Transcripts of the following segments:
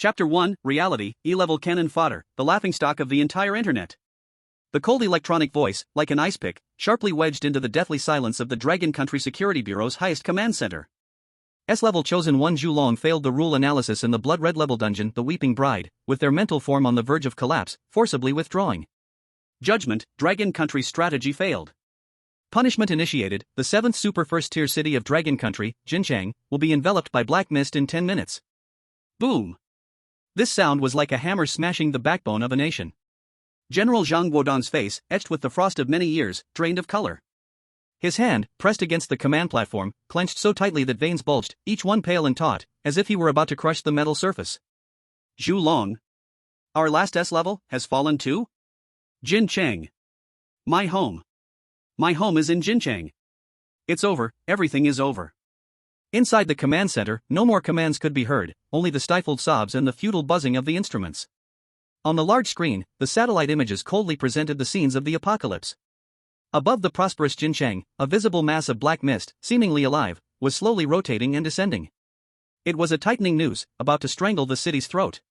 Chapter 1, Reality, E-level cannon fodder, the laughingstock of the entire internet. The cold electronic voice, like an ice pick, sharply wedged into the deathly silence of the Dragon Country Security Bureau's highest command center. S-level Chosen One Zhu Long failed the rule analysis in the blood-red level dungeon, the Weeping Bride, with their mental form on the verge of collapse, forcibly withdrawing. Judgment, Dragon Country's strategy failed. Punishment initiated, the 7th super first-tier city of Dragon Country, Jinchang, will be enveloped by black mist in 10 minutes. Boom! This sound was like a hammer smashing the backbone of a nation. General Zhang Guodong's face, etched with the frost of many years, drained of color. His hand, pressed against the command platform, clenched so tightly that veins bulged, each one pale and taut, as if he were about to crush the metal surface. Zhu Long. Our last S-level has fallen too? Jinchang. My home. My home is in Jinchang. It's over, everything is over. Inside the command center, no more commands could be heard, only the stifled sobs and the futile buzzing of the instruments. On the large screen, the satellite images coldly presented the scenes of the apocalypse. Above the prosperous Jinchang, a visible mass of black mist, seemingly alive, was slowly rotating and descending. It was a tightening noose, about to strangle the city's throat.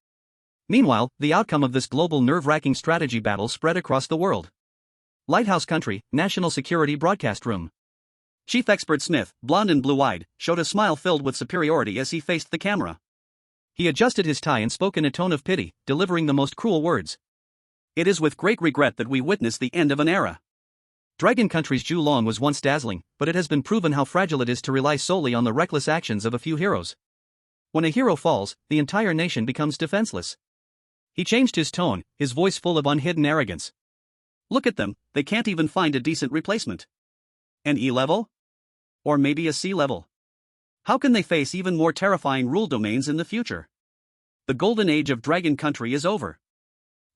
Meanwhile, the outcome of this global nerve-wracking strategy battle spread across the world. Lighthouse Country, National Security Broadcast Room. Chief Expert Smith, blonde and blue-eyed, showed a smile filled with superiority as he faced the camera. He adjusted his tie and spoke in a tone of pity, delivering the most cruel words. It is with great regret that we witness the end of an era. Dragon Country's Zhu Long was once dazzling, but it has been proven how fragile it is to rely solely on the reckless actions of a few heroes. When a hero falls, the entire nation becomes defenseless. He changed his tone, his voice full of unhidden arrogance. Look at them, they can't even find a decent replacement. An E-level? Or maybe a C-level? How can they face even more terrifying rule domains in the future? The golden age of Dragon Country is over.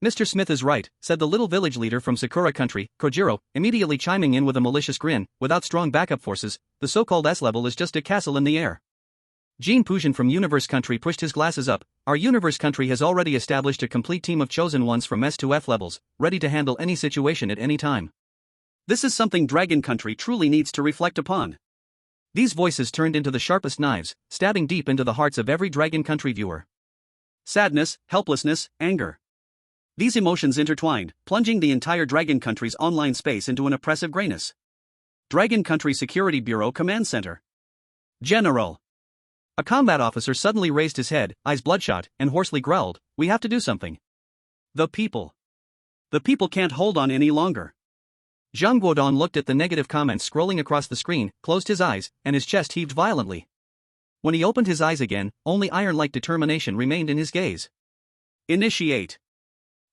Mr. Smith is right, said the little village leader from Sakura Country, Kojiro, immediately chiming in with a malicious grin. Without strong backup forces, the so-called S-level is just a castle in the air. Jean Pujan from Universe Country pushed his glasses up. Our Universe Country has already established a complete team of chosen ones from S to F levels, ready to handle any situation at any time. This is something Dragon Country truly needs to reflect upon. These voices turned into the sharpest knives, stabbing deep into the hearts of every Dragon Country viewer. Sadness, helplessness, anger. These emotions intertwined, plunging the entire Dragon Country's online space into an oppressive grayness. Dragon Country Security Bureau Command Center. General. A combat officer suddenly raised his head, eyes bloodshot, and hoarsely growled, "We have to do something. The people. The people can't hold on any longer." Zhang Guodong looked at the negative comments scrolling across the screen, closed his eyes, and his chest heaved violently. When he opened his eyes again, only iron-like determination remained in his gaze. Initiate.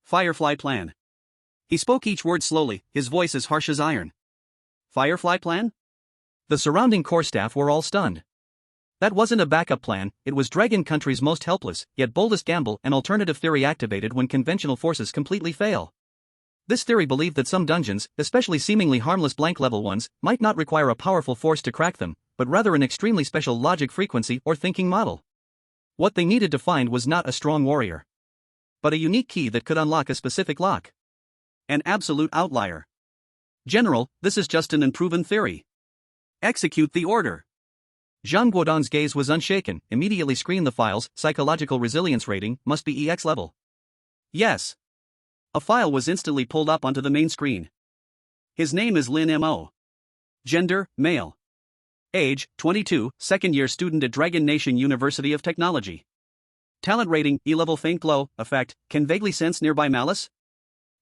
Firefly plan. He spoke each word slowly, his voice as harsh as iron. Firefly plan? The surrounding core staff were all stunned. That wasn't a backup plan, it was Dragon Country's most helpless, yet boldest gamble, an alternative theory activated when conventional forces completely fail. This theory believed that some dungeons, especially seemingly harmless blank-level ones, might not require a powerful force to crack them, but rather an extremely special logic frequency or thinking model. What they needed to find was not a strong warrior, but a unique key that could unlock a specific lock. An absolute outlier. General, this is just an unproven theory. Execute the order. Zhang Guodong's gaze was unshaken. Immediately screen the files. Psychological resilience rating must be EX level. Yes. A file was instantly pulled up onto the main screen. His name is Lin Mo. Gender, male. Age, 22, second-year student at Dragon Nation University of Technology. Talent rating, E-level faint glow, effect, can vaguely sense nearby malice.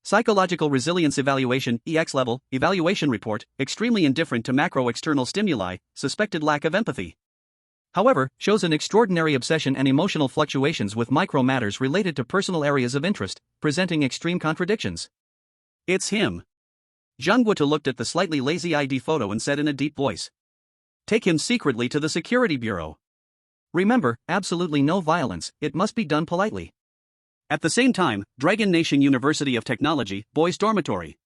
Psychological resilience evaluation, EX level, evaluation report, extremely indifferent to macro-external stimuli, suspected lack of empathy. However, shows an extraordinary obsession and emotional fluctuations with micro matters related to personal areas of interest, presenting extreme contradictions. It's him. Zhang Guo looked at the slightly lazy ID photo and said in a deep voice. Take him secretly to the Security Bureau. Remember, absolutely no violence, it must be done politely. At the same time, Dragon Nation University of Technology, Boys Dormitory.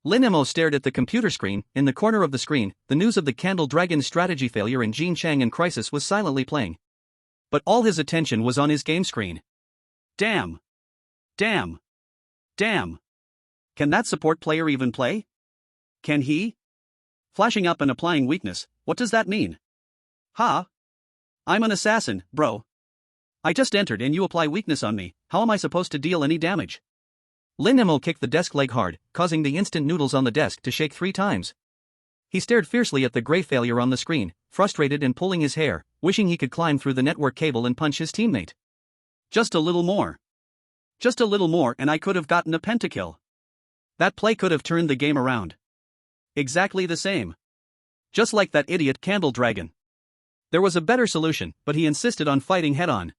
Lin Mo stared at the computer screen. In the corner of the screen, the news of the Candle Dragon's strategy failure in Jinchang and Crisis was silently playing. But all his attention was on his game screen. Damn. Damn. Damn. Can that support player even play? Can he? Flashing up and applying weakness, what does that mean? Ha? I'm an assassin, bro. I just entered and you apply weakness on me, how am I supposed to deal any damage? Lin Mo kicked the desk leg hard, causing the instant noodles on the desk to shake 3 times. He stared fiercely at the gray failure on the screen, frustrated and pulling his hair, wishing he could climb through the network cable and punch his teammate. Just a little more. Just a little more and I could have gotten a pentakill. That play could have turned the game around. Exactly the same. Just like that idiot Candle Dragon. There was a better solution, but he insisted on fighting head-on.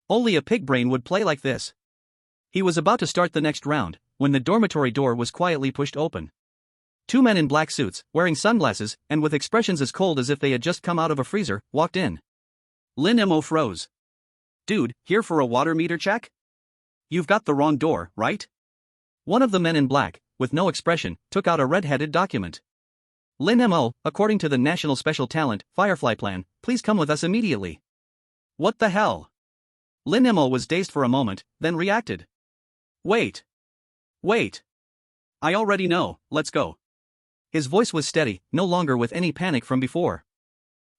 Only a pig brain would play like this. He was about to start the next round, when the dormitory door was quietly pushed open. 2 men in black suits, wearing sunglasses, and with expressions as cold as if they had just come out of a freezer, walked in. Lin Mo froze. Dude, here for a water meter check? You've got the wrong door, right? One of the men in black, with no expression, took out a red-headed document. Lin Mo, according to the National Special Talent, Firefly Plan, please come with us immediately. What the hell? Lin Mo was dazed for a moment, then reacted. Wait. Wait. I already know, let's go. His voice was steady, no longer with any panic from before.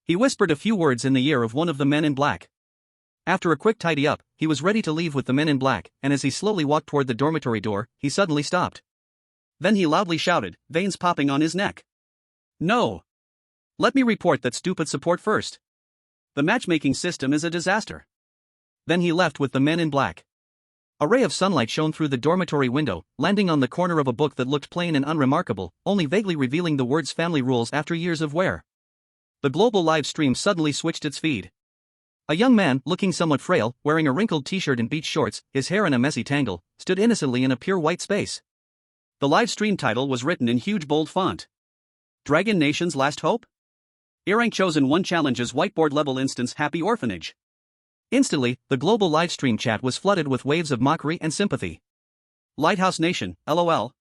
He whispered a few words in the ear of one of the men in black. After a quick tidy up, he was ready to leave with the men in black, and as he slowly walked toward the dormitory door, he suddenly stopped. Then he loudly shouted, veins popping on his neck. No. Let me report that stupid support first. The matchmaking system is a disaster. Then he left with the men in black. A ray of sunlight shone through the dormitory window, landing on the corner of a book that looked plain and unremarkable, only vaguely revealing the words family rules after years of wear. The global live stream suddenly switched its feed. A young man, looking somewhat frail, wearing a wrinkled t-shirt and beach shorts, his hair in a messy tangle, stood innocently in a pure white space. The live stream title was written in huge bold font. Dragon Nation's Last Hope? Earrank Chosen 1 challenges whiteboard level instance Happy Orphanage. Instantly, the global livestream chat was flooded with waves of mockery and sympathy. Lighthouse Nation, LOL.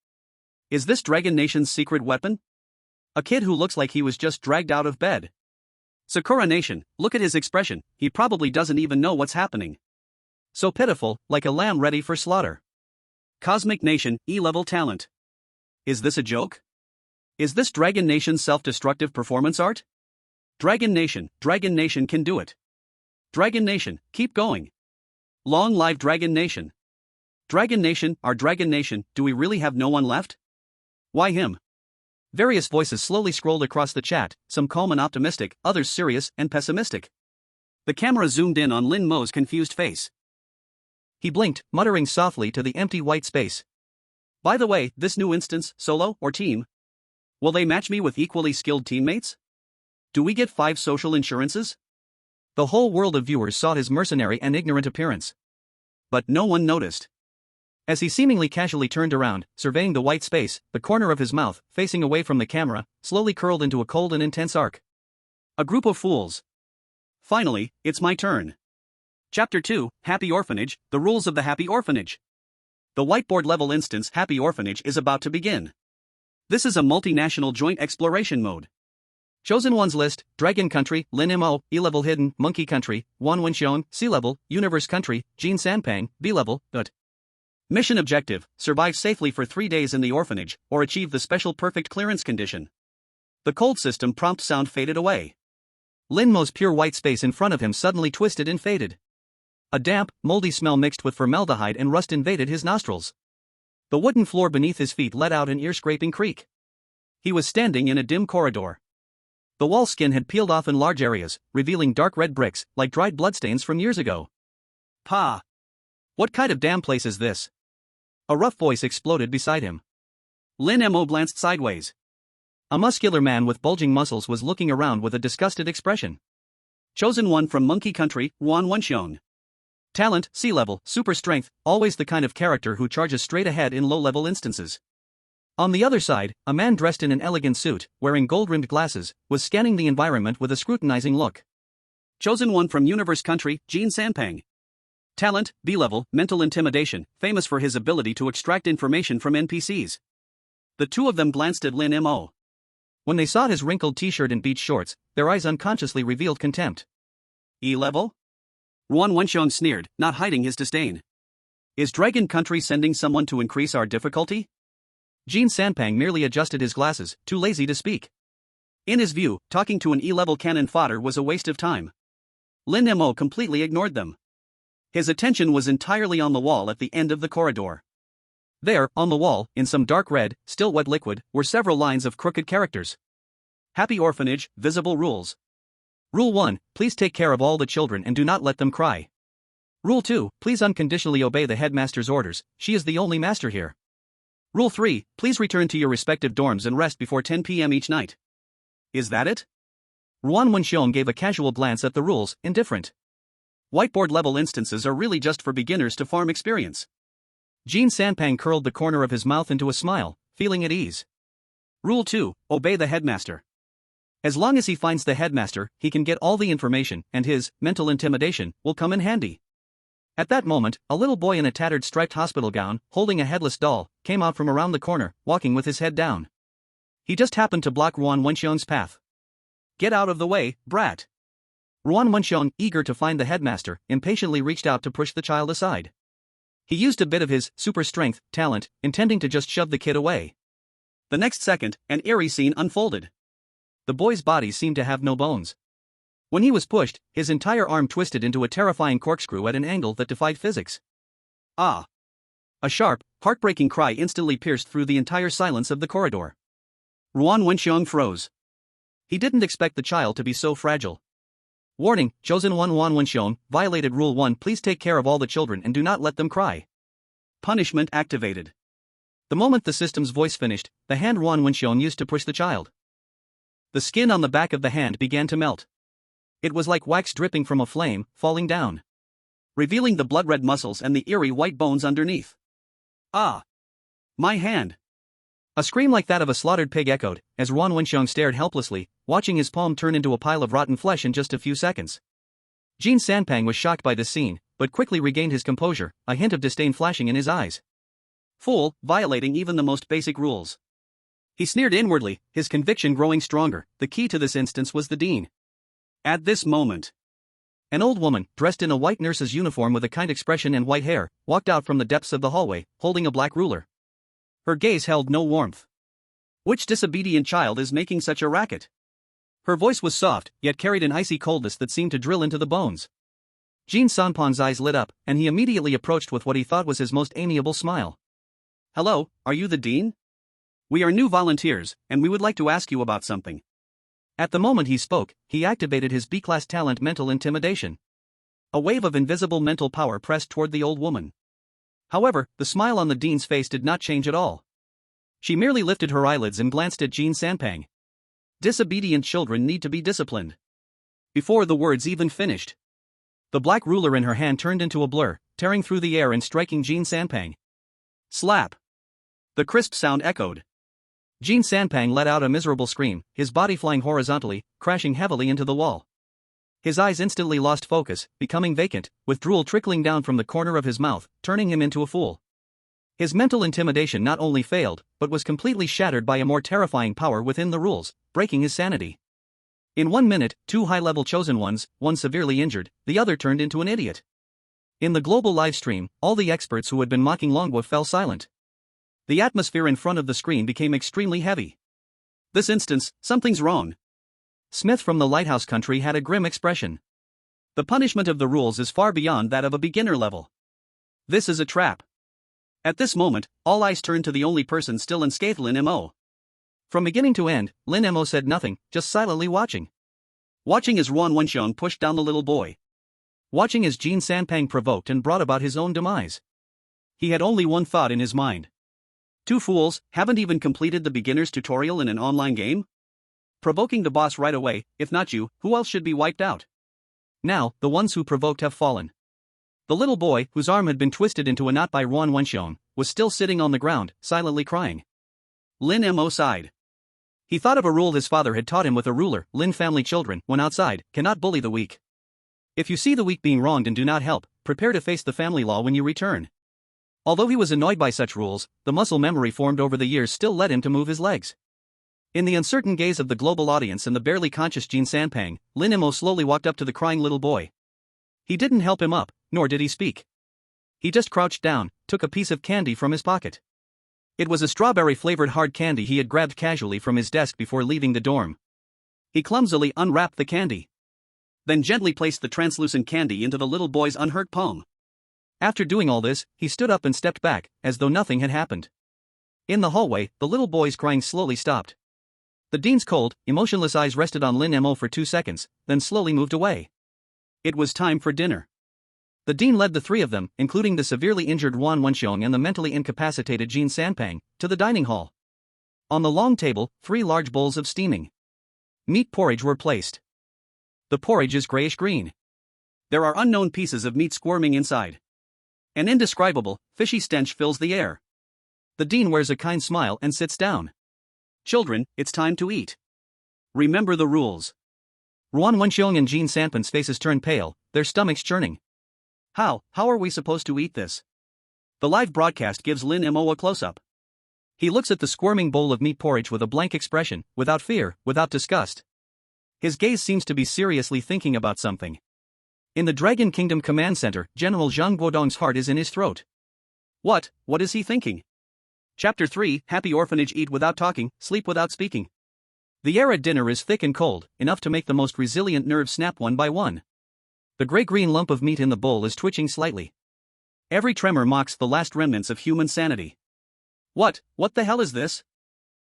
Is this Dragon Nation's secret weapon? A kid who looks like he was just dragged out of bed. Sakura Nation, look at his expression, he probably doesn't even know what's happening. So pitiful, like a lamb ready for slaughter. Cosmic Nation, E-level talent. Is this a joke? Is this Dragon Nation's self-destructive performance art? Dragon Nation can do it. Dragon Nation, keep going. Long live Dragon Nation. Dragon Nation, our Dragon Nation, do we really have no one left? Why him? Various voices slowly scrolled across the chat, some calm and optimistic, others serious and pessimistic. The camera zoomed in on Lin Mo's confused face. He blinked, muttering softly to the empty white space. By the way, this new instance, solo or team? Will they match me with equally skilled teammates? Do we get 5 social insurances? The whole world of viewers saw his mercenary and ignorant appearance. But no one noticed. As he seemingly casually turned around, surveying the white space, the corner of his mouth, facing away from the camera, slowly curled into a cold and intense arc. A group of fools. Finally, it's my turn. Chapter 2, Happy Orphanage, The Rules of the Happy Orphanage. The whiteboard level instance Happy Orphanage is about to begin. This is a multinational joint exploration mode. Chosen Ones list, Dragon Country, Lin Mo, E-level hidden, Monkey Country, Wan Wenxiong, C-level, Universe Country, Jin Sanpang, B-level, Mission objective, survive safely for 3 days in the orphanage, or achieve the special perfect clearance condition. The cold system prompt sound faded away. Lin Mo's pure white space in front of him suddenly twisted and faded. A damp, moldy smell mixed with formaldehyde and rust invaded his nostrils. The wooden floor beneath his feet let out an ear-scraping creak. He was standing in a dim corridor. The wall skin had peeled off in large areas, revealing dark red bricks, like dried bloodstains from years ago. Pa! What kind of damn place is this? A rough voice exploded beside him. Lin Mo glanced sideways. A muscular man with bulging muscles was looking around with a disgusted expression. Chosen One from Monkey Country, Wan Wenxiong. Talent, C-level, super strength, always the kind of character who charges straight ahead in low-level instances. On the other side, a man dressed in an elegant suit, wearing gold-rimmed glasses, was scanning the environment with a scrutinizing look. Chosen One from Universe Country, Jin Sanpang. Talent, B-level, mental intimidation, famous for his ability to extract information from NPCs. The two of them glanced at Lin Mo. When they saw his wrinkled t-shirt and beach shorts, their eyes unconsciously revealed contempt. E-level? Wan Wenxiong sneered, not hiding his disdain. Is Dragon Country sending someone to increase our difficulty? Jin Sanpang merely adjusted his glasses, too lazy to speak. In his view, talking to an E-level cannon fodder was a waste of time. Lin Mo completely ignored them. His attention was entirely on the wall at the end of the corridor. There, on the wall, in some dark red, still wet liquid, were several lines of crooked characters. Happy Orphanage, Visible Rules. Rule 1, please take care of all the children and do not let them cry. Rule 2, please unconditionally obey the headmaster's orders, she is the only master here. Rule 3, please return to your respective dorms and rest before 10 p.m. each night. Is that it? Ruan Wenxiong gave a casual glance at the rules, indifferent. Whiteboard-level instances are really just for beginners to farm experience. Jean Sanpang curled the corner of his mouth into a smile, feeling at ease. Rule 2, obey the headmaster. As long as he finds the headmaster, he can get all the information, and his mental intimidation will come in handy. At that moment, a little boy in a tattered striped hospital gown, holding a headless doll, came out from around the corner, walking with his head down. He just happened to block Ruan Wenxiong's path. Get out of the way, brat. Ruan Wenxiong, eager to find the headmaster, impatiently reached out to push the child aside. He used a bit of his super strength talent, intending to just shove the kid away. The next second, an eerie scene unfolded. The boy's body seemed to have no bones. When he was pushed, his entire arm twisted into a terrifying corkscrew at an angle that defied physics. Ah! A sharp, heartbreaking cry instantly pierced through the entire silence of the corridor. Ruan Wenxiong froze. He didn't expect the child to be so fragile. Warning, Chosen One Ruan Wenxiong, violated Rule 1, please take care of all the children and do not let them cry. Punishment activated. The moment the system's voice finished, the hand Ruan Wenxiong used to push the child. The skin on the back of the hand began to melt. It was like wax dripping from a flame, falling down, revealing the blood-red muscles and the eerie white bones underneath. Ah! My hand! A scream like that of a slaughtered pig echoed, as Ruan Wenxiong stared helplessly, watching his palm turn into a pile of rotten flesh in just a few seconds. Jean Sanpang was shocked by this scene, but quickly regained his composure, a hint of disdain flashing in his eyes. Fool, violating even the most basic rules. He sneered inwardly, his conviction growing stronger. The key to this instance was the dean. At this moment, an old woman, dressed in a white nurse's uniform with a kind expression and white hair, walked out from the depths of the hallway, holding a black ruler. Her gaze held no warmth. Which disobedient child is making such a racket? Her voice was soft, yet carried an icy coldness that seemed to drill into the bones. Jean Sanpang's eyes lit up, and he immediately approached with what he thought was his most amiable smile. Hello, are you the dean? We are new volunteers, and we would like to ask you about something. At the moment he spoke, he activated his B-class talent mental intimidation. A wave of invisible mental power pressed toward the old woman. However, the smile on the dean's face did not change at all. She merely lifted her eyelids and glanced at Jean Sanpang. Disobedient children need to be disciplined. Before the words even finished, the black ruler in her hand turned into a blur, tearing through the air and striking Jean Sanpang. Slap! The crisp sound echoed. Jean Sanpang let out a miserable scream, his body flying horizontally, crashing heavily into the wall. His eyes instantly lost focus, becoming vacant, with drool trickling down from the corner of his mouth, turning him into a fool. His mental intimidation not only failed, but was completely shattered by a more terrifying power within the rules, breaking his sanity. In 1 minute, 2 high-level chosen ones, one severely injured, the other turned into an idiot. In the global livestream, all the experts who had been mocking Longwo fell silent. The atmosphere in front of the screen became extremely heavy. This instance, something's wrong. Smith from the Lighthouse Country had a grim expression. The punishment of the rules is far beyond that of a beginner level. This is a trap. At this moment, all eyes turned to the only person still unscathed, Lin Mo. From beginning to end, Lin Mo said nothing, just silently watching. Watching as Ruan Wenxiong pushed down the little boy. Watching as Jean Sanpang provoked and brought about his own demise. He had only one thought in his mind. 2 fools, haven't even completed the beginner's tutorial in an online game? Provoking the boss right away, if not you, who else should be wiped out? Now, the ones who provoked have fallen. The little boy, whose arm had been twisted into a knot by Ruan Wenxiong, was still sitting on the ground, silently crying. Lin Mo sighed. He thought of a rule his father had taught him with a ruler: Lin family children, when outside, cannot bully the weak. If you see the weak being wronged and do not help, prepare to face the family law when you return. Although he was annoyed by such rules, the muscle memory formed over the years still led him to move his legs. In the uncertain gaze of the global audience and the barely conscious Jean Sanpang, Lin Mo slowly walked up to the crying little boy. He didn't help him up, nor did he speak. He just crouched down, took a piece of candy from his pocket. It was a strawberry-flavored hard candy he had grabbed casually from his desk before leaving the dorm. He clumsily unwrapped the candy, then gently placed the translucent candy into the little boy's unhurt palm. After doing all this, he stood up and stepped back, as though nothing had happened. In the hallway, the little boy's crying slowly stopped. The dean's cold, emotionless eyes rested on Lin Mo for 2 seconds, then slowly moved away. It was time for dinner. The dean led the three of them, including the severely injured Ruan Wenxiong and the mentally incapacitated Jin Sanpang, to the dining hall. On the long table, 3 large bowls of steaming meat porridge were placed. The porridge is grayish-green. There are unknown pieces of meat squirming inside. An indescribable, fishy stench fills the air. The dean wears a kind smile and sits down. Children, it's time to eat. Remember the rules. Ruan Wenxiong and Jin Sanpan's faces turn pale, their stomachs churning. How are we supposed to eat this? The live broadcast gives Lin Mo a close-up. He looks at the squirming bowl of meat porridge with a blank expression, without fear, without disgust. His gaze seems to be seriously thinking about something. In the Dragon Kingdom Command Center, General Zhang Guodong's heart is in his throat. What is he thinking? Chapter 3, Happy Orphanage. Eat without talking, sleep without speaking. The air at dinner is thick and cold, enough to make the most resilient nerves snap one by one. The gray-green lump of meat in the bowl is twitching slightly. Every tremor mocks the last remnants of human sanity. What the hell is this?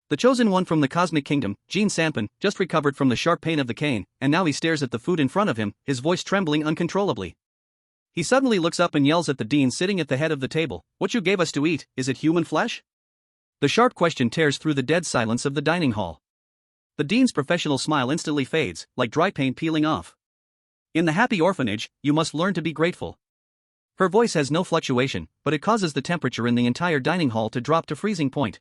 The chosen one from the Cosmic Kingdom, Jin Sanpan, just recovered from the sharp pain of the cane, and now he stares at the food in front of him, his voice trembling uncontrollably. He suddenly looks up and yells at the dean sitting at the head of the table, "What you gave us to eat, is it human flesh?" The sharp question tears through the dead silence of the dining hall. The dean's professional smile instantly fades, like dry paint peeling off. In the Happy Orphanage, you must learn to be grateful. Her voice has no fluctuation, but it causes the temperature in the entire dining hall to drop to freezing point.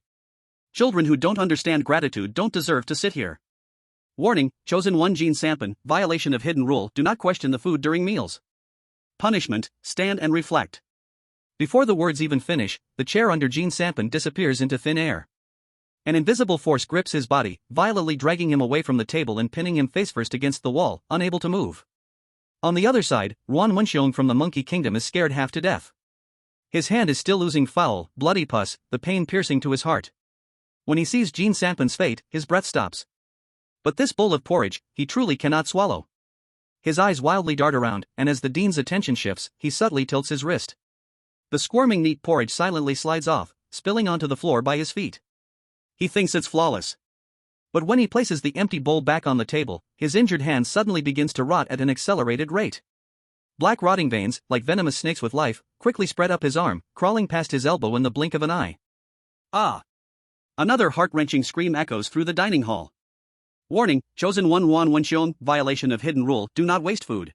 Children who don't understand gratitude don't deserve to sit here. Warning, Chosen One Jin Sanpan, violation of hidden rule, do not question the food during meals. Punishment, stand and reflect. Before the words even finish, the chair under Jin Sanpan disappears into thin air. An invisible force grips his body, violently dragging him away from the table and pinning him face-first against the wall, unable to move. On the other side, Ruan Wenxiong from the Monkey Kingdom is scared half to death. His hand is still oozing foul, bloody pus, the pain piercing to his heart. When he sees Jin Sanpan's fate, his breath stops. But this bowl of porridge, he truly cannot swallow. His eyes wildly dart around, and as the dean's attention shifts, he subtly tilts his wrist. The squirming meat porridge silently slides off, spilling onto the floor by his feet. He thinks it's flawless. But when he places the empty bowl back on the table, his injured hand suddenly begins to rot at an accelerated rate. Black rotting veins, like venomous snakes with life, quickly spread up his arm, crawling past his elbow in the blink of an eye. Ah! Another heart-wrenching scream echoes through the dining hall. Warning, Chosen One Ruan Wenxiong, violation of hidden rule, do not waste food.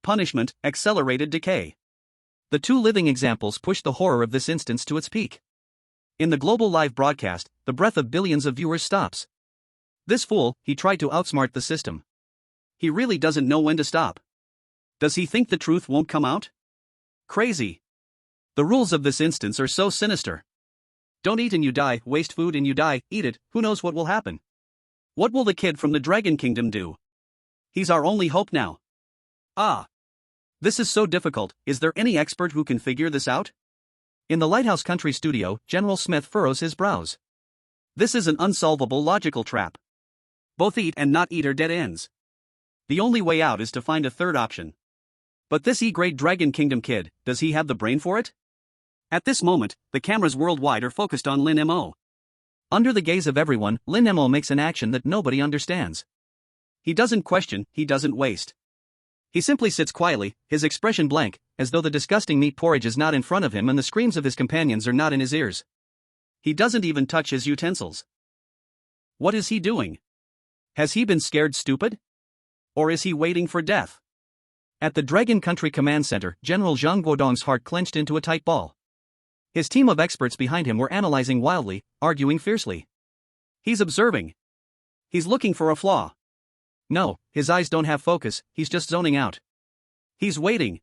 Punishment, accelerated decay. The 2 living examples push the horror of this instance to its peak. In the global live broadcast, the breath of billions of viewers stops. This fool, he tried to outsmart the system. He really doesn't know when to stop. Does he think the truth won't come out? Crazy. The rules of this instance are so sinister. Don't eat and you die, waste food and you die, eat it, who knows what will happen. What will the kid from the Dragon Kingdom do? He's our only hope now. Ah. This is so difficult, is there any expert who can figure this out? In the Lighthouse Country studio, General Smith furrows his brows. This is an unsolvable logical trap. Both eat and not eat are dead ends. The only way out is to find a third option. But this E-grade Dragon Kingdom kid, does he have the brain for it? At this moment, the cameras worldwide are focused on Lin Mo. Under the gaze of everyone, Lin Mo makes an action that nobody understands. He doesn't question, he doesn't waste. He simply sits quietly, his expression blank, as though the disgusting meat porridge is not in front of him and the screams of his companions are not in his ears. He doesn't even touch his utensils. What is he doing? Has he been scared stupid? Or is he waiting for death? At the Dragon Country Command Center, General Zhang Guodong's heart clenched into a tight ball. His team of experts behind him were analyzing wildly, arguing fiercely. He's observing. He's looking for a flaw. No, his eyes don't have focus, he's just zoning out. He's waiting.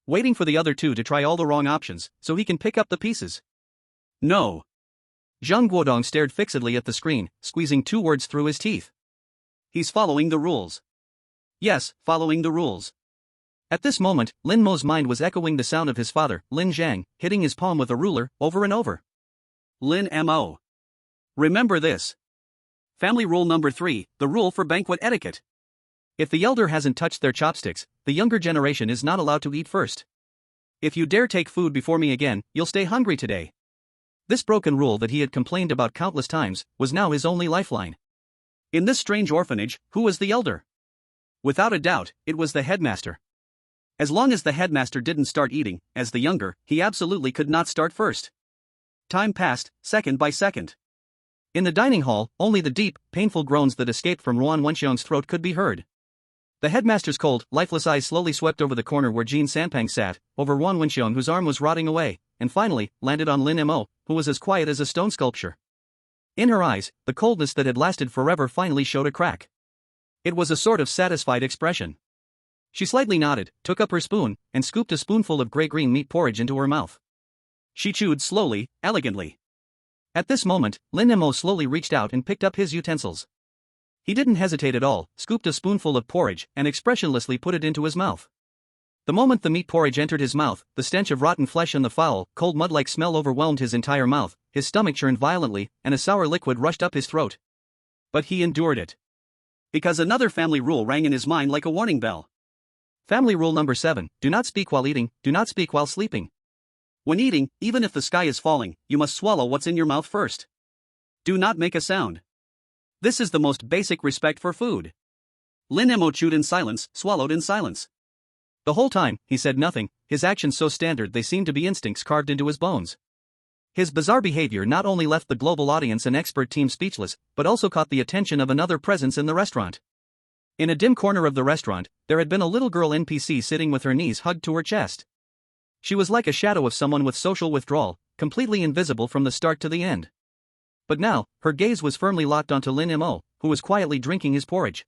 Waiting for the other 2 to try all the wrong options, so he can pick up the pieces. No. Zhang Guodong stared fixedly at the screen, squeezing 2 words through his teeth. He's following the rules. Yes, following the rules. At this moment, Lin Mo's mind was echoing the sound of his father, Lin Zhang, hitting his palm with a ruler, over and over. Lin Mo. Remember this. Family rule number 3, the rule for banquet etiquette. If the elder hasn't touched their chopsticks, the younger generation is not allowed to eat first. If you dare take food before me again, you'll stay hungry today. This broken rule that he had complained about countless times was now his only lifeline. In this strange orphanage, who was the elder? Without a doubt, it was the headmaster. As long as the headmaster didn't start eating, as the younger, he absolutely could not start first. Time passed, second by second. In the dining hall, only the deep, painful groans that escaped from Ruan Wenxiong's throat could be heard. The headmaster's cold, lifeless eyes slowly swept over the corner where Jean Sanpang sat, over Ruan Wenxiong whose arm was rotting away, and finally, landed on Lin Mo, who was as quiet as a stone sculpture. In her eyes, the coldness that had lasted forever finally showed a crack. It was a sort of satisfied expression. She slightly nodded, took up her spoon, and scooped a spoonful of grey-green meat porridge into her mouth. She chewed slowly, elegantly. At this moment, Lin Mo slowly reached out and picked up his utensils. He didn't hesitate at all, scooped a spoonful of porridge, and expressionlessly put it into his mouth. The moment the meat porridge entered his mouth, the stench of rotten flesh and the foul, cold mud-like smell overwhelmed his entire mouth, his stomach churned violently, and a sour liquid rushed up his throat. But he endured it. Because another family rule rang in his mind like a warning bell. Family rule number 7, do not speak while eating, do not speak while sleeping. When eating, even if the sky is falling, you must swallow what's in your mouth first. Do not make a sound. This is the most basic respect for food. Lin Mo chewed in silence, swallowed in silence. The whole time, he said nothing, his actions so standard they seemed to be instincts carved into his bones. His bizarre behavior not only left the global audience and expert team speechless, but also caught the attention of another presence in the restaurant. In a dim corner of the restaurant, there had been a little girl NPC sitting with her knees hugged to her chest. She was like a shadow of someone with social withdrawal, completely invisible from the start to the end. But now, her gaze was firmly locked onto Lin Mo, who was quietly drinking his porridge.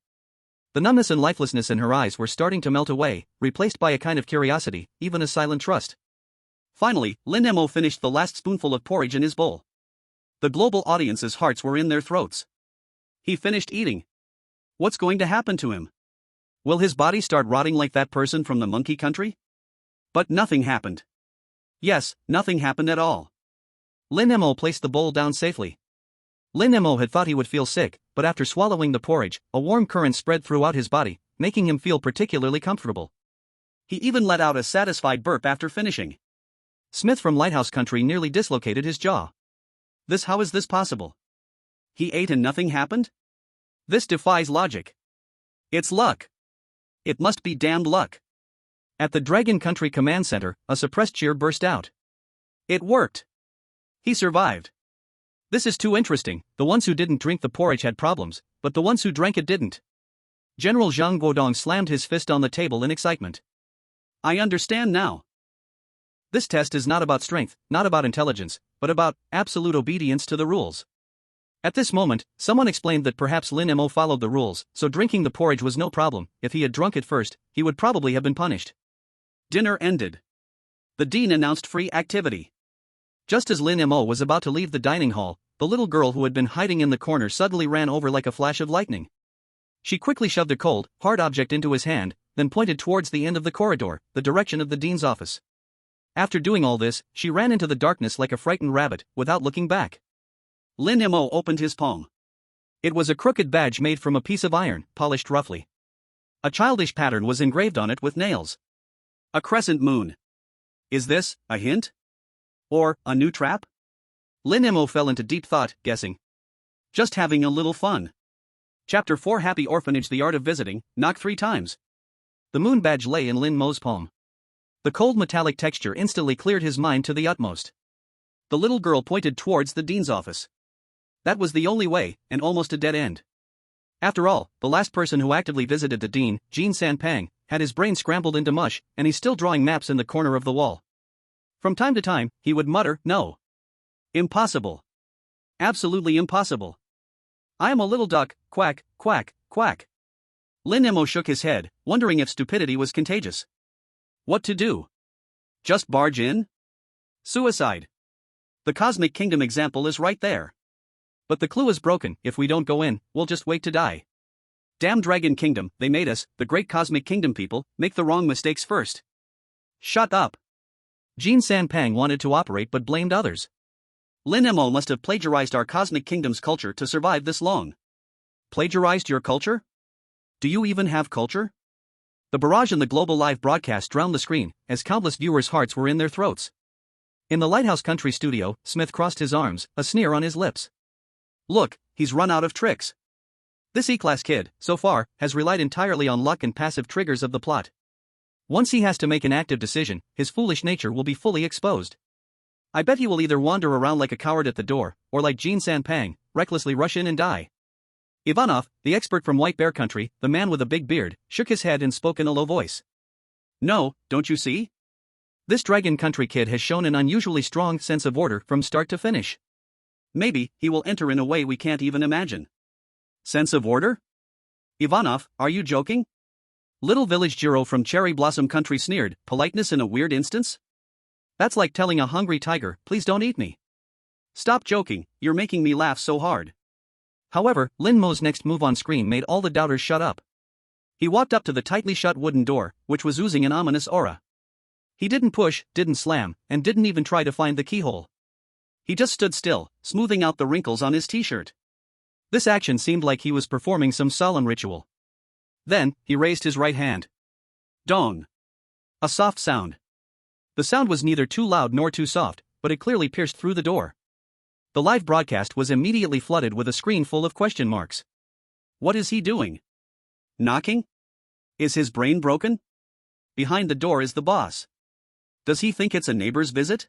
The numbness and lifelessness in her eyes were starting to melt away, replaced by a kind of curiosity, even a silent trust. Finally, Lin Mo finished the last spoonful of porridge in his bowl. The global audience's hearts were in their throats. He finished eating. What's going to happen to him? Will his body start rotting like that person from the monkey country? But nothing happened. Yes, nothing happened at all. Lin Mo placed the bowl down safely. Lin Mo had thought he would feel sick, but after swallowing the porridge, a warm current spread throughout his body, making him feel particularly comfortable. He even let out a satisfied burp after finishing. Smith from Lighthouse Country nearly dislocated his jaw. How is this possible? He ate and nothing happened? This defies logic. It's luck. It must be damned luck. At the Dragon Country Command Center, a suppressed cheer burst out. It worked. He survived. This is too interesting. The ones who didn't drink the porridge had problems, but the ones who drank it didn't. General Zhang Guodong slammed his fist on the table in excitement. I understand now. This test is not about strength, not about intelligence, but about absolute obedience to the rules. At this moment, someone explained that perhaps Lin Mo followed the rules, so drinking the porridge was no problem. If he had drunk it first, he would probably have been punished. Dinner ended. The dean announced free activity. Just as Lin Mo was about to leave the dining hall, the little girl who had been hiding in the corner suddenly ran over like a flash of lightning. She quickly shoved a cold, hard object into his hand, then pointed towards the end of the corridor, the direction of the dean's office. After doing all this, she ran into the darkness like a frightened rabbit, without looking back. Lin Mo opened his palm. It was a crooked badge made from a piece of iron, polished roughly. A childish pattern was engraved on it with nails. A crescent moon. Is this a hint? Or a new trap? Lin Mo fell into deep thought, guessing. Just having a little fun. Chapter 4 Happy Orphanage. The Art of Visiting, knock 3 times. The moon badge lay in Lin Mo's palm. The cold metallic texture instantly cleared his mind to the utmost. The little girl pointed towards the dean's office. That was the only way, and almost a dead end. After all, the last person who actively visited the dean, Jean Sanpang, had his brain scrambled into mush, and he's still drawing maps in the corner of the wall. From time to time, he would mutter, "No. Impossible. Absolutely impossible. I am a little duck, quack, quack, quack." Lin Mo shook his head, wondering if stupidity was contagious. What to do? Just barge in? Suicide. The Cosmic Kingdom example is right there. But the clue is broken. If we don't go in, we'll just wait to die. Damn Dragon Kingdom, they made us, the great Cosmic Kingdom people, make the wrong mistakes first. Shut up. Jean Sanpang wanted to operate but blamed others. Lin Mo must have plagiarized our Cosmic Kingdom's culture to survive this long. Plagiarized your culture? Do you even have culture? The barrage in the global live broadcast drowned the screen, as countless viewers' hearts were in their throats. In the Lighthouse Country studio, Smith crossed his arms, a sneer on his lips. Look, he's run out of tricks. This E-class kid, so far, has relied entirely on luck and passive triggers of the plot. Once he has to make an active decision, his foolish nature will be fully exposed. I bet he will either wander around like a coward at the door, or like Jean Sanpang, recklessly rush in and die. Ivanov, the expert from White Bear Country, the man with a big beard, shook his head and spoke in a low voice. No, don't you see? This Dragon Country kid has shown an unusually strong sense of order from start to finish. Maybe he will enter in a way we can't even imagine. Sense of order? Ivanov, are you joking? Little Village Jiro from Cherry Blossom Country sneered, politeness in a weird instance? That's like telling a hungry tiger, please don't eat me. Stop joking, you're making me laugh so hard. However, Lin Mo's next move on screen made all the doubters shut up. He walked up to the tightly shut wooden door, which was oozing an ominous aura. He didn't push, didn't slam, and didn't even try to find the keyhole. He just stood still, smoothing out the wrinkles on his t-shirt. This action seemed like he was performing some solemn ritual. Then, he raised his right hand. Dong. A soft sound. The sound was neither too loud nor too soft, but it clearly pierced through the door. The live broadcast was immediately flooded with a screen full of question marks. What is he doing? Knocking? Is his brain broken? Behind the door is the boss. Does he think it's a neighbor's visit?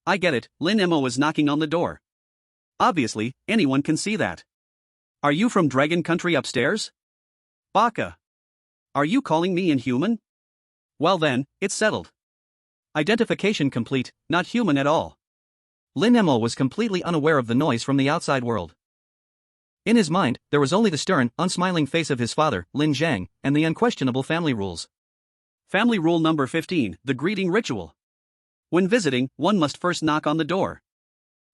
I get it, Lin Mo is knocking on the door. Obviously, anyone can see that. Are you from Dragon Country upstairs? Baka. Are you calling me inhuman? Well then, it's settled. Identification complete, not human at all. Lin Mo was completely unaware of the noise from the outside world. In his mind, there was only the stern, unsmiling face of his father, Lin Zhang, and the unquestionable family rules. Family rule number 15, the greeting ritual. When visiting, one must first knock on the door.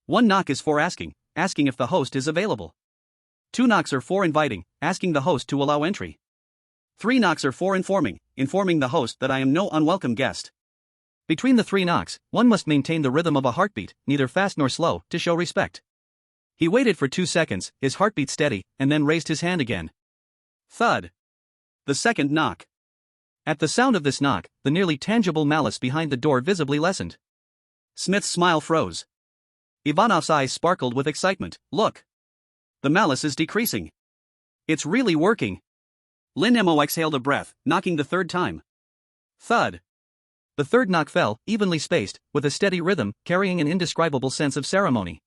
One knock is for asking if the host is available. 2 knocks are for inviting, asking the host to allow entry. 3 knocks are for informing the host that I am no unwelcome guest. Between the 3 knocks, one must maintain the rhythm of a heartbeat, neither fast nor slow, to show respect. He waited for 2 seconds, his heartbeat steady, and then raised his hand again. Thud. The second knock. At the sound of this knock, the nearly tangible malice behind the door visibly lessened. Smith's smile froze. Ivanov's eyes sparkled with excitement. Look. The malice is decreasing. It's really working. Lin Mo exhaled a breath, knocking the 3rd time. Thud. The 3rd knock fell, evenly spaced, with a steady rhythm, carrying an indescribable sense of ceremony.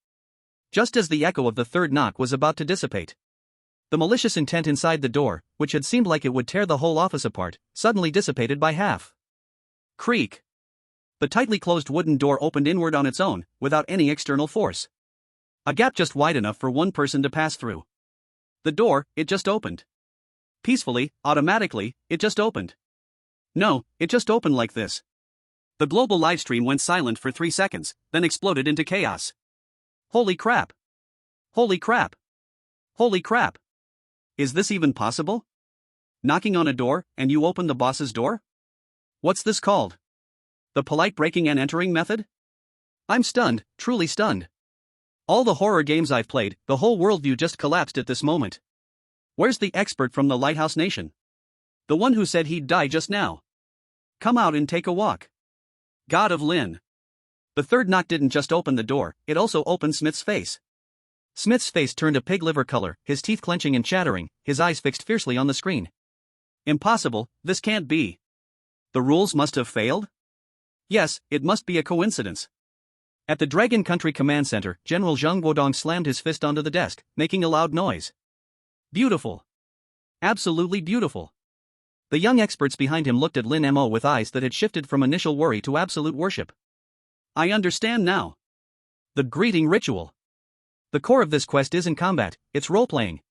Just as the echo of the 3rd knock was about to dissipate, the malicious intent inside the door, which had seemed like it would tear the whole office apart, suddenly dissipated by half. Creak. The tightly closed wooden door opened inward on its own, without any external force. A gap just wide enough for one person to pass through. The door, it just opened. Peacefully, automatically, it just opened. No, it just opened like this. The global livestream went silent for 3 seconds, then exploded into chaos. Holy crap! Holy crap! Holy crap! Is this even possible? Knocking on a door, and you open the boss's door? What's this called? The polite breaking and entering method? I'm stunned, truly stunned. All the horror games I've played, the whole worldview just collapsed at this moment. Where's the expert from the Lighthouse Nation? The one who said he'd die just now. Come out and take a walk. God of Lin. The 3rd knock didn't just open the door, it also opened Smith's face. Smith's face turned a pig liver color, his teeth clenching and chattering, his eyes fixed fiercely on the screen. Impossible, this can't be. The rules must have failed? Yes, it must be a coincidence. At the Dragon Country Command Center, General Zhang Guodong slammed his fist onto the desk, making a loud noise. Beautiful. Absolutely beautiful. The young experts behind him looked at Lin Mo with eyes that had shifted from initial worry to absolute worship. I understand now. The greeting ritual. The core of this quest isn't combat, it's role-playing.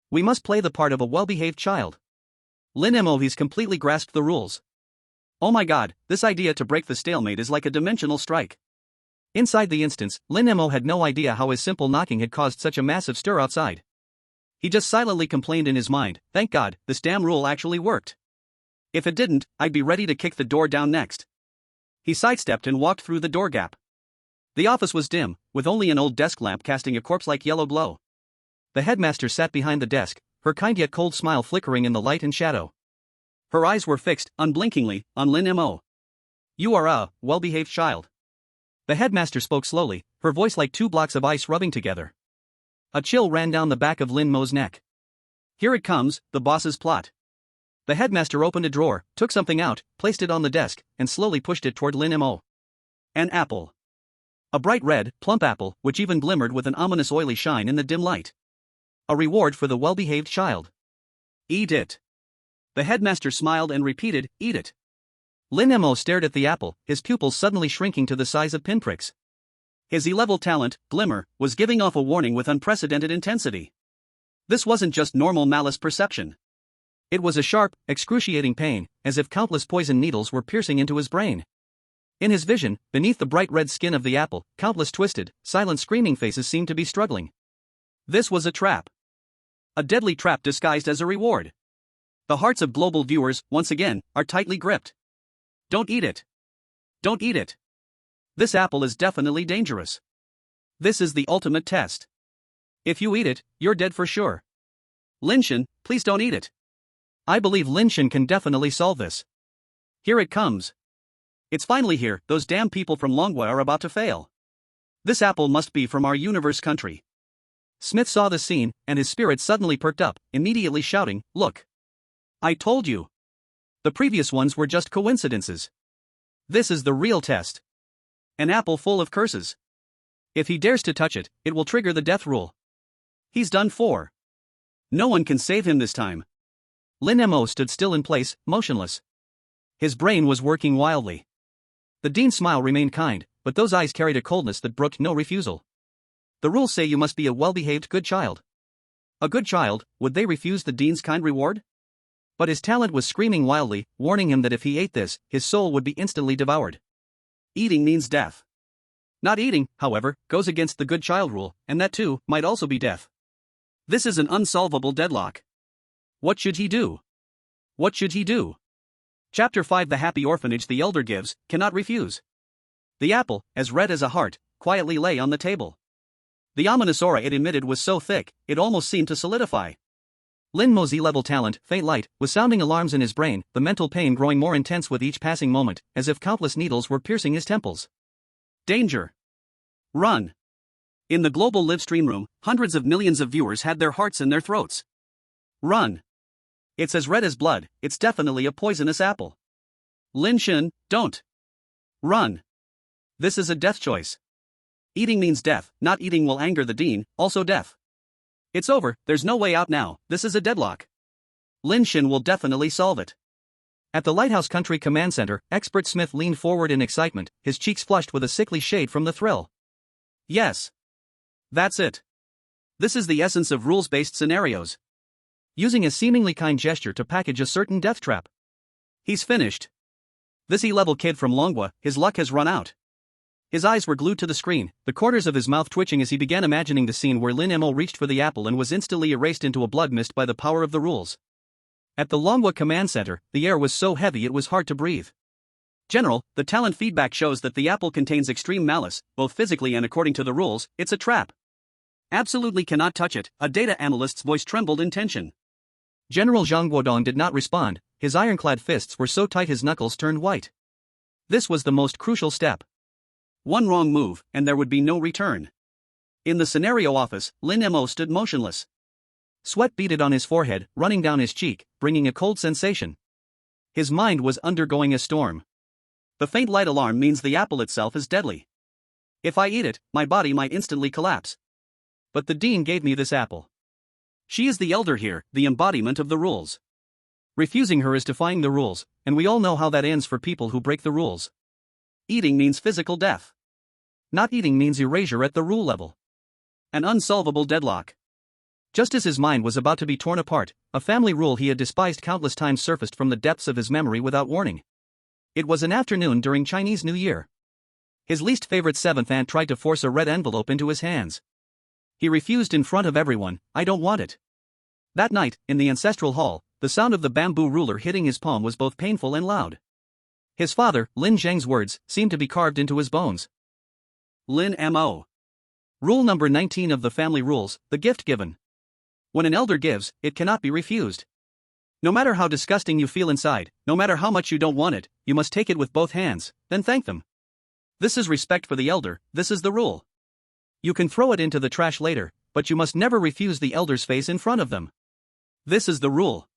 We must play the part of a well-behaved child. Lin Mo has completely grasped the rules. Oh my god, this idea to break the stalemate is like a dimensional strike. Inside the instance, Lin Mo had no idea how his simple knocking had caused such a massive stir outside. He just silently complained in his mind, thank God, this damn rule actually worked. If it didn't, I'd be ready to kick the door down next. He sidestepped and walked through the door gap. The office was dim, with only an old desk lamp casting a corpse-like yellow glow. The headmaster sat behind the desk, her kind yet cold smile flickering in the light and shadow. Her eyes were fixed, unblinkingly, on Lin Mo. You are a well-behaved child. The headmaster spoke slowly, her voice like two blocks of ice rubbing together. A chill ran down the back of Lin Mo's neck. Here it comes, the boss's plot. The headmaster opened a drawer, took something out, placed it on the desk, and slowly pushed it toward Lin Mo. An apple. A bright red, plump apple, which even glimmered with an ominous oily shine in the dim light. A reward for the well-behaved child. Eat it. The headmaster smiled and repeated, eat it. Lin Mo stared at the apple, his pupils suddenly shrinking to the size of pinpricks. His E-level talent, Glimmer, was giving off a warning with unprecedented intensity. This wasn't just normal malice perception. It was a sharp, excruciating pain, as if countless poison needles were piercing into his brain. In his vision, beneath the bright red skin of the apple, countless twisted, silent screaming faces seemed to be struggling. This was a trap. A deadly trap disguised as a reward. The hearts of global viewers, once again, are tightly gripped. Don't eat it. Don't eat it. This apple is definitely dangerous. This is the ultimate test. If you eat it, you're dead for sure. Linshin, please don't eat it. I believe Linshin can definitely solve this. Here it comes. It's finally here, those damn people from Longwa are about to fail. This apple must be from our universe country. Smith saw the scene, and his spirit suddenly perked up, immediately shouting, look. I told you. The previous ones were just coincidences. This is the real test. An apple full of curses. If he dares to touch it, it will trigger the death rule. He's done for. No one can save him this time. Lin Mo stood still in place, motionless. His brain was working wildly. The dean's smile remained kind, but those eyes carried a coldness that brooked no refusal. The rules say you must be a well-behaved good child. A good child, would they refuse the dean's kind reward? But his talent was screaming wildly, warning him that if he ate this, his soul would be instantly devoured. Eating means death. Not eating, however, goes against the good child rule, and that too, might also be death. This is an unsolvable deadlock. What should he do? What should he do? Chapter 5 The happy orphanage the elder gives, cannot refuse. The apple, as red as a heart, quietly lay on the table. The ominous aura it emitted was so thick, it almost seemed to solidify. Lin Mo's E-level talent, faint light, was sounding alarms in his brain, the mental pain growing more intense with each passing moment, as if countless needles were piercing his temples. Danger! Run! In the global livestream room, hundreds of millions of viewers had their hearts in their throats. Run! It's as red as blood, it's definitely a poisonous apple. Lin Shin, don't! Run! This is a death choice. Eating means death, not eating will anger the dean, also death. It's over, there's no way out now, this is a deadlock. Lin Shin will definitely solve it. At the Lighthouse Country Command Center, Expert Smith leaned forward in excitement, his cheeks flushed with a sickly shade from the thrill. Yes. That's it. This is the essence of rules-based scenarios. Using a seemingly kind gesture to package a certain death trap. He's finished. This E-level kid from Longwa, his luck has run out. His eyes were glued to the screen, the corners of his mouth twitching as he began imagining the scene where Lin Mo reached for the apple and was instantly erased into a blood mist by the power of the rules. At the Longwa Command Center, the air was so heavy it was hard to breathe. General, the talent feedback shows that the apple contains extreme malice, both physically and according to the rules, it's a trap. Absolutely cannot touch it, a data analyst's voice trembled in tension. General Zhang Guodong did not respond, his ironclad fists were so tight his knuckles turned white. This was the most crucial step. One wrong move, and there would be no return. In the scenario office, Lin Mo stood motionless. Sweat beaded on his forehead, running down his cheek, bringing a cold sensation. His mind was undergoing a storm. The faint light alarm means the apple itself is deadly. If I eat it, my body might instantly collapse. But the dean gave me this apple. She is the elder here, the embodiment of the rules. Refusing her is defying the rules, and we all know how that ends for people who break the rules. Eating means physical death. Not eating means erasure at the rule level. An unsolvable deadlock. Just as his mind was about to be torn apart, a family rule he had despised countless times surfaced from the depths of his memory without warning. It was an afternoon during Chinese New Year. His least favorite seventh aunt tried to force a red envelope into his hands. He refused in front of everyone, I don't want it. That night, in the ancestral hall, the sound of the bamboo ruler hitting his palm was both painful and loud. His father, Lin Zheng's words, seemed to be carved into his bones. Lin Mo. Rule number 19 of the family rules, the gift given. When an elder gives, it cannot be refused. No matter how disgusting you feel inside, no matter how much you don't want it, you must take it with both hands, then thank them. This is respect for the elder, this is the rule. You can throw it into the trash later, but you must never refuse the elder's face in front of them. This is the rule.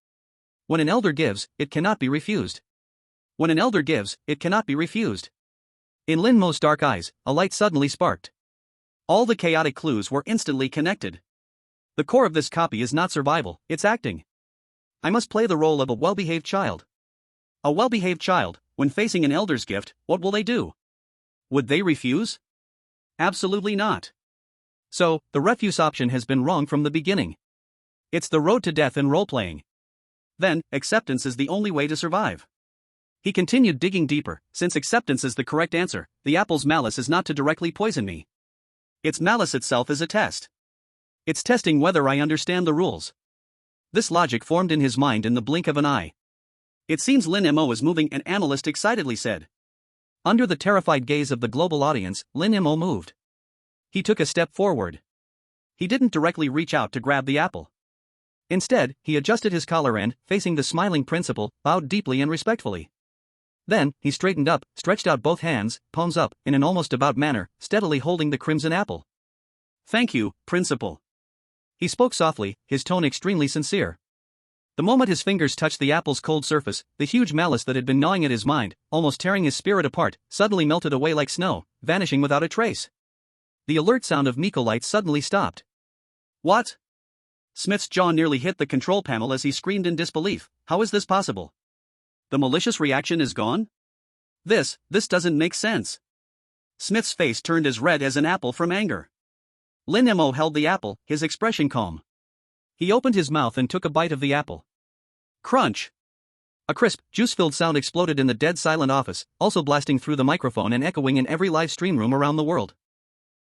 When an elder gives, it cannot be refused. When an elder gives, it cannot be refused. In Lin Mo's dark eyes, a light suddenly sparked. All the chaotic clues were instantly connected. The core of this copy is not survival, it's acting. I must play the role of a well-behaved child. A well-behaved child, when facing an elder's gift, what will they do? Would they refuse? Absolutely not. So, the refuse option has been wrong from the beginning. It's the road to death in role-playing. Then, acceptance is the only way to survive. He continued digging deeper. Since acceptance is the correct answer, the apple's malice is not to directly poison me. Its malice itself is a test. It's testing whether I understand the rules. This logic formed in his mind in the blink of an eye. It seems Lin Mo is moving, an analyst excitedly said. Under the terrified gaze of the global audience, Lin Mo moved. He took a step forward. He didn't directly reach out to grab the apple. Instead, he adjusted his collar and, facing the smiling principal, bowed deeply and respectfully. Then, he straightened up, stretched out both hands, palms up, in an almost devout manner, steadily holding the crimson apple. Thank you, principal. He spoke softly, his tone extremely sincere. The moment his fingers touched the apple's cold surface, the huge malice that had been gnawing at his mind, almost tearing his spirit apart, suddenly melted away like snow, vanishing without a trace. The alert sound of Miko lights suddenly stopped. What? Smith's jaw nearly hit the control panel as he screamed in disbelief. How is this possible? The malicious reaction is gone? This doesn't make sense. Smith's face turned as red as an apple from anger. Lin Mo held the apple, his expression calm. He opened his mouth and took a bite of the apple. Crunch! A crisp, juice-filled sound exploded in the dead-silent office, also blasting through the microphone and echoing in every live stream room around the world.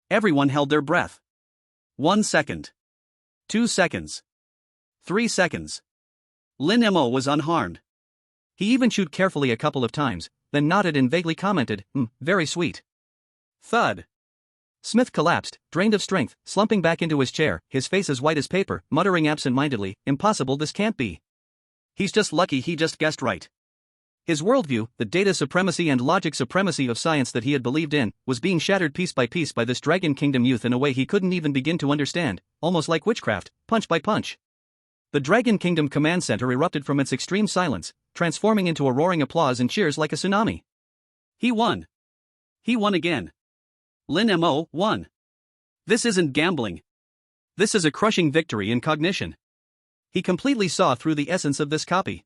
Everyone held their breath. 1 second. 2 seconds. 3 seconds. Lin Mo was unharmed. He even chewed carefully a couple of times, then nodded and vaguely commented, very sweet. Thud. Smith collapsed, drained of strength, slumping back into his chair, his face as white as paper, muttering absent-mindedly, impossible, this can't be. He's just lucky he just guessed right. His worldview, the data supremacy and logic supremacy of science that he had believed in, was being shattered piece by piece by this Dragon Kingdom youth in a way he couldn't even begin to understand, almost like witchcraft, punch by punch. The Dragon Kingdom command center erupted from its extreme silence, transforming into a roaring applause and cheers like a tsunami. He won. He won again. Lin Mo won. This isn't gambling. This is a crushing victory in cognition. He completely saw through the essence of this copy.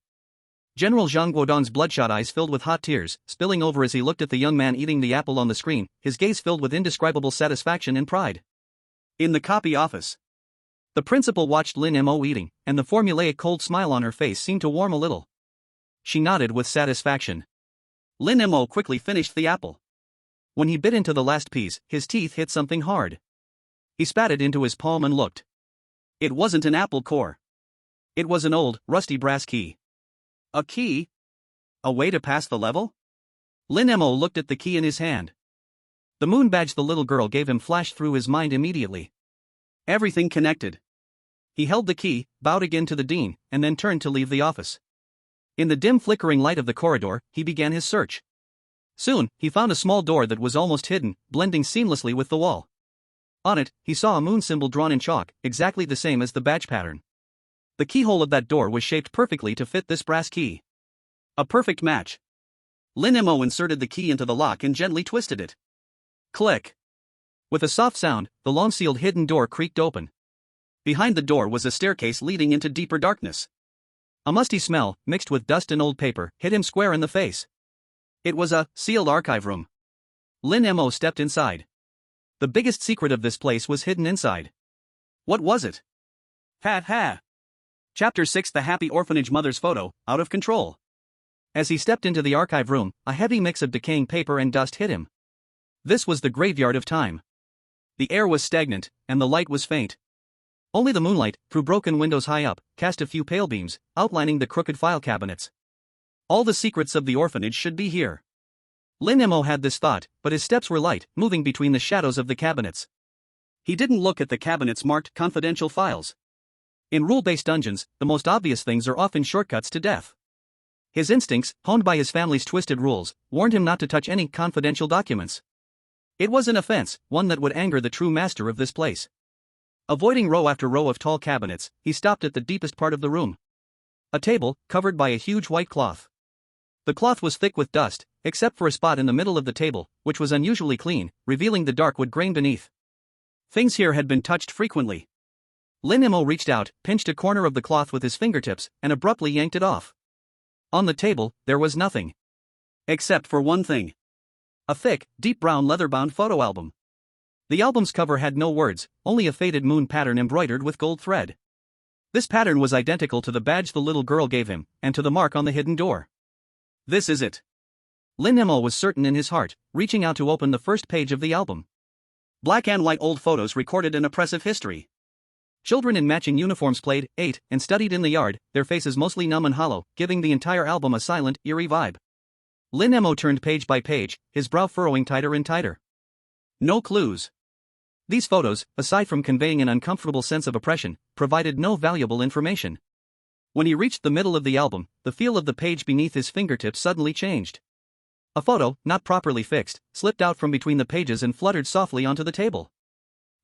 General Zhang Guodong's bloodshot eyes filled with hot tears, spilling over as he looked at the young man eating the apple on the screen, his gaze filled with indescribable satisfaction and pride. In the copy office, the principal watched Lin Mo eating, and the formulaic cold smile on her face seemed to warm a little. She nodded with satisfaction. Lin Mo quickly finished the apple. When he bit into the last piece, his teeth hit something hard. He spat it into his palm and looked. It wasn't an apple core. It was an old, rusty brass key. A key? A way to pass the level? Lin Mo looked at the key in his hand. The moon badge the little girl gave him flashed through his mind immediately. Everything connected. He held the key, bowed again to the dean, and then turned to leave the office. In the dim flickering light of the corridor, he began his search. Soon, he found a small door that was almost hidden, blending seamlessly with the wall. On it, he saw a moon symbol drawn in chalk, exactly the same as the badge pattern. The keyhole of that door was shaped perfectly to fit this brass key. A perfect match. Lin Mo inserted the key into the lock and gently twisted it. Click. With a soft sound, the long-sealed hidden door creaked open. Behind the door was a staircase leading into deeper darkness. A musty smell, mixed with dust and old paper, hit him square in the face. It was a sealed archive room. Lin Mo stepped inside. The biggest secret of this place was hidden inside. What was it? Ha ha! Chapter 6: The Happy Orphanage Mother's Photo, Out of Control. As he stepped into the archive room, a heavy mix of decaying paper and dust hit him. This was the graveyard of time. The air was stagnant, and the light was faint. Only the moonlight, through broken windows high up, cast a few pale beams, outlining the crooked file cabinets. All the secrets of the orphanage should be here. Lin Mo had this thought, but his steps were light, moving between the shadows of the cabinets. He didn't look at the cabinets marked confidential files. In rule-based dungeons, the most obvious things are often shortcuts to death. His instincts, honed by his family's twisted rules, warned him not to touch any confidential documents. It was an offense, one that would anger the true master of this place. Avoiding row after row of tall cabinets, he stopped at the deepest part of the room. A table, covered by a huge white cloth. The cloth was thick with dust, except for a spot in the middle of the table, which was unusually clean, revealing the dark wood grain beneath. Things here had been touched frequently. Lin Mo reached out, pinched a corner of the cloth with his fingertips, and abruptly yanked it off. On the table, there was nothing. Except for one thing. A thick, deep brown leather-bound photo album. The album's cover had no words, only a faded moon pattern embroidered with gold thread. This pattern was identical to the badge the little girl gave him, and to the mark on the hidden door. This is it. Lin Mo was certain in his heart, reaching out to open the first page of the album. Black and white old photos recorded an oppressive history. Children in matching uniforms played, ate, and studied in the yard, their faces mostly numb and hollow, giving the entire album a silent, eerie vibe. Lin Mo turned page by page, his brow furrowing tighter and tighter. No clues. These photos, aside from conveying an uncomfortable sense of oppression, provided no valuable information. When he reached the middle of the album, the feel of the page beneath his fingertips suddenly changed. A photo, not properly fixed, slipped out from between the pages and fluttered softly onto the table.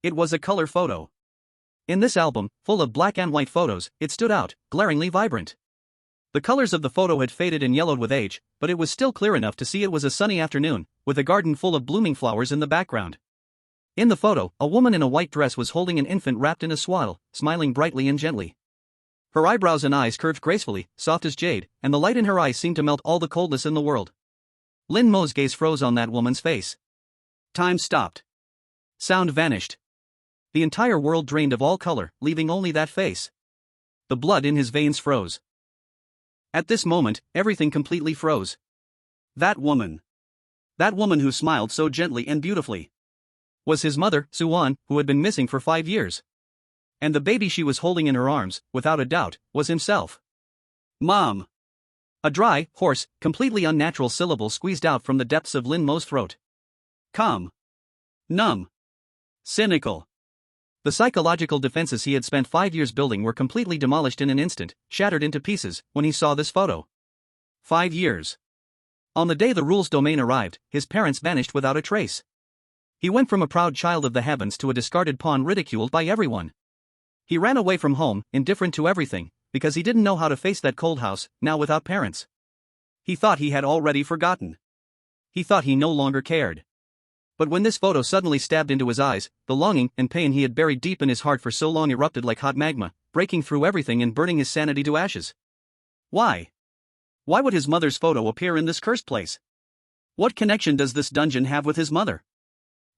It was a color photo. In this album, full of black and white photos, it stood out, glaringly vibrant. The colors of the photo had faded and yellowed with age, but it was still clear enough to see it was a sunny afternoon, with a garden full of blooming flowers in the background. In the photo, a woman in a white dress was holding an infant wrapped in a swaddle, smiling brightly and gently. Her eyebrows and eyes curved gracefully, soft as jade, and the light in her eyes seemed to melt all the coldness in the world. Lin Mo's gaze froze on that woman's face. Time stopped. Sound vanished. The entire world drained of all color, leaving only that face. The blood in his veins froze. At this moment, everything completely froze. That woman. That woman who smiled so gently and beautifully. Was his mother, Suan, who had been missing for 5 years. And the baby she was holding in her arms, without a doubt, was himself. Mom. A dry, hoarse, completely unnatural syllable squeezed out from the depths of Lin Mo's throat. Calm. Numb. Cynical. The psychological defenses he had spent 5 years building were completely demolished in an instant, shattered into pieces, when he saw this photo. 5 years. On the day the rules domain arrived, his parents vanished without a trace. He went from a proud child of the heavens to a discarded pawn ridiculed by everyone. He ran away from home, indifferent to everything, because he didn't know how to face that cold house, now without parents. He thought he had already forgotten. He thought he no longer cared. But when this photo suddenly stabbed into his eyes, the longing and pain he had buried deep in his heart for so long erupted like hot magma, breaking through everything and burning his sanity to ashes. Why? Why would his mother's photo appear in this cursed place? What connection does this dungeon have with his mother?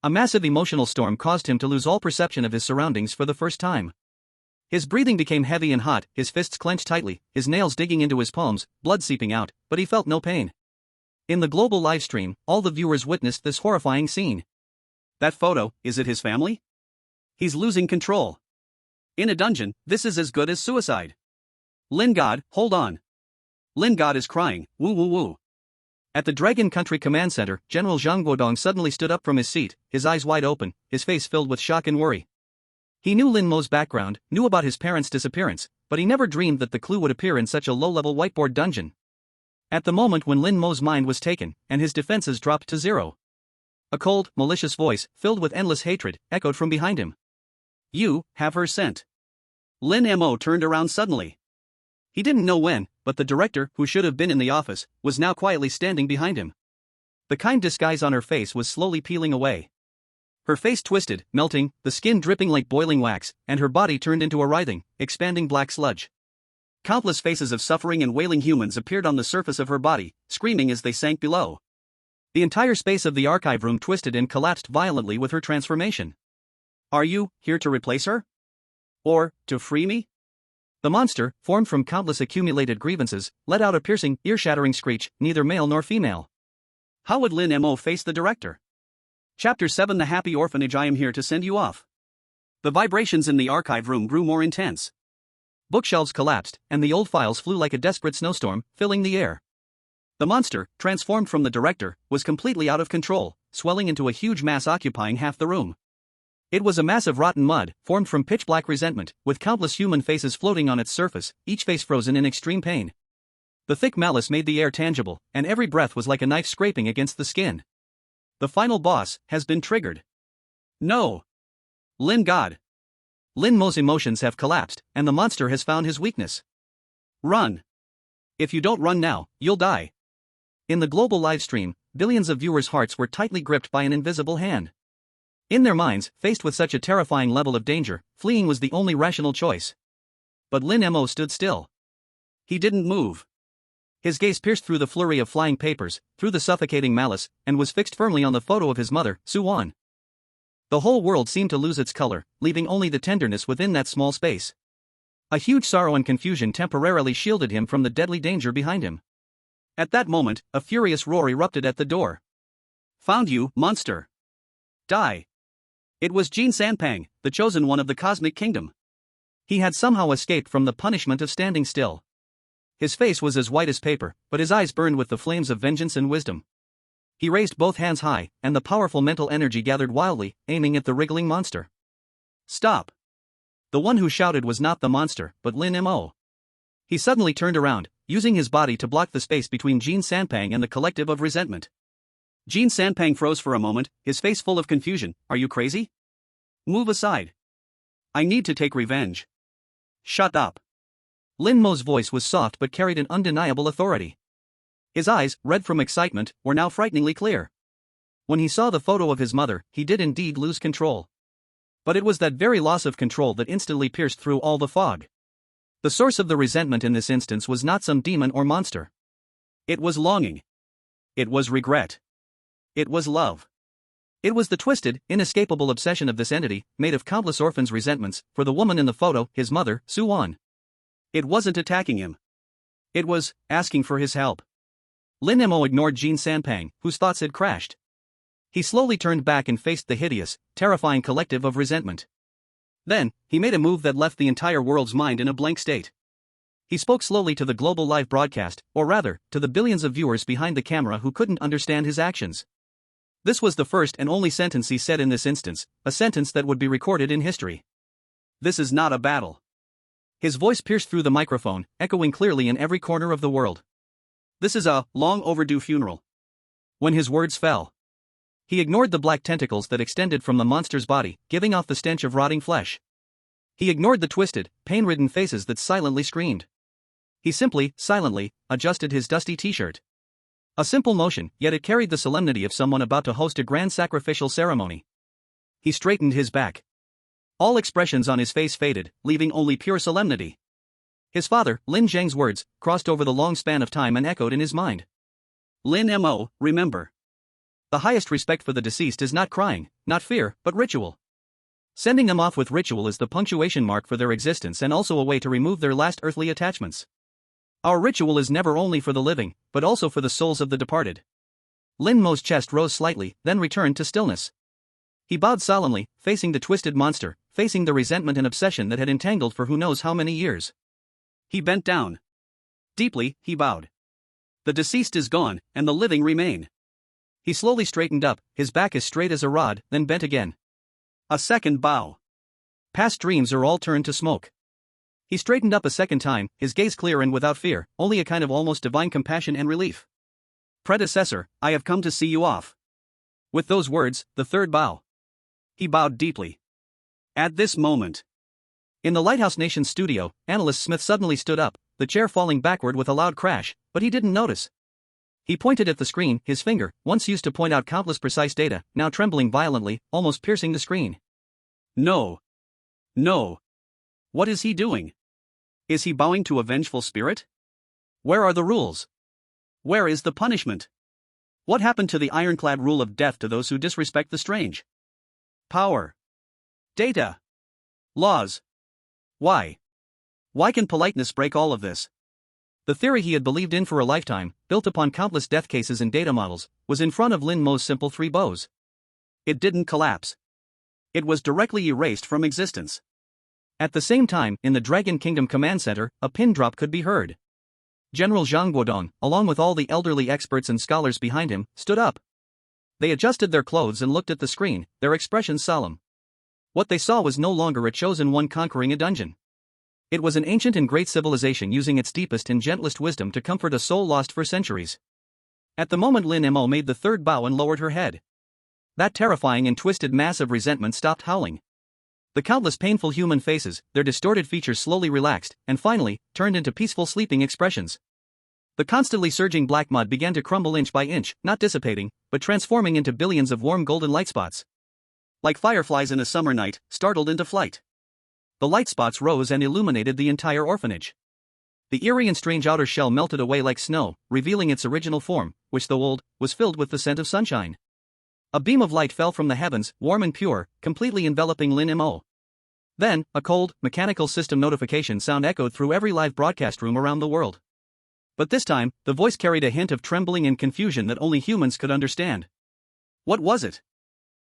A massive emotional storm caused him to lose all perception of his surroundings for the first time. His breathing became heavy and hot, his fists clenched tightly, his nails digging into his palms, blood seeping out, but he felt no pain. In the global livestream, all the viewers witnessed this horrifying scene. That photo, is it his family? He's losing control. In a dungeon, this is as good as suicide. Lin God, hold on. Lin God is crying, woo woo woo. At the Dragon Country Command Center, General Zhang Guodong suddenly stood up from his seat, his eyes wide open, his face filled with shock and worry. He knew Lin Mo's background, knew about his parents' disappearance, but he never dreamed that the clue would appear in such a low-level whiteboard dungeon. At the moment when Lin Mo's mind was taken, and his defenses dropped to zero, a cold, malicious voice, filled with endless hatred, echoed from behind him. You have her scent. Lin Mo turned around suddenly. He didn't know when, but the director, who should have been in the office, was now quietly standing behind him. The kind disguise on her face was slowly peeling away. Her face twisted, melting, the skin dripping like boiling wax, and her body turned into a writhing, expanding black sludge. Countless faces of suffering and wailing humans appeared on the surface of her body, screaming as they sank below. The entire space of the archive room twisted and collapsed violently with her transformation. Are you here to replace her? Or, to free me? The monster, formed from countless accumulated grievances, let out a piercing, ear-shattering screech, neither male nor female. How would Lin Mo face the director? Chapter 7 The Happy Orphanage. I am here to send you off. The vibrations in the archive room grew more intense. Bookshelves collapsed, and the old files flew like a desperate snowstorm, filling the air. The monster, transformed from the director, was completely out of control, swelling into a huge mass occupying half the room. It was a mass of rotten mud, formed from pitch-black resentment, with countless human faces floating on its surface, each face frozen in extreme pain. The thick malice made the air tangible, and every breath was like a knife scraping against the skin. The final boss has been triggered. No! Lin God! Lin Mo's emotions have collapsed, and the monster has found his weakness. Run! If you don't run now, you'll die. In the global livestream, billions of viewers' hearts were tightly gripped by an invisible hand. In their minds, faced with such a terrifying level of danger, fleeing was the only rational choice. But Lin Mo stood still. He didn't move. His gaze pierced through the flurry of flying papers, through the suffocating malice, and was fixed firmly on the photo of his mother, Su-Wan. The whole world seemed to lose its color, leaving only the tenderness within that small space. A huge sorrow and confusion temporarily shielded him from the deadly danger behind him. At that moment, a furious roar erupted at the door. Found you, monster! Die! It was Jin Sanpang, the chosen one of the Cosmic Kingdom. He had somehow escaped from the punishment of standing still. His face was as white as paper, but his eyes burned with the flames of vengeance and wisdom. He raised both hands high, and the powerful mental energy gathered wildly, aiming at the wriggling monster. Stop! The one who shouted was not the monster, but Lin Mo. He suddenly turned around, using his body to block the space between Jin Sanpang and the collective of resentment. Jin Sanpang froze for a moment, his face full of confusion. Are you crazy? Move aside. I need to take revenge. Shut up. Lin Mo's voice was soft but carried an undeniable authority. His eyes, red from excitement, were now frighteningly clear. When he saw the photo of his mother, he did indeed lose control. But it was that very loss of control that instantly pierced through all the fog. The source of the resentment in this instance was not some demon or monster. It was longing. It was regret. It was love. It was the twisted, inescapable obsession of this entity, made of countless orphans' resentments, for the woman in the photo, his mother, Su-Wan. It wasn't attacking him. It was asking for his help. Lin Mo ignored Jin Sanpang, whose thoughts had crashed. He slowly turned back and faced the hideous, terrifying collective of resentment. Then, he made a move that left the entire world's mind in a blank state. He spoke slowly to the global live broadcast, or rather, to the billions of viewers behind the camera who couldn't understand his actions. This was the first and only sentence he said in this instance, a sentence that would be recorded in history. This is not a battle. His voice pierced through the microphone, echoing clearly in every corner of the world. This is a long overdue funeral. When his words fell, he ignored the black tentacles that extended from the monster's body, giving off the stench of rotting flesh. He ignored the twisted, pain-ridden faces that silently screamed. He simply, silently, adjusted his dusty t-shirt. A simple motion, yet it carried the solemnity of someone about to host a grand sacrificial ceremony. He straightened his back. All expressions on his face faded, leaving only pure solemnity. His father, Lin Zheng's words, crossed over the long span of time and echoed in his mind. Lin Mo, remember. The highest respect for the deceased is not crying, not fear, but ritual. Sending them off with ritual is the punctuation mark for their existence and also a way to remove their last earthly attachments. Our ritual is never only for the living, but also for the souls of the departed. Lin Mo's chest rose slightly, then returned to stillness. He bowed solemnly, facing the twisted monster, facing the resentment and obsession that had entangled for who knows how many years. He bent down. Deeply, he bowed. The deceased is gone, and the living remain. He slowly straightened up, his back as straight as a rod, then bent again. A second bow. Past dreams are all turned to smoke. He straightened up a second time, his gaze clear and without fear, only a kind of almost divine compassion and relief. Predecessor, I have come to see you off. With those words, the third bow. He bowed deeply. At this moment, in the Lighthouse Nation studio, Analyst Smith suddenly stood up, the chair falling backward with a loud crash, but he didn't notice. He pointed at the screen, his finger, once used to point out countless precise data, now trembling violently, almost piercing the screen. No. No. What is he doing? Is he bowing to a vengeful spirit? Where are the rules? Where is the punishment? What happened to the ironclad rule of death to those who disrespect the strange? Power. Data. Laws. Why? Why can politeness break all of this? The theory he had believed in for a lifetime, built upon countless death cases and data models, was in front of Lin Mo's simple three bows. It didn't collapse. It was directly erased from existence. At the same time, in the Dragon Kingdom Command Center, a pin drop could be heard. General Zhang Guodong, along with all the elderly experts and scholars behind him, stood up. They adjusted their clothes and looked at the screen, their expressions solemn. What they saw was no longer a chosen one conquering a dungeon. It was an ancient and great civilization using its deepest and gentlest wisdom to comfort a soul lost for centuries. At the moment Lin Mo made the third bow and lowered her head, that terrifying and twisted mass of resentment stopped howling. The countless painful human faces, their distorted features slowly relaxed, and finally, turned into peaceful sleeping expressions. The constantly surging black mud began to crumble inch by inch, not dissipating, but transforming into billions of warm golden light spots. Like fireflies in a summer night, startled into flight. The light spots rose and illuminated the entire orphanage. The eerie and strange outer shell melted away like snow, revealing its original form, which though old, was filled with the scent of sunshine. A beam of light fell from the heavens, warm and pure, completely enveloping Lin Mo. Then, a cold, mechanical system notification sound echoed through every live broadcast room around the world. But this time, the voice carried a hint of trembling and confusion that only humans could understand. What was it?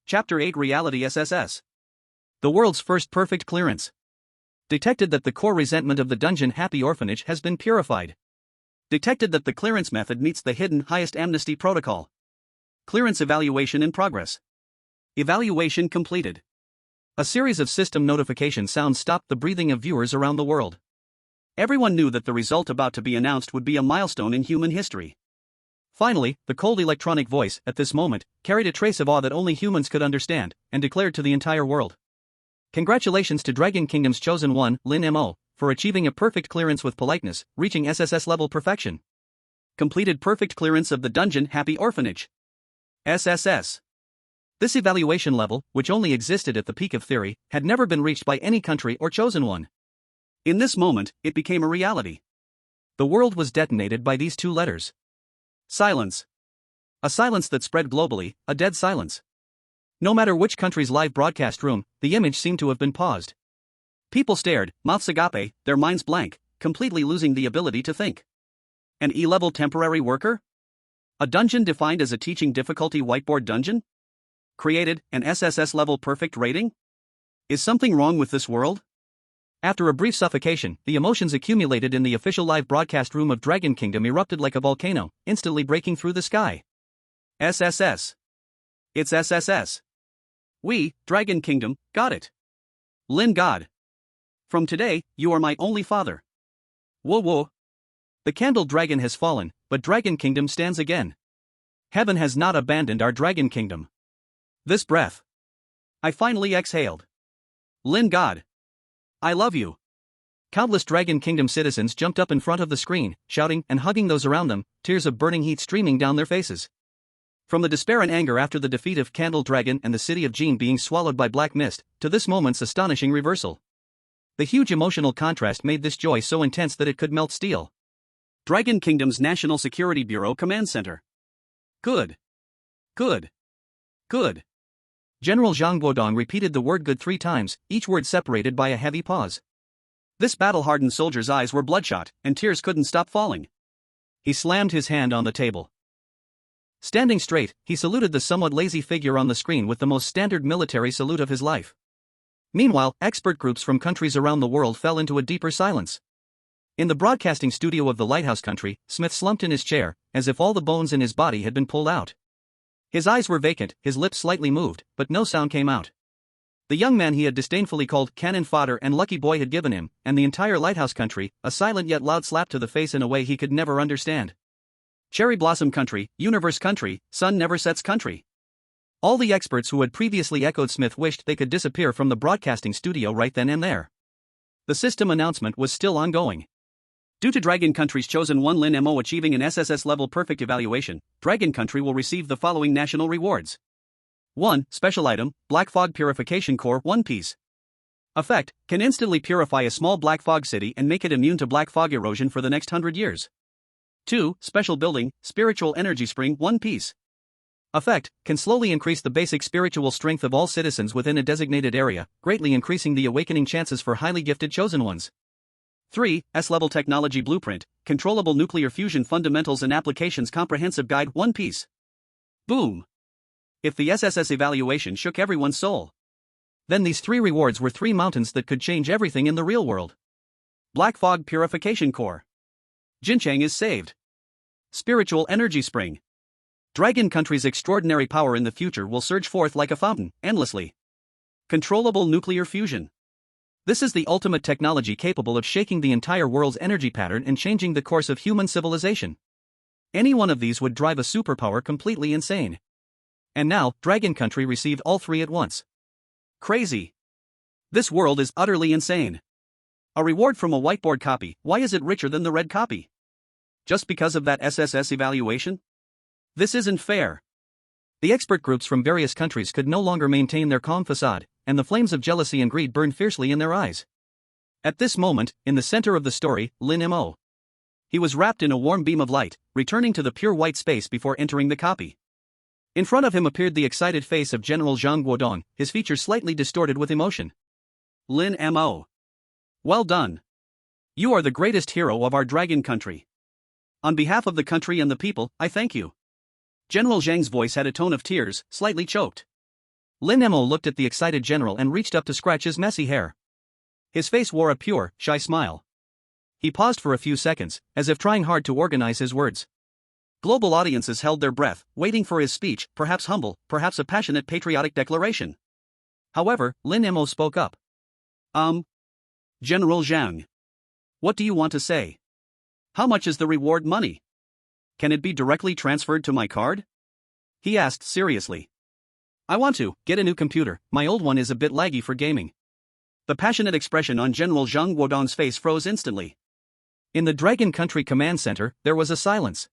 Chapter 8 Reality SSS. The world's first perfect clearance. Detected that the core resentment of the dungeon Happy Orphanage has been purified. Detected that the clearance method meets the hidden highest amnesty protocol. Clearance evaluation in progress. Evaluation completed. A series of system notification sounds stopped the breathing of viewers around the world. Everyone knew that the result about to be announced would be a milestone in human history. Finally, the cold electronic voice, at this moment, carried a trace of awe that only humans could understand, and declared to the entire world. Congratulations to Dragon Kingdom's chosen one, Lin Mo, for achieving a perfect clearance with politeness, reaching SSS level perfection. Completed perfect clearance of the dungeon Happy Orphanage. SSS. This evaluation level, which only existed at the peak of theory, had never been reached by any country or chosen one. In this moment, it became a reality. The world was detonated by these two letters. Silence. A silence that spread globally, a dead silence. No matter which country's live broadcast room, the image seemed to have been paused. People stared, mouths agape, their minds blank, completely losing the ability to think. An E-level temporary worker? A dungeon defined as a teaching difficulty whiteboard dungeon? Created, an SSS level perfect rating? Is something wrong with this world? After a brief suffocation, the emotions accumulated in the official live broadcast room of Dragon Kingdom erupted like a volcano, instantly breaking through the sky. SSS. It's SSS. We, Dragon Kingdom, got it. Lin God. From today, you are my only father. Whoa whoa. The candle dragon has fallen, but Dragon Kingdom stands again. Heaven has not abandoned our Dragon Kingdom. This breath. I finally exhaled. Lin God. I love you. Countless Dragon Kingdom citizens jumped up in front of the screen, shouting and hugging those around them, tears of burning heat streaming down their faces. From the despair and anger after the defeat of Candle Dragon and the city of Jin being swallowed by black mist, to this moment's astonishing reversal. The huge emotional contrast made this joy so intense that it could melt steel. Dragon Kingdom's National Security Bureau Command Center. Good. Good. Good. General Zhang Guodong repeated the word good 3 times, each word separated by a heavy pause. This battle-hardened soldier's eyes were bloodshot, and tears couldn't stop falling. He slammed his hand on the table. Standing straight, he saluted the somewhat lazy figure on the screen with the most standard military salute of his life. Meanwhile, expert groups from countries around the world fell into a deeper silence. In the broadcasting studio of the lighthouse country, Smith slumped in his chair, as if all the bones in his body had been pulled out. His eyes were vacant, his lips slightly moved, but no sound came out. The young man he had disdainfully called cannon fodder and lucky boy had given him, and the entire lighthouse country, a silent yet loud slap to the face in a way he could never understand. Cherry blossom country, universe country, sun never sets country. All the experts who had previously echoed Smith wished they could disappear from the broadcasting studio right then and there. The system announcement was still ongoing. Due to Dragon Country's chosen one Lin Mo achieving an SSS level perfect evaluation, Dragon Country will receive the following national rewards. 1. Special item, Black Fog Purification Core 1 piece. Effect, can instantly purify a small black fog city and make it immune to black fog erosion for the next 100 years. 2. Special building, Spiritual Energy Spring 1 piece. Effect, can slowly increase the basic spiritual strength of all citizens within a designated area, greatly increasing the awakening chances for highly gifted chosen ones. 3. S-Level Technology Blueprint, Controllable Nuclear Fusion Fundamentals and Applications Comprehensive Guide 1 piece. Boom! If the SSS evaluation shook everyone's soul, then these 3 rewards were 3 mountains that could change everything in the real world. Black Fog Purification Core. Jinchang is saved. Spiritual Energy Spring. Dragon Country's extraordinary power in the future will surge forth like a fountain, endlessly. Controllable nuclear fusion. This is the ultimate technology capable of shaking the entire world's energy pattern and changing the course of human civilization. Any one of these would drive a superpower completely insane. And now, Dragon Country received all three at once. Crazy. This world is utterly insane. A reward from a whiteboard copy, why is it richer than the red copy? Just because of that SSS evaluation? This isn't fair. The expert groups from various countries could no longer maintain their calm facade, and the flames of jealousy and greed burned fiercely in their eyes. At this moment, in the center of the story, Lin Mo. He was wrapped in a warm beam of light, returning to the pure white space before entering the copy. In front of him appeared the excited face of General Zhang Guodong, his features slightly distorted with emotion. Lin Mo. Well done. You are the greatest hero of our Dragon Country. On behalf of the country and the people, I thank you. General Zhang's voice had a tone of tears, slightly choked. Lin Mo looked at the excited general and reached up to scratch his messy hair. His face wore a pure, shy smile. He paused for a few seconds, as if trying hard to organize his words. Global audiences held their breath, waiting for his speech, perhaps humble, perhaps a passionate patriotic declaration. However, Lin Mo spoke up. General Zhang. What do you want to say? How much is the reward money? Can it be directly transferred to my card? He asked seriously. I want to get a new computer, my old one is a bit laggy for gaming. The passionate expression on General Zhang Guodong's face froze instantly. In the Dragon Country Command Center, there was a silence.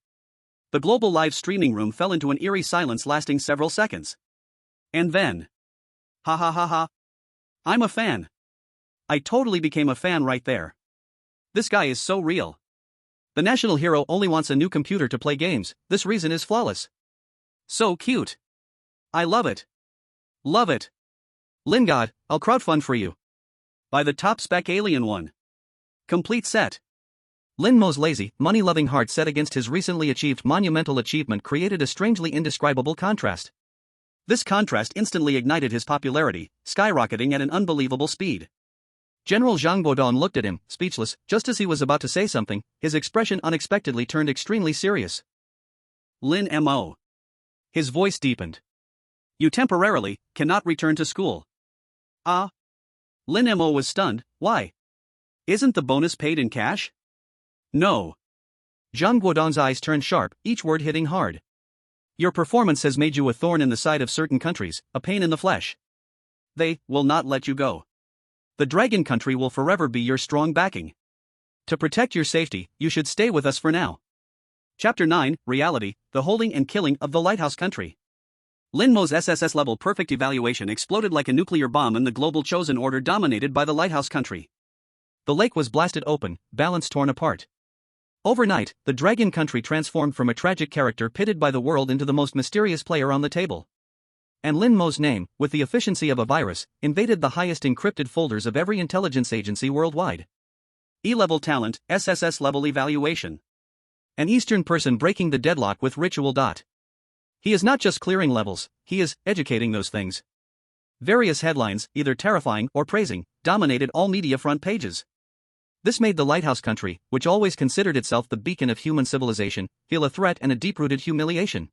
The global live streaming room fell into an eerie silence lasting several seconds. And then. Ha ha ha ha. I'm a fan. I totally became a fan right there. This guy is so real. The national hero only wants a new computer to play games, this reason is flawless. So cute. I love it. Love it. Lingard, I'll crowdfund for you. Buy the top spec alien one. Complete set. Lin Mo's lazy, money-loving heart set against his recently achieved monumental achievement created a strangely indescribable contrast. This contrast instantly ignited his popularity, skyrocketing at an unbelievable speed. General Zhang Guodong looked at him, speechless, just as he was about to say something, his expression unexpectedly turned extremely serious. Lin Mo. His voice deepened. You temporarily cannot return to school. Ah. Lin Mo was stunned, why? Isn't the bonus paid in cash? No. Zhang Guodong's eyes turned sharp, each word hitting hard. Your performance has made you a thorn in the side of certain countries, a pain in the flesh. They will not let you go. The Dragon Country will forever be your strong backing. To protect your safety, you should stay with us for now. Chapter 9, Reality, the Holding and Killing of the Lighthouse Country. Lin Mo's SSS level perfect evaluation exploded like a nuclear bomb in the global chosen order dominated by the Lighthouse Country. The lake was blasted open, balance torn apart. Overnight, the Dragon Country transformed from a tragic character pitted by the world into the most mysterious player on the table. And Lin Mo's name, with the efficiency of a virus, invaded the highest encrypted folders of every intelligence agency worldwide. E-level talent, SSS level evaluation. An Eastern person breaking the deadlock with ritual. He is not just clearing levels, he is educating those things. Various headlines, either terrifying or praising, dominated all media front pages. This made the Lighthouse Country, which always considered itself the beacon of human civilization, feel a threat and a deep-rooted humiliation.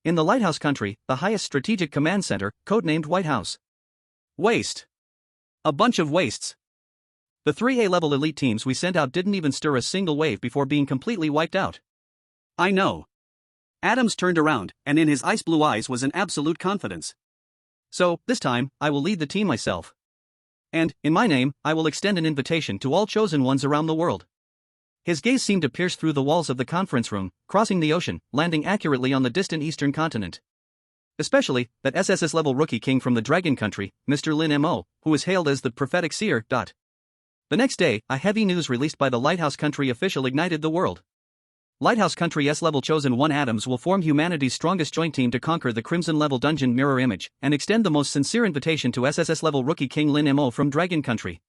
In the Lighthouse Country, the highest strategic command center, codenamed White House. Waste. A bunch of wastes. The 3 A-level elite teams we sent out didn't even stir a single wave before being completely wiped out. I know. Adams turned around, and in his ice blue eyes was an absolute confidence. So, this time, I will lead the team myself. And, in my name, I will extend an invitation to all chosen ones around the world. His gaze seemed to pierce through the walls of the conference room, crossing the ocean, landing accurately on the distant eastern continent. Especially, that SSS-level rookie king from the Dragon Country, Mr. Lin Mo, who was hailed as the prophetic seer. The next day, a heavy news released by the Lighthouse Country official ignited the world. Lighthouse Country S-level chosen 1 Adams will form humanity's strongest joint team to conquer the Crimson-level dungeon mirror image, and extend the most sincere invitation to SSS-level rookie king Lin Mo from Dragon Country.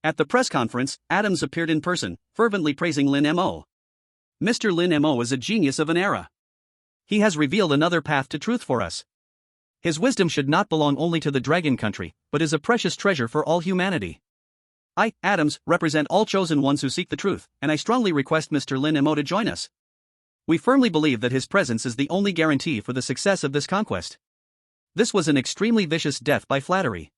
At the press conference, Adams appeared in person, fervently praising Lin Mo. Mr. Lin Mo is a genius of an era. He has revealed another path to truth for us. His wisdom should not belong only to the Dragon Country, but is a precious treasure for all humanity. I, Adams, represent all chosen ones who seek the truth, and I strongly request Mr. Lin Mo to join us. We firmly believe that his presence is the only guarantee for the success of this conquest. This was an extremely vicious death by flattery.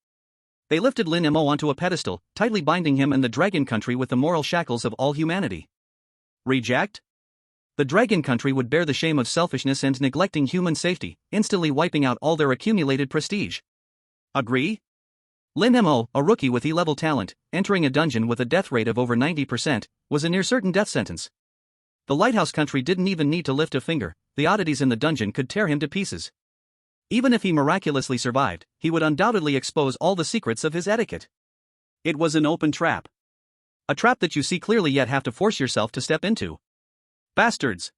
They lifted Lin Mo onto a pedestal, tightly binding him and the dragon country with the moral shackles of all humanity. Reject? The dragon country would bear the shame of selfishness and neglecting human safety, instantly wiping out all their accumulated prestige. Agree? Lin Mo, a rookie with E-level talent, entering a dungeon with a death rate of over 90%, was a near-certain death sentence. The lighthouse country didn't even need to lift a finger, the oddities in the dungeon could tear him to pieces. Even if he miraculously survived, he would undoubtedly expose all the secrets of his etiquette. It was an open trap. A trap that you see clearly yet have to force yourself to step into. Bastards!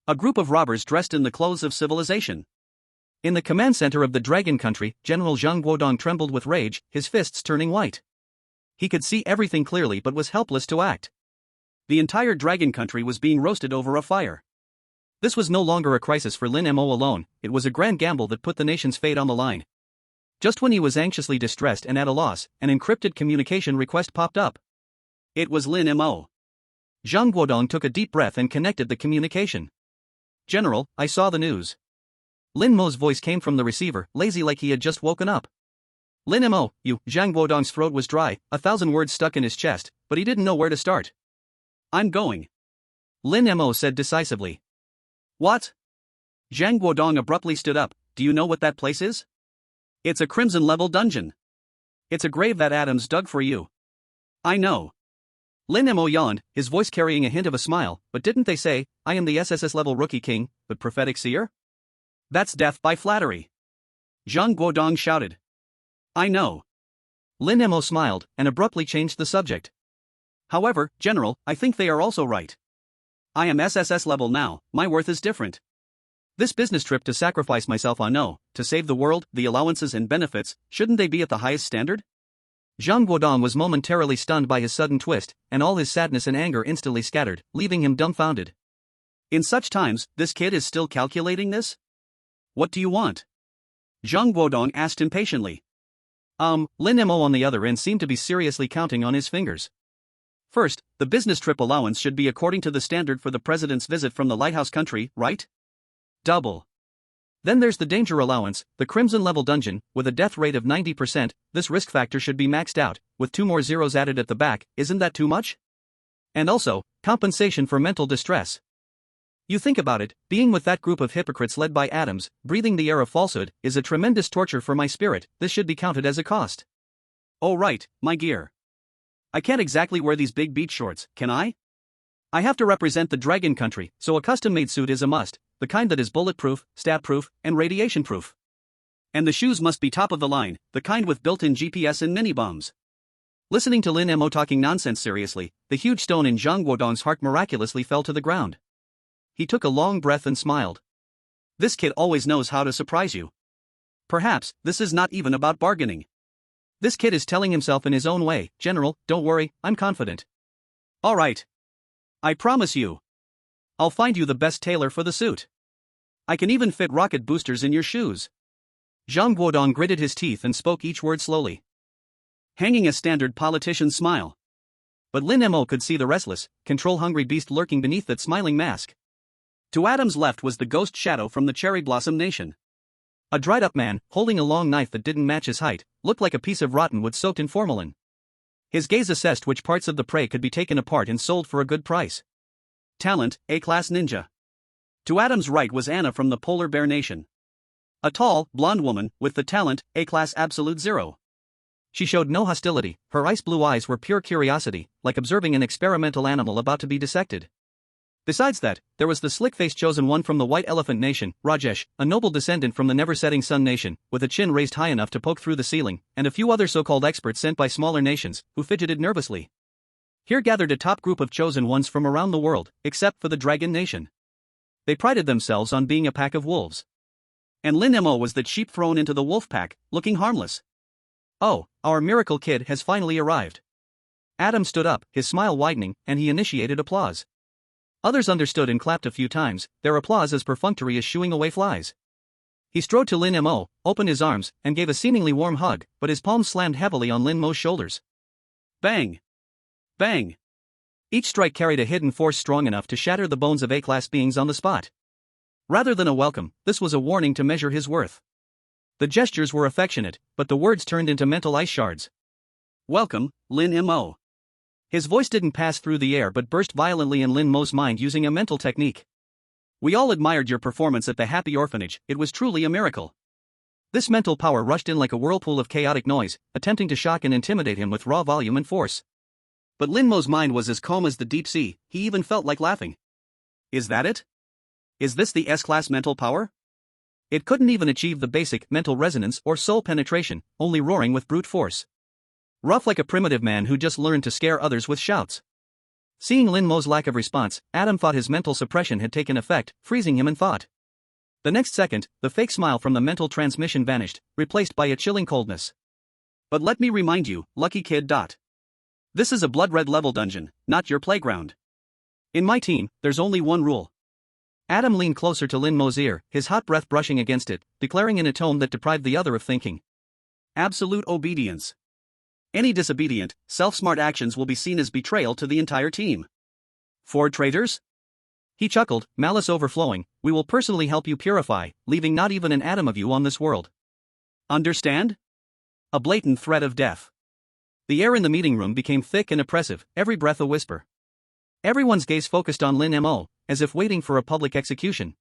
A group of robbers dressed in the clothes of civilization. In the command center of the dragon country, General Zhang Guodong trembled with rage, his fists turning white. He could see everything clearly but was helpless to act. The entire dragon country was being roasted over a fire. This was no longer a crisis for Lin Mo alone, it was a grand gamble that put the nation's fate on the line. Just when he was anxiously distressed and at a loss, an encrypted communication request popped up. It was Lin Mo. Zhang Guodong took a deep breath and connected the communication. General, I saw the news. Lin Mo's voice came from the receiver, lazy like he had just woken up. Lin Mo, you, Zhang Guodong's throat was dry, 1,000 words stuck in his chest, but he didn't know where to start. I'm going. Lin Mo said decisively. What? Zhang Guodong abruptly stood up, do you know what that place is? It's a crimson-level dungeon. It's a grave that Adams dug for you. I know. Lin Mo yawned, his voice carrying a hint of a smile, but didn't they say, I am the SSS-level rookie king, but prophetic seer? That's death by flattery. Zhang Guodong shouted. I know. Lin Mo smiled, and abruptly changed the subject. However, General, I think they are also right. I am SSS level now, my worth is different. This business trip to sacrifice myself on no, to save the world, the allowances and benefits, shouldn't they be at the highest standard? Zhang Guodong was momentarily stunned by his sudden twist, and all his sadness and anger instantly scattered, leaving him dumbfounded. In such times, this kid is still calculating this? What do you want? Zhang Guodong asked impatiently. Lin Mo on the other end seemed to be seriously counting on his fingers. First, the business trip allowance should be according to the standard for the president's visit from the lighthouse country, right? Double. Then there's the danger allowance, the crimson level dungeon, with a death rate of 90%, this risk factor should be maxed out, with 2 more zeros added at the back, isn't that too much? And also, compensation for mental distress. You think about it, being with that group of hypocrites led by Adams, breathing the air of falsehood, is a tremendous torture for my spirit, this should be counted as a cost. Oh right, my gear. I can't exactly wear these big beach shorts, can I? I have to represent the dragon country, so a custom-made suit is a must, the kind that is bulletproof, stab-proof, and radiation-proof. And the shoes must be top of the line, the kind with built-in GPS and mini-bombs. Listening to Lin Mo talking nonsense seriously, the huge stone in Zhang Guodong's heart miraculously fell to the ground. He took a long breath and smiled. This kid always knows how to surprise you. Perhaps, this is not even about bargaining. This kid is telling himself in his own way, General, don't worry, I'm confident. Alright. I promise you. I'll find you the best tailor for the suit. I can even fit rocket boosters in your shoes. Zhang Guodong gritted his teeth and spoke each word slowly, hanging a standard politician smile. But Lin Mo could see the restless, control-hungry beast lurking beneath that smiling mask. To Adam's left was the ghost shadow from the Cherry Blossom Nation. A dried-up man, holding a long knife that didn't match his height, looked like a piece of rotten wood soaked in formalin. His gaze assessed which parts of the prey could be taken apart and sold for a good price. Talent, A-class ninja. To Adam's right was Anna from the Polar Bear Nation. A tall, blonde woman, with the talent, A-class absolute 0. She showed no hostility, her ice-blue eyes were pure curiosity, like observing an experimental animal about to be dissected. Besides that, there was the slick-faced chosen one from the White Elephant Nation, Rajesh, a noble descendant from the Never-Setting Sun Nation, with a chin raised high enough to poke through the ceiling, and a few other so-called experts sent by smaller nations, who fidgeted nervously. Here gathered a top group of chosen ones from around the world, except for the Dragon Nation. They prided themselves on being a pack of wolves. And Lin Mo was the sheep thrown into the wolf pack, looking harmless. Oh, our miracle kid has finally arrived. Adam stood up, his smile widening, and he initiated applause. Others understood and clapped a few times, their applause as perfunctory as shooing away flies. He strode to Lin Mo, opened his arms, and gave a seemingly warm hug, but his palms slammed heavily on Lin Mo's shoulders. Bang! Bang! Each strike carried a hidden force strong enough to shatter the bones of A-class beings on the spot. Rather than a welcome, this was a warning to measure his worth. The gestures were affectionate, but the words turned into mental ice shards. Welcome, Lin Mo. His voice didn't pass through the air but burst violently in Lin Mo's mind using a mental technique. We all admired your performance at the Happy Orphanage, it was truly a miracle. This mental power rushed in like a whirlpool of chaotic noise, attempting to shock and intimidate him with raw volume and force. But Lin Mo's mind was as calm as the deep sea, he even felt like laughing. Is that it? Is this the S-class mental power? It couldn't even achieve the basic mental resonance or soul penetration, only roaring with brute force. Rough like a primitive man who just learned to scare others with shouts. Seeing Lin Mo's lack of response, Adam thought his mental suppression had taken effect, freezing him in thought. The next second, the fake smile from the mental transmission vanished, replaced by a chilling coldness. But let me remind you, lucky kid. This is a blood red level dungeon, not your playground. In my team, there's only one rule. Adam leaned closer to Lin Mo's ear, his hot breath brushing against it, declaring in a tone that deprived the other of thinking. Absolute obedience. Any disobedient, self-smart actions will be seen as betrayal to the entire team. For traitors? He chuckled, malice overflowing, we will personally help you purify, leaving not even an atom of you on this world. Understand? A blatant threat of death. The air in the meeting room became thick and oppressive, every breath a whisper. Everyone's gaze focused on Lin Mo, as if waiting for a public execution.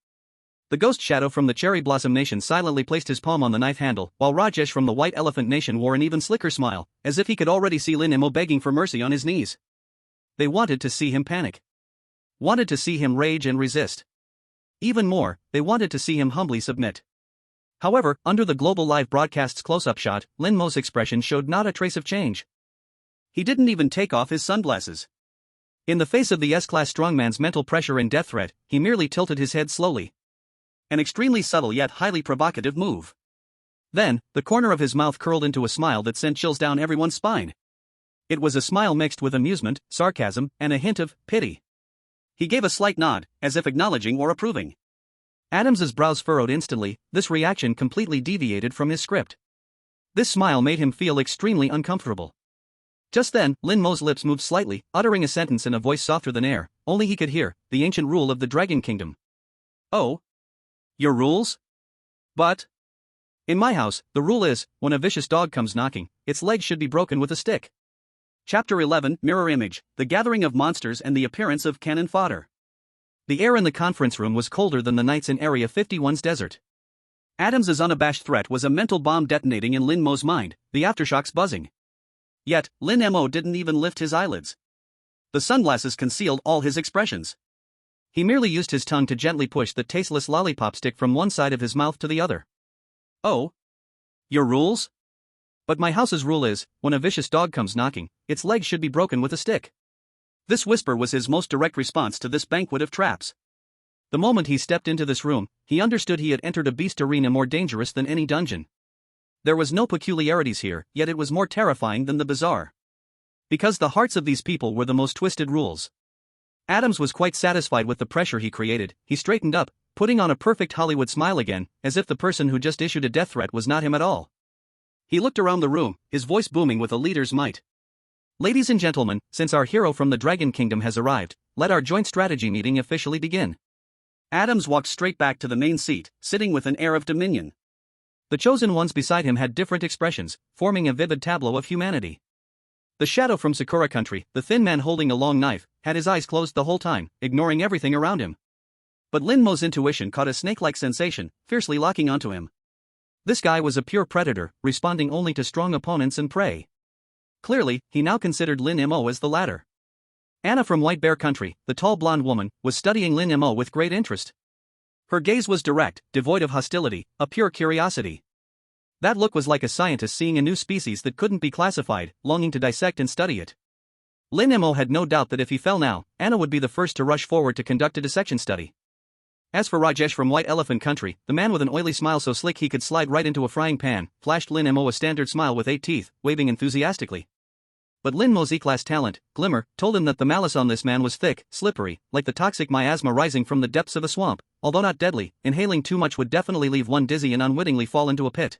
The ghost shadow from the Cherry Blossom Nation silently placed his palm on the knife handle, while Rajesh from the White Elephant Nation wore an even slicker smile, as if he could already see Lin Mo begging for mercy on his knees. They wanted to see him panic. Wanted to see him rage and resist. Even more, they wanted to see him humbly submit. However, under the global live broadcast's close-up shot, Lin Mo's expression showed not a trace of change. He didn't even take off his sunglasses. In the face of the S-class strongman's mental pressure and death threat, he merely tilted his head slowly. An extremely subtle yet highly provocative move. Then, the corner of his mouth curled into a smile that sent chills down everyone's spine. It was a smile mixed with amusement, sarcasm, and a hint of pity. He gave a slight nod, as if acknowledging or approving. Adams's brows furrowed instantly, this reaction completely deviated from his script. This smile made him feel extremely uncomfortable. Just then, Lin Mo's lips moved slightly, uttering a sentence in a voice softer than air, only he could hear, the ancient rule of the Dragon Kingdom. Oh? Your rules? But? In my house, the rule is, when a vicious dog comes knocking, its legs should be broken with a stick. Chapter 11, Mirror Image, The Gathering of Monsters and the Appearance of Cannon Fodder. The air in the conference room was colder than the nights in Area 51's desert. Adams's unabashed threat was a mental bomb detonating in Lin Mo's mind, the aftershocks buzzing. Yet, Lin Mo didn't even lift his eyelids. The sunglasses concealed all his expressions. He merely used his tongue to gently push the tasteless lollipop stick from one side of his mouth to the other. Oh? Your rules? But my house's rule is, when a vicious dog comes knocking, its legs should be broken with a stick. This whisper was his most direct response to this banquet of traps. The moment he stepped into this room, he understood he had entered a beast arena more dangerous than any dungeon. There was no peculiarities here, yet it was more terrifying than the bizarre. Because the hearts of these people were the most twisted rules. Adams was quite satisfied with the pressure he created. He straightened up, putting on a perfect Hollywood smile again, as if the person who just issued a death threat was not him at all. He looked around the room, his voice booming with a leader's might. Ladies and gentlemen, since our hero from the Dragon Kingdom has arrived, let our joint strategy meeting officially begin. Adams walked straight back to the main seat, sitting with an air of dominion. The chosen ones beside him had different expressions, forming a vivid tableau of humanity. The shadow from Sakura Country, the thin man holding a long knife, had his eyes closed the whole time, ignoring everything around him. But Lin Mo's intuition caught a snake-like sensation, fiercely locking onto him. This guy was a pure predator, responding only to strong opponents and prey. Clearly, he now considered Lin Mo as the latter. Anna from White Bear Country, the tall blonde woman, was studying Lin Mo with great interest. Her gaze was direct, devoid of hostility, a pure curiosity. That look was like a scientist seeing a new species that couldn't be classified, longing to dissect and study it. Lin Mo had no doubt that if he fell now, Anna would be the first to rush forward to conduct a dissection study. As for Rajesh from White Elephant Country, the man with an oily smile so slick he could slide right into a frying pan, flashed Lin Mo a standard smile with 8 teeth, waving enthusiastically. But Lin Mo's E-class talent, Glimmer, told him that the malice on this man was thick, slippery, like the toxic miasma rising from the depths of a swamp. Although not deadly, inhaling too much would definitely leave one dizzy and unwittingly fall into a pit.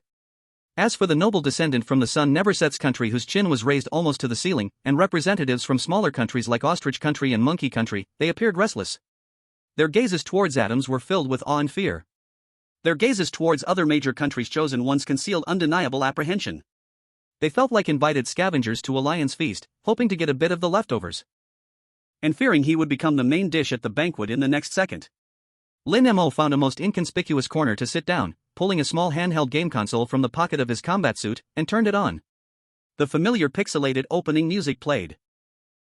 As for the noble descendant from the sun never sets country whose chin was raised almost to the ceiling, and representatives from smaller countries like Ostrich Country and Monkey Country, they appeared restless. Their gazes towards Adams were filled with awe and fear. Their gazes towards other major countries' chosen ones concealed undeniable apprehension. They felt like invited scavengers to a lion's feast, hoping to get a bit of the leftovers, and fearing he would become the main dish at the banquet in the next second. Lin Mo found a most inconspicuous corner to sit down, pulling a small handheld game console from the pocket of his combat suit, and turned it on. The familiar pixelated opening music played.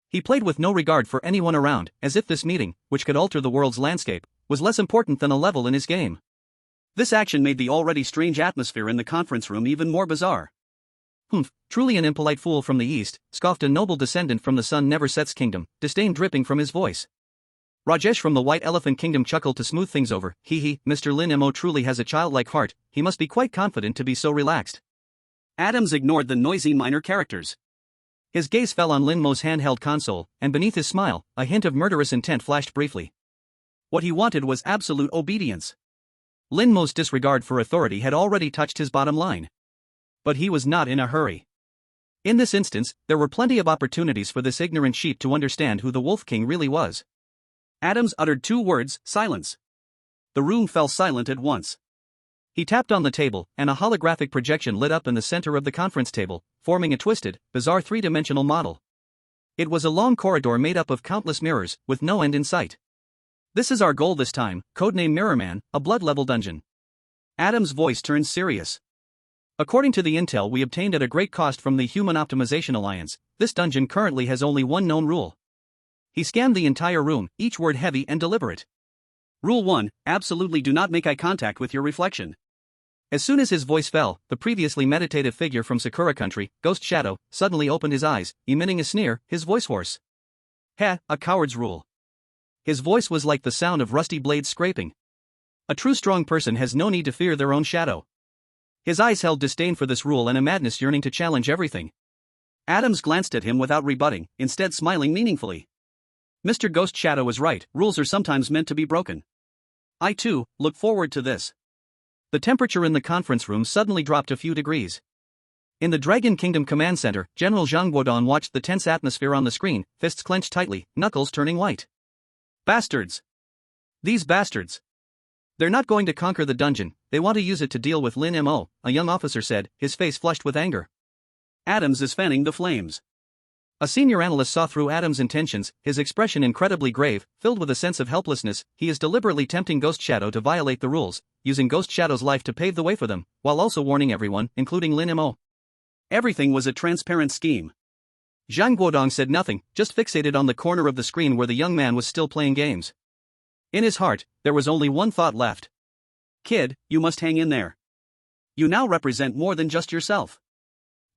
He played with no regard for anyone around, as if this meeting, which could alter the world's landscape, was less important than a level in his game. This action made the already strange atmosphere in the conference room even more bizarre. "Humph, truly an impolite fool from the east," scoffed a noble descendant from the sun never sets kingdom, disdain dripping from his voice. Rajesh from the White Elephant Kingdom chuckled to smooth things over. Mr. Lin Mo truly has a childlike heart, he must be quite confident to be so relaxed. Adams ignored the noisy minor characters. His gaze fell on Lin Mo's handheld console, and beneath his smile, a hint of murderous intent flashed briefly. What he wanted was absolute obedience. Lin Mo's disregard for authority had already touched his bottom line. But he was not in a hurry. In this instance, there were plenty of opportunities for this ignorant sheep to understand who the Wolf King really was. Adams uttered 2 words, silence. The room fell silent at once. He tapped on the table, and a holographic projection lit up in the center of the conference table, forming a twisted, bizarre 3-dimensional model. It was a long corridor made up of countless mirrors, with no end in sight. "This is our goal this time, codename Mirrorman, a blood-level dungeon." Adams' voice turned serious. "According to the intel we obtained at a great cost from the Human Optimization Alliance, this dungeon currently has only one known rule." He scanned the entire room, each word heavy and deliberate. "Rule 1, absolutely do not make eye contact with your reflection." As soon as his voice fell, the previously meditative figure from Sakura Country, Ghost Shadow, suddenly opened his eyes, emitting a sneer, his voice hoarse. "Heh, a coward's rule." His voice was like the sound of rusty blades scraping. "A true strong person has no need to fear their own shadow." His eyes held disdain for this rule and a madness yearning to challenge everything. Adams glanced at him without rebutting, instead smiling meaningfully. Mr. Ghost Shadow was right, rules are sometimes meant to be broken. I too look forward to this. The temperature in the conference room suddenly dropped a few degrees. In the Dragon Kingdom Command Center, General Zhang Guodong watched the tense atmosphere on the screen, fists clenched tightly, knuckles turning white. Bastards! These bastards! They're not going to conquer the dungeon, they want to use it to deal with Lin Mo, a young officer said, his face flushed with anger. Adams is fanning the flames. A senior analyst saw through Adams' intentions, his expression incredibly grave, filled with a sense of helplessness. He is deliberately tempting Ghost Shadow to violate the rules, using Ghost Shadow's life to pave the way for them, while also warning everyone, including Lin Mo. Everything was a transparent scheme. Zhang Guodong said nothing, just fixated on the corner of the screen where the young man was still playing games. In his heart, there was only one thought left. Kid, you must hang in there. You now represent more than just yourself.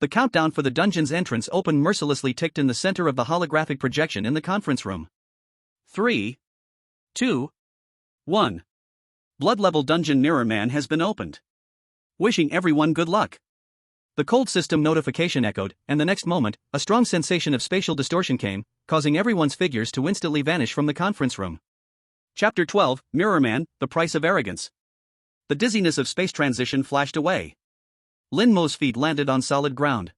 The countdown for the dungeon's entrance open mercilessly ticked in the center of the holographic projection in the conference room. 3, 2, 1. Blood-level dungeon Mirror Man has been opened. Wishing everyone good luck. The cold system notification echoed, and the next moment, a strong sensation of spatial distortion came, causing everyone's figures to instantly vanish from the conference room. Chapter 12, Mirror Man, The Price of Arrogance. The dizziness of space transition flashed away. Lin Mo's feet landed on solid ground.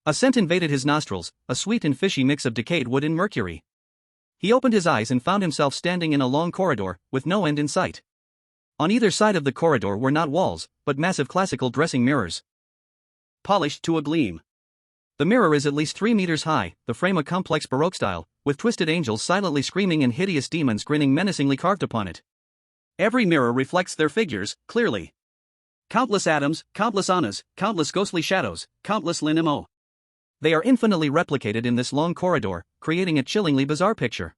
A scent invaded his nostrils, a sweet and fishy mix of decayed wood and mercury. He opened his eyes and found himself standing in a long corridor, with no end in sight. On either side of the corridor were not walls, but massive classical dressing mirrors. Polished to a gleam. The mirror is at least 3 meters high, the frame a complex Baroque style, with twisted angels silently screaming and hideous demons grinning menacingly carved upon it. Every mirror reflects their figures, clearly. Countless atoms, countless Annas, countless ghostly shadows, countless Lin Mo. They are infinitely replicated in this long corridor, creating a chillingly bizarre picture.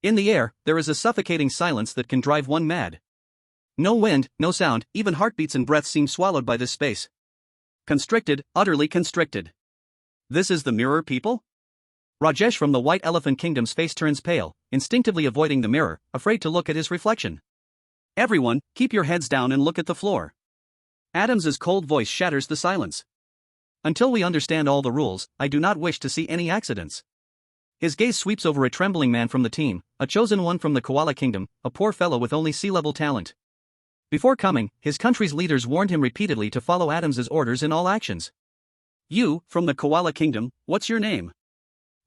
In the air, there is a suffocating silence that can drive one mad. No wind, no sound, even heartbeats and breaths seem swallowed by this space. Constricted, utterly constricted. This is the mirror people? Rajesh from the White Elephant Kingdom's face turns pale, instinctively avoiding the mirror, afraid to look at his reflection. Everyone, keep your heads down and look at the floor. Adams's cold voice shatters the silence. Until we understand all the rules, I do not wish to see any accidents. His gaze sweeps over a trembling man from the team, a chosen one from the Koala Kingdom, a poor fellow with only sea-level talent. Before coming, his country's leaders warned him repeatedly to follow Adams's orders in all actions. You, from the Koala Kingdom, what's your name?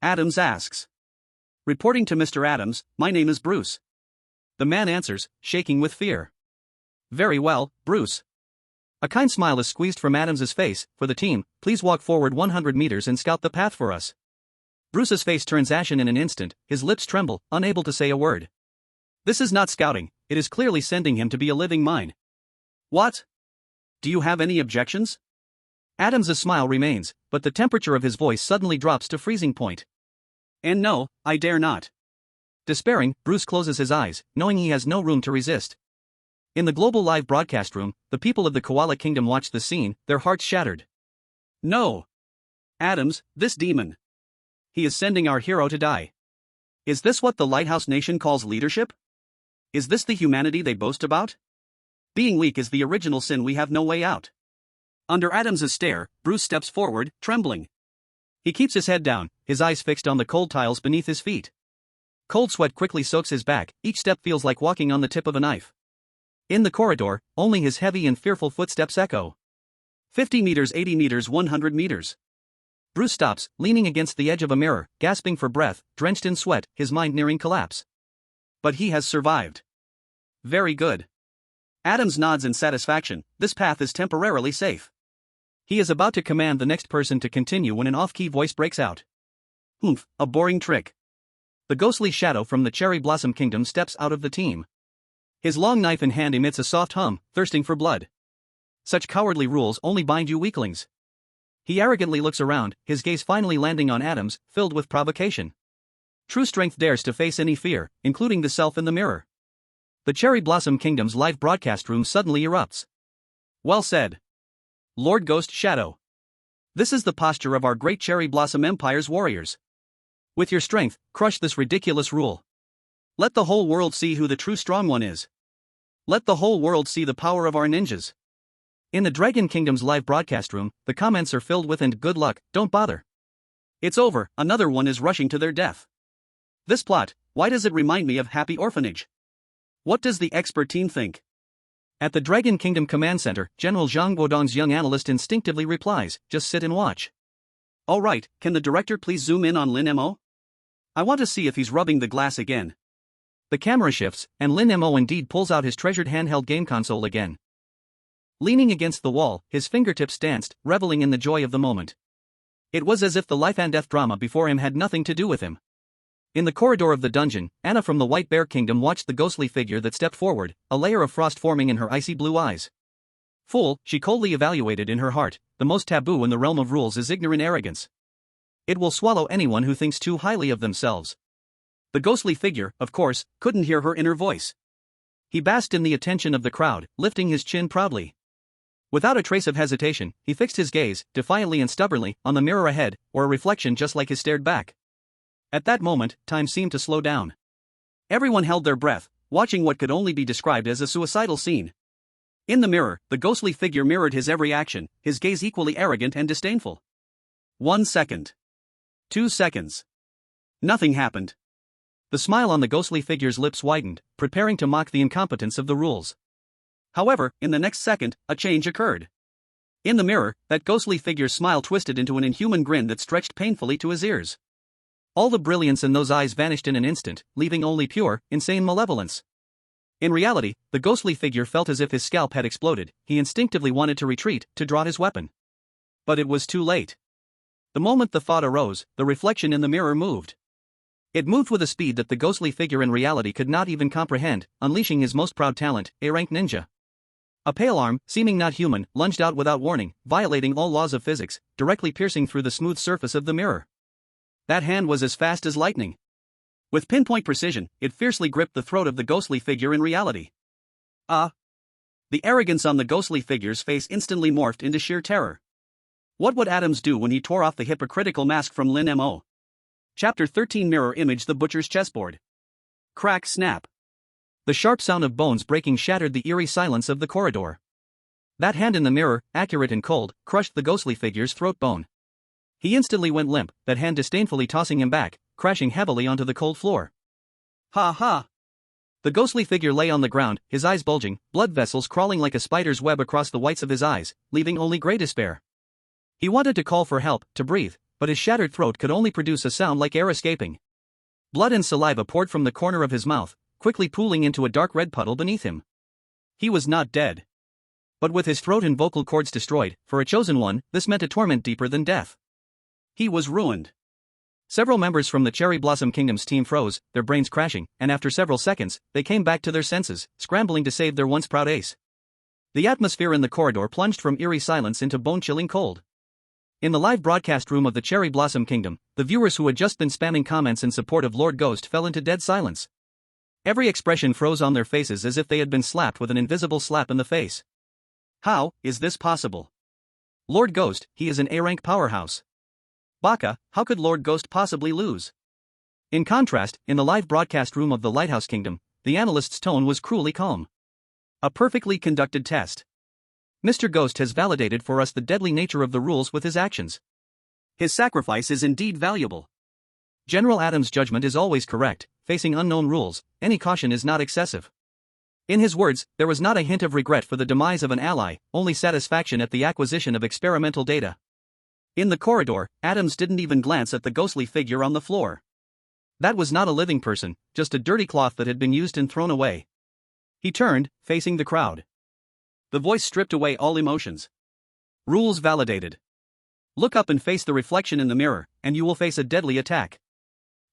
Adams asks. Reporting to Mr. Adams, my name is Bruce. The man answers, shaking with fear. Very well, Bruce. A kind smile is squeezed from Adams's face. For the team, please walk forward 100 meters and scout the path for us. Bruce's face turns ashen in an instant, his lips tremble, unable to say a word. This is not scouting, it is clearly sending him to be a living mine. What? Do you have any objections? Adams's smile remains, but the temperature of his voice suddenly drops to freezing point. And no, I dare not. Despairing, Bruce closes his eyes, knowing he has no room to resist. In the global live broadcast room, the people of the Koala Kingdom watch the scene, their hearts shattered. No! Adams, this demon. He is sending our hero to die. Is this what the Lighthouse Nation calls leadership? Is this the humanity they boast about? Being weak is the original sin, we have no way out. Under Adams's stare, Bruce steps forward, trembling. He keeps his head down, his eyes fixed on the cold tiles beneath his feet. Cold sweat quickly soaks his back, each step feels like walking on the tip of a knife. In the corridor, only his heavy and fearful footsteps echo. 50 meters, 80 meters, 100 meters. Bruce stops, leaning against the edge of a mirror, gasping for breath, drenched in sweat, his mind nearing collapse. But he has survived. Very good. Adams nods in satisfaction, this path is temporarily safe. He is about to command the next person to continue when an off-key voice breaks out. Humph, a boring trick. The ghostly shadow from the Cherry Blossom Kingdom steps out of the team. His long knife in hand emits a soft hum, thirsting for blood. Such cowardly rules only bind you weaklings. He arrogantly looks around, his gaze finally landing on Adams, filled with provocation. True strength dares to face any fear, including the self in the mirror. The Cherry Blossom Kingdom's live broadcast room suddenly erupts. Well said. Lord Ghost Shadow. This is the posture of our great Cherry Blossom Empire's warriors. With your strength, crush this ridiculous rule. Let the whole world see who the true strong one is. Let the whole world see the power of our ninjas. In the Dragon Kingdom's live broadcast room, the comments are filled with "and good luck, don't bother. It's over, another one is rushing to their death. This plot, why does it remind me of Happy Orphanage? What does the expert team think?" At the Dragon Kingdom Command Center, General Zhang Guodong's young analyst instinctively replies, "Just sit and watch." "Alright, can the director please zoom in on Lin Mo? I want to see if he's rubbing the glass again." The camera shifts, and Lin Mo indeed pulls out his treasured handheld game console again. Leaning against the wall, his fingertips danced, reveling in the joy of the moment. It was as if the life and death drama before him had nothing to do with him. In the corridor of the dungeon, Anna from the White Bear Kingdom watched the ghostly figure that stepped forward, a layer of frost forming in her icy blue eyes. Fool, she coldly evaluated in her heart, the most taboo in the realm of rules is ignorant arrogance. It will swallow anyone who thinks too highly of themselves. The ghostly figure, of course, couldn't hear her inner voice. He basked in the attention of the crowd, lifting his chin proudly. Without a trace of hesitation, he fixed his gaze, defiantly and stubbornly, on the mirror ahead, or a reflection just like his stared back. At that moment, time seemed to slow down. Everyone held their breath, watching what could only be described as a suicidal scene. In the mirror, the ghostly figure mirrored his every action, his gaze equally arrogant and disdainful. 1 second. 2 seconds. Nothing happened. The smile on the ghostly figure's lips widened, preparing to mock the incompetence of the rules. However, in the next second, a change occurred. In the mirror, that ghostly figure's smile twisted into an inhuman grin that stretched painfully to his ears. All the brilliance in those eyes vanished in an instant, leaving only pure, insane malevolence. In reality, the ghostly figure felt as if his scalp had exploded. He instinctively wanted to retreat, to draw his weapon. But it was too late. The moment the thought arose, the reflection in the mirror moved. It moved with a speed that the ghostly figure in reality could not even comprehend, unleashing his most proud talent, a rank ninja. A pale arm, seeming not human, lunged out without warning, violating all laws of physics, directly piercing through the smooth surface of the mirror. That hand was as fast as lightning. With pinpoint precision, it fiercely gripped the throat of the ghostly figure in reality. Ah! The arrogance on the ghostly figure's face instantly morphed into sheer terror. What would Adams do when he tore off the hypocritical mask from Lin Mo? Chapter 13 Mirror Image The Butcher's Chessboard. Crack snap. The sharp sound of bones breaking shattered the eerie silence of the corridor. That hand in the mirror, accurate and cold, crushed the ghostly figure's throat bone. He instantly went limp, that hand disdainfully tossing him back, crashing heavily onto the cold floor. Ha ha! The ghostly figure lay on the ground, his eyes bulging, blood vessels crawling like a spider's web across the whites of his eyes, leaving only grey despair. He wanted to call for help, to breathe, but his shattered throat could only produce a sound like air escaping. Blood and saliva poured from the corner of his mouth, quickly pooling into a dark red puddle beneath him. He was not dead. But with his throat and vocal cords destroyed, for a chosen one, this meant a torment deeper than death. He was ruined. Several members from the Cherry Blossom Kingdom's team froze, their brains crashing, and after several seconds, they came back to their senses, scrambling to save their once proud ace. The atmosphere in the corridor plunged from eerie silence into bone-chilling cold. In the live broadcast room of the Cherry Blossom Kingdom, the viewers who had just been spamming comments in support of Lord Ghost fell into dead silence. Every expression froze on their faces as if they had been slapped with an invisible slap in the face. How is this possible? Lord Ghost, he is an A-rank powerhouse. Baka, how could Lord Ghost possibly lose? In contrast, in the live broadcast room of the Lighthouse Kingdom, the analyst's tone was cruelly calm. A perfectly conducted test. Mr. Ghost has validated for us the deadly nature of the rules with his actions. His sacrifice is indeed valuable. General Adams' judgment is always correct. Facing unknown rules, any caution is not excessive. In his words, there was not a hint of regret for the demise of an ally, only satisfaction at the acquisition of experimental data. In the corridor, Adams didn't even glance at the ghostly figure on the floor. That was not a living person, just a dirty cloth that had been used and thrown away. He turned, facing the crowd. The voice stripped away all emotions. Rules validated. Look up and face the reflection in the mirror, and you will face a deadly attack.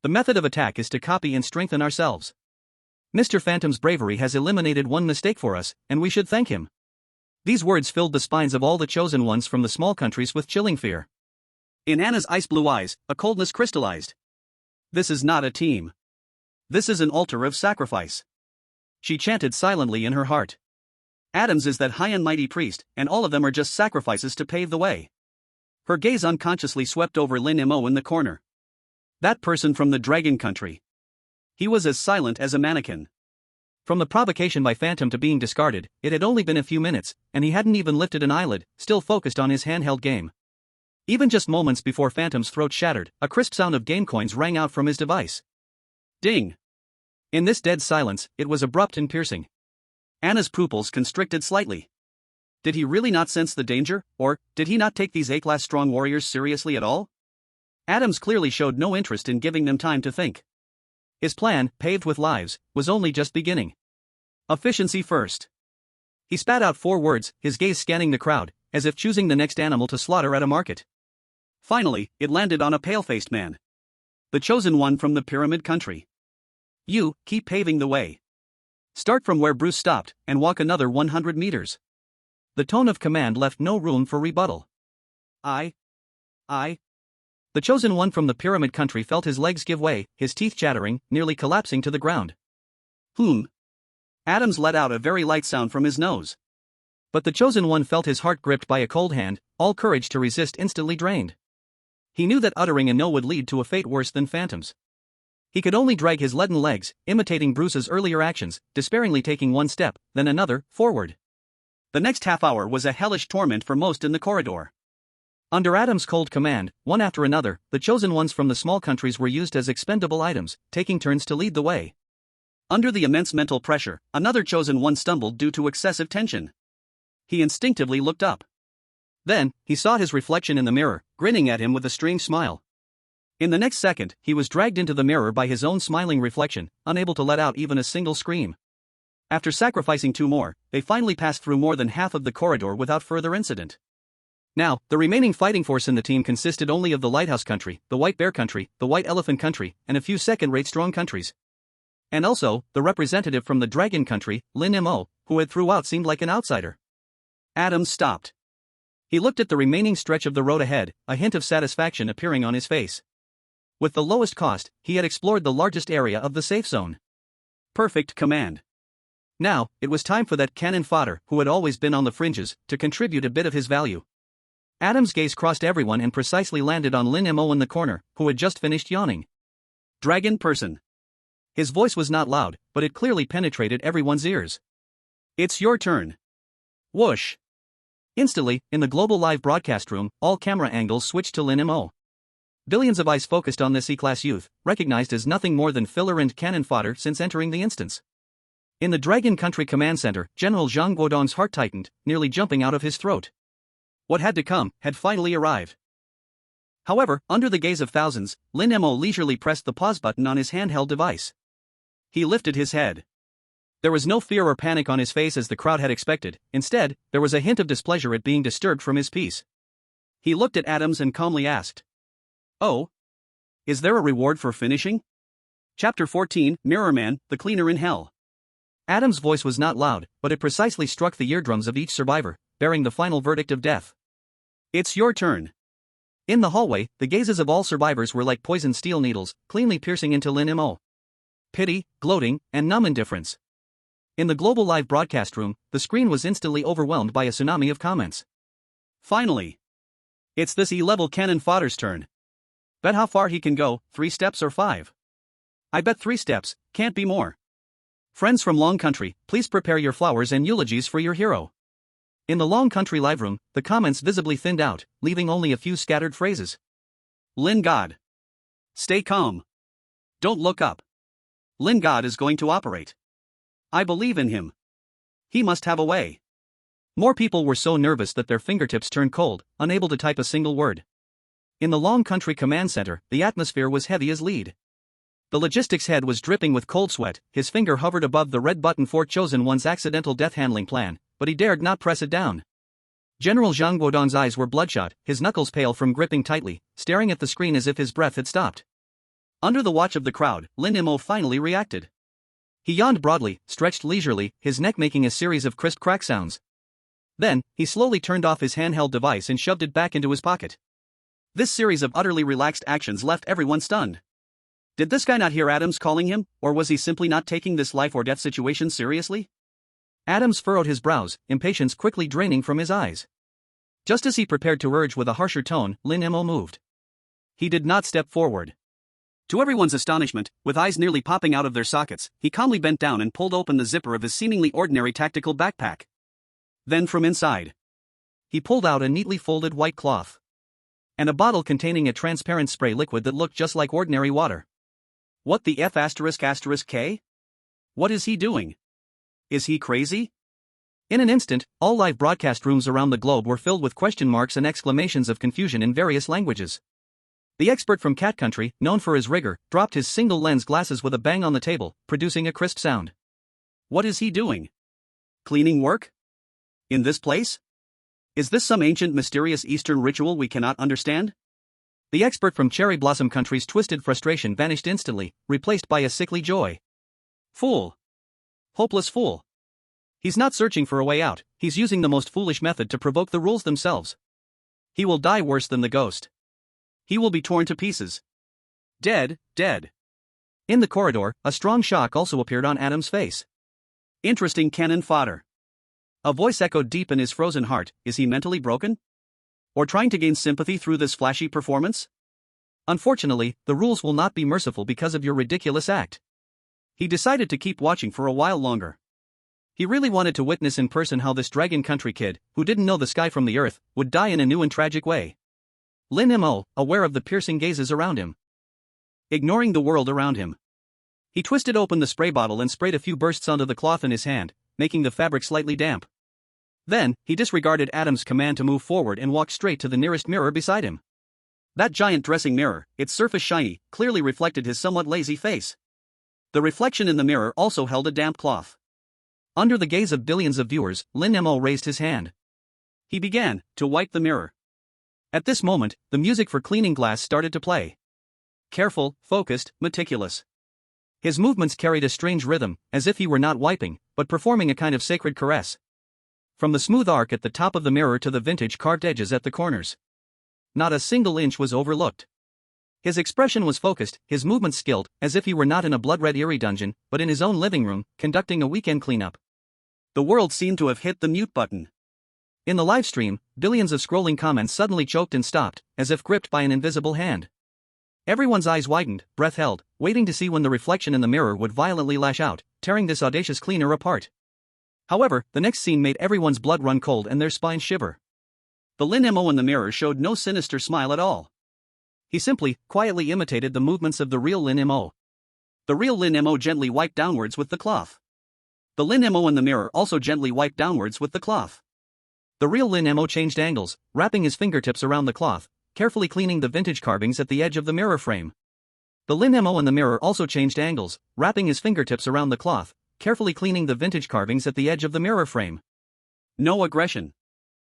The method of attack is to copy and strengthen ourselves. Mr. Phantom's bravery has eliminated one mistake for us, and we should thank him. These words filled the spines of all the chosen ones from the small countries with chilling fear. In Anna's ice-blue eyes, a coldness crystallized. This is not a team. This is an altar of sacrifice. She chanted silently in her heart. Adams is that high and mighty priest, and all of them are just sacrifices to pave the way. Her gaze unconsciously swept over Lin Mo in the corner. That person from the Dragon Country. He was as silent as a mannequin. From the provocation by Phantom to being discarded, it had only been a few minutes, and he hadn't even lifted an eyelid, still focused on his handheld game. Even just moments before Phantom's throat shattered, a crisp sound of game coins rang out from his device. Ding! In this dead silence, it was abrupt and piercing. Anna's pupils constricted slightly. Did he really not sense the danger, or did he not take these A-class strong warriors seriously at all? Adams clearly showed no interest in giving them time to think. His plan, paved with lives, was only just beginning. Efficiency first. He spat out 4 words, his gaze scanning the crowd, as if choosing the next animal to slaughter at a market. Finally, it landed on a pale-faced man. The chosen one from the Pyramid Country. You, keep paving the way. Start from where Bruce stopped, and walk another 100 meters. The tone of command left no room for rebuttal. I. The chosen one from the Pyramid Country felt his legs give way, his teeth chattering, nearly collapsing to the ground. Adams let out a very light sound from his nose. But the chosen one felt his heart gripped by a cold hand, all courage to resist instantly drained. He knew that uttering a no would lead to a fate worse than Phantom's. He could only drag his leaden legs, imitating Bruce's earlier actions, despairingly taking one step, then another, forward. The next half hour was a hellish torment for most in the corridor. Under Adams' cold command, one after another, the chosen ones from the small countries were used as expendable items, taking turns to lead the way. Under the immense mental pressure, another chosen one stumbled due to excessive tension. He instinctively looked up. Then, he saw his reflection in the mirror, grinning at him with a strange smile. In the next second, he was dragged into the mirror by his own smiling reflection, unable to let out even a single scream. After sacrificing 2 more, they finally passed through more than half of the corridor without further incident. Now, the remaining fighting force in the team consisted only of the Lighthouse Country, the White Bear Country, the White Elephant Country, and a few second-rate strong countries. And also, the representative from the Dragon Country, Lin Mo, who had throughout seemed like an outsider. Adams stopped. He looked at the remaining stretch of the road ahead, a hint of satisfaction appearing on his face. With the lowest cost, he had explored the largest area of the safe zone. Perfect command. Now, it was time for that cannon fodder, who had always been on the fringes, to contribute a bit of his value. Adams' gaze crossed everyone and precisely landed on Lin Mo in the corner, who had just finished yawning. Dragon person. His voice was not loud, but it clearly penetrated everyone's ears. It's your turn. Whoosh. Instantly, in the global live broadcast room, all camera angles switched to Lin Mo. Billions of eyes focused on this E-class youth, recognized as nothing more than filler and cannon fodder since entering the instance. In the Dragon Country Command Center, General Zhang Guodong's heart tightened, nearly jumping out of his throat. What had to come had finally arrived. However, under the gaze of thousands, Lin Mo leisurely pressed the pause button on his handheld device. He lifted his head. There was no fear or panic on his face as the crowd had expected. Instead, there was a hint of displeasure at being disturbed from his peace. He looked at Adams and calmly asked, "Oh? Is there a reward for finishing?" Chapter 14, Mirror Man, the Cleaner in Hell. Adams' voice was not loud, but it precisely struck the eardrums of each survivor, bearing the final verdict of death. "It's your turn." In the hallway, the gazes of all survivors were like poisoned steel needles, cleanly piercing into Lin Mo. Pity, gloating, and numb indifference. In the global live broadcast room, the screen was instantly overwhelmed by a tsunami of comments. "Finally! It's this E-level cannon fodder's turn. Bet how far he can go, 3 steps or 5. I bet 3 steps, can't be more. Friends from Long Country, please prepare your flowers and eulogies for your hero." In the Long Country live room, the comments visibly thinned out, leaving only a few scattered phrases. "Lin God. Stay calm. Don't look up. Lin God is going to operate. I believe in him. He must have a way." More people were so nervous that their fingertips turned cold, unable to type a single word. In the Long Country command center, the atmosphere was heavy as lead. The logistics head was dripping with cold sweat, his finger hovered above the red button for Chosen One's accidental death handling plan, but he dared not press it down. General Zhang Guodong's eyes were bloodshot, his knuckles pale from gripping tightly, staring at the screen as if his breath had stopped. Under the watch of the crowd, Lin Mo finally reacted. He yawned broadly, stretched leisurely, his neck making a series of crisp crack sounds. Then, he slowly turned off his handheld device and shoved it back into his pocket. This series of utterly relaxed actions left everyone stunned. Did this guy not hear Adams calling him, or was he simply not taking this life or death situation seriously? Adams furrowed his brows, impatience quickly draining from his eyes. Just as he prepared to urge with a harsher tone, Lin Mo moved. He did not step forward. To everyone's astonishment, with eyes nearly popping out of their sockets, he calmly bent down and pulled open the zipper of his seemingly ordinary tactical backpack. Then from inside, he pulled out a neatly folded white cloth and a bottle containing a transparent spray liquid that looked just like ordinary water. What the F***K? What is he doing? Is he crazy? In an instant, all live broadcast rooms around the globe were filled with question marks and exclamations of confusion in various languages. The expert from Cat Country, known for his rigor, dropped his single-lens glasses with a bang on the table, producing a crisp sound. What is he doing? Cleaning work? In this place? Is this some ancient mysterious Eastern ritual we cannot understand? The expert from Cherry Blossom Country's twisted frustration vanished instantly, replaced by a sickly joy. Fool. Hopeless fool. He's not searching for a way out, he's using the most foolish method to provoke the rules themselves. He will die worse than the ghost. He will be torn to pieces. Dead. In the corridor, a strong shock also appeared on Adam's face. Interesting cannon fodder. A voice echoed deep in his frozen heart. Is he mentally broken? Or trying to gain sympathy through this flashy performance? Unfortunately, the rules will not be merciful because of your ridiculous act. He decided to keep watching for a while longer. He really wanted to witness in person how this Dragon Country kid, who didn't know the sky from the earth, would die in a new and tragic way. Lin Mo, aware of the piercing gazes around him, ignoring the world around him, he twisted open the spray bottle and sprayed a few bursts onto the cloth in his hand, making the fabric slightly damp. Then, he disregarded Adam's command to move forward and walked straight to the nearest mirror beside him. That giant dressing mirror, its surface shiny, clearly reflected his somewhat lazy face. The reflection in the mirror also held a damp cloth. Under the gaze of billions of viewers, Lin Mo raised his hand. He began to wipe the mirror. At this moment, the music for cleaning glass started to play. Careful, focused, meticulous. His movements carried a strange rhythm, as if he were not wiping, but performing a kind of sacred caress. From the smooth arc at the top of the mirror to the vintage carved edges at the corners, not a single inch was overlooked. His expression was focused, his movements skilled, as if he were not in a blood-red eerie dungeon, but in his own living room, conducting a weekend cleanup. The world seemed to have hit the mute button. In the live stream, billions of scrolling comments suddenly choked and stopped, as if gripped by an invisible hand. Everyone's eyes widened, breath held, waiting to see when the reflection in the mirror would violently lash out, tearing this audacious cleaner apart. However, the next scene made everyone's blood run cold and their spines shiver. The Lin Mo in the mirror showed no sinister smile at all. He simply, quietly imitated the movements of the real Lin Mo. The real Lin Mo gently wiped downwards with the cloth. The Lin Mo in the mirror also gently wiped downwards with the cloth. The real Lin Mo changed angles, wrapping his fingertips around the cloth, carefully cleaning the vintage carvings at the edge of the mirror frame. The Lin Mo in the mirror also changed angles, wrapping his fingertips around the cloth, carefully cleaning the vintage carvings at the edge of the mirror frame. No aggression.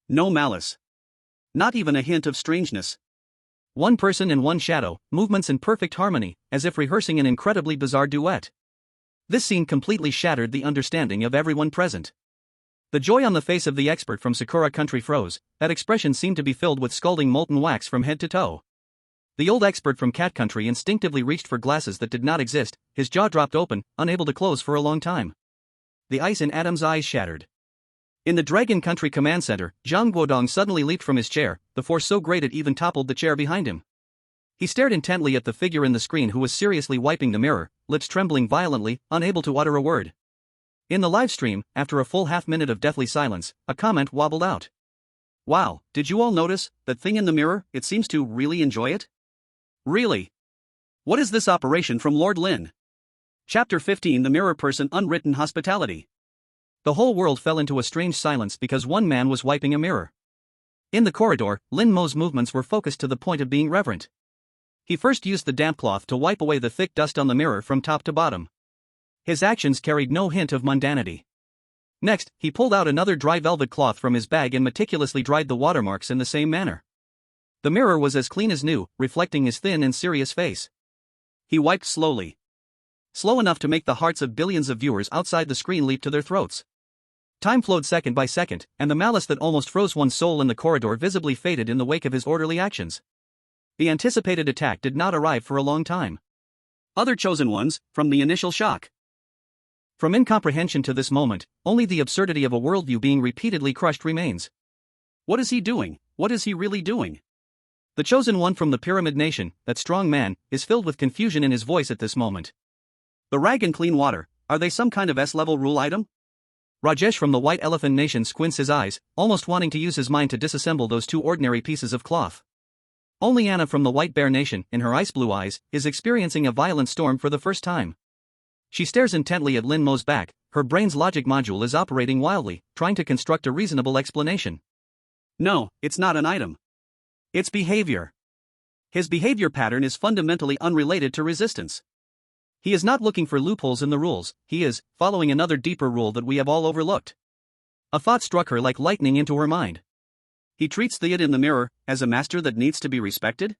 No malice. Not even a hint of strangeness. One person and one shadow, movements in perfect harmony, as if rehearsing an incredibly bizarre duet. This scene completely shattered the understanding of everyone present. The joy on the face of the expert from Sakura Country froze, that expression seemed to be filled with scalding molten wax from head to toe. The old expert from Cat Country instinctively reached for glasses that did not exist, his jaw dropped open, unable to close for a long time. The ice in Adam's eyes shattered. In the Dragon Country Command Center, Zhang Guodong suddenly leaped from his chair, the force so great it even toppled the chair behind him. He stared intently at the figure in the screen who was seriously wiping the mirror, lips trembling violently, unable to utter a word. In the live stream, after a full half-minute of deathly silence, a comment wobbled out. Wow, did you all notice that thing in the mirror? It seems to really enjoy it? Really? What is this operation from Lord Lin? Chapter 15 The Mirror Person Unwritten Hospitality. The whole world fell into a strange silence because one man was wiping a mirror. In the corridor, Lin Mo's movements were focused to the point of being reverent. He first used the damp cloth to wipe away the thick dust on the mirror from top to bottom. His actions carried no hint of mundanity. Next, he pulled out another dry velvet cloth from his bag and meticulously dried the watermarks in the same manner. The mirror was as clean as new, reflecting his thin and serious face. He wiped slowly. Slow enough to make the hearts of billions of viewers outside the screen leap to their throats. Time flowed second by second, and the malice that almost froze one's soul in the corridor visibly faded in the wake of his orderly actions. The anticipated attack did not arrive for a long time. Other chosen ones, from the initial shock. From incomprehension to this moment, only the absurdity of a worldview being repeatedly crushed remains. What is he doing? What is he really doing? The chosen one from the Pyramid Nation, that strong man, is filled with confusion in his voice at this moment. The rag and clean water, are they some kind of S-level rule item? Rajesh from the White Elephant Nation squints his eyes, almost wanting to use his mind to disassemble those two ordinary pieces of cloth. Only Anna from the White Bear Nation, in her ice blue eyes, is experiencing a violent storm for the first time. She stares intently at Lin Mo's back, her brain's logic module is operating wildly, trying to construct a reasonable explanation. No, it's not an item. It's behavior. His behavior pattern is fundamentally unrelated to resistance. He is not looking for loopholes in the rules, he is following another deeper rule that we have all overlooked. A thought struck her like lightning into her mind. He treats the it in the mirror as a master that needs to be respected?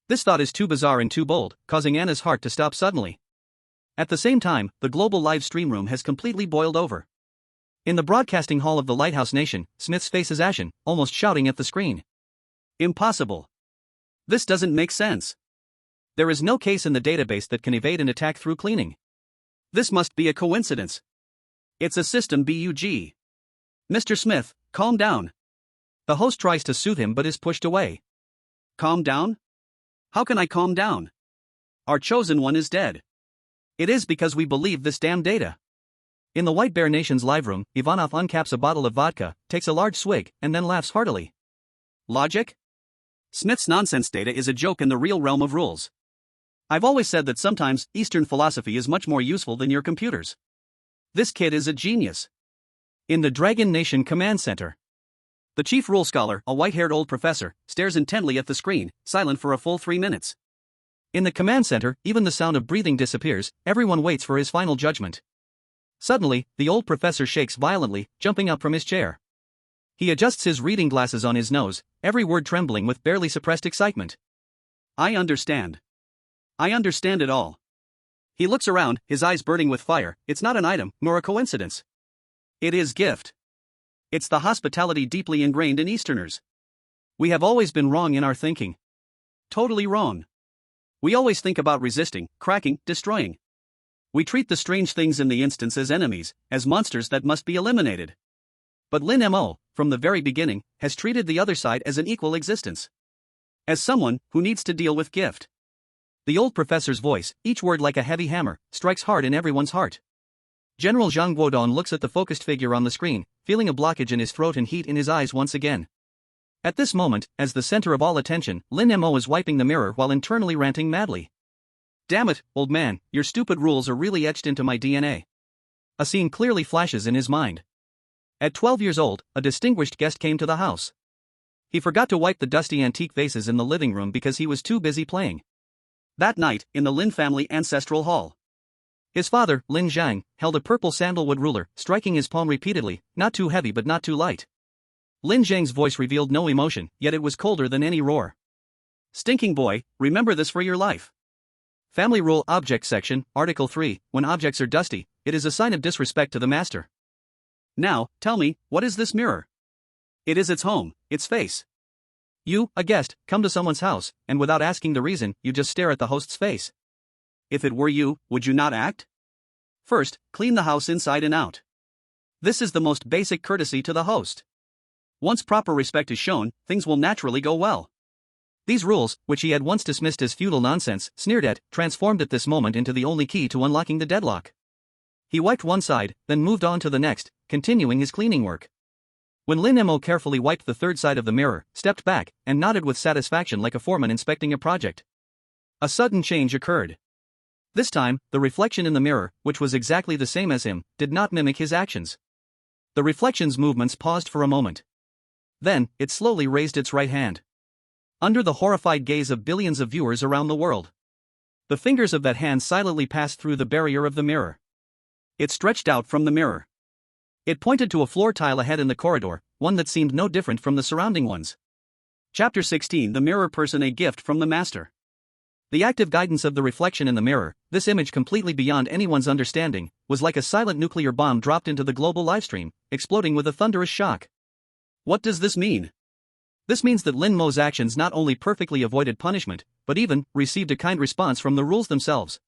This thought is too bizarre and too bold, causing Anna's heart to stop suddenly. At the same time, the global live stream room has completely boiled over. In the broadcasting hall of the Lighthouse Nation, Smith's face is ashen, almost shouting at the screen. Impossible. This doesn't make sense. There is no case in the database that can evade an attack through cleaning. This must be a coincidence. It's a system bug. Mr. Smith, calm down. The host tries to soothe him but is pushed away. Calm down? How can I calm down? Our chosen one is dead. It is because we believe this damn data. In the White Bear Nation's live room, Ivanov uncaps a bottle of vodka, takes a large swig, and then laughs heartily. Logic? Smith's nonsense data is a joke in the real realm of rules. I've always said that sometimes Eastern philosophy is much more useful than your computers. This kid is a genius. In the Dragon Nation Command Center, the chief rule scholar, a white-haired old professor, stares intently at the screen, silent for a full 3 minutes. In the command center, even the sound of breathing disappears, everyone waits for his final judgment. Suddenly, the old professor shakes violently, jumping up from his chair. He adjusts his reading glasses on his nose, every word trembling with barely suppressed excitement. I understand. I understand it all. He looks around, his eyes burning with fire. It's not an item, nor a coincidence. It is gift. It's the hospitality deeply ingrained in Easterners. We have always been wrong in our thinking. Totally wrong. We always think about resisting, cracking, destroying. We treat the strange things in the instance as enemies, as monsters that must be eliminated. But Lin Mo, from the very beginning, has treated the other side as an equal existence. As someone who needs to deal with gift. The old professor's voice, each word like a heavy hammer, strikes hard in everyone's heart. General Zhang Guodong looks at the focused figure on the screen, feeling a blockage in his throat and heat in his eyes once again. At this moment, as the center of all attention, Lin Mo is wiping the mirror while internally ranting madly. Damn it, old man, your stupid rules are really etched into my DNA. A scene clearly flashes in his mind. At 12 years old, a distinguished guest came to the house. He forgot to wipe the dusty antique vases in the living room because he was too busy playing. That night, in the Lin family ancestral hall, His father, Lin Zhang, held a purple sandalwood ruler, striking his palm repeatedly, not too heavy but not too light. Lin Zhang's voice revealed no emotion, yet it was colder than any roar. Stinking boy, remember this for your life. Family Rule Object Section, Article 3, when objects are dusty, it is a sign of disrespect to the master. Now, tell me, what is this mirror? It is its home, its face. You, a guest, come to someone's house, and without asking the reason, you just stare at the host's face. If it were you, would you not act? First, clean the house inside and out. This is the most basic courtesy to the host. Once proper respect is shown, things will naturally go well. These rules, which he had once dismissed as feudal nonsense, sneered at, transformed at this moment into the only key to unlocking the deadlock. He wiped one side, then moved on to the next, continuing his cleaning work. When Lin Mo carefully wiped the third side of the mirror, stepped back, and nodded with satisfaction like a foreman inspecting a project, a sudden change occurred. This time, the reflection in the mirror, which was exactly the same as him, did not mimic his actions. The reflection's movements paused for a moment. Then, it slowly raised its right hand. Under the horrified gaze of billions of viewers around the world, the fingers of that hand silently passed through the barrier of the mirror. It stretched out from the mirror. It pointed to a floor tile ahead in the corridor, one that seemed no different from the surrounding ones. Chapter 16: The Mirror Person, a gift from the Master. The active guidance of the reflection in the mirror, this image completely beyond anyone's understanding, was like a silent nuclear bomb dropped into the global livestream, exploding with a thunderous shock. What does this mean? This means that Lin Mo's actions not only perfectly avoided punishment, but even received a kind response from the rules themselves.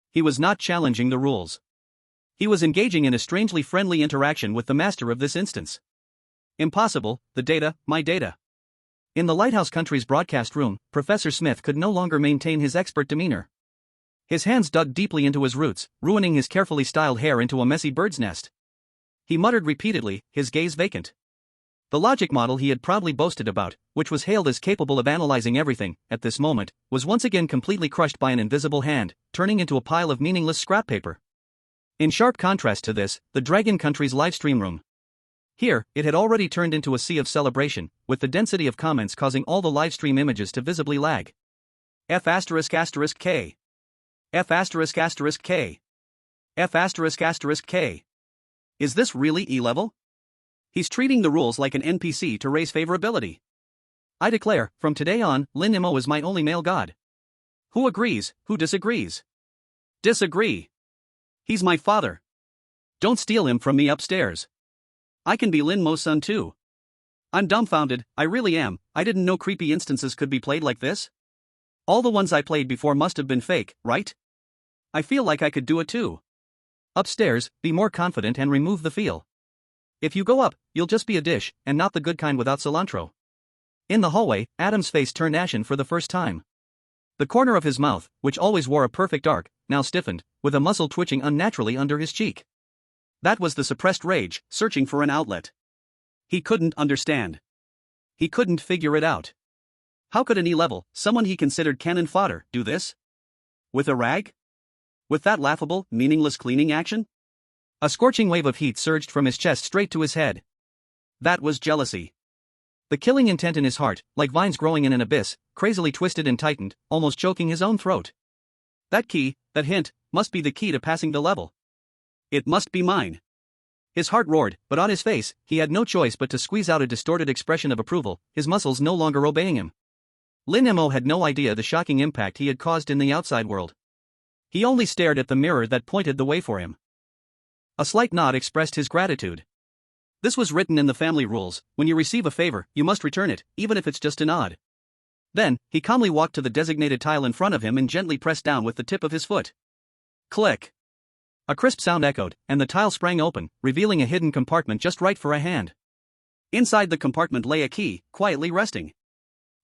He was not challenging the rules. He was engaging in a strangely friendly interaction with the master of this instance. Impossible, the data, my data. In the Lighthouse Country's broadcast room, Professor Smith could no longer maintain his expert demeanor. His hands dug deeply into his roots, ruining his carefully styled hair into a messy bird's nest. He muttered repeatedly, his gaze vacant. The logic model he had proudly boasted about, which was hailed as capable of analyzing everything, at this moment, was once again completely crushed by an invisible hand, turning into a pile of meaningless scrap paper. In sharp contrast to this, the Dragon Country's livestream room. Here, it had already turned into a sea of celebration, with the density of comments causing all the livestream images to visibly lag. F***K. F***K. F***K. Is this really E-level? He's treating the rules like an NPC to raise favorability. I declare, from today on, Lin Mo is my only male god. Who agrees, who disagrees? Disagree. He's my father. Don't steal him from me upstairs. I can be Lin Mo's son too. I'm dumbfounded, I really am. I didn't know creepy instances could be played like this. All the ones I played before must have been fake, right? I feel like I could do it too. Upstairs, be more confident and remove the feel. If you go up, you'll just be a dish, and not the good kind without cilantro. In the hallway, Adam's face turned ashen for the first time. The corner of his mouth, which always wore a perfect arc, now stiffened, with a muscle twitching unnaturally under his cheek. That was the suppressed rage, searching for an outlet. He couldn't understand. He couldn't figure it out. How could an E-level, someone he considered cannon fodder, do this? With a rag? With that laughable, meaningless cleaning action? A scorching wave of heat surged from his chest straight to his head. That was jealousy. The killing intent in his heart, like vines growing in an abyss, crazily twisted and tightened, almost choking his own throat. That key, that hint, must be the key to passing the level. It must be mine. His heart roared, but on his face, he had no choice but to squeeze out a distorted expression of approval, his muscles no longer obeying him. Lin Mo had no idea the shocking impact he had caused in the outside world. He only stared at the mirror that pointed the way for him. A slight nod expressed his gratitude. This was written in the family rules: when you receive a favor, you must return it, even if it's just a nod. Then, he calmly walked to the designated tile in front of him and gently pressed down with the tip of his foot. Click. A crisp sound echoed, and the tile sprang open, revealing a hidden compartment just right for a hand. Inside the compartment lay a key, quietly resting.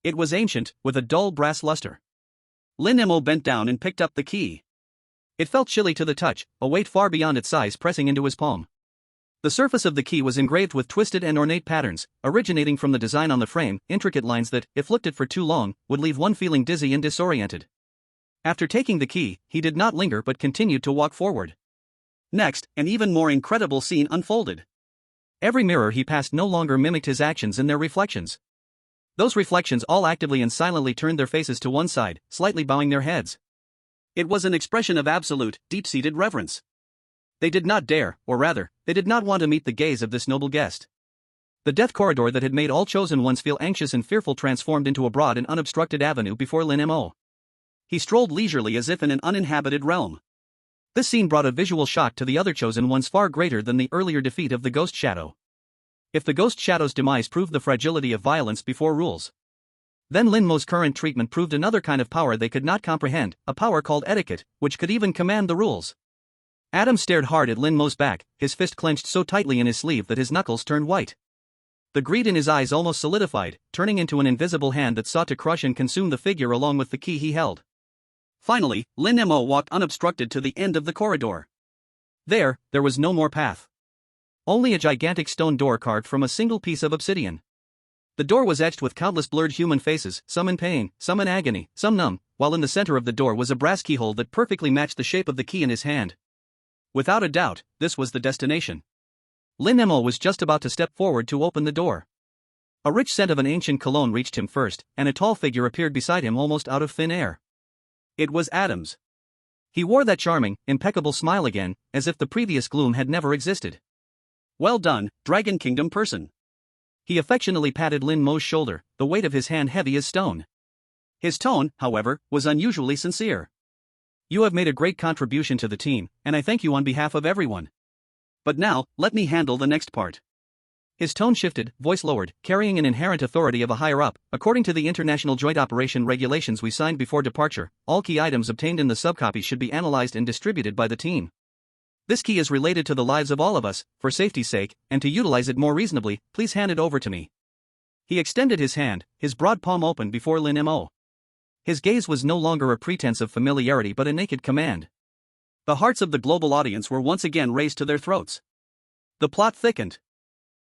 It was ancient, with a dull brass luster. Lin Mo bent down and picked up the key. It felt chilly to the touch, a weight far beyond its size pressing into his palm. The surface of the key was engraved with twisted and ornate patterns, originating from the design on the frame, intricate lines that, if looked at for too long, would leave one feeling dizzy and disoriented. After taking the key, he did not linger but continued to walk forward. Next, an even more incredible scene unfolded. Every mirror he passed no longer mimicked his actions and their reflections. Those reflections all actively and silently turned their faces to one side, slightly bowing their heads. It was an expression of absolute, deep-seated reverence. They did not dare, or rather, they did not want to meet the gaze of this noble guest. The death corridor that had made all chosen ones feel anxious and fearful transformed into a broad and unobstructed avenue before Lin Mo. He strolled leisurely as if in an uninhabited realm. This scene brought a visual shock to the other chosen ones far greater than the earlier defeat of the Ghost Shadow. If the Ghost Shadow's demise proved the fragility of violence before rules, then Lin Mo's current treatment proved another kind of power they could not comprehend, a power called etiquette, which could even command the rules. Adam stared hard at Lin Mo's back, his fist clenched so tightly in his sleeve that his knuckles turned white. The greed in his eyes almost solidified, turning into an invisible hand that sought to crush and consume the figure along with the key he held. Finally, Lin Mo walked unobstructed to the end of the corridor. There was no more path. Only a gigantic stone door carved from a single piece of obsidian. The door was etched with countless blurred human faces, some in pain, some in agony, some numb, while in the center of the door was a brass keyhole that perfectly matched the shape of the key in his hand. Without a doubt, this was the destination. Lin Mo was just about to step forward to open the door. A rich scent of an ancient cologne reached him first, and a tall figure appeared beside him almost out of thin air. It was Adams. He wore that charming, impeccable smile again, as if the previous gloom had never existed. "Well done, Dragon Kingdom person." He affectionately patted Lin Mo's shoulder, the weight of his hand heavy as stone. His tone, however, was unusually sincere. "You have made a great contribution to the team, and I thank you on behalf of everyone. But now, let me handle the next part." His tone shifted, voice lowered, carrying an inherent authority of a higher-up. "According to the International Joint Operation Regulations we signed before departure, all key items obtained in the subcopy should be analyzed and distributed by the team. This key is related to the lives of all of us, for safety's sake, and to utilize it more reasonably, please hand it over to me." He extended his hand, his broad palm open before Lin Mo. His gaze was no longer a pretense of familiarity but a naked command. The hearts of the global audience were once again raised to their throats. The plot thickened.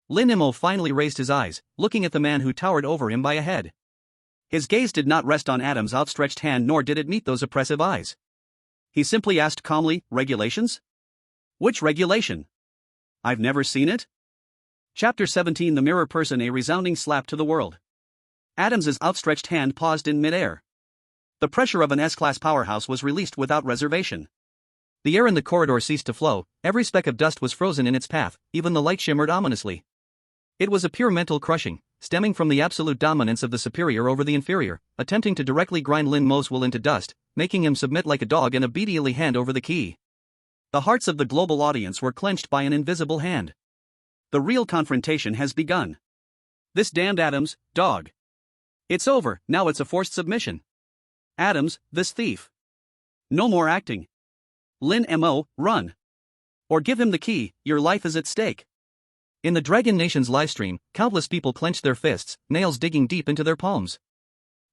Lin Mo finally raised his eyes, looking at the man who towered over him by a head. His gaze did not rest on Adam's outstretched hand, nor did it meet those oppressive eyes. He simply asked calmly, "Regulations? Which regulation? I've never seen it." Chapter 17 The Mirror Person, a resounding slap to the world. Adams's outstretched hand paused in midair. The pressure of an S-class powerhouse was released without reservation. The air in the corridor ceased to flow, every speck of dust was frozen in its path, even the light shimmered ominously. It was a pure mental crushing, stemming from the absolute dominance of the superior over the inferior, attempting to directly grind Lin Mo's will into dust, making him submit like a dog and obediently hand over the key. The hearts of the global audience were clenched by an invisible hand. The real confrontation has begun. This damned Adams, dog. It's over, now it's a forced submission. Adams, this thief. No more acting. Lin Mo, run. Or give him the key, your life is at stake. In the Dragon Nation's livestream, countless people clenched their fists, nails digging deep into their palms.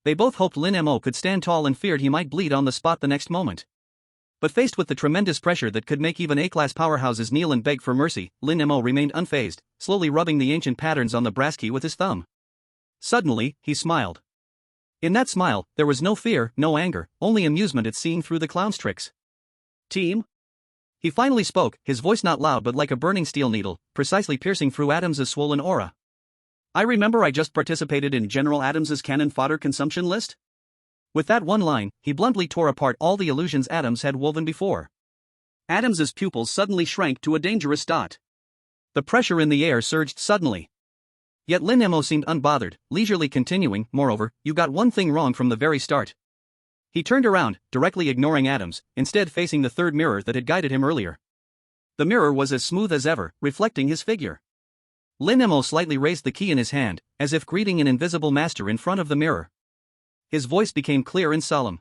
They both hoped Lin Mo could stand tall and feared he might bleed on the spot the next moment. But faced with the tremendous pressure that could make even A-class powerhouses kneel and beg for mercy, Lin Mo remained unfazed, slowly rubbing the ancient patterns on the brass key with his thumb. Suddenly, he smiled. In that smile, there was no fear, no anger, only amusement at seeing through the clown's tricks. "Team?" He finally spoke, his voice not loud but like a burning steel needle, precisely piercing through Adams's swollen aura. "I remember I just participated in General Adams's cannon fodder consumption list?" With that one line, he bluntly tore apart all the illusions Adams had woven before. Adams's pupils suddenly shrank to a dangerous dot. The pressure in the air surged suddenly. Yet Lin Mo seemed unbothered, leisurely continuing, "Moreover, you got one thing wrong from the very start." He turned around, directly ignoring Adams, instead facing the third mirror that had guided him earlier. The mirror was as smooth as ever, reflecting his figure. Lin Mo slightly raised the key in his hand, as if greeting an invisible master in front of the mirror. His voice became clear and solemn.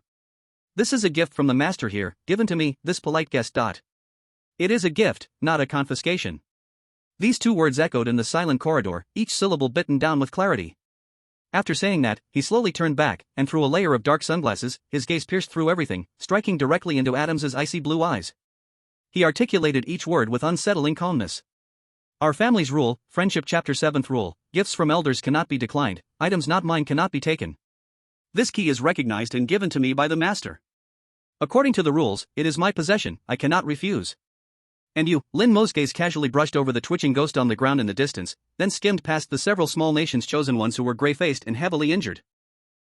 "This is a gift from the master here, given to me, this polite guest. It is a gift, not a confiscation." These two words echoed in the silent corridor, each syllable bitten down with clarity. After saying that, he slowly turned back, and through a layer of dark sunglasses, his gaze pierced through everything, striking directly into Adams's icy blue eyes. He articulated each word with unsettling calmness. "Our family's rule, friendship chapter 7th rule, gifts from elders cannot be declined, items not mine cannot be taken. This key is recognized and given to me by the master. According to the rules, it is my possession, I cannot refuse. And you," Lin Mo's gaze casually brushed over the twitching ghost on the ground in the distance, then skimmed past the several small nations chosen ones who were gray-faced and heavily injured.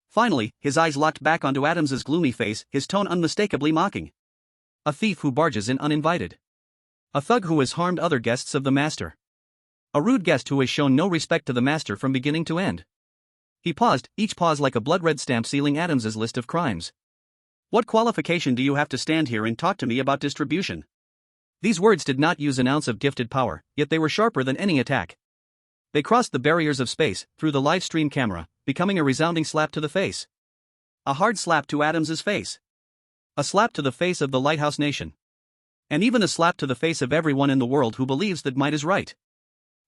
Finally, his eyes locked back onto Adams's gloomy face, his tone unmistakably mocking. A thief who barges in uninvited. A thug who has harmed other guests of the master. A rude guest who has shown no respect to the master from beginning to end. He paused, each pause like a blood-red stamp sealing Adams's list of crimes. What qualification do you have to stand here and talk to me about distribution? These words did not use an ounce of gifted power, yet they were sharper than any attack. They crossed the barriers of space, through the live stream camera, becoming a resounding slap to the face. A hard slap to Adams's face. A slap to the face of the Lighthouse Nation. And even a slap to the face of everyone in the world who believes that might is right.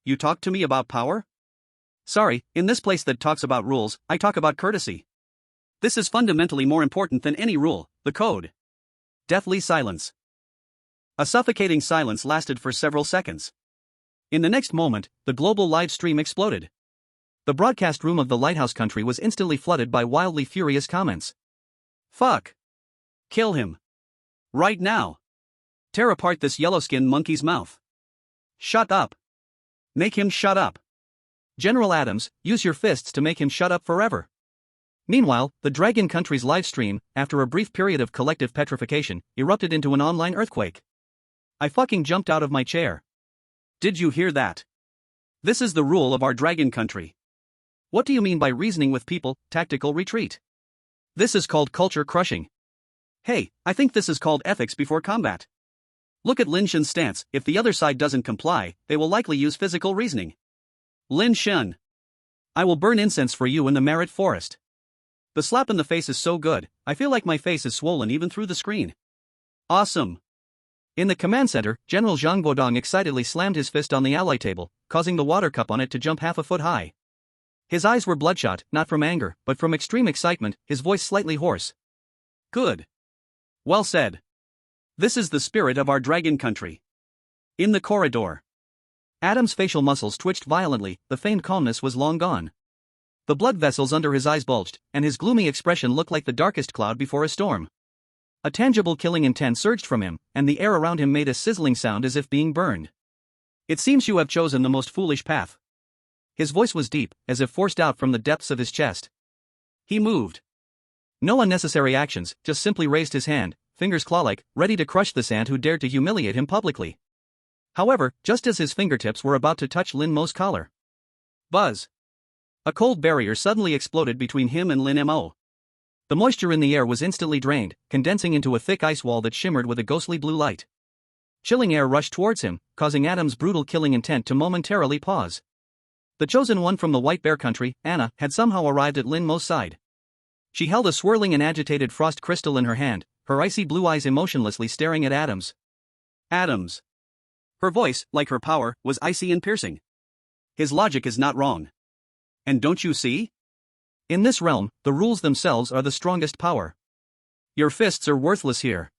You talk to me about power? Sorry, in this place that talks about rules, I talk about courtesy. This is fundamentally more important than any rule, the code. Deathly silence. A suffocating silence lasted for several seconds. In the next moment, the global live stream exploded. The broadcast room of the Lighthouse Country was instantly flooded by wildly furious comments. Fuck. Kill him. Right now. Tear apart this yellow-skinned monkey's mouth. Shut up. Make him shut up. General Adams, use your fists to make him shut up forever. Meanwhile, the Dragon Country's live stream, after a brief period of collective petrification, erupted into an online earthquake. I fucking jumped out of my chair. Did you hear that? This is the rule of our Dragon Country. What do you mean by reasoning with people, tactical retreat? This is called culture crushing. Hey, I think this is called ethics before combat. Look at Lin Shen's stance, if the other side doesn't comply, they will likely use physical reasoning. Lin Shen. I will burn incense for you in the Merit Forest. The slap in the face is so good, I feel like my face is swollen even through the screen. Awesome. In the command center, General Zhang Bodong excitedly slammed his fist on the ally table, causing the water cup on it to jump half a foot high. His eyes were bloodshot, not from anger, but from extreme excitement, his voice slightly hoarse. Good. Well said. This is the spirit of our Dragon Country. In the corridor. Adam's facial muscles twitched violently, the feigned calmness was long gone. The blood vessels under his eyes bulged, and his gloomy expression looked like the darkest cloud before a storm. A tangible killing intent surged from him, and the air around him made a sizzling sound as if being burned. It seems you have chosen the most foolish path. His voice was deep, as if forced out from the depths of his chest. He moved. No unnecessary actions, just simply raised his hand, fingers claw-like, ready to crush the ant who dared to humiliate him publicly. However, just as his fingertips were about to touch Lin Mo's collar. Buzz. A cold barrier suddenly exploded between him and Lin Mo. The moisture in the air was instantly drained, condensing into a thick ice wall that shimmered with a ghostly blue light. Chilling air rushed towards him, causing Adam's brutal killing intent to momentarily pause. The chosen one from the White Bear Country, Anna, had somehow arrived at Lin Mo's side. She held a swirling and agitated frost crystal in her hand, her icy blue eyes emotionlessly staring at Adams. Adams. Her voice, like her power, was icy and piercing. His logic is not wrong. And don't you see? In this realm, the rules themselves are the strongest power. Your fists are worthless here.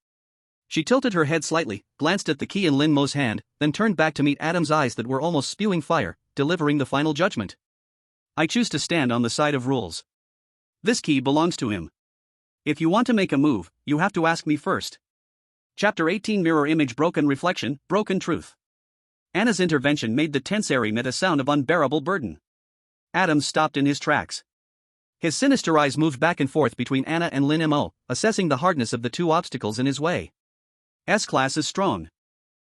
She tilted her head slightly, glanced at the key in Lin Mo's hand, then turned back to meet Adam's eyes that were almost spewing fire, delivering the final judgment. I choose to stand on the side of rules. This key belongs to him. If you want to make a move, you have to ask me first. Chapter 18 Mirror Image Broken Reflection, Broken Truth. Anna's intervention made the tense air emit a sound of unbearable burden. Adams stopped in his tracks. His sinister eyes moved back and forth between Anna and Lin Mo, assessing the hardness of the two obstacles in his way. S-Class is strong.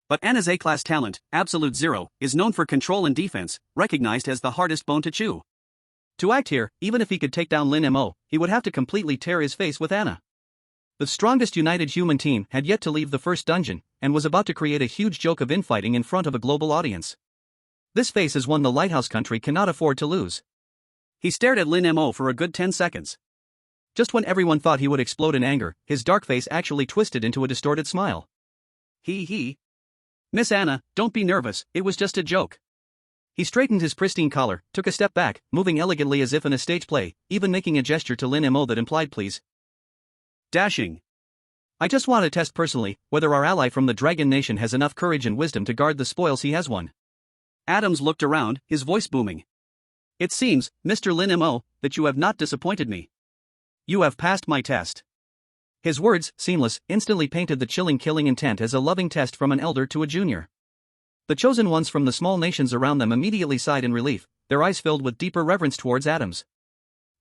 But Anna's A-Class talent, Absolute Zero, is known for control and defense, recognized as the hardest bone to chew. To act here, even if he could take down Lin Mo, he would have to completely tear his face with Anna. The strongest united human team had yet to leave the first dungeon, and was about to create a huge joke of infighting in front of a global audience. This face is one the Lighthouse Country cannot afford to lose. He stared at Lin Mo for a good 10 seconds. Just when everyone thought he would explode in anger, his dark face actually twisted into a distorted smile. He. Miss Anna, don't be nervous, it was just a joke. He straightened his pristine collar, took a step back, moving elegantly as if in a stage play, even making a gesture to Lin Mo that implied please. Dashing. I just want to test personally whether our ally from the Dragon Nation has enough courage and wisdom to guard the spoils he has won. Adams looked around, his voice booming. It seems, Mr. Lin Mo, that you have not disappointed me. You have passed my test. His words, seamless, instantly painted the chilling killing intent as a loving test from an elder to a junior. The chosen ones from the small nations around them immediately sighed in relief, their eyes filled with deeper reverence towards Adams.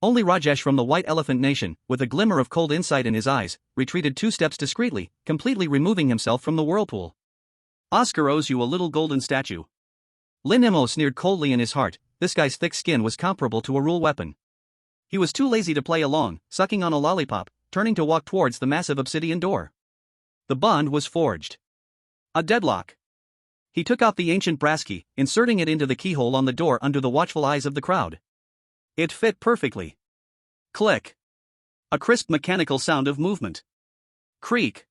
Only Rajesh from the White Elephant Nation, with a glimmer of cold insight in his eyes, retreated 2 steps discreetly, completely removing himself from the whirlpool. Oscar owes you a little golden statue. Lin Mo sneered coldly in his heart. This guy's thick skin was comparable to a rule weapon. He was too lazy to play along, sucking on a lollipop, turning to walk towards the massive obsidian door. The bond was forged. A deadlock. He took out the ancient brass key, inserting it into the keyhole on the door under the watchful eyes of the crowd. It fit perfectly. Click. A crisp mechanical sound of movement. Creak.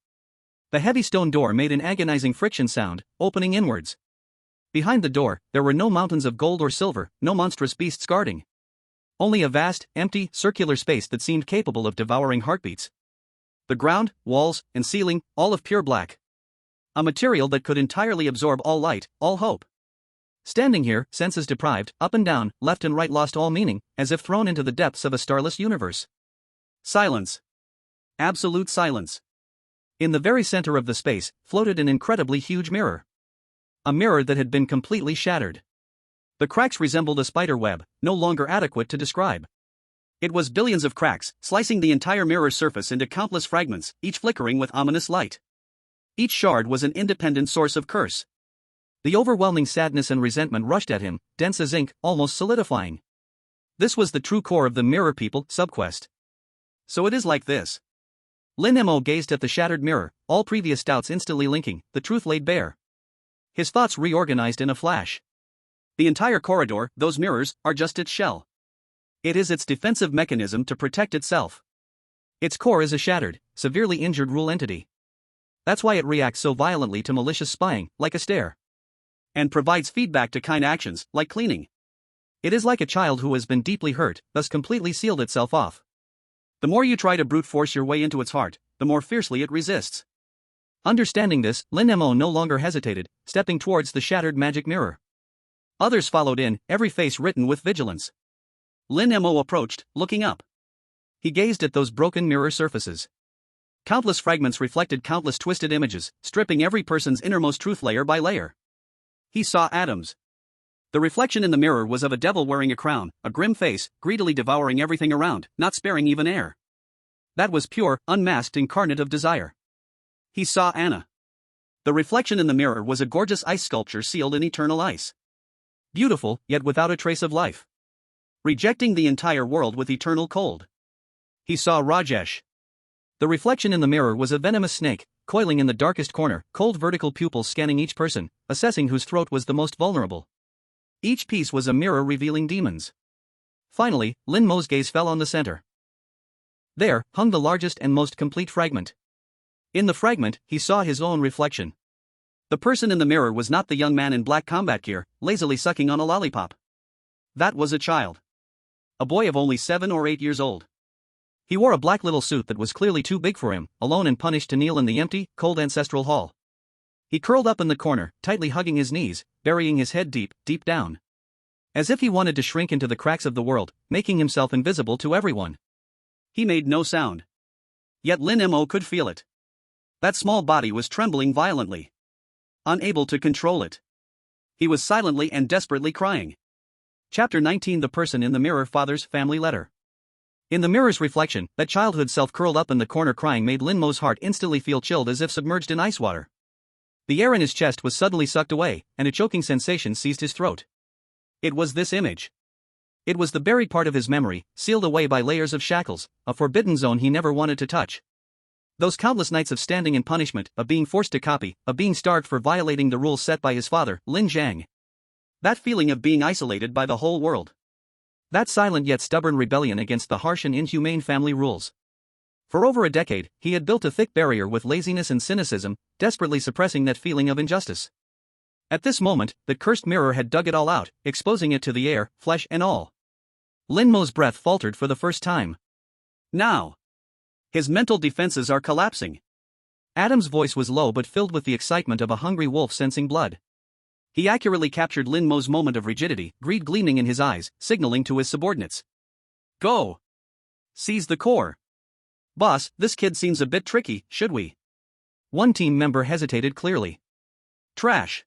The heavy stone door made an agonizing friction sound, opening inwards. Behind the door, there were no mountains of gold or silver, no monstrous beasts guarding. Only a vast, empty, circular space that seemed capable of devouring heartbeats. The ground, walls, and ceiling, all of pure black. A material that could entirely absorb all light, all hope. Standing here, senses deprived, up and down, left and right lost all meaning, as if thrown into the depths of a starless universe. Silence. Absolute silence. In the very center of the space, floated an incredibly huge mirror. A mirror that had been completely shattered. The cracks resembled a spider web, no longer adequate to describe. It was billions of cracks, slicing the entire mirror's surface into countless fragments, each flickering with ominous light. Each shard was an independent source of curse. The overwhelming sadness and resentment rushed at him, dense as ink, almost solidifying. This was the true core of the Mirror People subquest. So it is like this. Lin Mo gazed at the shattered mirror, all previous doubts instantly linking, the truth laid bare. His thoughts reorganized in a flash. The entire corridor, those mirrors, are just its shell. It is its defensive mechanism to protect itself. Its core is a shattered, severely injured rule entity. That's why it reacts so violently to malicious spying, like a stare. And provides feedback to kind actions, like cleaning. It is like a child who has been deeply hurt, thus completely sealed itself off. The more you try to brute force your way into its heart, the more fiercely it resists. Understanding this, Lin Mo no longer hesitated, stepping towards the shattered magic mirror. Others followed in, every face written with vigilance. Lin Mo approached, looking up. He gazed at those broken mirror surfaces. Countless fragments reflected countless twisted images, stripping every person's innermost truth layer by layer. He saw atoms. The reflection in the mirror was of a devil wearing a crown, a grim face, greedily devouring everything around, not sparing even air. That was pure, unmasked incarnate of desire. He saw Anna. The reflection in the mirror was a gorgeous ice sculpture sealed in eternal ice. Beautiful, yet without a trace of life. Rejecting the entire world with eternal cold. He saw Rajesh. The reflection in the mirror was a venomous snake, coiling in the darkest corner, cold vertical pupils scanning each person, assessing whose throat was the most vulnerable. Each piece was a mirror revealing demons. Finally, Lin Mo's gaze fell on the center. There hung the largest and most complete fragment. In the fragment, he saw his own reflection. The person in the mirror was not the young man in black combat gear, lazily sucking on a lollipop. That was a child. A boy of only 7 or 8 years old. He wore a black little suit that was clearly too big for him, alone and punished to kneel in the empty, cold ancestral hall. He curled up in the corner, tightly hugging his knees, burying his head deep, deep down. As if he wanted to shrink into the cracks of the world, making himself invisible to everyone. He made no sound. Yet Lin Mo could feel it. That small body was trembling violently. Unable to control it. He was silently and desperately crying. Chapter 19. The person in the mirror. Father's family letter. In the mirror's reflection, that childhood self curled up in the corner crying made Lin Mo's heart instantly feel chilled as if submerged in ice water. The air in his chest was suddenly sucked away, and a choking sensation seized his throat. It was this image. It was the buried part of his memory, sealed away by layers of shackles, a forbidden zone he never wanted to touch. Those countless nights of standing in punishment, of being forced to copy, of being starved for violating the rules set by his father, Lin Zhang. That feeling of being isolated by the whole world. That silent yet stubborn rebellion against the harsh and inhumane family rules. For over a decade, he had built a thick barrier with laziness and cynicism, desperately suppressing that feeling of injustice. At this moment, the cursed mirror had dug it all out, exposing it to the air, flesh and all. Lin Mo's breath faltered for the first time. Now. His mental defenses are collapsing. Adam's voice was low but filled with the excitement of a hungry wolf sensing blood. He accurately captured Lin Mo's moment of rigidity, greed gleaming in his eyes, signaling to his subordinates. Go! Seize the core. Boss, this kid seems a bit tricky, should we? One team member hesitated clearly. Trash.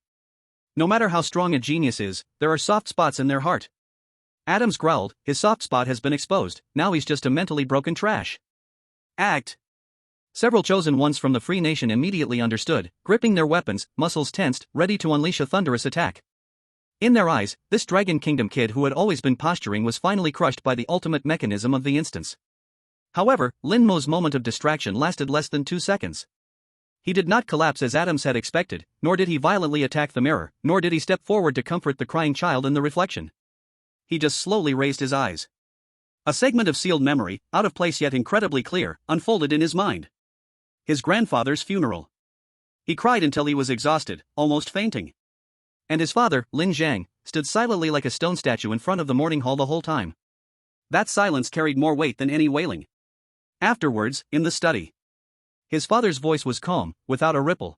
No matter how strong a genius is, there are soft spots in their heart. Adams growled, his soft spot has been exposed, now he's just a mentally broken trash. Act. Several chosen ones from the Free Nation immediately understood, gripping their weapons, muscles tensed, ready to unleash a thunderous attack. In their eyes, this Dragon Kingdom kid who had always been posturing was finally crushed by the ultimate mechanism of the instance. However, Lin Mo's moment of distraction lasted less than 2 seconds. He did not collapse as Adams had expected, nor did he violently attack the mirror, nor did he step forward to comfort the crying child in the reflection. He just slowly raised his eyes. A segment of sealed memory, out of place yet incredibly clear, unfolded in his mind. His grandfather's funeral. He cried until he was exhausted, almost fainting. And his father, Lin Zhang, stood silently like a stone statue in front of the mourning hall the whole time. That silence carried more weight than any wailing. Afterwards, in the study, his father's voice was calm, without a ripple.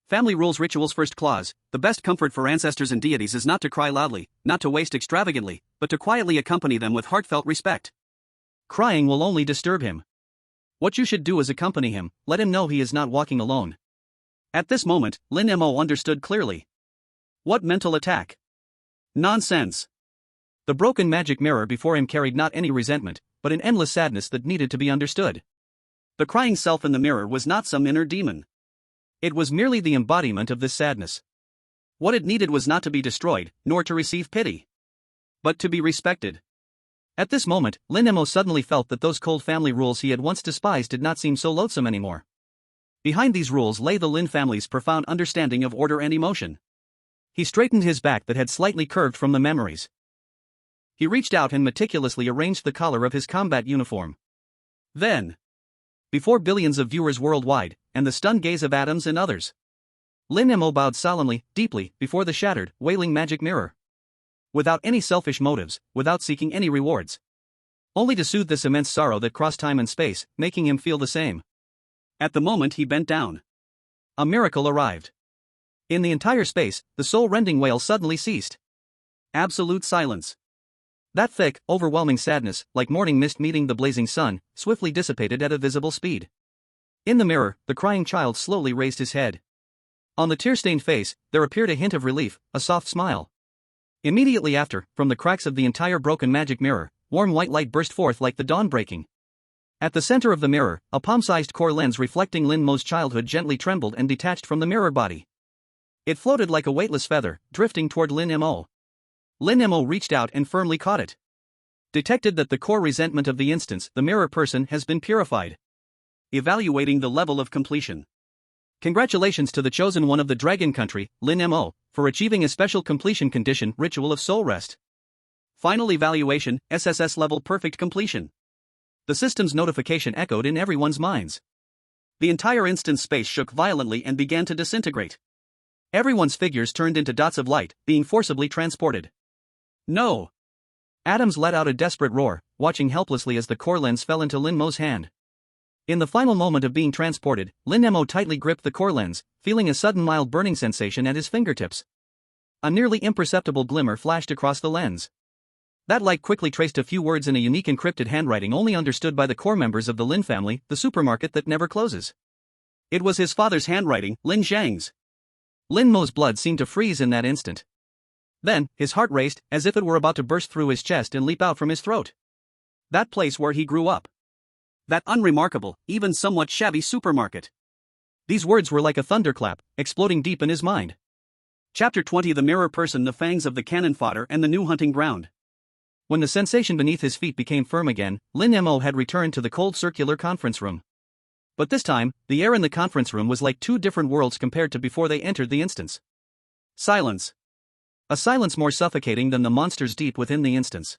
Family Rules Rituals First Clause, the best comfort for ancestors and deities is not to cry loudly, not to waste extravagantly, but to quietly accompany them with heartfelt respect. Crying will only disturb him. What you should do is accompany him, let him know he is not walking alone. At this moment, Lin Mo understood clearly. What mental attack? Nonsense. The broken magic mirror before him carried not any resentment, but an endless sadness that needed to be understood. The crying self in the mirror was not some inner demon. It was merely the embodiment of this sadness. What it needed was not to be destroyed, nor to receive pity, but to be respected. At this moment, Lin Mo suddenly felt that those cold family rules he had once despised did not seem so loathsome anymore. Behind these rules lay the Lin family's profound understanding of order and emotion. He straightened his back that had slightly curved from the memories. He reached out and meticulously arranged the collar of his combat uniform. Then, before billions of viewers worldwide, and the stunned gaze of Adams and others, Lin Mo bowed solemnly, deeply, before the shattered, wailing magic mirror. Without any selfish motives, without seeking any rewards. Only to soothe this immense sorrow that crossed time and space, making him feel the same. At the moment he bent down, a miracle arrived. In the entire space, the soul-rending wail suddenly ceased. Absolute silence. That thick, overwhelming sadness, like morning mist meeting the blazing sun, swiftly dissipated at a visible speed. In the mirror, the crying child slowly raised his head. On the tear-stained face, there appeared a hint of relief, a soft smile. Immediately after, from the cracks of the entire broken magic mirror, warm white light burst forth like the dawn breaking. At the center of the mirror, a palm-sized core lens reflecting Lin Mo's childhood gently trembled and detached from the mirror body. It floated like a weightless feather, drifting toward Lin Mo. Lin Mo reached out and firmly caught it. Detected that the core resentment of the instance, the mirror person, has been purified. Evaluating the level of completion. Congratulations to the chosen one of the Dragon Country, Lin Mo, for achieving a special completion condition, Ritual of Soul Rest. Final evaluation, SSS level perfect completion. The system's notification echoed in everyone's minds. The entire instance space shook violently and began to disintegrate. Everyone's figures turned into dots of light, being forcibly transported. No! Adams let out a desperate roar, watching helplessly as the core lens fell into Lin Mo's hand. In the final moment of being transported, Lin Mo tightly gripped the core lens, feeling a sudden mild burning sensation at his fingertips. A nearly imperceptible glimmer flashed across the lens. That light quickly traced a few words in a unique encrypted handwriting only understood by the core members of the Lin family, the supermarket that never closes. It was his father's handwriting, Lin Zhang's. Lin Mo's blood seemed to freeze in that instant. Then, his heart raced, as if it were about to burst through his chest and leap out from his throat. That place where he grew up. That unremarkable, even somewhat shabby supermarket. These words were like a thunderclap, exploding deep in his mind. Chapter 20 The Mirror Person, the Fangs of the Cannon Fodder and the New Hunting Ground. When the sensation beneath his feet became firm again, Lin Mo had returned to the cold circular conference room. But this time, the air in the conference room was like two different worlds compared to before they entered the instance. Silence. A silence more suffocating than the monsters deep within the instance.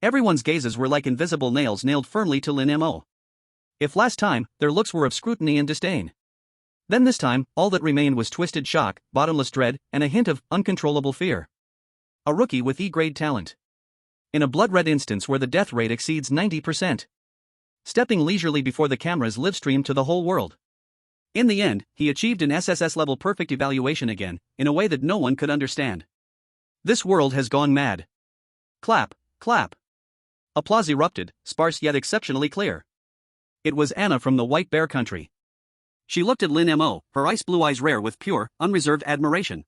Everyone's gazes were like invisible nails nailed firmly to Lin Mo. If last time, their looks were of scrutiny and disdain, then this time, all that remained was twisted shock, bottomless dread, and a hint of uncontrollable fear. A rookie with E-grade talent. In a blood-red instance where the death rate exceeds 90%. Stepping leisurely before the cameras live-stream to the whole world. In the end, he achieved an SSS-level perfect evaluation again, in a way that no one could understand. This world has gone mad. Clap, clap. Applause erupted, sparse yet exceptionally clear. It was Anna from the White Bear Country. She looked at Lin Mo, her ice blue eyes rare with pure, unreserved admiration.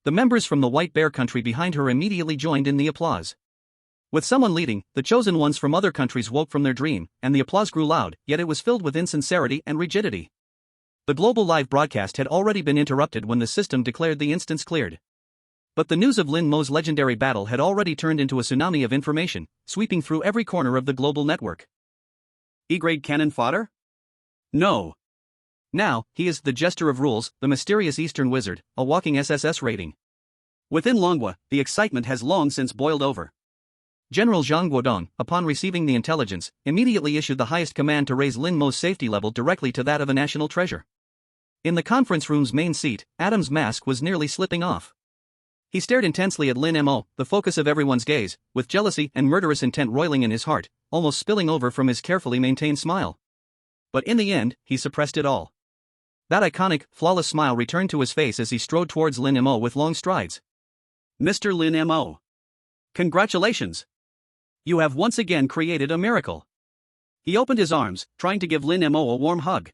The members from the White Bear Country behind her immediately joined in the applause. With someone leading, the chosen ones from other countries woke from their dream, and the applause grew loud, yet it was filled with insincerity and rigidity. The global live broadcast had already been interrupted when the system declared the instance cleared. But the news of Lin Mo's legendary battle had already turned into a tsunami of information, sweeping through every corner of the global network. E-grade cannon fodder? No. Now, he is the Jester of Rules, the mysterious Eastern wizard, a walking SSS rating. Within Longhua, the excitement has long since boiled over. General Zhang Guodong, upon receiving the intelligence, immediately issued the highest command to raise Lin Mo's safety level directly to that of a national treasure. In the conference room's main seat, Adam's mask was nearly slipping off. He stared intensely at Lin Mo, the focus of everyone's gaze, with jealousy and murderous intent roiling in his heart, almost spilling over from his carefully maintained smile. But in the end, he suppressed it all. That iconic, flawless smile returned to his face as he strode towards Lin Mo with long strides. Mr. Lin Mo. Congratulations! You have once again created a miracle. He opened his arms, trying to give Lin Mo a warm hug.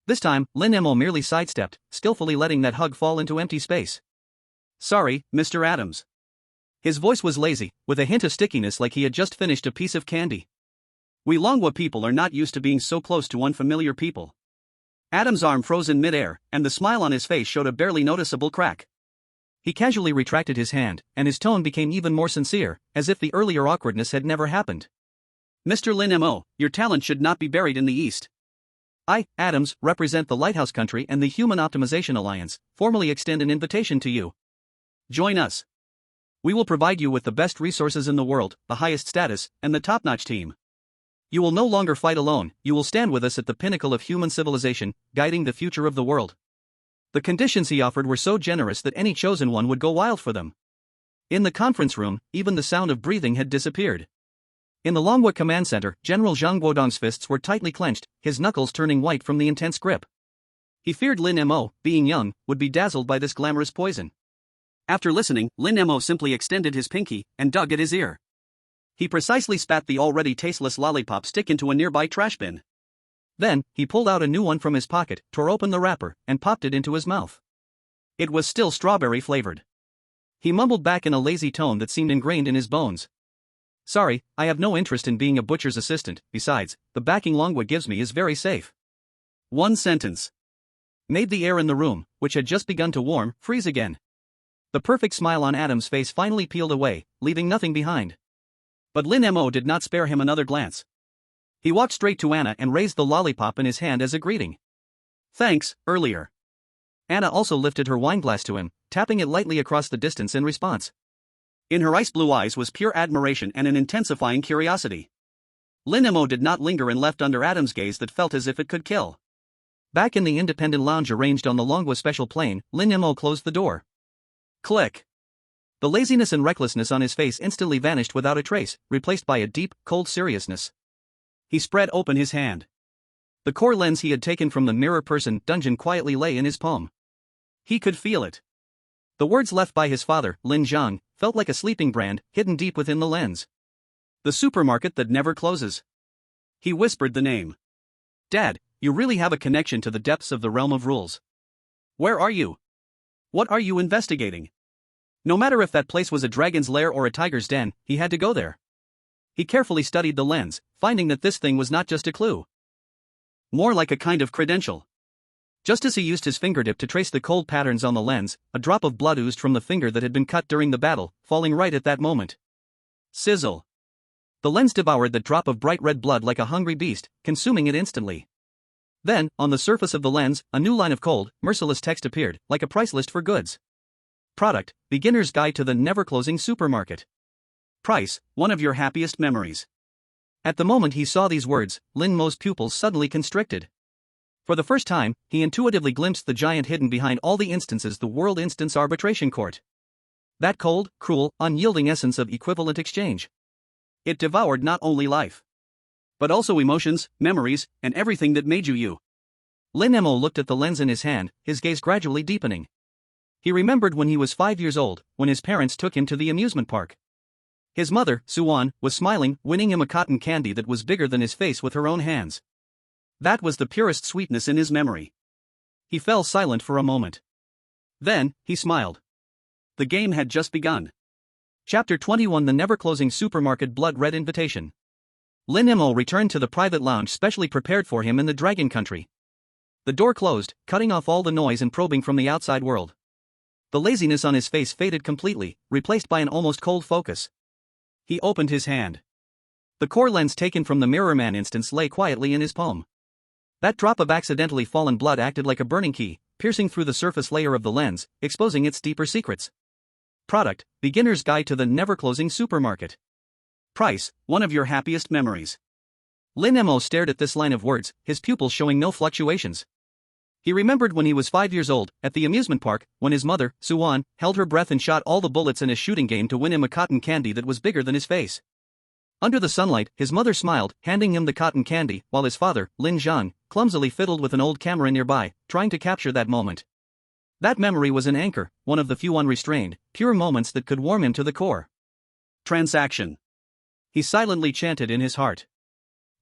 This time, Lin Mo merely sidestepped, skillfully letting that hug fall into empty space. Sorry, Mr. Adams. His voice was lazy, with a hint of stickiness like he had just finished a piece of candy. We Longhua people are not used to being so close to unfamiliar people. Adam's arm froze in midair, and the smile on his face showed a barely noticeable crack. He casually retracted his hand, and his tone became even more sincere, as if the earlier awkwardness had never happened. Mr. Lin Mo, your talent should not be buried in the East. I, Adams, represent the Lighthouse Country and the Human Optimization Alliance, formally extend an invitation to you. Join us. We will provide you with the best resources in the world, the highest status, and the top-notch team. You will no longer fight alone, you will stand with us at the pinnacle of human civilization, guiding the future of the world. The conditions he offered were so generous that any chosen one would go wild for them. In the conference room, even the sound of breathing had disappeared. In the Longhua command center, General Zhang Guodong's fists were tightly clenched, his knuckles turning white from the intense grip. He feared Lin Mo, being young, would be dazzled by this glamorous poison. After listening, Lin Mo simply extended his pinky and dug at his ear. He precisely spat the already tasteless lollipop stick into a nearby trash bin. Then, he pulled out a new one from his pocket, tore open the wrapper, and popped it into his mouth. It was still strawberry-flavored. He mumbled back in a lazy tone that seemed ingrained in his bones. Sorry, I have no interest in being a butcher's assistant, besides, the backing Longhua gives me is very safe. One sentence made the air in the room, which had just begun to warm, freeze again. The perfect smile on Adam's face finally peeled away, leaving nothing behind. But Lin Mo did not spare him another glance. He walked straight to Anna and raised the lollipop in his hand as a greeting. Thanks, earlier. Anna also lifted her wineglass to him, tapping it lightly across the distance in response. In her ice-blue eyes was pure admiration and an intensifying curiosity. Lin Mo did not linger and left under Adam's gaze that felt as if it could kill. Back in the independent lounge arranged on the Longhua special plane, Lin Mo closed the door. Click. The laziness and recklessness on his face instantly vanished without a trace, replaced by a deep, cold seriousness. He spread open his hand. The core lens he had taken from the mirror person dungeon quietly lay in his palm. He could feel it. The words left by his father, Lin Zhang, felt like a sleeping brand, hidden deep within the lens. The supermarket that never closes. He whispered the name. Dad, you really have a connection to the depths of the realm of rules. Where are you? What are you investigating? No matter if that place was a dragon's lair or a tiger's den, he had to go there. He carefully studied the lens, finding that this thing was not just a clue. More like a kind of credential. Just as he used his fingertip to trace the cold patterns on the lens, a drop of blood oozed from the finger that had been cut during the battle, falling right at that moment. Sizzle. The lens devoured that drop of bright red blood like a hungry beast, consuming it instantly. Then, on the surface of the lens, a new line of cold, merciless text appeared, like a price list for goods. Product, Beginner's Guide to the Never-Closing Supermarket. Price, one of your happiest memories. At the moment he saw these words, Lin Mo's pupils suddenly constricted. For the first time, he intuitively glimpsed the giant hidden behind all the instances the World Instance Arbitration Court. That cold, cruel, unyielding essence of equivalent exchange. It devoured not only life, but also emotions, memories, and everything that made you you. Lin Mo looked at the lens in his hand, his gaze gradually deepening. He remembered when he was 5 years old, when his parents took him to the amusement park. His mother, Suan, was smiling, winning him a cotton candy that was bigger than his face with her own hands. That was the purest sweetness in his memory. He fell silent for a moment. Then, he smiled. The game had just begun. Chapter 21 The Never-Closing Supermarket Blood Red Invitation. Lin Mo returned to the private lounge specially prepared for him in the Dragon Country. The door closed, cutting off all the noise and probing from the outside world. The laziness on his face faded completely, replaced by an almost cold focus. He opened his hand. The core lens taken from the Mirror Man instance lay quietly in his palm. That drop of accidentally fallen blood acted like a burning key, piercing through the surface layer of the lens, exposing its deeper secrets. Product: Beginner's Guide to the Never-Closing Supermarket. Price: one of your happiest memories. Lin Mo stared at this line of words, his pupils showing no fluctuations. He remembered when he was 5 years old, at the amusement park, when his mother, Suan, held her breath and shot all the bullets in a shooting game to win him a cotton candy that was bigger than his face. Under the sunlight, his mother smiled, handing him the cotton candy, while his father, Lin Zhang, clumsily fiddled with an old camera nearby, trying to capture that moment. That memory was an anchor, one of the few unrestrained, pure moments that could warm him to the core. Transaction. He silently chanted in his heart.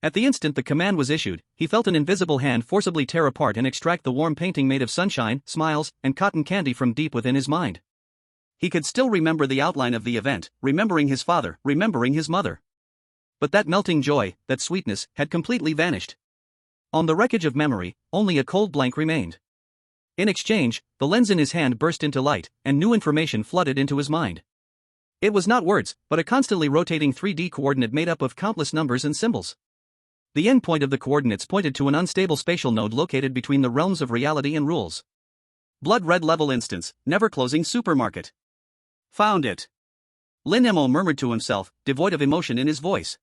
At the instant the command was issued, he felt an invisible hand forcibly tear apart and extract the warm painting made of sunshine, smiles, and cotton candy from deep within his mind. He could still remember the outline of the event, remembering his father, remembering his mother. But that melting joy, that sweetness, had completely vanished. On the wreckage of memory, only a cold blank remained. In exchange, the lens in his hand burst into light, and new information flooded into his mind. It was not words, but a constantly rotating 3D coordinate made up of countless numbers and symbols. The endpoint of the coordinates pointed to an unstable spatial node located between the realms of reality and rules. Blood red level instance, never-closing supermarket. Found it. Lin Mo murmured to himself, devoid of emotion in his voice.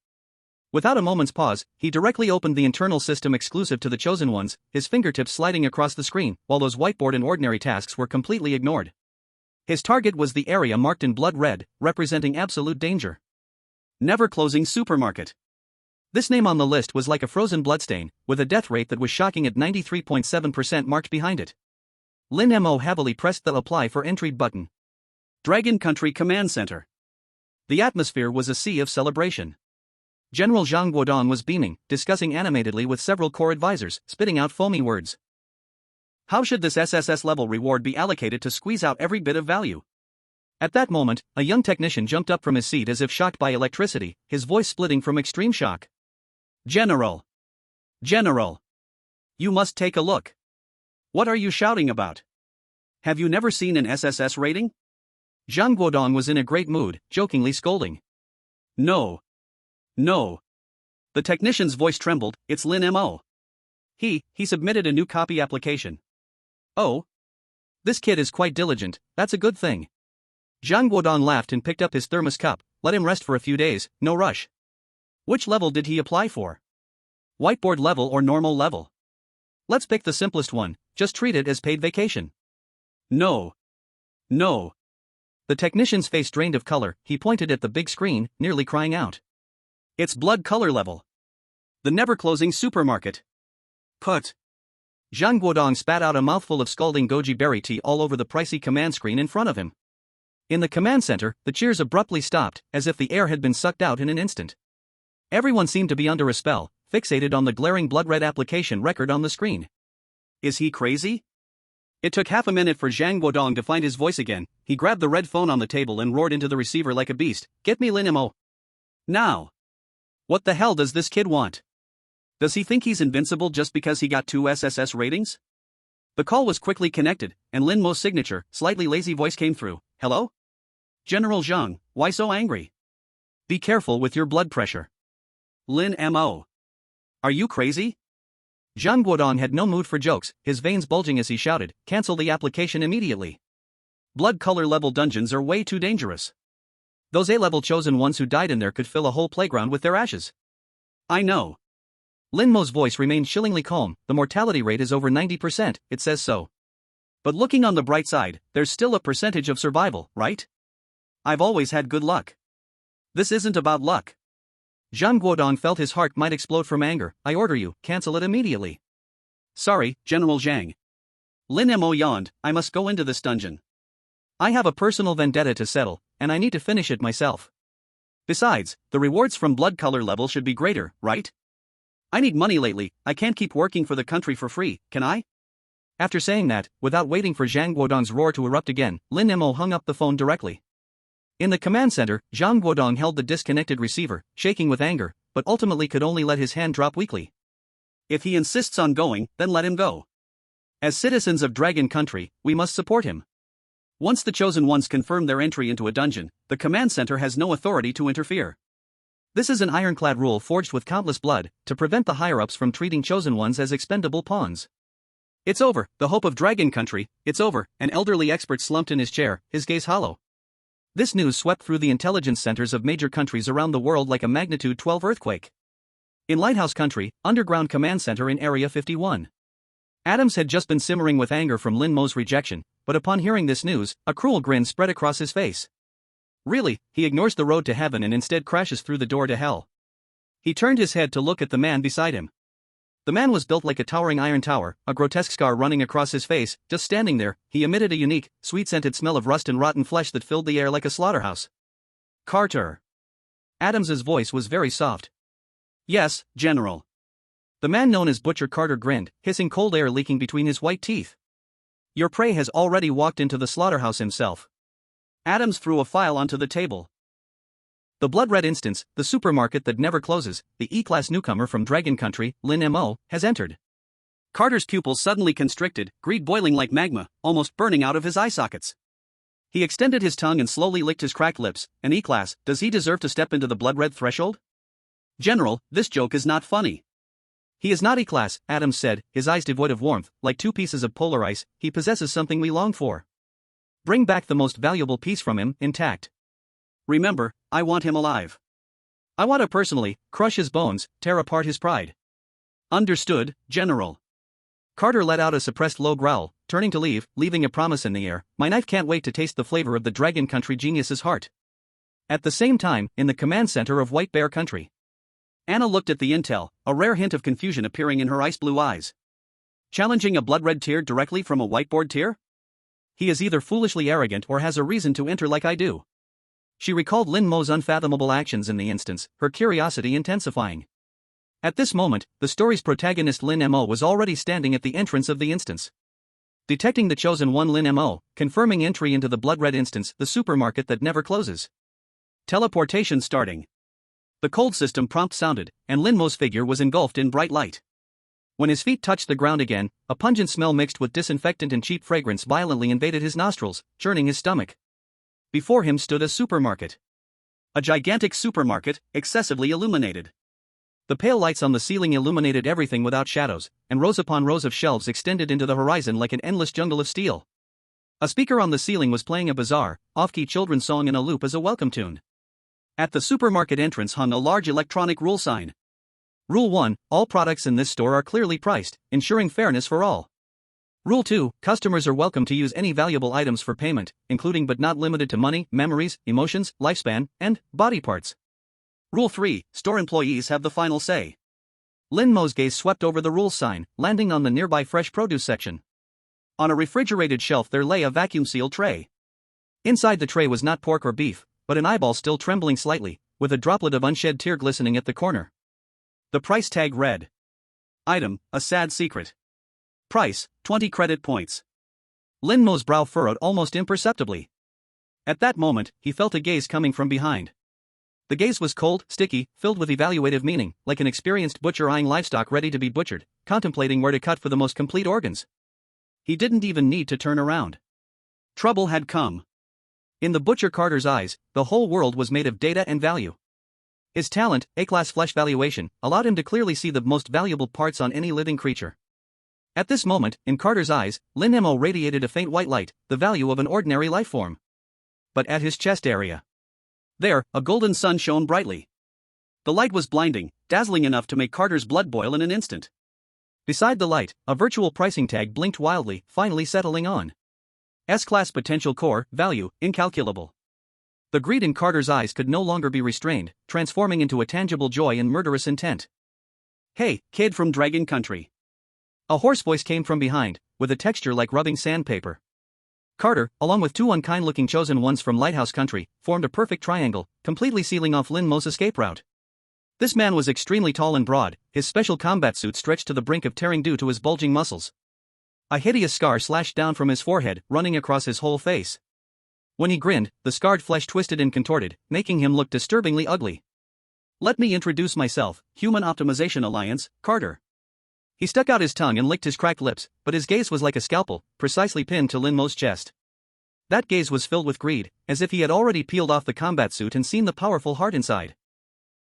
Without a moment's pause, he directly opened the internal system exclusive to the chosen ones, his fingertips sliding across the screen, while those whiteboard and ordinary tasks were completely ignored. His target was the area marked in blood red, representing absolute danger. Never-closing supermarket. This name on the list was like a frozen bloodstain, with a death rate that was shocking at 93.7% marked behind it. Lin Mo heavily pressed the Apply for Entry button. Dragon Country Command Center. The atmosphere was a sea of celebration. General Zhang Guodong was beaming, discussing animatedly with several core advisors, spitting out foamy words. How should this SSS-level reward be allocated to squeeze out every bit of value? At that moment, a young technician jumped up from his seat as if shocked by electricity, his voice splitting from extreme shock. General! General! You must take a look. What are you shouting about? Have you never seen an SSS rating? Zhang Guodong was in a great mood, jokingly scolding. No. No. The technician's voice trembled, it's Lin Mo. He submitted a new copy application. Oh? This kid is quite diligent, that's a good thing. Zhang Guodong laughed and picked up his thermos cup, let him rest for a few days, no rush. Which level did he apply for? Whiteboard level or normal level? Let's pick the simplest one, just treat it as paid vacation. No. No. The technician's face drained of color, he pointed at the big screen, nearly crying out. It's blood color level. The never-closing supermarket. Put. Zhang Guodong spat out a mouthful of scalding goji berry tea all over the pricey command screen in front of him. In the command center, the cheers abruptly stopped, as if the air had been sucked out in an instant. Everyone seemed to be under a spell, fixated on the glaring blood-red application record on the screen. Is he crazy? It took half a minute for Zhang Guodong to find his voice again. He grabbed the red phone on the table and roared into the receiver like a beast. Get me Lin Mo. Now. What the hell does this kid want? Does he think he's invincible just because he got 2 SSS ratings? The call was quickly connected, and Lin Mo's signature, slightly lazy voice came through. Hello? General Zhang, why so angry? Be careful with your blood pressure. Lin Mo. Are you crazy? Zhang Guodong had no mood for jokes, his veins bulging as he shouted, cancel the application immediately. Blood color level dungeons are way too dangerous. Those A-level chosen ones who died in there could fill a whole playground with their ashes. I know. Lin Mo's voice remained chillingly calm, the mortality rate is over 90%, it says so. But looking on the bright side, there's still a percentage of survival, right? I've always had good luck. This isn't about luck. Zhang Guodong felt his heart might explode from anger. I order you, cancel it immediately. Sorry, General Zhang. Lin Mo yawned, I must go into this dungeon. I have a personal vendetta to settle, and I need to finish it myself. Besides, the rewards from blood color level should be greater, right? I need money lately, I can't keep working for the country for free, can I? After saying that, without waiting for Zhang Guodong's roar to erupt again, Lin Mo hung up the phone directly. In the command center, Zhang Guodong held the disconnected receiver, shaking with anger, but ultimately could only let his hand drop weakly. If he insists on going, then let him go. As citizens of Dragon Country, we must support him. Once the Chosen Ones confirm their entry into a dungeon, the command center has no authority to interfere. This is an ironclad rule forged with countless blood, to prevent the higher-ups from treating Chosen Ones as expendable pawns. It's over, the hope of Dragon Country, it's over, an elderly expert slumped in his chair, his gaze hollow. This news swept through the intelligence centers of major countries around the world like a magnitude 12 earthquake. In Lighthouse Country, underground command center in Area 51. Adams had just been simmering with anger from Lin Mo's rejection, but upon hearing this news, a cruel grin spread across his face. Really, he ignores the road to heaven and instead crashes through the door to hell. He turned his head to look at the man beside him. The man was built like a towering iron tower, a grotesque scar running across his face. Just standing there, he emitted a unique, sweet-scented smell of rust and rotten flesh that filled the air like a slaughterhouse. Carter. Adams's voice was very soft. Yes, General. The man known as Butcher Carter grinned, hissing cold air leaking between his white teeth. Your prey has already walked into the slaughterhouse himself. Adams threw a file onto the table. The blood-red instance, the supermarket that never closes, the E-class newcomer from Dragon Country, Lin Mo, has entered. Carter's pupils suddenly constricted, greed boiling like magma, almost burning out of his eye sockets. He extended his tongue and slowly licked his cracked lips. An E-class, does he deserve to step into the blood-red threshold? General, this joke is not funny. He is not E-class, Adams said, his eyes devoid of warmth, like two pieces of polar ice. He possesses something we long for. Bring back the most valuable piece from him, intact. Remember, I want him alive. I want to personally crush his bones, tear apart his pride. Understood, General. Carter let out a suppressed low growl, turning to leave, leaving a promise in the air. My knife can't wait to taste the flavor of the Dragon Country genius's heart. At the same time, in the command center of White Bear Country, Anna looked at the intel, a rare hint of confusion appearing in her ice-blue eyes. Challenging a blood-red tear directly from a whiteboard tear? He is either foolishly arrogant or has a reason to enter like I do. She recalled Lin Mo's unfathomable actions in the instance, her curiosity intensifying. At this moment, the story's protagonist Lin Mo was already standing at the entrance of the instance. Detecting the Chosen One Lin Mo, confirming entry into the blood-red instance, the supermarket that never closes. Teleportation starting. The cold system prompt sounded, and Lin Mo's figure was engulfed in bright light. When his feet touched the ground again, a pungent smell mixed with disinfectant and cheap fragrance violently invaded his nostrils, churning his stomach. Before him stood a supermarket. A gigantic supermarket, excessively illuminated. The pale lights on the ceiling illuminated everything without shadows, and rows upon rows of shelves extended into the horizon like an endless jungle of steel. A speaker on the ceiling was playing a bizarre, off-key children's song in a loop as a welcome tune. At the supermarket entrance hung a large electronic rule sign. Rule 1, all products in this store are clearly priced, ensuring fairness for all. Rule 2, customers are welcome to use any valuable items for payment, including but not limited to money, memories, emotions, lifespan, and body parts. Rule 3, store employees have the final say. Lin Mo's gaze swept over the rules sign, landing on the nearby fresh produce section. On a refrigerated shelf there lay a vacuum-sealed tray. Inside the tray was not pork or beef, but an eyeball still trembling slightly, with a droplet of unshed tear glistening at the corner. The price tag read. Item, a sad secret. Price, 20 credit points. Lin Mo's brow furrowed almost imperceptibly. At that moment, he felt a gaze coming from behind. The gaze was cold, sticky, filled with evaluative meaning, like an experienced butcher eyeing livestock ready to be butchered, contemplating where to cut for the most complete organs. He didn't even need to turn around. Trouble had come. In the butcher Carter's eyes, the whole world was made of data and value. His talent, A-class flesh valuation, allowed him to clearly see the most valuable parts on any living creature. At this moment, in Carter's eyes, Lin Mo radiated a faint white light, the value of an ordinary life form. But at his chest area, there, a golden sun shone brightly. The light was blinding, dazzling enough to make Carter's blood boil in an instant. Beside the light, a virtual pricing tag blinked wildly, finally settling on. S-class potential core, value, incalculable. The greed in Carter's eyes could no longer be restrained, transforming into a tangible joy and murderous intent. Hey, kid from Dragon Country. A hoarse voice came from behind, with a texture like rubbing sandpaper. Carter, along with two unkind-looking Chosen Ones from Lighthouse Country, formed a perfect triangle, completely sealing off Lin Mo's escape route. This man was extremely tall and broad, his special combat suit stretched to the brink of tearing due to his bulging muscles. A hideous scar slashed down from his forehead, running across his whole face. When he grinned, the scarred flesh twisted and contorted, making him look disturbingly ugly. Let me introduce myself, Human Optimization Alliance, Carter. He stuck out his tongue and licked his cracked lips, but his gaze was like a scalpel, precisely pinned to Lin Mo's chest. That gaze was filled with greed, as if he had already peeled off the combat suit and seen the powerful heart inside.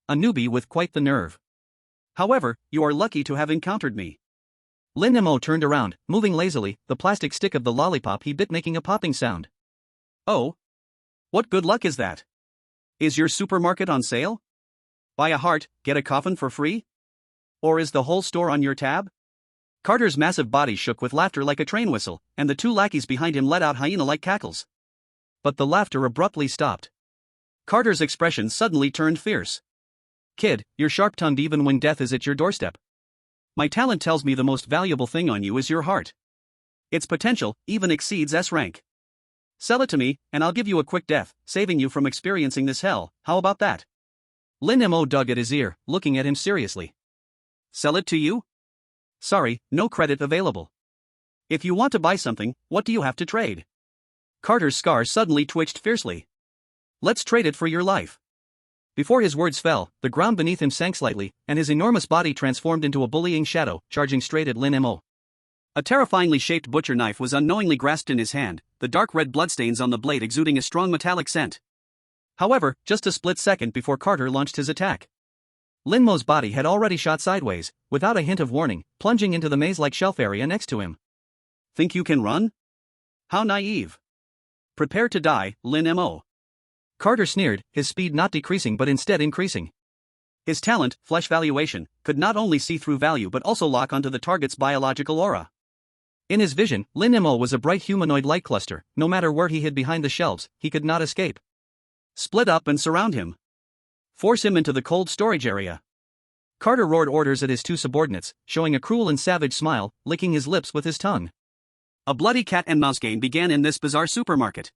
A newbie with quite the nerve. However, you are lucky to have encountered me. Lin Mo turned around, moving lazily, the plastic stick of the lollipop he bit making a popping sound. Oh? What good luck is that? Is your supermarket on sale? Buy a heart, get a coffin for free? Or is the whole store on your tab? Carter's massive body shook with laughter like a train whistle, and the two lackeys behind him let out hyena-like cackles. But the laughter abruptly stopped. Carter's expression suddenly turned fierce. Kid, you're sharp-tongued even when death is at your doorstep. My talent tells me the most valuable thing on you is your heart. Its potential even exceeds S rank. Sell it to me, and I'll give you a quick death, saving you from experiencing this hell. How about that? Lin Mo dug at his ear, looking at him seriously. Sell it to you? Sorry, no credit available. If you want to buy something, what do you have to trade? Carter's scar suddenly twitched fiercely. Let's trade it for your life. Before his words fell, the ground beneath him sank slightly, and his enormous body transformed into a bullying shadow, charging straight at Lin Mo. A terrifyingly shaped butcher knife was unknowingly grasped in his hand, the dark red bloodstains on the blade exuding a strong metallic scent. However, just a split second before Carter launched his attack, Lin Mo's body had already shot sideways, without a hint of warning, plunging into the maze-like shelf area next to him. Think you can run? How naive. Prepare to die, Lin Mo. Carter sneered, his speed not decreasing but instead increasing. His talent, flesh valuation, could not only see through value but also lock onto the target's biological aura. In his vision, Lin Mo was a bright humanoid light cluster. No matter where he hid behind the shelves, he could not escape. Split up and surround him. Force him into the cold storage area. Carter roared orders at his two subordinates, showing a cruel and savage smile, licking his lips with his tongue. A bloody cat-and-mouse game began in this bizarre supermarket.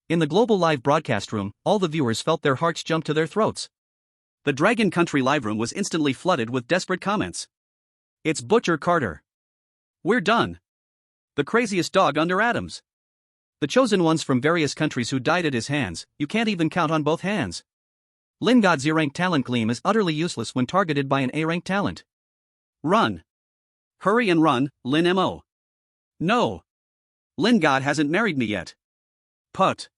In the global live broadcast room, all the viewers felt their hearts jump to their throats. The Dragon Country live room was instantly flooded with desperate comments. It's Butcher Carter. We're done. The craziest dog under Adams. The chosen ones from various countries who died at his hands, you can't even count on both hands. Lin God's E-rank talent gleam is utterly useless when targeted by an A-rank talent. Run. Hurry and run, Lin Mo. No. Lin God hasn't married me yet. Put.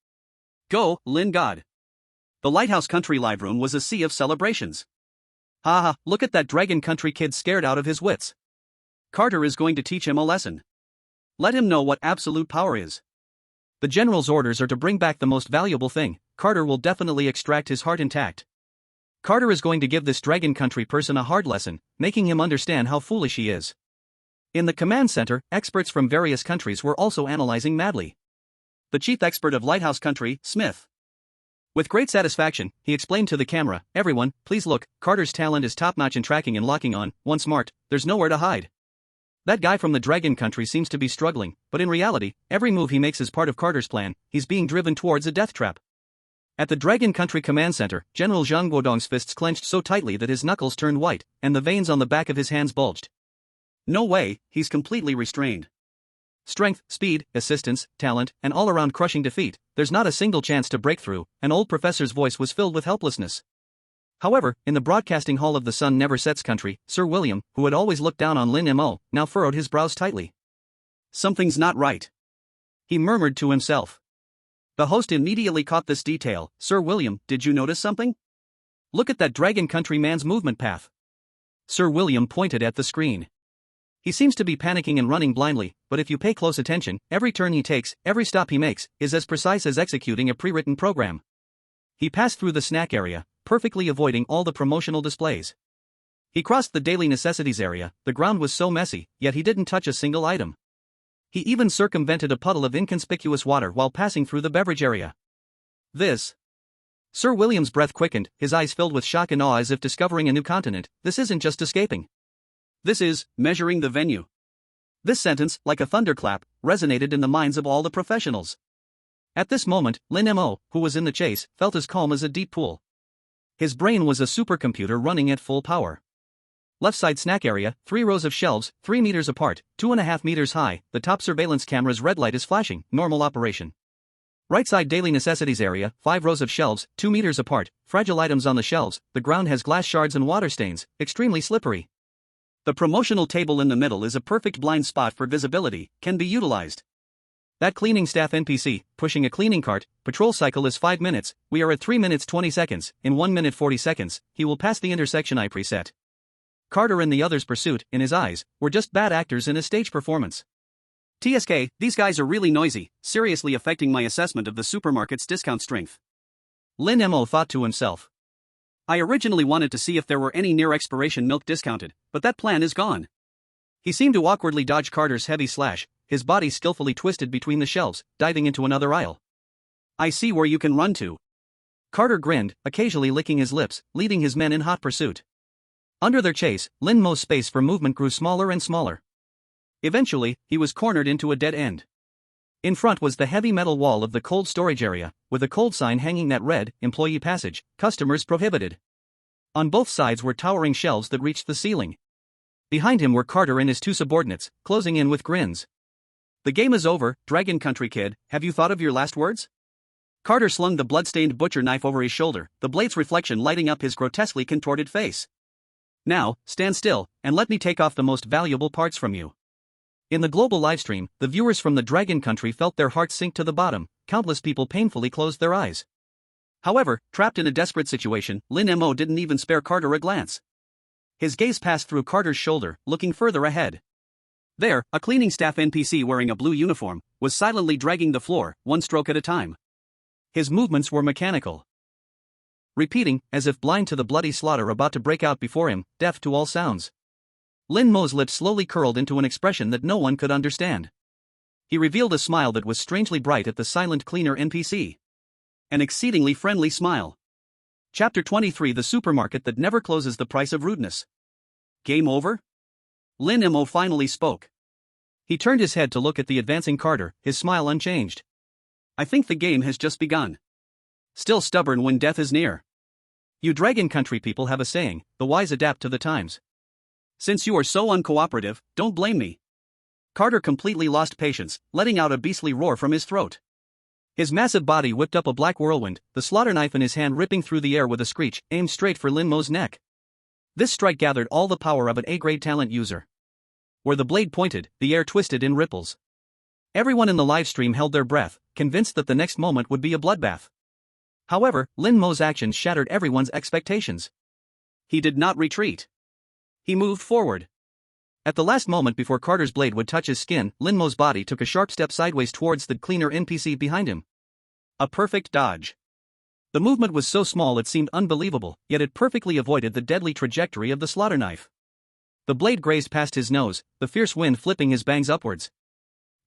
Go, Lin God. The Lighthouse Country live room was a sea of celebrations. Haha, look at that Dragon Country kid scared out of his wits. Carter is going to teach him a lesson. Let him know what absolute power is. The general's orders are to bring back the most valuable thing. Carter will definitely extract his heart intact. Carter is going to give this Dragon Country person a hard lesson, making him understand how foolish he is. In the command center, experts from various countries were also analyzing madly. The chief expert of Lighthouse Country, Smith. With great satisfaction, he explained to the camera, everyone, please look, Carter's talent is top-notch in tracking and locking on, one smart, there's nowhere to hide. That guy from the Dragon Country seems to be struggling, but in reality, every move he makes is part of Carter's plan. He's being driven towards a death trap. At the Dragon Country Command Center, General Zhang Guodong's fists clenched so tightly that his knuckles turned white, and the veins on the back of his hands bulged. No way, he's completely restrained. Strength, speed, assistance, talent, and all-around crushing defeat, there's not a single chance to break through. An old professor's voice was filled with helplessness. However, in the broadcasting hall of the Sun Never Sets country, Sir William, who had always looked down on Lin Mo, now furrowed his brows tightly. Something's not right. He murmured to himself. The host immediately caught this detail. Sir William, did you notice something? Look at that Dragon Country man's movement path. Sir William pointed at the screen. He seems to be panicking and running blindly, but if you pay close attention, every turn he takes, every stop he makes, is as precise as executing a pre-written program. He passed through the snack area, perfectly avoiding all the promotional displays. He crossed the daily necessities area. The ground was so messy, yet he didn't touch a single item. He even circumvented a puddle of inconspicuous water while passing through the beverage area. This. Sir William's breath quickened, his eyes filled with shock and awe as if discovering a new continent. This isn't just escaping. This is measuring the venue. This sentence, like a thunderclap, resonated in the minds of all the professionals. At this moment, Lin Mo, who was in the chase, felt as calm as a deep pool. His brain was a supercomputer running at full power. Left side snack area, 3 rows of shelves, 3 meters apart, 2.5 meters high, the top surveillance camera's red light is flashing, normal operation. Right side daily necessities area, 5 rows of shelves, 2 meters apart, fragile items on the shelves, the ground has glass shards and water stains, extremely slippery. The promotional table in the middle is a perfect blind spot for visibility, can be utilized. That cleaning staff NPC, pushing a cleaning cart, patrol cycle is 5 minutes, we are at 3 minutes 20 seconds, in 1 minute 40 seconds, he will pass the intersection I preset. Carter and the others' pursuit, in his eyes, were just bad actors in a stage performance. TSK, these guys are really noisy, seriously affecting my assessment of the supermarket's discount strength. Lin Mo thought to himself. I originally wanted to see if there were any near-expiration milk discounted, but that plan is gone. He seemed to awkwardly dodge Carter's heavy slash, his body skillfully twisted between the shelves, diving into another aisle. I see where you can run to. Carter grinned, occasionally licking his lips, leading his men in hot pursuit. Under their chase, Lin Mo's space for movement grew smaller and smaller. Eventually, he was cornered into a dead end. In front was the heavy metal wall of the cold storage area, with a cold sign hanging that read, Employee Passage, Customers Prohibited. On both sides were towering shelves that reached the ceiling. Behind him were Carter and his 2 subordinates, closing in with grins. The game is over, Dragon Country kid, have you thought of your last words? Carter slung the blood-stained butcher knife over his shoulder, the blade's reflection lighting up his grotesquely contorted face. Now, stand still, and let me take off the most valuable parts from you. In the global livestream, the viewers from the Dragon Country felt their hearts sink to the bottom, countless people painfully closed their eyes. However, trapped in a desperate situation, Lin Mo didn't even spare Carter a glance. His gaze passed through Carter's shoulder, looking further ahead. There, a cleaning staff NPC wearing a blue uniform, was silently dragging the floor, one stroke at a time. His movements were mechanical. Repeating, as if blind to the bloody slaughter about to break out before him, deaf to all sounds. Lin Mo's lips slowly curled into an expression that no one could understand. He revealed a smile that was strangely bright at the silent cleaner NPC. An exceedingly friendly smile. Chapter 23 The Supermarket That Never Closes the Price of Rudeness. Game over? Lin Mo finally spoke. He turned his head to look at the advancing Carter, his smile unchanged. I think the game has just begun. Still stubborn when death is near. You Dragon Country people have a saying, the wise adapt to the times. Since you are so uncooperative, don't blame me. Carter completely lost patience, letting out a beastly roar from his throat. His massive body whipped up a black whirlwind, the slaughter knife in his hand ripping through the air with a screech, aimed straight for Lin Mo's neck. This strike gathered all the power of an A-grade talent user. Where the blade pointed, the air twisted in ripples. Everyone in the livestream held their breath, convinced that the next moment would be a bloodbath. However, Lin Mo's actions shattered everyone's expectations. He did not retreat. He moved forward. At the last moment before Carter's blade would touch his skin, Lin Mo's body took a sharp step sideways towards the cleaner NPC behind him. A perfect dodge. The movement was so small it seemed unbelievable, yet it perfectly avoided the deadly trajectory of the slaughter knife. The blade grazed past his nose, the fierce wind flipping his bangs upwards.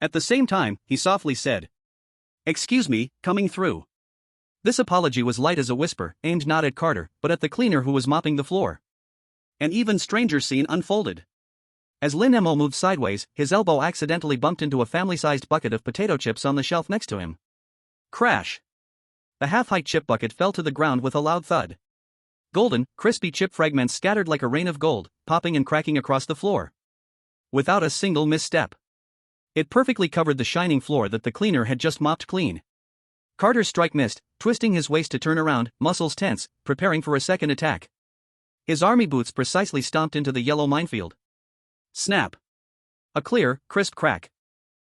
At the same time, he softly said, "Excuse me, coming through." This apology was light as a whisper, aimed not at Carter, but at the cleaner who was mopping the floor. An even stranger scene unfolded. As Lin Mo moved sideways, his elbow accidentally bumped into a family-sized bucket of potato chips on the shelf next to him. Crash! The half-height chip bucket fell to the ground with a loud thud. Golden, crispy chip fragments scattered like a rain of gold, popping and cracking across the floor. Without a single misstep. It perfectly covered the shining floor that the cleaner had just mopped clean. Carter's strike missed, twisting his waist to turn around, muscles tense, preparing for a second attack. His army boots precisely stomped into the yellow minefield. Snap. A clear, crisp crack.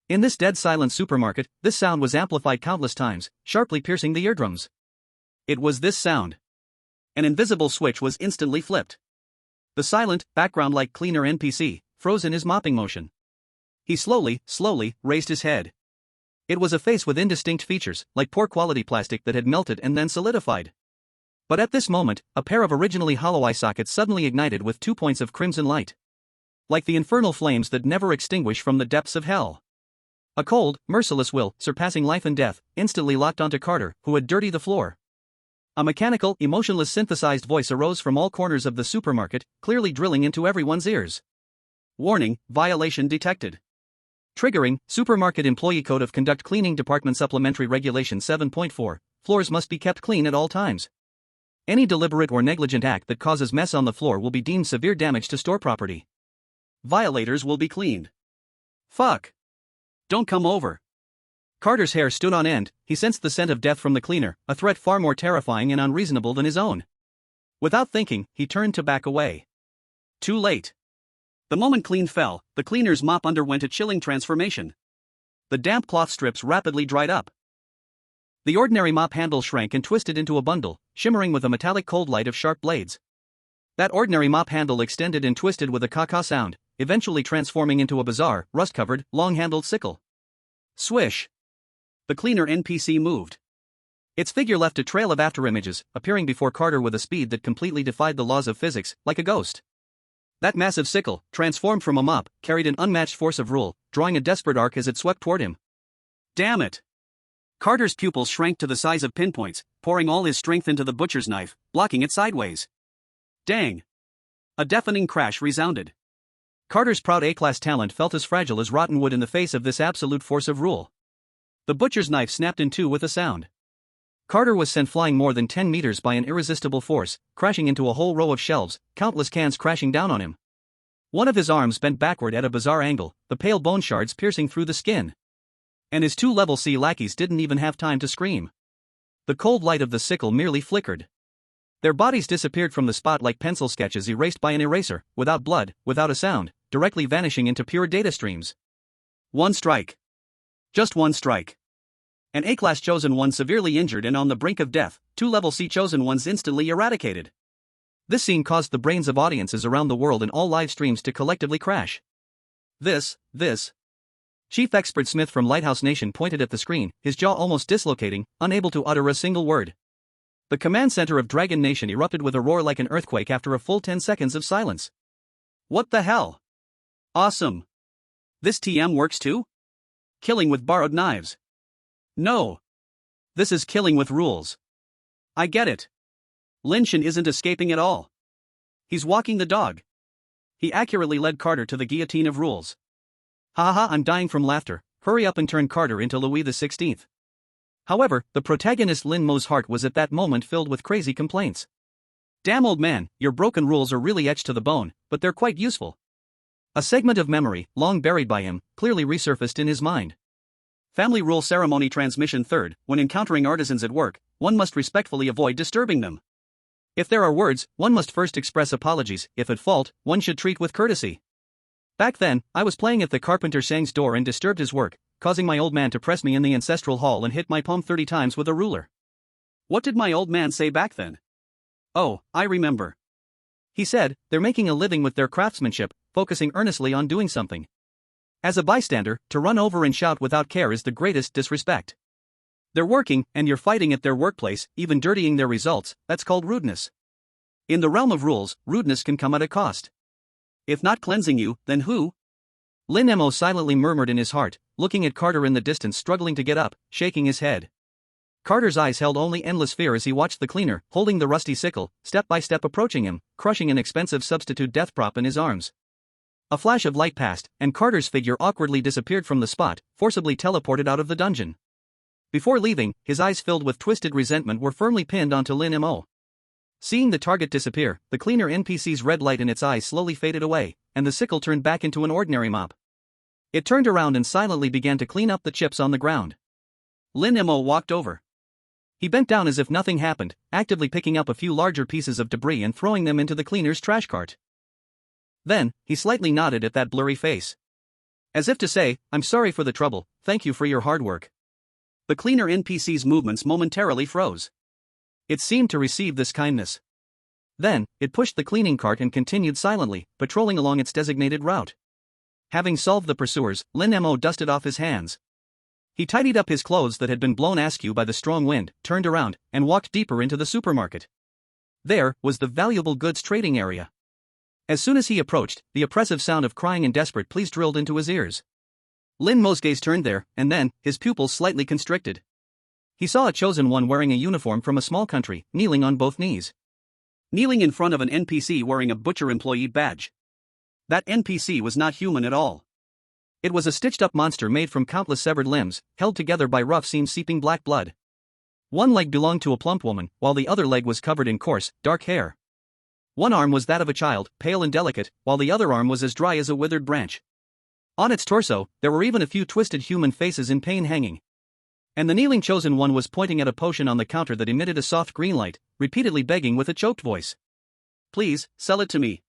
In this dead-silent supermarket, this sound was amplified countless times, sharply piercing the eardrums. It was this sound. An invisible switch was instantly flipped. The silent, background-like cleaner NPC froze in his mopping motion. He slowly raised his head. It was a face with indistinct features, like poor-quality plastic that had melted and then solidified. But at this moment, a pair of originally hollow eye sockets suddenly ignited with 2 points of crimson light. Like the infernal flames that never extinguish from the depths of hell. A cold, merciless will, surpassing life and death, instantly locked onto Carter, who had dirtied the floor. A mechanical, emotionless synthesized voice arose from all corners of the supermarket, clearly drilling into everyone's ears. Warning, violation detected. Triggering, Supermarket Employee Code of Conduct Cleaning Department Supplementary Regulation 7.4, floors must be kept clean at all times. Any deliberate or negligent act that causes mess on the floor will be deemed severe damage to store property. Violators will be cleaned. Fuck. Don't come over. Carter's hair stood on end. He sensed the scent of death from the cleaner, a threat far more terrifying and unreasonable than his own. Without thinking, he turned to back away. Too late. The moment Clean fell, the cleaner's mop underwent a chilling transformation. The damp cloth strips rapidly dried up. The ordinary mop handle shrank and twisted into a bundle, shimmering with a metallic cold light of sharp blades. That ordinary mop handle extended and twisted with a caw-caw sound, eventually transforming into a bizarre, rust-covered, long-handled sickle. Swish! The cleaner NPC moved. Its figure left a trail of afterimages, appearing before Carter with a speed that completely defied the laws of physics, like a ghost. That massive sickle, transformed from a mop, carried an unmatched force of rule, drawing a desperate arc as it swept toward him. Damn it! Carter's pupils shrank to the size of pinpoints, pouring all his strength into the butcher's knife, blocking it sideways. Dang! A deafening crash resounded. Carter's proud A-class talent felt as fragile as rotten wood in the face of this absolute force of rule. The butcher's knife snapped in two with a sound. Carter was sent flying more than 10 meters by an irresistible force, crashing into a whole row of shelves, countless cans crashing down on him. One of his arms bent backward at a bizarre angle, the pale bone shards piercing through the skin. And his two level C lackeys didn't even have time to scream. The cold light of the sickle merely flickered. Their bodies disappeared from the spot like pencil sketches erased by an eraser, without blood, without a sound, directly vanishing into pure data streams. One strike. Just one strike. An A-class chosen one severely injured and on the brink of death, two level C chosen ones instantly eradicated. This scene caused the brains of audiences around the world and all live streams to collectively crash. This. Chief Expert Smith from Lighthouse Nation pointed at the screen, his jaw almost dislocating, unable to utter a single word. The command center of Dragon Nation erupted with a roar like an earthquake after a full 10 seconds of silence. What the hell? Awesome. This TM works too? Killing with borrowed knives. No. This is killing with rules. I get it. Lin Mo isn't escaping at all. He's walking the dog. He accurately led Carter to the guillotine of rules. Ha, I'm dying from laughter. Hurry up and turn Carter into Louis XVI. However, the protagonist Lin Mo's heart was at that moment filled with crazy complaints. Damn old man, your broken rules are really etched to the bone, but they're quite useful. A segment of memory, long buried by him, clearly resurfaced in his mind. Family rule ceremony transmission third, when encountering artisans at work, one must respectfully avoid disturbing them. If there are words, one must first express apologies, if at fault, one should treat with courtesy. Back then, I was playing at the carpenter Shang's door and disturbed his work, causing my old man to press me in the ancestral hall and hit my palm 30 times with a ruler. What did my old man say back then? Oh, I remember. He said, they're making a living with their craftsmanship, focusing earnestly on doing something. As a bystander, to run over and shout without care is the greatest disrespect. They're working, and you're fighting at their workplace, even dirtying their results, that's called rudeness. In the realm of rules, rudeness can come at a cost. If not cleansing you, then who? Lin Mo silently murmured in his heart, looking at Carter in the distance struggling to get up, shaking his head. Carter's eyes held only endless fear as he watched the cleaner, holding the rusty sickle, step by step approaching him, crushing an expensive substitute death prop in his arms. A flash of light passed, and Carter's figure awkwardly disappeared from the spot, forcibly teleported out of the dungeon. Before leaving, his eyes filled with twisted resentment were firmly pinned onto Lin Mo. Seeing the target disappear, the cleaner NPC's red light in its eyes slowly faded away, and the sickle turned back into an ordinary mop. It turned around and silently began to clean up the chips on the ground. Lin Mo walked over. He bent down as if nothing happened, actively picking up a few larger pieces of debris and throwing them into the cleaner's trash cart. Then, he slightly nodded at that blurry face. As if to say, I'm sorry for the trouble, thank you for your hard work. The cleaner NPC's movements momentarily froze. It seemed to receive this kindness. Then, it pushed the cleaning cart and continued silently, patrolling along its designated route. Having solved the pursuers, Lin Mo dusted off his hands. He tidied up his clothes that had been blown askew by the strong wind, turned around, and walked deeper into the supermarket. There was the valuable goods trading area. As soon as he approached, the oppressive sound of crying and desperate pleas drilled into his ears. Lin Mo's gaze turned there, and then, his pupils slightly constricted. He saw a chosen one wearing a uniform from a small country, kneeling on both knees. Kneeling in front of an NPC wearing a butcher employee badge. That NPC was not human at all. It was a stitched-up monster made from countless severed limbs, held together by rough seams seeping black blood. One leg belonged to a plump woman, while the other leg was covered in coarse, dark hair. One arm was that of a child, pale and delicate, while the other arm was as dry as a withered branch. On its torso, there were even a few twisted human faces in pain hanging. And the kneeling chosen one was pointing at a potion on the counter that emitted a soft green light, repeatedly begging with a choked voice. Please, sell it to me.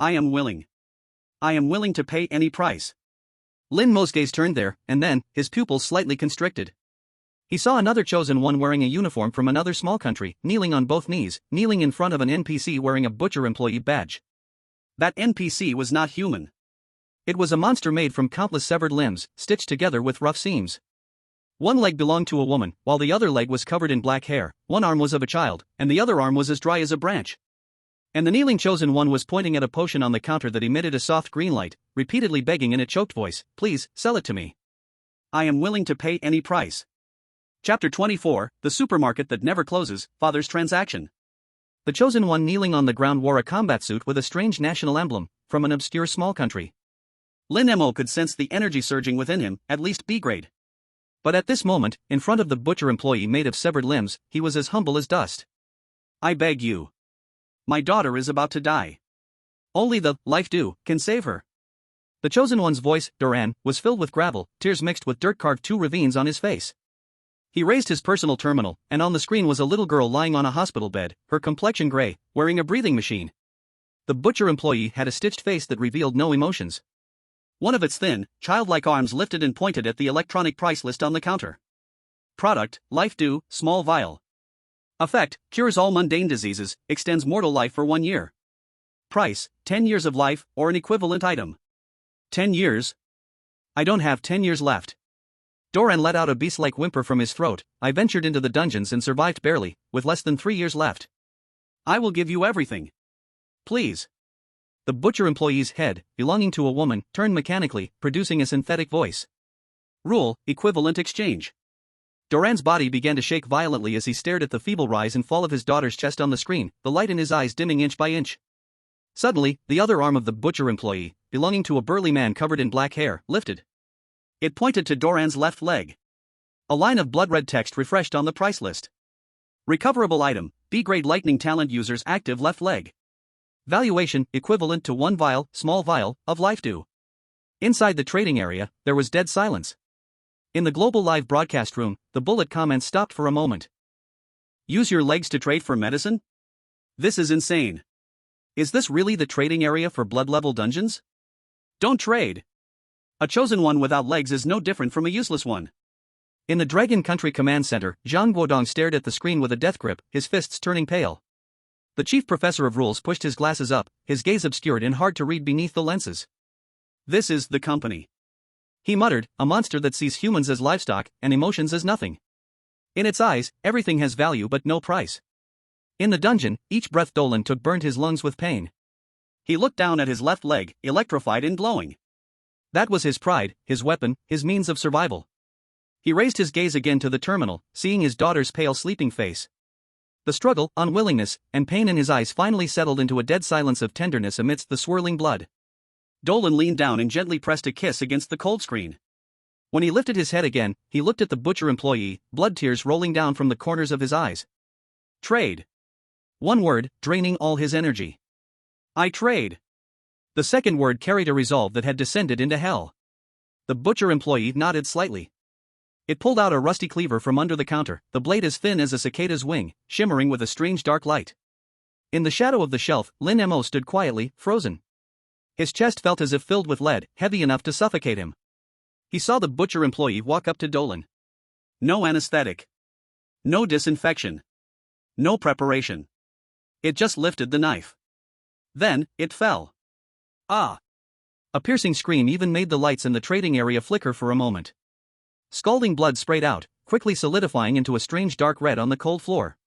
I am willing. I am willing to pay any price. Lin Mo's gaze turned there, and then, his pupils slightly constricted. He saw another chosen one wearing a uniform from another small country, kneeling on both knees, kneeling in front of an NPC wearing a butcher employee badge. That NPC was not human. It was a monster made from countless severed limbs, stitched together with rough seams. One leg belonged to a woman, while the other leg was covered in black hair, one arm was of a child, and the other arm was as dry as a branch. And the kneeling chosen one was pointing at a potion on the counter that emitted a soft green light, repeatedly begging in a choked voice, please, sell it to me. I am willing to pay any price. Chapter 24, The Supermarket That Never Closes, Father's Transaction. The chosen one kneeling on the ground wore a combat suit with a strange national emblem, from an obscure small country. Lin Mo could sense the energy surging within him, at least B grade. But at this moment, in front of the butcher employee made of severed limbs, he was as humble as dust. I beg you. My daughter is about to die. Only the life due can save her. The chosen one's voice, Duran, was filled with gravel, tears mixed with dirt carved two ravines on his face. He raised his personal terminal, and on the screen was a little girl lying on a hospital bed, her complexion gray, wearing a breathing machine. The butcher employee had a stitched face that revealed no emotions. One of its thin, childlike arms lifted and pointed at the electronic price list on the counter. Product, life due, small vial. Effect, cures all mundane diseases, extends mortal life for 1 year. Price, 10 years of life, or an equivalent item. 10 years? I don't have 10 years left. Doran let out a beast-like whimper from his throat. I ventured into the dungeons and survived barely, with less than 3 years left. I will give you everything. Please. The butcher employee's head, belonging to a woman, turned mechanically, producing a synthetic voice. Rule, equivalent exchange. Doran's body began to shake violently as he stared at the feeble rise and fall of his daughter's chest on the screen, the light in his eyes dimming inch by inch. Suddenly, the other arm of the butcher employee, belonging to a burly man covered in black hair, lifted. It pointed to Doran's left leg. A line of blood-red text refreshed on the price list. Recoverable item, B-grade lightning talent user's active left leg. Valuation, equivalent to 1 vial, small vial, of life due. Inside the trading area, there was dead silence. In the global live broadcast room, the bullet comments stopped for a moment. Use your legs to trade for medicine? This is insane. Is this really the trading area for blood-level dungeons? Don't trade. A chosen one without legs is no different from a useless one. In the Dragon Country Command Center, Zhang Guodong stared at the screen with a death grip, his fists turning pale. The chief professor of rules pushed his glasses up, his gaze obscured and hard to read beneath the lenses. This is the company. He muttered, a monster that sees humans as livestock and emotions as nothing. In its eyes, everything has value but no price. In the dungeon, each breath Dolan took burned his lungs with pain. He looked down at his left leg, electrified and glowing. That was his pride, his weapon, his means of survival. He raised his gaze again to the terminal, seeing his daughter's pale sleeping face. The struggle, unwillingness, and pain in his eyes finally settled into a dead silence of tenderness amidst the swirling blood. Dolan leaned down and gently pressed a kiss against the cold screen. When he lifted his head again, he looked at the butcher employee, blood tears rolling down from the corners of his eyes. Trade. One word, draining all his energy. I trade. The second word carried a resolve that had descended into hell. The butcher employee nodded slightly. It pulled out a rusty cleaver from under the counter, the blade as thin as a cicada's wing, shimmering with a strange dark light. In the shadow of the shelf, Lin Mo stood quietly, frozen. His chest felt as if filled with lead, heavy enough to suffocate him. He saw the butcher employee walk up to Dolan. No anesthetic. No disinfection. No preparation. It just lifted the knife. Then, it fell. Ah! A piercing scream even made the lights in the trading area flicker for a moment. Scalding blood sprayed out, quickly solidifying into a strange dark red on the cold floor.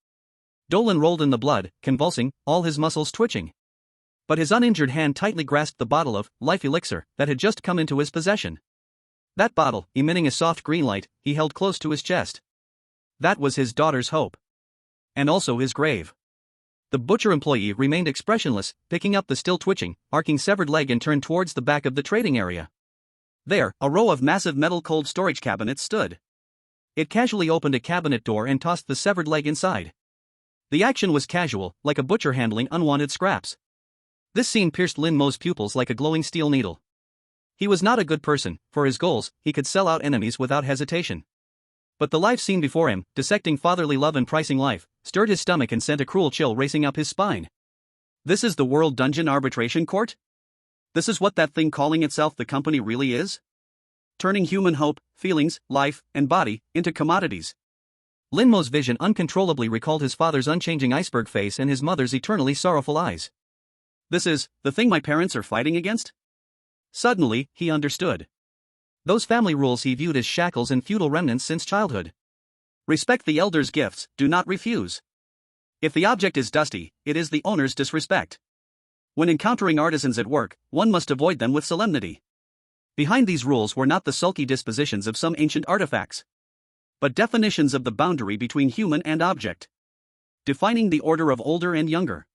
Dolan rolled in the blood, convulsing, all his muscles twitching. But his uninjured hand tightly grasped the bottle of life elixir that had just come into his possession. That bottle, emitting a soft green light, he held close to his chest. That was his daughter's hope. And also his grave. The butcher employee remained expressionless, picking up the still twitching, arcing severed leg and turned towards the back of the trading area. There, a row of massive metal cold storage cabinets stood. It casually opened a cabinet door and tossed the severed leg inside. The action was casual, like a butcher handling unwanted scraps. This scene pierced Lin Mo's pupils like a glowing steel needle. He was not a good person. For his goals, he could sell out enemies without hesitation. But the live scene before him, dissecting fatherly love and pricing life, stirred his stomach and sent a cruel chill racing up his spine. This is the World Dungeon Arbitration Court? This is what that thing calling itself the company really is? Turning human hope, feelings, life, and body into commodities. Lin Mo's vision uncontrollably recalled his father's unchanging iceberg face and his mother's eternally sorrowful eyes. This is the thing my parents are fighting against? Suddenly, he understood. Those family rules he viewed as shackles and feudal remnants since childhood. Respect the elders' gifts, do not refuse. If the object is dusty, it is the owner's disrespect. When encountering artisans at work, one must avoid them with solemnity. Behind these rules were not the sulky dispositions of some ancient artifacts, but definitions of the boundary between human and object. Defining the order of older and younger.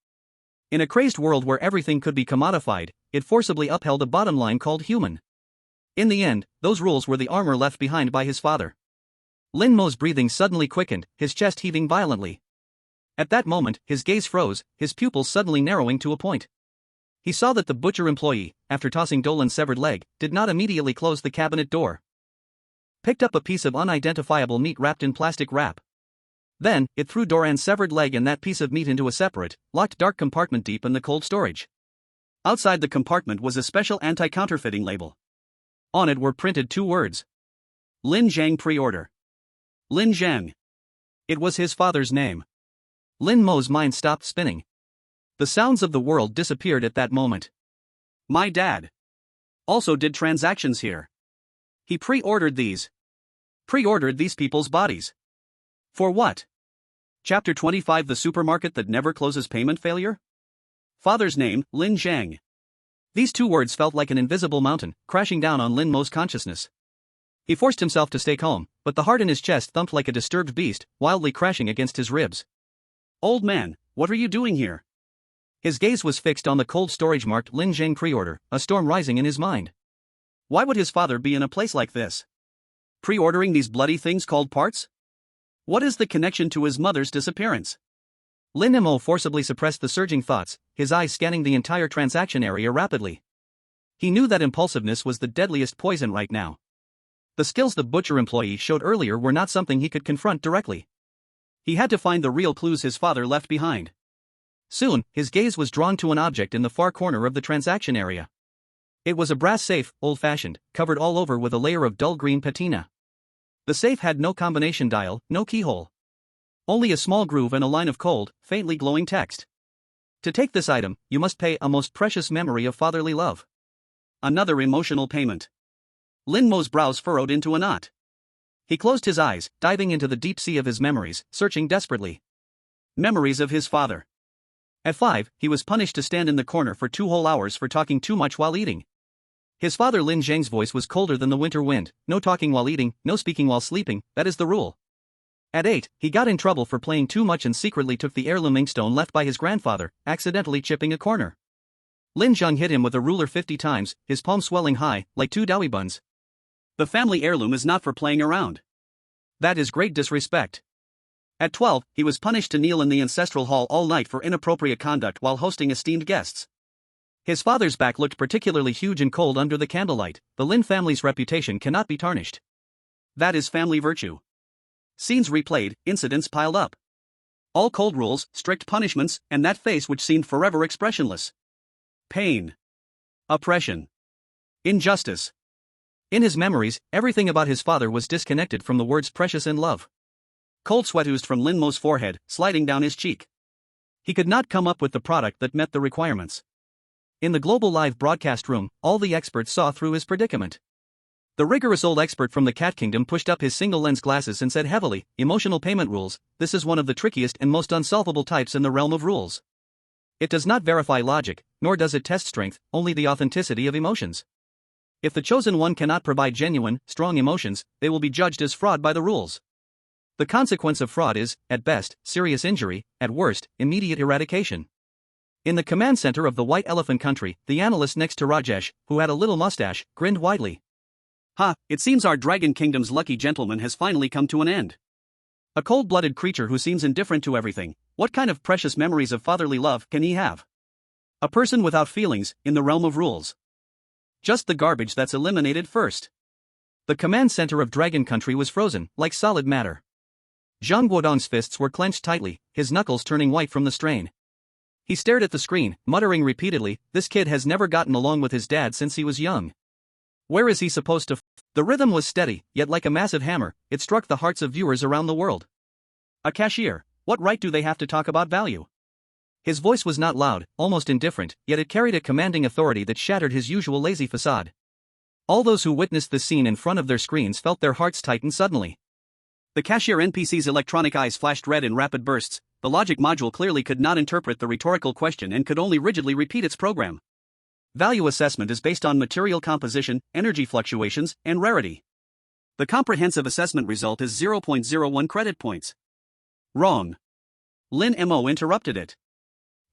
In a crazed world where everything could be commodified, it forcibly upheld a bottom line called human. In the end, those rules were the armor left behind by his father. Lin Mo's breathing suddenly quickened, his chest heaving violently. At that moment, his gaze froze, his pupils suddenly narrowing to a point. He saw that the butcher employee, after tossing Dolan's severed leg, did not immediately close the cabinet door. Picked up a piece of unidentifiable meat wrapped in plastic wrap. Then, it threw Doran's severed leg and that piece of meat into a separate, locked dark compartment deep in the cold storage. Outside the compartment was a special anti-counterfeiting label. On it were printed two words. Lin Zhang pre-order. Lin Zhang. It was his father's name. Lin Mo's mind stopped spinning. The sounds of the world disappeared at that moment. My dad also did transactions here. He pre-ordered these people's bodies. For what? Chapter 25 The Supermarket That Never Closes Payment Failure? Father's name, Lin Zhang. These two words felt like an invisible mountain, crashing down on Lin Mo's consciousness. He forced himself to stay calm, but the heart in his chest thumped like a disturbed beast, wildly crashing against his ribs. Old man, what are you doing here? His gaze was fixed on the cold storage marked Lin Zhang pre-order, a storm rising in his mind. Why would his father be in a place like this? Pre-ordering these bloody things called parts? What is the connection to his mother's disappearance? Lin Mo forcibly suppressed the surging thoughts, his eyes scanning the entire transaction area rapidly. He knew that impulsiveness was the deadliest poison right now. The skills the butcher employee showed earlier were not something he could confront directly. He had to find the real clues his father left behind. Soon, his gaze was drawn to an object in the far corner of the transaction area. It was a brass safe, old-fashioned, covered all over with a layer of dull green patina. The safe had no combination dial, no keyhole. Only a small groove and a line of cold, faintly glowing text. To take this item, you must pay a most precious memory of fatherly love. Another emotional payment. Lin Mo's brows furrowed into a knot. He closed his eyes, diving into the deep sea of his memories, searching desperately. Memories of his father. At 5, he was punished to stand in the corner for 2 whole hours for talking too much while eating. His father Lin Zhang's voice was colder than the winter wind, no talking while eating, no speaking while sleeping, that is the rule. At 8, he got in trouble for playing too much and secretly took the heirloom inkstone left by his grandfather, accidentally chipping a corner. Lin Zhang hit him with a ruler 50 times, his palm swelling high, like 2 dowie buns. The family heirloom is not for playing around. That is great disrespect. At 12, he was punished to kneel in the ancestral hall all night for inappropriate conduct while hosting esteemed guests. His father's back looked particularly huge and cold under the candlelight. The Lin family's reputation cannot be tarnished. That is family virtue. Scenes replayed, incidents piled up. All cold rules, strict punishments, and that face which seemed forever expressionless. Pain. Oppression. Injustice. In his memories, everything about his father was disconnected from the words precious and love. Cold sweat oozed from Lin Mo's forehead, sliding down his cheek. He could not come up with the product that met the requirements. In the global live broadcast room, all the experts saw through his predicament. The rigorous old expert from the Cat Kingdom pushed up his single-lens glasses and said heavily, emotional payment rules, this is one of the trickiest and most unsolvable types in the realm of rules. It does not verify logic, nor does it test strength, only the authenticity of emotions. If the chosen one cannot provide genuine, strong emotions, they will be judged as fraud by the rules. The consequence of fraud is, at best, serious injury, at worst, immediate eradication. In the command center of the White Elephant Country, the analyst next to Rajesh, who had a little mustache, grinned widely. Ha, it seems our Dragon Kingdom's lucky gentleman has finally come to an end. A cold-blooded creature who seems indifferent to everything, what kind of precious memories of fatherly love can he have? A person without feelings, in the realm of rules. Just the garbage that's eliminated first. The command center of Dragon Country was frozen, like solid matter. Zhang Guodong's fists were clenched tightly, his knuckles turning white from the strain. He stared at the screen, muttering repeatedly, "This kid has never gotten along with his dad since he was young. Where is he supposed to The rhythm was steady, yet like a massive hammer, it struck the hearts of viewers around the world. A cashier, what right do they have to talk about value? His voice was not loud, almost indifferent, yet it carried a commanding authority that shattered his usual lazy facade. All those who witnessed this scene in front of their screens felt their hearts tighten suddenly. The cashier NPC's electronic eyes flashed red in rapid bursts. The logic module clearly could not interpret the rhetorical question and could only rigidly repeat its program. Value assessment is based on material composition, energy fluctuations, and rarity. The comprehensive assessment result is 0.01 credit points. Wrong. Lin Mo interrupted it.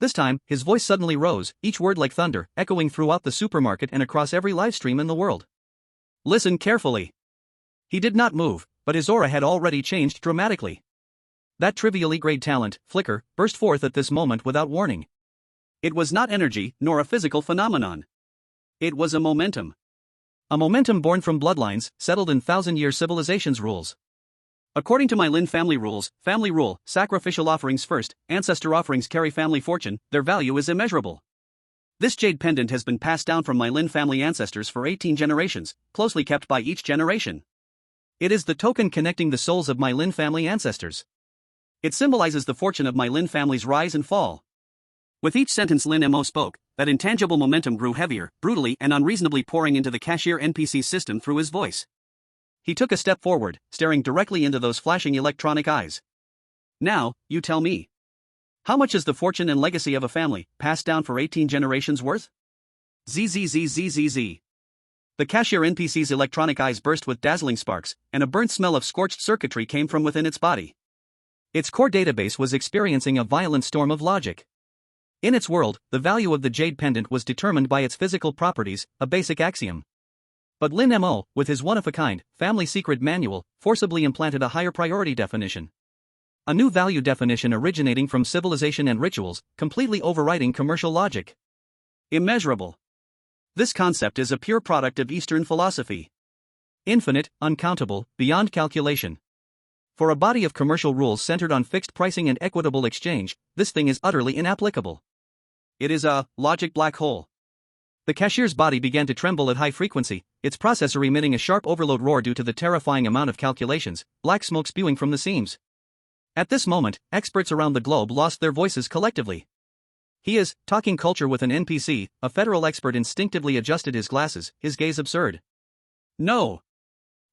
This time, his voice suddenly rose, each word like thunder, echoing throughout the supermarket and across every livestream in the world. Listen carefully. He did not move, but his aura had already changed dramatically. That trivially grade talent, flicker, burst forth at this moment without warning. It was not energy, nor a physical phenomenon. It was a momentum. A momentum born from bloodlines, settled in thousand-year civilizations' rules. According to my Lin family rules, family rule, sacrificial offerings first, ancestor offerings carry family fortune, their value is immeasurable. This jade pendant has been passed down from my Lin family ancestors for 18 generations, closely kept by each generation. It is the token connecting the souls of my Lin family ancestors. It symbolizes the fortune of my Lin family's rise and fall. With each sentence Lin Mo spoke, that intangible momentum grew heavier, brutally and unreasonably pouring into the cashier NPC system through his voice. He took a step forward, staring directly into those flashing electronic eyes. Now, you tell me. How much is the fortune and legacy of a family, passed down for 18 generations worth? ZZZZZZ. The cashier NPC's electronic eyes burst with dazzling sparks, and a burnt smell of scorched circuitry came from within its body. Its core database was experiencing a violent storm of logic. In its world, the value of the jade pendant was determined by its physical properties, a basic axiom. But Lin Mo, with his one-of-a-kind, family secret manual, forcibly implanted a higher priority definition. A new value definition originating from civilization and rituals, completely overriding commercial logic. Immeasurable. This concept is a pure product of Eastern philosophy. Infinite, uncountable, beyond calculation. For a body of commercial rules centered on fixed pricing and equitable exchange, this thing is utterly inapplicable. It is a logic black hole. The cashier's body began to tremble at high frequency, its processor emitting a sharp overload roar due to the terrifying amount of calculations, black smoke spewing from the seams. At this moment, experts around the globe lost their voices collectively. He is talking culture with an NPC, a federal expert instinctively adjusted his glasses, his gaze absurd. No.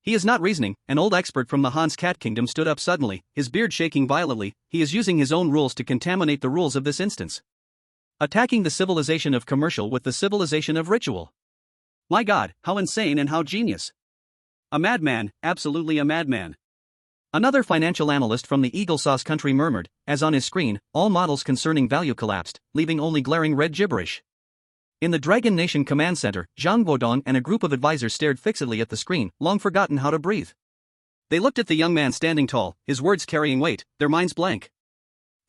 He is not reasoning. An old expert from the Han's cat kingdom stood up suddenly, his beard shaking violently. He is using his own rules to contaminate the rules of this instance. Attacking the civilization of commercial with the civilization of ritual. My God, how insane and how genius. A madman, absolutely a madman. Another financial analyst from the Eagle Sauce country murmured, as on his screen, all models concerning value collapsed, leaving only glaring red gibberish. In the Dragon Nation command center, Zhang Guodong and a group of advisors stared fixedly at the screen, long forgotten how to breathe. They looked at the young man standing tall, his words carrying weight, their minds blank.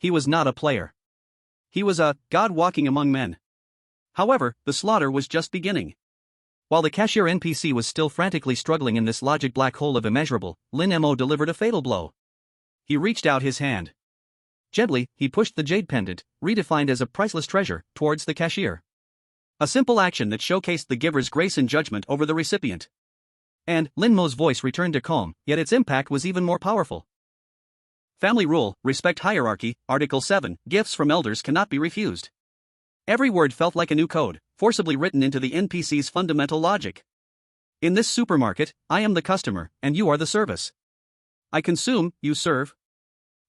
He was not a player. He was a god walking among men. However, the slaughter was just beginning. While the cashier NPC was still frantically struggling in this logic black hole of immeasurable, Lin Mo delivered a fatal blow. He reached out his hand. Gently, he pushed the jade pendant, redefined as a priceless treasure, towards the cashier. A simple action that showcased the giver's grace and judgment over the recipient. And Lin Mo's voice returned to calm, yet its impact was even more powerful. Family rule, respect hierarchy, Article 7, gifts from elders cannot be refused. Every word felt like a new code, forcibly written into the NPC's fundamental logic. In this supermarket, I am the customer, and you are the service. I consume, you serve.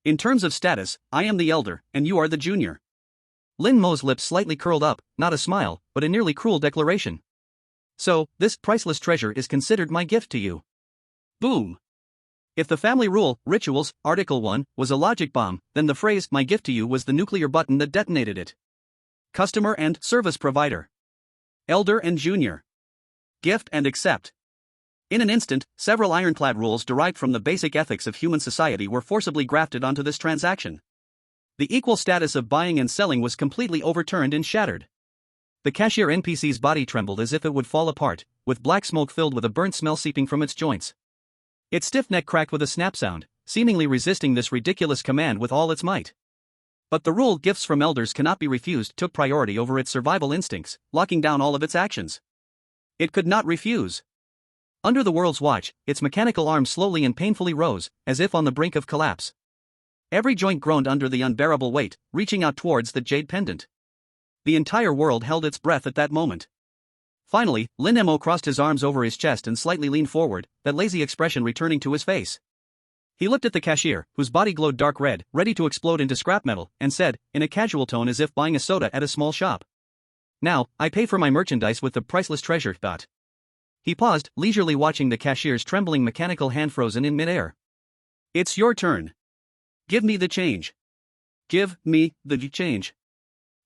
In terms of status, I am the elder, and you are the junior. Lin Mo's lips slightly curled up, not a smile, but a nearly cruel declaration. So, this priceless treasure is considered my gift to you. Boom. If the family rule, rituals, Article 1, was a logic bomb, then the phrase, my gift to you was the nuclear button that detonated it. Customer and service provider. Elder and junior. Gift and accept. In an instant, several ironclad rules derived from the basic ethics of human society were forcibly grafted onto this transaction. The equal status of buying and selling was completely overturned and shattered. The cashier NPC's body trembled as if it would fall apart, with black smoke filled with a burnt smell seeping from its joints. Its stiff neck cracked with a snap sound, seemingly resisting this ridiculous command with all its might. But the rule "gifts from elders cannot be refused" took priority over its survival instincts, locking down all of its actions. It could not refuse. Under the world's watch, its mechanical arms slowly and painfully rose, as if on the brink of collapse. Every joint groaned under the unbearable weight, reaching out towards the jade pendant. The entire world held its breath at that moment. Finally, Lin Mo crossed his arms over his chest and slightly leaned forward, that lazy expression returning to his face. He looked at the cashier, whose body glowed dark red, ready to explode into scrap metal, and said, in a casual tone as if buying a soda at a small shop, "Now, I pay for my merchandise with the priceless treasure." He paused, leisurely watching the cashier's trembling mechanical hand frozen in midair. "It's your turn. Give me the change. Give me the change."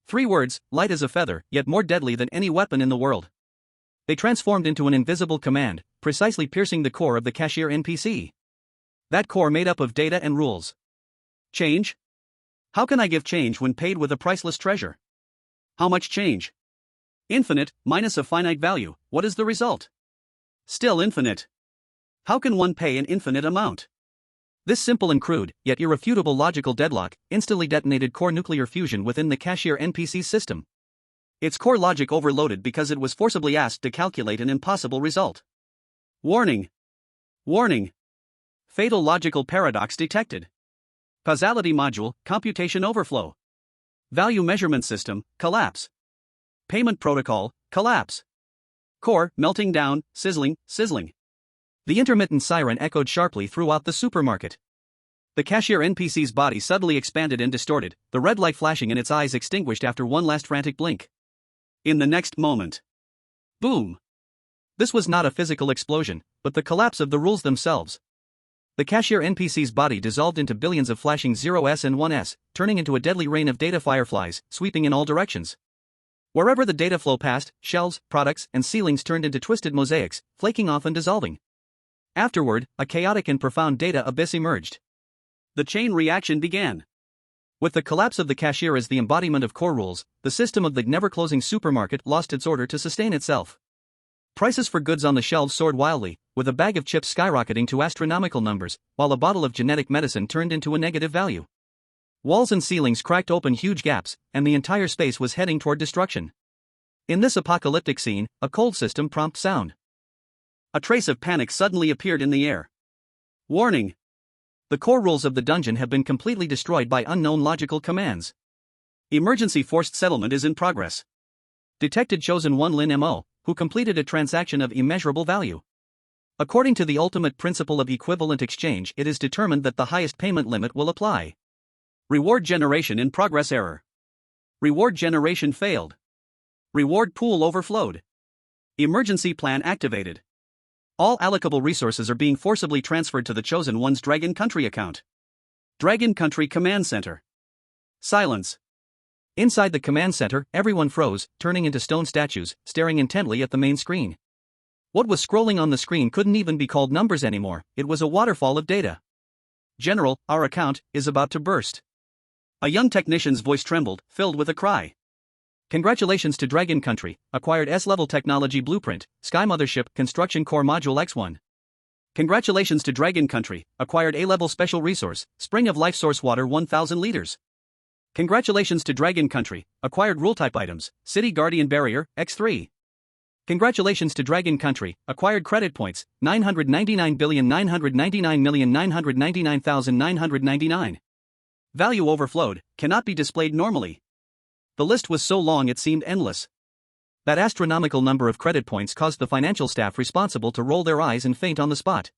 3 words, light as a feather, yet more deadly than any weapon in the world. They transformed into an invisible command, precisely piercing the core of the cashier NPC. That core made up of data and rules. Change? How can I give change when paid with a priceless treasure? How much change? Infinite, minus a finite value, what is the result? Still infinite. How can one pay an infinite amount? This simple and crude, yet irrefutable logical deadlock, instantly detonated core nuclear fusion within the cashier NPC's system. Its core logic overloaded because it was forcibly asked to calculate an impossible result. Warning! Warning! Fatal logical paradox detected. Causality module, computation overflow. Value measurement system, collapse. Payment protocol, collapse. Core, melting down, sizzling, sizzling. The intermittent siren echoed sharply throughout the supermarket. The cashier NPC's body suddenly expanded and distorted, the red light flashing in its eyes extinguished after one last frantic blink. In the next moment. Boom! This was not a physical explosion, but the collapse of the rules themselves. The cashier NPC's body dissolved into billions of flashing 0s and 1s, turning into a deadly rain of data fireflies, sweeping in all directions. Wherever the data flow passed, shelves, products, and ceilings turned into twisted mosaics, flaking off and dissolving. Afterward, a chaotic and profound data abyss emerged. The chain reaction began. With the collapse of the cashier as the embodiment of core rules, the system of the never-closing supermarket lost its order to sustain itself. Prices for goods on the shelves soared wildly, with a bag of chips skyrocketing to astronomical numbers, while a bottle of genetic medicine turned into a negative value. Walls and ceilings cracked open huge gaps, and the entire space was heading toward destruction. In this apocalyptic scene, a cold system prompt sound. A trace of panic suddenly appeared in the air. Warning! The core rules of the dungeon have been completely destroyed by unknown logical commands. Emergency forced settlement is in progress. Detected chosen one Lin Mo, who completed a transaction of immeasurable value. According to the ultimate principle of equivalent exchange, it is determined that the highest payment limit will apply. Reward generation in progress. Error. Reward generation failed. Reward pool overflowed. Emergency plan activated. All allocable resources are being forcibly transferred to the chosen one's Dragon Country account. Dragon Country Command Center. Silence. Inside the command center, everyone froze, turning into stone statues, staring intently at the main screen. What was scrolling on the screen couldn't even be called numbers anymore, it was a waterfall of data. "General, our account is about to burst." A young technician's voice trembled, filled with a cry. "Congratulations to Dragon Country, acquired S-level technology blueprint, Sky Mothership, Construction Core Module X1. Congratulations to Dragon Country, acquired A-level special resource, Spring of Life Source Water 1000 liters. Congratulations to Dragon Country, acquired rule-type items, City Guardian Barrier, X3. Congratulations to Dragon Country, acquired credit points, 999,999,999,999. Value overflowed, cannot be displayed normally. The list was so long it seemed endless. That astronomical number of credit points caused the financial staff responsible to roll their eyes and faint on the spot.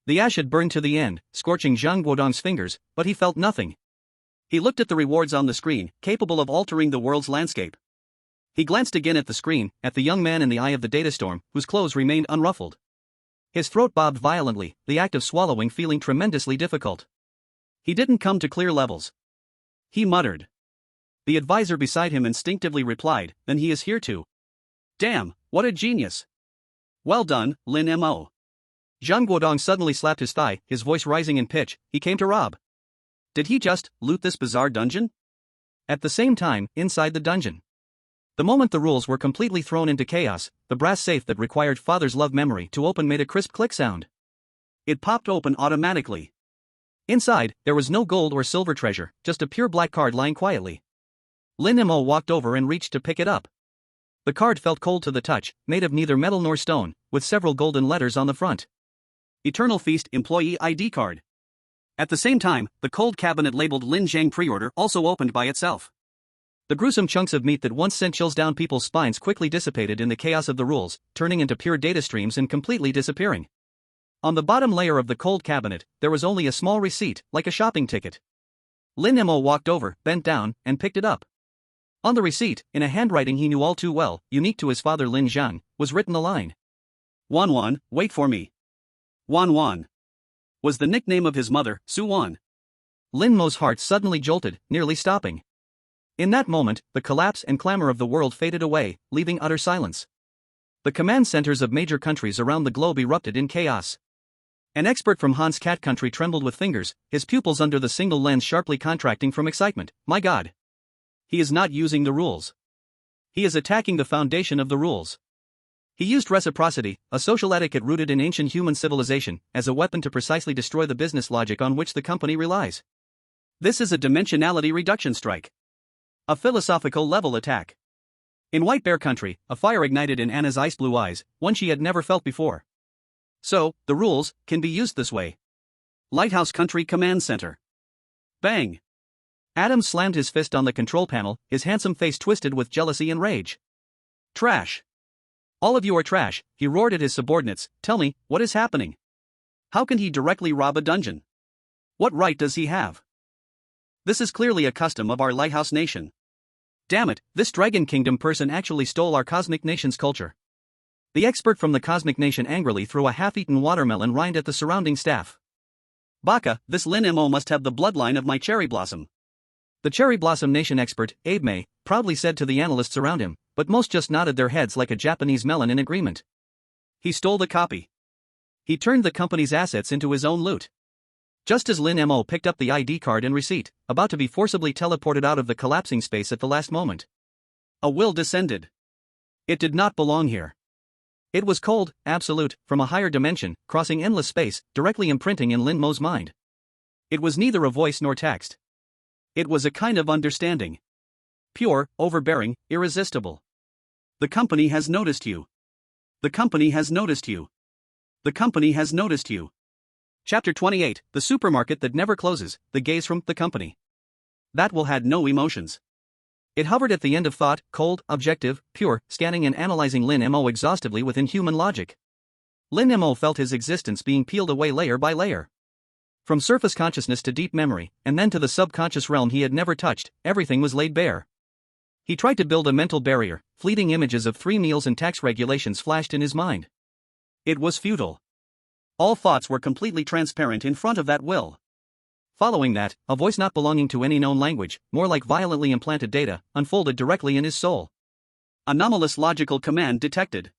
The ash had burned to the end, scorching Zhang Guodong's fingers, but he felt nothing. He looked at the rewards on the screen, capable of altering the world's landscape. He glanced again at the screen, at the young man in the eye of the data storm, whose clothes remained unruffled. His throat bobbed violently, the act of swallowing feeling tremendously difficult. He didn't come to clear levels. He muttered. The advisor beside him instinctively replied, "Then he is here too. Damn, what a genius. Well done, Lin Mo." Zhang Guodong suddenly slapped his thigh, his voice rising in pitch. He came to rob. Did he just loot this bizarre dungeon? At the same time, inside the dungeon, The moment the rules were completely thrown into chaos, the brass safe that required father's love memory to open made a crisp click sound. It popped open automatically. Inside, there was no gold or silver treasure, just a pure black card lying quietly. Lin Mo walked over and reached to pick it up. The card felt cold to the touch, made of neither metal nor stone, with several golden letters on the front. Eternal Feast Employee ID Card. At the same time, the cold cabinet labeled Lin Zhang Pre-Order also opened by itself. The gruesome chunks of meat that once sent chills down people's spines quickly dissipated in the chaos of the rules, turning into pure data streams and completely disappearing. On the bottom layer of the cold cabinet, there was only a small receipt, like a shopping ticket. Lin Mo walked over, bent down, and picked it up. On the receipt, in a handwriting he knew all too well, unique to his father Lin Zhang, was written the line. Wan, wait for me. Wan was the nickname of his mother, Su Wan. Lin Mo's heart suddenly jolted, nearly stopping. In that moment, the collapse and clamor of the world faded away, leaving utter silence. The command centers of major countries around the globe erupted in chaos. An expert from Han's cat country trembled with fingers, his pupils under the single lens sharply contracting from excitement. My God! He is not using the rules. He is attacking the foundation of the rules. He used reciprocity, a social etiquette rooted in ancient human civilization, as a weapon to precisely destroy the business logic on which the company relies. This is a dimensionality reduction strike. A philosophical level attack. In White Bear Country, a fire ignited in Anna's ice blue eyes, one she had never felt before. So, the rules can be used this way. Lighthouse Country Command Center. Bang! Adam slammed his fist on the control panel, his handsome face twisted with jealousy and rage. Trash! All of you are trash, he roared at his subordinates. Tell me, what is happening? How can he directly rob a dungeon? What right does he have? This is clearly a custom of our lighthouse nation. Damn it, this Dragon Kingdom person actually stole our cosmic nation's culture. The expert from the cosmic nation angrily threw a half-eaten watermelon rind at the surrounding staff. Baka, this Lin Mo must have the bloodline of my cherry blossom. The cherry blossom nation expert, Abe May, proudly said to the analysts around him, but most just nodded their heads like a Japanese melon in agreement. He stole the copy. He turned the company's assets into his own loot. Just as Lin Mo picked up the ID card and receipt, about to be forcibly teleported out of the collapsing space at the last moment, a will descended. It did not belong here. It was cold, absolute, from a higher dimension, crossing endless space, directly imprinting in Lin Mo's mind. It was neither a voice nor text. It was a kind of understanding. Pure, overbearing, irresistible. The company has noticed you. The company has noticed you. The company has noticed you. Chapter 28, The Supermarket That Never Closes, The Gaze from the Company. That will had no emotions. It hovered at the end of thought, cold, objective, pure, scanning and analyzing Lin Mo exhaustively with inhuman logic. Lin Mo felt his existence being peeled away layer by layer. From surface consciousness to deep memory, and then to the subconscious realm he had never touched, everything was laid bare. He tried to build a mental barrier, fleeting images of 3 meals and tax regulations flashed in his mind. It was futile. All thoughts were completely transparent in front of that will. Following that, a voice not belonging to any known language, more like violently implanted data, unfolded directly in his soul. Anomalous logical command detected.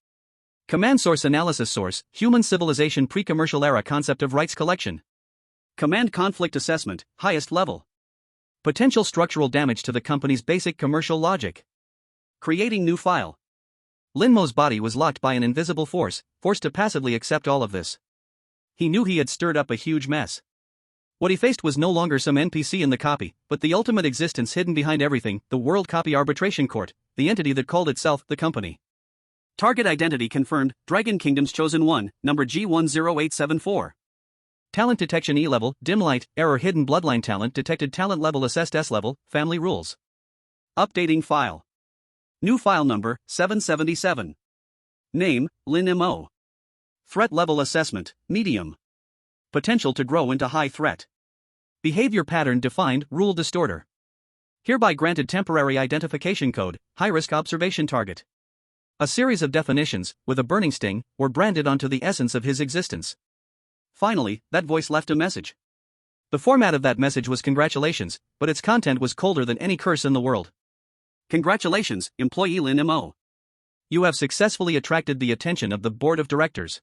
Command source analysis source, human civilization pre-commercial era concept of rights collection. Command conflict assessment, highest level. Potential structural damage to the company's basic commercial logic. Creating new file. Lin Mo's body was locked by an invisible force, forced to passively accept all of this. He knew he had stirred up a huge mess. What he faced was no longer some NPC in the copy, but the ultimate existence hidden behind everything, the World Copy Arbitration Court, the entity that called itself the company. Target identity confirmed, Dragon Kingdom's chosen one, number G10874. Talent detection E-level, dim light, error hidden bloodline talent detected talent level assessed S-level, family rules. Updating file. New file number, 777. Name, Lin Mo. Threat level assessment, medium. Potential to grow into high threat. Behavior pattern defined, rule distorter. Hereby granted temporary identification code, high-risk observation target. A series of definitions, with a burning sting, were branded onto the essence of his existence. Finally, that voice left a message. The format of that message was congratulations, but its content was colder than any curse in the world. Congratulations, employee Lin Mo. You have successfully attracted the attention of the board of directors.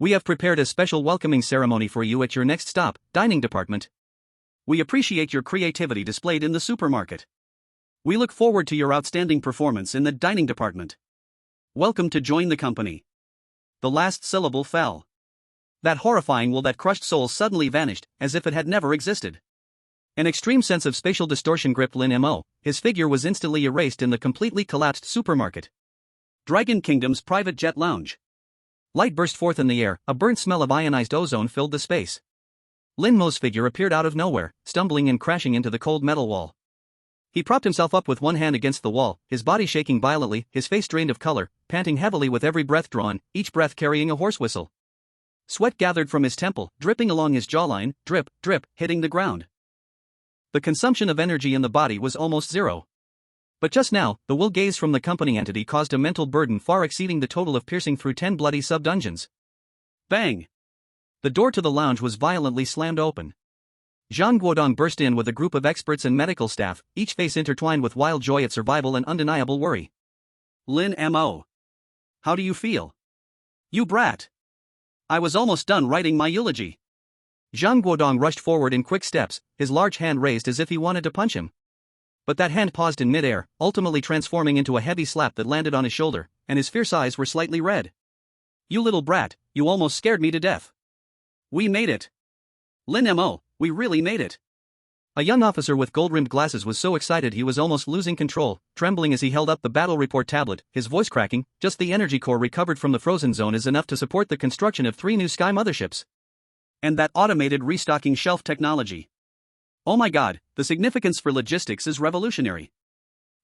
We have prepared a special welcoming ceremony for you at your next stop, dining department. We appreciate your creativity displayed in the supermarket. We look forward to your outstanding performance in the dining department. Welcome to join the company. The last syllable fell. That horrifying will that crushed soul suddenly vanished, as if it had never existed. An extreme sense of spatial distortion gripped Lin Mo. His figure was instantly erased in the completely collapsed supermarket. Dragon Kingdom's private jet lounge. Light burst forth in the air, a burnt smell of ionized ozone filled the space. Lin Mo's figure appeared out of nowhere, stumbling and crashing into the cold metal wall. He propped himself up with one hand against the wall, his body shaking violently, his face drained of color, panting heavily with every breath drawn, each breath carrying a hoarse whistle. Sweat gathered from his temple, dripping along his jawline, drip, drip, hitting the ground. The consumption of energy in the body was almost zero. But just now, the will gaze from the company entity caused a mental burden far exceeding the total of piercing through 10 bloody sub-dungeons. Bang! The door to the lounge was violently slammed open. Zhang Guodong burst in with a group of experts and medical staff, each face intertwined with wild joy at survival and undeniable worry. Lin Mo. How do you feel? You brat. I was almost done writing my eulogy. Zhang Guodong rushed forward in quick steps, his large hand raised as if he wanted to punch him. But that hand paused in midair, ultimately transforming into a heavy slap that landed on his shoulder, and his fierce eyes were slightly red. You little brat, you almost scared me to death. We made it. Lin Mo, we really made it. A young officer with gold-rimmed glasses was so excited he was almost losing control, trembling as he held up the battle report tablet, his voice cracking. Just the energy core recovered from the frozen zone is enough to support the construction of 3 new sky motherships. And that automated restocking shelf technology. Oh my god, the significance for logistics is revolutionary.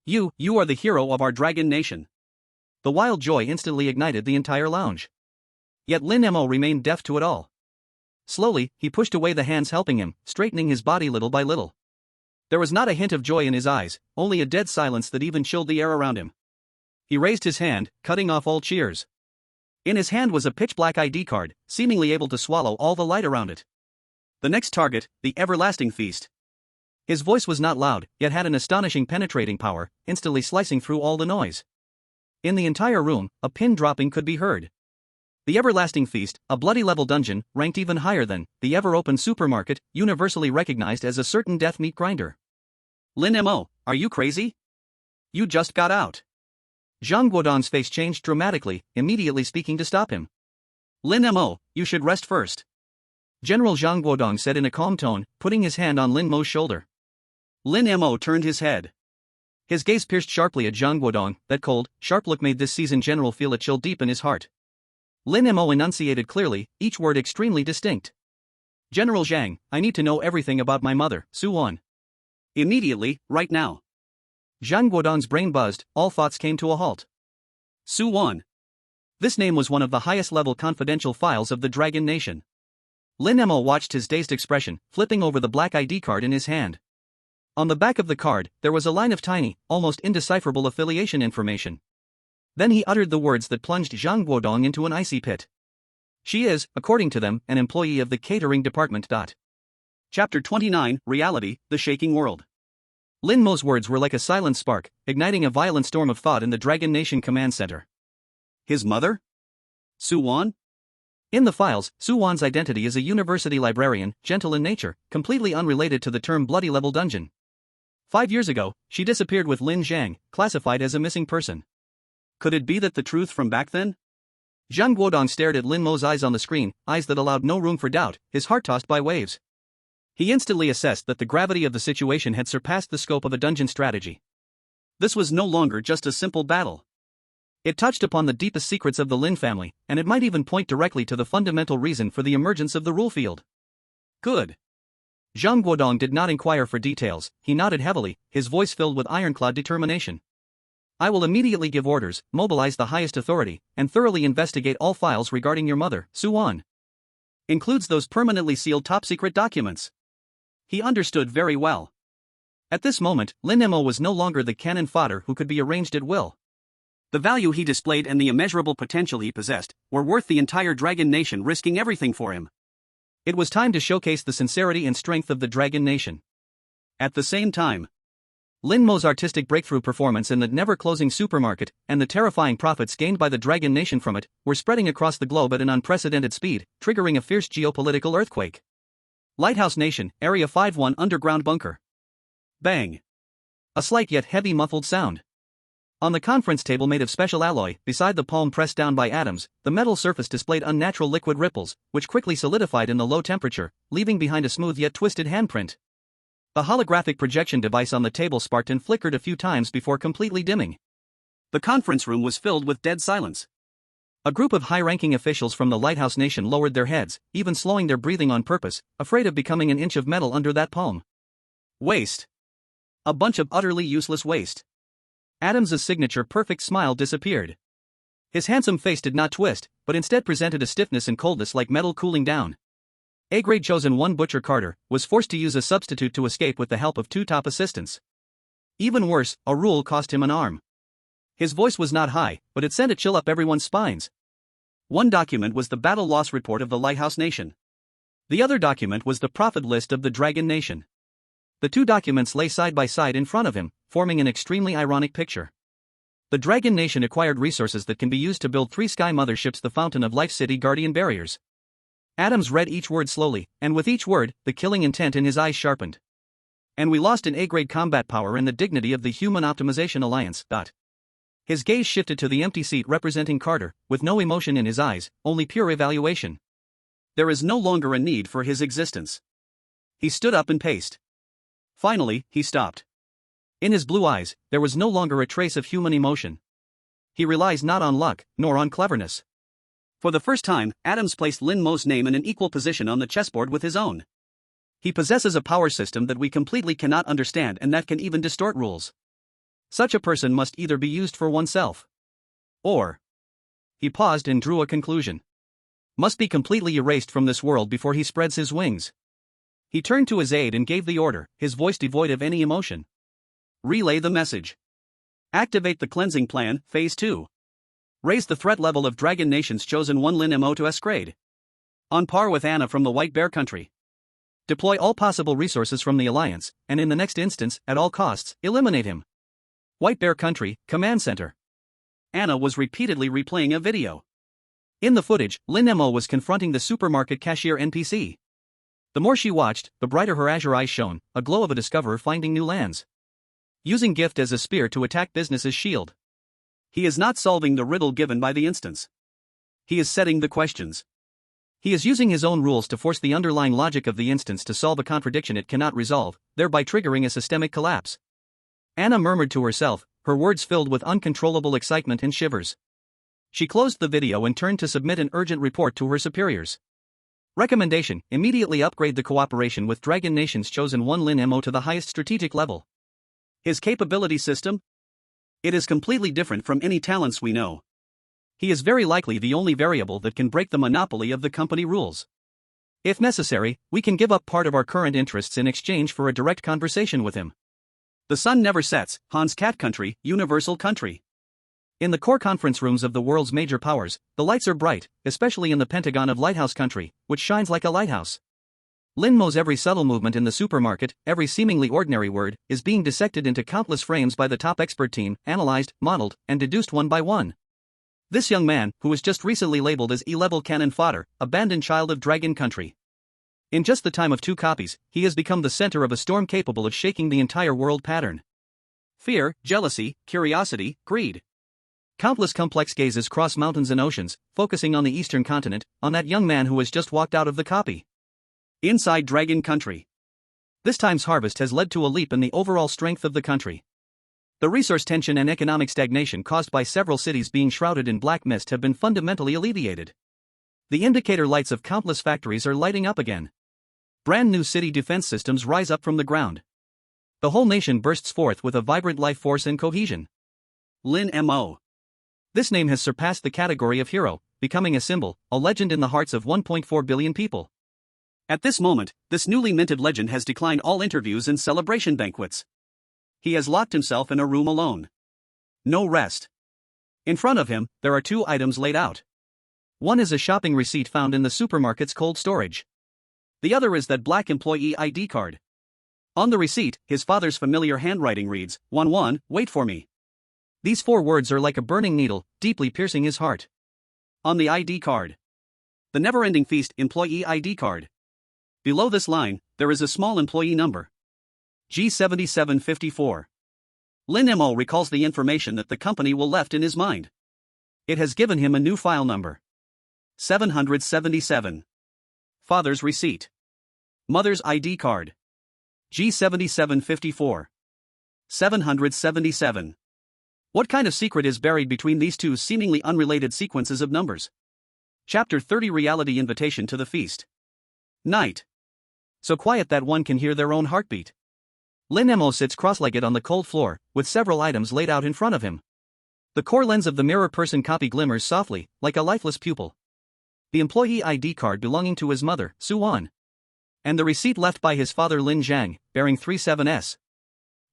You are the hero of our dragon nation. The wild joy instantly ignited the entire lounge. Yet Lin Mo remained deaf to it all. Slowly, he pushed away the hands helping him, straightening his body little by little. There was not a hint of joy in his eyes, only a dead silence that even chilled the air around him. He raised his hand, cutting off all cheers. In his hand was a pitch-black ID card, seemingly able to swallow all the light around it. The next target, the everlasting feast. His voice was not loud, yet had an astonishing penetrating power, instantly slicing through all the noise. In the entire room, a pin dropping could be heard. The Everlasting Feast, a bloody-level dungeon, ranked even higher than the ever-open supermarket, universally recognized as a certain death meat grinder. Lin Mo, are you crazy? You just got out. Zhang Guodong's face changed dramatically, immediately speaking to stop him. Lin Mo, you should rest first. General Zhang Guodong said in a calm tone, putting his hand on Lin Mo's shoulder. Lin Mo turned his head. His gaze pierced sharply at Zhang Guodong. That cold, sharp look made this seasoned general feel a chill deep in his heart. Lin Mo enunciated clearly, each word extremely distinct. General Zhang, I need to know everything about my mother, Su Wan. Immediately, right now. Zhang Guodong's brain buzzed, all thoughts came to a halt. Su Wan. This name was one of the highest-level confidential files of the Dragon Nation. Lin Mo watched his dazed expression, flipping over the black ID card in his hand. On the back of the card, there was a line of tiny, almost indecipherable affiliation information. Then he uttered the words that plunged Zhang Guodong into an icy pit. She is, according to them, an employee of the catering department. Chapter 29, Reality, The Shaking World. Lin Mo's words were like a silent spark, igniting a violent storm of thought in the Dragon Nation command center. His mother? Su Wan? In the files, Su Wan's identity is a university librarian, gentle in nature, completely unrelated to the term bloody-level dungeon. 5 years ago, she disappeared with Lin Zhang, classified as a missing person. Could it be that the truth from back then? Zhang Guodong stared at Lin Mo's eyes on the screen, eyes that allowed no room for doubt, his heart tossed by waves. He instantly assessed that the gravity of the situation had surpassed the scope of a dungeon strategy. This was no longer just a simple battle. It touched upon the deepest secrets of the Lin family, and it might even point directly to the fundamental reason for the emergence of the rule field. Good. Zhang Guodong did not inquire for details, he nodded heavily, his voice filled with ironclad determination. I will immediately give orders, mobilize the highest authority, and thoroughly investigate all files regarding your mother, Su Wan. Includes those permanently sealed top-secret documents. He understood very well. At this moment, Lin Mo was no longer the cannon fodder who could be arranged at will. The value he displayed and the immeasurable potential he possessed were worth the entire Dragon Nation risking everything for him. It was time to showcase the sincerity and strength of the Dragon Nation. At the same time, Lin Mo's artistic breakthrough performance in the never-closing supermarket, and the terrifying profits gained by the Dragon Nation from it, were spreading across the globe at an unprecedented speed, triggering a fierce geopolitical earthquake. Lighthouse Nation, Area 51 Underground Bunker. Bang! A slight yet heavy muffled sound. On the conference table made of special alloy, beside the palm pressed down by Adams, the metal surface displayed unnatural liquid ripples, which quickly solidified in the low temperature, leaving behind a smooth yet twisted handprint. The holographic projection device on the table sparked and flickered a few times before completely dimming. The conference room was filled with dead silence. A group of high-ranking officials from the Lighthouse Nation lowered their heads, even slowing their breathing on purpose, afraid of becoming an inch of metal under that palm. Waste. A bunch of utterly useless waste. Adams's signature perfect smile disappeared. His handsome face did not twist, but instead presented a stiffness and coldness like metal cooling down. A-grade chosen one Butcher Carter was forced to use a substitute to escape with the help of 2 top assistants. Even worse, a rule cost him an arm. His voice was not high, but it sent a chill up everyone's spines. One document was the battle loss report of the Lighthouse Nation. The other document was the profit list of the Dragon Nation. The 2 documents lay side by side in front of him, forming an extremely ironic picture. The Dragon Nation acquired resources that can be used to build 3 sky motherships, the Fountain of Life City Guardian Barriers. Adams read each word slowly, and with each word, the killing intent in his eyes sharpened. And we lost in A-grade combat power and the dignity of the Human Optimization Alliance. His gaze shifted to the empty seat representing Carter, with no emotion in his eyes, only pure evaluation. There is no longer a need for his existence. He stood up and paced. Finally, he stopped. In his blue eyes, there was no longer a trace of human emotion. He relies not on luck, nor on cleverness. For the first time, Adams placed Lin Mo's name in an equal position on the chessboard with his own. He possesses a power system that we completely cannot understand and that can even distort rules. Such a person must either be used for oneself, or, he paused and drew a conclusion, must be completely erased from this world before he spreads his wings. He turned to his aide and gave the order, his voice devoid of any emotion. Relay the message. Activate the cleansing plan, Phase 2. Raise the threat level of Dragon Nation's chosen one Lin Mo to S-grade. On par with Anna from the White Bear Country. Deploy all possible resources from the Alliance, and in the next instance, at all costs, eliminate him. White Bear Country, Command Center. Anna was repeatedly replaying a video. In the footage, Lin Mo was confronting the supermarket cashier NPC. The more she watched, the brighter her azure eyes shone, a glow of a discoverer finding new lands. Using gift as a spear to attack business's shield. He is not solving the riddle given by the instance. He is setting the questions. He is using his own rules to force the underlying logic of the instance to solve a contradiction it cannot resolve, thereby triggering a systemic collapse. Anna murmured to herself, her words filled with uncontrollable excitement and shivers. She closed the video and turned to submit an urgent report to her superiors. Recommendation: immediately upgrade the cooperation with Dragon Nation's chosen one Lin Mo to the highest strategic level. His capability system? It is completely different from any talents we know. He is very likely the only variable that can break the monopoly of the company rules. If necessary, we can give up part of our current interests in exchange for a direct conversation with him. The sun never sets, Han's Cat Country, Universal Country. In the core conference rooms of the world's major powers, the lights are bright, especially in the Pentagon of Lighthouse Country, which shines like a lighthouse. Lin Mo's every subtle movement in the supermarket, every seemingly ordinary word, is being dissected into countless frames by the top expert team, analyzed, modeled, and deduced one by one. This young man, who was just recently labeled as E-level cannon fodder, abandoned child of Dragon Country. In just the time of 2 copies, he has become the center of a storm capable of shaking the entire world pattern. Fear, jealousy, curiosity, greed. Countless complex gazes cross mountains and oceans, focusing on the eastern continent, on that young man who has just walked out of the copy. Inside Dragon Country. This time's harvest has led to a leap in the overall strength of the country. The resource tension and economic stagnation caused by several cities being shrouded in black mist have been fundamentally alleviated. The indicator lights of countless factories are lighting up again. Brand new city defense systems rise up from the ground. The whole nation bursts forth with a vibrant life force and cohesion. Lin Mo. This name has surpassed the category of hero, becoming a symbol, a legend in the hearts of 1.4 billion people. At this moment, this newly minted legend has declined all interviews and celebration banquets. He has locked himself in a room alone. No rest. In front of him, there are 2 items laid out. One is a shopping receipt found in the supermarket's cold storage. The other is that black employee ID card. On the receipt, his father's familiar handwriting reads, 1-1, wait for me. These 4 words are like a burning needle, deeply piercing his heart. On the ID card. The never-ending feast employee ID card. Below this line, there is a small employee number. G7754. Lin Mo recalls the information that the company will left in his mind. It has given him a new file number. 777. Father's receipt. Mother's ID card. G7754. 777. What kind of secret is buried between these two seemingly unrelated sequences of numbers? Chapter 30 Reality Invitation to the Feast. Night. So quiet that one can hear their own heartbeat. Lin Mo sits cross-legged on the cold floor, with several items laid out in front of him. The core lens of the mirror person copy glimmers softly, like a lifeless pupil. The employee ID card belonging to his mother, Su-Wan. And the receipt left by his father Lin Zhang, bearing 37S.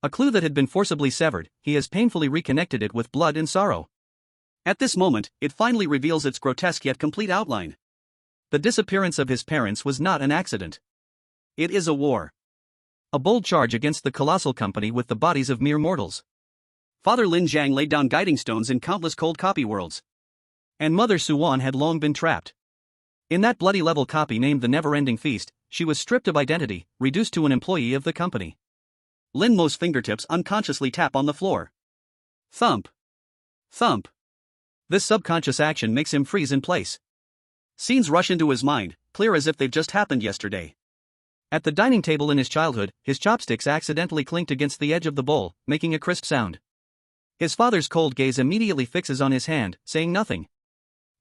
A clue that had been forcibly severed, he has painfully reconnected it with blood and sorrow. At this moment, it finally reveals its grotesque yet complete outline. The disappearance of his parents was not an accident. It is a war. A bold charge against the colossal company with the bodies of mere mortals. Father Lin Zhang laid down guiding stones in countless cold copy worlds. And Mother Su-Wan had long been trapped. In that bloody level copy named the Never-Ending Feast, she was stripped of identity, reduced to an employee of the company. Lin Mo's fingertips unconsciously tap on the floor. Thump. Thump. This subconscious action makes him freeze in place. Scenes rush into his mind, clear as if they've just happened yesterday. At the dining table in his childhood, his chopsticks accidentally clinked against the edge of the bowl, making a crisp sound. His father's cold gaze immediately fixes on his hand, saying nothing.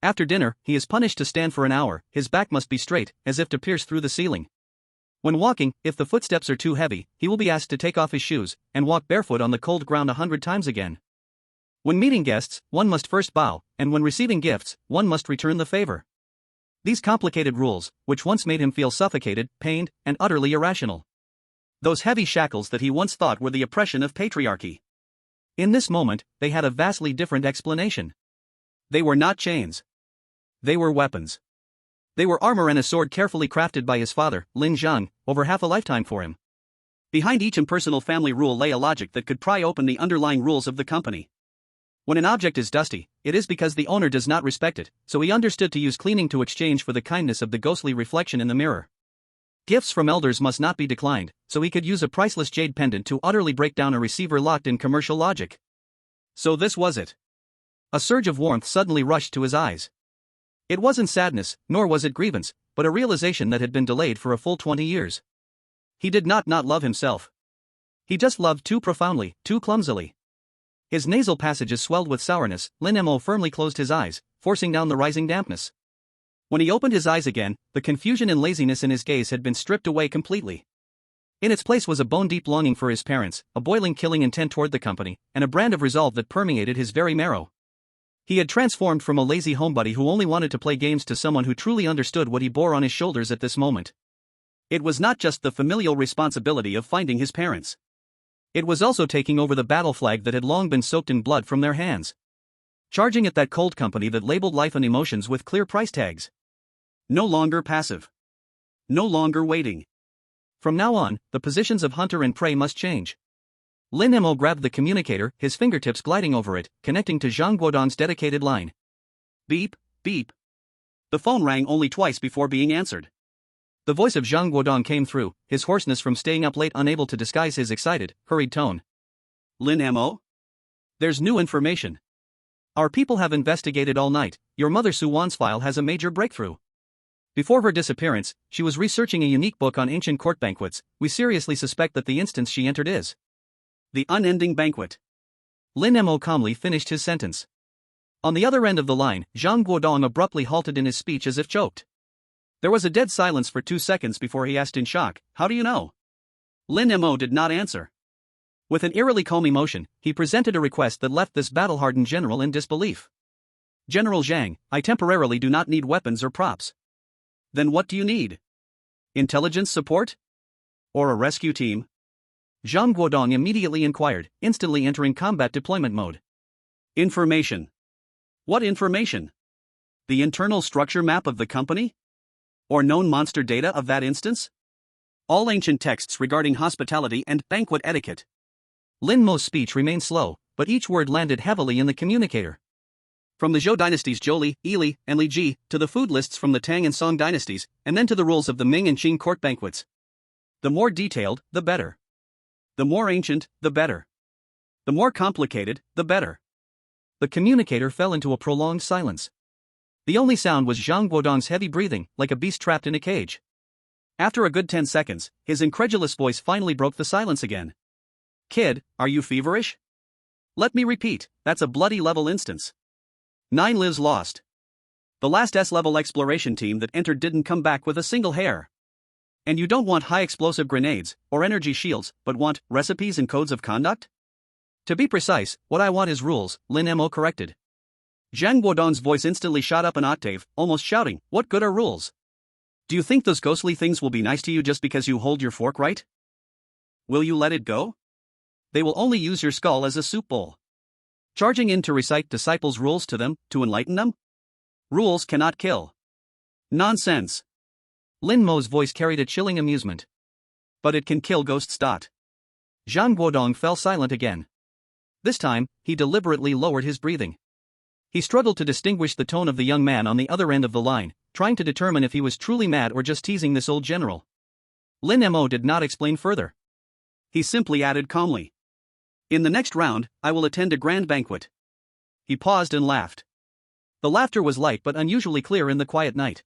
After dinner, he is punished to stand for an hour, his back must be straight, as if to pierce through the ceiling. When walking, if the footsteps are too heavy, he will be asked to take off his shoes, and walk barefoot on the cold ground 100 times again. When meeting guests, one must first bow, and when receiving gifts, one must return the favor. These complicated rules, which once made him feel suffocated, pained, and utterly irrational. Those heavy shackles that he once thought were the oppression of patriarchy. In this moment, they had a vastly different explanation. They were not chains. They were weapons. They were armor and a sword carefully crafted by his father, Lin Zhang, over half a lifetime for him. Behind each impersonal family rule lay a logic that could pry open the underlying rules of the company. When an object is dusty, it is because the owner does not respect it, so he understood to use cleaning to exchange for the kindness of the ghostly reflection in the mirror. Gifts from elders must not be declined, so he could use a priceless jade pendant to utterly break down a receiver locked in commercial logic. So this was it. A surge of warmth suddenly rushed to his eyes. It wasn't sadness, nor was it grievance, but a realization that had been delayed for a full 20 years. He did not love himself. He just loved too profoundly, too clumsily. His nasal passages swelled with sourness. Lin Mo firmly closed his eyes, forcing down the rising dampness. When he opened his eyes again, the confusion and laziness in his gaze had been stripped away completely. In its place was a bone-deep longing for his parents, a boiling killing intent toward the company, and a brand of resolve that permeated his very marrow. He had transformed from a lazy homebody who only wanted to play games to someone who truly understood what he bore on his shoulders at this moment. It was not just the familial responsibility of finding his parents. It was also taking over the battle flag that had long been soaked in blood from their hands. Charging at that cold company that labeled life and emotions with clear price tags. No longer passive. No longer waiting. From now on, the positions of hunter and prey must change. Lin Mo grabbed the communicator, his fingertips gliding over it, connecting to Zhang Guodong's dedicated line. Beep, beep. The phone rang only twice before being answered. The voice of Zhang Guodong came through, his hoarseness from staying up late unable to disguise his excited, hurried tone. Lin Mo? There's new information. Our people have investigated all night. Your mother Su-Wan's file has a major breakthrough. Before her disappearance, she was researching a unique book on ancient court banquets. We seriously suspect that the instance she entered is the unending banquet. Lin Mo calmly finished his sentence. On the other end of the line, Zhang Guodong abruptly halted in his speech as if choked. There was a dead silence for 2 seconds before he asked in shock, "How do you know?" Lin Mo did not answer. With an eerily calm emotion, he presented a request that left this battle-hardened general in disbelief. General Zhang, I temporarily do not need weapons or props. Then what do you need? Intelligence support? Or a rescue team? Zhang Guodong immediately inquired, instantly entering combat deployment mode. Information. What information? The internal structure map of the company? Or known monster data of that instance? All ancient texts regarding hospitality and banquet etiquette. Lin Mo's speech remained slow, but each word landed heavily in the communicator. From the Zhou dynasties Zhou, Li, and Li Ji, to the food lists from the Tang and Song dynasties, and then to the rules of the Ming and Qing court banquets. The more detailed, the better. The more ancient, the better. The more complicated, the better. The communicator fell into a prolonged silence. The only sound was Zhang Guodong's heavy breathing, like a beast trapped in a cage. After a good 10 seconds, his incredulous voice finally broke the silence again. Kid, are you feverish? Let me repeat, that's a bloody level instance. 9 lives lost. The last S-level exploration team that entered didn't come back with a single hair. And you don't want high explosive grenades, or energy shields, but want recipes and codes of conduct? To be precise, what I want is rules, Lin Mo corrected. Zhang Guodong's voice instantly shot up an octave, almost shouting, what good are rules? Do you think those ghostly things will be nice to you just because you hold your fork right? Will you let it go? They will only use your skull as a soup bowl. Charging in to recite disciples' rules to them, to enlighten them? Rules cannot kill. Nonsense. Lin Mo's voice carried a chilling amusement. But it can kill ghosts. Zhang Guodong fell silent again. This time, he deliberately lowered his breathing. He struggled to distinguish the tone of the young man on the other end of the line, trying to determine if he was truly mad or just teasing this old general. Lin Mo did not explain further. He simply added calmly. In the next round, I will attend a grand banquet. He paused and laughed. The laughter was light but unusually clear in the quiet night.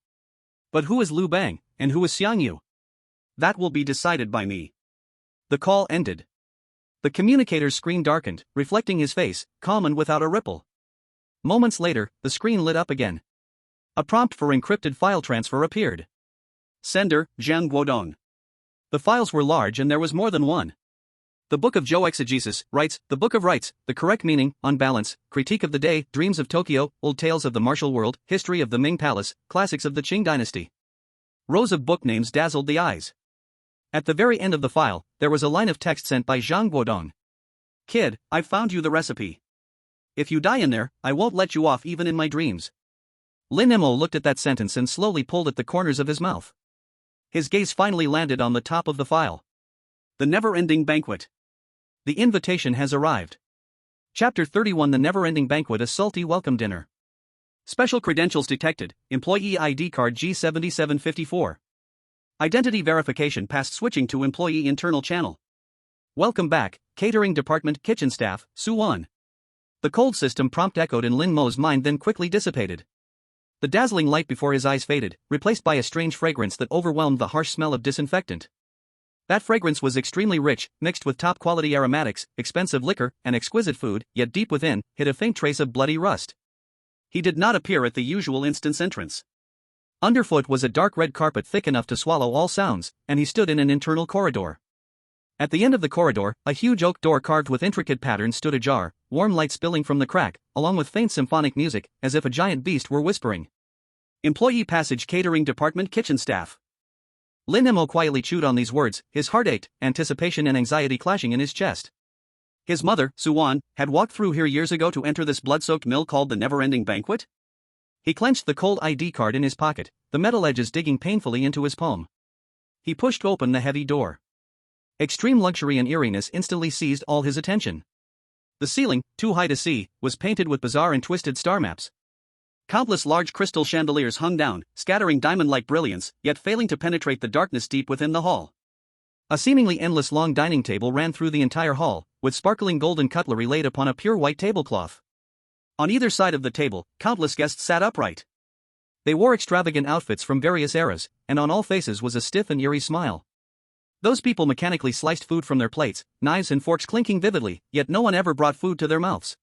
But who is Lu Bang, and who is Xiang Yu? That will be decided by me. The call ended. The communicator's screen darkened, reflecting his face, calm and without a ripple. Moments later, the screen lit up again. A prompt for encrypted file transfer appeared. Sender, Zhang Guodong. The files were large and there was more than one. The Book of Zhou Exegesis, Rights, the Book of Rights, the correct meaning, on balance, Critique of the Day, Dreams of Tokyo, Old Tales of the Martial World, History of the Ming Palace, Classics of the Qing Dynasty. Rows of book names dazzled the eyes. At the very end of the file, there was a line of text sent by Zhang Guodong. Kid, I've found you the recipe. If you die in there, I won't let you off even in my dreams. Lin Mo looked at that sentence and slowly pulled at the corners of his mouth. His gaze finally landed on the top of the file. The Never-Ending Banquet. The invitation has arrived. Chapter 31 The Never-Ending Banquet A Salty Welcome Dinner. Special credentials detected, Employee ID card G7754. Identity verification passed switching to Employee Internal Channel. Welcome back, Catering Department Kitchen Staff, Suwon. The cold system prompt echoed in Lin Mo's mind then quickly dissipated. The dazzling light before his eyes faded, replaced by a strange fragrance that overwhelmed the harsh smell of disinfectant. That fragrance was extremely rich, mixed with top-quality aromatics, expensive liquor, and exquisite food, yet deep within, hid a faint trace of bloody rust. He did not appear at the usual instance entrance. Underfoot was a dark red carpet thick enough to swallow all sounds, and he stood in an internal corridor. At the end of the corridor, a huge oak door carved with intricate patterns stood ajar, warm light spilling from the crack, along with faint symphonic music, as if a giant beast were whispering. Employee Passage Catering Department Kitchen Staff. Lin Mo quietly chewed on these words, his heart ached, anticipation and anxiety clashing in his chest. His mother, Suwon, had walked through here years ago to enter this blood-soaked mill called the Never-Ending Banquet? He clenched the cold ID card in his pocket, the metal edges digging painfully into his palm. He pushed open the heavy door. Extreme luxury and eeriness instantly seized all his attention. The ceiling, too high to see, was painted with bizarre and twisted star maps. Countless large crystal chandeliers hung down, scattering diamond-like brilliance, yet failing to penetrate the darkness deep within the hall. A seemingly endless long dining table ran through the entire hall, with sparkling golden cutlery laid upon a pure white tablecloth. On either side of the table, countless guests sat upright. They wore extravagant outfits from various eras, and on all faces was a stiff and eerie smile. Those people mechanically sliced food from their plates, knives and forks clinking vividly, yet no one ever brought food to their mouths.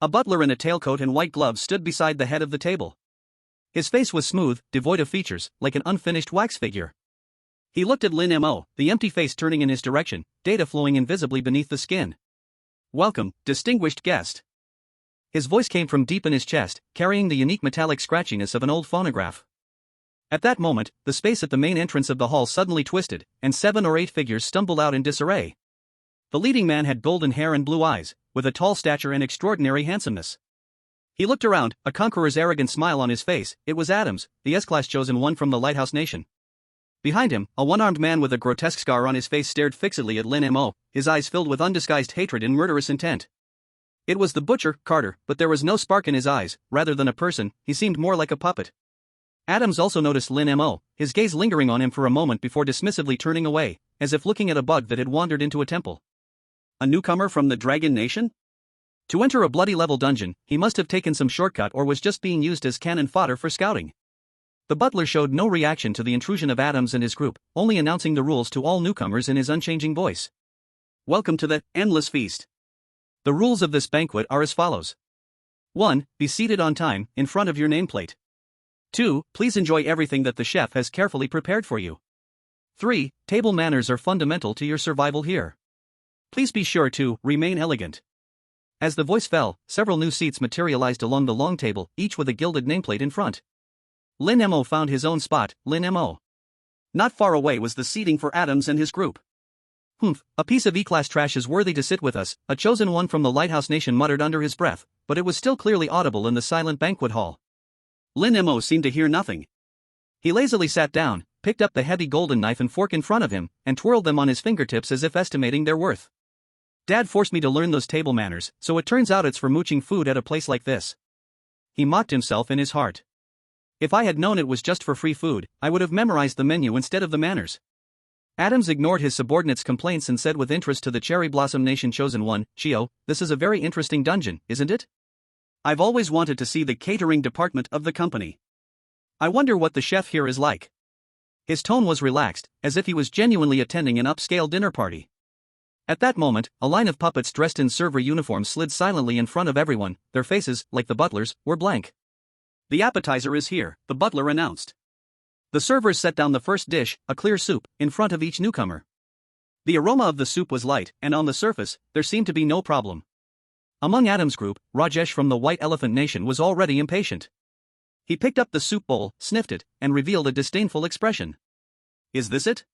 A butler in a tailcoat and white gloves stood beside the head of the table. His face was smooth, devoid of features, like an unfinished wax figure. He looked at Lin Mo, the empty face turning in his direction, data flowing invisibly beneath the skin. Welcome, distinguished guest. His voice came from deep in his chest, carrying the unique metallic scratchiness of an old phonograph. At that moment, the space at the main entrance of the hall suddenly twisted, and 7 or 8 figures stumbled out in disarray. The leading man had golden hair and blue eyes, with a tall stature and extraordinary handsomeness. He looked around, a conqueror's arrogant smile on his face. It was Adams, the S-Class chosen one from the Lighthouse Nation. Behind him, a one-armed man with a grotesque scar on his face stared fixedly at Lin Mo, his eyes filled with undisguised hatred and murderous intent. It was the butcher, Carter, but there was no spark in his eyes. Rather than a person, he seemed more like a puppet. Adams also noticed Lin Mo, his gaze lingering on him for a moment before dismissively turning away, as if looking at a bug that had wandered into a temple. a newcomer from the Dragon Nation? To enter a bloody level dungeon, he must have taken some shortcut or was just being used as cannon fodder for scouting. The butler showed no reaction to the intrusion of Adams and his group, only announcing the rules to all newcomers in his unchanging voice. Welcome to the endless feast. The rules of this banquet are as follows. 1. Be seated on time, in front of your nameplate. 2. Please enjoy everything that the chef has carefully prepared for you. 3. Table manners are fundamental to your survival here. Please be sure to remain elegant. As the voice fell, several new seats materialized along the long table, each with a gilded nameplate in front. Lin Mo found his own spot, Lin Mo. Not far away was the seating for Adams and his group. Humph, a piece of E-class trash is worthy to sit with us, a chosen one from the Lighthouse Nation muttered under his breath, but it was still clearly audible in the silent banquet hall. Lin Mo seemed to hear nothing. He lazily sat down, picked up the heavy golden knife and fork in front of him, and twirled them on his fingertips as if estimating their worth. Dad forced me to learn those table manners, so it turns out it's for mooching food at a place like this. He mocked himself in his heart. If I had known it was just for free food, I would have memorized the menu instead of the manners. Adams ignored his subordinate's complaints and said with interest to the Cherry Blossom Nation chosen one, Chio, this is a very interesting dungeon, isn't it? I've always wanted to see the catering department of the company. I wonder what the chef here is like. His tone was relaxed, as if he was genuinely attending an upscale dinner party. At that moment, a line of puppets dressed in server uniforms slid silently in front of everyone, their faces, like the butler's, were blank. The appetizer is here, the butler announced. The servers set down the first dish, a clear soup, in front of each newcomer. The aroma of the soup was light, and on the surface, there seemed to be no problem. Among Adam's group, Rajesh from the White Elephant Nation was already impatient. He picked up the soup bowl, sniffed it, and revealed a disdainful expression. Is this it?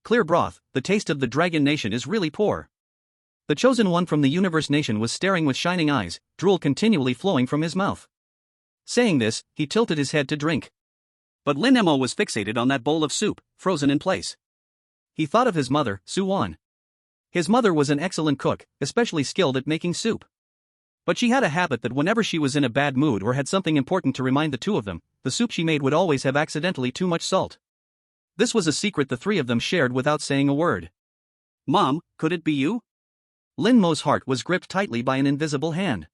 Clear broth, the taste of the Dragon Nation is really poor. The chosen one from the Universe Nation was staring with shining eyes, drool continually flowing from his mouth. Saying this, he tilted his head to drink. But Lin Mo was fixated on that bowl of soup, frozen in place. He thought of his mother, Su-Wan. His mother was an excellent cook, especially skilled at making soup. But she had a habit that whenever she was in a bad mood or had something important to remind the two of them, the soup she made would always have accidentally too much salt. This was a secret the three of them shared without saying a word. Mom, could it be you? Lin Mo's heart was gripped tightly by an invisible hand.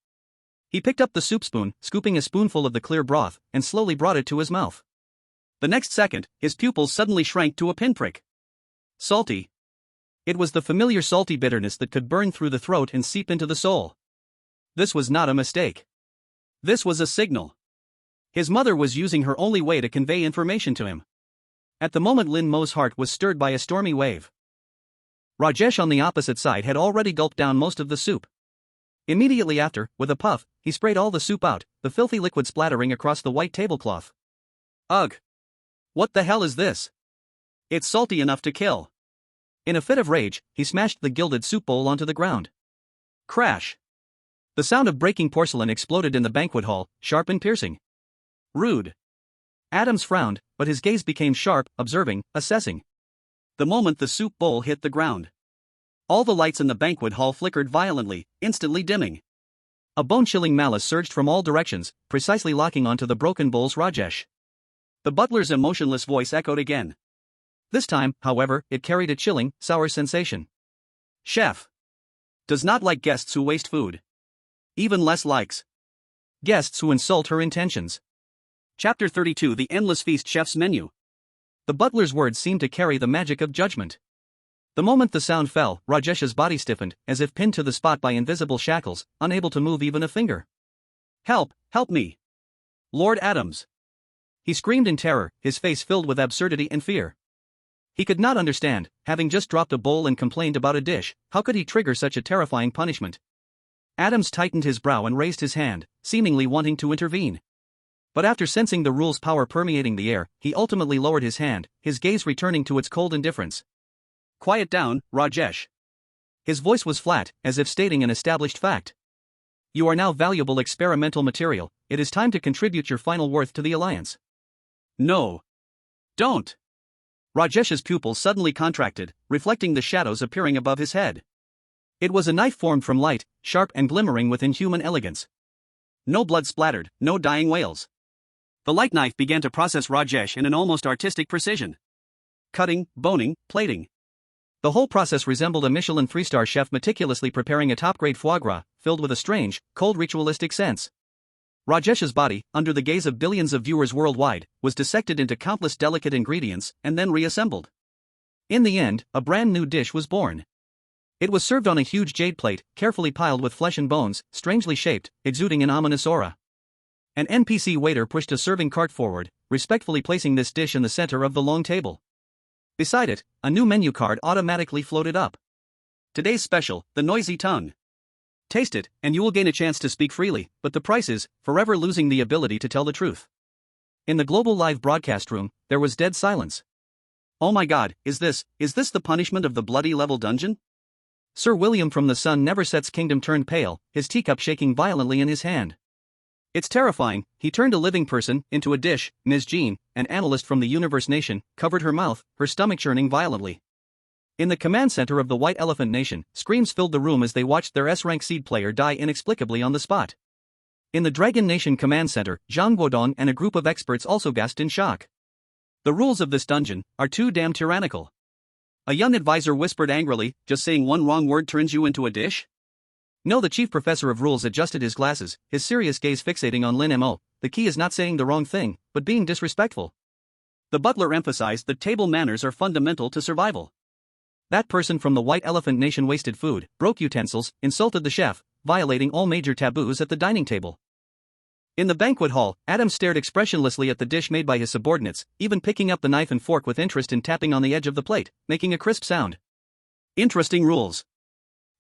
He picked up the soup spoon, scooping a spoonful of the clear broth, and slowly brought it to his mouth. The next second, his pupils suddenly shrank to a pinprick. Salty. It was the familiar salty bitterness that could burn through the throat and seep into the soul. This was not a mistake. This was a signal. His mother was using her only way to convey information to him. At the moment Lin Mo's heart was stirred by a stormy wave. Rajesh on the opposite side had already gulped down most of the soup. Immediately after, with a puff, he sprayed all the soup out, the filthy liquid splattering across the white tablecloth. Ugh! What the hell is this? It's salty enough to kill. In a fit of rage, he smashed the gilded soup bowl onto the ground. Crash! The sound of breaking porcelain exploded in the banquet hall, sharp and piercing. Rude. Adams frowned, but his gaze became sharp, observing, assessing. The moment the soup bowl hit the ground, all the lights in the banquet hall flickered violently, instantly dimming. A bone-chilling malice surged from all directions, precisely locking onto the broken bowl's Rajesh. The butler's emotionless voice echoed again. This time, however, it carried a chilling, sour sensation. Chef does not like guests who waste food. Even less likes guests who insult her intentions. Chapter 32 The Endless Feast Chef's Menu. The butler's words seemed to carry the magic of judgment. The moment the sound fell, Rajesh's body stiffened, as if pinned to the spot by invisible shackles, unable to move even a finger. Help, help me! Lord Adams! He screamed in terror, his face filled with absurdity and fear. He could not understand, having just dropped a bowl and complained about a dish, how could he trigger such a terrifying punishment? Adams tightened his brow and raised his hand, seemingly wanting to intervene. But after sensing the rule's power permeating the air, he ultimately lowered his hand, his gaze returning to its cold indifference. Quiet down, Rajesh. His voice was flat, as if stating an established fact. You are now valuable experimental material, it is time to contribute your final worth to the Alliance. No. Don't. Rajesh's pupils suddenly contracted, reflecting the shadows appearing above his head. It was a knife formed from light, sharp and glimmering with inhuman elegance. No blood splattered, no dying wails. The light knife began to process Rajesh in an almost artistic precision. Cutting, boning, plating. The whole process resembled a Michelin 3-star chef meticulously preparing a top-grade foie gras, filled with a strange, cold ritualistic sense. Rajesh's body, under the gaze of billions of viewers worldwide, was dissected into countless delicate ingredients and then reassembled. In the end, a brand new dish was born. It was served on a huge jade plate, carefully piled with flesh and bones, strangely shaped, exuding an ominous aura. An NPC waiter pushed a serving cart forward, respectfully placing this dish in the center of the long table. Beside it, a new menu card automatically floated up. Today's special, the noisy tongue. Taste it, and you will gain a chance to speak freely, but the price is, forever losing the ability to tell the truth. In the global live broadcast room, there was dead silence. Oh my god, is this the punishment of the bloody level dungeon? Sir William from the Sun Never Set's kingdom turned pale, his teacup shaking violently in his hand. It's terrifying, he turned a living person into a dish. Ms. Jean, an analyst from the Universe Nation, covered her mouth, her stomach churning violently. In the command center of the White Elephant Nation, screams filled the room as they watched their S-rank seed player die inexplicably on the spot. In the Dragon Nation command center, Zhang Guodong and a group of experts also gasped in shock. The rules of this dungeon are too damn tyrannical. A young advisor whispered angrily, just saying one wrong word turns you into a dish? No, the chief professor of rules adjusted his glasses, his serious gaze fixating on Lin Mo. The key is not saying the wrong thing, but being disrespectful. The butler emphasized that table manners are fundamental to survival. That person from the White Elephant Nation wasted food, broke utensils, insulted the chef, violating all major taboos at the dining table. In the banquet hall, Adam stared expressionlessly at the dish made by his subordinates, even picking up the knife and fork with interest and tapping on the edge of the plate, making a crisp sound. Interesting rules.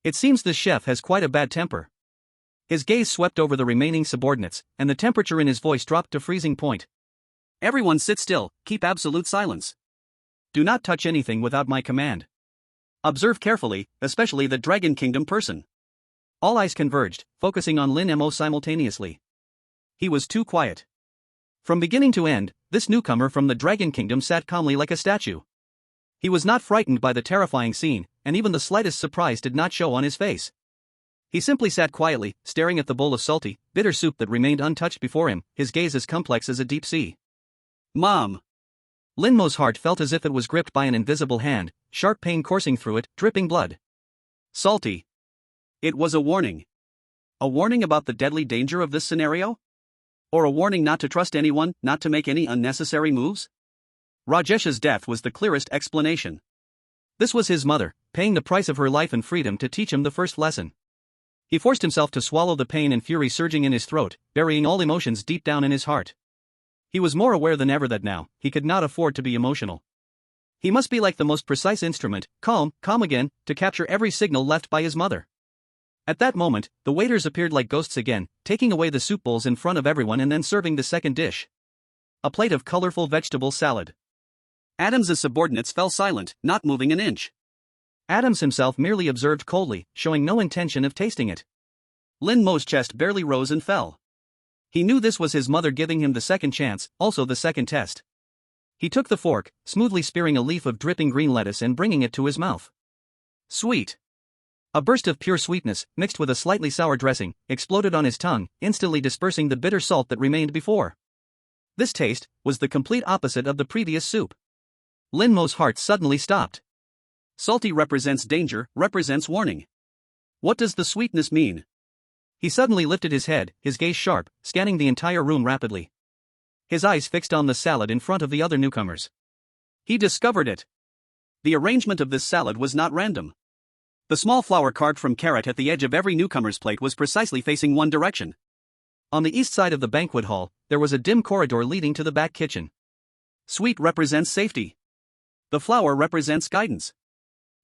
It seems this chef has quite a bad temper. His gaze swept over the remaining subordinates, and the temperature in his voice dropped to freezing point. Everyone sit still, keep absolute silence. Do not touch anything without my command. Observe carefully, especially the Dragon Kingdom person. All eyes converged, focusing on Lin Mo simultaneously. He was too quiet. From beginning to end, this newcomer from the Dragon Kingdom sat calmly like a statue. He was not frightened by the terrifying scene, and even the slightest surprise did not show on his face. He simply sat quietly, staring at the bowl of salty, bitter soup that remained untouched before him, his gaze as complex as a deep sea. Mom! Lin Mo's heart felt as if it was gripped by an invisible hand, sharp pain coursing through it, dripping blood. Salty. It was a warning. A warning about the deadly danger of this scenario? Or a warning not to trust anyone, not to make any unnecessary moves? Rajesh's death was the clearest explanation. This was his mother, paying the price of her life and freedom to teach him the first lesson. He forced himself to swallow the pain and fury surging in his throat, burying all emotions deep down in his heart. He was more aware than ever that now, he could not afford to be emotional. He must be like the most precise instrument, calm again, to capture every signal left by his mother. At that moment, the waiters appeared like ghosts again, taking away the soup bowls in front of everyone and then serving the second dish. A plate of colorful vegetable salad. Adams' subordinates fell silent, not moving an inch. Adams himself merely observed coldly, showing no intention of tasting it. Lin Mo's chest barely rose and fell. He knew this was his mother giving him the second chance, also the second test. He took the fork, smoothly spearing a leaf of dripping green lettuce and bringing it to his mouth. Sweet. A burst of pure sweetness, mixed with a slightly sour dressing, exploded on his tongue, instantly dispersing the bitter salt that remained before. This taste was the complete opposite of the previous soup. Lin Mo's heart suddenly stopped. Salty represents danger, represents warning. What does the sweetness mean? He suddenly lifted his head, his gaze sharp, scanning the entire room rapidly. His eyes fixed on the salad in front of the other newcomers. He discovered it. The arrangement of this salad was not random. The small flower carved from carrot at the edge of every newcomer's plate was precisely facing one direction. On the east side of the banquet hall, there was a dim corridor leading to the back kitchen. Sweet represents safety. The flower represents guidance.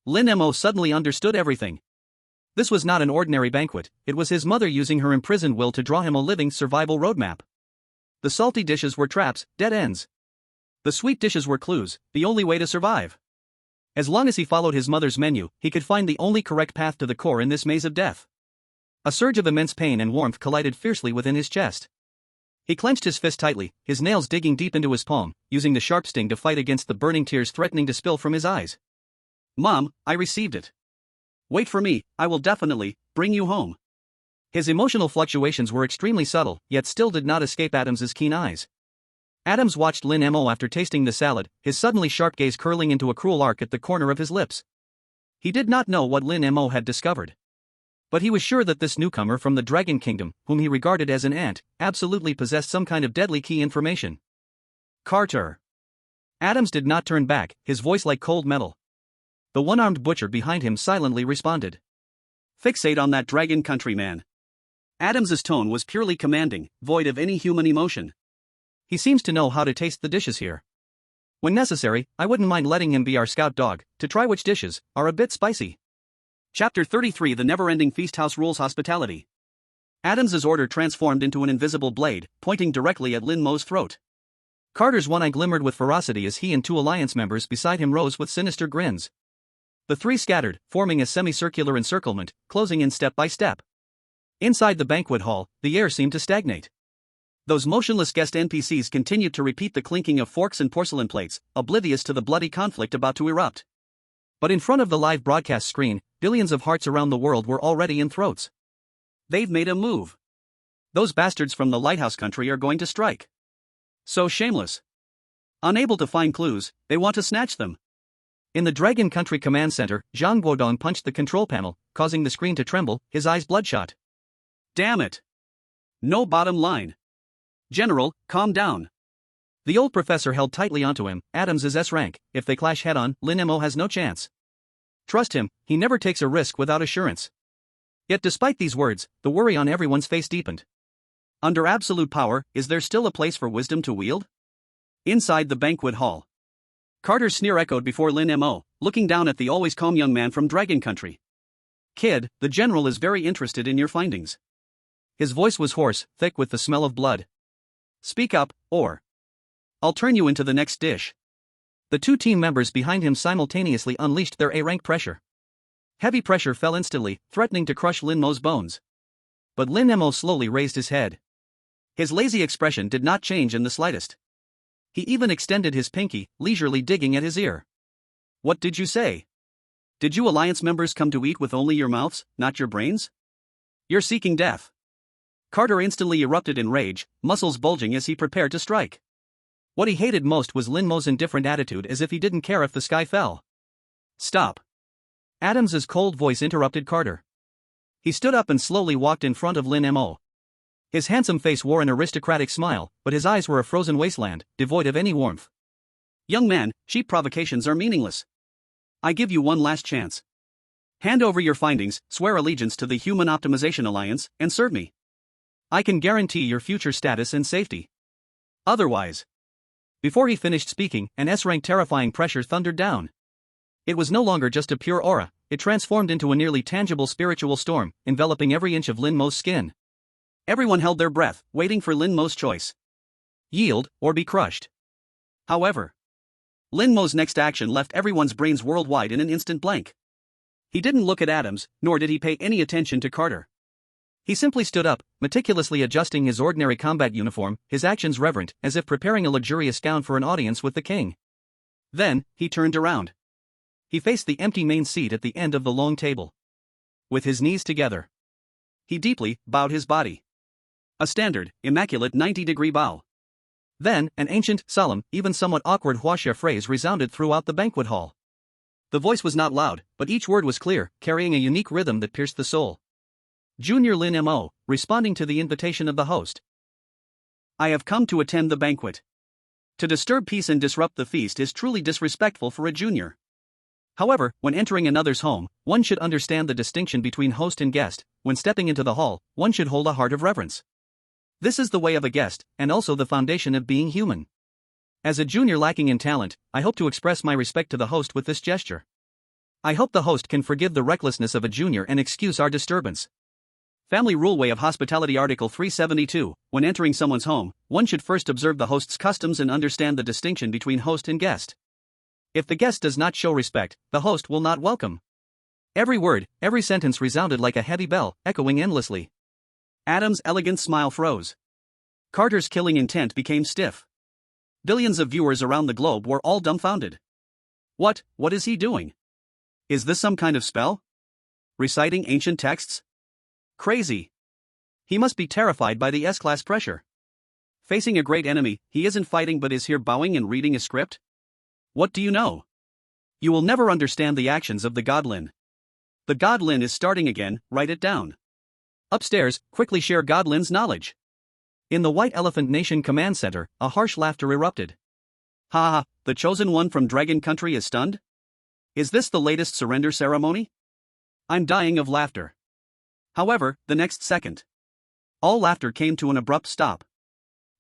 Lin Mo suddenly understood everything. This was not an ordinary banquet, it was his mother using her imprisoned will to draw him a living survival roadmap. The salty dishes were traps, dead ends. The sweet dishes were clues, the only way to survive. As long as he followed his mother's menu, he could find the only correct path to the core in this maze of death. A surge of immense pain and warmth collided fiercely within his chest. He clenched his fist tightly, his nails digging deep into his palm, using the sharp sting to fight against the burning tears threatening to spill from his eyes. Mom, I received it. Wait for me, I will definitely bring you home. His emotional fluctuations were extremely subtle, yet still did not escape Adams's keen eyes. Adams watched Lin Mo after tasting the salad, his suddenly sharp gaze curling into a cruel arc at the corner of his lips. He did not know what Lin Mo had discovered. But he was sure that this newcomer from the Dragon Kingdom, whom he regarded as an ant, absolutely possessed some kind of deadly key information. Carter. Adams did not turn back, his voice like cold metal. The one-armed butcher behind him silently responded. Fixate on that dragon countryman. Adams's tone was purely commanding, void of any human emotion. He seems to know how to taste the dishes here. When necessary, I wouldn't mind letting him be our scout dog, to try which dishes are a bit spicy. Chapter 33 The Never-Ending Feast House Rules Hospitality. Adams's order transformed into an invisible blade, pointing directly at Lin Mo's throat. Carter's one eye glimmered with ferocity as he and two alliance members beside him rose with sinister grins. The three scattered, forming a semicircular encirclement, closing in step by step. Inside the banquet hall, the air seemed to stagnate. Those motionless guest NPCs continued to repeat the clinking of forks and porcelain plates, oblivious to the bloody conflict about to erupt. But in front of the live broadcast screen, billions of hearts around the world were already in throats. They've made a move. Those bastards from the lighthouse country are going to strike. So shameless. Unable to find clues, they want to snatch them. In the Dragon Country Command Center, Zhang Guodong punched the control panel, causing the screen to tremble, his eyes bloodshot. Damn it. No bottom line. General, calm down. The old professor held tightly onto him. Adams is S-rank, if they clash head-on, Lin Mo has no chance. Trust him, he never takes a risk without assurance. Yet despite these words, the worry on everyone's face deepened. Under absolute power, is there still a place for wisdom to wield? Inside the banquet hall. Carter's sneer echoed before Lin Mo, looking down at the always calm young man from Dragon Country. Kid, the general is very interested in your findings. His voice was hoarse, thick with the smell of blood. Speak up, or I'll turn you into the next dish. The two team members behind him simultaneously unleashed their A-rank pressure. Heavy pressure fell instantly, threatening to crush Lin Mo's bones. But Lin Mo slowly raised his head. His lazy expression did not change in the slightest. He even extended his pinky, leisurely digging at his ear. What did you say? Did you alliance members come to eat with only your mouths, not your brains? You're seeking death. Carter instantly erupted in rage, muscles bulging as he prepared to strike. What he hated most was Lin Mo's indifferent attitude, as if he didn't care if the sky fell. Stop. Adams's cold voice interrupted Carter. He stood up and slowly walked in front of Lin Mo. His handsome face wore an aristocratic smile, but his eyes were a frozen wasteland, devoid of any warmth. Young man, cheap provocations are meaningless. I give you one last chance. Hand over your findings, swear allegiance to the Human Optimization Alliance, and serve me. I can guarantee your future status and safety. Otherwise. Before he finished speaking, an S-rank terrifying pressure thundered down. It was no longer just a pure aura, it transformed into a nearly tangible spiritual storm, enveloping every inch of Lin Mo's skin. Everyone held their breath, waiting for Lin Mo's choice. Yield, or be crushed. However, Lin Mo's next action left everyone's brains worldwide in an instant blank. He didn't look at Adams, nor did he pay any attention to Carter. He simply stood up, meticulously adjusting his ordinary combat uniform, his actions reverent, as if preparing a luxurious gown for an audience with the king. Then, he turned around. He faced the empty main seat at the end of the long table. With his knees together, he deeply bowed his body. A standard, immaculate 90-degree bow. Then, an ancient, solemn, even somewhat awkward Huaxia phrase resounded throughout the banquet hall. The voice was not loud, but each word was clear, carrying a unique rhythm that pierced the soul. Junior Lin Mo, responding to the invitation of the host. I have come to attend the banquet. To disturb peace and disrupt the feast is truly disrespectful for a junior. However, when entering another's home, one should understand the distinction between host and guest. When stepping into the hall, one should hold a heart of reverence. This is the way of a guest, and also the foundation of being human. As a junior lacking in talent, I hope to express my respect to the host with this gesture. I hope the host can forgive the recklessness of a junior and excuse our disturbance. Family Rule Way of Hospitality Article 372. When entering someone's home, one should first observe the host's customs and understand the distinction between host and guest. If the guest does not show respect, the host will not welcome. Every word, every sentence resounded like a heavy bell, echoing endlessly. Adam's elegant smile froze. Carter's killing intent became stiff. Billions of viewers around the globe were all dumbfounded. What is he doing? Is this some kind of spell? Reciting ancient texts? Crazy. He must be terrified by the S-class pressure. Facing a great enemy, he isn't fighting but is here bowing and reading a script? What do you know? You will never understand the actions of the god Lin. The god Lin is starting again, write it down. Upstairs, quickly share god Lin's knowledge. In the White Elephant Nation Command Center, a harsh laughter erupted. Ha ha, the chosen one from Dragon Country is stunned? Is this the latest surrender ceremony? I'm dying of laughter. However, the next second, all laughter came to an abrupt stop.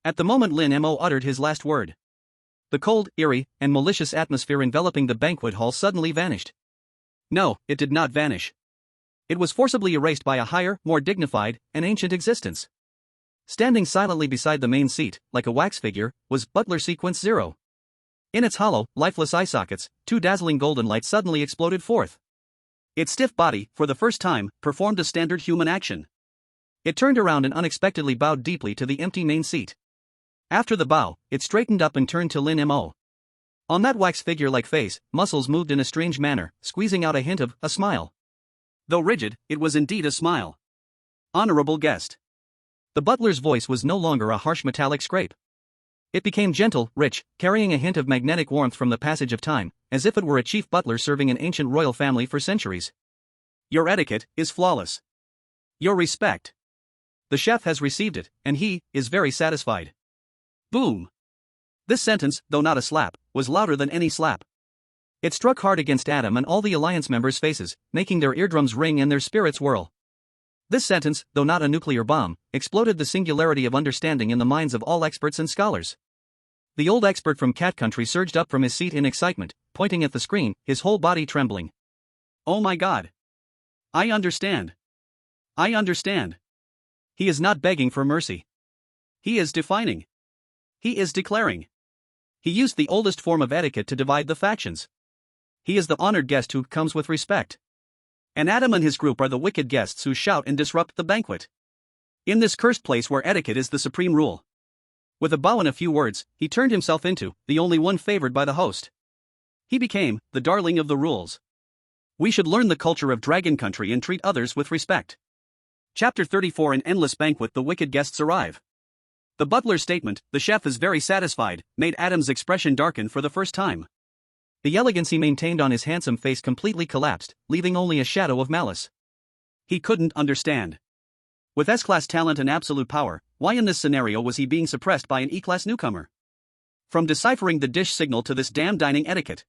At the moment Lin Mo uttered his last word, the cold, eerie, and malicious atmosphere enveloping the banquet hall suddenly vanished. No, it did not vanish. It was forcibly erased by a higher, more dignified, and ancient existence. Standing silently beside the main seat, like a wax figure, was Butler Sequence 0. In its hollow, lifeless eye sockets, two dazzling golden lights suddenly exploded forth. Its stiff body, for the first time, performed a standard human action. It turned around and unexpectedly bowed deeply to the empty main seat. After the bow, it straightened up and turned to Lin Mo. On that wax figure-like face, muscles moved in a strange manner, squeezing out a hint of a smile. Though rigid, it was indeed a smile. Honorable guest. The butler's voice was no longer a harsh metallic scrape. It became gentle, rich, carrying a hint of magnetic warmth from the passage of time, as if it were a chief butler serving an ancient royal family for centuries. Your etiquette is flawless. Your respect. The chef has received it, and he is very satisfied. Boom. This sentence, though not a slap, was louder than any slap. It struck hard against Adam and all the Alliance members' faces, making their eardrums ring and their spirits whirl. This sentence, though not a nuclear bomb, exploded the singularity of understanding in the minds of all experts and scholars. The old expert from Cat Country surged up from his seat in excitement, pointing at the screen, his whole body trembling. Oh my God. I understand. I understand. He is not begging for mercy. He is defining. He is declaring. He used the oldest form of etiquette to divide the factions. He is the honored guest who comes with respect. And Adam and his group are the wicked guests who shout and disrupt the banquet. In this cursed place where etiquette is the supreme rule. With a bow and a few words, he turned himself into the only one favored by the host. He became the darling of the rules. We should learn the culture of Dragon Country and treat others with respect. Chapter 34. An endless banquet. The wicked guests arrive. The butler's statement, the chef is very satisfied, made Adam's expression darken for the first time. The elegance he maintained on his handsome face completely collapsed, leaving only a shadow of malice. He couldn't understand. With S-class talent and absolute power, why in this scenario was he being suppressed by an E-class newcomer? From deciphering the dish signal to this damn dining etiquette.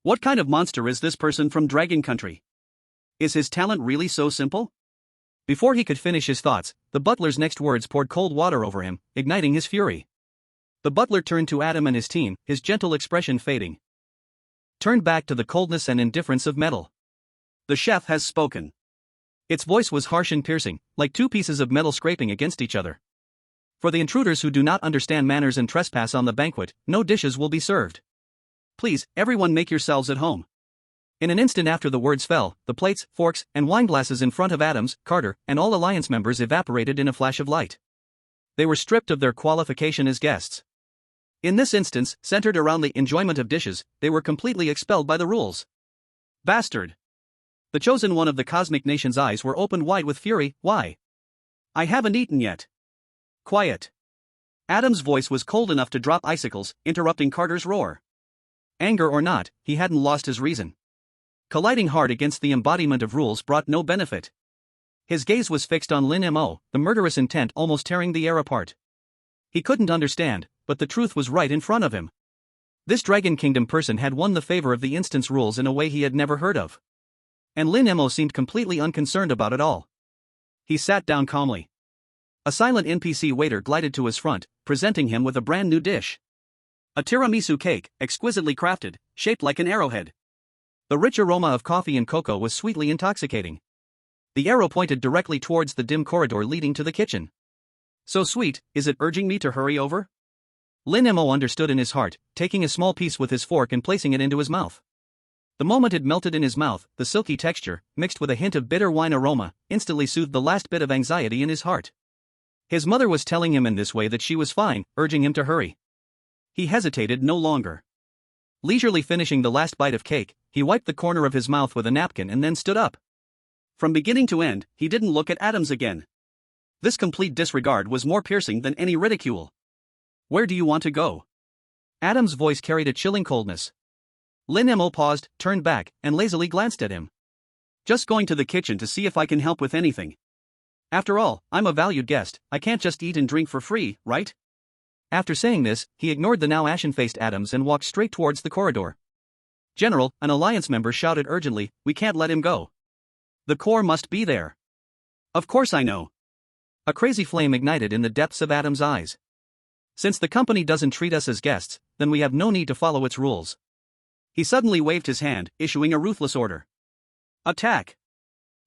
What kind of monster is this person from Dragon Country? Is his talent really so simple? Before he could finish his thoughts, the butler's next words poured cold water over him, igniting his fury. The butler turned to Adam and his team, his gentle expression fading. Turned back to the coldness and indifference of metal. The chef has spoken. Its voice was harsh and piercing, like two pieces of metal scraping against each other. For the intruders who do not understand manners and trespass on the banquet, no dishes will be served. Please, everyone make yourselves at home. In an instant after the words fell, the plates, forks, and wineglasses in front of Adams, Carter, and all Alliance members evaporated in a flash of light. They were stripped of their qualification as guests. In this instance, centered around the enjoyment of dishes, they were completely expelled by the rules. Bastard! The chosen one of the cosmic nation's eyes were opened wide with fury. Why? I haven't eaten yet. Quiet. Adam's voice was cold enough to drop icicles, interrupting Carter's roar. Anger or not, he hadn't lost his reason. Colliding hard against the embodiment of rules brought no benefit. His gaze was fixed on Lin Mo, the murderous intent almost tearing the air apart. He couldn't understand, but the truth was right in front of him. This Dragon Kingdom person had won the favor of the instance rules in a way he had never heard of. And Lin Mo seemed completely unconcerned about it all. He sat down calmly. A silent NPC waiter glided to his front, presenting him with a brand new dish. A tiramisu cake, exquisitely crafted, shaped like an arrowhead. The rich aroma of coffee and cocoa was sweetly intoxicating. The arrow pointed directly towards the dim corridor leading to the kitchen. So sweet, is it urging me to hurry over? Lin Mo understood in his heart, taking a small piece with his fork and placing it into his mouth. The moment it melted in his mouth, the silky texture, mixed with a hint of bitter wine aroma, instantly soothed the last bit of anxiety in his heart. His mother was telling him in this way that she was fine, urging him to hurry. He hesitated no longer. Leisurely finishing the last bite of cake, he wiped the corner of his mouth with a napkin and then stood up. From beginning to end, he didn't look at Adams again. This complete disregard was more piercing than any ridicule. Where do you want to go? Adams' voice carried a chilling coldness. Lin Mo paused, turned back, and lazily glanced at him. Just going to the kitchen to see if I can help with anything. After all, I'm a valued guest, I can't just eat and drink for free, right? After saying this, he ignored the now ashen-faced Adams and walked straight towards the corridor. General, an alliance member shouted urgently, we can't let him go. The core must be there. Of course I know. A crazy flame ignited in the depths of Adams' eyes. Since the company doesn't treat us as guests, then we have no need to follow its rules. He suddenly waved his hand, issuing a ruthless order. Attack!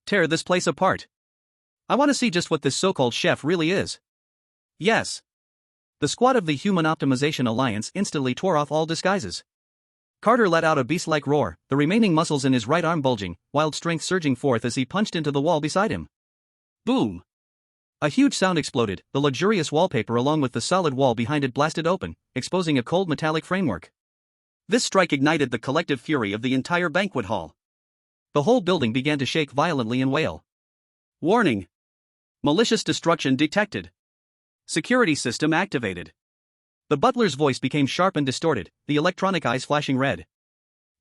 Tear this place apart. I want to see just what this so-called chef really is. Yes. The squad of the Human Optimization Alliance instantly tore off all disguises. Carter let out a beast-like roar, the remaining muscles in his right arm bulging, wild strength surging forth as he punched into the wall beside him. Boom! A huge sound exploded, the luxurious wallpaper along with the solid wall behind it blasted open, exposing a cold metallic framework. This strike ignited the collective fury of the entire banquet hall. The whole building began to shake violently and wail. Warning! Malicious destruction detected. Security system activated. The butler's voice became sharp and distorted, the electronic eyes flashing red.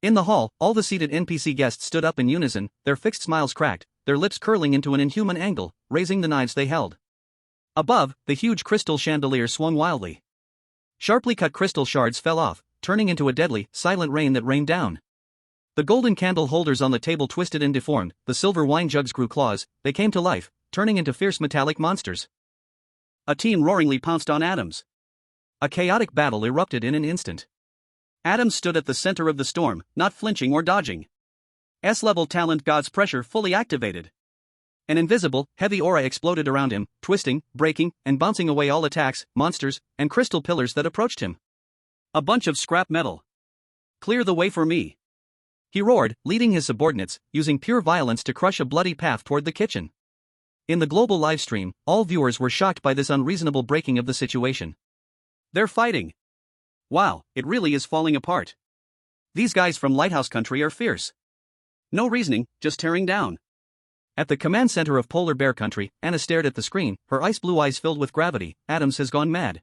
In the hall, all the seated NPC guests stood up in unison, their fixed smiles cracked, their lips curling into an inhuman angle, raising the knives they held. Above, the huge crystal chandelier swung wildly. Sharply cut crystal shards fell off, turning into a deadly, silent rain that rained down. The golden candle holders on the table twisted and deformed, the silver wine jugs grew claws, they came to life, turning into fierce metallic monsters. A team roaringly pounced on Adams. A chaotic battle erupted in an instant. Adams stood at the center of the storm, not flinching or dodging. S-level talent God's pressure fully activated. An invisible, heavy aura exploded around him, twisting, breaking, and bouncing away all attacks, monsters, and crystal pillars that approached him. A bunch of scrap metal. Clear the way for me. He roared, leading his subordinates, using pure violence to crush a bloody path toward the kitchen. In the global livestream, all viewers were shocked by this unreasonable breaking of the situation. They're fighting. Wow, it really is falling apart. These guys from Lighthouse Country are fierce. No reasoning, just tearing down. At the command center of Polar Bear Country, Anna stared at the screen, her ice blue eyes filled with gravity. Adams has gone mad.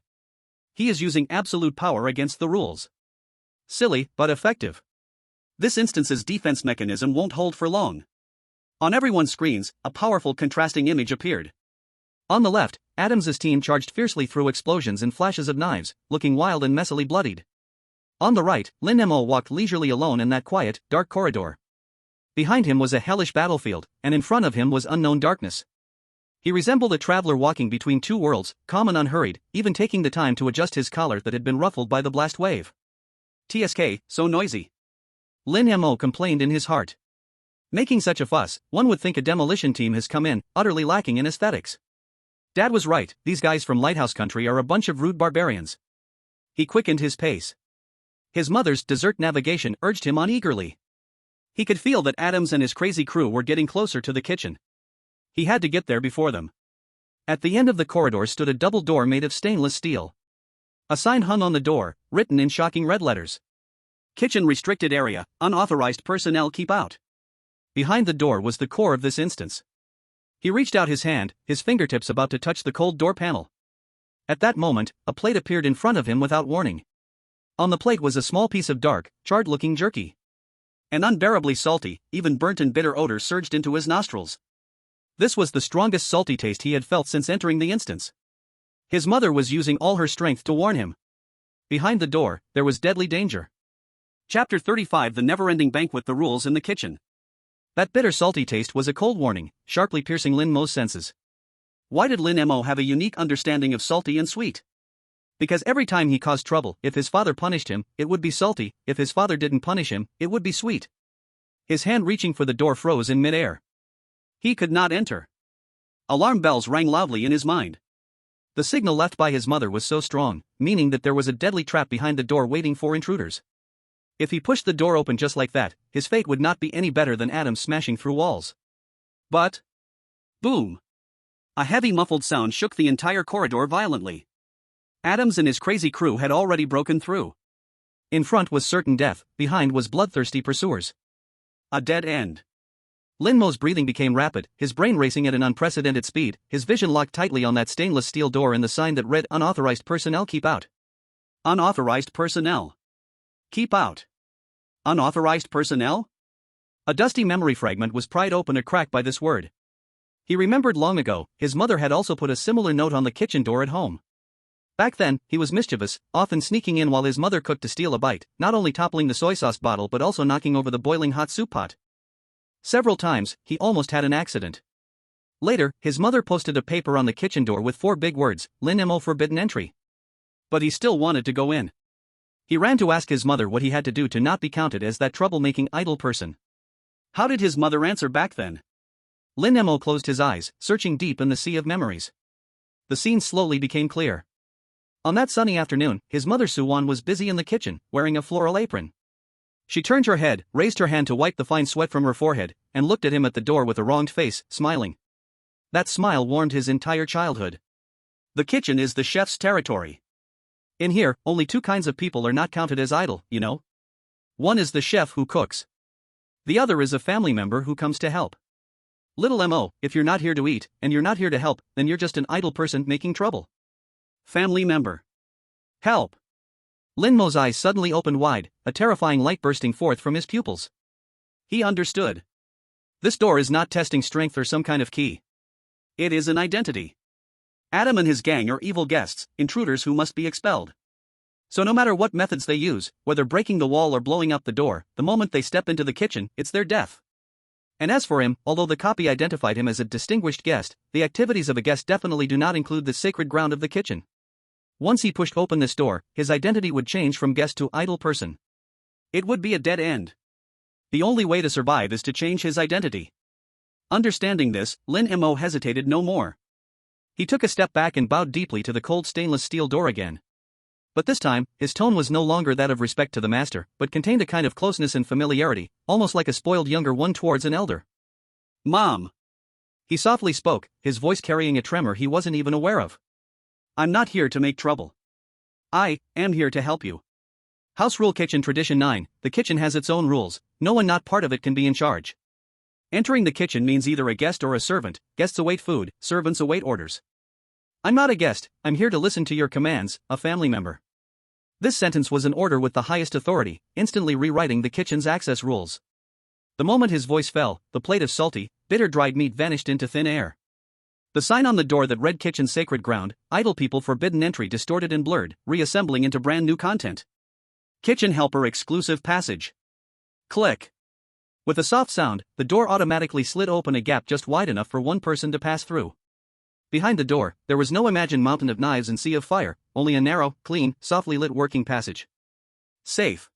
He is using absolute power against the rules. Silly, but effective. This instance's defense mechanism won't hold for long. On everyone's screens, a powerful contrasting image appeared. On the left, Adams's team charged fiercely through explosions and flashes of knives, looking wild and messily bloodied. On the right, Lin Mo walked leisurely alone in that quiet, dark corridor. Behind him was a hellish battlefield, and in front of him was unknown darkness. He resembled a traveler walking between two worlds, calm and unhurried, even taking the time to adjust his collar that had been ruffled by the blast wave. TSK, so noisy. Lin Mo complained in his heart. Making such a fuss, one would think a demolition team has come in, utterly lacking in aesthetics. Dad was right, these guys from Lighthouse Country are a bunch of rude barbarians. He quickened his pace. His mother's desert navigation urged him on eagerly. He could feel that Adams and his crazy crew were getting closer to the kitchen. He had to get there before them. At the end of the corridor stood a double door made of stainless steel. A sign hung on the door, written in shocking red letters. Kitchen restricted area, unauthorized personnel keep out. Behind the door was the core of this instance. He reached out his hand, his fingertips about to touch the cold door panel. At that moment, a plate appeared in front of him without warning. On the plate was a small piece of dark, charred-looking jerky. An unbearably salty, even burnt and bitter odor surged into his nostrils. This was the strongest salty taste he had felt since entering the instance. His mother was using all her strength to warn him. Behind the door, there was deadly danger. Chapter 35: The Never-Ending Banquet. The Rules in the Kitchen. That bitter salty taste was a cold warning, sharply piercing Lin Mo's senses. Why did Lin Mo have a unique understanding of salty and sweet? Because every time he caused trouble, if his father punished him, it would be salty, if his father didn't punish him, it would be sweet. His hand reaching for the door froze in midair. He could not enter. Alarm bells rang loudly in his mind. The signal left by his mother was so strong, meaning that there was a deadly trap behind the door waiting for intruders. If he pushed the door open just like that, his fate would not be any better than Adams smashing through walls. But... boom! A heavy muffled sound shook the entire corridor violently. Adams and his crazy crew had already broken through. In front was certain death, behind was bloodthirsty pursuers. A dead end. Lin Mo's breathing became rapid, his brain racing at an unprecedented speed, his vision locked tightly on that stainless steel door and the sign that read "Unauthorized personnel keep out." Unauthorized personnel. Keep out. Unauthorized personnel? A dusty memory fragment was pried open a crack by this word. He remembered long ago, his mother had also put a similar note on the kitchen door at home. Back then, he was mischievous, often sneaking in while his mother cooked to steal a bite, not only toppling the soy sauce bottle but also knocking over the boiling hot soup pot. Several times, he almost had an accident. Later, his mother posted a paper on the kitchen door with 4 big words, Lin Mo forbidden entry. But he still wanted to go in. He ran to ask his mother what he had to do to not be counted as that troublemaking idle person. How did his mother answer back then? Lin Mo closed his eyes, searching deep in the sea of memories. The scene slowly became clear. On that sunny afternoon, his mother Suwan was busy in the kitchen, wearing a floral apron. She turned her head, raised her hand to wipe the fine sweat from her forehead, and looked at him at the door with a wronged face, smiling. That smile warmed his entire childhood. The kitchen is the chef's territory. In here, only 2 kinds of people are not counted as idle, you know. One is the chef who cooks. The other is a family member who comes to help. Little Mo, if you're not here to eat, and you're not here to help, then you're just an idle person making trouble. Family member. Help. Lin Mo's eyes suddenly opened wide, a terrifying light bursting forth from his pupils. He understood. This door is not testing strength or some kind of key. It is an identity. Adam and his gang are evil guests, intruders who must be expelled. So no matter what methods they use, whether breaking the wall or blowing up the door, the moment they step into the kitchen, it's their death. And as for him, although the copy identified him as a distinguished guest, the activities of a guest definitely do not include the sacred ground of the kitchen. Once he pushed open this door, his identity would change from guest to idle person. It would be a dead end. The only way to survive is to change his identity. Understanding this, Lin Mo hesitated no more. He took a step back and bowed deeply to the cold stainless steel door again. But this time, his tone was no longer that of respect to the master, but contained a kind of closeness and familiarity, almost like a spoiled younger one towards an elder. Mom. He softly spoke, his voice carrying a tremor he wasn't even aware of. I'm not here to make trouble. I am here to help you. House Rule Kitchen Tradition 9, the kitchen has its own rules, no one not part of it can be in charge. Entering the kitchen means either a guest or a servant, guests await food, servants await orders. I'm not a guest, I'm here to listen to your commands, a family member. This sentence was an order with the highest authority, instantly rewriting the kitchen's access rules. The moment his voice fell, the plate of salty, bitter dried meat vanished into thin air. The sign on the door that read Kitchen Sacred Ground, Idle People Forbidden Entry distorted and blurred, reassembling into brand new content. Kitchen Helper Exclusive Passage. Click. With a soft sound, the door automatically slid open a gap just wide enough for one person to pass through. Behind the door, there was no imagined mountain of knives and sea of fire, only a narrow, clean, softly lit working passage. Safe.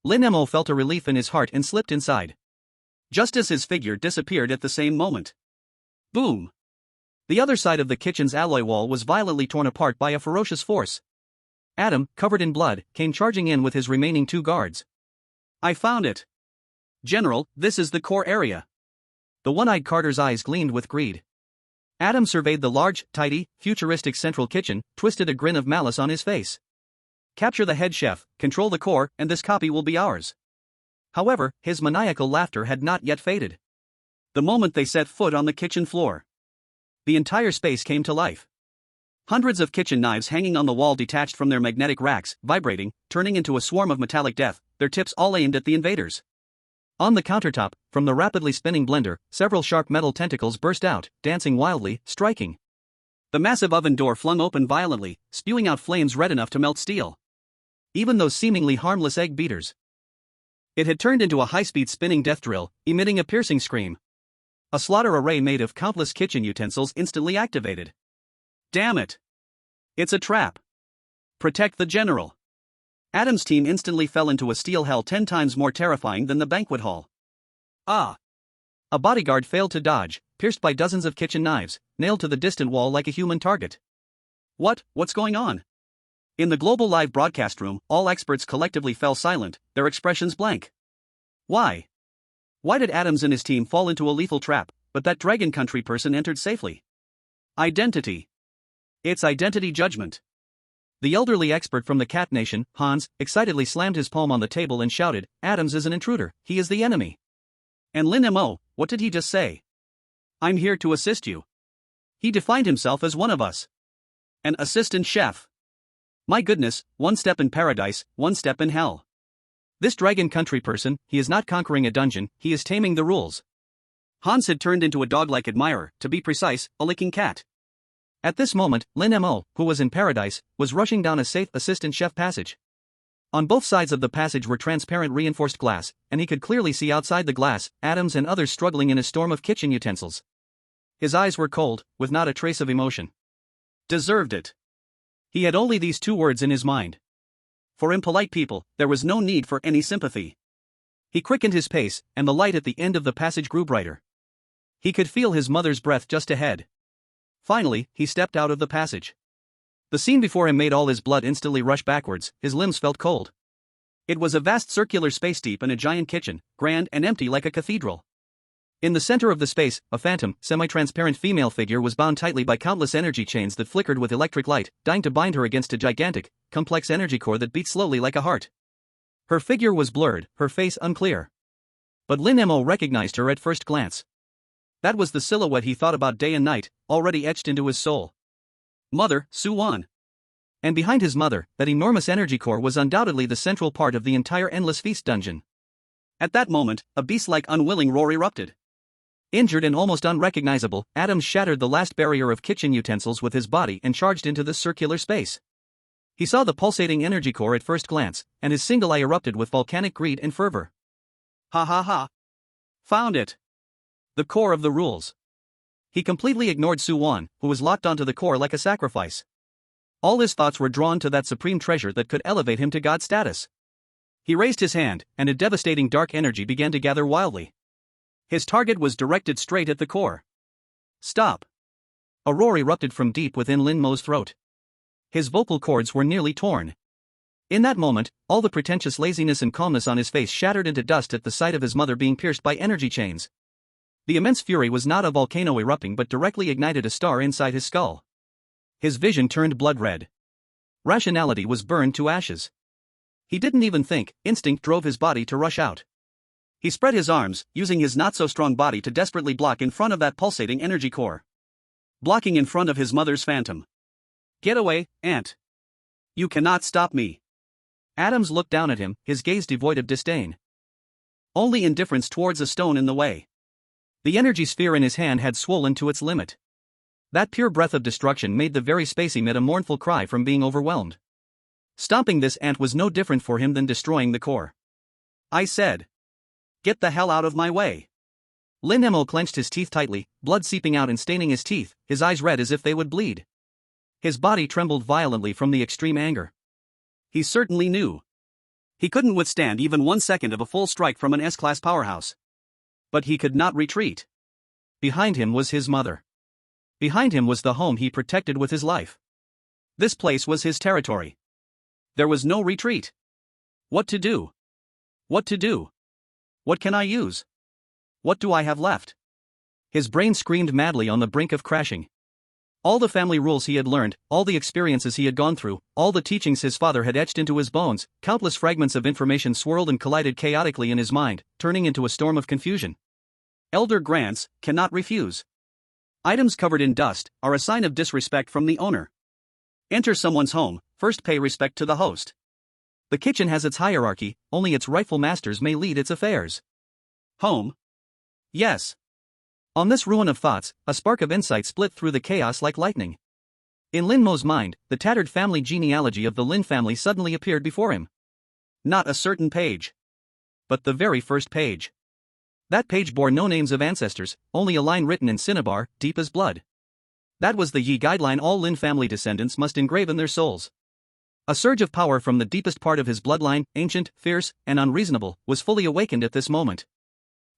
Lin Mo felt a relief in his heart and slipped inside. Just as his figure disappeared at the same moment. Boom! The other side of the kitchen's alloy wall was violently torn apart by a ferocious force. Adam, covered in blood, came charging in with his remaining 2 guards. I found it. General, this is the core area. The one-eyed Carter's eyes gleamed with greed. Adam surveyed the large, tidy, futuristic central kitchen, twisted a grin of malice on his face. Capture the head chef, control the core, and this copy will be ours. However, his maniacal laughter had not yet faded. The moment they set foot on the kitchen floor, the entire space came to life. Hundreds of kitchen knives hanging on the wall detached from their magnetic racks, vibrating, turning into a swarm of metallic death, their tips all aimed at the invaders. On the countertop, from the rapidly spinning blender, several sharp metal tentacles burst out, dancing wildly, striking. The massive oven door flung open violently, spewing out flames red enough to melt steel. Even those seemingly harmless egg beaters. It had turned into a high-speed spinning death drill, emitting a piercing scream. A slaughter array made of countless kitchen utensils instantly activated. Damn it! It's a trap. Protect the general. Adam's team instantly fell into a steel hell 10 times more terrifying than the banquet hall. Ah! A bodyguard failed to dodge, pierced by dozens of kitchen knives, nailed to the distant wall like a human target. What's going on? In the global live broadcast room, all experts collectively fell silent, their expressions blank. Why? Why did Adams and his team fall into a lethal trap, but that Dragon Country person entered safely? Identity. It's identity judgment. The elderly expert from the Cat Nation, Hans, excitedly slammed his palm on the table and shouted, Adams is an intruder, he is the enemy. And Lin Mo, what did he just say? I'm here to assist you. He defined himself as one of us. An assistant chef. My goodness, 1 step in paradise, 1 step in hell. This dragon country person, he is not conquering a dungeon, he is taming the rules. Hans had turned into a dog-like admirer, to be precise, a licking cat. At this moment, Lin Mo, who was in paradise, was rushing down a safe assistant chef passage. On both sides of the passage were transparent reinforced glass, and he could clearly see outside the glass, Adams and others struggling in a storm of kitchen utensils. His eyes were cold, with not a trace of emotion. Deserved it. He had only these two words in his mind. For impolite people, there was no need for any sympathy. He quickened his pace, and the light at the end of the passage grew brighter. He could feel his mother's breath just ahead. Finally, he stepped out of the passage. The scene before him made all his blood instantly rush backwards, his limbs felt cold. It was a vast circular space deep in a giant kitchen, grand and empty like a cathedral. In the center of the space, a phantom, semi-transparent female figure was bound tightly by countless energy chains that flickered with electric light, dying to bind her against a gigantic, complex energy core that beat slowly like a heart. Her figure was blurred, her face unclear. But Lin Mo recognized her at first glance. That was the silhouette he thought about day and night, already etched into his soul. Mother, Su-wan. And behind his mother, that enormous energy core was undoubtedly the central part of the entire Endless Feast dungeon. At that moment, a beast-like unwilling roar erupted. Injured and almost unrecognizable, Adams shattered the last barrier of kitchen utensils with his body and charged into the circular space. He saw the pulsating energy core at first glance, and his single eye erupted with volcanic greed and fervor. Ha ha ha. Found it. The core of the rules. He completely ignored Su-wan, who was locked onto the core like a sacrifice. All his thoughts were drawn to that supreme treasure that could elevate him to god status. He raised his hand, and a devastating dark energy began to gather wildly. His target was directed straight at the core. Stop! A roar erupted from deep within Lin Mo's throat. His vocal cords were nearly torn. In that moment, all the pretentious laziness and calmness on his face shattered into dust at the sight of his mother being pierced by energy chains. The immense fury was not a volcano erupting but directly ignited a star inside his skull. His vision turned blood red. Rationality was burned to ashes. He didn't even think, instinct drove his body to rush out. He spread his arms, using his not-so-strong body to desperately block in front of that pulsating energy core. Blocking in front of his mother's phantom. Get away, Aunt. You cannot stop me. Adams looked down at him, his gaze devoid of disdain. Only indifference towards a stone in the way. The energy sphere in his hand had swollen to its limit. That pure breath of destruction made the very space emit a mournful cry from being overwhelmed. Stomping this ant was no different for him than destroying the core. I said. Get the hell out of my way. Lin Mo clenched his teeth tightly, blood seeping out and staining his teeth, his eyes red as if they would bleed. His body trembled violently from the extreme anger. He certainly knew. He couldn't withstand even 1 second of a full strike from an S-class powerhouse. But he could not retreat. Behind him was his mother. Behind him was the home he protected with his life. This place was his territory. There was no retreat. What to do? What to do? What can I use? What do I have left? His brain screamed madly on the brink of crashing. All the family rules he had learned, all the experiences he had gone through, all the teachings his father had etched into his bones, countless fragments of information swirled and collided chaotically in his mind, turning into a storm of confusion. Elder grants, cannot refuse. Items covered in dust are a sign of disrespect from the owner. Enter someone's home, first pay respect to the host. The kitchen has its hierarchy, only its rightful masters may lead its affairs. Home? Yes. On this ruin of thoughts, a spark of insight split through the chaos like lightning. In Lin Mo's mind, the tattered family genealogy of the Lin family suddenly appeared before him. Not a certain page. But the very first page. That page bore no names of ancestors, only a line written in cinnabar, deep as blood. That was the Yi guideline all Lin family descendants must engrave in their souls. A surge of power from the deepest part of his bloodline, ancient, fierce, and unreasonable, was fully awakened at this moment.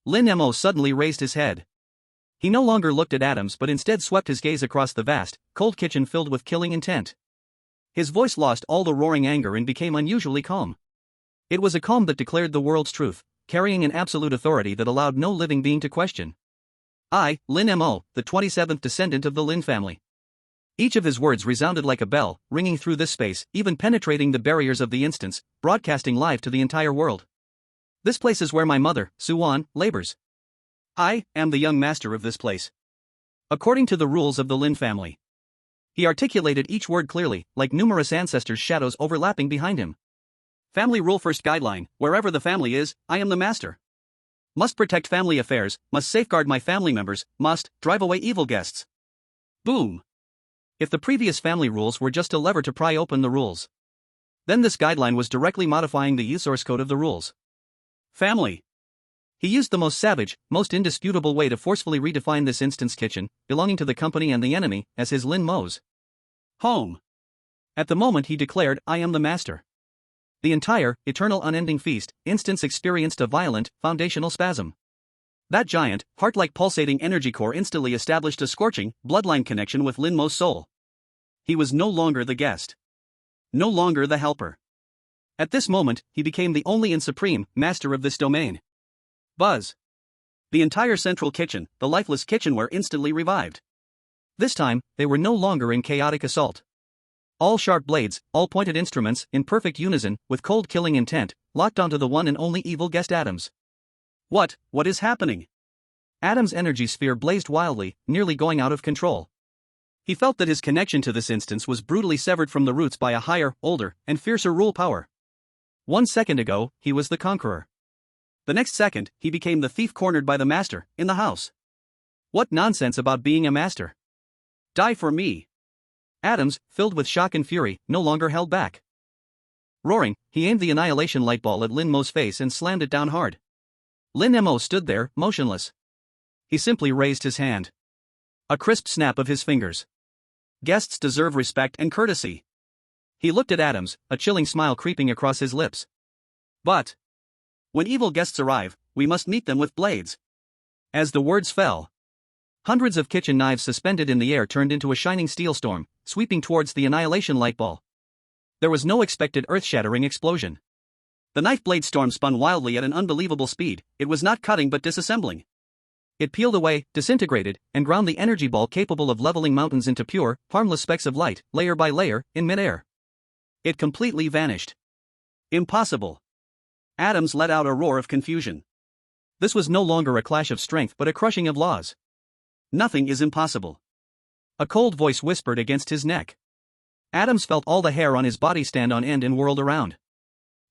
Lin Mo suddenly raised his head. He no longer looked at Adams but instead swept his gaze across the vast, cold kitchen filled with killing intent. His voice lost all the roaring anger and became unusually calm. It was a calm that declared the world's truth, carrying an absolute authority that allowed no living being to question. I, Lin Mo, the 27th descendant of the Lin family. Each of his words resounded like a bell, ringing through this space, even penetrating the barriers of the instance, broadcasting live to the entire world. This place is where my mother, Su-wan, labors. I am the young master of this place. According to the rules of the Lin family. He articulated each word clearly, like numerous ancestors' shadows overlapping behind him. Family rule first guideline: wherever the family is, I am the master. Must protect family affairs, must safeguard my family members, must drive away evil guests. Boom. If the previous family rules were just a lever to pry open the rules, then this guideline was directly modifying the source code of the rules. Family. He used the most savage, most indisputable way to forcefully redefine this instance kitchen, belonging to the company and the enemy, as his Lin Mo's home. At the moment he declared, I am the master. The entire, eternal unending feast, instance experienced a violent, foundational spasm. That giant, heart-like pulsating energy core instantly established a scorching, bloodline connection with Lin Mo's soul. He was no longer the guest. No longer the helper. At this moment, he became the only and supreme master of this domain. Buzz. The entire central kitchen, the lifeless kitchenware instantly revived. This time, they were no longer in chaotic assault. All sharp blades, all pointed instruments, in perfect unison, with cold killing intent, locked onto the one and only evil guest Adams. What is happening? Adams' energy sphere blazed wildly, nearly going out of control. He felt that his connection to this instance was brutally severed from the roots by a higher, older, and fiercer rule power. 1 second ago, he was the conqueror. The next second, he became the thief cornered by the master, in the house. What nonsense about being a master? Die for me. Adams, filled with shock and fury, no longer held back. Roaring, he aimed the annihilation light ball at Lin Mo's face and slammed it down hard. Lin Mo stood there, motionless. He simply raised his hand. A crisp snap of his fingers. Guests deserve respect and courtesy. He looked at Adams, a chilling smile creeping across his lips. But when evil guests arrive, we must meet them with blades. As the words fell, hundreds of kitchen knives suspended in the air turned into a shining steel storm, sweeping towards the annihilation light ball. There was no expected earth-shattering explosion. The knife blade storm spun wildly at an unbelievable speed. It was not cutting but disassembling. It peeled away, disintegrated, and ground the energy ball capable of leveling mountains into pure, harmless specks of light, layer by layer, in midair. It completely vanished. Impossible. Adams let out a roar of confusion. This was no longer a clash of strength but a crushing of laws. Nothing is impossible. A cold voice whispered against his neck. Adams felt all the hair on his body stand on end and whirled around.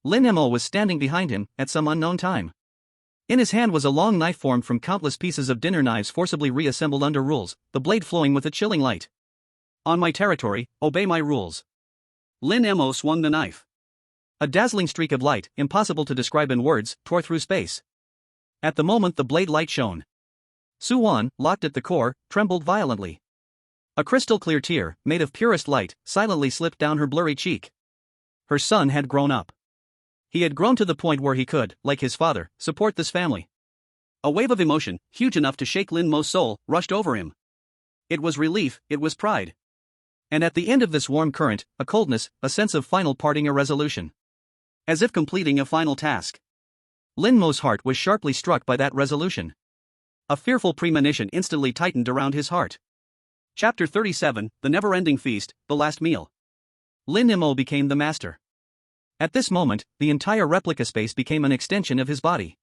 Lin Mo was standing behind him, at some unknown time. In his hand was a long knife formed from countless pieces of dinner knives forcibly reassembled under rules, the blade flowing with a chilling light. On my territory, obey my rules. Lin Mo swung the knife. A dazzling streak of light, impossible to describe in words, tore through space. At the moment the blade light shone. Su-wan, locked at the core, trembled violently. A crystal-clear tear, made of purest light, silently slipped down her blurry cheek. Her son had grown up. He had grown to the point where he could, like his father, support this family. A wave of emotion, huge enough to shake Lin Mo's soul, rushed over him. It was relief, it was pride. And at the end of this warm current, a coldness, a sense of final parting, a resolution. As if completing a final task. Lin Mo's heart was sharply struck by that resolution. A fearful premonition instantly tightened around his heart. Chapter 37, The Never-Ending Feast, The Last Meal. Lin Mo became the master. At this moment, the entire replica space became an extension of his body.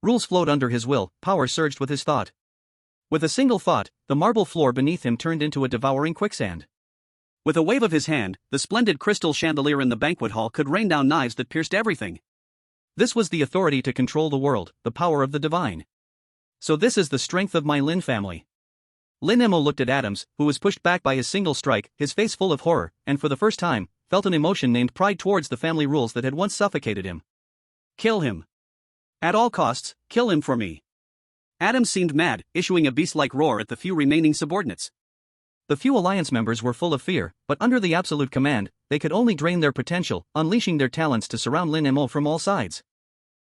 Rules flowed under his will, power surged with his thought. With a single thought, the marble floor beneath him turned into a devouring quicksand. With a wave of his hand, the splendid crystal chandelier in the banquet hall could rain down knives that pierced everything. This was the authority to control the world, the power of the divine. So this is the strength of my Lin family. Lin Mo looked at Adams, who was pushed back by his single strike, his face full of horror, and for the first time, felt an emotion named pride towards the family rules that had once suffocated him. Kill him. At all costs, kill him for me. Adams seemed mad, issuing a beast-like roar at the few remaining subordinates. The few alliance members were full of fear, but under the absolute command, they could only drain their potential, unleashing their talents to surround Lin Mo from all sides.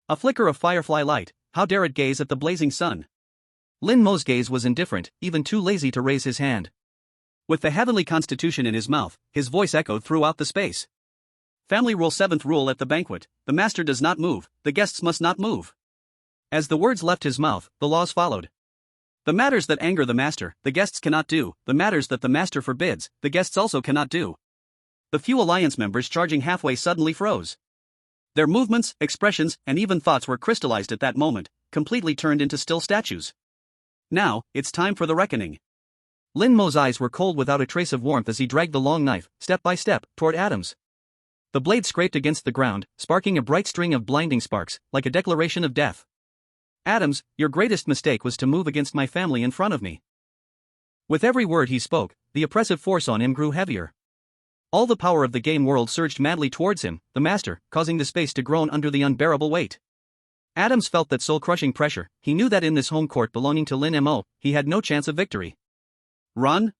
A flicker of firefly light, how dare it gaze at the blazing sun? Lin Mo's gaze was indifferent, even too lazy to raise his hand. With the heavenly constitution in his mouth, his voice echoed throughout the space. Family rule 7th rule at the banquet: the master does not move, the guests must not move. As the words left his mouth, the laws followed. The matters that anger the master, the guests cannot do, the matters that the master forbids, the guests also cannot do. The few alliance members charging halfway suddenly froze. Their movements, expressions, and even thoughts were crystallized at that moment, completely turned into still statues. Now, it's time for the reckoning. Lin Mo's eyes were cold without a trace of warmth as he dragged the long knife, step by step, toward Adams. The blade scraped against the ground, sparking a bright string of blinding sparks, like a declaration of death. Adams, your greatest mistake was to move against my family in front of me. With every word he spoke, the oppressive force on him grew heavier. All the power of the game world surged madly towards him, the master, causing the space to groan under the unbearable weight. Adams felt that soul-crushing pressure. He knew that in this home court belonging to Lin Mo, he had no chance of victory. Run?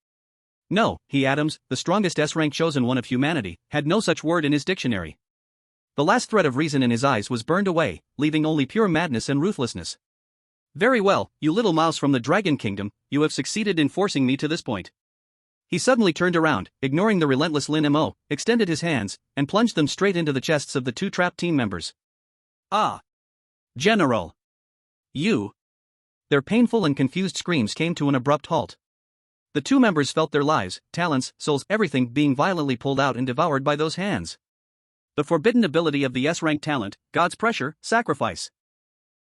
No, he Adams, the strongest S-rank chosen one of humanity, had no such word in his dictionary. The last thread of reason in his eyes was burned away, leaving only pure madness and ruthlessness. Very well, you little mouse from the Dragon Kingdom, you have succeeded in forcing me to this point. He suddenly turned around, ignoring the relentless Lin Mo, extended his hands, and plunged them straight into the chests of the two trapped team members. Ah! General! You! Their painful and confused screams came to an abrupt halt. The two members felt their lives, talents, souls, everything being violently pulled out and devoured by those hands. The forbidden ability of the S-rank talent, God's pressure, sacrifice.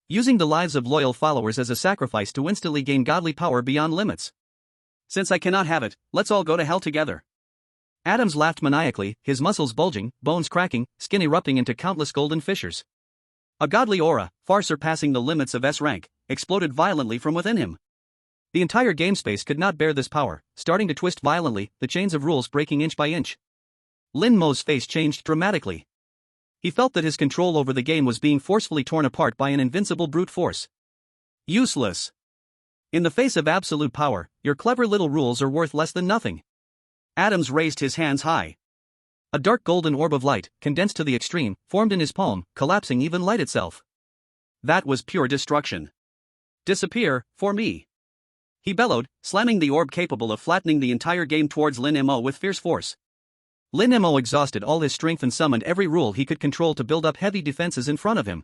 Using the lives of loyal followers as a sacrifice to instantly gain godly power beyond limits. Since I cannot have it, let's all go to hell together. Adams laughed maniacally, his muscles bulging, bones cracking, skin erupting into countless golden fissures. A godly aura, far surpassing the limits of S-rank, exploded violently from within him. The entire game space could not bear this power, starting to twist violently, the chains of rules breaking inch by inch. Lin Mo's face changed dramatically. He felt that his control over the game was being forcefully torn apart by an invincible brute force. Useless. In the face of absolute power, your clever little rules are worth less than nothing. Adams raised his hands high. A dark golden orb of light, condensed to the extreme, formed in his palm, collapsing even light itself. That was pure destruction. Disappear, for me. He bellowed, slamming the orb capable of flattening the entire game towards Lin Mo with fierce force. Lin Mo exhausted all his strength and summoned every rule he could control to build up heavy defenses in front of him.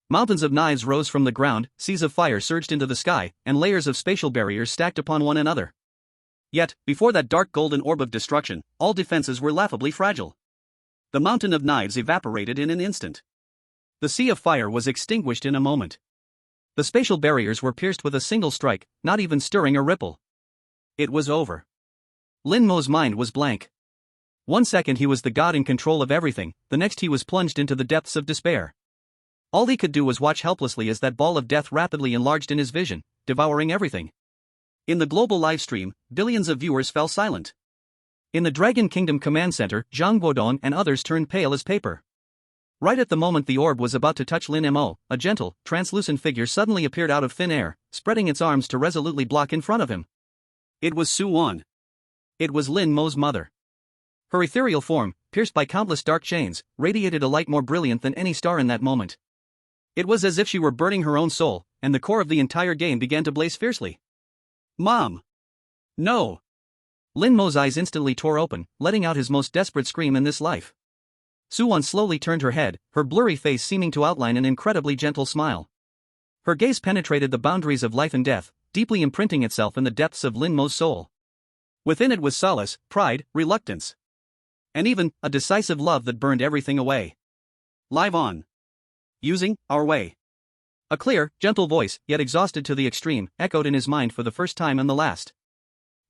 Mountains of knives rose from the ground, seas of fire surged into the sky, and layers of spatial barriers stacked upon one another. Yet, before that dark golden orb of destruction, all defenses were laughably fragile. The mountain of knives evaporated in an instant. The sea of fire was extinguished in a moment. The spatial barriers were pierced with a single strike, not even stirring a ripple. It was over. Lin Mo's mind was blank. 1 second he was the god in control of everything, the next he was plunged into the depths of despair. All he could do was watch helplessly as that ball of death rapidly enlarged in his vision, devouring everything. In the global livestream, billions of viewers fell silent. In the Dragon Kingdom Command Center, Zhang Guodong and others turned pale as paper. Right at the moment the orb was about to touch Lin Mo, a gentle, translucent figure suddenly appeared out of thin air, spreading its arms to resolutely block in front of him. It was Su Wan. It was Lin Mo's mother. Her ethereal form, pierced by countless dark chains, radiated a light more brilliant than any star in that moment. It was as if she were burning her own soul, and the core of the entire game began to blaze fiercely. Mom! No! Lin Mo's eyes instantly tore open, letting out his most desperate scream in this life. Su Wan slowly turned her head, her blurry face seeming to outline an incredibly gentle smile. Her gaze penetrated the boundaries of life and death, deeply imprinting itself in the depths of Lin Mo's soul. Within it was solace, pride, reluctance. And even, a decisive love that burned everything away. Live on. Using, our way. A clear, gentle voice, yet exhausted to the extreme, echoed in his mind for the first time and the last.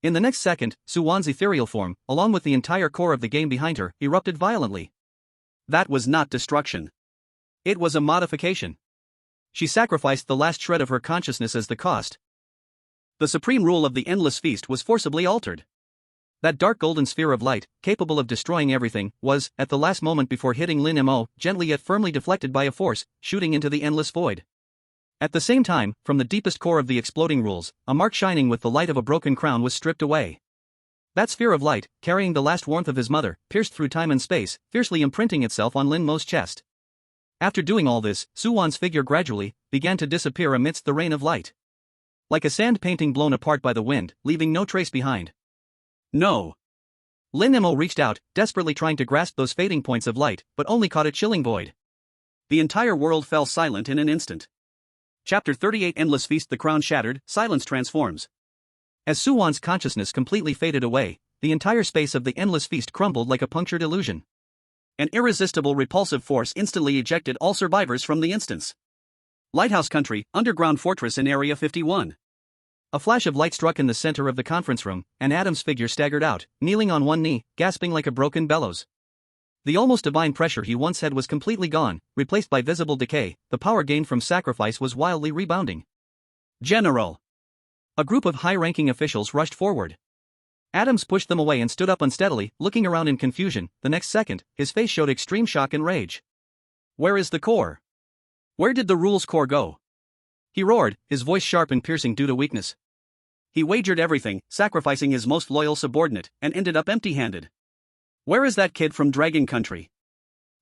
In the next second, Su Wan's ethereal form, along with the entire core of the game behind her, erupted violently. That was not destruction. It was a modification. She sacrificed the last shred of her consciousness as the cost. The supreme rule of the endless feast was forcibly altered. That dark golden sphere of light, capable of destroying everything, was, at the last moment before hitting Lin Mo, gently yet firmly deflected by a force, shooting into the endless void. At the same time, from the deepest core of the exploding rules, a mark shining with the light of a broken crown was stripped away. That sphere of light, carrying the last warmth of his mother, pierced through time and space, fiercely imprinting itself on Lin Mo's chest. After doing all this, Su Wan's figure gradually began to disappear amidst the rain of light. Like a sand painting blown apart by the wind, leaving no trace behind. No. Lin Mo reached out, desperately trying to grasp those fading points of light, but only caught a chilling void. The entire world fell silent in an instant. Chapter 38 Endless Feast. The crown shattered, silence transforms. As Su Wan's consciousness completely faded away, the entire space of the endless feast crumbled like a punctured illusion. An irresistible repulsive force instantly ejected all survivors from the instance. Lighthouse Country, underground fortress in Area 51. A flash of light struck in the center of the conference room, and Adam's figure staggered out, kneeling on one knee, gasping like a broken bellows. The almost divine pressure he once had was completely gone, replaced by visible decay. The power gained from sacrifice was wildly rebounding. General! A group of high-ranking officials rushed forward. Adams pushed them away and stood up unsteadily, looking around in confusion. The next second, his face showed extreme shock and rage. Where is the core? Where did the rules core go? He roared, his voice sharp and piercing due to weakness. He wagered everything, sacrificing his most loyal subordinate, and ended up empty-handed. Where is that kid from Dragon Country?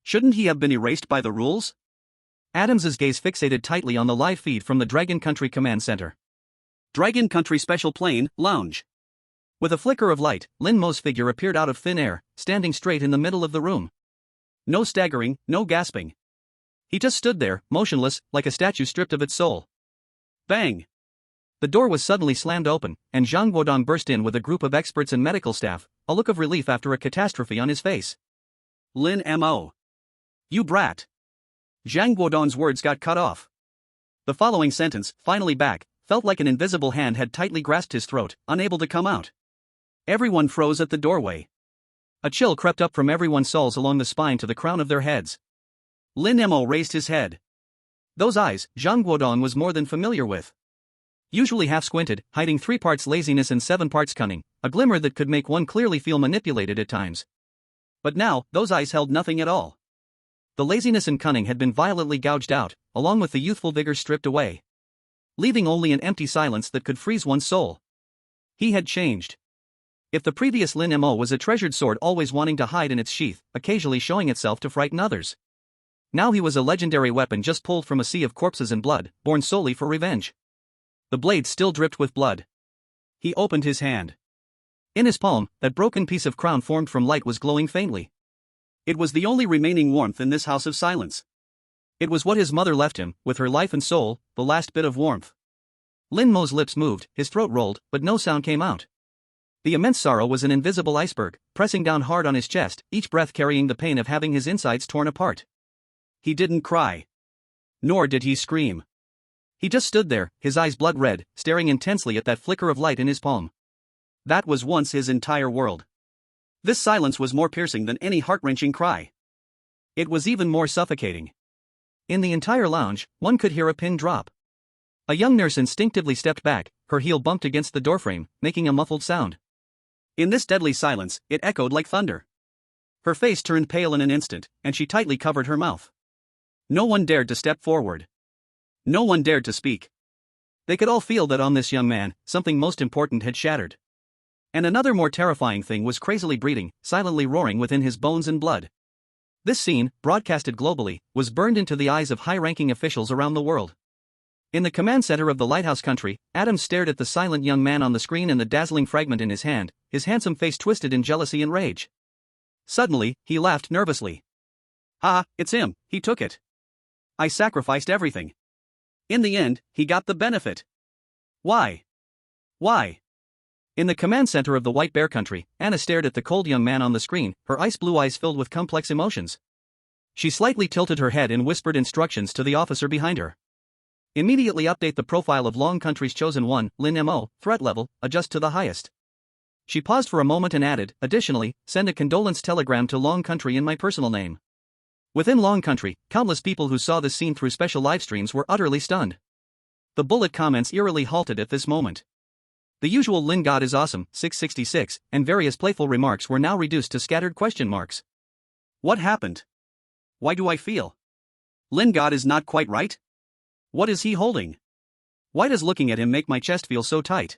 Shouldn't he have been erased by the rules? Adams's gaze fixated tightly on the live feed from the Dragon Country Command Center. Dragon Country Special Plane, Lounge. With a flicker of light, Lin Mo's figure appeared out of thin air, standing straight in the middle of the room. No staggering, no gasping. He just stood there, motionless, like a statue stripped of its soul. Bang! The door was suddenly slammed open, and Zhang Guodong burst in with a group of experts and medical staff, a look of relief after a catastrophe on his face. Lin Mo. You brat! Zhang Guodong's words got cut off. The following sentence, finally back, felt like an invisible hand had tightly grasped his throat, unable to come out. Everyone froze at the doorway. A chill crept up from everyone's soles along the spine to the crown of their heads. Lin Mo raised his head. Those eyes, Zhang Guodong was more than familiar with. Usually half-squinted, hiding 3 parts laziness and 7 parts cunning, a glimmer that could make one clearly feel manipulated at times. But now, those eyes held nothing at all. The laziness and cunning had been violently gouged out, along with the youthful vigor stripped away, leaving only an empty silence that could freeze one's soul. He had changed. If the previous Lin Mo was a treasured sword always wanting to hide in its sheath, occasionally showing itself to frighten others, now he was a legendary weapon just pulled from a sea of corpses and blood, born solely for revenge. The blade still dripped with blood. He opened his hand. In his palm, that broken piece of crown formed from light was glowing faintly. It was the only remaining warmth in this house of silence. It was what his mother left him, with her life and soul, the last bit of warmth. Lin Mo's lips moved, his throat rolled, but no sound came out. The immense sorrow was an invisible iceberg, pressing down hard on his chest, each breath carrying the pain of having his insides torn apart. He didn't cry. Nor did he scream. He just stood there, his eyes blood red, staring intensely at that flicker of light in his palm. That was once his entire world. This silence was more piercing than any heart-wrenching cry. It was even more suffocating. In the entire lounge, one could hear a pin drop. A young nurse instinctively stepped back, her heel bumped against the doorframe, making a muffled sound. In this deadly silence, it echoed like thunder. Her face turned pale in an instant, and she tightly covered her mouth. No one dared to step forward. No one dared to speak. They could all feel that on this young man, something most important had shattered. And another more terrifying thing was crazily breeding, silently roaring within his bones and blood. This scene, broadcasted globally, was burned into the eyes of high-ranking officials around the world. In the command center of the lighthouse country, Adams stared at the silent young man on the screen and the dazzling fragment in his hand, his handsome face twisted in jealousy and rage. Suddenly, he laughed nervously. Ah, it's him, he took it. I sacrificed everything. In the end, he got the benefit. Why? Why? In the command center of the White Bear Country, Anna stared at the cold young man on the screen, her ice-blue eyes filled with complex emotions. She slightly tilted her head and whispered instructions to the officer behind her. Immediately update the profile of Long Country's chosen one, Lin Mo, threat level, adjust to the highest. She paused for a moment and added, additionally, send a condolence telegram to Long Country in my personal name. Within Long Country, countless people who saw this scene through special live streams were utterly stunned. The bullet comments eerily halted at this moment. The usual Lin God is awesome, 666, and various playful remarks were now reduced to scattered question marks. What happened? Why do I feel? Lin God is not quite right? What is he holding? Why does looking at him make my chest feel so tight?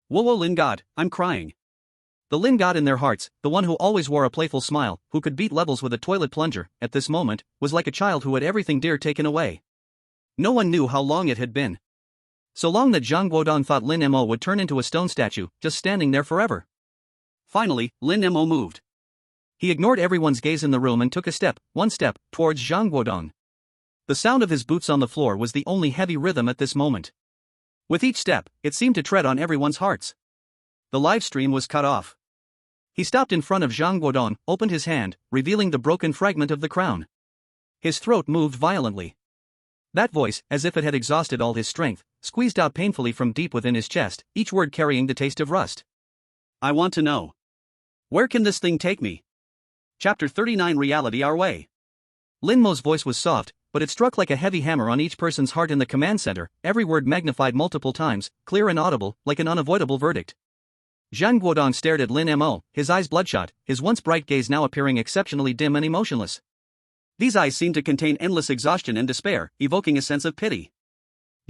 Whoa, Lin God, I'm crying. The Lin God in their hearts, the one who always wore a playful smile, who could beat levels with a toilet plunger, at this moment, was like a child who had everything dear taken away. No one knew how long it had been. So long that Zhang Guodong thought Lin Mo would turn into a stone statue, just standing there forever. Finally, Lin Mo moved. He ignored everyone's gaze in the room and took one step, towards Zhang Guodong. The sound of his boots on the floor was the only heavy rhythm at this moment. With each step, it seemed to tread on everyone's hearts. The live stream was cut off. He stopped in front of Zhang Guodong, opened his hand, revealing the broken fragment of the crown. His throat moved violently. That voice, as if it had exhausted all his strength, squeezed out painfully from deep within his chest, each word carrying the taste of rust. I want to know. Where can this thing take me? Chapter 39 Reality Our Way. Lin Mo's voice was soft, but it struck like a heavy hammer on each person's heart in the command center, every word magnified multiple times, clear and audible, like an unavoidable verdict. Zhang Guodong stared at Lin Mo, his eyes bloodshot, his once bright gaze now appearing exceptionally dim and emotionless. These eyes seemed to contain endless exhaustion and despair, evoking a sense of pity.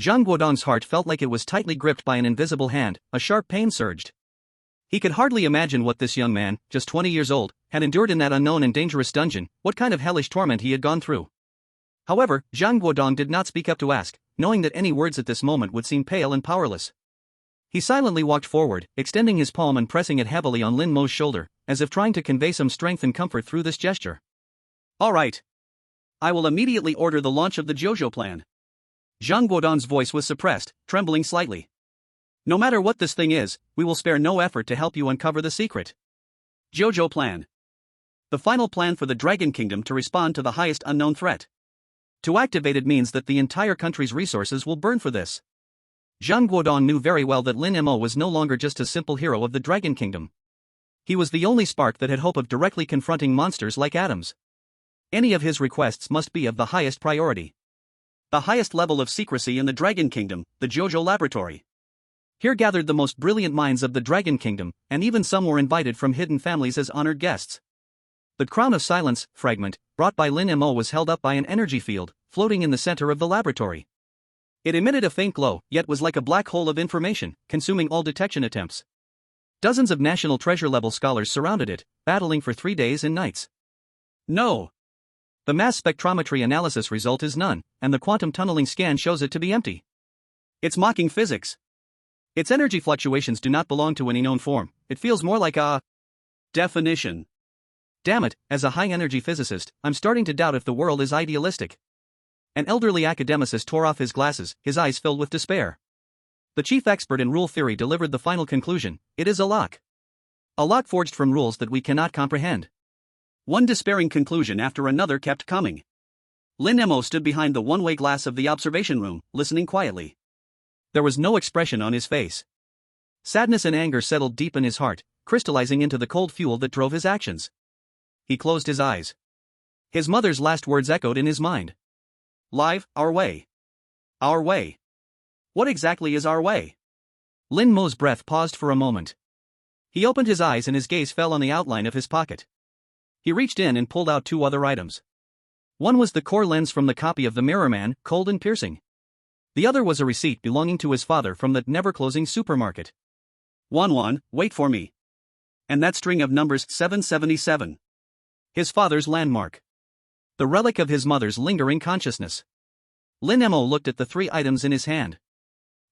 Zhang Guodong's heart felt like it was tightly gripped by an invisible hand, a sharp pain surged. He could hardly imagine what this young man, just 20 years old, had endured in that unknown and dangerous dungeon, what kind of hellish torment he had gone through. However, Zhang Guodong did not speak up to ask, knowing that any words at this moment would seem pale and powerless. He silently walked forward, extending his palm and pressing it heavily on Lin Mo's shoulder, as if trying to convey some strength and comfort through this gesture. All right. I will immediately order the launch of the Jojo plan. Zhang Guodong's voice was suppressed, trembling slightly. No matter what this thing is, we will spare no effort to help you uncover the secret. Jojo plan. The final plan for the Dragon Kingdom to respond to the highest unknown threat. To activate it means that the entire country's resources will burn for this. Zhang Guodong knew very well that Lin Mo was no longer just a simple hero of the Dragon Kingdom. He was the only spark that had hope of directly confronting monsters like atoms. Any of his requests must be of the highest priority. The highest level of secrecy in the Dragon Kingdom, the Jojo Laboratory. Here gathered the most brilliant minds of the Dragon Kingdom, and even some were invited from hidden families as honored guests. The Crown of Silence fragment, brought by Lin Mo, was held up by an energy field, floating in the center of the laboratory. It emitted a faint glow, yet was like a black hole of information, consuming all detection attempts. Dozens of national treasure-level scholars surrounded it, battling for 3 days and nights. No. The mass spectrometry analysis result is none, and the quantum tunneling scan shows it to be empty. It's mocking physics. Its energy fluctuations do not belong to any known form, it feels more like a definition. Damn it, as a high-energy physicist, I'm starting to doubt if the world is idealistic. An elderly academicist tore off his glasses, his eyes filled with despair. The chief expert in rule theory delivered the final conclusion: it is a lock. A lock forged from rules that we cannot comprehend. One despairing conclusion after another kept coming. Lin Mo stood behind the one-way glass of the observation room, listening quietly. There was no expression on his face. Sadness and anger settled deep in his heart, crystallizing into the cold fuel that drove his actions. He closed his eyes. His mother's last words echoed in his mind. Live, our way. Our way. What exactly is our way? Lin Mo's breath paused for a moment. He opened his eyes and his gaze fell on the outline of his pocket. He reached in and pulled out 2 other items. One was the core lens from the copy of the Mirror Man, cold and piercing. The other was a receipt belonging to his father from that never-closing supermarket. 1 wait for me. And that string of numbers 777. His father's landmark. The relic of his mother's lingering consciousness. Lin Mo looked at the 3 items in his hand.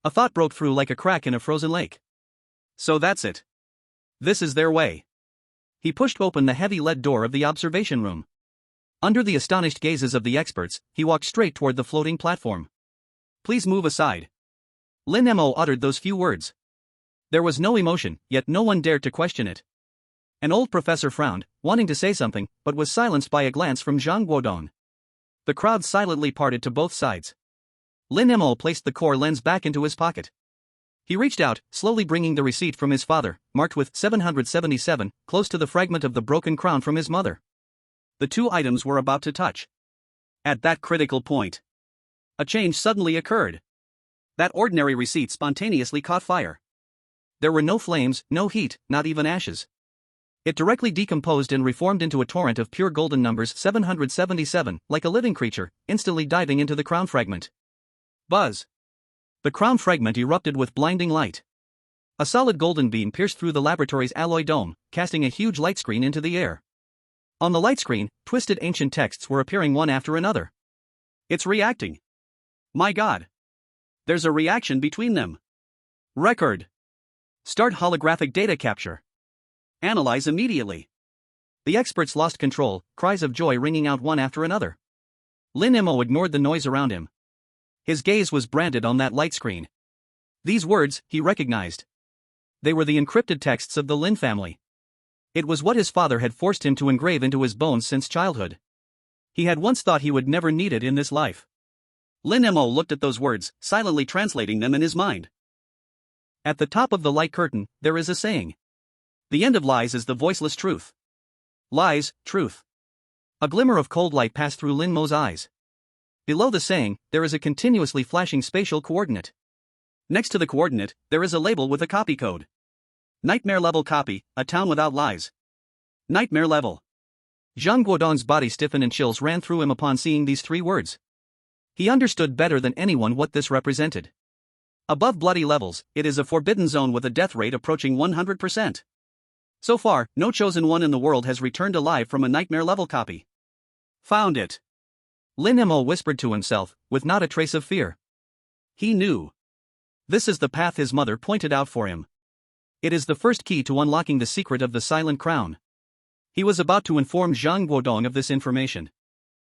A thought broke through like a crack in a frozen lake. So that's it. This is their way. He pushed open the heavy lead door of the observation room. Under the astonished gazes of the experts, he walked straight toward the floating platform. Please move aside. Lin Mo uttered those few words. There was no emotion, yet no one dared to question it. An old professor frowned, wanting to say something, but was silenced by a glance from Zhang Guodong. The crowd silently parted to both sides. Lin Mo placed the core lens back into his pocket. He reached out, slowly bringing the receipt from his father, marked with 777, close to the fragment of the broken crown from his mother. The 2 items were about to touch. At that critical point, a change suddenly occurred. That ordinary receipt spontaneously caught fire. There were no flames, no heat, not even ashes. It directly decomposed and reformed into a torrent of pure golden numbers 777, like a living creature, instantly diving into the crown fragment. Buzz! The crown fragment erupted with blinding light. A solid golden beam pierced through the laboratory's alloy dome, casting a huge light screen into the air. On the light screen, twisted ancient texts were appearing one after another. It's reacting. My God! There's a reaction between them. Record. Start holographic data capture. Analyze immediately. The experts lost control, cries of joy ringing out one after another. Lin Mo ignored the noise around him. His gaze was branded on that light screen. These words, he recognized. They were the encrypted texts of the Lin family. It was what his father had forced him to engrave into his bones since childhood. He had once thought he would never need it in this life. Lin Mo looked at those words, silently translating them in his mind. At the top of the light curtain, there is a saying. The end of lies is the voiceless truth. Lies, truth. A glimmer of cold light passed through Lin Mo's eyes. Below the saying, there is a continuously flashing spatial coordinate. Next to the coordinate, there is a label with a copy code. Nightmare level copy, a town without lies. Nightmare level. Zhang Guodong's body stiffened and chills ran through him upon seeing these 3 words. He understood better than anyone what this represented. Above bloody levels, it is a forbidden zone with a death rate approaching 100%. So far, no chosen one in the world has returned alive from a nightmare level copy. Found it. Lin Mo whispered to himself, with not a trace of fear. He knew. This is the path his mother pointed out for him. It is the first key to unlocking the secret of the Silent Crown. He was about to inform Zhang Guodong of this information.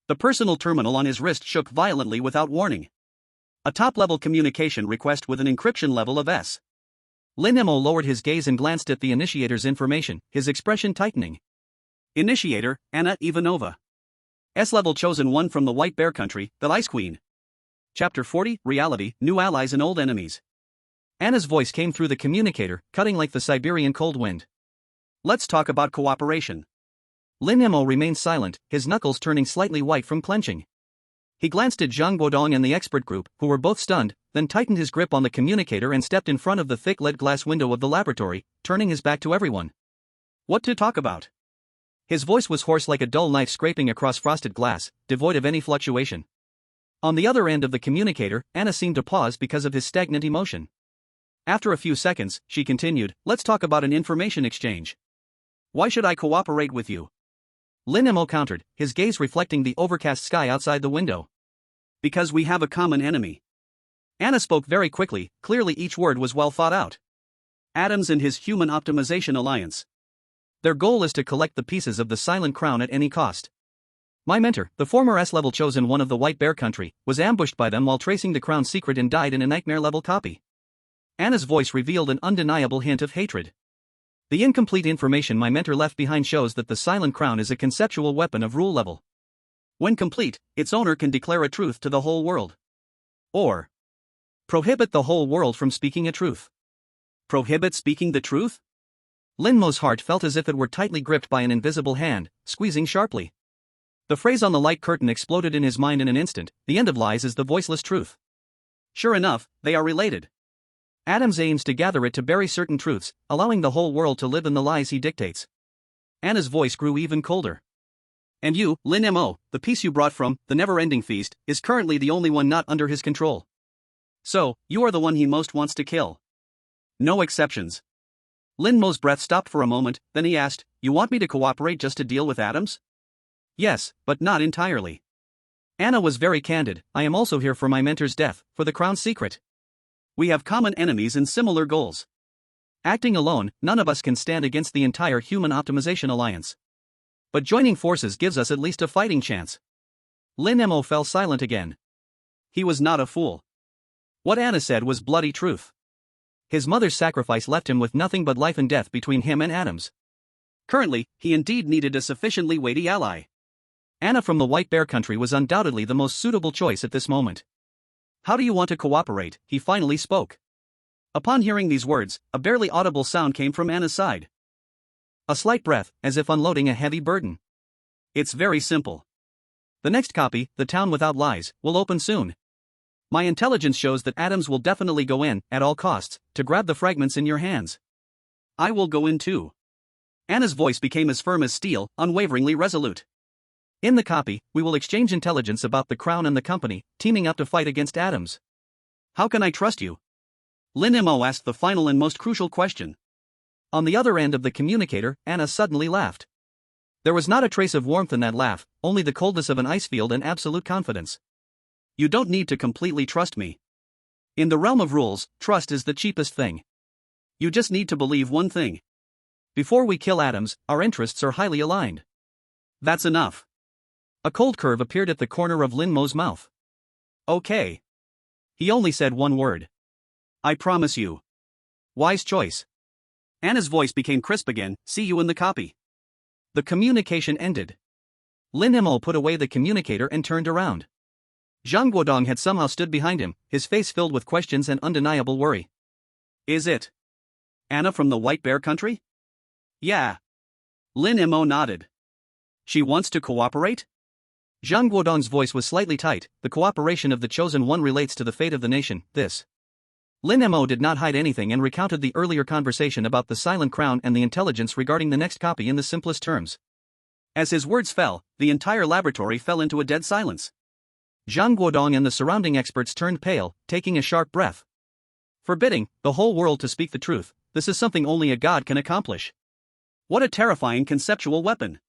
The personal terminal on his wrist shook violently without warning. A top-level communication request with an encryption level of S. Lin Mo lowered his gaze and glanced at the initiator's information, his expression tightening. Initiator, Anna Ivanova. S-level chosen one from the White Bear Country, the Ice Queen. Chapter 40, Reality, New Allies and Old Enemies. Anna's voice came through the communicator, cutting like the Siberian cold wind. Let's talk about cooperation. Lin Mo remained silent, his knuckles turning slightly white from clenching. He glanced at Zhang Guodong and the expert group, who were both stunned, then tightened his grip on the communicator and stepped in front of the thick lead glass window of the laboratory, turning his back to everyone. What to talk about? His voice was hoarse like a dull knife scraping across frosted glass, devoid of any fluctuation. On the other end of the communicator, Anna seemed to pause because of his stagnant emotion. After a few seconds, she continued, let's talk about an information exchange. Why should I cooperate with you? Lin Mo countered, his gaze reflecting the overcast sky outside the window. Because we have a common enemy. Anna spoke very quickly, clearly each word was well thought out. Adams and his Human Optimization Alliance. Their goal is to collect the pieces of the Silent Crown at any cost. My mentor, the former S-level chosen one of the White Bear Country, was ambushed by them while tracing the crown's secret and died in a nightmare-level copy. Anna's voice revealed an undeniable hint of hatred. The incomplete information my mentor left behind shows that the Silent Crown is a conceptual weapon of rule level. When complete, its owner can declare a truth to the whole world. Or prohibit the whole world from speaking a truth. Prohibit speaking the truth? Lin Mo's heart felt as if it were tightly gripped by an invisible hand, squeezing sharply. The phrase on the light curtain exploded in his mind in an instant, the end of lies is the voiceless truth. Sure enough, they are related. Adams aims to gather it to bury certain truths, allowing the whole world to live in the lies he dictates. Anna's voice grew even colder. And you, Lin Mo, the piece you brought from the never-ending feast, is currently the only one not under his control. So, you are the one he most wants to kill. No exceptions. Lin Mo's breath stopped for a moment, then he asked, you want me to cooperate just to deal with Adams? Yes, but not entirely. Anna was very candid, I am also here for my mentor's death, for the crown's secret. We have common enemies and similar goals. Acting alone, none of us can stand against the entire Human Optimization Alliance. But joining forces gives us at least a fighting chance. Lin Mo fell silent again. He was not a fool. What Anna said was bloody truth. His mother's sacrifice left him with nothing but life and death between him and Adams. Currently, he indeed needed a sufficiently weighty ally. Anna from the White Bear Country was undoubtedly the most suitable choice at this moment. How do you want to cooperate? He finally spoke. Upon hearing these words, a barely audible sound came from Anna's side. A slight breath, as if unloading a heavy burden. It's very simple. The next copy, The Town Without Lies, will open soon. My intelligence shows that Adams will definitely go in, at all costs, to grab the fragments in your hands. I will go in too. Anna's voice became as firm as steel, unwaveringly resolute. In the copy, we will exchange intelligence about the Crown and the company, teaming up to fight against Adams. How can I trust you? Lin Mo asked the final and most crucial question. On the other end of the communicator, Anna suddenly laughed. There was not a trace of warmth in that laugh, only the coldness of an ice field and absolute confidence. You don't need to completely trust me. In the realm of rules, trust is the cheapest thing. You just need to believe one thing. Before we kill Adams, our interests are highly aligned. That's enough. A cold curve appeared at the corner of Lin Mo's mouth. Okay. He only said one word. I promise you. Wise choice. Anna's voice became crisp again, see you in the copy. The communication ended. Lin Mo put away the communicator and turned around. Zhang Guodong had somehow stood behind him, his face filled with questions and undeniable worry. Is it Anna from the White Bear Country? Yeah. Lin Mo nodded. She wants to cooperate? Zhang Guodong's voice was slightly tight. The cooperation of the Chosen One relates to the fate of the nation. Lin Mo did not hide anything and recounted the earlier conversation about the Silent Crown and the intelligence regarding the next copy in the simplest terms. As his words fell, the entire laboratory fell into a dead silence. Zhang Guodong and the surrounding experts turned pale, taking a sharp breath. Forbidding the whole world to speak the truth, this is something only a god can accomplish. What a terrifying conceptual weapon.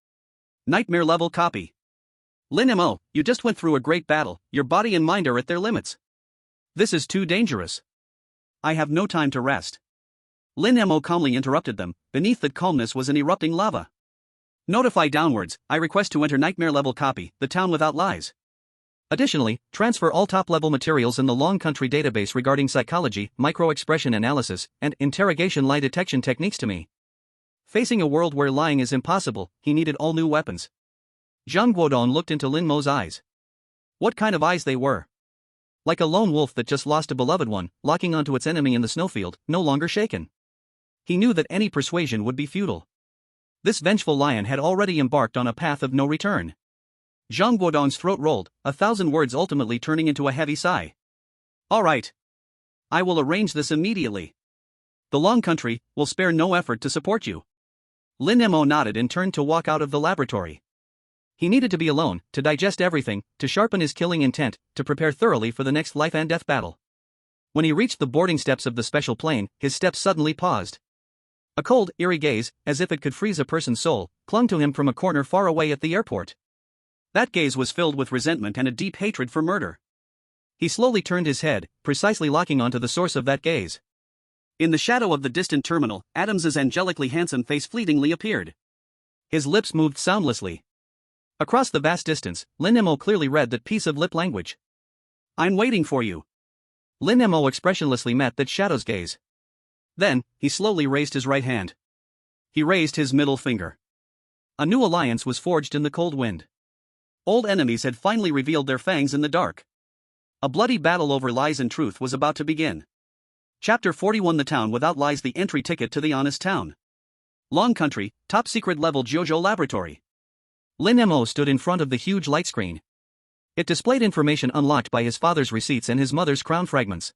Nightmare-level copy. Lin Mo, you just went through a great battle, your body and mind are at their limits. This is too dangerous. I have no time to rest. Lin Mo calmly interrupted them. Beneath that calmness was an erupting lava. Notify downwards, I request to enter nightmare-level copy, the town without lies. Additionally, transfer all top-level materials in the Long Country database regarding psychology, micro-expression analysis, and interrogation lie detection techniques to me. Facing a world where lying is impossible, he needed all new weapons. Zhang Guodong looked into Lin Mo's eyes. What kind of eyes they were. Like a lone wolf that just lost a beloved one, locking onto its enemy in the snowfield, no longer shaken. He knew that any persuasion would be futile. This vengeful lion had already embarked on a path of no return. Zhang Guodong's throat rolled, 1,000 words ultimately turning into a heavy sigh. All right. I will arrange this immediately. The Long Country will spare no effort to support you. Lin Mo nodded and turned to walk out of the laboratory. He needed to be alone, to digest everything, to sharpen his killing intent, to prepare thoroughly for the next life and death battle. When he reached the boarding steps of the special plane, his steps suddenly paused. A cold, eerie gaze, as if it could freeze a person's soul, clung to him from a corner far away at the airport. That gaze was filled with resentment and a deep hatred for murder. He slowly turned his head, precisely locking onto the source of that gaze. In the shadow of the distant terminal, Adams's angelically handsome face fleetingly appeared. His lips moved soundlessly. Across the vast distance, Lin Mo clearly read that piece of lip language. I'm waiting for you. Lin Mo expressionlessly met that shadow's gaze. Then, he slowly raised his right hand. He raised his middle finger. A new alliance was forged in the cold wind. Old enemies had finally revealed their fangs in the dark. A bloody battle over lies and truth was about to begin. Chapter 41 The Town Without Lies, the entry ticket to the honest town. Long Country, top secret level Jojo laboratory. Lin Mo stood in front of the huge light screen. It displayed information unlocked by his father's receipts and his mother's crown fragments.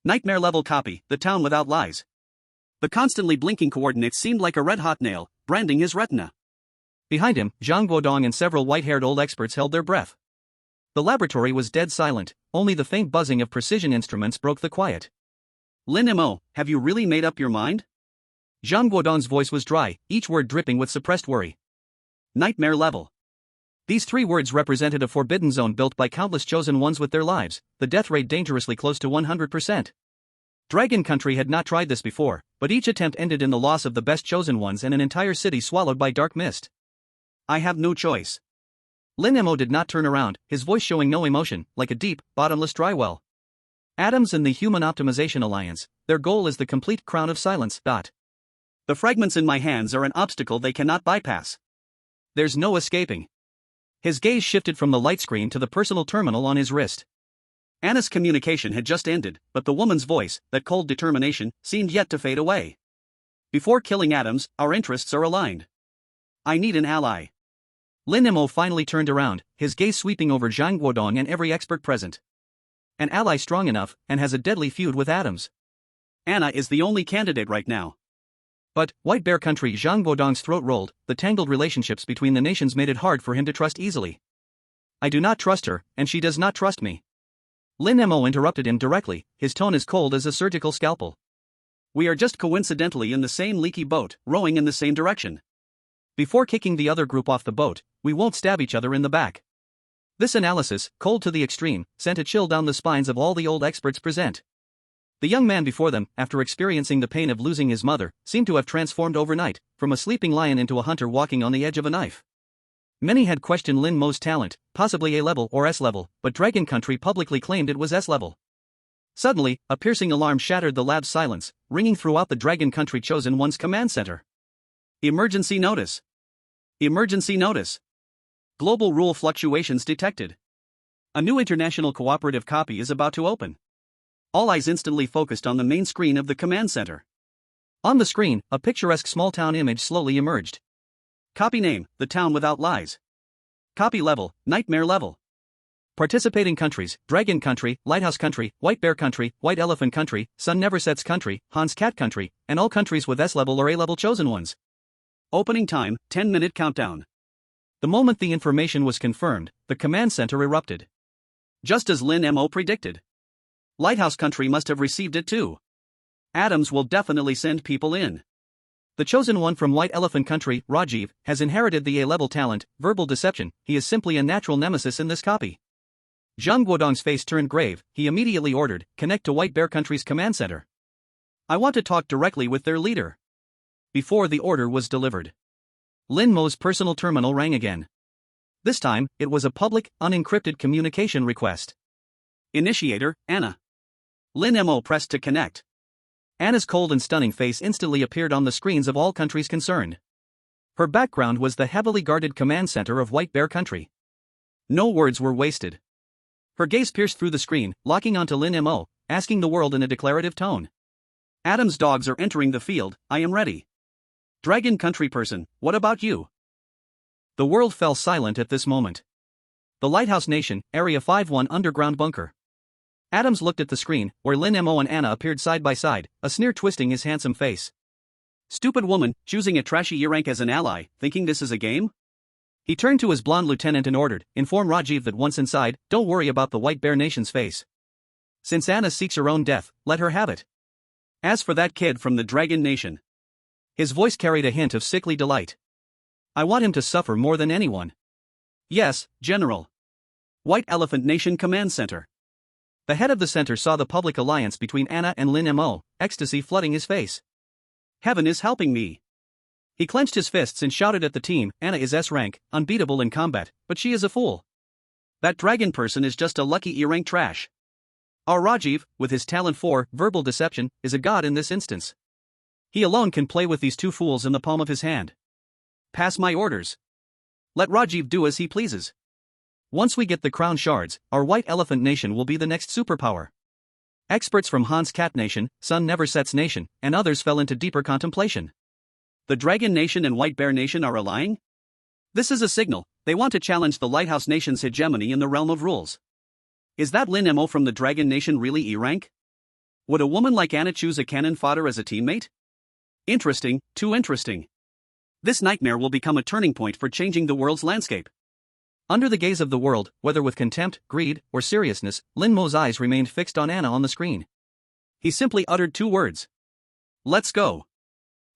Nightmare level copy, the town without lies. The constantly blinking coordinates seemed like a red-hot nail, branding his retina. Behind him, Zhang Guodong and several white-haired old experts held their breath. The laboratory was dead silent, only the faint buzzing of precision instruments broke the quiet. Lin Mo, have you really made up your mind? Zhang Guodong's voice was dry, each word dripping with suppressed worry. Nightmare level. These 3 words represented a forbidden zone built by countless chosen ones with their lives, the death rate dangerously close to 100%. Dragon Country had not tried this before, but each attempt ended in the loss of the best chosen ones and an entire city swallowed by dark mist. I have no choice. Lin Mo did not turn around, his voice showing no emotion, like a deep, bottomless dry well. Adams and the Human Optimization Alliance, their goal is the complete crown of silence. The fragments in my hands are an obstacle they cannot bypass. There's no escaping. His gaze shifted from the light screen to the personal terminal on his wrist. Anna's communication had just ended, but the woman's voice, that cold determination, seemed yet to fade away. Before killing Adams, our interests are aligned. I need an ally. Lin Mo finally turned around, his gaze sweeping over Zhang Guodong and every expert present. An ally strong enough, and has a deadly feud with Adams. Anna is the only candidate right now. But, White Bear Country, Zhang Guodong's throat rolled, the tangled relationships between the nations made it hard for him to trust easily. I do not trust her, and she does not trust me. Lin Mo interrupted him directly, his tone as cold as a surgical scalpel. We are just coincidentally in the same leaky boat, rowing in the same direction. Before kicking the other group off the boat, we won't stab each other in the back. This analysis, cold to the extreme, sent a chill down the spines of all the old experts present. The young man before them, after experiencing the pain of losing his mother, seemed to have transformed overnight, from a sleeping lion into a hunter walking on the edge of a knife. Many had questioned Lin Mo's talent, possibly A-level or S-level, but Dragon Country publicly claimed it was S-level. Suddenly, a piercing alarm shattered the lab's silence, ringing throughout the Dragon Country Chosen One's command center. Emergency notice. Emergency notice. Global rule fluctuations detected. A new international cooperative copy is about to open. All eyes instantly focused on the main screen of the command center. On the screen, a picturesque small-town image slowly emerged. Copy name, the town without lies. Copy level, nightmare level. Participating countries, Dragon Country, Lighthouse Country, White Bear Country, White Elephant Country, Sun Never Sets Country, Hans Cat Country, and all countries with S-level or A-level chosen ones. Opening time, 10-minute countdown. The moment the information was confirmed, the command center erupted. Just as Lin Mo predicted. Lighthouse Country must have received it too. Adams will definitely send people in. The chosen one from White Elephant Country, Raju, has inherited the A-level talent, verbal deception. He is simply a natural nemesis in this copy. Zhang Guodong's face turned grave. He immediately ordered, connect to White Bear Country's command center. I want to talk directly with their leader. Before the order was delivered, Lin Mo's personal terminal rang again. This time, it was a public, unencrypted communication request. Initiator, Anna. Lin Mo pressed to connect. Anna's cold and stunning face instantly appeared on the screens of all countries concerned. Her background was the heavily guarded command center of White Bear Country. No words were wasted. Her gaze pierced through the screen, locking onto Lin Mo, asking the world in a declarative tone. Adam's dogs are entering the field, I am ready. Dragon Country person, what about you? The world fell silent at this moment. The Lighthouse Nation, Area 51 underground bunker. Adams looked at the screen, where Lin Mo and Anna appeared side by side, a sneer twisting his handsome face. Stupid woman, choosing a trashy E-rank as an ally, thinking this is a game? He turned to his blonde lieutenant and ordered, inform Raju that once inside, don't worry about the White Bear Nation's face. Since Anna seeks her own death, let her have it. As for that kid from the Dragon Nation. His voice carried a hint of sickly delight. I want him to suffer more than anyone. Yes, General. White Elephant Nation Command Center. The head of the center saw the public alliance between Anna and Lin Mo, ecstasy flooding his face. Heaven is helping me. He clenched his fists and shouted at the team, Anna is S-rank, unbeatable in combat, but she is a fool. That dragon person is just a lucky E-rank trash. Our Raju, with his talent for verbal deception, is a god in this instance. He alone can play with these two fools in the palm of his hand. Pass my orders. Let Raju do as he pleases. Once we get the crown shards, our White Elephant Nation will be the next superpower. Experts from Hans Cat Nation, Sun Never Sets Nation, and others fell into deeper contemplation. The Dragon Nation and White Bear Nation are allying? This is a signal, they want to challenge the Lighthouse Nation's hegemony in the realm of rules. Is that Lin Mo from the Dragon Nation really E-rank? Would a woman like Anna choose a cannon fodder as a teammate? Interesting, too interesting. This nightmare will become a turning point for changing the world's landscape. Under the gaze of the world, whether with contempt, greed, or seriousness, Lin Mo's eyes remained fixed on Anna on the screen. He simply uttered two words. Let's go.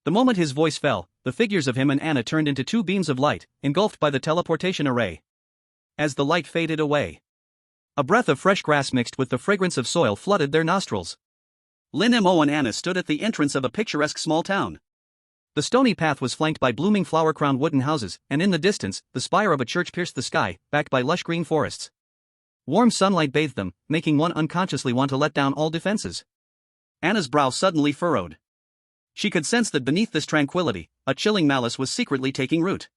The moment his voice fell, the figures of him and Anna turned into two beams of light, engulfed by the teleportation array. As the light faded away, a breath of fresh grass mixed with the fragrance of soil flooded their nostrils. Lin Mo and Anna stood at the entrance of a picturesque small town. The stony path was flanked by blooming flower-crowned wooden houses, and in the distance, the spire of a church pierced the sky, backed by lush green forests. Warm sunlight bathed them, making one unconsciously want to let down all defenses. Anna's brow suddenly furrowed. She could sense that beneath this tranquility, a chilling malice was secretly taking root.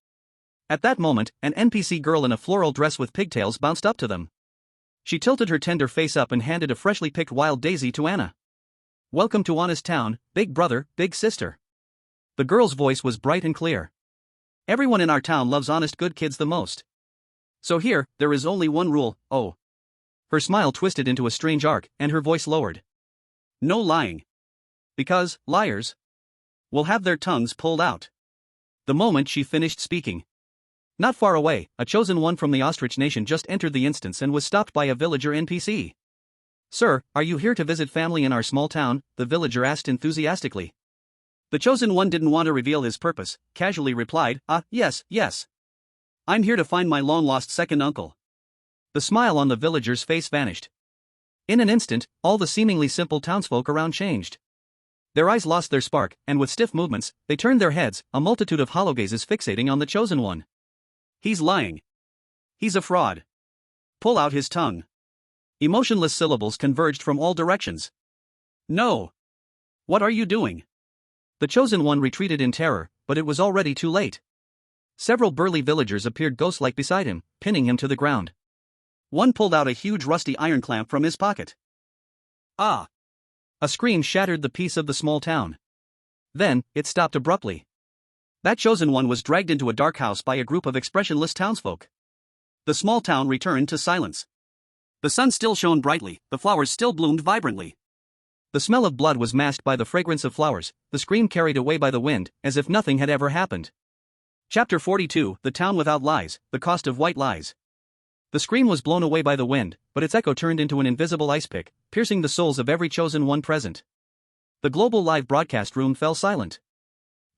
At that moment, an NPC girl in a floral dress with pigtails bounced up to them. She tilted her tender face up and handed a freshly picked wild daisy to Anna. Welcome to Honest Town, big brother, big sister. The girl's voice was bright and clear. Everyone in our town loves honest good kids the most. So here, there is only one rule, oh. Her smile twisted into a strange arc, and her voice lowered. No lying. Because, liars will have their tongues pulled out. The moment she finished speaking. Not far away, a chosen one from the Ostrich Nation just entered the instance and was stopped by a villager NPC. Sir, are you here to visit family in our small town? The villager asked enthusiastically. The chosen one didn't want to reveal his purpose, casually replied, yes. I'm here to find my long-lost second uncle. The smile on the villager's face vanished. In an instant, all the seemingly simple townsfolk around changed. Their eyes lost their spark, and with stiff movements, they turned their heads, a multitude of hollow gazes fixating on the chosen one. He's lying. He's a fraud. Pull out his tongue. Emotionless syllables converged from all directions. No. What are you doing? The chosen one retreated in terror, but it was already too late. Several burly villagers appeared ghost-like beside him, pinning him to the ground. One pulled out a huge rusty iron clamp from his pocket. Ah! A scream shattered the peace of the small town. Then, it stopped abruptly. That chosen one was dragged into a dark house by a group of expressionless townsfolk. The small town returned to silence. The sun still shone brightly, the flowers still bloomed vibrantly. The smell of blood was masked by the fragrance of flowers, the scream carried away by the wind, as if nothing had ever happened. Chapter 42, The Town Without Lies, The Cost of White Lies. The scream was blown away by the wind, but its echo turned into an invisible ice pick, piercing the souls of every chosen one present. The global live broadcast room fell silent.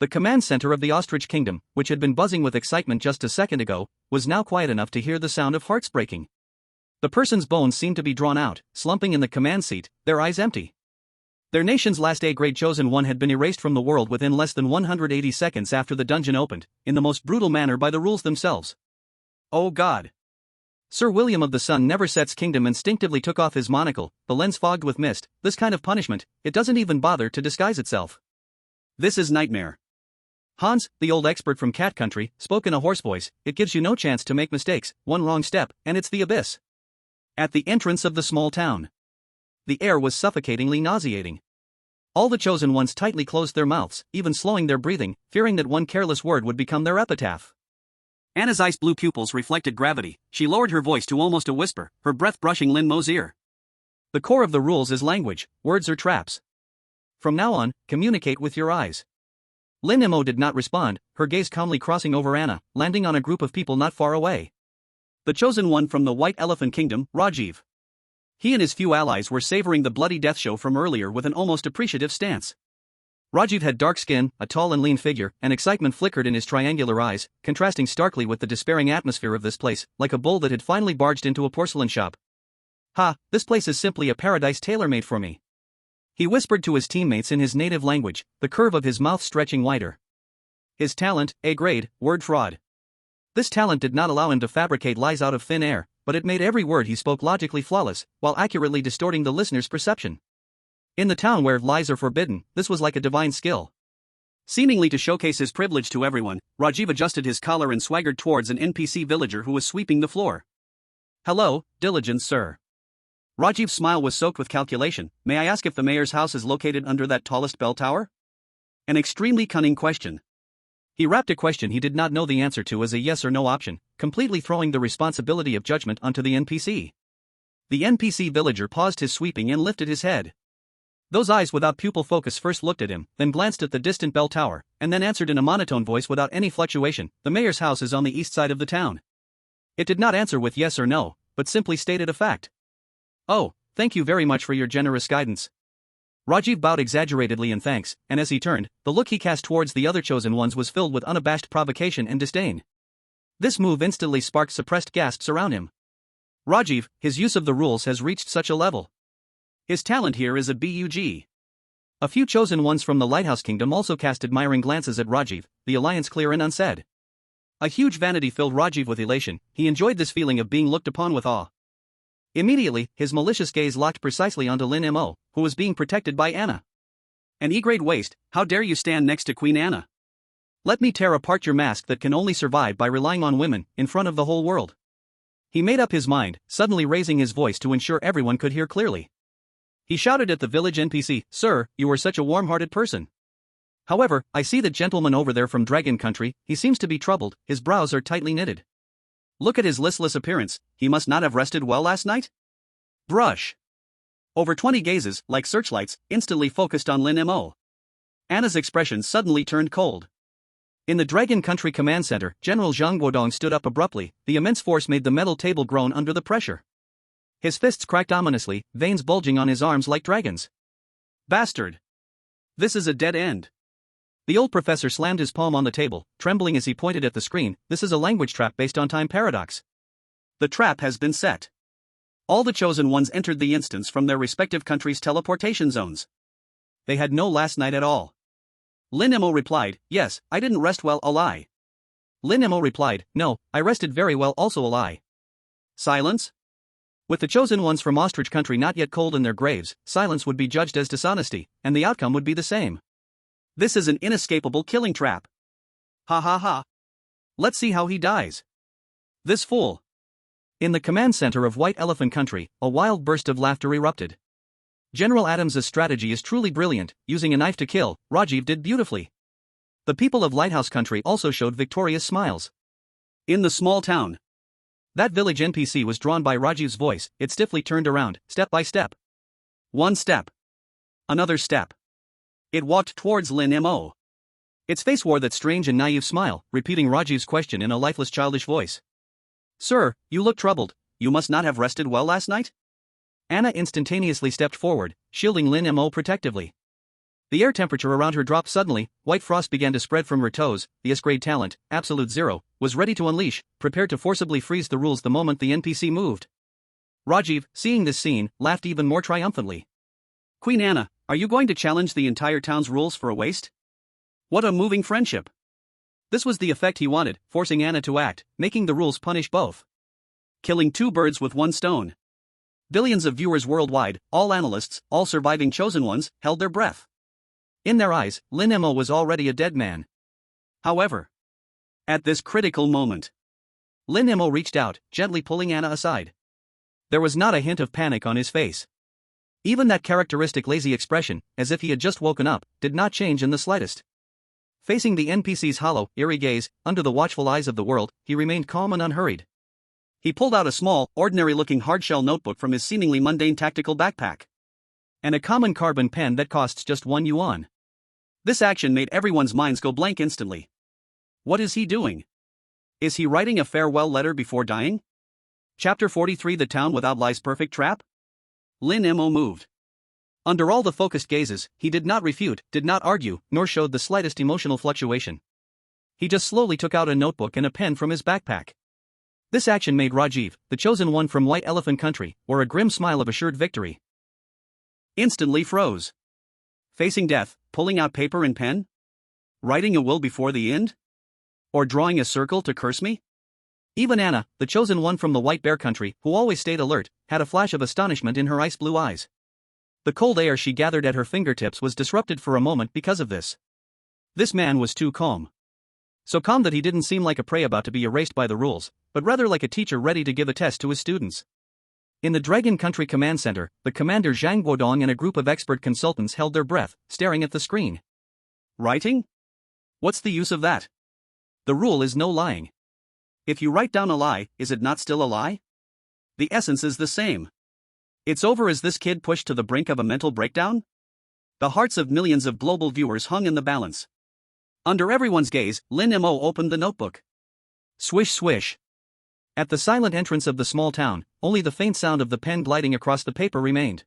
The command center of the Ostrich Kingdom, which had been buzzing with excitement just a second ago, was now quiet enough to hear the sound of hearts breaking. The person's bones seemed to be drawn out, slumping in the command seat, their eyes empty. Their nation's last A-grade chosen one had been erased from the world within less than 180 seconds after the dungeon opened, in the most brutal manner by the rules themselves. Oh God! Sir William of the Sun Never Set's Kingdom instinctively took off his monocle, the lens fogged with mist. This kind of punishment, it doesn't even bother to disguise itself. This is nightmare. Hans, the old expert from Cat Country, spoke in a hoarse voice. It gives you no chance to make mistakes, one wrong step, and it's the abyss. At the entrance of the small town. The air was suffocatingly nauseating. All the chosen ones tightly closed their mouths, even slowing their breathing, fearing that one careless word would become their epitaph. Anna's ice blue pupils reflected gravity. She lowered her voice to almost a whisper, her breath brushing Lin Mo's ear. The core of the rules is language, words are traps. From now on, communicate with your eyes. Lin Mo did not respond, her gaze calmly crossing over Anna, landing on a group of people not far away. The chosen one from the White Elephant Kingdom, Raju. He and his few allies were savoring the bloody death show from earlier with an almost appreciative stance. Raju had dark skin, a tall and lean figure, and excitement flickered in his triangular eyes, contrasting starkly with the despairing atmosphere of this place, like a bull that had finally barged into a porcelain shop. Ha, this place is simply a paradise tailor-made for me. He whispered to his teammates in his native language, the curve of his mouth stretching wider. His talent, A-grade, word fraud. This talent did not allow him to fabricate lies out of thin air, but it made every word he spoke logically flawless, while accurately distorting the listener's perception. In the town where lies are forbidden, this was like a divine skill. Seemingly to showcase his privilege to everyone, Rajiv adjusted his collar and swaggered towards an NPC villager who was sweeping the floor. Hello, diligent sir. Rajiv's smile was soaked with calculation. May I ask if the mayor's house is located under that tallest bell tower? An extremely cunning question. He wrapped a question he did not know the answer to as a yes or no option, completely throwing the responsibility of judgment onto the NPC. The NPC villager paused his sweeping and lifted his head. Those eyes without pupil focus first looked at him, then glanced at the distant bell tower, and then answered in a monotone voice without any fluctuation, the mayor's house is on the east side of the town. It did not answer with yes or no, but simply stated a fact. Oh, thank you very much for your generous guidance. Rajiv bowed exaggeratedly in thanks, and as he turned, the look he cast towards the other chosen ones was filled with unabashed provocation and disdain. This move instantly sparked suppressed gasps around him. Rajiv, his use of the rules has reached such a level. His talent here is a bug. A few chosen ones from the Lighthouse Kingdom also cast admiring glances at Rajiv, the alliance clear and unsaid. A huge vanity filled Rajiv with elation. He enjoyed this feeling of being looked upon with awe. Immediately, his malicious gaze locked precisely onto Lin Mo, who was being protected by Anna. An E-grade waste, how dare you stand next to Queen Anna? Let me tear apart your mask that can only survive by relying on women, in front of the whole world. He made up his mind, suddenly raising his voice to ensure everyone could hear clearly. He shouted at the village NPC, Sir, you are such a warm-hearted person. However, I see that gentleman over there from Dragon Country, he seems to be troubled, his brows are tightly knitted. Look at his listless appearance, he must not have rested well last night? Brush. Over 20 gazes, like searchlights, instantly focused on Lin Mo. Anna's expression suddenly turned cold. In the Dragon Country Command Center, General Zhang Guodong stood up abruptly, the immense force made the metal table groan under the pressure. His fists cracked ominously, veins bulging on his arms like dragons. Bastard! This is a dead end. The old professor slammed his palm on the table, trembling as he pointed at the screen. This is a language trap based on time paradox. The trap has been set. All the chosen ones entered the instance from their respective countries' teleportation zones. They had no last night at all. Lin Mo replied, yes, I didn't rest well, a lie. Lin Mo replied, no, I rested very well, also a lie. Silence? With the chosen ones from Ostrich Country not yet cold in their graves, silence would be judged as dishonesty, and the outcome would be the same. This is an inescapable killing trap. Ha ha ha. Let's see how he dies. This fool. In the command center of White Elephant Country, a wild burst of laughter erupted. General Adams' strategy is truly brilliant, using a knife to kill, Rajiv did beautifully. The people of Lighthouse Country also showed victorious smiles. In the small town. That village NPC was drawn by Raju's voice. It stiffly turned around, step by step. One step. Another step. It walked towards Lin Mo. Its face wore that strange and naive smile, repeating Raju's question in a lifeless childish voice. Sir, you look troubled. You must not have rested well last night? Anna instantaneously stepped forward, shielding Lin Mo protectively. The air temperature around her dropped suddenly, white frost began to spread from her toes. The S-grade talent, Absolute Zero, was ready to unleash, prepared to forcibly freeze the rules the moment the NPC moved. Rajiv, seeing this scene, laughed even more triumphantly. Queen Anna, are you going to challenge the entire town's rules for a waste? What a moving friendship. This was the effect he wanted, forcing Anna to act, making the rules punish both. Killing two birds with one stone. Billions of viewers worldwide, all analysts, all surviving chosen ones, held their breath. In their eyes, Lin Mo was already a dead man. However, at this critical moment, Lin Mo reached out, gently pulling Anna aside. There was not a hint of panic on his face. Even that characteristic lazy expression, as if he had just woken up, did not change in the slightest. Facing the NPC's hollow, eerie gaze, under the watchful eyes of the world, he remained calm and unhurried. He pulled out a small, ordinary-looking hardshell notebook from his seemingly mundane tactical backpack. And a common carbon pen that costs just 1 yuan. This action made everyone's minds go blank instantly. What is he doing? Is he writing a farewell letter before dying? Chapter 43 The Town Without Lies Perfect Trap? Lin Mo moved. Under all the focused gazes, he did not refute, did not argue, nor showed the slightest emotional fluctuation. He just slowly took out a notebook and a pen from his backpack. This action made Rajiv, the chosen one from White Elephant Country, wear a grim smile of assured victory. Instantly froze. Facing death, pulling out paper and pen? Writing a will before the end? Or drawing a circle to curse me? Even Anna, the chosen one from the White Bear Country, who always stayed alert, had a flash of astonishment in her ice-blue eyes. The cold air she gathered at her fingertips was disrupted for a moment because of this. This man was too calm. So calm that he didn't seem like a prey about to be erased by the rules, but rather like a teacher ready to give a test to his students. In the Dragon Country Command Center, the commander Zhang Guodong and a group of expert consultants held their breath, staring at the screen. Writing? What's the use of that? The rule is no lying. If you write down a lie, is it not still a lie? The essence is the same. It's over. Is this kid pushed to the brink of a mental breakdown? The hearts of millions of global viewers hung in the balance. Under everyone's gaze, Lin Mo opened the notebook. Swish swish. At the silent entrance of the small town, only the faint sound of the pen gliding across the paper remained.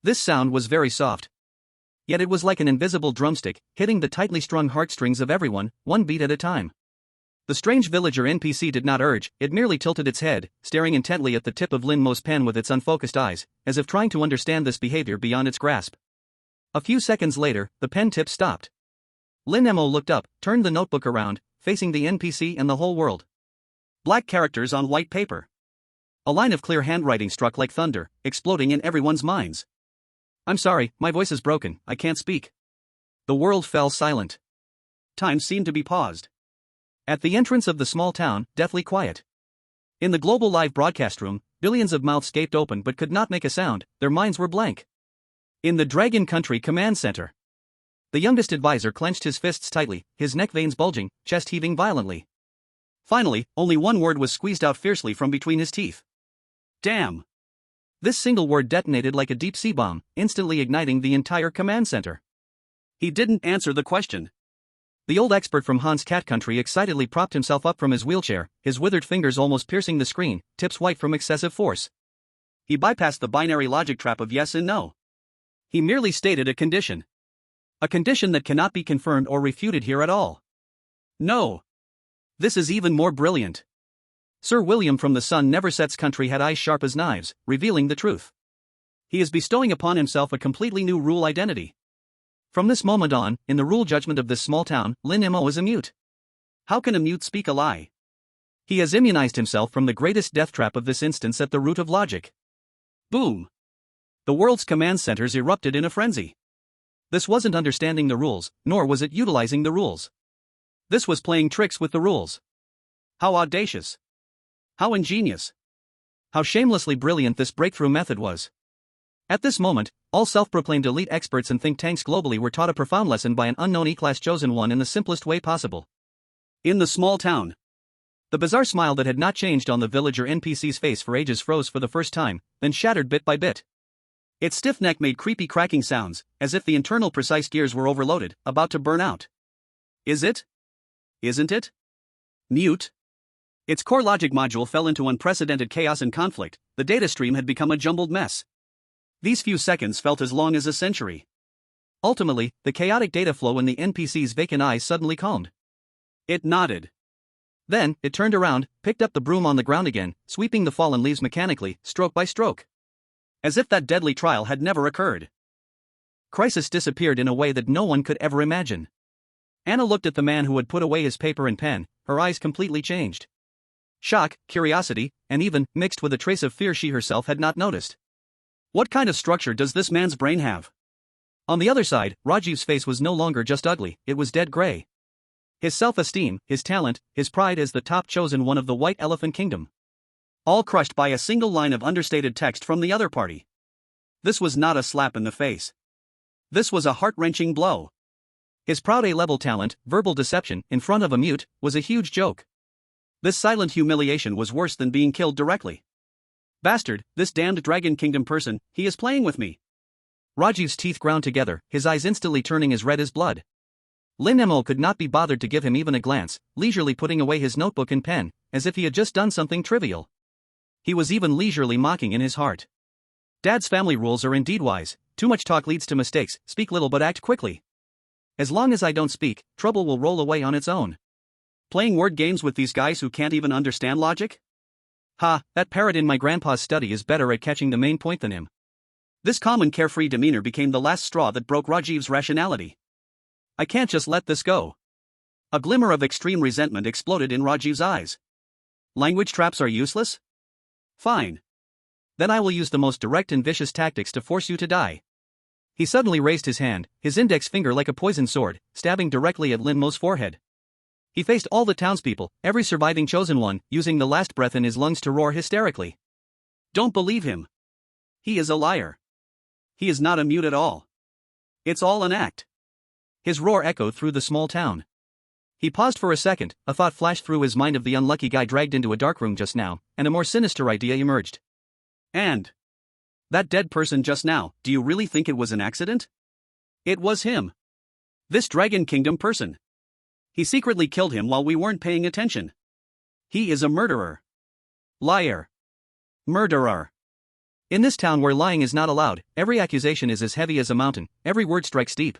This sound was very soft. Yet it was like an invisible drumstick, hitting the tightly strung heartstrings of everyone, one beat at a time. The strange villager NPC did not urge, it merely tilted its head, staring intently at the tip of Lin Mo's pen with its unfocused eyes, as if trying to understand this behavior beyond its grasp. A few seconds later, the pen tip stopped. Lin Mo looked up, turned the notebook around, facing the NPC and the whole world. Black characters on white paper. A line of clear handwriting struck like thunder, exploding in everyone's minds. I'm sorry, my voice is broken, I can't speak. The world fell silent. Time seemed to be paused. At the entrance of the small town, deathly quiet. In the global live broadcast room, billions of mouths gaped open but could not make a sound, their minds were blank. In the Dragon Country Command Center. The youngest advisor clenched his fists tightly, his neck veins bulging, chest heaving violently. Finally, only one word was squeezed out fiercely from between his teeth. Damn! This single word detonated like a deep-sea bomb, instantly igniting the entire command center. He didn't answer the question. The old expert from Han's Cat Country excitedly propped himself up from his wheelchair, his withered fingers almost piercing the screen, tips white from excessive force. He bypassed the binary logic trap of yes and no. He merely stated a condition. A condition that cannot be confirmed or refuted here at all. No. This is even more brilliant. Sir William from the Sun Never Sets Country had eyes sharp as knives, revealing the truth. He is bestowing upon himself a completely new rule identity. From this moment on, in the rule judgment of this small town, Lin Mo is a mute. How can a mute speak a lie? He has immunized himself from the greatest death trap of this instance at the root of logic. Boom! The world's command centers erupted in a frenzy. This wasn't understanding the rules, nor was it utilizing the rules. This was playing tricks with the rules. How audacious! How ingenious! How shamelessly brilliant this breakthrough method was. At this moment, all self-proclaimed elite experts and think tanks globally were taught a profound lesson by an unknown E-class chosen one in the simplest way possible. In the small town, the bizarre smile that had not changed on the villager NPC's face for ages froze for the first time, then shattered bit by bit. Its stiff neck made creepy cracking sounds, as if the internal precise gears were overloaded, about to burn out. Is it? Isn't it? Mute. Its core logic module fell into unprecedented chaos and conflict. The data stream had become a jumbled mess. These few seconds felt as long as a century. Ultimately, the chaotic data flow in the NPC's vacant eyes suddenly calmed. It nodded. Then, it turned around, picked up the broom on the ground again, sweeping the fallen leaves mechanically, stroke by stroke. As if that deadly trial had never occurred. Crisis disappeared in a way that no one could ever imagine. Anna looked at the man who had put away his paper and pen, her eyes completely changed. Shock, curiosity, and even, mixed with a trace of fear she herself had not noticed. What kind of structure does this man's brain have? On the other side, Raju's face was no longer just ugly, it was dead gray. His self-esteem, his talent, his pride as the top chosen one of the White Elephant Kingdom. All crushed by a single line of understated text from the other party. This was not a slap in the face. This was a heart-wrenching blow. His proud A-level talent, verbal deception, in front of a mute, was a huge joke. This silent humiliation was worse than being killed directly. Bastard, this damned Dragon Kingdom person, he is playing with me. Raju's teeth ground together, his eyes instantly turning as red as blood. Lin Mo could not be bothered to give him even a glance, leisurely putting away his notebook and pen, as if he had just done something trivial. He was even leisurely mocking in his heart. Dad's family rules are indeed wise, too much talk leads to mistakes, speak little but act quickly. As long as I don't speak, trouble will roll away on its own. Playing word games with these guys who can't even understand logic? Ha, that parrot in my grandpa's study is better at catching the main point than him. This calm and carefree demeanor became the last straw that broke Rajiv's rationality. I can't just let this go. A glimmer of extreme resentment exploded in Rajiv's eyes. Language traps are useless? Fine. Then I will use the most direct and vicious tactics to force you to die. He suddenly raised his hand, his index finger like a poisoned sword, stabbing directly at Lin Mo's forehead. He faced all the townspeople, every surviving chosen one, using the last breath in his lungs to roar hysterically. Don't believe him. He is a liar. He is not a mute at all. It's all an act. His roar echoed through the small town. He paused for a second, a thought flashed through his mind of the unlucky guy dragged into a dark room just now, and a more sinister idea emerged. And that dead person just now, do you really think it was an accident? It was him. This Dragon Kingdom person. He secretly killed him while we weren't paying attention. He is a murderer. Liar. Murderer. In this town where lying is not allowed, every accusation is as heavy as a mountain, every word strikes deep.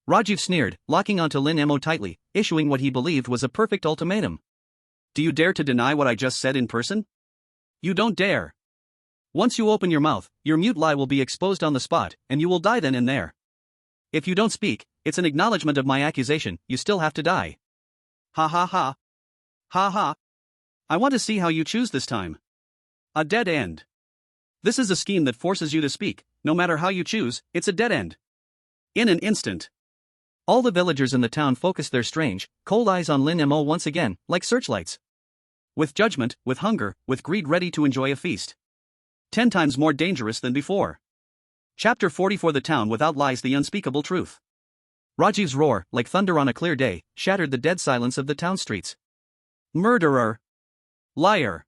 Rajiv sneered, locking onto Lin Mo tightly, issuing what he believed was a perfect ultimatum. Do you dare to deny what I just said in person? You don't dare. Once you open your mouth, your mute lie will be exposed on the spot, and you will die then and there. If you don't speak, it's an acknowledgement of my accusation, you still have to die. Ha ha ha. Ha ha. I want to see how you choose this time. A dead end. This is a scheme that forces you to speak, no matter how you choose, it's a dead end. In an instant. All the villagers in the town focused their strange, cold eyes on Lin Mo once again, like searchlights. With judgment, with hunger, with greed ready to enjoy a feast. 10 times more dangerous than before. Chapter 44. The town without lies, the unspeakable truth. Rajiv's roar, like thunder on a clear day, shattered the dead silence of the town streets. Murderer. Liar.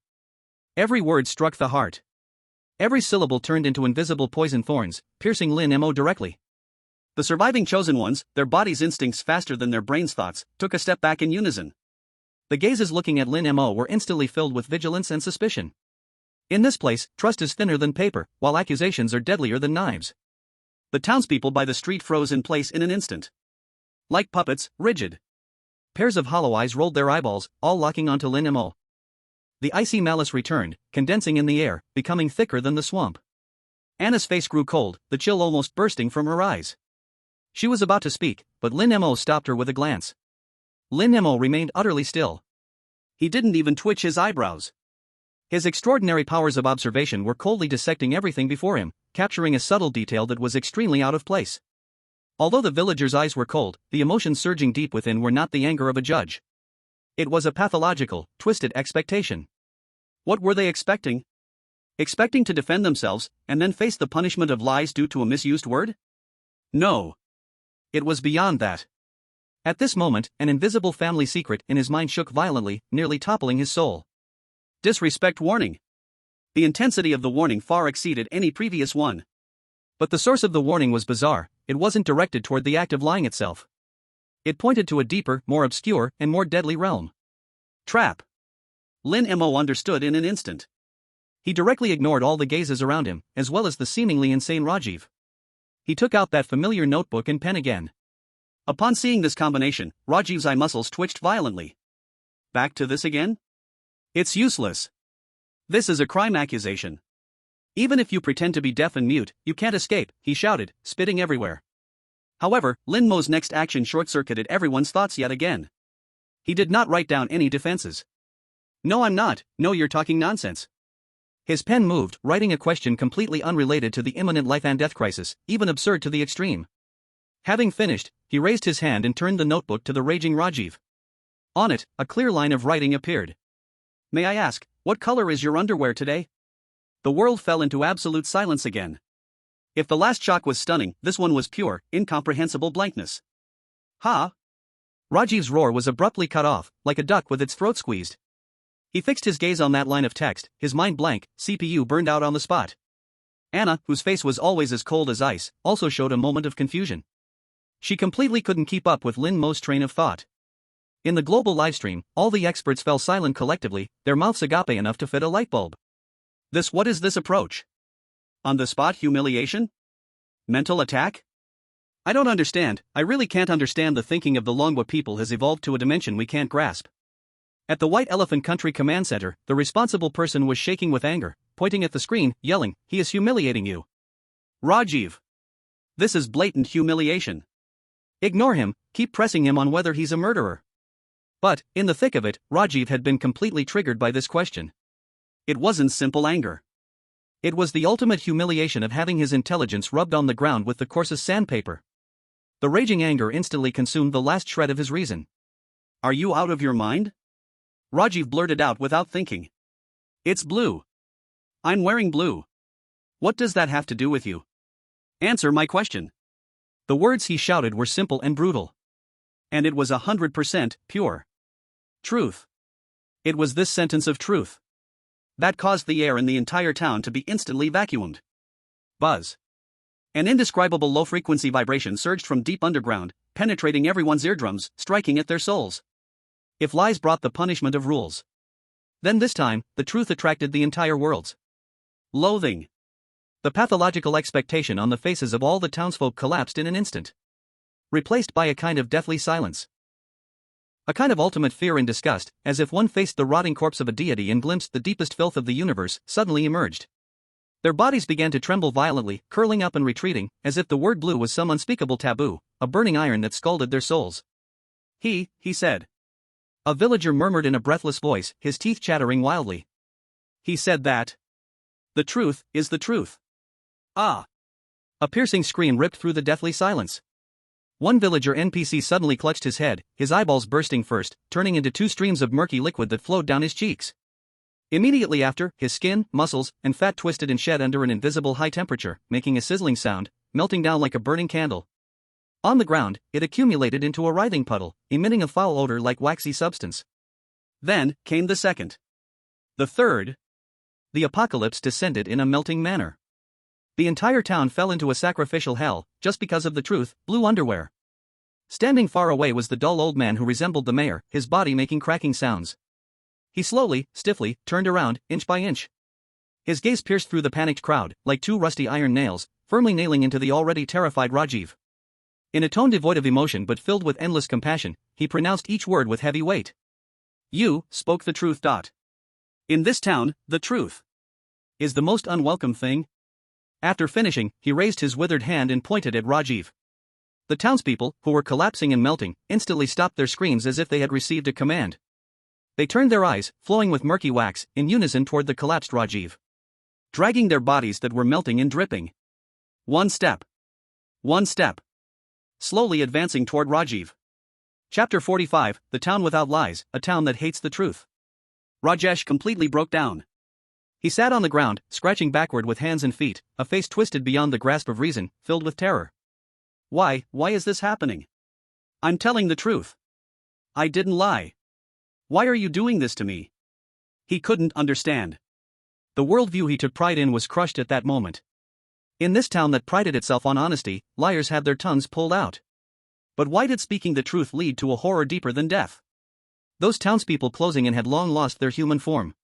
Every word struck the heart. Every syllable turned into invisible poison thorns, piercing Lin Mo directly. The surviving chosen ones, their bodies' instincts faster than their brains' thoughts, took a step back in unison. The gazes looking at Lin Mo were instantly filled with vigilance and suspicion. In this place, trust is thinner than paper, while accusations are deadlier than knives. The townspeople by the street froze in place in an instant. Like puppets, rigid. Pairs of hollow eyes rolled their eyeballs, all locking onto Lin Mo. The icy malice returned, condensing in the air, becoming thicker than the swamp. Anna's face grew cold, the chill almost bursting from her eyes. She was about to speak, but Lin Mo stopped her with a glance. Lin Mo remained utterly still. He didn't even twitch his eyebrows. His extraordinary powers of observation were coldly dissecting everything before him, capturing a subtle detail that was extremely out of place. Although the villagers' eyes were cold, the emotions surging deep within were not the anger of a judge. It was a pathological, twisted expectation. What were they expecting? expecting to defend themselves and then face the punishment of lies due to a misused word? No. It was beyond that. At this moment, an invisible family secret in his mind shook violently, nearly toppling his soul. Disrespect warning. The intensity of the warning far exceeded any previous one. But the source of the warning was bizarre. It wasn't directed toward the act of lying itself. It pointed to a deeper, more obscure, and more deadly realm. Trap. Lin Mo understood in an instant. He directly ignored all the gazes around him, as well as the seemingly insane Rajiv. He took out that familiar notebook and pen again. Upon seeing this combination, Rajiv's eye muscles twitched violently. Back to this again? It's useless. This is a crime accusation. Even if you pretend to be deaf and mute, you can't escape, he shouted, spitting everywhere. However, Lin Mo's next action short-circuited everyone's thoughts yet again. He did not write down any defenses. No, I'm not. No, you're talking nonsense. His pen moved, writing a question completely unrelated to the imminent life and death crisis, even absurd to the extreme. Having finished, he raised his hand and turned the notebook to the raging Rajiv. On it, a clear line of writing appeared. May I ask, what color is your underwear today? The world fell into absolute silence again. If the last shock was stunning, this one was pure, incomprehensible blankness. Ha! Rajiv's roar was abruptly cut off, like a duck with its throat squeezed. He fixed his gaze on that line of text, his mind blank, CPU burned out on the spot. Anna, whose face was always as cold as ice, also showed a moment of confusion. She completely couldn't keep up with Lin Mo's train of thought. In the global livestream, all the experts fell silent collectively, their mouths agape enough to fit a light bulb. What is this approach? On-the-spot humiliation? Mental attack? I don't understand. I really can't understand the thinking of the Longwa people has evolved to a dimension we can't grasp. At the White Elephant Country Command Center, the responsible person was shaking with anger, pointing at the screen, yelling, "He is humiliating you. Rajiv! This is blatant humiliation. Ignore him, keep pressing him on whether he's a murderer." But, in the thick of it, Rajiv had been completely triggered by this question. It wasn't simple anger. It was the ultimate humiliation of having his intelligence rubbed on the ground with the coarsest sandpaper. The raging anger instantly consumed the last shred of his reason. Are you out of your mind? Rajiv blurted out without thinking. It's blue. I'm wearing blue. What does that have to do with you? Answer my question. The words he shouted were simple and brutal. And it was 100% pure truth. It was this sentence of truth that caused the air in the entire town to be instantly vacuumed. Buzz. An indescribable low-frequency vibration surged from deep underground, penetrating everyone's eardrums, striking at their souls. If lies brought the punishment of rules, then this time, the truth attracted the entire world's loathing. The pathological expectation on the faces of all the townsfolk collapsed in an instant, replaced by a kind of deathly silence. A kind of ultimate fear and disgust, as if one faced the rotting corpse of a deity and glimpsed the deepest filth of the universe, suddenly emerged. Their bodies began to tremble violently, curling up and retreating, as if the word blue was some unspeakable taboo, a burning iron that scalded their souls. He said. A villager murmured in a breathless voice, his teeth chattering wildly. He said that the truth is the truth. Ah! A piercing scream ripped through the deathly silence. One villager NPC suddenly clutched his head, his eyeballs bursting first, turning into two streams of murky liquid that flowed down his cheeks. Immediately after, his skin, muscles, and fat twisted and shed under an invisible high temperature, making a sizzling sound, melting down like a burning candle. On the ground, it accumulated into a writhing puddle, emitting a foul odor like waxy substance. Then came the second. The third. The apocalypse descended in a melting manner. The entire town fell into a sacrificial hell, just because of the truth, blue underwear. Standing far away was the dull old man who resembled the mayor, his body making cracking sounds. He slowly, stiffly, turned around, inch by inch. His gaze pierced through the panicked crowd, like two rusty iron nails, firmly nailing into the already terrified Rajiv. In a tone devoid of emotion but filled with endless compassion, he pronounced each word with heavy weight. You spoke the truth. In this town, the truth is the most unwelcome thing. After finishing, he raised his withered hand and pointed at Rajiv. The townspeople, who were collapsing and melting, instantly stopped their screams as if they had received a command. They turned their eyes, flowing with murky wax, in unison toward the collapsed Rajiv, dragging their bodies that were melting and dripping. One step. Slowly advancing toward Rajiv. Chapter 45, The Town Without Lies, a town that hates the truth. Rajesh completely broke down. He sat on the ground, scratching backward with hands and feet, a face twisted beyond the grasp of reason, filled with terror. Why is this happening? I'm telling the truth. I didn't lie. Why are you doing this to me? He couldn't understand. The worldview he took pride in was crushed at that moment. In this town that prided itself on honesty, liars had their tongues pulled out. But why did speaking the truth lead to a horror deeper than death? Those townspeople closing in had long lost their human form.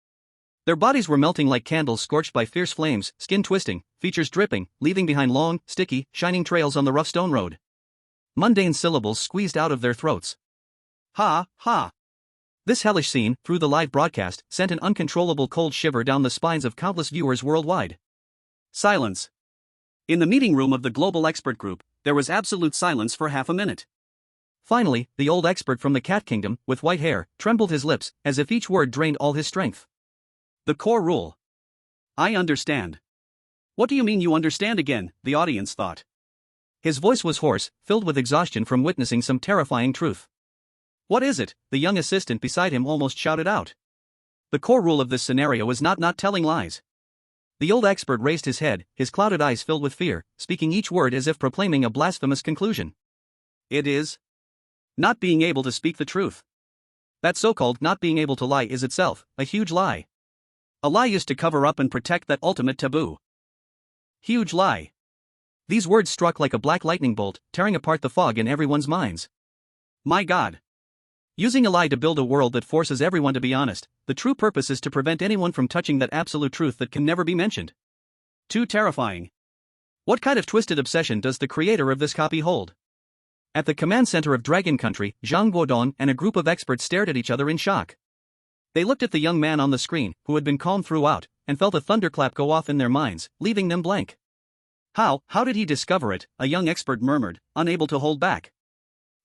Their bodies were melting like candles scorched by fierce flames, skin twisting, features dripping, leaving behind long, sticky, shining trails on the rough stone road. Mundane syllables squeezed out of their throats. Ha, ha. This hellish scene, through the live broadcast, sent an uncontrollable cold shiver down the spines of countless viewers worldwide. Silence. In the meeting room of the global expert group, there was absolute silence for half a minute. Finally, the old expert from the cat kingdom, with white hair, trembled his lips, as if each word drained all his strength. The core rule. I understand. What do you mean you understand again? The audience thought. His voice was hoarse, filled with exhaustion from witnessing some terrifying truth. What is it? The young assistant beside him almost shouted out. The core rule of this scenario is not telling lies. The old expert raised his head, his clouded eyes filled with fear, speaking each word as if proclaiming a blasphemous conclusion. It is not being able to speak the truth. That so-called not being able to lie is itself a huge lie. A lie used to cover up and protect that ultimate taboo. Huge lie. These words struck like a black lightning bolt, tearing apart the fog in everyone's minds. My God. Using a lie to build a world that forces everyone to be honest, the true purpose is to prevent anyone from touching that absolute truth that can never be mentioned. Too terrifying. What kind of twisted obsession does the creator of this copy hold? At the command center of Dragon Country, Zhang Guodong and a group of experts stared at each other in shock. They looked at the young man on the screen, who had been calm throughout, and felt a thunderclap go off in their minds, leaving them blank. How did he discover it? A young expert murmured, unable to hold back.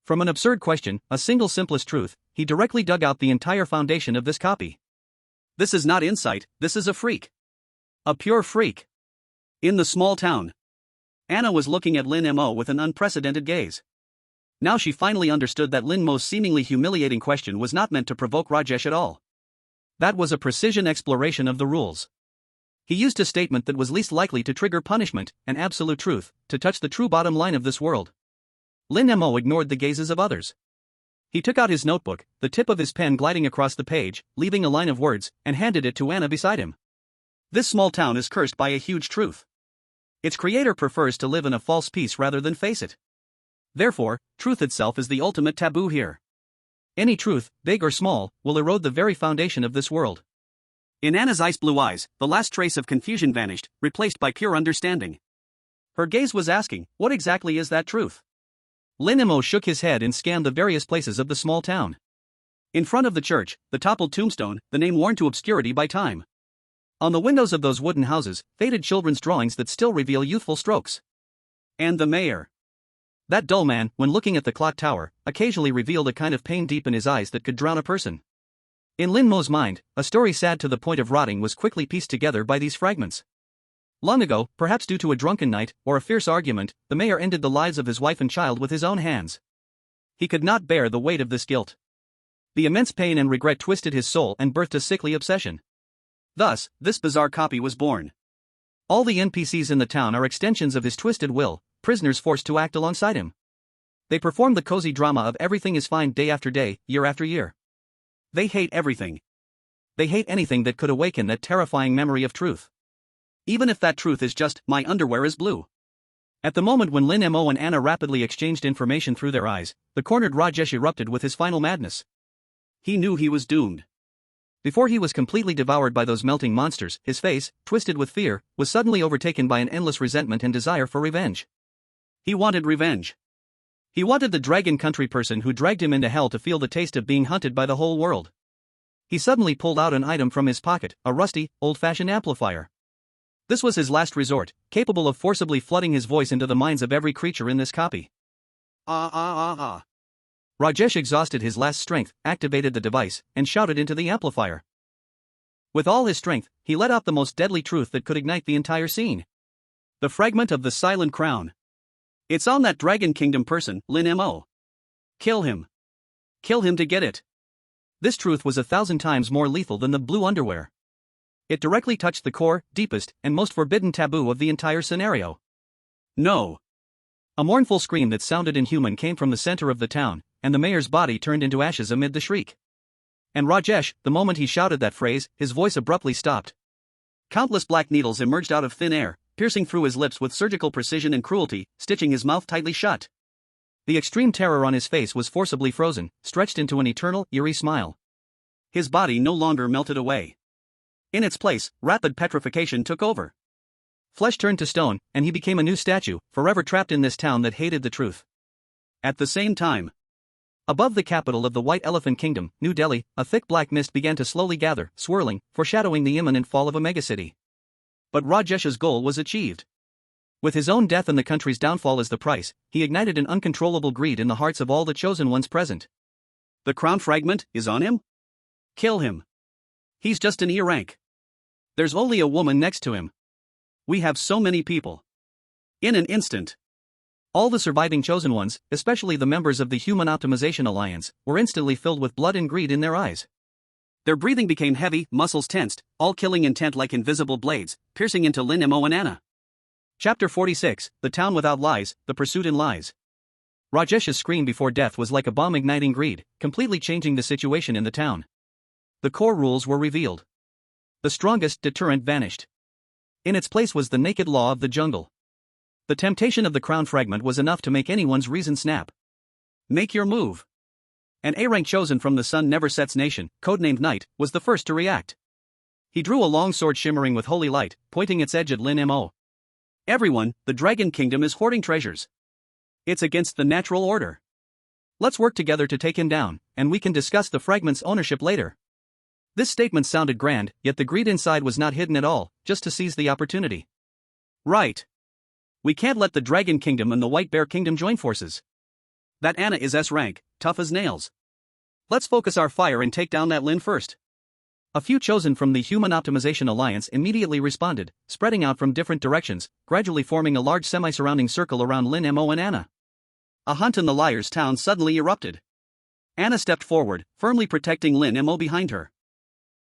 From an absurd question, a single simplest truth, he directly dug out the entire foundation of this copy. This is not insight, this is a freak. A pure freak. In the small town. Anna was looking at Lin Mo with an unprecedented gaze. Now she finally understood that Lin Mo's seemingly humiliating question was not meant to provoke Rajesh at all. That was a precision exploration of the rules. He used a statement that was least likely to trigger punishment, an absolute truth, to touch the true bottom line of this world. Lin Mo ignored the gazes of others. He took out his notebook, the tip of his pen gliding across the page, leaving a line of words, and handed it to Anna beside him. This small town is cursed by a huge truth. Its creator prefers to live in a false peace rather than face it. Therefore, truth itself is the ultimate taboo here. Any truth, big or small, will erode the very foundation of this world. In Anna's ice blue eyes, the last trace of confusion vanished, replaced by pure understanding. Her gaze was asking, what exactly is that truth? Lin Mo shook his head and scanned the various places of the small town. In front of the church, the toppled tombstone, the name worn to obscurity by time. On the windows of those wooden houses, faded children's drawings that still reveal youthful strokes. And the mayor. That dull man, when looking at the clock tower, occasionally revealed a kind of pain deep in his eyes that could drown a person. In Lin Mo's mind, a story sad to the point of rotting was quickly pieced together by these fragments. Long ago, perhaps due to a drunken night or a fierce argument, the mayor ended the lives of his wife and child with his own hands. He could not bear the weight of this guilt. The immense pain and regret twisted his soul and birthed a sickly obsession. Thus, this bizarre copy was born. All the NPCs in the town are extensions of his twisted will, prisoners forced to act alongside him. They perform the cozy drama of everything is fine day after day, year after year. They hate everything. They hate anything that could awaken that terrifying memory of truth. Even if that truth is just, my underwear is blue. At the moment when Lin Mo and Anna rapidly exchanged information through their eyes, the cornered Rajesh erupted with his final madness. He knew he was doomed. Before he was completely devoured by those melting monsters, his face, twisted with fear, was suddenly overtaken by an endless resentment and desire for revenge. He wanted revenge. He wanted the Dragon Country person who dragged him into hell to feel the taste of being hunted by the whole world. He suddenly pulled out an item from his pocket, a rusty, old-fashioned amplifier. This was his last resort, capable of forcibly flooding his voice into the minds of every creature in this copy. Rajesh exhausted his last strength, activated the device, and shouted into the amplifier. With all his strength, he let out the most deadly truth that could ignite the entire scene. The fragment of the silent crown. It's on that Dragon Kingdom person, Lin Mo. Kill him. Kill him to get it. This truth was 1,000 times more lethal than the blue underwear. It directly touched the core, deepest, and most forbidden taboo of the entire scenario. No. A mournful scream that sounded inhuman came from the center of the town, and the mayor's body turned into ashes amid the shriek. And Rajesh, the moment he shouted that phrase, his voice abruptly stopped. Countless black needles emerged out of thin air, piercing through his lips with surgical precision and cruelty, stitching his mouth tightly shut. The extreme terror on his face was forcibly frozen, stretched into an eternal, eerie smile. His body no longer melted away. In its place, rapid petrification took over. Flesh turned to stone, and he became a new statue, forever trapped in this town that hated the truth. At the same time, above the capital of the White Elephant Kingdom, New Delhi, a thick black mist began to slowly gather, swirling, foreshadowing the imminent fall of a megacity. But Rajesh's goal was achieved. With his own death and the country's downfall as the price, he ignited an uncontrollable greed in the hearts of all the chosen ones present. The crown fragment is on him? Kill him. He's just an E-rank. There's only a woman next to him. We have so many people. In an instant, all the surviving chosen ones, especially the members of the Human Optimization Alliance, were instantly filled with blood and greed in their eyes. Their breathing became heavy, muscles tensed, all killing intent like invisible blades, piercing into Lin Mo and Anna. Chapter 46, The Town Without Lies, The Pursuit in Lies. Rajesh's scream before death was like a bomb igniting greed, completely changing the situation in the town. The core rules were revealed. The strongest deterrent vanished. In its place was the naked law of the jungle. The temptation of the crown fragment was enough to make anyone's reason snap. Make your move. An A-rank chosen from the Sun Never Sets nation, codenamed Knight, was the first to react. He drew a long sword shimmering with holy light, pointing its edge at Lin Mo. Everyone, the Dragon Kingdom is hoarding treasures. It's against the natural order. Let's work together to take him down, and we can discuss the fragment's ownership later. This statement sounded grand, yet the greed inside was not hidden at all, just to seize the opportunity. Right. We can't let the Dragon Kingdom and the White Bear Kingdom join forces. That Anna is S-rank, tough as nails. Let's focus our fire and take down that Lin first. A few chosen from the Human Optimization Alliance immediately responded, spreading out from different directions, gradually forming a large semi-surrounding circle around Lin Mo and Anna. A hunt in the Liar's town suddenly erupted. Anna stepped forward, firmly protecting Lin Mo behind her.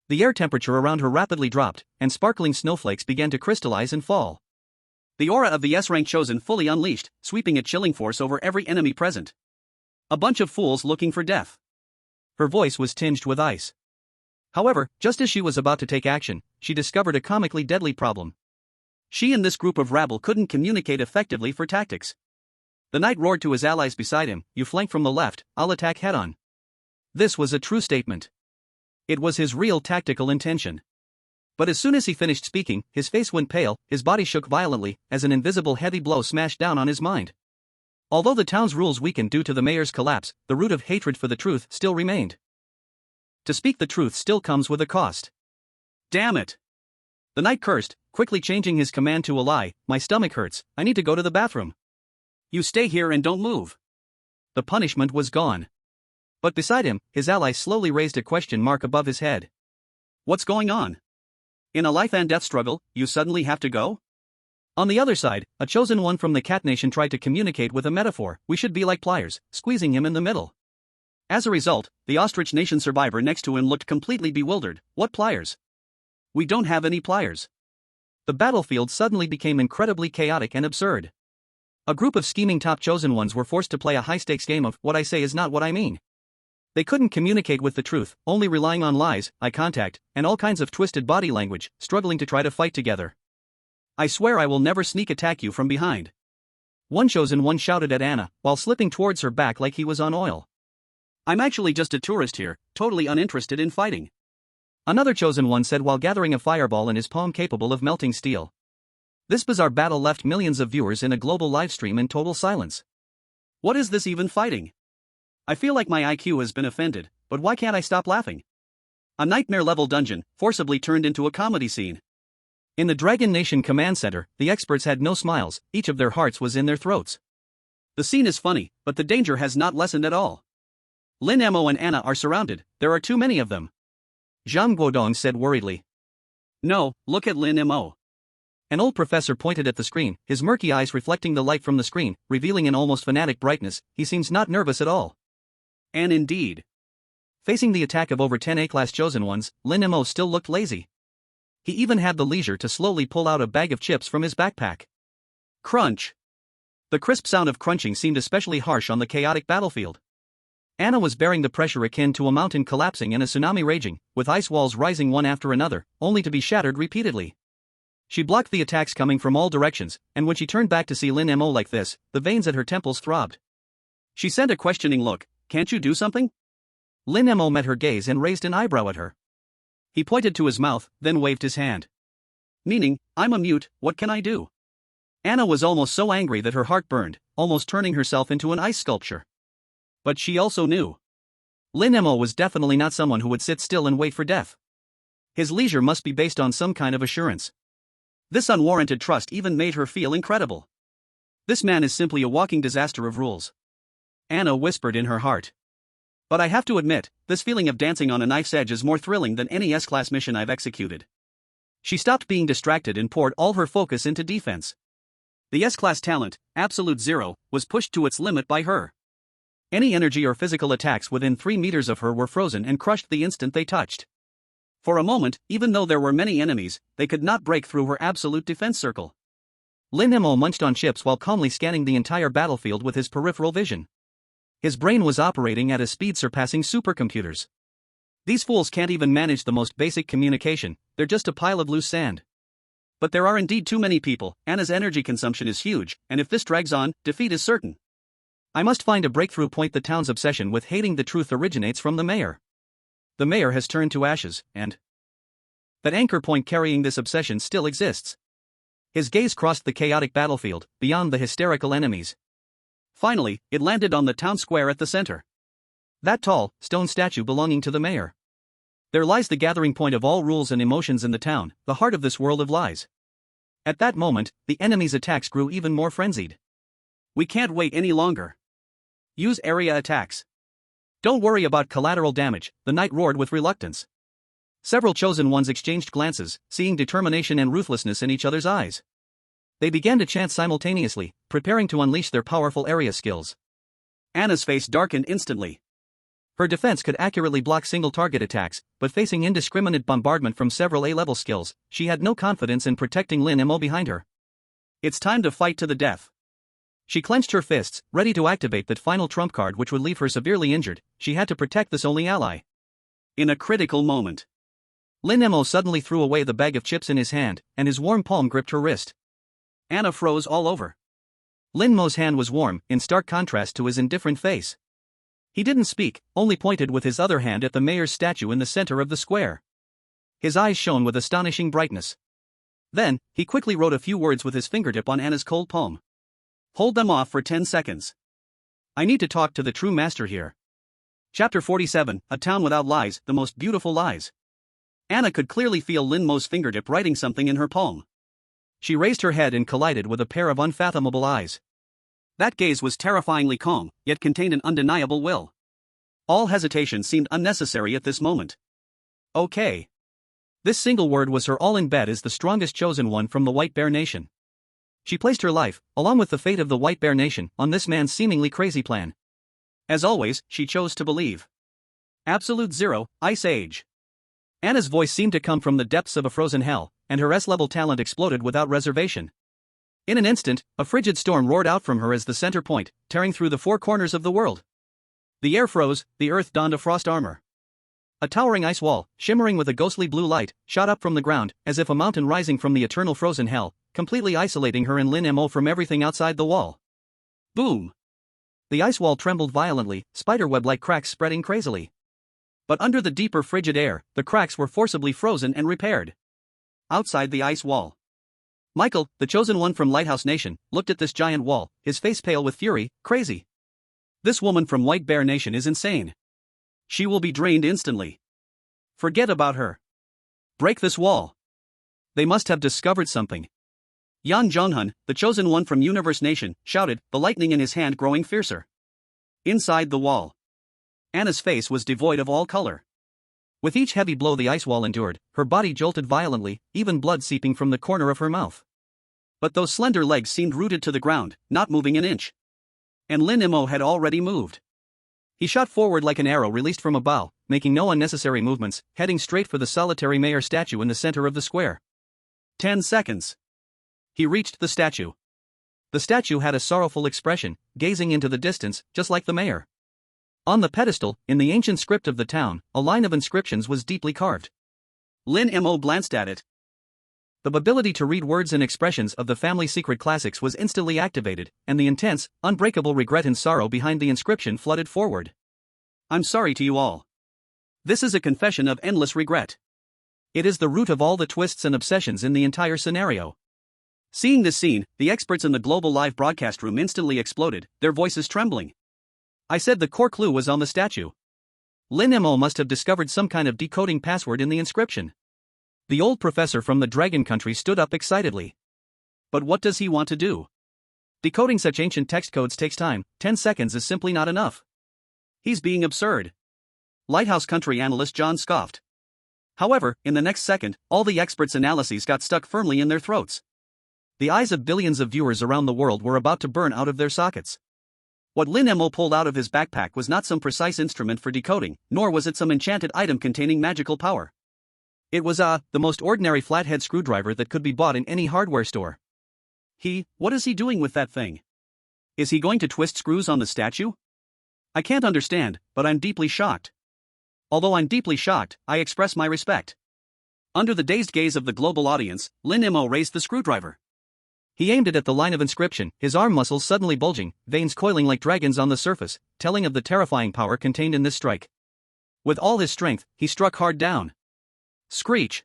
The air temperature around her rapidly dropped, and sparkling snowflakes began to crystallize and fall. The aura of the S-rank chosen fully unleashed, sweeping a chilling force over every enemy present. A bunch of fools looking for death. Her voice was tinged with ice. However, just as she was about to take action, she discovered a comically deadly problem. She and this group of rabble couldn't communicate effectively for tactics. The knight roared to his allies beside him, "You flank from the left, I'll attack head-on." This was a true statement. It was his real tactical intention. But as soon as he finished speaking, his face went pale, his body shook violently, as an invisible heavy blow smashed down on his mind. Although the town's rules weakened due to the mayor's collapse, the root of hatred for the truth still remained. To speak the truth still comes with a cost. Damn it! The knight cursed, quickly changing his command to a lie. "My stomach hurts, I need to go to the bathroom." "You stay here and don't move." The punishment was gone. But beside him, his ally slowly raised a question mark above his head. "What's going on? In a life and death struggle, you suddenly have to go?" On the other side, a chosen one from the cat nation tried to communicate with a metaphor. "We should be like pliers, squeezing him in the middle." As a result, the ostrich nation survivor next to him looked completely bewildered. "What pliers? We don't have any pliers." The battlefield suddenly became incredibly chaotic and absurd. A group of scheming top chosen ones were forced to play a high-stakes game of "what I say is not what I mean." They couldn't communicate with the truth, only relying on lies, eye contact, and all kinds of twisted body language, struggling to try to fight together. "I swear I will never sneak attack you from behind." One chosen one shouted at Anna, while slipping towards her back like he was on oil. "I'm actually just a tourist here, totally uninterested in fighting." Another chosen one said while gathering a fireball in his palm capable of melting steel. This bizarre battle left millions of viewers in a global livestream in total silence. What is this even fighting? I feel like my IQ has been offended, but why can't I stop laughing? A nightmare-level dungeon, forcibly turned into a comedy scene. In the Dragon Nation Command Center, the experts had no smiles, each of their hearts was in their throats. The scene is funny, but the danger has not lessened at all. Lin Mo and Anna are surrounded, there are too many of them. Zhang Guodong said worriedly. "No, look at Lin Mo." An old professor pointed at the screen, his murky eyes reflecting the light from the screen, revealing an almost fanatic brightness. He seems not nervous at all. And indeed, facing the attack of over 10 A-class chosen ones, Lin Mo still looked lazy. He even had the leisure to slowly pull out a bag of chips from his backpack. Crunch! The crisp sound of crunching seemed especially harsh on the chaotic battlefield. Anna was bearing the pressure akin to a mountain collapsing and a tsunami raging, with ice walls rising one after another, only to be shattered repeatedly. She blocked the attacks coming from all directions, and when she turned back to see Lin Mo like this, the veins at her temples throbbed. She sent a questioning look. Can't you do something? Lin Mo met her gaze and raised an eyebrow at her. He pointed to his mouth, then waved his hand. Meaning, I'm a mute, what can I do? Anna was almost so angry that her heart burned, almost turning herself into an ice sculpture. But she also knew. Lin Mo was definitely not someone who would sit still and wait for death. His leisure must be based on some kind of assurance. This unwarranted trust even made her feel incredible. This man is simply a walking disaster of rules. Anna whispered in her heart. But I have to admit, this feeling of dancing on a knife's edge is more thrilling than any S-class mission I've executed. She stopped being distracted and poured all her focus into defense. The S-class talent, Absolute Zero, was pushed to its limit by her. Any energy or physical attacks within 3 meters of her were frozen and crushed the instant they touched. For a moment, even though there were many enemies, they could not break through her absolute defense circle. Lin Mo munched on chips while calmly scanning the entire battlefield with his peripheral vision. His brain was operating at a speed surpassing supercomputers. These fools can't even manage the most basic communication, they're just a pile of loose sand. But there are indeed too many people, Anna's energy consumption is huge, and if this drags on, defeat is certain. I must find a breakthrough point. The town's obsession with hating the truth originates from the mayor. The mayor has turned to ashes, and that anchor point carrying this obsession still exists. His gaze crossed the chaotic battlefield, beyond the hysterical enemies. Finally, it landed on the town square at the center. That tall, stone statue belonging to the mayor. There lies the gathering point of all rules and emotions in the town, the heart of this world of lies. At that moment, the enemy's attacks grew even more frenzied. We can't wait any longer. Use area attacks. Don't worry about collateral damage, the knight roared with reluctance. Several chosen ones exchanged glances, seeing determination and ruthlessness in each other's eyes. They began to chant simultaneously, preparing to unleash their powerful area skills. Anna's face darkened instantly. Her defense could accurately block single target attacks, but facing indiscriminate bombardment from several A-level skills, she had no confidence in protecting Lin Mo behind her. It's time to fight to the death. She clenched her fists, ready to activate that final trump card which would leave her severely injured. She had to protect this only ally. In a critical moment, Lin Mo suddenly threw away the bag of chips in his hand, and his warm palm gripped her wrist. Anna froze all over. Lin Mo's hand was warm, in stark contrast to his indifferent face. He didn't speak, only pointed with his other hand at the mayor's statue in the center of the square. His eyes shone with astonishing brightness. Then, he quickly wrote a few words with his fingertip on Anna's cold palm. Hold them off for 10 seconds. I need to talk to the true master here. Chapter 47, A Town Without Lies, The Most Beautiful Lies. Anna could clearly feel Lin Mo's fingertip writing something in her palm. She raised her head and collided with a pair of unfathomable eyes. That gaze was terrifyingly calm, yet contained an undeniable will. All hesitation seemed unnecessary at this moment. Okay. This single word was her all in bed as the strongest chosen one from the White Bear Nation. She placed her life, along with the fate of the White Bear Nation, on this man's seemingly crazy plan. As always, she chose to believe. Absolute Zero, Ice Age. Anna's voice seemed to come from the depths of a frozen hell, and her S-level talent exploded without reservation. In an instant, a frigid storm roared out from her as the center point, tearing through the 4 corners of the world. The air froze, the earth donned a frost armor. A towering ice wall, shimmering with a ghostly blue light, shot up from the ground, as if a mountain rising from the eternal frozen hell, completely isolating her and Lin Mo from everything outside the wall. Boom! The ice wall trembled violently, spiderweb-like cracks spreading crazily. But under the deeper frigid air, the cracks were forcibly frozen and repaired. Outside the ice wall, Michael, the chosen one from Lighthouse Nation, looked at this giant wall, his face pale with fury. Crazy. This woman from White Bear Nation is insane. She will be drained instantly. Forget about her. Break this wall. They must have discovered something. Yan Zhonghun, the chosen one from Universe Nation, shouted, the lightning in his hand growing fiercer. Inside the wall, Anna's face was devoid of all color. With each heavy blow the ice wall endured, her body jolted violently, even blood seeping from the corner of her mouth. But those slender legs seemed rooted to the ground, not moving an inch. And Lin Mo had already moved. He shot forward like an arrow released from a bow, making no unnecessary movements, heading straight for the solitary mayor statue in the center of the square. 10 seconds. He reached the statue. The statue had a sorrowful expression, gazing into the distance, just like the mayor. On the pedestal, in the ancient script of the town, a line of inscriptions was deeply carved. Lin Mo glanced at it. The ability to read words and expressions of the family secret classics was instantly activated, and the intense, unbreakable regret and sorrow behind the inscription flooded forward. I'm sorry to you all. This is a confession of endless regret. It is the root of all the twists and obsessions in the entire scenario. Seeing this scene, the experts in the global live broadcast room instantly exploded, their voices trembling. I said the core clue was on the statue. Lin Mo must have discovered some kind of decoding password in the inscription. The old professor from the Dragon Country stood up excitedly. But what does he want to do? Decoding such ancient text codes takes time, 10 seconds is simply not enough. He's being absurd. Lighthouse Country analyst John scoffed. However, in the next second, all the experts' analyses got stuck firmly in their throats. The eyes of billions of viewers around the world were about to burn out of their sockets. What Lin Mo pulled out of his backpack was not some precise instrument for decoding, nor was it some enchanted item containing magical power. It was the most ordinary flathead screwdriver that could be bought in any hardware store. What is he doing with that thing? Is he going to twist screws on the statue? I can't understand, but I'm deeply shocked. Although I'm deeply shocked, I express my respect. Under the dazed gaze of the global audience, Lin Mo raised the screwdriver. He aimed it at the line of inscription, his arm muscles suddenly bulging, veins coiling like dragons on the surface, telling of the terrifying power contained in this strike. With all his strength, he struck hard down. Screech!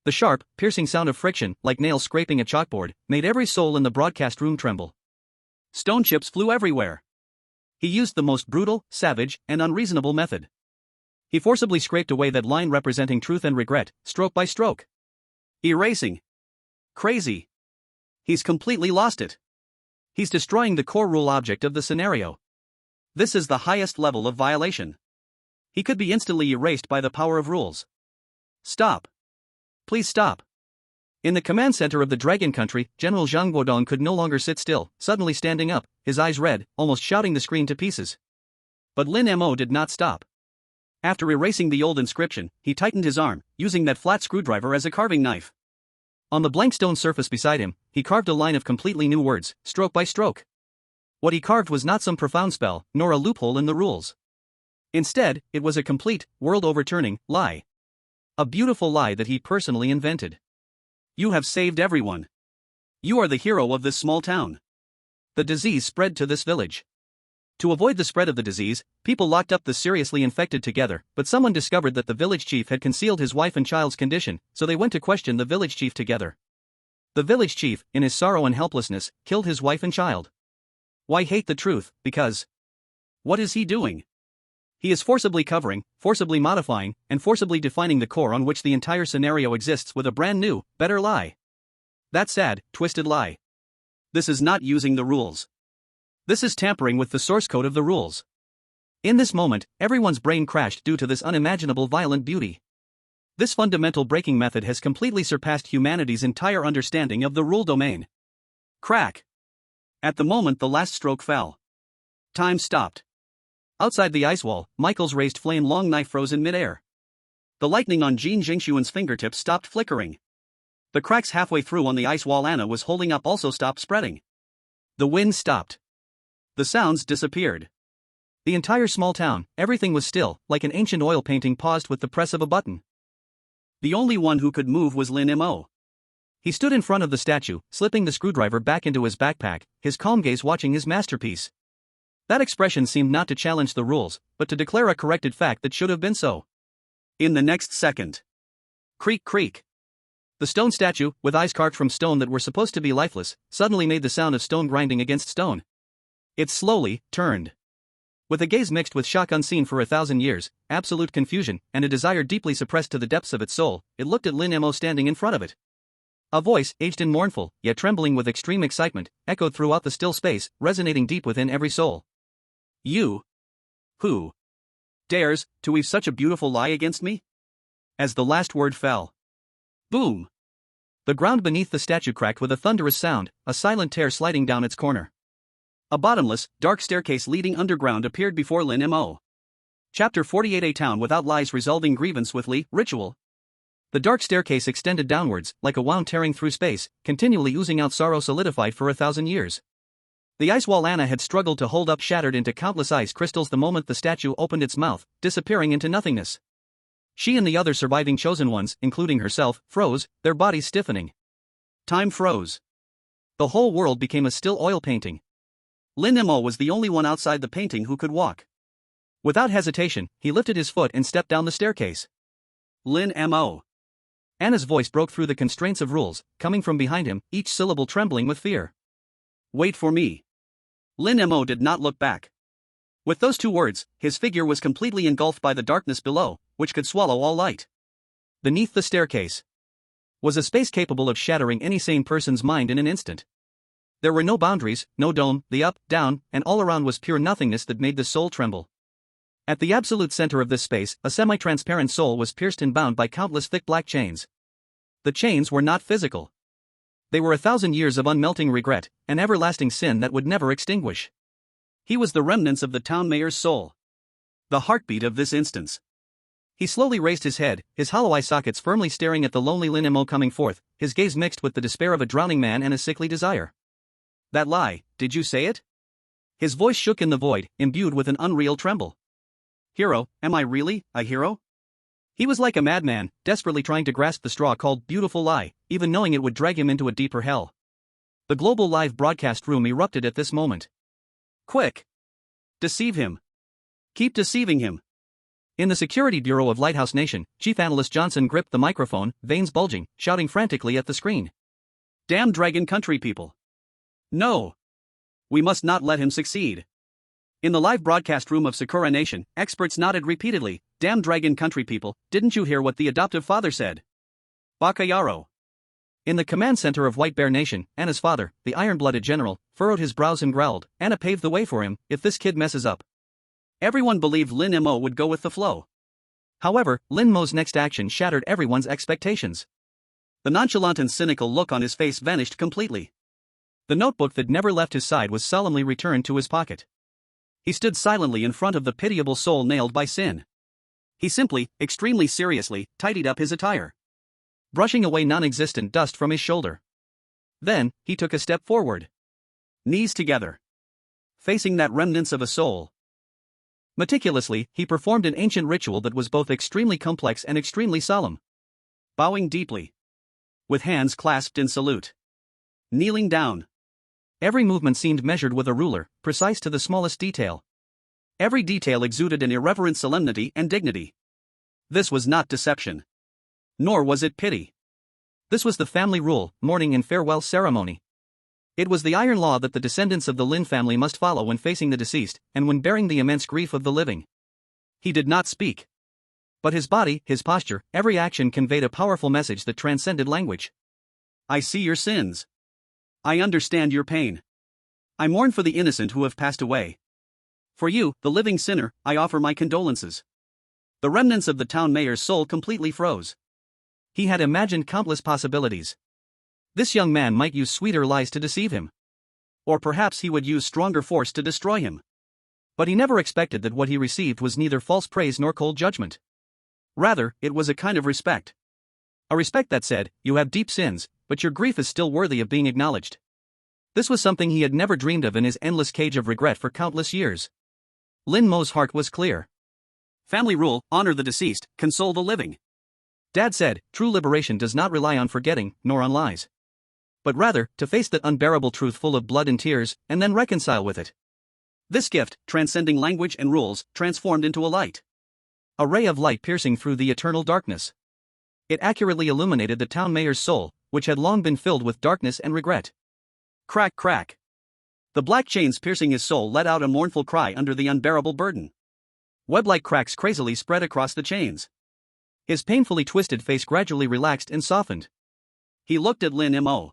The sharp, piercing sound of friction, like nails scraping a chalkboard, made every soul in the broadcast room tremble. Stone chips flew everywhere. He used the most brutal, savage, and unreasonable method. He forcibly scraped away that line representing truth and regret, stroke by stroke. Erasing. Crazy. He's completely lost it. He's destroying the core rule object of the scenario. This is the highest level of violation. He could be instantly erased by the power of rules. Stop. Please stop. In the command center of the Dragon Country, General Zhang Guodong could no longer sit still, suddenly standing up, his eyes red, almost shouting the screen to pieces. But Lin Mo did not stop. After erasing the old inscription, he tightened his arm, using that flat screwdriver as a carving knife. On the blank stone surface beside him, he carved a line of completely new words, stroke by stroke. What he carved was not some profound spell, nor a loophole in the rules. Instead, it was a complete, world-overturning lie. A beautiful lie that he personally invented. You have saved everyone. You are the hero of this small town. The disease spread to this village. To avoid the spread of the disease, people locked up the seriously infected together, but someone discovered that the village chief had concealed his wife and child's condition, so they went to question the village chief together. The village chief, in his sorrow and helplessness, killed his wife and child. Why hate the truth? Because. What is he doing? He is forcibly covering, forcibly modifying, and forcibly defining the core on which the entire scenario exists with a brand new, better lie. That sad, twisted lie. This is not using the rules. This is tampering with the source code of the rules. In this moment, everyone's brain crashed due to this unimaginable violent beauty. This fundamental breaking method has completely surpassed humanity's entire understanding of the rule domain. Crack! At the moment the last stroke fell. Time stopped. Outside the ice wall, Michael's raised flame long knife froze in midair. The lightning on Jean Jingshuan's fingertips stopped flickering. The cracks halfway through on the ice wall Anna was holding up also stopped spreading. The wind stopped. The sounds disappeared. The entire small town, everything was still, like an ancient oil painting paused with the press of a button. The only one who could move was Lin Mo. He stood in front of the statue, slipping the screwdriver back into his backpack, his calm gaze watching his masterpiece. That expression seemed not to challenge the rules, but to declare a corrected fact that should have been so. In the next second. Creak creak. The stone statue, with eyes carved from stone that were supposed to be lifeless, suddenly made the sound of stone grinding against stone. It slowly turned. With a gaze mixed with shock unseen for 1,000 years, absolute confusion, and a desire deeply suppressed to the depths of its soul, it looked at Lin Mo standing in front of it. A voice, aged and mournful, yet trembling with extreme excitement, echoed throughout the still space, resonating deep within every soul. You? Who? Dares to weave such a beautiful lie against me? As the last word fell. Boom! The ground beneath the statue cracked with a thunderous sound, a silent tear sliding down its corner. A bottomless, dark staircase leading underground appeared before Lin Mo. Chapter 48. A town without lies resolving grievance with Li, ritual. The dark staircase extended downwards, like a wound tearing through space, continually oozing out sorrow solidified for 1,000 years. The ice wall Anna had struggled to hold up shattered into countless ice crystals the moment the statue opened its mouth, disappearing into nothingness. She and the other surviving chosen ones, including herself, froze, their bodies stiffening. Time froze. The whole world became a still oil painting. Lin Mo was the only one outside the painting who could walk. Without hesitation, he lifted his foot and stepped down the staircase. Lin Mo. Anna's voice broke through the constraints of rules, coming from behind him, each syllable trembling with fear. Wait for me. Lin Mo did not look back. With those two words, his figure was completely engulfed by the darkness below, which could swallow all light. Beneath the staircase was a space capable of shattering any sane person's mind in an instant. There were no boundaries, no dome, the up, down, and all around was pure nothingness that made the soul tremble. At the absolute center of this space, a semi-transparent soul was pierced and bound by countless thick black chains. The chains were not physical. They were 1,000 years of unmelting regret, an everlasting sin that would never extinguish. He was the remnants of the town mayor's soul. The heartbeat of this instance. He slowly raised his head, his hollow eye sockets firmly staring at the lonely Lin Mo coming forth, his gaze mixed with the despair of a drowning man and a sickly desire. That lie, did you say it? His voice shook in the void, imbued with an unreal tremble. Hero, am I really a hero? He was like a madman, desperately trying to grasp the straw called beautiful lie, even knowing it would drag him into a deeper hell. The global live broadcast room erupted at this moment. Quick! Deceive him. Keep deceiving him. In the Security Bureau of Lighthouse Nation, Chief Analyst Johnson gripped the microphone, veins bulging, shouting frantically at the screen. Damn Dragon Country people! No! We must not let him succeed. In the live broadcast room of Sakura Nation, experts nodded repeatedly. Damn Dragon Country people, didn't you hear what the adoptive father said? Bakayaro. In the command center of White Bear Nation, Anna's father, the iron-blooded general, furrowed his brows and growled, Anna paved the way for him, if this kid messes up. Everyone believed Lin Mo would go with the flow. However, Lin Mo's next action shattered everyone's expectations. The nonchalant and cynical look on his face vanished completely. The notebook that never left his side was solemnly returned to his pocket. He stood silently in front of the pitiable soul nailed by sin. He simply, extremely seriously, tidied up his attire, brushing away non-existent dust from his shoulder. Then, he took a step forward. Knees together. Facing that remnants of a soul. Meticulously, he performed an ancient ritual that was both extremely complex and extremely solemn. Bowing deeply. With hands clasped in salute. Kneeling down. Every movement seemed measured with a ruler, precise to the smallest detail. Every detail exuded an irreverent solemnity and dignity. This was not deception. Nor was it pity. This was the family rule, mourning and farewell ceremony. It was the iron law that the descendants of the Lin family must follow when facing the deceased, and when bearing the immense grief of the living. He did not speak. But his body, his posture, every action conveyed a powerful message that transcended language. I see your sins. I understand your pain. I mourn for the innocent who have passed away. For you, the living sinner, I offer my condolences. The remnants of the town mayor's soul completely froze. He had imagined countless possibilities. This young man might use sweeter lies to deceive him. Or perhaps he would use stronger force to destroy him. But he never expected that what he received was neither false praise nor cold judgment. Rather, it was a kind of respect. A respect that said, you have deep sins, but your grief is still worthy of being acknowledged. This was something he had never dreamed of in his endless cage of regret for countless years. Lin Mo's heart was clear. Family rule, honor the deceased, console the living. Dad said, true liberation does not rely on forgetting, nor on lies. But rather, to face that unbearable truth full of blood and tears, and then reconcile with it. This gift, transcending language and rules, transformed into a light. A ray of light piercing through the eternal darkness. It accurately illuminated the town mayor's soul, which had long been filled with darkness and regret. Crack, crack. The black chains piercing his soul let out a mournful cry under the unbearable burden. Web-like cracks crazily spread across the chains. His painfully twisted face gradually relaxed and softened. He looked at Lin Mo.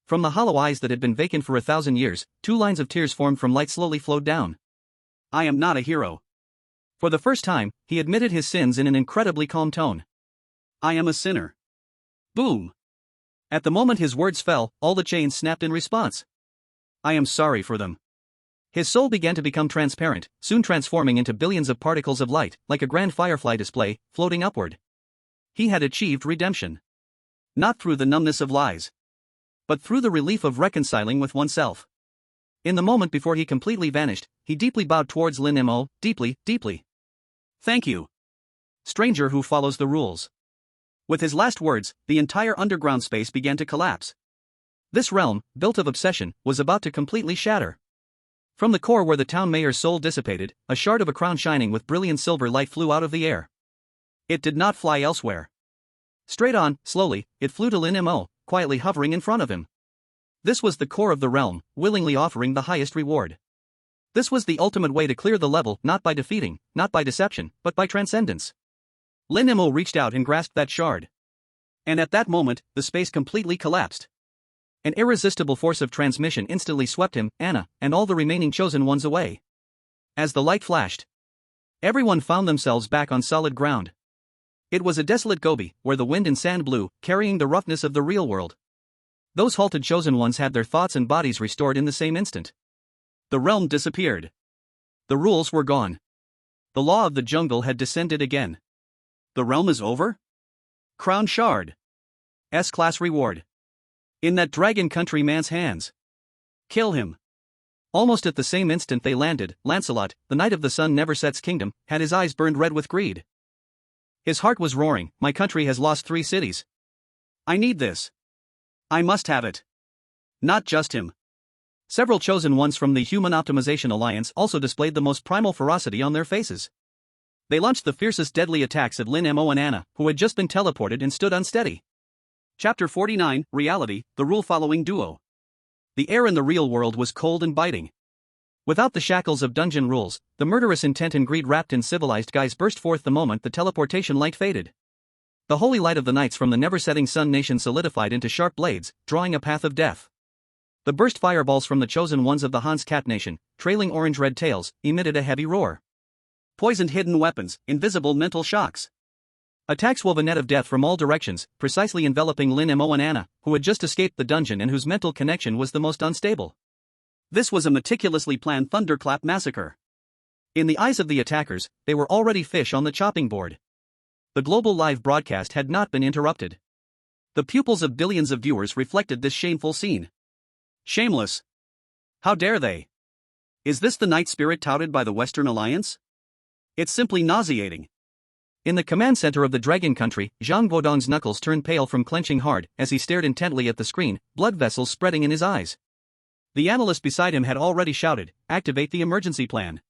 From the hollow eyes that had been vacant for 1,000 years, 2 lines of tears formed from light slowly flowed down. I am not a hero. For the first time, he admitted his sins in an incredibly calm tone. I am a sinner. Boom. At the moment his words fell, all the chains snapped in response. I am sorry for them. His soul began to become transparent, soon transforming into billions of particles of light, like a grand firefly display, floating upward. He had achieved redemption. Not through the numbness of lies, but through the relief of reconciling with oneself. In the moment before he completely vanished, he deeply bowed towards Lin Mo, deeply, deeply. Thank you, stranger who follows the rules. With his last words, the entire underground space began to collapse. This realm, built of obsession, was about to completely shatter. From the core where the town mayor's soul dissipated, a shard of a crown shining with brilliant silver light flew out of the air. It did not fly elsewhere. Straight on, slowly, it flew to Lin Mo, quietly hovering in front of him. This was the core of the realm, willingly offering the highest reward. This was the ultimate way to clear the level, not by defeating, not by deception, but by transcendence. Lin Mo reached out and grasped that shard. And at that moment, the space completely collapsed. An irresistible force of transmission instantly swept him, Anna, and all the remaining chosen ones away. As the light flashed, everyone found themselves back on solid ground. It was a desolate Gobi, where the wind and sand blew, carrying the roughness of the real world. Those halted chosen ones had their thoughts and bodies restored in the same instant. The realm disappeared. The rules were gone. The law of the jungle had descended again. The realm is over? Crown shard. S-class reward. In that dragon country man's hands. Kill him. Almost at the same instant they landed, Lancelot, the Knight of the Sun Never Sets Kingdom, had his eyes burned red with greed. His heart was roaring, my country has lost 3 cities. I need this. I must have it. Not just him. Several chosen ones from the Human Optimization Alliance also displayed the most primal ferocity on their faces. They launched the fiercest deadly attacks at Lin Mo and Anna, who had just been teleported and stood unsteady. Chapter 49, Reality, the rule-following duo. The air in the real world was cold and biting. Without the shackles of dungeon rules, the murderous intent and greed wrapped in civilized guise burst forth the moment the teleportation light faded. The holy light of the knights from the never-setting sun nation solidified into sharp blades, drawing a path of death. The burst fireballs from the chosen ones of the Hans Cat nation, trailing orange-red tails, emitted a heavy roar. Poisoned hidden weapons, invisible mental shocks. Attacks wove a net of death from all directions, precisely enveloping Lin Mo and Anna, who had just escaped the dungeon and whose mental connection was the most unstable. This was a meticulously planned thunderclap massacre. In the eyes of the attackers, they were already fish on the chopping board. The global live broadcast had not been interrupted. The pupils of billions of viewers reflected this shameful scene. Shameless. How dare they? Is this the night spirit touted by the Western Alliance? It's simply nauseating. In the command center of the Dragon Country, Zhang Guodong's knuckles turned pale from clenching hard as he stared intently at the screen, blood vessels spreading in his eyes. The analyst beside him had already shouted, "Activate the emergency plan.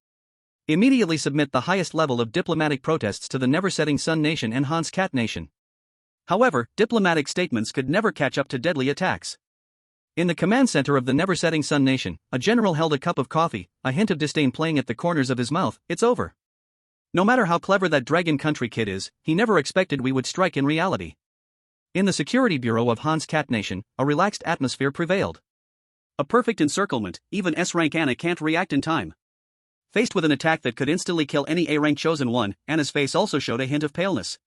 Immediately submit the highest level of diplomatic protests to the never-setting Sun Nation and Hans Cat Nation." However, diplomatic statements could never catch up to deadly attacks. In the command center of the never-setting Sun Nation, a general held a cup of coffee, a hint of disdain playing at the corners of his mouth. It's over. No matter how clever that Dragon Country kid is, he never expected we would strike in reality. In the security bureau of Hans Cat Nation, a relaxed atmosphere prevailed. A perfect encirclement, even S-rank Anna can't react in time. Faced with an attack that could instantly kill any A-rank chosen one, Anna's face also showed a hint of paleness.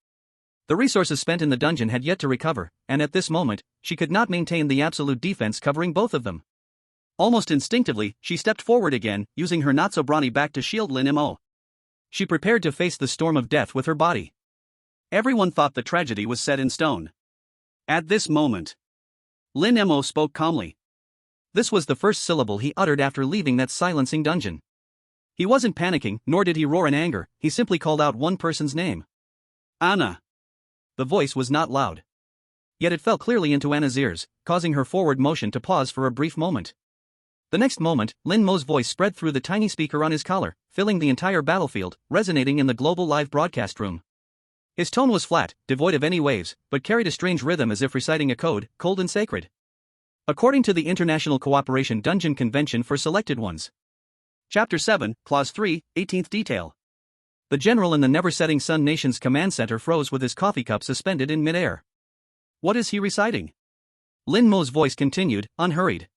The resources spent in the dungeon had yet to recover, and at this moment, she could not maintain the absolute defense covering both of them. Almost instinctively, she stepped forward again, using her not-so-brawny back to shield Lin Mo. She prepared to face the storm of death with her body. Everyone thought the tragedy was set in stone. At this moment, Lin Mo spoke calmly. This was the first syllable he uttered after leaving that silencing dungeon. He wasn't panicking, nor did he roar in anger, he simply called out one person's name. Anna. The voice was not loud. Yet it fell clearly into Anna's ears, causing her forward motion to pause for a brief moment. The next moment, Lin Mo's voice spread through the tiny speaker on his collar, filling the entire battlefield, resonating in the global live broadcast room. His tone was flat, devoid of any waves, but carried a strange rhythm as if reciting a code, cold and sacred. According to the International Cooperation Dungeon Convention for Selected Ones. Chapter 7, Clause 3, 18th Detail. The general in the never-setting Sun Nation's command center froze with his coffee cup suspended in midair. What is he reciting? Lin Mo's voice continued, unhurried.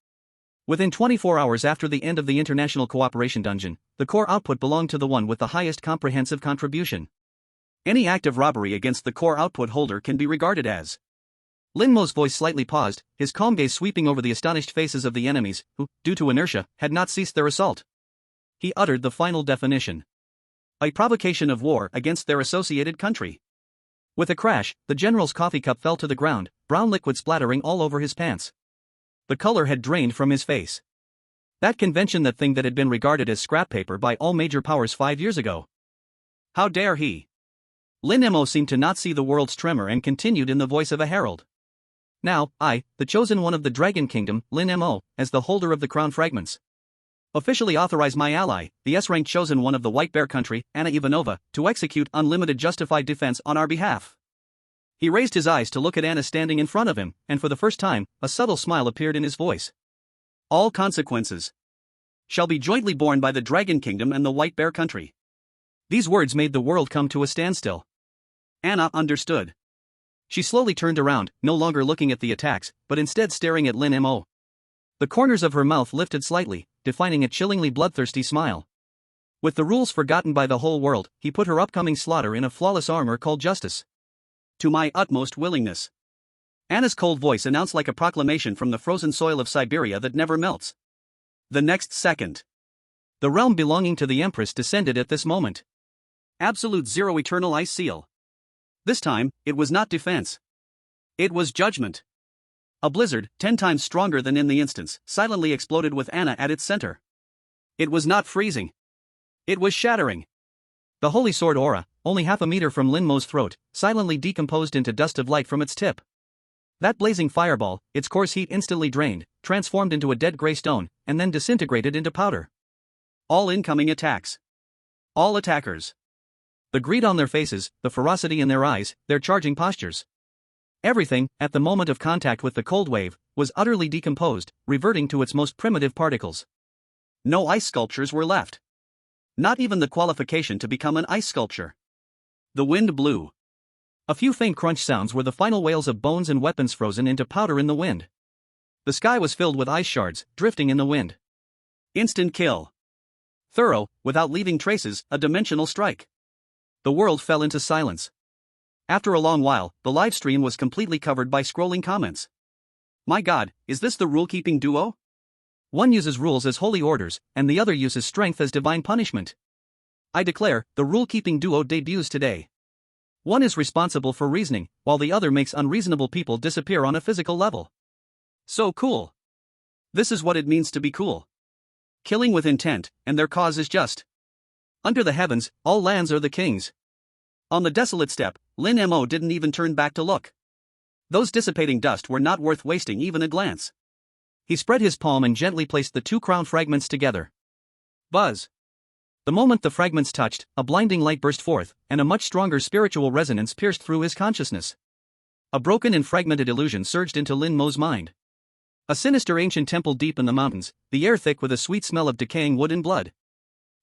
Within 24 hours after the end of the International Cooperation Dungeon, the core output belonged to the one with the highest comprehensive contribution. Any act of robbery against the core output holder can be regarded as. Lin Mo's voice slightly paused, his calm gaze sweeping over the astonished faces of the enemies, who, due to inertia, had not ceased their assault. He uttered the final definition. A provocation of war against their associated country. With a crash, the general's coffee cup fell to the ground, brown liquid splattering all over his pants. The color had drained from his face. That convention, that thing that had been regarded as scrap paper by all major powers 5 years ago. How dare he? Lin Mo seemed to not see the world's tremor and continued in the voice of a herald. Now, I, the chosen one of the Dragon Kingdom, Lin Mo, as the holder of the crown fragments, officially authorize my ally, the S-ranked chosen one of the White Bear Country, Anna Ivanova, to execute unlimited justified defense on our behalf. He raised his eyes to look at Anna standing in front of him, and for the first time, a subtle smile appeared in his voice. All consequences shall be jointly borne by the Dragon Kingdom and the White Bear Country. These words made the world come to a standstill. Anna understood. She slowly turned around, no longer looking at the attacks, but instead staring at Lin Mo. The corners of her mouth lifted slightly, defining a chillingly bloodthirsty smile. With the rules forgotten by the whole world, he put her upcoming slaughter in a flawless armor called justice. To my utmost willingness. Anna's cold voice announced like a proclamation from the frozen soil of Siberia that never melts. The next second, the realm belonging to the Empress descended at this moment. Absolute zero eternal ice seal. This time, it was not defense. It was judgment. A blizzard, 10 times stronger than in the instance, silently exploded with Anna at its center. It was not freezing. It was shattering. The holy sword aura, only half a meter from Lin Mo's throat, silently decomposed into dust of light from its tip. That blazing fireball, its coarse heat instantly drained, transformed into a dead gray stone, and then disintegrated into powder. All incoming attacks. All attackers. The greed on their faces, the ferocity in their eyes, their charging postures. Everything, at the moment of contact with the cold wave, was utterly decomposed, reverting to its most primitive particles. No ice sculptures were left. Not even the qualification to become an ice sculpture. The wind blew. A few faint crunch sounds were the final wails of bones and weapons frozen into powder in the wind. The sky was filled with ice shards, drifting in the wind. Instant kill. Thorough, without leaving traces, a dimensional strike. The world fell into silence. After a long while, the live stream was completely covered by scrolling comments. My God, is this the rule-keeping duo? One uses rules as holy orders, and the other uses strength as divine punishment. I declare, the rule-keeping duo debuts today. One is responsible for reasoning, while the other makes unreasonable people disappear on a physical level. So cool. This is what it means to be cool. Killing with intent, and their cause is just. Under the heavens, all lands are the king's. On the desolate steppe, Lin Mo didn't even turn back to look. Those dissipating dust were not worth wasting even a glance. He spread his palm and gently placed the 2 crown fragments together. Buzz. The moment the fragments touched, a blinding light burst forth, and a much stronger spiritual resonance pierced through his consciousness. A broken and fragmented illusion surged into Lin Mo's mind. A sinister ancient temple deep in the mountains, the air thick with a sweet smell of decaying wood and blood.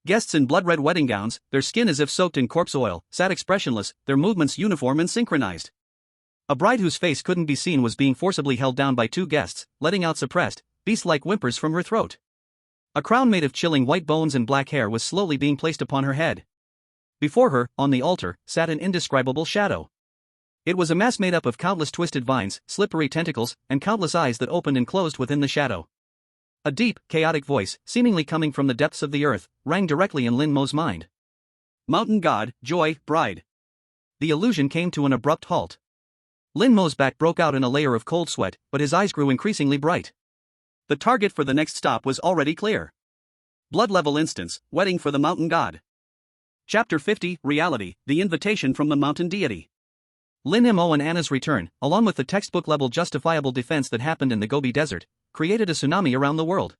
Guests in blood-red wedding gowns, their skin as if soaked in corpse oil, sat expressionless, their movements uniform and synchronized. A bride whose face couldn't be seen was being forcibly held down by 2 guests, letting out suppressed, beast-like whimpers from her throat. A crown made of chilling white bones and black hair was slowly being placed upon her head. Before her, on the altar, sat an indescribable shadow. It was a mass made up of countless twisted vines, slippery tentacles, and countless eyes that opened and closed within the shadow. A deep, chaotic voice, seemingly coming from the depths of the earth, rang directly in Lin Mo's mind. Mountain God, Joy, Bride. The illusion came to an abrupt halt. Lin Mo's back broke out in a layer of cold sweat, but his eyes grew increasingly bright. The target for the next stop was already clear. Blood level instance, wedding for the mountain god. Chapter 50, Reality, the invitation from the mountain deity. Lin Mo and Anna's return, along with the textbook-level justifiable defense that happened in the Gobi Desert, created a tsunami around the world.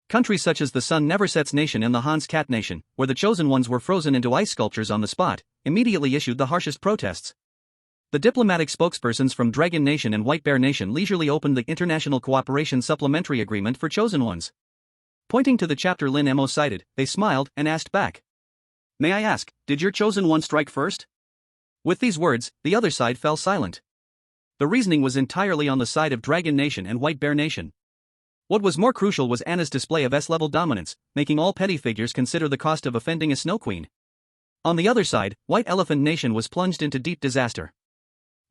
Countries such as the Sun Never Sets Nation and the Hans Cat Nation, where the chosen ones were frozen into ice sculptures on the spot, immediately issued the harshest protests. The diplomatic spokespersons from Dragon Nation and White Bear Nation leisurely opened the International Cooperation Supplementary Agreement for Chosen Ones. Pointing to the chapter Lin Mo cited, they smiled and asked back. May I ask, did your chosen one strike first? With these words, the other side fell silent. The reasoning was entirely on the side of Dragon Nation and White Bear Nation. What was more crucial was Anna's display of S-level dominance, making all petty figures consider the cost of offending a Snow Queen. On the other side, White Elephant Nation was plunged into deep disaster.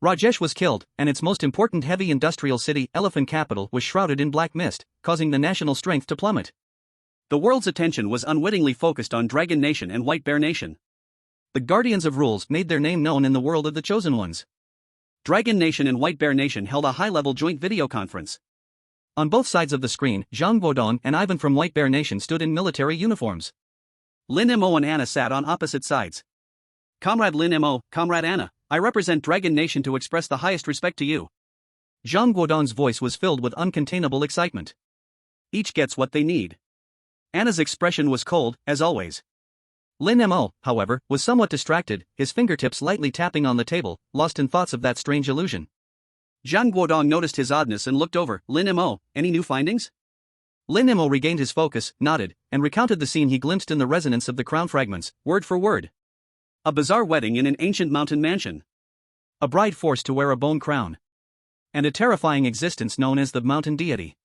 Rajesh was killed, and its most important heavy industrial city, Elephant Capital, was shrouded in black mist, causing the national strength to plummet. The world's attention was unwittingly focused on Dragon Nation and White Bear Nation. The Guardians of Rules made their name known in the world of the Chosen Ones. Dragon Nation and White Bear Nation held a high-level joint video conference. On both sides of the screen, Zhang Guodong and Ivan from White Bear Nation stood in military uniforms. Lin Mo and Anna sat on opposite sides. Comrade Lin Mo, Comrade Anna, I represent Dragon Nation to express the highest respect to you. Zhang Guodong's voice was filled with uncontainable excitement. Each gets what they need. Anna's expression was cold, as always. Lin Mo, however, was somewhat distracted, his fingertips lightly tapping on the table, lost in thoughts of that strange illusion. Zhang Guodong noticed his oddness and looked over. Lin Mo, any new findings? Lin Mo regained his focus, nodded, and recounted the scene he glimpsed in the resonance of the crown fragments, word for word. A bizarre wedding in an ancient mountain mansion. A bride forced to wear a bone crown. And a terrifying existence known as the mountain deity.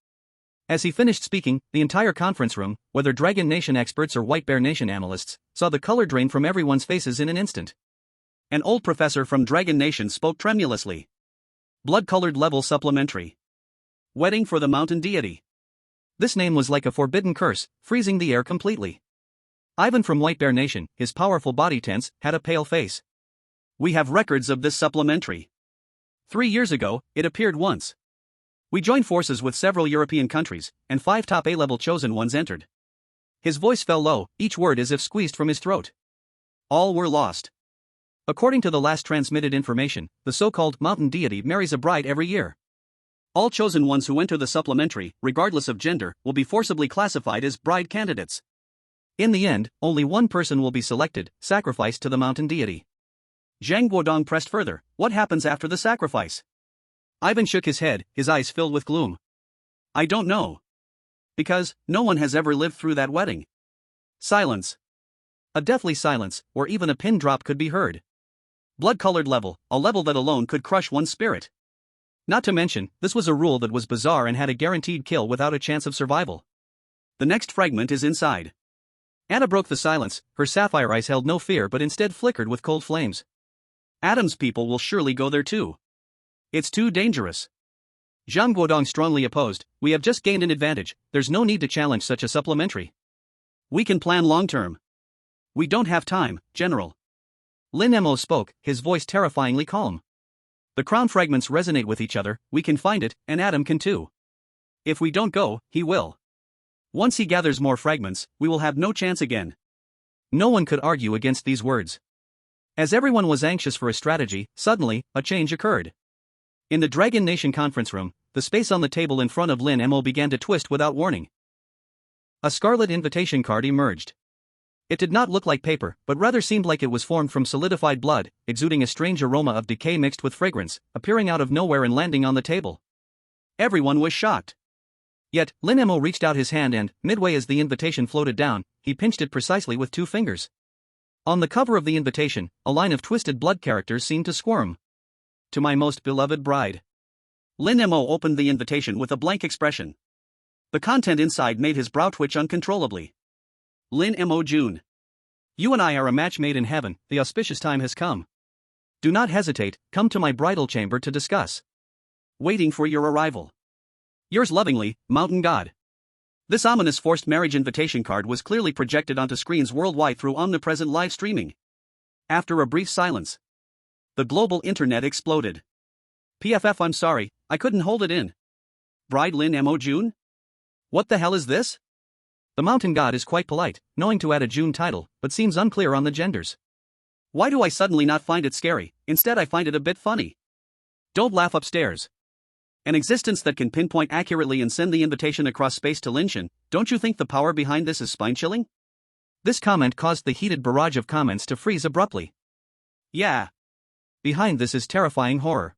As he finished speaking, the entire conference room, whether Dragon Nation experts or White Bear Nation analysts, saw the color drain from everyone's faces in an instant. An old professor from Dragon Nation spoke tremulously. Blood-colored level supplementary. Wedding for the mountain deity. This name was like a forbidden curse, freezing the air completely. Ivan from White Bear Nation, his powerful body tense, had a pale face. We have records of this supplementary. 3 years ago, it appeared once. We joined forces with several European countries, and 5 top A-level chosen ones entered. His voice fell low, each word as if squeezed from his throat. All were lost. According to the last transmitted information, the so-called mountain deity marries a bride every year. All chosen ones who enter the supplementary, regardless of gender, will be forcibly classified as bride candidates. In the end, only one person will be selected, sacrificed to the mountain deity. Zhang Guodong pressed further. What happens after the sacrifice? Ivan shook his head, his eyes filled with gloom. I don't know. Because, no one has ever lived through that wedding. Silence. A deathly silence, where even a pin drop could be heard. Blood-colored level, a level that alone could crush one's spirit. Not to mention, this was a rule that was bizarre and had a guaranteed kill without a chance of survival. The next fragment is inside. Anna broke the silence, her sapphire eyes held no fear but instead flickered with cold flames. Adam's people will surely go there too. It's too dangerous. Zhang Guodong strongly opposed. We have just gained an advantage, there's no need to challenge such a supplementary. We can plan long-term. We don't have time, General. Lin Mo spoke, his voice terrifyingly calm. The crown fragments resonate with each other, we can find it, and Adam can too. If we don't go, he will. Once he gathers more fragments, we will have no chance again. No one could argue against these words. As everyone was anxious for a strategy, suddenly, a change occurred. In the Dragon Nation conference room, the space on the table in front of Lin Mo began to twist without warning. A scarlet invitation card emerged. It did not look like paper, but rather seemed like it was formed from solidified blood, exuding a strange aroma of decay mixed with fragrance, appearing out of nowhere and landing on the table. Everyone was shocked. Yet, Lin Mo reached out his hand and, midway as the invitation floated down, he pinched it precisely with 2 fingers. On the cover of the invitation, a line of twisted blood characters seemed to squirm. To my most beloved bride. Lin Mo opened the invitation with a blank expression. The content inside made his brow twitch uncontrollably. Lin Mo June. You and I are a match made in heaven, the auspicious time has come. Do not hesitate, come to my bridal chamber to discuss. Waiting for your arrival. Yours lovingly, Mountain God. This ominous forced marriage invitation card was clearly projected onto screens worldwide through omnipresent live streaming. After a brief silence, the global internet exploded. PFF, I'm sorry, I couldn't hold it in. Bride Lin Mo June? What the hell is this? The mountain god is quite polite, knowing to add a June title, but seems unclear on the genders. Why do I suddenly not find it scary, instead I find it a bit funny? Don't laugh upstairs. An existence that can pinpoint accurately and send the invitation across space to Linshan, don't you think the power behind this is spine-chilling? This comment caused the heated barrage of comments to freeze abruptly. Yeah. Behind this is terrifying horror.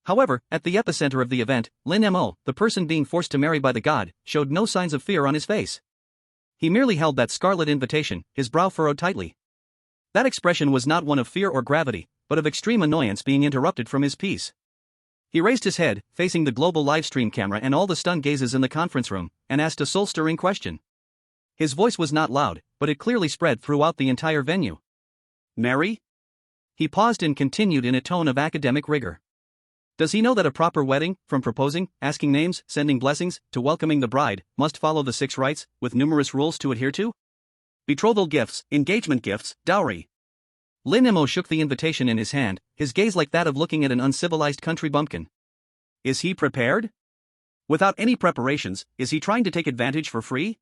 However, at the epicenter of the event, Lin Mo, the person being forced to marry by the god, showed no signs of fear on his face. He merely held that scarlet invitation, his brow furrowed tightly. That expression was not one of fear or gravity, but of extreme annoyance being interrupted from his peace. He raised his head, facing the global livestream camera and all the stunned gazes in the conference room, and asked a soul-stirring question. His voice was not loud, but it clearly spread throughout the entire venue. Mary? He paused and continued in a tone of academic rigor. Does he know that a proper wedding, from proposing, asking names, sending blessings, to welcoming the bride, must follow the 6 rites, with numerous rules to adhere to? Betrothal gifts, engagement gifts, dowry. Lin Mo shook the invitation in his hand, his gaze like that of looking at an uncivilized country bumpkin. Is he prepared? Without any preparations, is he trying to take advantage for free?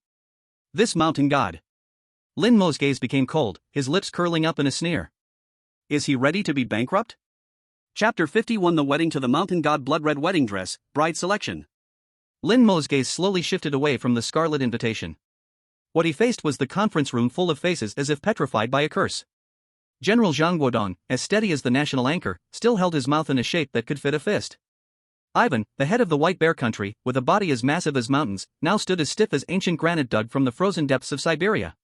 This mountain god. Lin Mo's gaze became cold, his lips curling up in a sneer. Is he ready to be bankrupt? Chapter 51 The Wedding to the Mountain God. Blood red wedding dress, bride selection. Lin Mo's gaze slowly shifted away from the scarlet invitation. What he faced was the conference room full of faces as if petrified by a curse. General Zhang Guodong, as steady as the national anchor, still held his mouth in a shape that could fit a fist. Ivan, the head of the White Bear country, with a body as massive as mountains, now stood as stiff as ancient granite dug from the frozen depths of Siberia.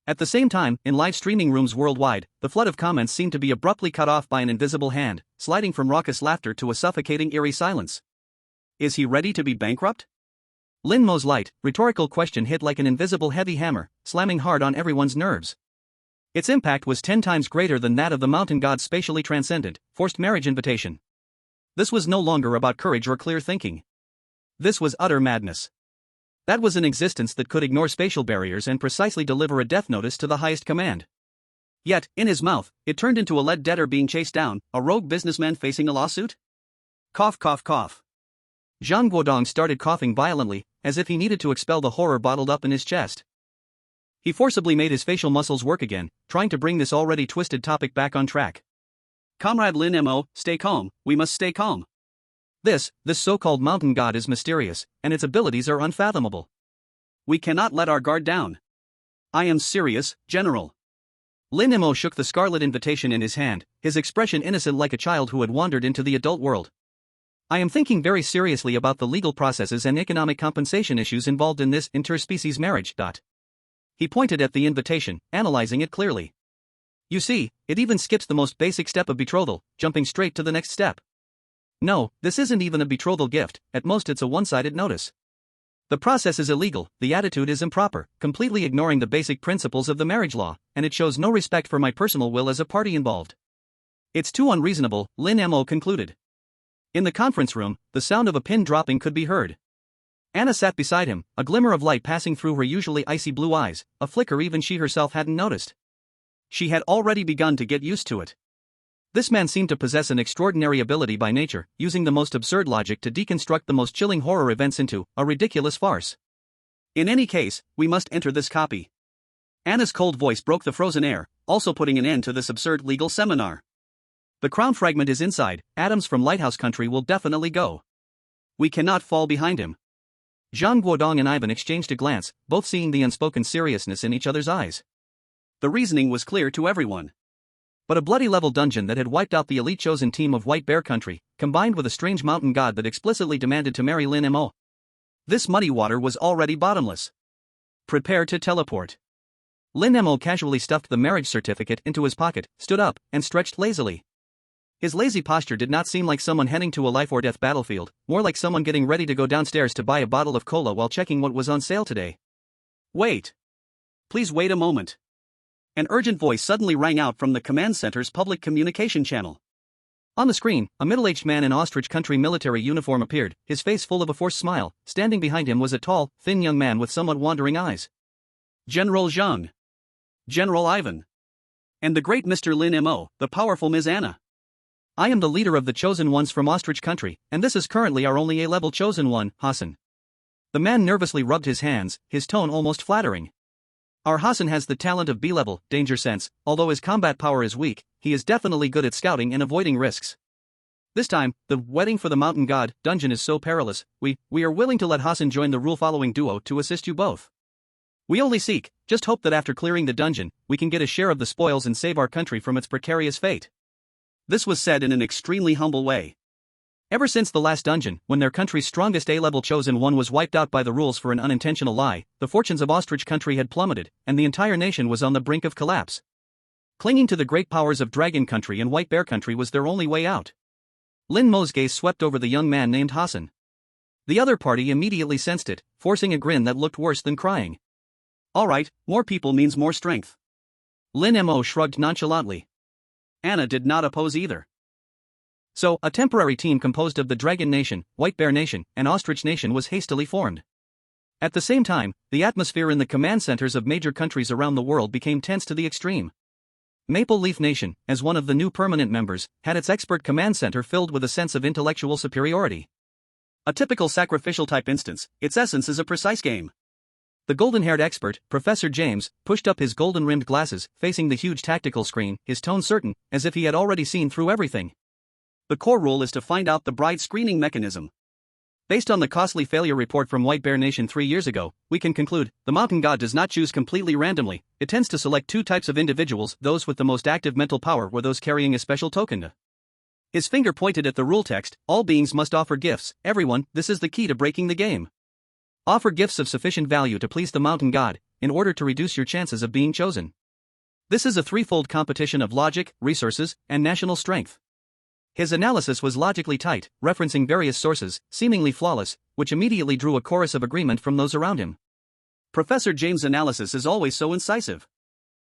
At the same time, in live streaming rooms worldwide, the flood of comments seemed to be abruptly cut off by an invisible hand, sliding from raucous laughter to a suffocating eerie silence. Is he ready to be bankrupt? Lin Mo's light, rhetorical question hit like an invisible heavy hammer, slamming hard on everyone's nerves. Its impact was 10 times greater than that of the mountain god's spatially transcendent, forced marriage invitation. This was no longer about courage or clear thinking. This was utter madness. That was an existence that could ignore spatial barriers and precisely deliver a death notice to the highest command. Yet, in his mouth, it turned into a lead debtor being chased down, a rogue businessman facing a lawsuit? Cough, cough, cough. Zhang Guodong started coughing violently, as if he needed to expel the horror bottled up in his chest. He forcibly made his facial muscles work again, trying to bring this already twisted topic back on track. Comrade Lin Mo, stay calm, we must stay calm. This so-called mountain god is mysterious, and its abilities are unfathomable. We cannot let our guard down. I am serious, General. Lin Mo shook the scarlet invitation in his hand, his expression innocent like a child who had wandered into the adult world. I am thinking very seriously about the legal processes and economic compensation issues involved in this interspecies marriage. He pointed at the invitation, analyzing it clearly. You see, it even skips the most basic step of betrothal, jumping straight to the next step. No, this isn't even a betrothal gift, at most it's a one-sided notice. The process is illegal, the attitude is improper, completely ignoring the basic principles of the marriage law, and it shows no respect for my personal will as a party involved. It's too unreasonable, Lin Mo concluded. In the conference room, the sound of a pin dropping could be heard. Anna sat beside him, a glimmer of light passing through her usually icy blue eyes, a flicker even she herself hadn't noticed. She had already begun to get used to it. This man seemed to possess an extraordinary ability by nature, using the most absurd logic to deconstruct the most chilling horror events into a ridiculous farce. In any case, we must enter this copy. Anna's cold voice broke the frozen air, also putting an end to this absurd legal seminar. The crown fragment is inside, Adams from Lighthouse Country will definitely go. We cannot fall behind him. Zhang Guodong and Ivan exchanged a glance, both seeing the unspoken seriousness in each other's eyes. The reasoning was clear to everyone. But a bloody-level dungeon that had wiped out the elite chosen team of White Bear Country, combined with a strange mountain god that explicitly demanded to marry Lin Mo. This muddy water was already bottomless. Prepare to teleport. Lin Mo casually stuffed the marriage certificate into his pocket, stood up, and stretched lazily. His lazy posture did not seem like someone heading to a life-or-death battlefield, more like someone getting ready to go downstairs to buy a bottle of cola while checking what was on sale today. Wait. Please wait a moment. An urgent voice suddenly rang out from the command center's public communication channel. On the screen, a middle-aged man in ostrich country military uniform appeared, his face full of a forced smile. Standing behind him was a tall, thin young man with somewhat wandering eyes. General Zhang. General Ivan. And the great Mr. Lin Mo, the powerful Ms. Anna. I am the leader of the chosen ones from ostrich country, and this is currently our only A-level chosen one, Hassan. The man nervously rubbed his hands, his tone almost flattering. Our Hassan has the talent of B-level, danger sense, although his combat power is weak, he is definitely good at scouting and avoiding risks. This time, the wedding for the mountain god dungeon is so perilous, we are willing to let Hassan join the rule-following duo to assist you both. We only seek, just hope that after clearing the dungeon, we can get a share of the spoils and save our country from its precarious fate. This was said in an extremely humble way. Ever since the last dungeon, when their country's strongest A-level chosen one was wiped out by the rules for an unintentional lie, the fortunes of ostrich country had plummeted, and the entire nation was on the brink of collapse. Clinging to the great powers of dragon country and white bear country was their only way out. Lin Mo's gaze swept over the young man named Hassan. The other party immediately sensed it, forcing a grin that looked worse than crying. Alright, more people means more strength. Lin Mo shrugged nonchalantly. Anna did not oppose either. So, a temporary team composed of the Dragon Nation, White Bear Nation, and Ostrich Nation was hastily formed. At the same time, the atmosphere in the command centers of major countries around the world became tense to the extreme. Maple Leaf Nation, as one of the new permanent members, had its expert command center filled with a sense of intellectual superiority. A typical sacrificial-type instance, its essence is a precise game. The golden-haired expert, Professor James, pushed up his golden-rimmed glasses, facing the huge tactical screen, his tone certain, as if he had already seen through everything. The core rule is to find out the bride screening mechanism. Based on the costly failure report from White Bear Nation 3 years ago, we can conclude, the mountain god does not choose completely randomly, it tends to select 2 types of individuals, those with the most active mental power or those carrying a special token. His finger pointed at the rule text, all beings must offer gifts, everyone, this is the key to breaking the game. Offer gifts of sufficient value to please the mountain god, in order to reduce your chances of being chosen. This is a threefold competition of logic, resources, and national strength. His analysis was logically tight, referencing various sources, seemingly flawless, which immediately drew a chorus of agreement from those around him. Professor James' analysis is always so incisive.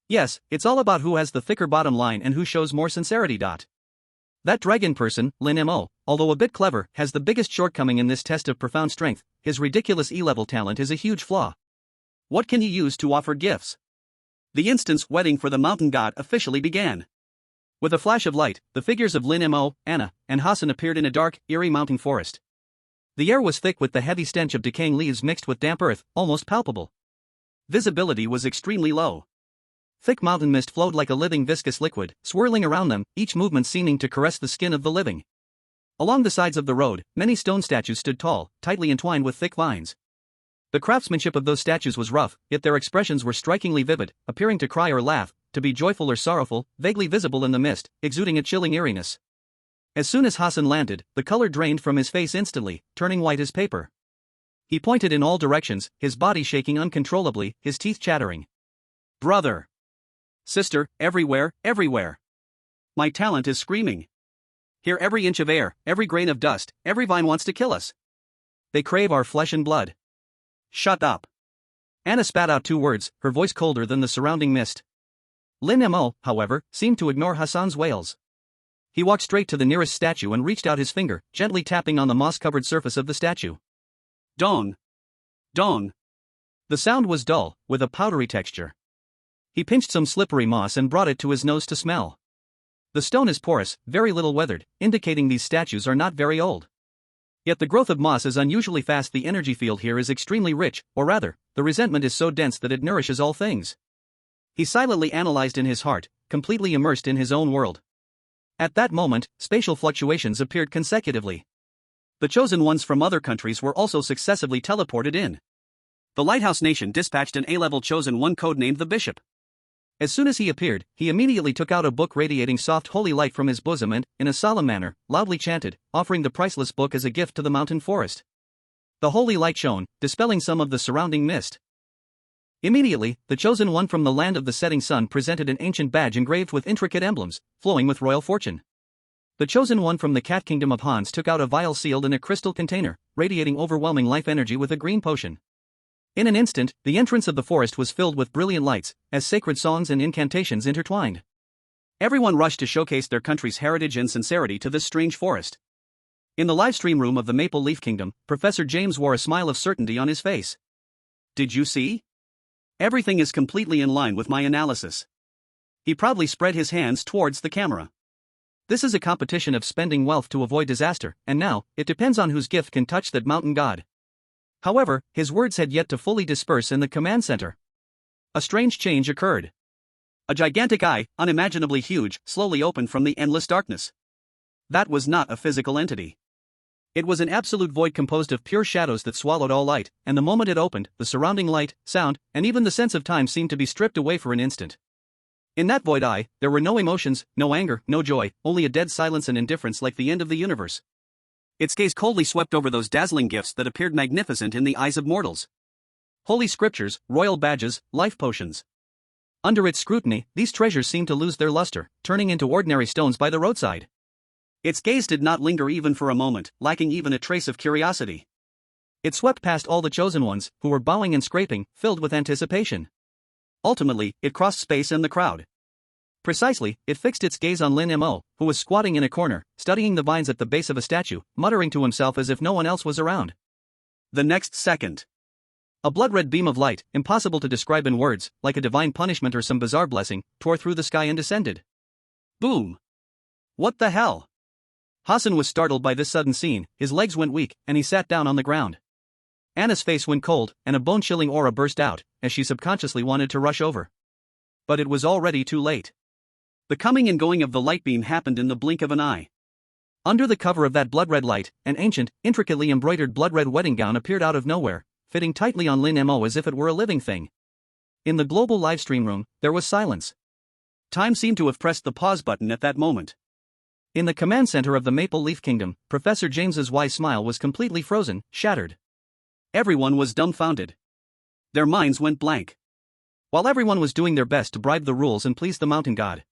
Yes, it's all about who has the thicker bottom line and who shows more sincerity. That dragon person, Lin Mo, although a bit clever, has the biggest shortcoming in this test of profound strength. His ridiculous E-level talent is a huge flaw. What can he use to offer gifts? The instance wedding for the mountain god officially began. With a flash of light, the figures of Lin Mo, Anna, and Hassan appeared in a dark, eerie mountain forest. The air was thick with the heavy stench of decaying leaves mixed with damp earth, almost palpable. Visibility was extremely low. Thick mountain mist flowed like a living viscous liquid, swirling around them, each movement seeming to caress the skin of the living. Along the sides of the road, many stone statues stood tall, tightly entwined with thick vines. The craftsmanship of those statues was rough, yet their expressions were strikingly vivid, appearing to cry or laugh, to be joyful or sorrowful, vaguely visible in the mist, exuding a chilling eeriness. As soon as Hassan landed, the color drained from his face instantly, turning white as paper. He pointed in all directions, his body shaking uncontrollably, his teeth chattering. Brother! Sister, everywhere, everywhere! My talent is screaming. Here every inch of air, every grain of dust, every vine wants to kill us. They crave our flesh and blood. Shut up. Anna spat out 2 words, her voice colder than the surrounding mist. Lin Mo, however, seemed to ignore Hassan's wails. He walked straight to the nearest statue and reached out his finger, gently tapping on the moss-covered surface of the statue. Dong! Dong! The sound was dull, with a powdery texture. He pinched some slippery moss and brought it to his nose to smell. The stone is porous, very little weathered, indicating these statues are not very old. Yet the growth of moss is unusually fast. The energy field here is extremely rich, or rather, the resentment is so dense that it nourishes all things. He silently analyzed in his heart, completely immersed in his own world. At that moment, spatial fluctuations appeared consecutively. The chosen ones from other countries were also successively teleported in. The Lighthouse Nation dispatched an A-level chosen one codenamed the Bishop. As soon as he appeared, he immediately took out a book radiating soft holy light from his bosom and, in a solemn manner, loudly chanted, offering the priceless book as a gift to the mountain forest. The holy light shone, dispelling some of the surrounding mist. Immediately, the chosen one from the land of the setting sun presented an ancient badge engraved with intricate emblems, flowing with royal fortune. The chosen one from the cat kingdom of Hans took out a vial sealed in a crystal container, radiating overwhelming life energy with a green potion. In an instant, the entrance of the forest was filled with brilliant lights, as sacred songs and incantations intertwined. Everyone rushed to showcase their country's heritage and sincerity to this strange forest. In the live stream room of the Maple Leaf Kingdom, Professor James wore a smile of certainty on his face. Did you see? Everything is completely in line with my analysis. He proudly spread his hands towards the camera. This is a competition of spending wealth to avoid disaster, and now, it depends on whose gift can touch that mountain god. However, his words had yet to fully disperse in the command center. A strange change occurred. A gigantic eye, unimaginably huge, slowly opened from the endless darkness. That was not a physical entity. It was an absolute void composed of pure shadows that swallowed all light, and the moment it opened, the surrounding light, sound, and even the sense of time seemed to be stripped away for an instant. In that void eye, there were no emotions, no anger, no joy, only a dead silence and indifference like the end of the universe. Its gaze coldly swept over those dazzling gifts that appeared magnificent in the eyes of mortals. Holy scriptures, royal badges, life potions. Under its scrutiny, these treasures seemed to lose their luster, turning into ordinary stones by the roadside. Its gaze did not linger even for a moment, lacking even a trace of curiosity. It swept past all the chosen ones, who were bowing and scraping, filled with anticipation. Ultimately, it crossed space and the crowd. Precisely, it fixed its gaze on Lin Mo, who was squatting in a corner, studying the vines at the base of a statue, muttering to himself as if no one else was around. The next second, a blood-red beam of light, impossible to describe in words, like a divine punishment or some bizarre blessing, tore through the sky and descended. Boom! What the hell? Hassan was startled by this sudden scene, his legs went weak, and he sat down on the ground. Anna's face went cold, and a bone-chilling aura burst out, as she subconsciously wanted to rush over. But it was already too late. The coming and going of the light beam happened in the blink of an eye. Under the cover of that blood-red light, an ancient, intricately embroidered blood-red wedding gown appeared out of nowhere, fitting tightly on Lin Mo as if it were a living thing. In the global livestream room, there was silence. Time seemed to have pressed the pause button at that moment. In the command center of the Maple Leaf Kingdom, Professor James's wise smile was completely frozen, shattered. Everyone was dumbfounded. Their minds went blank. While everyone was doing their best to bribe the rules and please the mountain god,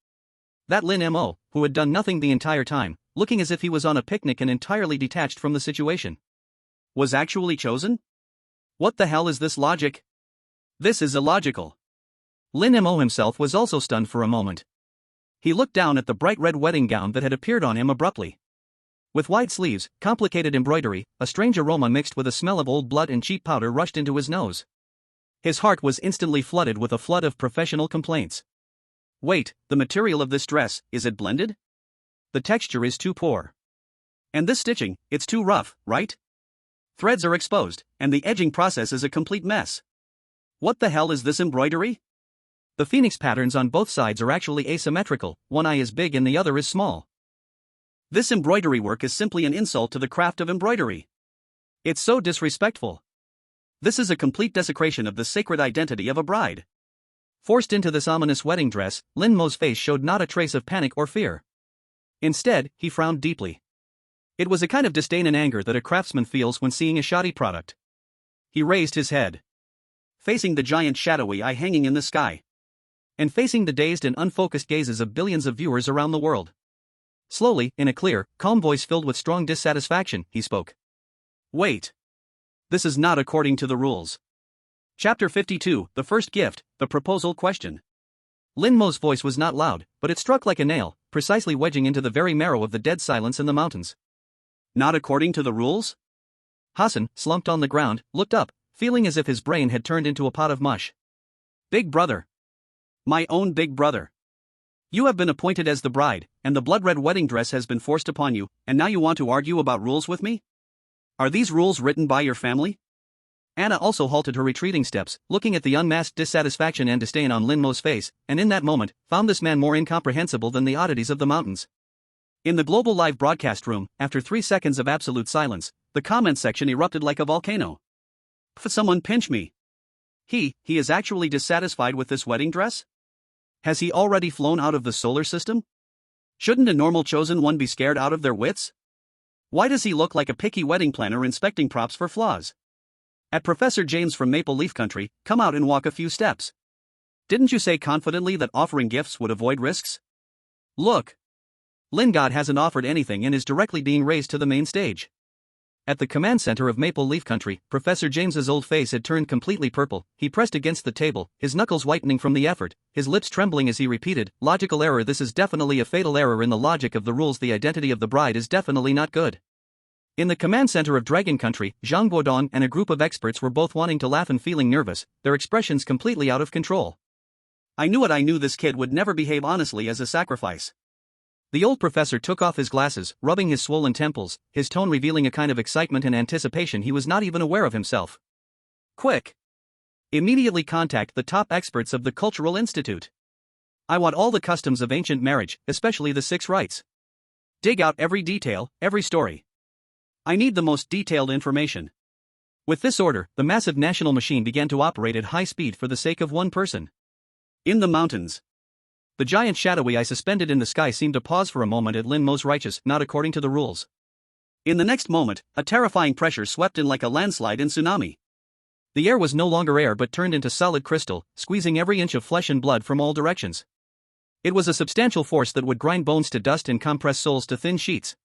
that Lin Mo, who had done nothing the entire time, looking as if he was on a picnic and entirely detached from the situation, was actually chosen? What the hell is this logic? This is illogical. Lin Mo himself was also stunned for a moment. He looked down at the bright red wedding gown that had appeared on him abruptly. With wide sleeves, complicated embroidery, a strange aroma mixed with a smell of old blood and cheap powder rushed into his nose. His heart was instantly flooded with a flood of professional complaints. Wait, the material of this dress, is it blended? The texture is too poor. And this stitching, it's too rough, right? Threads are exposed, and the edging process is a complete mess. What the hell is this embroidery? The phoenix patterns on both sides are actually asymmetrical, one eye is big and the other is small. This embroidery work is simply an insult to the craft of embroidery. It's so disrespectful. This is a complete desecration of the sacred identity of a bride. Forced into this ominous wedding dress, Lin Mo's face showed not a trace of panic or fear. Instead, he frowned deeply. It was a kind of disdain and anger that a craftsman feels when seeing a shoddy product. He raised his head, facing the giant shadowy eye hanging in the sky, and facing the dazed and unfocused gazes of billions of viewers around the world. Slowly, in a clear, calm voice filled with strong dissatisfaction, he spoke. Wait. This is not according to the rules. Chapter 52, The First Gift, The Proposal Question. Lin Mo's voice was not loud, but it struck like a nail, precisely wedging into the very marrow of the dead silence in the mountains. Not according to the rules? Hassan, slumped on the ground, looked up, feeling as if his brain had turned into a pot of mush. Big brother. My own big brother. You have been appointed as the bride, and the blood-red wedding dress has been forced upon you, and now you want to argue about rules with me? Are these rules written by your family? Anna also halted her retreating steps, looking at the unmasked dissatisfaction and disdain on Lin Mo's face, and in that moment, found this man more incomprehensible than the oddities of the mountains. In the global live broadcast room, after 3 seconds of absolute silence, the comment section erupted like a volcano. Someone pinch me. He is actually dissatisfied with this wedding dress? Has he already flown out of the solar system? Shouldn't a normal chosen one be scared out of their wits? Why does he look like a picky wedding planner inspecting props for flaws? At Professor James from Maple Leaf Country, come out and walk a few steps. Didn't you say confidently that offering gifts would avoid risks? Look. Lin God hasn't offered anything and is directly being raised to the main stage. At the command center of Maple Leaf Country, Professor James's old face had turned completely purple. He pressed against the table, his knuckles whitening from the effort, his lips trembling as he repeated, logical error. This is definitely a fatal error in the logic of the rules. The identity of the bride is definitely not good. In the command center of Dragon Country, Zhang Guodong and a group of experts were both wanting to laugh and feeling nervous, their expressions completely out of control. I knew it. I knew this kid would never behave honestly as a sacrifice. The old professor took off his glasses, rubbing his swollen temples, his tone revealing a kind of excitement and anticipation he was not even aware of himself. Quick! Immediately contact the top experts of the Cultural Institute. I want all the customs of ancient marriage, especially the 6 rites. Dig out every detail, every story. I need the most detailed information. With this order, the massive national machine began to operate at high speed for the sake of one person. In the mountains. The giant shadowy eye suspended in the sky seemed to pause for a moment at Lin Mo's righteous, not according to the rules. In the next moment, a terrifying pressure swept in like a landslide and tsunami. The air was no longer air but turned into solid crystal, squeezing every inch of flesh and blood from all directions. It was a substantial force that would grind bones to dust and compress souls to thin sheets.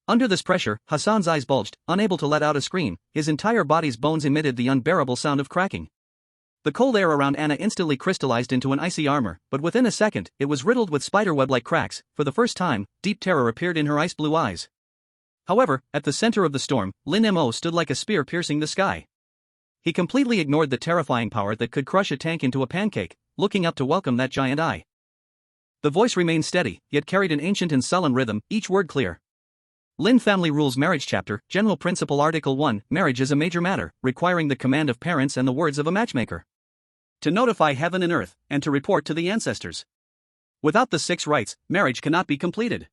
Under this pressure, Hassan's eyes bulged, unable to let out a scream, his entire body's bones emitted the unbearable sound of cracking. The cold air around Anna instantly crystallized into an icy armor, but within a second, it was riddled with spiderweb-like cracks. For the first time, deep terror appeared in her ice-blue eyes. However, at the center of the storm, Lin Mo stood like a spear piercing the sky. He completely ignored the terrifying power that could crush a tank into a pancake, looking up to welcome that giant eye. The voice remained steady, yet carried an ancient and sullen rhythm, each word clear. Lin Family Rules Marriage Chapter, General Principle Article 1, Marriage is a major matter, requiring the command of parents and the words of a matchmaker. To notify heaven and earth, and to report to the ancestors. Without the 6 rites, marriage cannot be completed.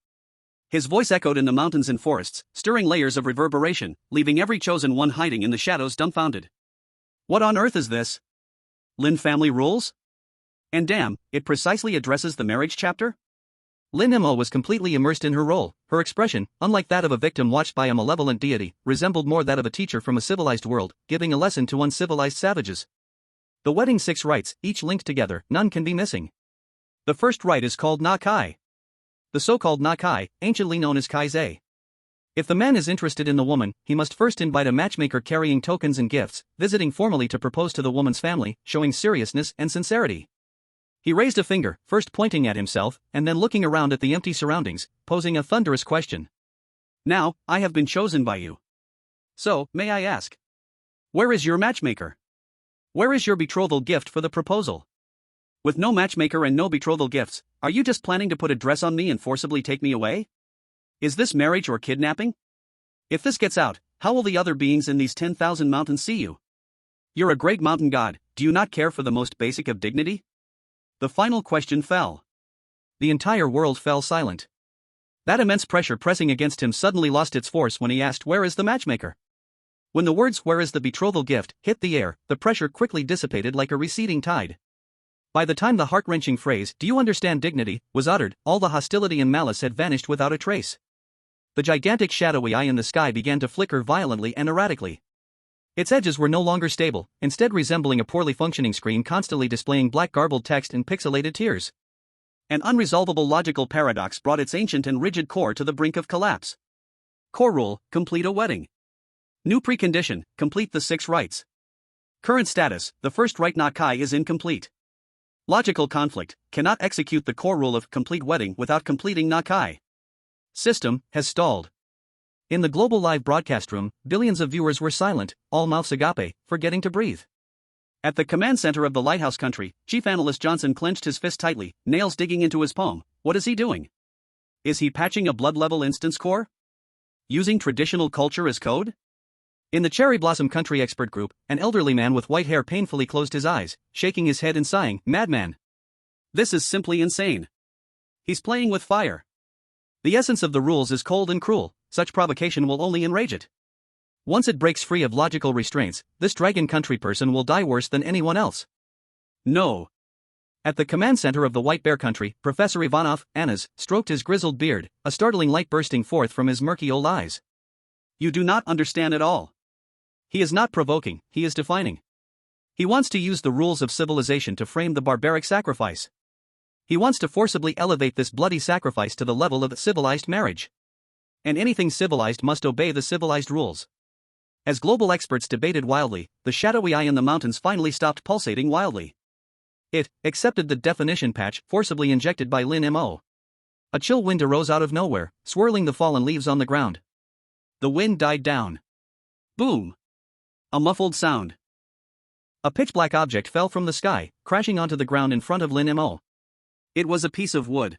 His voice echoed in the mountains and forests, stirring layers of reverberation, leaving every chosen one hiding in the shadows dumbfounded. What on earth is this? Lin Family Rules? And damn, it precisely addresses the marriage chapter? Lin Mo was completely immersed in her role. Her expression, unlike that of a victim watched by a malevolent deity, resembled more that of a teacher from a civilized world, giving a lesson to uncivilized savages. The wedding 6 rites, each linked together, none can be missing. The first rite is called Na Kai. The so-called Na Kai, anciently known as Kai Zai. If the man is interested in the woman, he must first invite a matchmaker carrying tokens and gifts, visiting formally to propose to the woman's family, showing seriousness and sincerity. He raised a finger, first pointing at himself, and then looking around at the empty surroundings, posing a thunderous question. Now, I have been chosen by you. So, may I ask? Where is your matchmaker? Where is your betrothal gift for the proposal? With no matchmaker and no betrothal gifts, are you just planning to put a dress on me and forcibly take me away? Is this marriage or kidnapping? If this gets out, how will the other beings in these 10,000 mountains see you? You're a great mountain god, do you not care for the most basic of dignity? The final question fell. The entire world fell silent. That immense pressure pressing against him suddenly lost its force when he asked, "Where is the matchmaker?" When the words, "Where is the betrothal gift?" hit the air, the pressure quickly dissipated like a receding tide. By the time the heart-wrenching phrase, "Do you understand dignity?" was uttered, all the hostility and malice had vanished without a trace. The gigantic shadowy eye in the sky began to flicker violently and erratically. Its edges were no longer stable, instead resembling a poorly functioning screen constantly displaying black garbled text and pixelated tears. An unresolvable logical paradox brought its ancient and rigid core to the brink of collapse. Core rule, complete a wedding. New precondition, complete the 6 rites. Current status, the first rite Na Kai is incomplete. Logical conflict, cannot execute the core rule of complete wedding without completing Na Kai. System, has stalled. In the global live broadcast room, billions of viewers were silent, all mouths agape, forgetting to breathe. At the command center of the lighthouse country, Chief Analyst Johnson clenched his fist tightly, nails digging into his palm. What is he doing? Is he patching a blood-level instance core? Using traditional culture as code? In the Cherry Blossom Country Expert Group, an elderly man with white hair painfully closed his eyes, shaking his head and sighing, "Madman. This is simply insane. He's playing with fire. The essence of the rules is cold and cruel, such provocation will only enrage it. Once it breaks free of logical restraints, this Dragon Country person will die worse than anyone else." No. At the command center of the White Bear Country, Professor Ivanov, Annas, stroked his grizzled beard, a startling light bursting forth from his murky old eyes. You do not understand at all. He is not provoking, he is defining. He wants to use the rules of civilization to frame the barbaric sacrifice. He wants to forcibly elevate this bloody sacrifice to the level of civilized marriage. And anything civilized must obey the civilized rules. As global experts debated wildly, the shadowy eye in the mountains finally stopped pulsating wildly. It accepted the definition patch forcibly injected by Lin Mo. A chill wind arose out of nowhere, swirling the fallen leaves on the ground. The wind died down. Boom! A muffled sound. A pitch-black object fell from the sky, crashing onto the ground in front of Lin Mo. It was a piece of wood.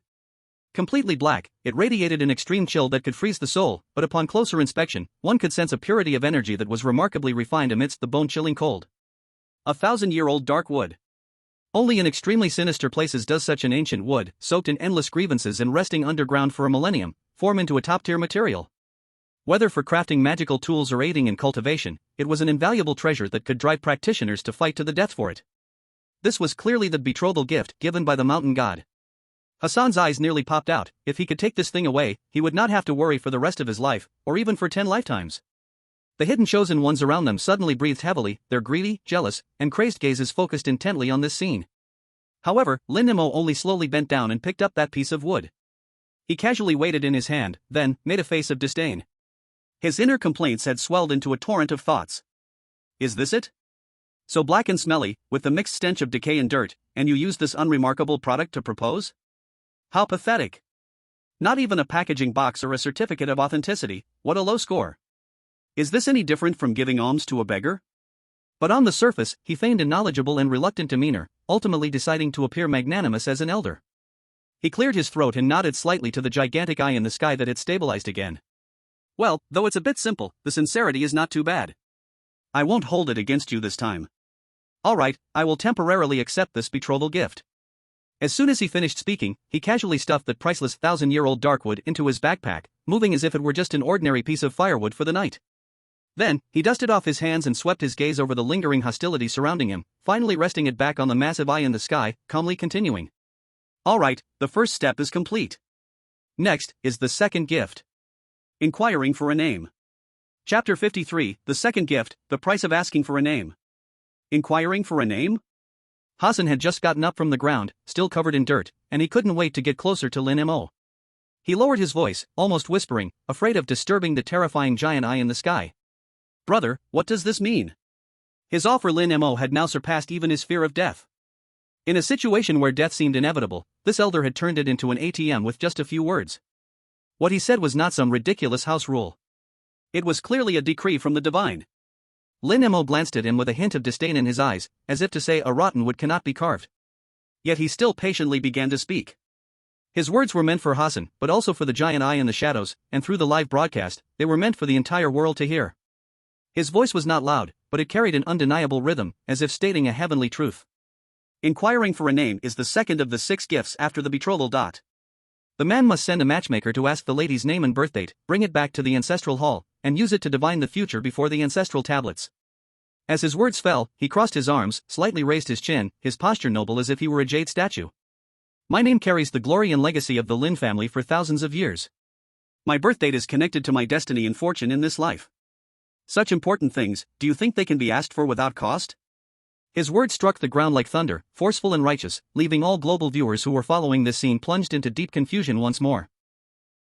Completely black, it radiated an extreme chill that could freeze the soul, but upon closer inspection, one could sense a purity of energy that was remarkably refined amidst the bone-chilling cold. 1,000-year-old dark wood. Only in extremely sinister places does such an ancient wood, soaked in endless grievances and resting underground for a millennium, form into a top-tier material. Whether for crafting magical tools or aiding in cultivation, it was an invaluable treasure that could drive practitioners to fight to the death for it. This was clearly the betrothal gift given by the mountain god. Hassan's eyes nearly popped out. If he could take this thing away, he would not have to worry for the rest of his life, or even for 10 lifetimes. The hidden chosen ones around them suddenly breathed heavily, their greedy, jealous, and crazed gazes focused intently on this scene. However, Lin Mo only slowly bent down and picked up that piece of wood. He casually weighed it in his hand, then made a face of disdain. His inner complaints had swelled into a torrent of thoughts. Is this it? So black and smelly, with the mixed stench of decay and dirt, and you use this unremarkable product to propose? How pathetic. Not even a packaging box or a certificate of authenticity, what a low score. Is this any different from giving alms to a beggar? But on the surface, he feigned a knowledgeable and reluctant demeanor, ultimately deciding to appear magnanimous as an elder. He cleared his throat and nodded slightly to the gigantic eye in the sky that had stabilized again. Well, though it's a bit simple, the sincerity is not too bad. I won't hold it against you this time. Alright, I will temporarily accept this betrothal gift. As soon as he finished speaking, he casually stuffed that priceless 1,000-year-old darkwood into his backpack, moving as if it were just an ordinary piece of firewood for the night. Then, he dusted off his hands and swept his gaze over the lingering hostility surrounding him, finally resting it back on the massive eye in the sky, calmly continuing. Alright, the first step is complete. Next is the second gift. Inquiring for a name. Chapter 53, The Second Gift, The Price of Asking for a Name. Inquiring for a name? Hassan had just gotten up from the ground, still covered in dirt, and he couldn't wait to get closer to Lin Mo. He lowered his voice, almost whispering, afraid of disturbing the terrifying giant eye in the sky. Brother, what does this mean? His awe for Lin Mo had now surpassed even his fear of death. In a situation where death seemed inevitable, this elder had turned it into an ATM with just a few words. What he said was not some ridiculous house rule. It was clearly a decree from the divine. Lin Mo glanced at him with a hint of disdain in his eyes, as if to say a rotten wood cannot be carved. Yet he still patiently began to speak. His words were meant for Hassan, but also for the giant eye in the shadows, and through the live broadcast, they were meant for the entire world to hear. His voice was not loud, but it carried an undeniable rhythm, as if stating a heavenly truth. Inquiring for a name is the second of the 6 gifts after the betrothal. The man must send a matchmaker to ask the lady's name and birthdate, bring it back to the ancestral hall, and use it to divine the future before the ancestral tablets. As his words fell, he crossed his arms, slightly raised his chin, his posture noble as if he were a jade statue. My name carries the glory and legacy of the Lin family for thousands of years. My birthdate is connected to my destiny and fortune in this life. Such important things, do you think they can be asked for without cost? His words struck the ground like thunder, forceful and righteous, leaving all global viewers who were following this scene plunged into deep confusion once more.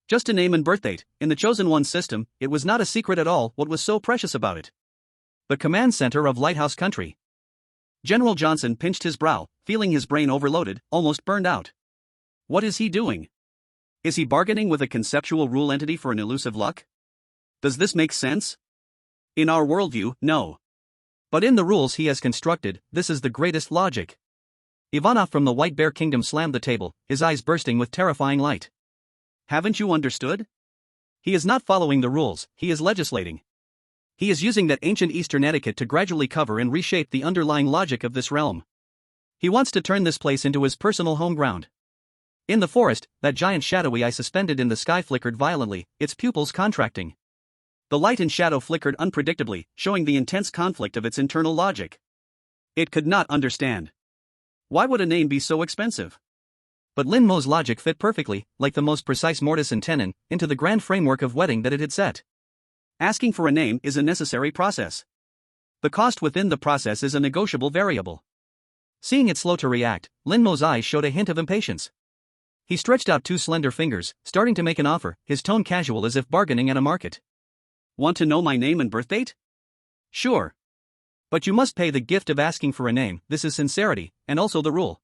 Just a name and birthdate, in the Chosen One's system, it was not a secret at all. What was so precious about it? The command center of Lighthouse Country. General Johnson pinched his brow, feeling his brain overloaded, almost burned out. What is he doing? Is he bargaining with a conceptual rule entity for an elusive luck? Does this make sense? In our worldview, no. But in the rules he has constructed, this is the greatest logic. Ivanov from the White Bear Kingdom slammed the table, his eyes bursting with terrifying light. Haven't you understood? He is not following the rules, he is legislating. He is using that ancient Eastern etiquette to gradually cover and reshape the underlying logic of this realm. He wants to turn this place into his personal home ground. In the forest, that giant shadowy eye suspended in the sky flickered violently, its pupils contracting. The light and shadow flickered unpredictably, showing the intense conflict of its internal logic. It could not understand. Why would a name be so expensive? But Lin Mo's logic fit perfectly, like the most precise mortise and tenon, into the grand framework of wedding that it had set. Asking for a name is a necessary process. The cost within the process is a negotiable variable. Seeing it slow to react, Lin Mo's eyes showed a hint of impatience. He stretched out 2 slender fingers, starting to make an offer, his tone casual as if bargaining at a market. Want to know my name and birthdate? Sure. But you must pay the gift of asking for a name. This is sincerity, and also the rule.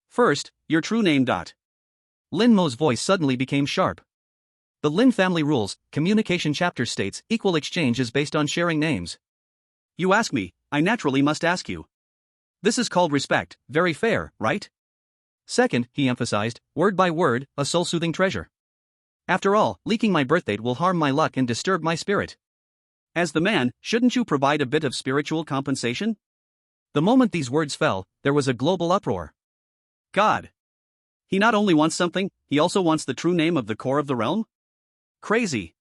First, your true name. Lin Mo's voice suddenly became sharp. The Lin family rules, communication chapter states, equal exchange is based on sharing names. You ask me, I naturally must ask you. This is called respect, very fair, right? Second, he emphasized, word by word, a soul-soothing treasure. After all, leaking my birthdate will harm my luck and disturb my spirit. As the man, shouldn't you provide a bit of spiritual compensation? The moment these words fell, there was a global uproar. God! He not only wants something, he also wants the true name of the core of the realm? Crazy.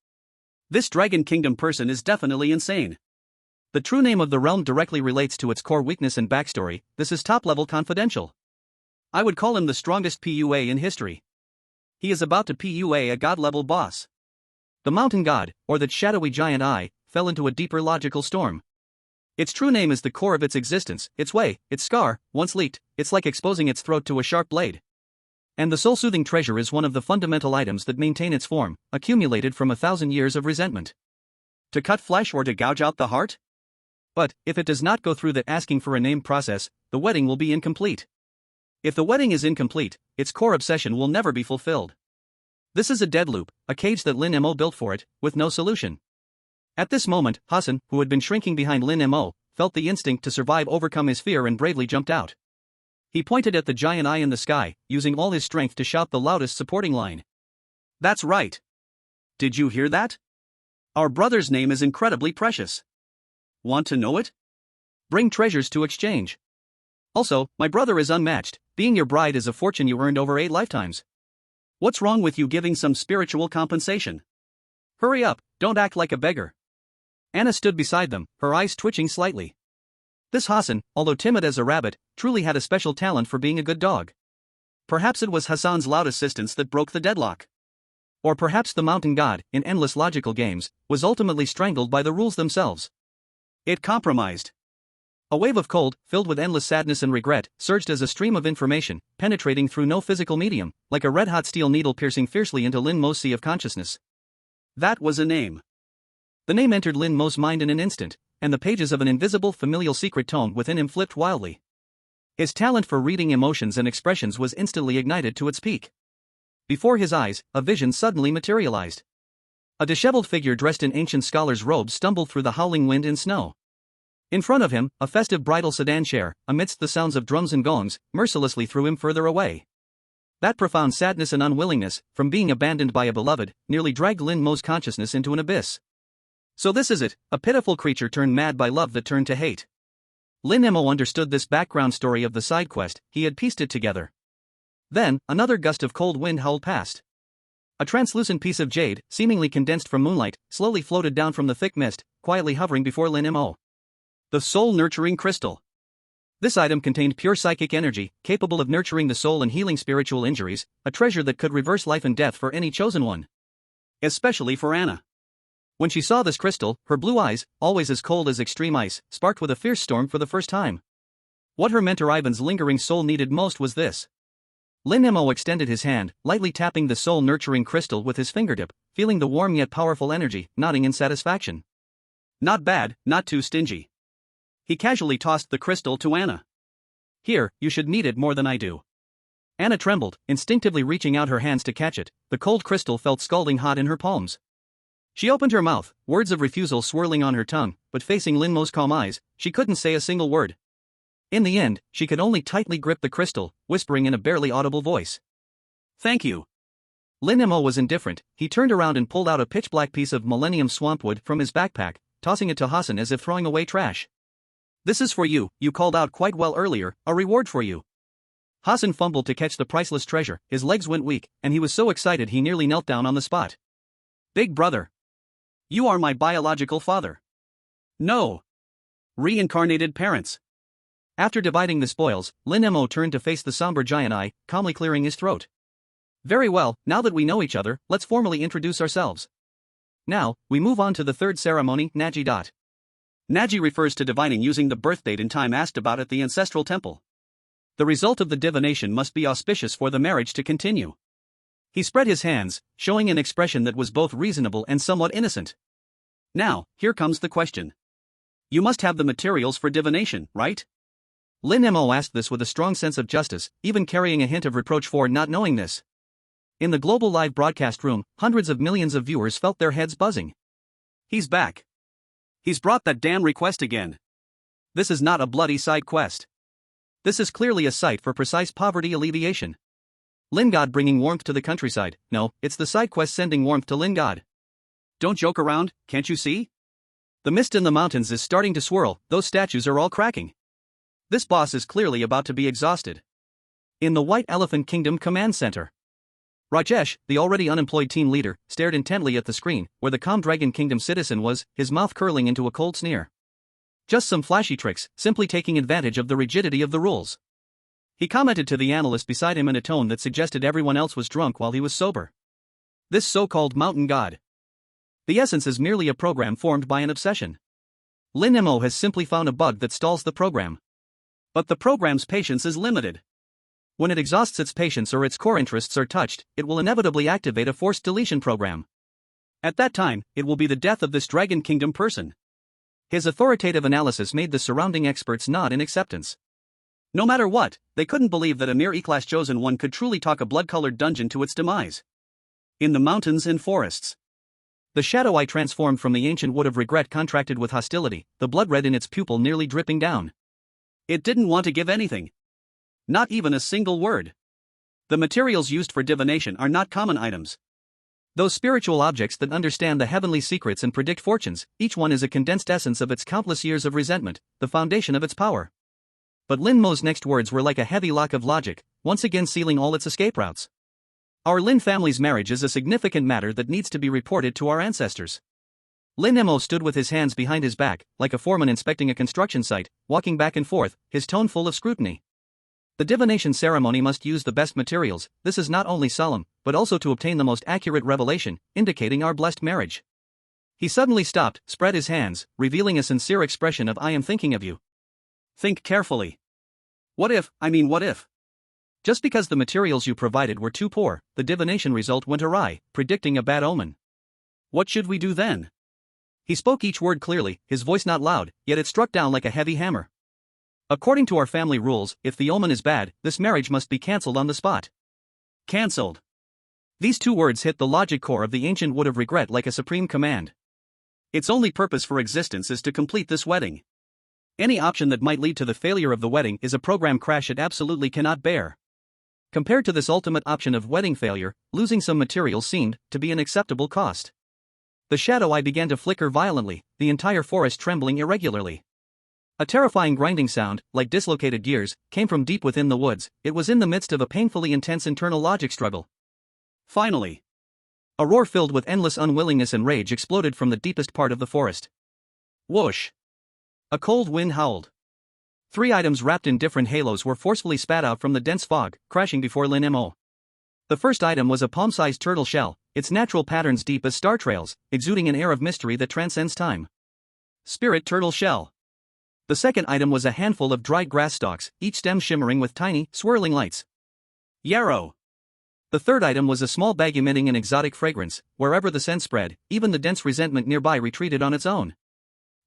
This Dragon Kingdom person is definitely insane. The true name of the realm directly relates to its core weakness and backstory. This is top-level confidential. I would call him the strongest PUA in history. He is about to PUA a god-level boss. The mountain god, or that shadowy giant eye, fell into a deeper logical storm. Its true name is the core of its existence, its way, its scar, once leaked, it's like exposing its throat to a sharp blade. And the soul-soothing treasure is one of the fundamental items that maintain its form, accumulated from 1,000 years of resentment. To cut flesh or to gouge out the heart? But, if it does not go through the asking for a name process, the wedding will be incomplete. If the wedding is incomplete, its core obsession will never be fulfilled. This is a dead loop, a cage that Lin Mo built for it, with no solution. At this moment, Hassan, who had been shrinking behind Lin Mo, felt the instinct to survive overcome his fear and bravely jumped out. He pointed at the giant eye in the sky, using all his strength to shout the loudest supporting line. That's right. Did you hear that? Our brother's name is incredibly precious. Want to know it? Bring treasures to exchange. Also, my brother is unmatched, being your bride is a fortune you earned over 8 lifetimes. What's wrong with you giving some spiritual compensation? Hurry up, don't act like a beggar. Anna stood beside them, her eyes twitching slightly. This Hassan, although timid as a rabbit, truly had a special talent for being a good dog. Perhaps it was Hassan's loud assistance that broke the deadlock. Or perhaps the mountain god, in endless logical games, was ultimately strangled by the rules themselves. It compromised. A wave of cold, filled with endless sadness and regret, surged as a stream of information, penetrating through no physical medium, like a red-hot steel needle piercing fiercely into Lin Mo's sea of consciousness. That was a name. The name entered Lin Mo's mind in an instant, and the pages of an invisible familial secret tome within him flipped wildly. His talent for reading emotions and expressions was instantly ignited to its peak. Before his eyes, a vision suddenly materialized. A disheveled figure dressed in ancient scholar's robes stumbled through the howling wind and snow. In front of him, a festive bridal sedan chair, amidst the sounds of drums and gongs, mercilessly threw him further away. That profound sadness and unwillingness, from being abandoned by a beloved, nearly dragged Lin Mo's consciousness into an abyss. So this is it, a pitiful creature turned mad by love that turned to hate. Lin Mo understood this background story of the side quest, he had pieced it together. Then, another gust of cold wind howled past. A translucent piece of jade, seemingly condensed from moonlight, slowly floated down from the thick mist, quietly hovering before Lin Mo. The soul-nurturing crystal. This item contained pure psychic energy, capable of nurturing the soul and healing spiritual injuries, a treasure that could reverse life and death for any chosen one. Especially for Anna. When she saw this crystal, her blue eyes, always as cold as extreme ice, sparked with a fierce storm for the first time. What her mentor Ivan's lingering soul needed most was this. Lin Mo extended his hand, lightly tapping the soul-nurturing crystal with his fingertip, feeling the warm yet powerful energy, nodding in satisfaction. Not bad, not too stingy. He casually tossed the crystal to Anna. Here, you should need it more than I do. Anna trembled, instinctively reaching out her hands to catch it, the cold crystal felt scalding hot in her palms. She opened her mouth, words of refusal swirling on her tongue, but facing Lin Mo's calm eyes, she couldn't say a single word. In the end, she could only tightly grip the crystal, whispering in a barely audible voice. Thank you. Lin Mo was indifferent, he turned around and pulled out a pitch-black piece of Millennium Swampwood from his backpack, tossing it to Hassan as if throwing away trash. This is for you, you called out quite well earlier, a reward for you. Hassan fumbled to catch the priceless treasure, his legs went weak, and he was so excited he nearly knelt down on the spot. Big brother. You are my biological father. No. Reincarnated parents. After dividing the spoils, Lin Mo turned to face the somber giant eye, calmly clearing his throat. Very well, now that we know each other, let's formally introduce ourselves. Now, we move on to the third ceremony, Naji. Naji refers to divining using the birth date and time asked about at the ancestral temple. The result of the divination must be auspicious for the marriage to continue. He spread his hands, showing an expression that was both reasonable and somewhat innocent. Now, here comes the question. You must have the materials for divination, right? Lin Mo asked this with a strong sense of justice, even carrying a hint of reproach for not knowing this. In the global live broadcast room, hundreds of millions of viewers felt their heads buzzing. He's back. He's brought that damn request again. This is not a bloody side quest. This is clearly a site for precise poverty alleviation. Lingard bringing warmth to the countryside. No, it's the side quest sending warmth to Lingard. Don't joke around, can't you see? The mist in the mountains is starting to swirl, those statues are all cracking. This boss is clearly about to be exhausted. In the White Elephant Kingdom Command Center. Rajesh, the already unemployed team leader, stared intently at the screen, where the calm Dragon Kingdom citizen was, his mouth curling into a cold sneer. Just some flashy tricks, simply taking advantage of the rigidity of the rules. He commented to the analyst beside him in a tone that suggested everyone else was drunk while he was sober. This so-called mountain god. The essence is merely a program formed by an obsession. Lin Mo has simply found a bug that stalls the program. But the program's patience is limited. When it exhausts its patience or its core interests are touched, it will inevitably activate a forced deletion program. At that time, it will be the death of this Dragon Kingdom person. His authoritative analysis made the surrounding experts nod in acceptance. No matter what, they couldn't believe that a mere E-class chosen one could truly talk a blood-colored dungeon to its demise. In the mountains and forests, the shadow eye transformed from the ancient wood of regret contracted with hostility, the blood red in its pupil nearly dripping down. It didn't want to give anything. Not even a single word. The materials used for divination are not common items. Those spiritual objects that understand the heavenly secrets and predict fortunes, each one is a condensed essence of its countless years of resentment, the foundation of its power. But Lin Mo's next words were like a heavy lock of logic, once again sealing all its escape routes. Our Lin family's marriage is a significant matter that needs to be reported to our ancestors. Lin Mo stood with his hands behind his back, like a foreman inspecting a construction site, walking back and forth, his tone full of scrutiny. The divination ceremony must use the best materials. This is not only solemn, but also to obtain the most accurate revelation, indicating our blessed marriage. He suddenly stopped, spread his hands, revealing a sincere expression of "I am thinking of you." Think carefully. What if? Just because the materials you provided were too poor, the divination result went awry, predicting a bad omen. What should we do then? He spoke each word clearly, his voice not loud, yet it struck down like a heavy hammer. According to our family rules, if the omen is bad, this marriage must be cancelled on the spot. Cancelled. These two words hit the logic core of the ancient wood of regret like a supreme command. Its only purpose for existence is to complete this wedding. Any option that might lead to the failure of the wedding is a program crash it absolutely cannot bear. Compared to this ultimate option of wedding failure, losing some materials seemed to be an acceptable cost. The shadow eye began to flicker violently, the entire forest trembling irregularly. A terrifying grinding sound, like dislocated gears, came from deep within the woods. It was in the midst of a painfully intense internal logic struggle. Finally, a roar filled with endless unwillingness and rage exploded from the deepest part of the forest. Whoosh! A cold wind howled. 3 items wrapped in different halos were forcefully spat out from the dense fog, crashing before Lin Mo. The first item was a palm-sized turtle shell, its natural patterns deep as star trails, exuding an air of mystery that transcends time. Spirit turtle shell. The second item was a handful of dried grass stalks, each stem shimmering with tiny, swirling lights. Yarrow. The third item was a small bag emitting an exotic fragrance. Wherever the scent spread, even the dense resentment nearby retreated on its own.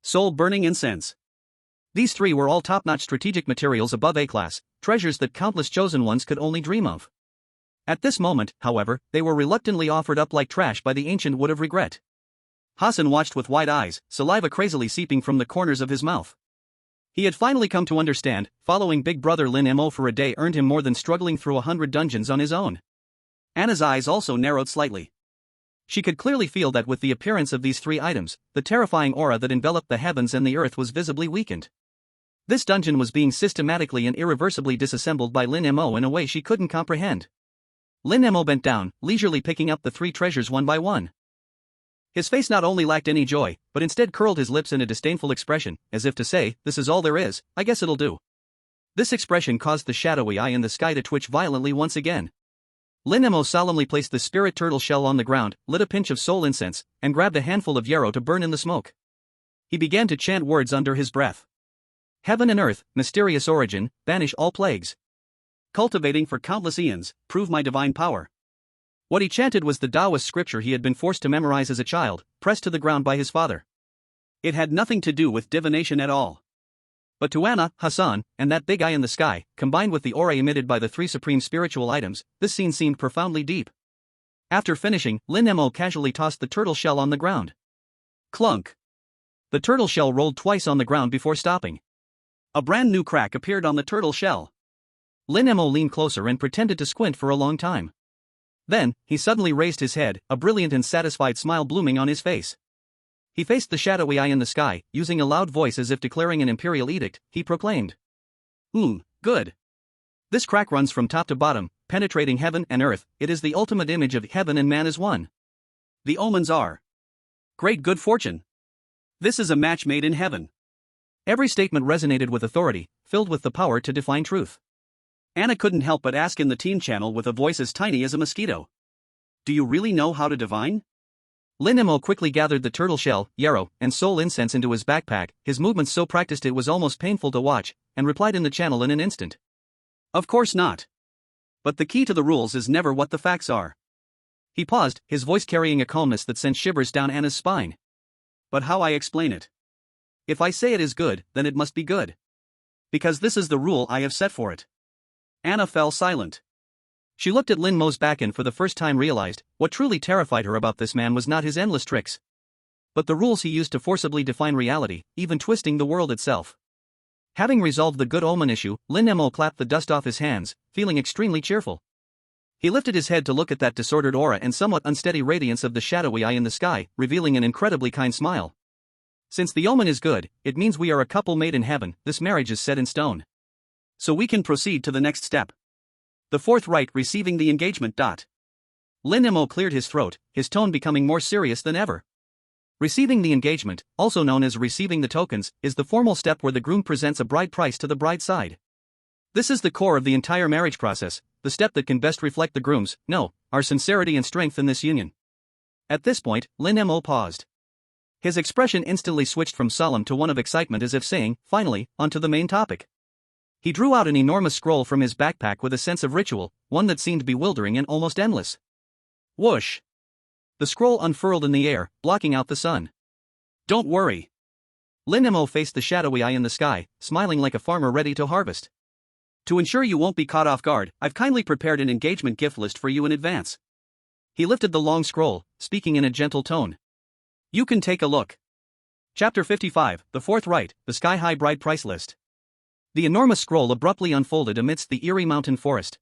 Soul-burning incense. These 3 were all top-notch strategic materials above A-class, treasures that countless chosen ones could only dream of. At this moment, however, they were reluctantly offered up like trash by the ancient wood of regret. Hassan watched with wide eyes, saliva crazily seeping from the corners of his mouth. He had finally come to understand, following Big Brother Lin Mo for a day earned him more than struggling through 100 dungeons on his own. Anna's eyes also narrowed slightly. She could clearly feel that with the appearance of these 3 items, the terrifying aura that enveloped the heavens and the earth was visibly weakened. This dungeon was being systematically and irreversibly disassembled by Lin Mo in a way she couldn't comprehend. Lin Mo bent down, leisurely picking up the 3 treasures one by one. His face not only lacked any joy, but instead curled his lips in a disdainful expression, as if to say, "This is all there is, I guess it'll do." This expression caused the shadowy eye in the sky to twitch violently once again. Lin Mo solemnly placed the spirit turtle shell on the ground, lit a pinch of soul incense, and grabbed a handful of yarrow to burn in the smoke. He began to chant words under his breath. Heaven and earth, mysterious origin, banish all plagues. Cultivating for countless eons, prove my divine power. What he chanted was the Taoist scripture he had been forced to memorize as a child, pressed to the ground by his father. It had nothing to do with divination at all. But to Anna, Hassan, and that big eye in the sky, combined with the aura emitted by the 3 supreme spiritual items, this scene seemed profoundly deep. After finishing, Lin Mo casually tossed the turtle shell on the ground. Clunk! The turtle shell rolled twice on the ground before stopping. A brand new crack appeared on the turtle shell. Lin Mo leaned closer and pretended to squint for a long time. Then, he suddenly raised his head, a brilliant and satisfied smile blooming on his face. He faced the shadowy eye in the sky, using a loud voice as if declaring an imperial edict, he proclaimed. Good. This crack runs from top to bottom, penetrating heaven and earth. It is the ultimate image of heaven and man as one. The omens are great good fortune. This is a match made in heaven. Every statement resonated with authority, filled with the power to define truth. Anna couldn't help but ask in the team channel with a voice as tiny as a mosquito. Do you really know how to divine? Lin Mo quickly gathered the turtle shell, yarrow, and soul incense into his backpack, his movements so practiced it was almost painful to watch, and replied in the channel in an instant. Of course not. But the key to the rules is never what the facts are. He paused, his voice carrying a calmness that sent shivers down Anna's spine. But how I explain it? If I say it is good, then it must be good. Because this is the rule I have set for it. Anna fell silent. She looked at Lin Mo's back and for the first time realized, what truly terrified her about this man was not his endless tricks, but the rules he used to forcibly define reality, even twisting the world itself. Having resolved the good omen issue, Lin Mo clapped the dust off his hands, feeling extremely cheerful. He lifted his head to look at that disordered aura and somewhat unsteady radiance of the shadowy eye in the sky, revealing an incredibly kind smile. Since the omen is good, it means we are a couple made in heaven. This marriage is set in stone. So we can proceed to the next step. The fourth rite, receiving the engagement. Lin Mo cleared his throat, his tone becoming more serious than ever. Receiving the engagement, also known as receiving the tokens, is the formal step where the groom presents a bride price to the bride's side. This is the core of the entire marriage process, the step that can best reflect the groom's, our sincerity and strength in this union. At this point, Lin Mo paused. His expression instantly switched from solemn to one of excitement, as if saying, finally, onto the main topic. He drew out an enormous scroll from his backpack with a sense of ritual, one that seemed bewildering and almost endless. Whoosh! The scroll unfurled in the air, blocking out the sun. Don't worry. Lin Mo faced the shadowy eye in the sky, smiling like a farmer ready to harvest. To ensure you won't be caught off guard, I've kindly prepared an engagement gift list for you in advance. He lifted the long scroll, speaking in a gentle tone. You can take a look. Chapter 55, The Fourth Rite, the Sky-High Bride Price List. The enormous scroll abruptly unfolded amidst the eerie mountain forest.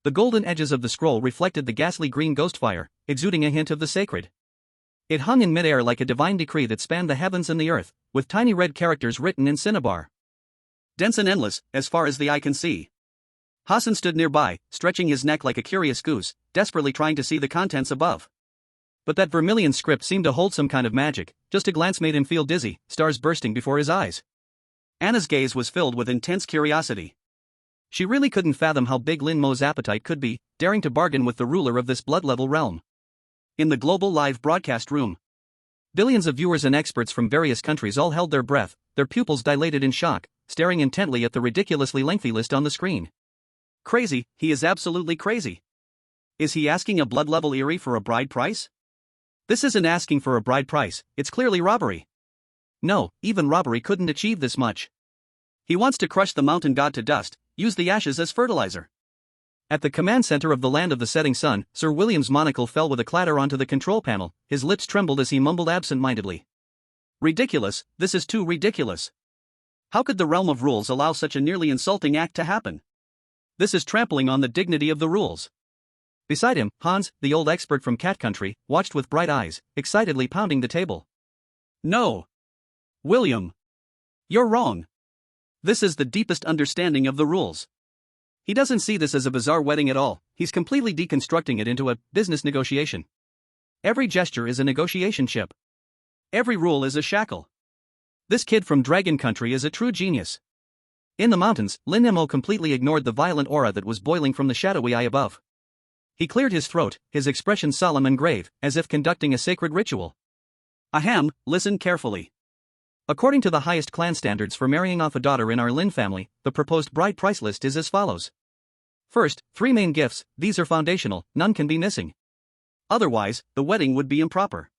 The golden edges of the scroll reflected the ghastly green ghost fire, exuding a hint of the sacred. It hung in midair like a divine decree that spanned the heavens and the earth, with tiny red characters written in cinnabar. Dense and endless, as far as the eye can see. Hassan stood nearby, stretching his neck like a curious goose, desperately trying to see the contents above. But that vermilion script seemed to hold some kind of magic. Just a glance made him feel dizzy, stars bursting before his eyes. Anna's gaze was filled with intense curiosity. She really couldn't fathom how big Lin Mo's appetite could be, daring to bargain with the ruler of this blood-level realm. In the global live broadcast room, billions of viewers and experts from various countries all held their breath, their pupils dilated in shock, staring intently at the ridiculously lengthy list on the screen. Crazy, he is absolutely crazy. Is he asking a blood-level Eerie for a bride price? This isn't asking for a bride price, it's clearly robbery. No, even robbery couldn't achieve this much. He wants to crush the mountain god to dust, use the ashes as fertilizer. At the command center of the land of the setting sun, Sir William's monocle fell with a clatter onto the control panel, his lips trembled as he mumbled absent-mindedly. Ridiculous, this is too ridiculous. How could the realm of rules allow such a nearly insulting act to happen? This is trampling on the dignity of the rules. Beside him, Hans, the old expert from cat country, watched with bright eyes, excitedly pounding the table. No. William. You're wrong. This is the deepest understanding of the rules. He doesn't see this as a bizarre wedding at all, he's completely deconstructing it into a business negotiation. Every gesture is a negotiation chip. Every rule is a shackle. This kid from Dragon Country is a true genius. In the mountains, Lin Mo completely ignored the violent aura that was boiling from the shadowy eye above. He cleared his throat, his expression solemn and grave, as if conducting a sacred ritual. Ahem, listen carefully. According to the highest clan standards for marrying off a daughter in our Lin family, the proposed bride price list is as follows. First, 3 main gifts, these are foundational, none can be missing. Otherwise, the wedding would be improper.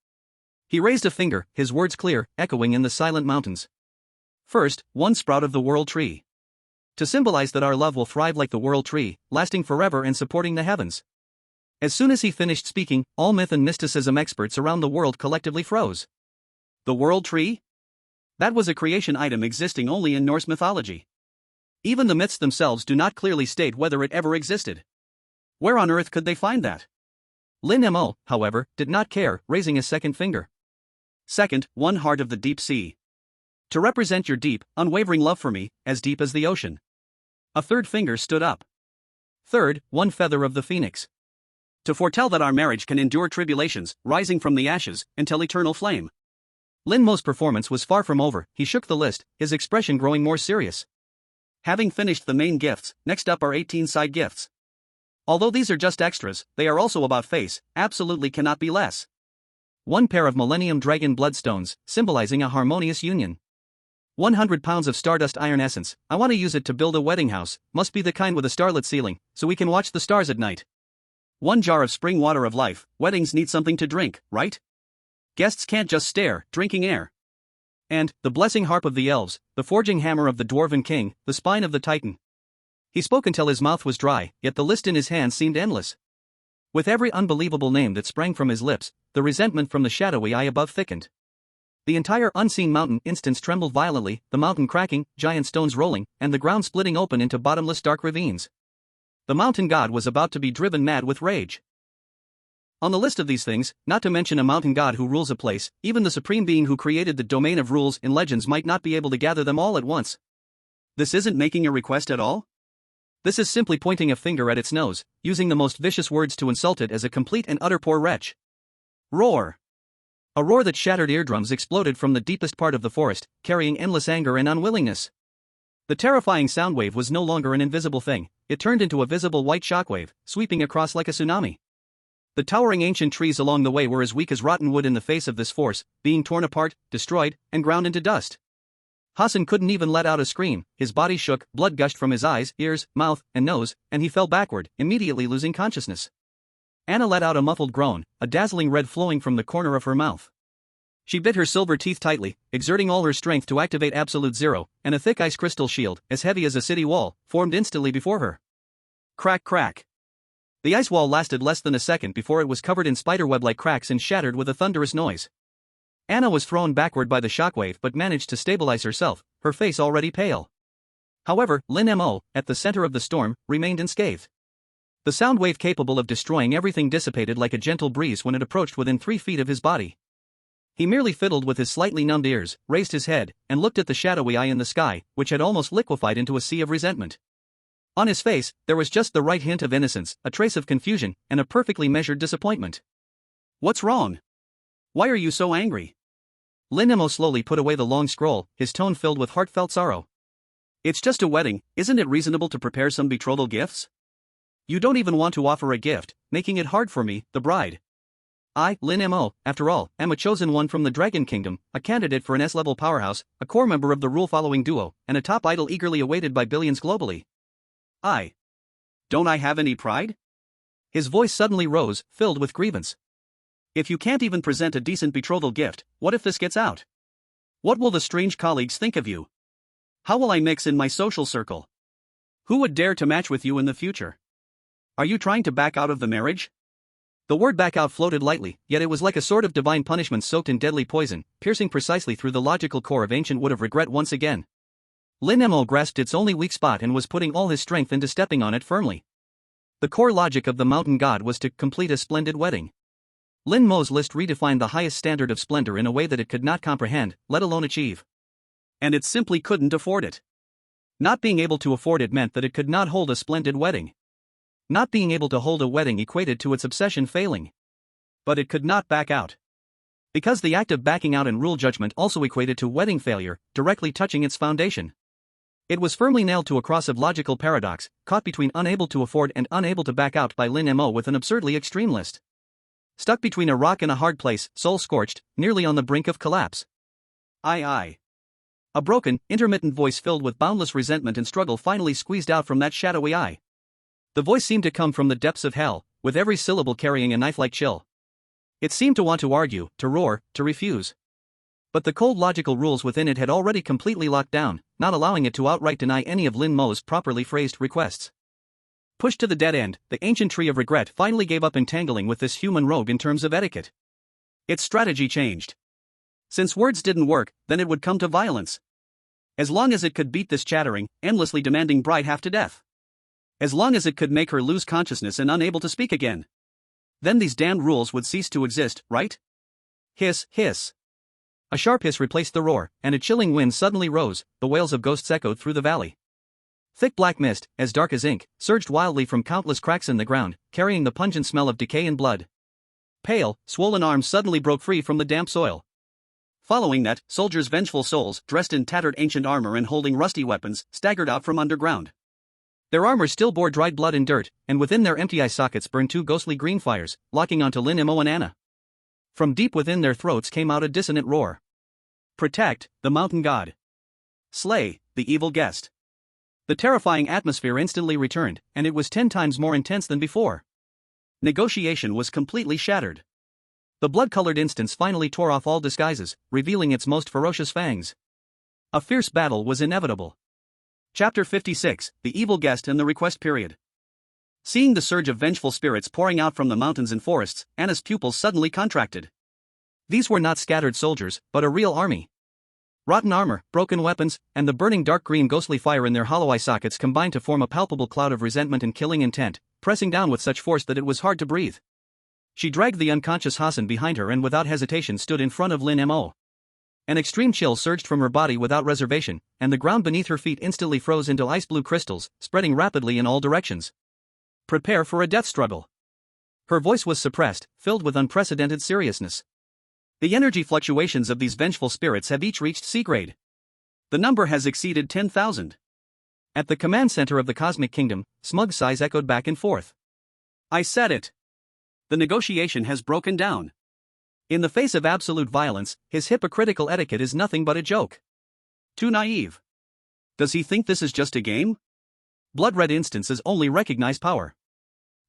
He raised a finger, his words clear, echoing in the silent mountains. First, 1 sprout of the world tree. To symbolize that our love will thrive like the world tree, lasting forever and supporting the heavens. As soon as he finished speaking, all myth and mysticism experts around the world collectively froze. The world tree? That was a creation item existing only in Norse mythology. Even the myths themselves do not clearly state whether it ever existed. Where on earth could they find that? Lin Mo, however, did not care, raising a second finger. Second, 1 heart of the deep sea. To represent your deep, unwavering love for me, as deep as the ocean. A third finger stood up. Third, 1 feather of the phoenix. To foretell that our marriage can endure tribulations, rising from the ashes, until eternal flame. Lin Mo's performance was far from over, he shook the list, his expression growing more serious. Having finished the main gifts, next up are 18 side gifts. Although these are just extras, they are also about face, absolutely cannot be less. 1 pair of Millennium Dragon Bloodstones, symbolizing a harmonious union. 100 pounds of Stardust Iron Essence, I want to use it to build a wedding house, must be the kind with a starlit ceiling, so we can watch the stars at night. 1 jar of spring water of life, weddings need something to drink, right? Guests can't just stare, drinking air. And, the blessing harp of the elves, the forging hammer of the dwarven king, the spine of the titan. He spoke until his mouth was dry, yet the list in his hands seemed endless. With every unbelievable name that sprang from his lips, the resentment from the shadowy eye above thickened. The entire unseen mountain instance trembled violently, the mountain cracking, giant stones rolling, and the ground splitting open into bottomless dark ravines. The mountain god was about to be driven mad with rage. On the list of these things, not to mention a mountain god who rules a place, even the supreme being who created the domain of rules in legends might not be able to gather them all at once. This isn't making a request at all? This is simply pointing a finger at its nose, using the most vicious words to insult it as a complete and utter poor wretch. Roar! A roar that shattered eardrums exploded from the deepest part of the forest, carrying endless anger and unwillingness. The terrifying sound wave was no longer an invisible thing, it turned into a visible white shockwave, sweeping across like a tsunami. The towering ancient trees along the way were as weak as rotten wood in the face of this force, being torn apart, destroyed, and ground into dust. Hassan couldn't even let out a scream, his body shook, blood gushed from his eyes, ears, mouth, and nose, and he fell backward, immediately losing consciousness. Anna let out a muffled groan, a dazzling red flowing from the corner of her mouth. She bit her silver teeth tightly, exerting all her strength to activate Absolute Zero, and a thick ice crystal shield, as heavy as a city wall, formed instantly before her. Crack crack. The ice wall lasted less than a second before it was covered in spiderweb-like cracks and shattered with a thunderous noise. Anna was thrown backward by the shockwave but managed to stabilize herself, her face already pale. However, Lin Mo, at the center of the storm, remained unscathed. The sound wave capable of destroying everything dissipated like a gentle breeze when it approached within 3 feet of his body. He merely fiddled with his slightly numbed ears, raised his head, and looked at the shadowy eye in the sky, which had almost liquefied into a sea of resentment. On his face, there was just the right hint of innocence, a trace of confusion, and a perfectly measured disappointment. What's wrong? Why are you so angry? Lin Mo slowly put away the long scroll, his tone filled with heartfelt sorrow. It's just a wedding, isn't it reasonable to prepare some betrothal gifts? You don't even want to offer a gift, making it hard for me, the bride. I, Lin Mo, after all, am a chosen one from the Dragon Kingdom, a candidate for an S-level powerhouse, a core member of the rule-following duo, and a top idol eagerly awaited by billions globally. Don't I have any pride? His voice suddenly rose, filled with grievance. If you can't even present a decent betrothal gift, what if this gets out? What will the strange colleagues think of you? How will I mix in my social circle? Who would dare to match with you in the future? Are you trying to back out of the marriage? The word back out floated lightly, yet it was like a sort of divine punishment soaked in deadly poison, piercing precisely through the logical core of ancient wood of regret once again. Lin Mo grasped its only weak spot and was putting all his strength into stepping on it firmly. The core logic of the mountain god was to complete a splendid wedding. Lin Mo's list redefined the highest standard of splendor in a way that it could not comprehend, let alone achieve. And it simply couldn't afford it. Not being able to afford it meant that it could not hold a splendid wedding. Not being able to hold a wedding equated to its obsession failing. But it could not back out. Because the act of backing out in rule judgment also equated to wedding failure, directly touching its foundation. It was firmly nailed to a cross of logical paradox, caught between unable to afford and unable to back out by Lin Mo with an absurdly extreme list. Stuck between a rock and a hard place, soul scorched, nearly on the brink of collapse. I. A broken, intermittent voice filled with boundless resentment and struggle finally squeezed out from that shadowy eye. The voice seemed to come from the depths of hell, with every syllable carrying a knife-like chill. It seemed to want to argue, to roar, to refuse. But the cold logical rules within it had already completely locked down, not allowing it to outright deny any of Lin Mo's properly phrased requests. Pushed to the dead end, the ancient tree of regret finally gave up entangling with this human rogue in terms of etiquette. Its strategy changed. Since words didn't work, then it would come to violence. As long as it could beat this chattering, endlessly demanding bride half to death. As long as it could make her lose consciousness and unable to speak again. Then these damned rules would cease to exist, right? Hiss, hiss. A sharp hiss replaced the roar, and a chilling wind suddenly rose, the wails of ghosts echoed through the valley. Thick black mist, as dark as ink, surged wildly from countless cracks in the ground, carrying the pungent smell of decay and blood. Pale, swollen arms suddenly broke free from the damp soil. Following that, soldiers' vengeful souls, dressed in tattered ancient armor and holding rusty weapons, staggered out from underground. Their armor still bore dried blood and dirt, and within their empty eye sockets burned 2 ghostly green fires, locking onto Lin Mo and Anna. From deep within their throats came out a dissonant roar. Protect, the mountain god. Slay, the evil guest. The terrifying atmosphere instantly returned, and it was 10 times more intense than before. Negotiation was completely shattered. The blood-colored instance finally tore off all disguises, revealing its most ferocious fangs. A fierce battle was inevitable. Chapter 56, The Evil Guest and the Request Period. Seeing the surge of vengeful spirits pouring out from the mountains and forests, Anna's pupils suddenly contracted. These were not scattered soldiers, but a real army. Rotten armor, broken weapons, and the burning dark green ghostly fire in their hollow eye sockets combined to form a palpable cloud of resentment and killing intent, pressing down with such force that it was hard to breathe. She dragged the unconscious Hassan behind her and without hesitation stood in front of Lin Mo. An extreme chill surged from her body without reservation, and the ground beneath her feet instantly froze into ice-blue crystals, spreading rapidly in all directions. Prepare for a death struggle. Her voice was suppressed, filled with unprecedented seriousness. The energy fluctuations of these vengeful spirits have each reached C-grade. The number has exceeded 10,000. At the command center of the Cosmic Kingdom, smug sighs echoed back and forth. I said it. The negotiation has broken down. In the face of absolute violence, his hypocritical etiquette is nothing but a joke. Too naive. Does he think this is just a game? Blood-red instances only recognize power.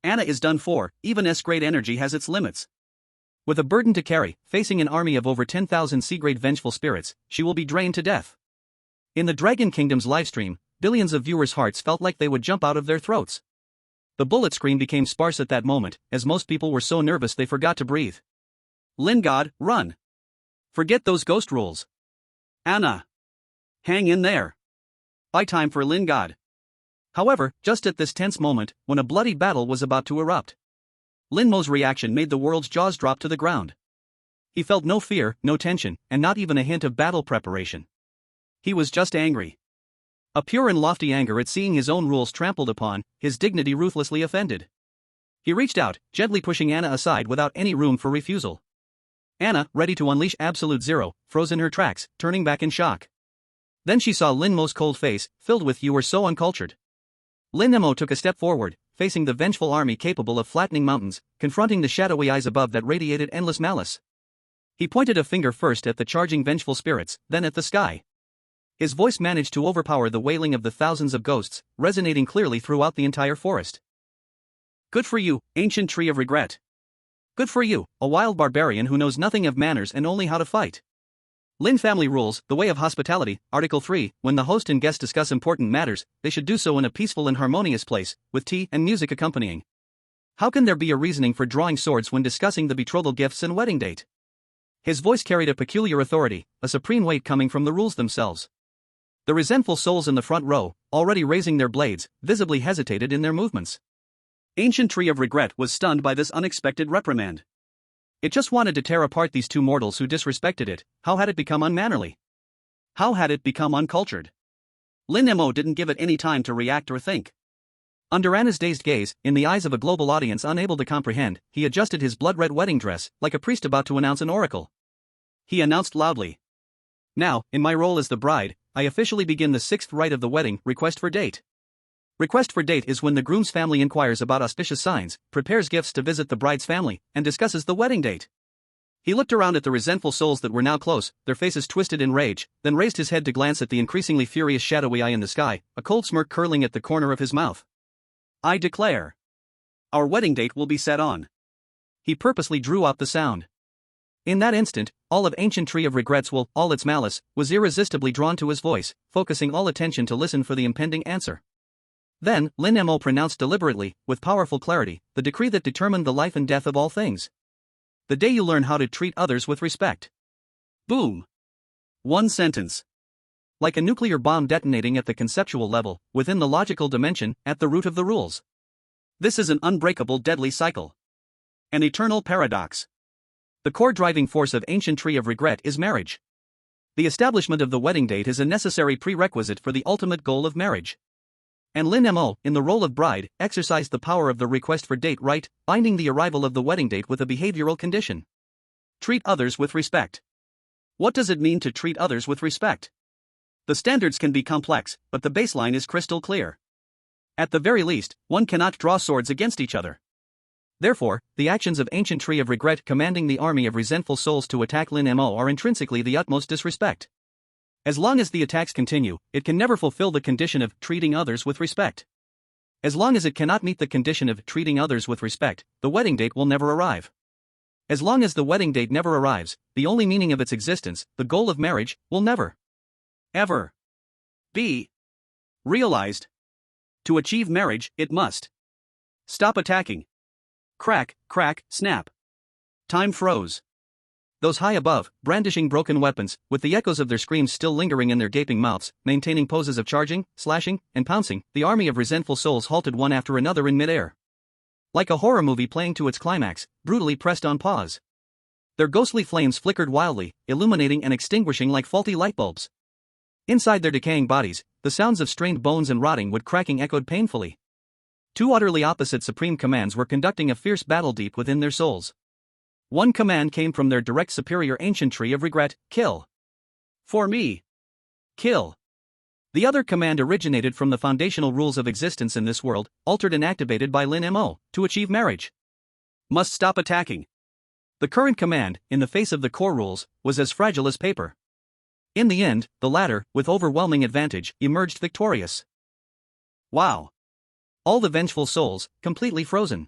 Anna is done for, even S-grade energy has its limits. With a burden to carry, facing an army of over 10,000 C-grade vengeful spirits, she will be drained to death. In the Dragon Kingdom's livestream, billions of viewers' hearts felt like they would jump out of their throats. The bullet scream became sparse at that moment, as most people were so nervous they forgot to breathe. Lingard, run. Forget those ghost rules. Anna. Hang in there. Buy time for Lingard. However, just at this tense moment, when a bloody battle was about to erupt, Lin Mo's reaction made the world's jaws drop to the ground. He felt no fear, no tension, and not even a hint of battle preparation. He was just angry. A pure and lofty anger at seeing his own rules trampled upon, his dignity ruthlessly offended. He reached out, gently pushing Anna aside without any room for refusal. Anna, ready to unleash absolute zero, froze in her tracks, turning back in shock. Then she saw Lin Mo's cold face, filled with "You were so uncultured." Lin Mo took a step forward, facing the vengeful army capable of flattening mountains, confronting the shadowy eyes above that radiated endless malice. He pointed a finger first at the charging vengeful spirits, then at the sky. His voice managed to overpower the wailing of the thousands of ghosts, resonating clearly throughout the entire forest. Good for you, ancient tree of regret. Good for you, a wild barbarian who knows nothing of manners and only how to fight. Lin family rules, the way of hospitality, Article 3, when the host and guest discuss important matters, they should do so in a peaceful and harmonious place, with tea and music accompanying. How can there be a reasoning for drawing swords when discussing the betrothal gifts and wedding date? His voice carried a peculiar authority, a supreme weight coming from the rules themselves. The resentful souls in the front row, already raising their blades, visibly hesitated in their movements. Ancient Tree of Regret was stunned by this unexpected reprimand. It just wanted to tear apart these two mortals who disrespected it. How had it become unmannerly? How had it become uncultured? Lin Mo didn't give it any time to react or think. Under Anna's dazed gaze, in the eyes of a global audience unable to comprehend, he adjusted his blood-red wedding dress, like a priest about to announce an oracle. He announced loudly. Now, in my role as the bride, I officially begin the sixth rite of the wedding, request for date. Request for date is when the groom's family inquires about auspicious signs, prepares gifts to visit the bride's family, and discusses the wedding date. He looked around at the resentful souls that were now close, their faces twisted in rage, then raised his head to glance at the increasingly furious shadowy eye in the sky, a cold smirk curling at the corner of his mouth. I declare. Our wedding date will be set on. He purposely drew out the sound. In that instant, all of Ancient Tree of Regrets all its malice, was irresistibly drawn to his voice, focusing all attention to listen for the impending answer. Then, Lin Mo pronounced deliberately, with powerful clarity, the decree that determined the life and death of all things. The day you learn how to treat others with respect. Boom. One sentence. Like a nuclear bomb detonating at the conceptual level, within the logical dimension, at the root of the rules. This is an unbreakable deadly cycle. An eternal paradox. The core driving force of Ancient Tree of Regret is marriage. The establishment of the wedding date is a necessary prerequisite for the ultimate goal of marriage. And Lin Mo, in the role of bride, exercised the power of the request for date right, binding the arrival of the wedding date with a behavioral condition. Treat others with respect. What does it mean to treat others with respect? The standards can be complex, but the baseline is crystal clear. At the very least, one cannot draw swords against each other. Therefore, the actions of Ancient Tree of Regret commanding the army of resentful souls to attack Lin Mo are intrinsically the utmost disrespect. As long as the attacks continue, it can never fulfill the condition of treating others with respect. As long as it cannot meet the condition of treating others with respect, the wedding date will never arrive. As long as the wedding date never arrives, the only meaning of its existence, the goal of marriage, will never, ever be realized. To achieve marriage, it must stop attacking. Crack, crack, snap. Time froze. Those high above, brandishing broken weapons, with the echoes of their screams still lingering in their gaping mouths, maintaining poses of charging, slashing, and pouncing, the army of resentful souls halted one after another in midair. Like a horror movie playing to its climax, brutally pressed on pause. Their ghostly flames flickered wildly, illuminating and extinguishing like faulty light bulbs. Inside their decaying bodies, the sounds of strained bones and rotting wood cracking echoed painfully. Two utterly opposite supreme commands were conducting a fierce battle deep within their souls. One command came from their direct superior ancient tree of regret: kill. For me. Kill. The other command originated from the foundational rules of existence in this world, altered and activated by Lin Mo, to achieve marriage. Must stop attacking. The current command, in the face of the core rules, was as fragile as paper. In the end, the latter, with overwhelming advantage, emerged victorious. Wow. All the vengeful souls, completely frozen.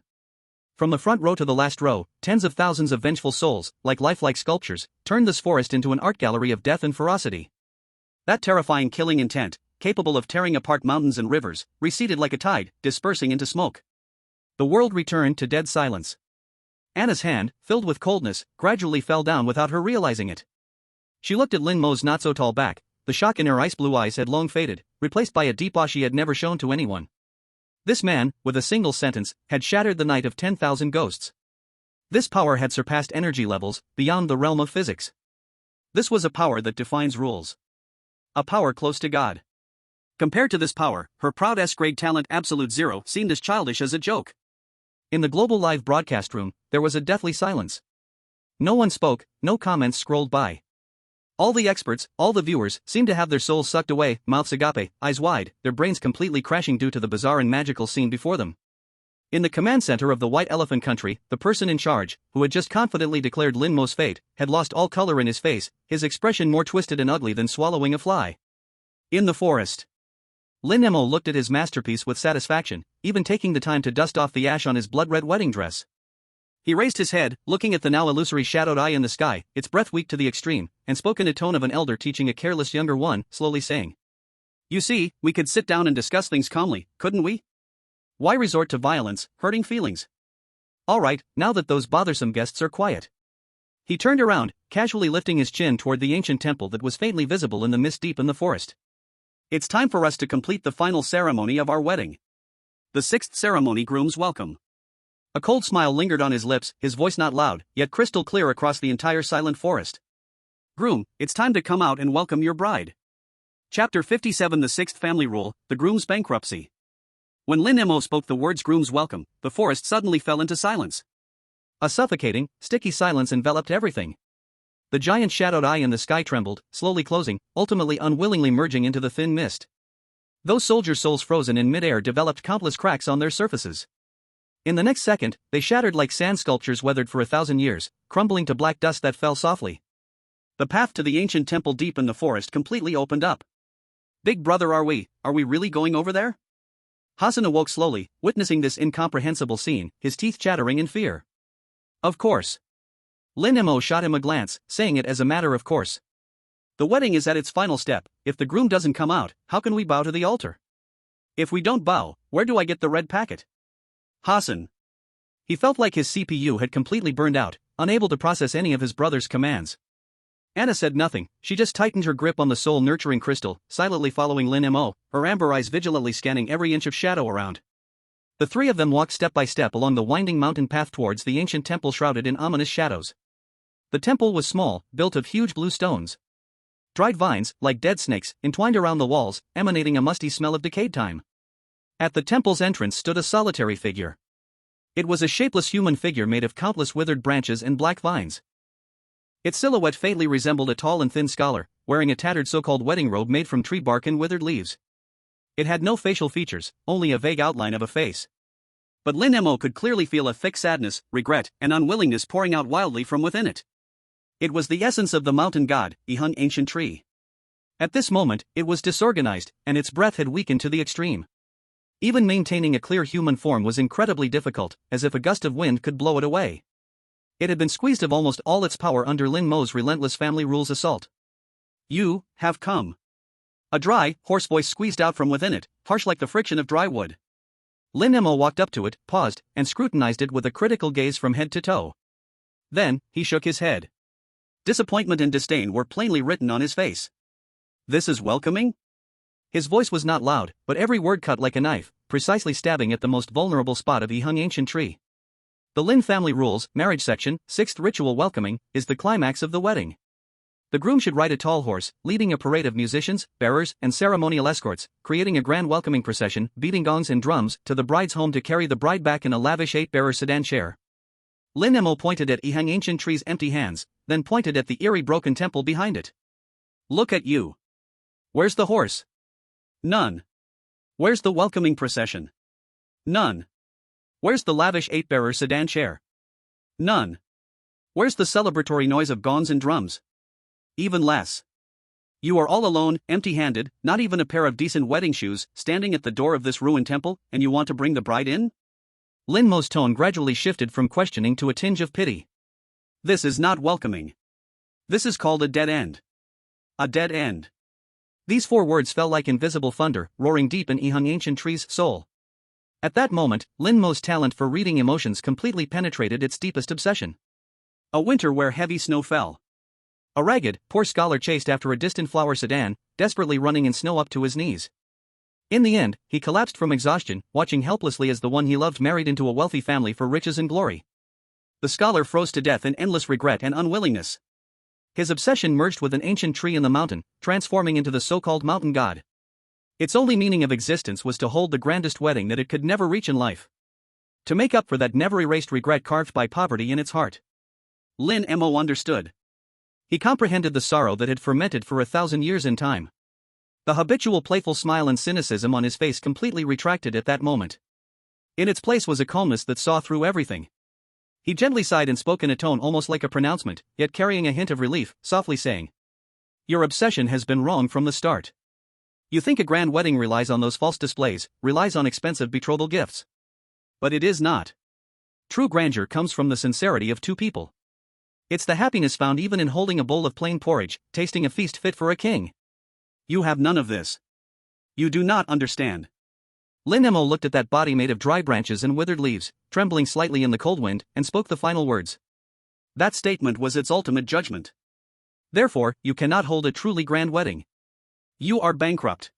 From the front row to the last row, tens of thousands of vengeful souls, like lifelike sculptures, turned this forest into an art gallery of death and ferocity. That terrifying killing intent, capable of tearing apart mountains and rivers, receded like a tide, dispersing into smoke. The world returned to dead silence. Anna's hand, filled with coldness, gradually fell down without her realizing it. She looked at Lin Mo's not-so-tall back. The shock in her ice-blue eyes had long faded, replaced by a deep awe she had never shown to anyone. This man, with a single sentence, had shattered the night of 10,000 ghosts. This power had surpassed energy levels, beyond the realm of physics. This was a power that defines rules. A power close to God. Compared to this power, her proud S-grade talent Absolute Zero seemed as childish as a joke. In the global live broadcast room, there was a deathly silence. No one spoke, no comments scrolled by. All the experts, all the viewers, seemed to have their souls sucked away, mouths agape, eyes wide, their brains completely crashing due to the bizarre and magical scene before them. In the command center of the White Elephant Country, the person in charge, who had just confidently declared Lin Mo's fate, had lost all color in his face, his expression more twisted and ugly than swallowing a fly. In the forest. Lin Mo looked at his masterpiece with satisfaction, even taking the time to dust off the ash on his blood-red wedding dress. He raised his head, looking at the now illusory shadowed eye in the sky, its breath weak to the extreme, and spoke in a tone of an elder teaching a careless younger one, slowly saying, "You see, we could sit down and discuss things calmly, couldn't we? Why resort to violence, hurting feelings? All right, now that those bothersome guests are quiet." He turned around, casually lifting his chin toward the ancient temple that was faintly visible in the mist deep in the forest. "It's time for us to complete the final ceremony of our wedding. The sixth ceremony, groom's welcome." A cold smile lingered on his lips, his voice not loud, yet crystal clear across the entire silent forest. "Groom, it's time to come out and welcome your bride." Chapter 57, The Sixth Family Rule, The Groom's Bankruptcy. When Lin Mo spoke the words groom's welcome, the forest suddenly fell into silence. A suffocating, sticky silence enveloped everything. The giant shadowed eye in the sky trembled, slowly closing, ultimately unwillingly merging into the thin mist. Those soldiers' souls frozen in midair developed countless cracks on their surfaces. In the next second, they shattered like sand sculptures weathered for 1,000 years, crumbling to black dust that fell softly. The path to the ancient temple deep in the forest completely opened up. "Big brother, are we really going over there?" Hassan awoke slowly, witnessing this incomprehensible scene, his teeth chattering in fear. "Of course." Lin Mo shot him a glance, saying it as a matter of course. "The wedding is at its final step. If the groom doesn't come out, how can we bow to the altar? If we don't bow, where do I get the red packet?" Hassan. He felt like his CPU had completely burned out, unable to process any of his brother's commands. Anna said nothing, she just tightened her grip on the soul-nurturing crystal, silently following Lin Mo, her amber eyes vigilantly scanning every inch of shadow around. The three of them walked step by step along the winding mountain path towards the ancient temple shrouded in ominous shadows. The temple was small, built of huge blue stones. Dried vines, like dead snakes, entwined around the walls, emanating a musty smell of decayed time. At the temple's entrance stood a solitary figure. It was a shapeless human figure made of countless withered branches and black vines. Its silhouette faintly resembled a tall and thin scholar, wearing a tattered so-called wedding robe made from tree bark and withered leaves. It had no facial features, only a vague outline of a face. But Lin Mo could clearly feel a thick sadness, regret, and unwillingness pouring out wildly from within it. It was the essence of the mountain god, the hung ancient tree. At this moment, it was disorganized, and its breath had weakened to the extreme. Even maintaining a clear human form was incredibly difficult, as if a gust of wind could blow it away. It had been squeezed of almost all its power under Lin Mo's relentless family rules assault. You have come. A dry, hoarse voice squeezed out from within it, harsh like the friction of dry wood. Lin Mo walked up to it, paused, and scrutinized it with a critical gaze from head to toe. Then, he shook his head. Disappointment and disdain were plainly written on his face. This is welcoming? His voice was not loud, but every word cut like a knife, precisely stabbing at the most vulnerable spot of the hung ancient tree. The Lin family rules, marriage section, 6th ritual welcoming, is the climax of the wedding. The groom should ride a tall horse, leading a parade of musicians, bearers, and ceremonial escorts, creating a grand welcoming procession, beating gongs and drums, to the bride's home to carry the bride back in a lavish 8-bearer sedan chair. Lin Mo pointed at Ihang ancient tree's empty hands, then pointed at the eerie broken temple behind it. Look at you. Where's the horse? None. Where's the welcoming procession? None. Where's the lavish 8-bearer sedan chair? None. Where's the celebratory noise of gongs and drums? Even less. You are all alone, empty-handed, not even a pair of decent wedding shoes, standing at the door of this ruined temple, and you want to bring the bride in? Lin Mo's tone gradually shifted from questioning to a tinge of pity. This is not welcoming. This is called a dead end. A dead end. These 4 words fell like invisible thunder, roaring deep in Ihang ancient tree's soul. At that moment, Lin Mo's talent for reading emotions completely penetrated its deepest obsession. A winter where heavy snow fell. A ragged, poor scholar chased after a distant flower sedan, desperately running in snow up to his knees. In the end, he collapsed from exhaustion, watching helplessly as the one he loved married into a wealthy family for riches and glory. The scholar froze to death in endless regret and unwillingness. His obsession merged with an ancient tree in the mountain, transforming into the so-called mountain god. Its only meaning of existence was to hold the grandest wedding that it could never reach in life. To make up for that never-erased regret carved by poverty in its heart. Lin Mo understood. He comprehended the sorrow that had fermented for 1,000 years in time. The habitual playful smile and cynicism on his face completely retracted at that moment. In its place was a calmness that saw through everything. He gently sighed and spoke in a tone almost like a pronouncement, yet carrying a hint of relief, softly saying, "Your obsession has been wrong from the start. You think a grand wedding relies on those false displays, relies on expensive betrothal gifts. But it is not. True grandeur comes from the sincerity of 2 people. It's the happiness found even in holding a bowl of plain porridge, tasting a feast fit for a king. You have none of this. You do not understand." Lin Mo looked at that body made of dry branches and withered leaves, trembling slightly in the cold wind, and spoke the final words. That statement was its ultimate judgment. Therefore, you cannot hold a truly grand wedding. You are bankrupt.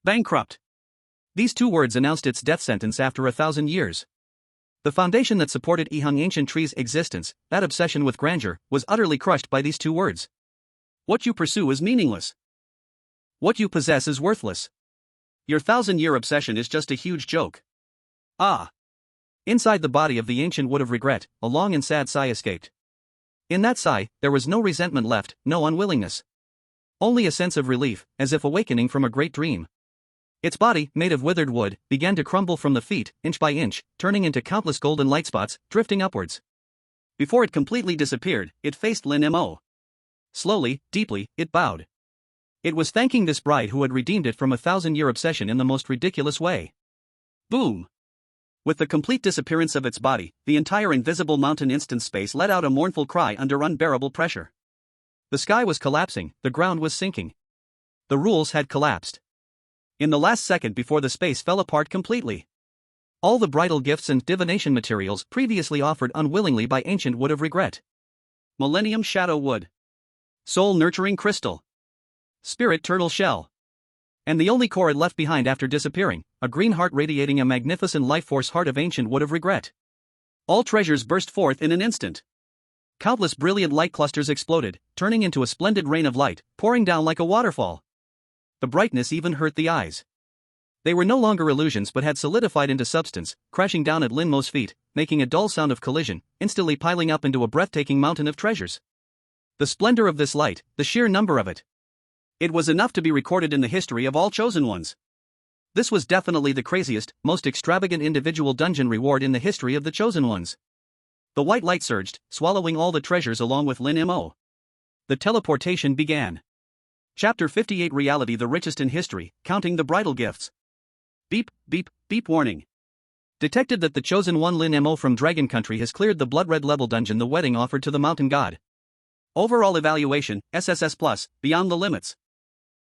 Bankrupt. These 2 words announced its death sentence after 1,000 years. The foundation that supported Ihang ancient tree's existence, that obsession with grandeur, was utterly crushed by these 2 words. What you pursue is meaningless. What you possess is worthless. Your 1,000-year obsession is just a huge joke. Ah. Inside the body of the ancient wood of regret, a long and sad sigh escaped. In that sigh, there was no resentment left, no unwillingness. Only a sense of relief, as if awakening from a great dream. Its body, made of withered wood, began to crumble from the feet, inch by inch, turning into countless golden light spots, drifting upwards. Before it completely disappeared, it faced Lin Mo. Slowly, deeply, it bowed. It was thanking this bride who had redeemed it from a 1,000-year obsession in the most ridiculous way. Boom! With the complete disappearance of its body, the entire invisible mountain instance space let out a mournful cry under unbearable pressure. The sky was collapsing, the ground was sinking. The rules had collapsed. In the last second before the space fell apart completely. All the bridal gifts and divination materials previously offered unwillingly by ancient wood of regret. Millennium shadow wood. Soul nurturing crystal. Spirit turtle shell. And the only core it left behind after disappearing, a green heart radiating a magnificent life force heart of ancient wood of regret. All treasures burst forth in an instant. Countless brilliant light clusters exploded, turning into a splendid rain of light, pouring down like a waterfall. The brightness even hurt the eyes. They were no longer illusions but had solidified into substance, crashing down at Lin Mo's feet, making a dull sound of collision, instantly piling up into a breathtaking mountain of treasures. The splendor of this light, the sheer number of it. It was enough to be recorded in the history of all chosen ones. This was definitely the craziest, most extravagant individual dungeon reward in the history of the chosen ones. The white light surged, swallowing all the treasures along with Lin Mo. The teleportation began. Chapter 58 Reality, the richest in history, counting the bridal gifts. Beep, beep, beep warning. Detected that the chosen one Lin Mo from Dragon Country has cleared the blood red level dungeon the wedding offered to the mountain god. Overall evaluation, SSS+, beyond the limits.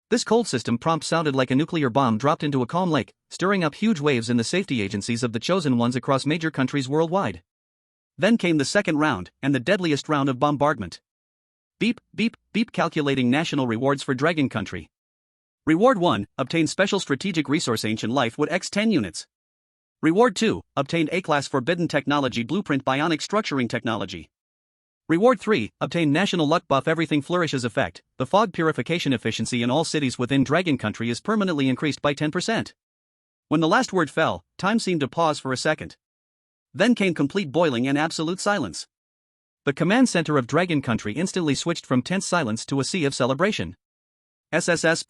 This cold system prompt sounded like a nuclear bomb dropped into a calm lake, stirring up huge waves in the safety agencies of the chosen ones across major countries worldwide. Then came the second round, and the deadliest round of bombardment. Beep, beep, beep. Calculating national rewards for Dragon Country. Reward 1, obtain special strategic resource ancient life wood x 10 units. Reward 2, obtained A-class forbidden technology blueprint bionic structuring technology. Reward 3, obtain national luck buff everything flourishes effect. The fog purification efficiency in all cities within Dragon Country is permanently increased by 10%. When the last word fell, time seemed to pause for a second. Then came complete boiling and absolute silence. The command center of Dragon Country instantly switched from tense silence to a sea of celebration. SSS+.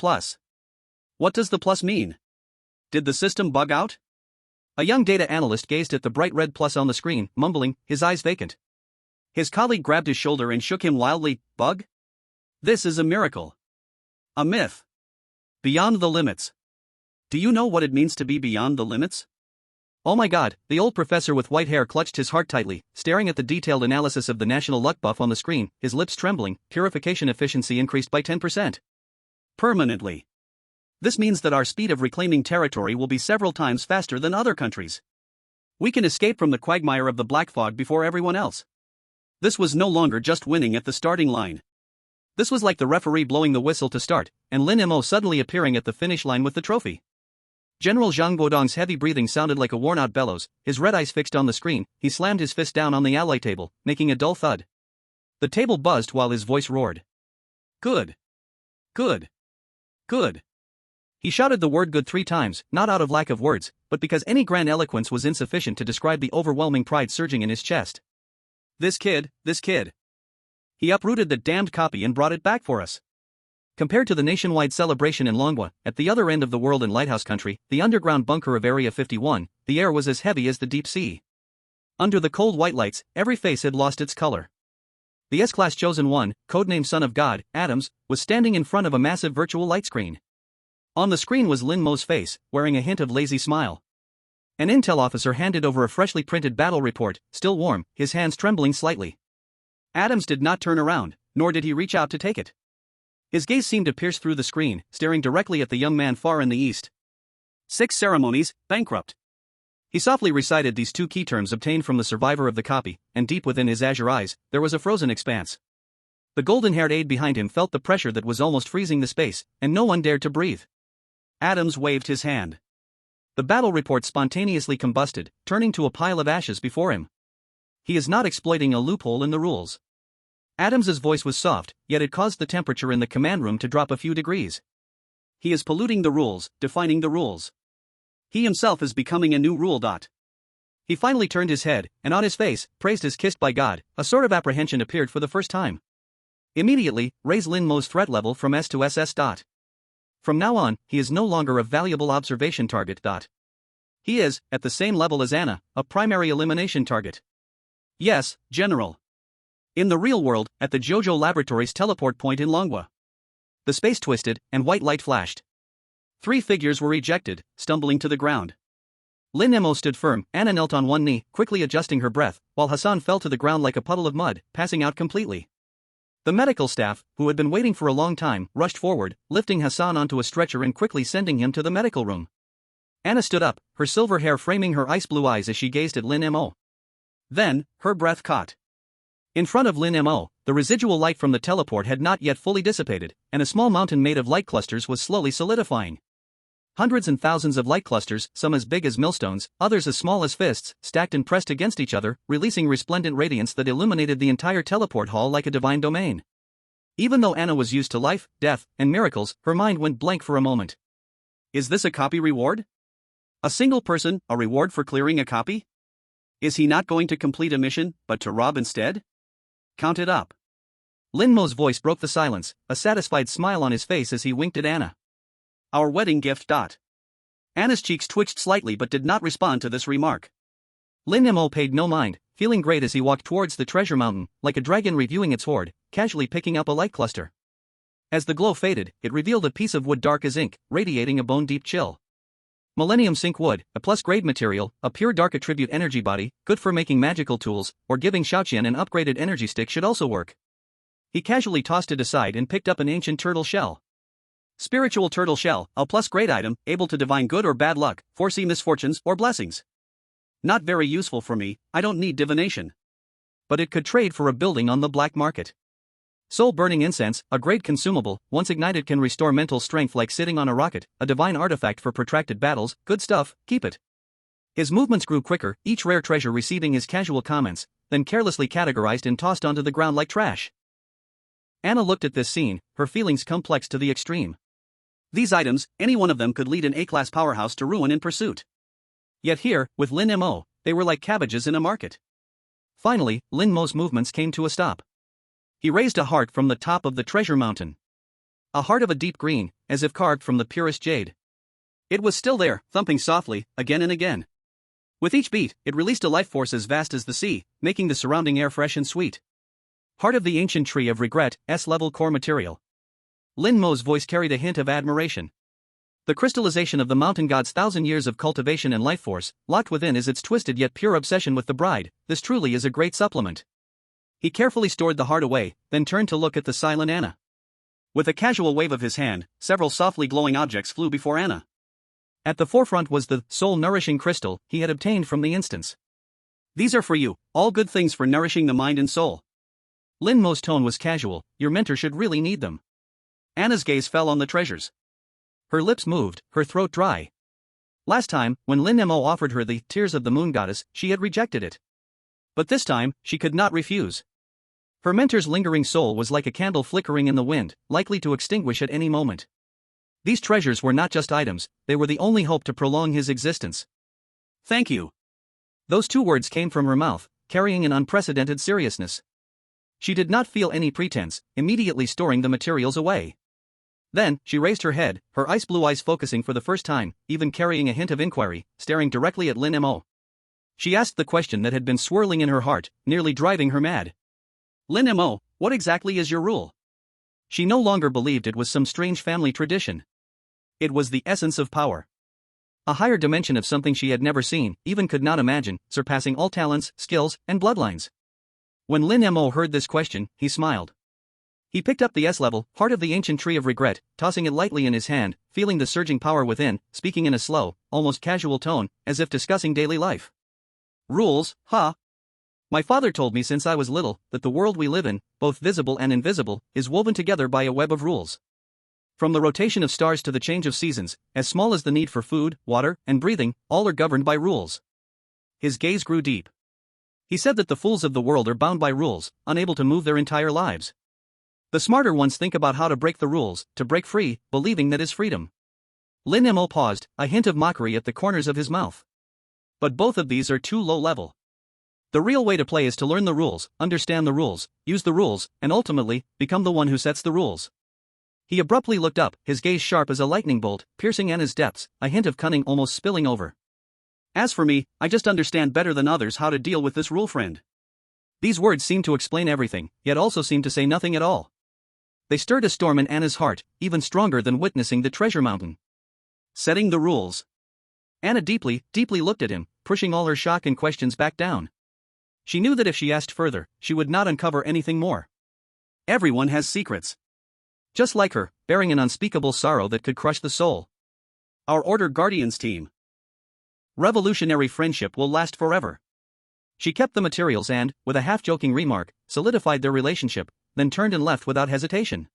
What does the plus mean? Did the system bug out? A young data analyst gazed at the bright red plus on the screen, mumbling, his eyes vacant. His colleague grabbed his shoulder and shook him wildly. Bug? This is a miracle. A myth. Beyond the limits. Do you know what it means to be beyond the limits? Oh my god, the old professor with white hair clutched his heart tightly, staring at the detailed analysis of the national luck buff on the screen, his lips trembling. Purification efficiency increased by 10%. Permanently. This means that our speed of reclaiming territory will be several times faster than other countries. We can escape from the quagmire of the black fog before everyone else. This was no longer just winning at the starting line. This was like the referee blowing the whistle to start, and Lin Mo suddenly appearing at the finish line with the trophy. General Zhang Guodong's heavy breathing sounded like a worn-out bellows, his red eyes fixed on the screen. He slammed his fist down on the alloy table, making a dull thud. The table buzzed while his voice roared. Good. Good. Good. He shouted the word good 3 times, not out of lack of words, but because any grand eloquence was insufficient to describe the overwhelming pride surging in his chest. This kid. He uprooted the damned copy and brought it back for us. Compared to the nationwide celebration in Longwa, at the other end of the world in Lighthouse Country, the underground bunker of Area 51, the air was as heavy as the deep sea. Under the cold white lights, every face had lost its color. The S-Class Chosen One, codenamed Son of God, Adams, was standing in front of a massive virtual light screen. On the screen was Lin Mo's face, wearing a hint of lazy smile. An intel officer handed over a freshly printed battle report, still warm, his hands trembling slightly. Adams did not turn around, nor did he reach out to take it. His gaze seemed to pierce through the screen, staring directly at the young man far in the east. 6 ceremonies, bankrupt. He softly recited these 2 key terms obtained from the survivor of the copy, and deep within his azure eyes, there was a frozen expanse. The golden-haired aide behind him felt the pressure that was almost freezing the space, and no one dared to breathe. Adams waved his hand. The battle report spontaneously combusted, turning to a pile of ashes before him. He is not exploiting a loophole in the rules. Adams's voice was soft, yet it caused the temperature in the command room to drop a few degrees. He is polluting the rules, defining the rules. He himself is becoming a new rule. He finally turned his head, and on his face, praised as kissed by God, a sort of apprehension appeared for the first time. Immediately, raise Lin Mo's threat level from S to SS. From now on, he is no longer a valuable observation target. He is, at the same level as Anna, a primary elimination target. Yes, General. In the real world, at the Jojo Laboratories teleport point in Longwa. The space twisted, and white light flashed. 3 figures were ejected, stumbling to the ground. Lin Mo stood firm, Anna knelt on one knee, quickly adjusting her breath, while Hassan fell to the ground like a puddle of mud, passing out completely. The medical staff, who had been waiting for a long time, rushed forward, lifting Hassan onto a stretcher and quickly sending him to the medical room. Anna stood up, her silver hair framing her ice-blue eyes as she gazed at Lin Mo. Then, her breath caught. In front of Lin Mo, the residual light from the teleport had not yet fully dissipated, and a small mountain made of light clusters was slowly solidifying. Hundreds and thousands of light clusters, some as big as millstones, others as small as fists, stacked and pressed against each other, releasing resplendent radiance that illuminated the entire teleport hall like a divine domain. Even though Anna was used to life, death, and miracles, her mind went blank for a moment. Is this a copy reward? A single person, a reward for clearing a copy? Is he not going to complete a mission, but to rob instead? Count it up. Lin Mo's voice broke the silence, a satisfied smile on his face as he winked at Anna. Our wedding gift. Anna's cheeks twitched slightly but did not respond to this remark. Lin Mo paid no mind, feeling great as he walked towards the treasure mountain, like a dragon reviewing its hoard, casually picking up a light cluster. As the glow faded, it revealed a piece of wood dark as ink, radiating a bone-deep chill. Millennium Sync Wood, a plus-grade material, a pure dark attribute energy body, good for making magical tools, or giving Xiaoqian an upgraded energy stick should also work. He casually tossed it aside and picked up an ancient turtle shell. Spiritual turtle shell, a plus-grade item, able to divine good or bad luck, foresee misfortunes or blessings. Not very useful for me, I don't need divination. But it could trade for a building on the black market. Soul-burning incense, a great consumable, once ignited can restore mental strength like sitting on a rocket, a divine artifact for protracted battles, good stuff, keep it. His movements grew quicker, each rare treasure receiving his casual comments, then carelessly categorized and tossed onto the ground like trash. Anna looked at this scene, her feelings complex to the extreme. These items, any one of them could lead an A-class powerhouse to ruin in pursuit. Yet here, with Lin Mo, they were like cabbages in a market. Finally, Lin Mo's movements came to a stop. He raised a heart from the top of the treasure mountain. A heart of a deep green, as if carved from the purest jade. It was still there, thumping softly, again and again. With each beat, it released a life force as vast as the sea, making the surrounding air fresh and sweet. Heart of the ancient tree of regret, S-level core material. Lin Mo's voice carried a hint of admiration. The crystallization of the mountain god's 1,000 years of cultivation and life force, locked within is its twisted yet pure obsession with the bride, this truly is a great supplement. He carefully stored the heart away, then turned to look at the silent Anna. With a casual wave of his hand, several softly glowing objects flew before Anna. At the forefront was the soul-nourishing crystal he had obtained from the instance. These are for you, all good things for nourishing the mind and soul. Lin Mo's tone was casual, your mentor should really need them. Anna's gaze fell on the treasures. Her lips moved, her throat dry. Last time, when Lin Mo offered her the tears of the moon goddess, she had rejected it. But this time, she could not refuse. Her mentor's lingering soul was like a candle flickering in the wind, likely to extinguish at any moment. These treasures were not just items, they were the only hope to prolong his existence. Thank you. Those two words came from her mouth, carrying an unprecedented seriousness. She did not feel any pretense, immediately storing the materials away. Then, she raised her head, her ice-blue eyes focusing for the first time, even carrying a hint of inquiry, staring directly at Lin Mo. She asked the question that had been swirling in her heart, nearly driving her mad. Lin Mo, what exactly is your rule? She no longer believed it was some strange family tradition. It was the essence of power. A higher dimension of something she had never seen, even could not imagine, surpassing all talents, skills, and bloodlines. When Lin Mo heard this question, he smiled. He picked up the S-level, heart of the ancient tree of regret, tossing it lightly in his hand, feeling the surging power within, speaking in a slow, almost casual tone, as if discussing daily life. Rules, huh? My father told me since I was little, that the world we live in, both visible and invisible, is woven together by a web of rules. From the rotation of stars to the change of seasons, as small as the need for food, water, and breathing, all are governed by rules. His gaze grew deep. He said that the fools of the world are bound by rules, unable to move their entire lives. The smarter ones think about how to break the rules, to break free, believing that is freedom. Lin Mo paused, a hint of mockery at the corners of his mouth. But both of these are too low level. The real way to play is to learn the rules, understand the rules, use the rules, and ultimately, become the one who sets the rules. He abruptly looked up, his gaze sharp as a lightning bolt, piercing Anna's depths, a hint of cunning almost spilling over. As for me, I just understand better than others how to deal with this rule, friend. These words seemed to explain everything, yet also seemed to say nothing at all. They stirred a storm in Anna's heart, even stronger than witnessing the treasure mountain. Setting the rules. Anna deeply looked at him, pushing all her shock and questions back down. She knew that if she asked further, she would not uncover anything more. Everyone has secrets. Just like her, bearing an unspeakable sorrow that could crush the soul. Our Order Guardians team. Revolutionary friendship will last forever. She kept the materials and, with a half-joking remark, solidified their relationship, then turned and left without hesitation.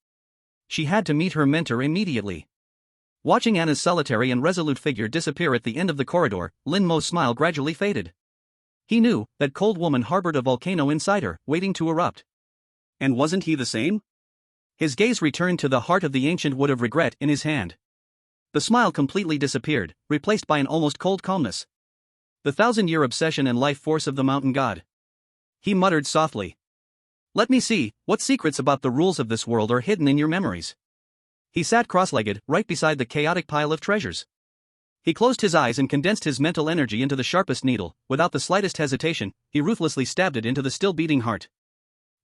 She had to meet her mentor immediately. Watching Anna's solitary and resolute figure disappear at the end of the corridor, Lin Mo's smile gradually faded. He knew that cold woman harbored a volcano inside her, waiting to erupt. And wasn't he the same? His gaze returned to the heart of the ancient wood of regret in his hand. The smile completely disappeared, replaced by an almost cold calmness. The 1,000-year obsession and life force of the mountain god. He muttered softly. Let me see, what secrets about the rules of this world are hidden in your memories? He sat cross-legged, right beside the chaotic pile of treasures. He closed his eyes and condensed his mental energy into the sharpest needle. Without the slightest hesitation, he ruthlessly stabbed it into the still-beating heart.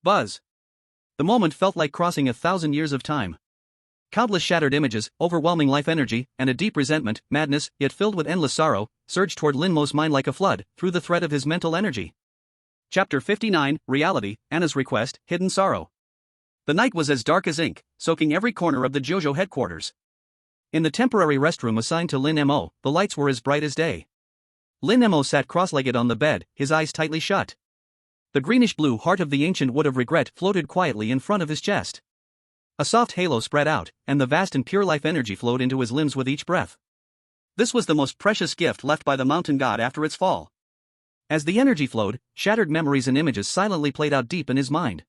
Buzz. The moment felt like crossing 1,000 years of time. Countless shattered images, overwhelming life energy, and a deep resentment, madness, yet filled with endless sorrow, surged toward Lin Mo's mind like a flood, through the thread of his mental energy. Chapter 59, Reality, Anna's Request, Hidden Sorrow. The night was as dark as ink, soaking every corner of the JoJo headquarters. In the temporary restroom assigned to Lin Mo, the lights were as bright as day. Lin Mo sat cross-legged on the bed, his eyes tightly shut. The greenish-blue heart of the ancient wood of regret floated quietly in front of his chest. A soft halo spread out, and the vast and pure life energy flowed into his limbs with each breath. This was the most precious gift left by the mountain god after its fall. As the energy flowed, shattered memories and images silently played out deep in his mind.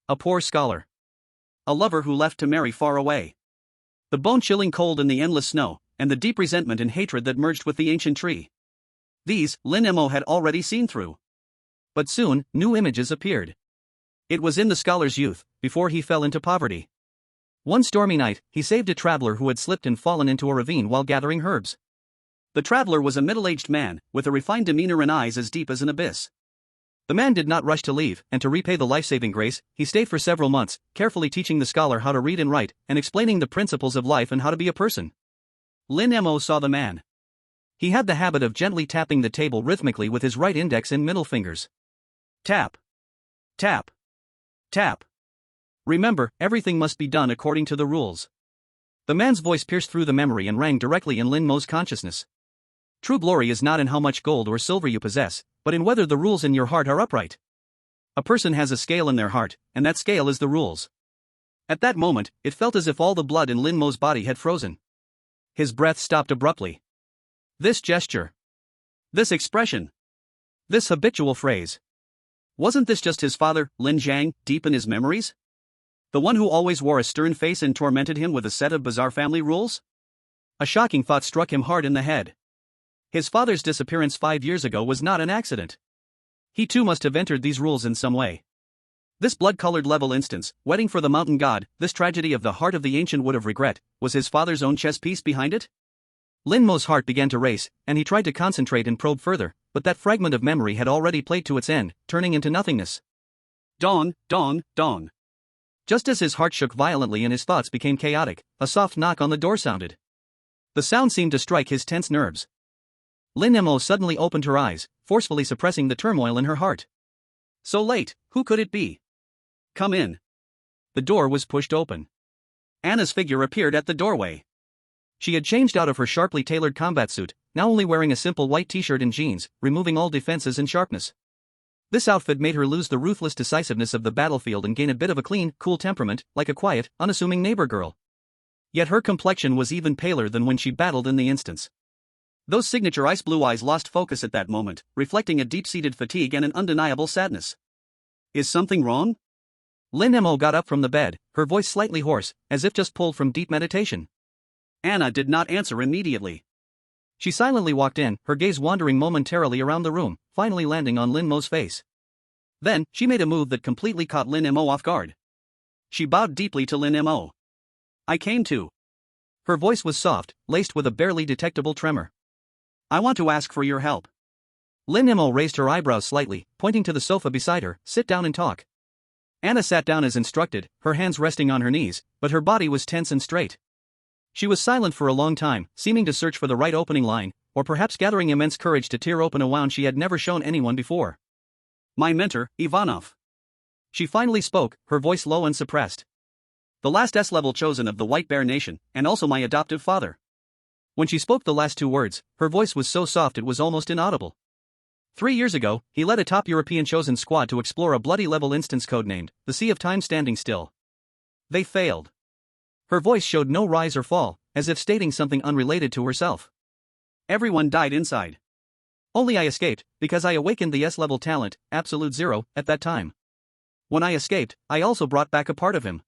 A poor scholar. A lover who left to marry far away. The bone-chilling cold in the endless snow, and the deep resentment and hatred that merged with the ancient tree. These, Lin Mo had already seen through. But soon, new images appeared. It was in the scholar's youth, before he fell into poverty. One stormy night, he saved a traveler who had slipped and fallen into a ravine while gathering herbs. The traveler was a middle-aged man, with a refined demeanor and eyes as deep as an abyss. The man did not rush to leave, and to repay the life-saving grace, he stayed for several months, carefully teaching the scholar how to read and write, and explaining the principles of life and how to be a person. Lin Mo saw the man. He had the habit of gently tapping the table rhythmically with his right index and middle fingers. Tap. Tap. Tap. Remember, everything must be done according to the rules. The man's voice pierced through the memory and rang directly in Lin Mo's consciousness. True glory is not in how much gold or silver you possess, but in whether the rules in your heart are upright. A person has a scale in their heart, and that scale is the rules. At that moment, it felt as if all the blood in Lin Mo's body had frozen. His breath stopped abruptly. This gesture. This expression. This habitual phrase. Wasn't this just his father, Lin Zhang, deep in his memories? The one who always wore a stern face and tormented him with a set of bizarre family rules? A shocking thought struck him hard in the head. His father's disappearance 5 years ago was not an accident. He too must have entered these rules in some way. This blood-colored level instance, wedding for the mountain god, this tragedy of the heart of the ancient wood of regret, was his father's own chess piece behind it? Lin Mo's heart began to race, and he tried to concentrate and probe further, but that fragment of memory had already played to its end, turning into nothingness. Dawn, dawn, dawn. Just as his heart shook violently and his thoughts became chaotic, a soft knock on the door sounded. The sound seemed to strike his tense nerves. Lin Mo suddenly opened her eyes, forcefully suppressing the turmoil in her heart. So late, who could it be? Come in. The door was pushed open. Anna's figure appeared at the doorway. She had changed out of her sharply tailored combat suit, now only wearing a simple white t-shirt and jeans, removing all defenses and sharpness. This outfit made her lose the ruthless decisiveness of the battlefield and gain a bit of a clean, cool temperament, like a quiet, unassuming neighbor girl. Yet her complexion was even paler than when she battled in the instance. Those signature ice blue eyes lost focus at that moment, reflecting a deep-seated fatigue and an undeniable sadness. Is something wrong? Lin Mo got up from the bed, her voice slightly hoarse, as if just pulled from deep meditation. Anna did not answer immediately. She silently walked in, her gaze wandering momentarily around the room, finally landing on Lin Mo's face. Then, she made a move that completely caught Lin Mo off guard. She bowed deeply to Lin Mo. I came to. Her voice was soft, laced with a barely detectable tremor. I want to ask for your help. Lin Mo raised her eyebrows slightly, pointing to the sofa beside her. Sit down and talk. Anna sat down as instructed, her hands resting on her knees, but her body was tense and straight. She was silent for a long time, seeming to search for the right opening line, or perhaps gathering immense courage to tear open a wound she had never shown anyone before. My mentor, Ivanov. She finally spoke, her voice low and suppressed. The last S-level chosen of the White Bear Nation, and also my adoptive father. When she spoke the last two words, her voice was so soft it was almost inaudible. 3 years ago, he led a top European chosen squad to explore a bloody level instance codenamed the Sea of Time Standing Still. They failed. Her voice showed no rise or fall, as if stating something unrelated to herself. Everyone died inside. Only I escaped, because I awakened the S-level talent, Absolute Zero, at that time. When I escaped, I also brought back a part of him.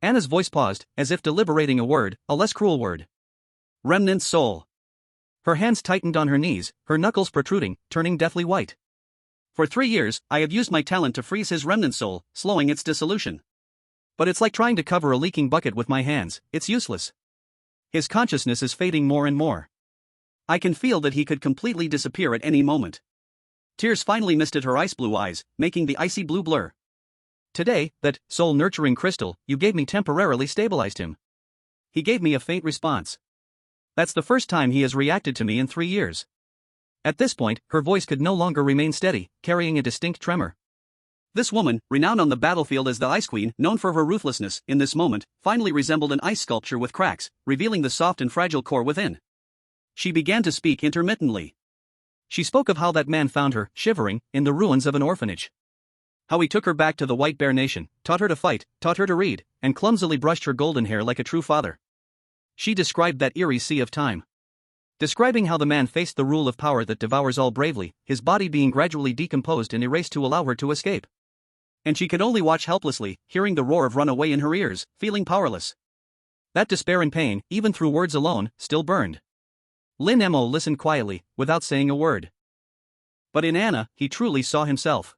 Anna's voice paused, as if deliberating a word, a less cruel word. Remnant soul. Her hands tightened on her knees, her knuckles protruding, turning deathly white. For 3 years, I have used my talent to freeze his remnant soul, slowing its dissolution. But it's like trying to cover a leaking bucket with my hands, it's useless. His consciousness is fading more and more. I can feel that he could completely disappear at any moment. Tears finally misted her ice blue eyes, making the icy blue blur. Today, that soul-nurturing crystal you gave me temporarily stabilized him. He gave me a faint response. That's the first time he has reacted to me in 3 years. At this point, her voice could no longer remain steady, carrying a distinct tremor. This woman, renowned on the battlefield as the Ice Queen, known for her ruthlessness, in this moment, finally resembled an ice sculpture with cracks, revealing the soft and fragile core within. She began to speak intermittently. She spoke of how that man found her, shivering, in the ruins of an orphanage. How he took her back to the White Bear Nation, taught her to fight, taught her to read, and clumsily brushed her golden hair like a true father. She described that eerie sea of time. Describing how the man faced the rule of power that devours all bravely, his body being gradually decomposed and erased to allow her to escape. And she could only watch helplessly, hearing the roar of runaway in her ears, feeling powerless. That despair and pain, even through words alone, still burned. Lin Mo listened quietly, without saying a word. But in Anna, he truly saw himself.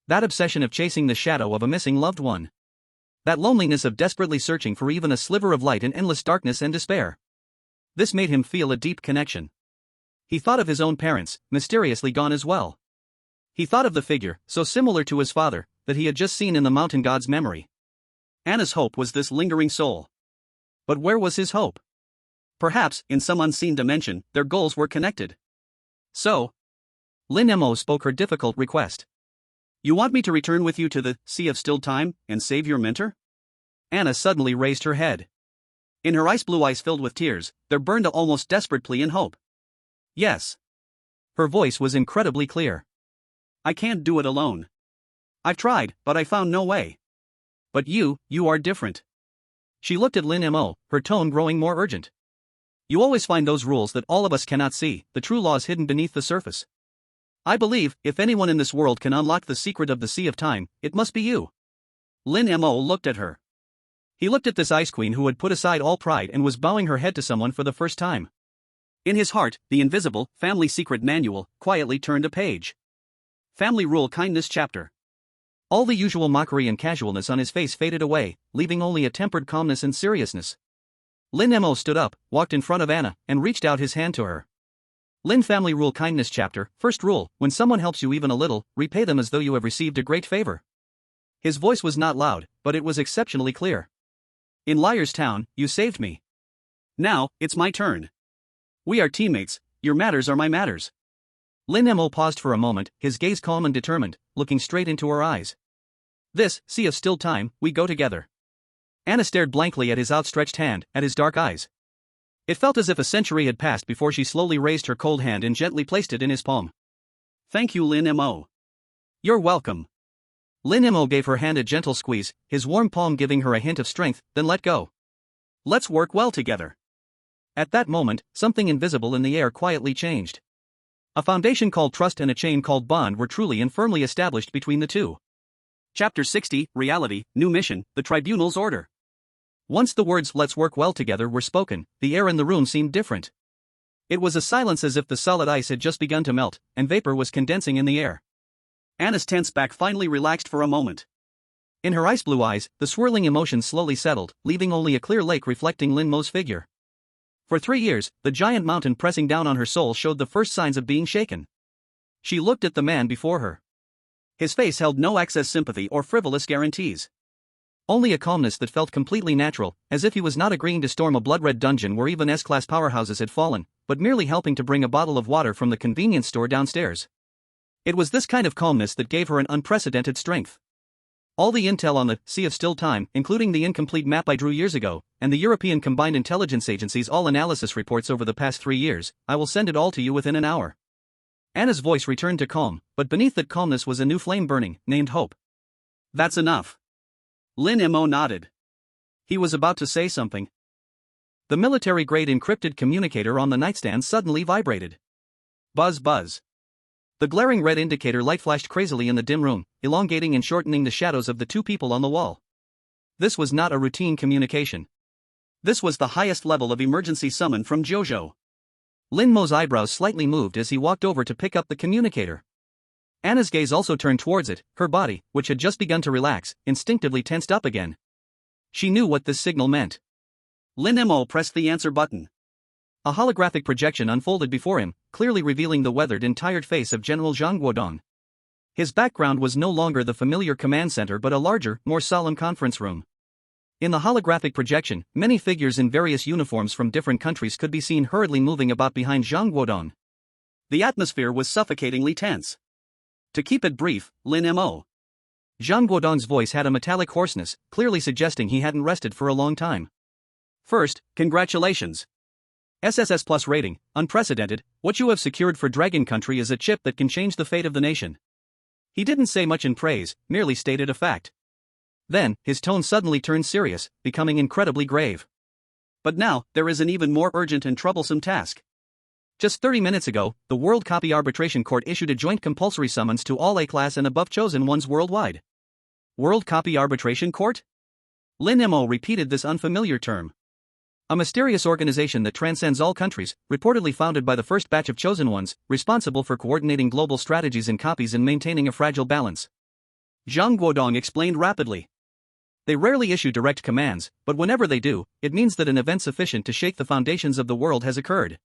That obsession of chasing the shadow of a missing loved one. That loneliness of desperately searching for even a sliver of light in endless darkness and despair. This made him feel a deep connection. He thought of his own parents, mysteriously gone as well. He thought of the figure, so similar to his father, that he had just seen in the mountain god's memory. Anna's hope was this lingering soul. But where was his hope? Perhaps, in some unseen dimension, their goals were connected. So, Lin Mo spoke her difficult request. You want me to return with you to the Sea of Still Time, and save your mentor? Anna suddenly raised her head. In her ice-blue eyes filled with tears, there burned an almost desperate plea and hope. Yes. Her voice was incredibly clear. I can't do it alone. I've tried, but I found no way. But you are different. She looked at Lin Mo, her tone growing more urgent. You always find those rules that all of us cannot see, the true laws hidden beneath the surface. I believe, if anyone in this world can unlock the secret of the Sea of Time, it must be you. Lin Mo looked at her. He looked at this Ice Queen who had put aside all pride and was bowing her head to someone for the first time. In his heart, the invisible, family secret manual, quietly turned a page. Family Rule Kindness Chapter. All the usual mockery and casualness on his face faded away, leaving only a tempered calmness and seriousness. Lin Mo stood up, walked in front of Anna, and reached out his hand to her. Lin Family Rule Kindness Chapter. First rule, when someone helps you even a little, repay them as though you have received a great favor. His voice was not loud, but it was exceptionally clear. In Liar's Town, you saved me. Now, it's my turn. We are teammates, your matters are my matters. Lin Mo paused for a moment, his gaze calm and determined, looking straight into her eyes. This, Sea of Still Time, we go together. Anna stared blankly at his outstretched hand, at his dark eyes. It felt as if a century had passed before she slowly raised her cold hand and gently placed it in his palm. Thank you, Lin Mo. You're welcome. Lin Mo gave her hand a gentle squeeze, his warm palm giving her a hint of strength, then let go. Let's work well together. At that moment, something invisible in the air quietly changed. A foundation called trust and a chain called bond were truly and firmly established between the two. Chapter 60, Reality, New Mission, the Tribunal's Order. Once the words "let's work well together" were spoken, the air in the room seemed different. It was a silence as if the solid ice had just begun to melt, and vapor was condensing in the air. Anna's tense back finally relaxed for a moment. In her ice-blue eyes, the swirling emotions slowly settled, leaving only a clear lake reflecting Lin Mo's figure. For 3 years, the giant mountain pressing down on her soul showed the first signs of being shaken. She looked at the man before her. His face held no excess sympathy or frivolous guarantees. Only a calmness that felt completely natural, as if he was not agreeing to storm a blood-red dungeon where even S-class powerhouses had fallen, but merely helping to bring a bottle of water from the convenience store downstairs. It was this kind of calmness that gave her an unprecedented strength. All the intel on the Sea of Still Time, including the incomplete map I drew years ago, and the European Combined Intelligence Agency's all-analysis reports over the past 3 years, I will send it all to you within an hour. Anna's voice returned to calm, but beneath that calmness was a new flame burning, named Hope. That's enough. Lin Mo nodded. He was about to say something. The military-grade encrypted communicator on the nightstand suddenly vibrated. Buzz buzz. The glaring red indicator light flashed crazily in the dim room, elongating and shortening the shadows of the two people on the wall. This was not a routine communication. This was the highest level of emergency summon from Jojo. Lin Mo's eyebrows slightly moved as he walked over to pick up the communicator. Anna's gaze also turned towards it, her body, which had just begun to relax, instinctively tensed up again. She knew what this signal meant. Lin Mo pressed the answer button. A holographic projection unfolded before him, clearly revealing the weathered and tired face of General Zhang Guodong. His background was no longer the familiar command center but a larger, more solemn conference room. In the holographic projection, many figures in various uniforms from different countries could be seen hurriedly moving about behind Zhang Guodong. The atmosphere was suffocatingly tense. To keep it brief, Lin Mo. Zhang Guodong's voice had a metallic hoarseness, clearly suggesting he hadn't rested for a long time. First, congratulations. SSS Plus rating, unprecedented. What you have secured for Dragon Country is a chip that can change the fate of the nation. He didn't say much in praise, merely stated a fact. Then, his tone suddenly turned serious, becoming incredibly grave. But now, there is an even more urgent and troublesome task. Just 30 minutes ago, the World Copy Arbitration Court issued a joint compulsory summons to all A-class and above chosen ones worldwide. World Copy Arbitration Court? Lin Mo repeated this unfamiliar term. A mysterious organization that transcends all countries, reportedly founded by the first batch of chosen ones, responsible for coordinating global strategies in copies and maintaining a fragile balance. Zhang Guodong explained rapidly. They rarely issue direct commands, but whenever they do, it means that an event sufficient to shake the foundations of the world has occurred.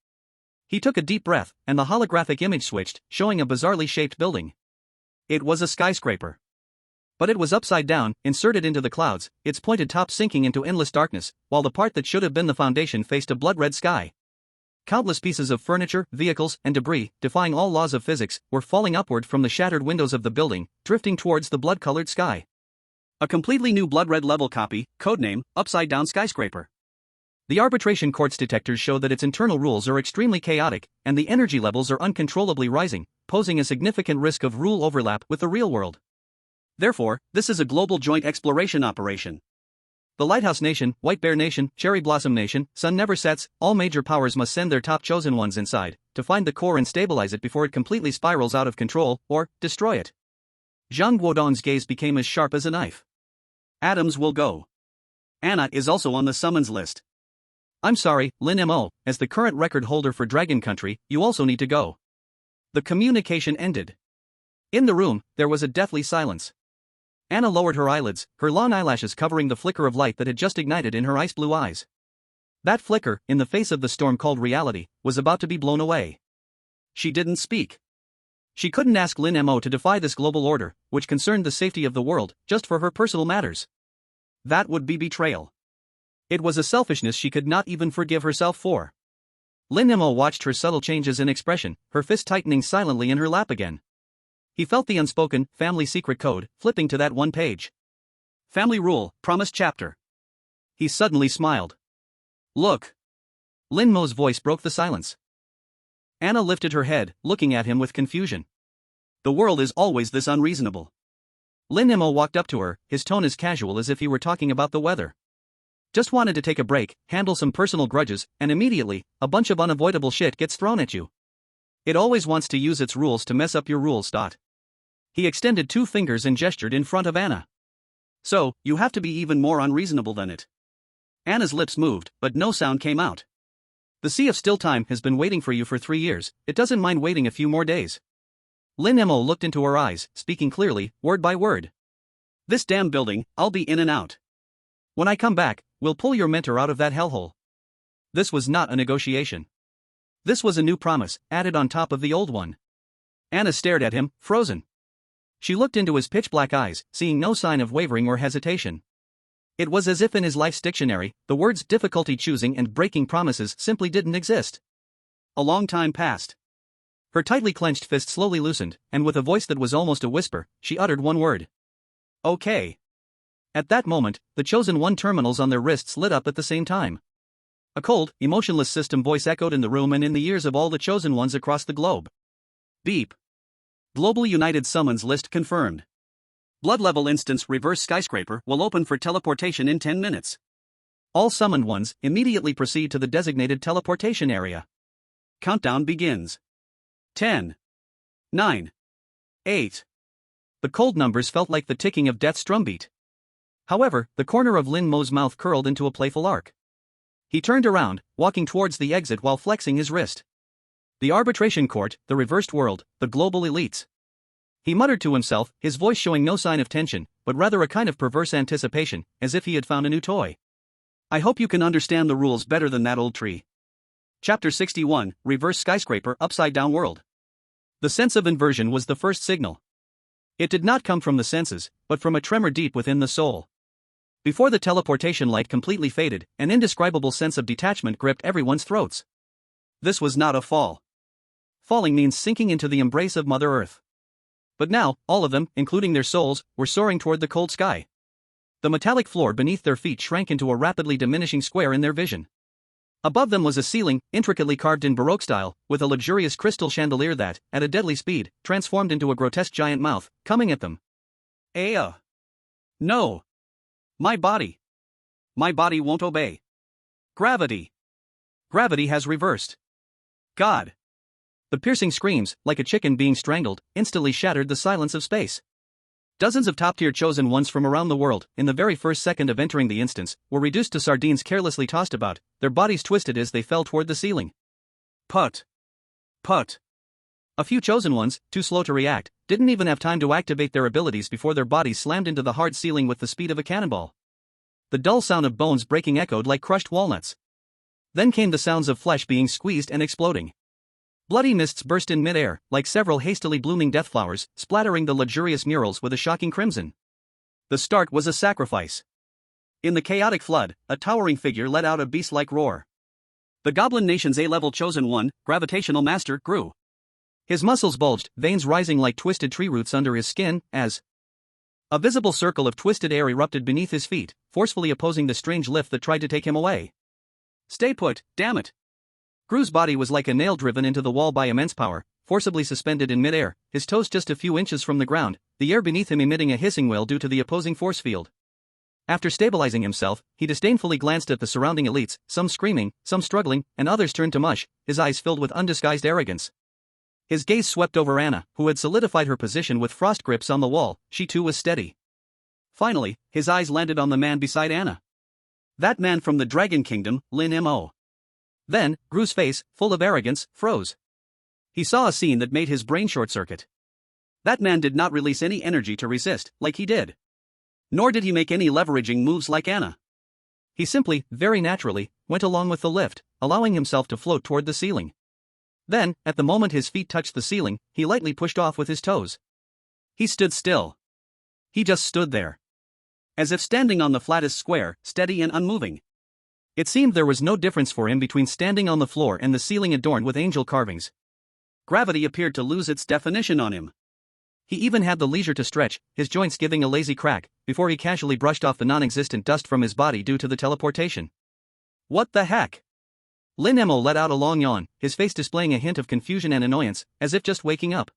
He took a deep breath, and the holographic image switched, showing a bizarrely shaped building. It was a skyscraper. But it was upside down, inserted into the clouds, its pointed top sinking into endless darkness, while the part that should have been the foundation faced a blood-red sky. Countless pieces of furniture, vehicles, and debris, defying all laws of physics, were falling upward from the shattered windows of the building, drifting towards the blood-colored sky. A completely new blood-red level copy, codename, Upside-Down Skyscraper. The arbitration court's detectors show that its internal rules are extremely chaotic, and the energy levels are uncontrollably rising, posing a significant risk of rule overlap with the real world. Therefore, this is a global joint exploration operation. The Lighthouse Nation, White Bear Nation, Cherry Blossom Nation, Sun Never Sets, all major powers must send their top chosen ones inside, to find the core and stabilize it before it completely spirals out of control, or destroy it. Zhang Guodong's gaze became as sharp as a knife. Adams will go. Anna is also on the summons list. I'm sorry, Lin Mo, as the current record holder for Dragon Country, you also need to go. The communication ended. In the room, there was a deathly silence. Anna lowered her eyelids, her long eyelashes covering the flicker of light that had just ignited in her ice-blue eyes. That flicker, in the face of the storm called reality, was about to be blown away. She didn't speak. She couldn't ask Lin Mo to defy this global order, which concerned the safety of the world, just for her personal matters. That would be betrayal. It was a selfishness she could not even forgive herself for. Lin Mo watched her subtle changes in expression, her fist tightening silently in her lap again. He felt the unspoken, family secret code, flipping to that one page. Family rule, promised chapter. He suddenly smiled. Look. Lin Mo's voice broke the silence. Anna lifted her head, looking at him with confusion. The world is always this unreasonable. Lin Mo walked up to her, his tone as casual as if he were talking about the weather. Just wanted to take a break, handle some personal grudges, and immediately, a bunch of unavoidable shit gets thrown at you. It always wants to use its rules to mess up your rules. He extended 2 fingers and gestured in front of Anna. So, you have to be even more unreasonable than it. Anna's lips moved, but no sound came out. The Sea of Still Time has been waiting for you for 3 years, it doesn't mind waiting a few more days. Lin Mo looked into her eyes, speaking clearly, word by word. This damn building, I'll be in and out. When I come back, we'll pull your mentor out of that hellhole. This was not a negotiation. This was a new promise, added on top of the old one. Anna stared at him, frozen. She looked into his pitch-black eyes, seeing no sign of wavering or hesitation. It was as if in his life's dictionary, the words difficulty choosing and breaking promises simply didn't exist. A long time passed. Her tightly clenched fist slowly loosened, and with a voice that was almost a whisper, she uttered one word. Okay. At that moment, the chosen one terminals on their wrists lit up at the same time. A cold, emotionless system voice echoed in the room and in the ears of all the chosen ones across the globe. Beep. Global United Summons List confirmed. Blood level instance reverse skyscraper will open for teleportation in 10 minutes. All summoned ones immediately proceed to the designated teleportation area. Countdown begins. 10. 9. 8. The cold numbers felt like the ticking of death's drumbeat. However, the corner of Lin Mo's mouth curled into a playful arc. He turned around, walking towards the exit while flexing his wrist. The arbitration court, the reversed world, the global elites. He muttered to himself, his voice showing no sign of tension, but rather a kind of perverse anticipation, as if he had found a new toy. I hope you can understand the rules better than that old tree. Chapter 61, Reverse Skyscraper Upside Down World. The sense of inversion was the first signal. It did not come from the senses, but from a tremor deep within the soul. Before the teleportation light completely faded, an indescribable sense of detachment gripped everyone's throats. This was not a fall. Falling means sinking into the embrace of Mother Earth. But now, all of them, including their souls, were soaring toward the cold sky. The metallic floor beneath their feet shrank into a rapidly diminishing square in their vision. Above them was a ceiling, intricately carved in Baroque style, with a luxurious crystal chandelier that, at a deadly speed, transformed into a grotesque giant mouth, coming at them. No. My body. My body won't obey. Gravity. Gravity has reversed. God. The piercing screams, like a chicken being strangled, instantly shattered the silence of space. Dozens of top-tier chosen ones from around the world, in the very first second of entering the instance, were reduced to sardines carelessly tossed about, their bodies twisted as they fell toward the ceiling. Put. A few chosen ones, too slow to react, didn't even have time to activate their abilities before their bodies slammed into the hard ceiling with the speed of a cannonball. The dull sound of bones breaking echoed like crushed walnuts. Then came the sounds of flesh being squeezed and exploding. Bloody mists burst in mid-air, like several hastily blooming death flowers, splattering the luxurious murals with a shocking crimson. The start was a sacrifice. In the chaotic flood, a towering figure let out a beast-like roar. The Goblin Nation's A-level chosen one, gravitational master, grew. His muscles bulged, veins rising like twisted tree roots under his skin, as a visible circle of twisted air erupted beneath his feet, forcefully opposing the strange lift that tried to take him away. Stay put, damn it! Gru's body was like a nail driven into the wall by immense power, forcibly suspended in midair, his toes just a few inches from the ground, the air beneath him emitting a hissing wail due to the opposing force field. After stabilizing himself, he disdainfully glanced at the surrounding elites, some screaming, some struggling, and others turned to mush, his eyes filled with undisguised arrogance. His gaze swept over Anna, who had solidified her position with frost grips on the wall. She too was steady. Finally, his eyes landed on the man beside Anna. That man from the Dragon Kingdom, Lin Mo. Then, Gru's face, full of arrogance, froze. He saw a scene that made his brain short-circuit. That man did not release any energy to resist, like he did. Nor did he make any leveraging moves like Anna. He simply, very naturally, went along with the lift, allowing himself to float toward the ceiling. Then, at the moment his feet touched the ceiling, he lightly pushed off with his toes. He stood still. He just stood there. As if standing on the flattest square, steady and unmoving. It seemed there was no difference for him between standing on the floor and the ceiling adorned with angel carvings. Gravity appeared to lose its definition on him. He even had the leisure to stretch, his joints giving a lazy crack, before he casually brushed off the non-existent dust from his body due to the teleportation. What the heck? Lin Mo let out a long yawn, his face displaying a hint of confusion and annoyance, as if just waking up.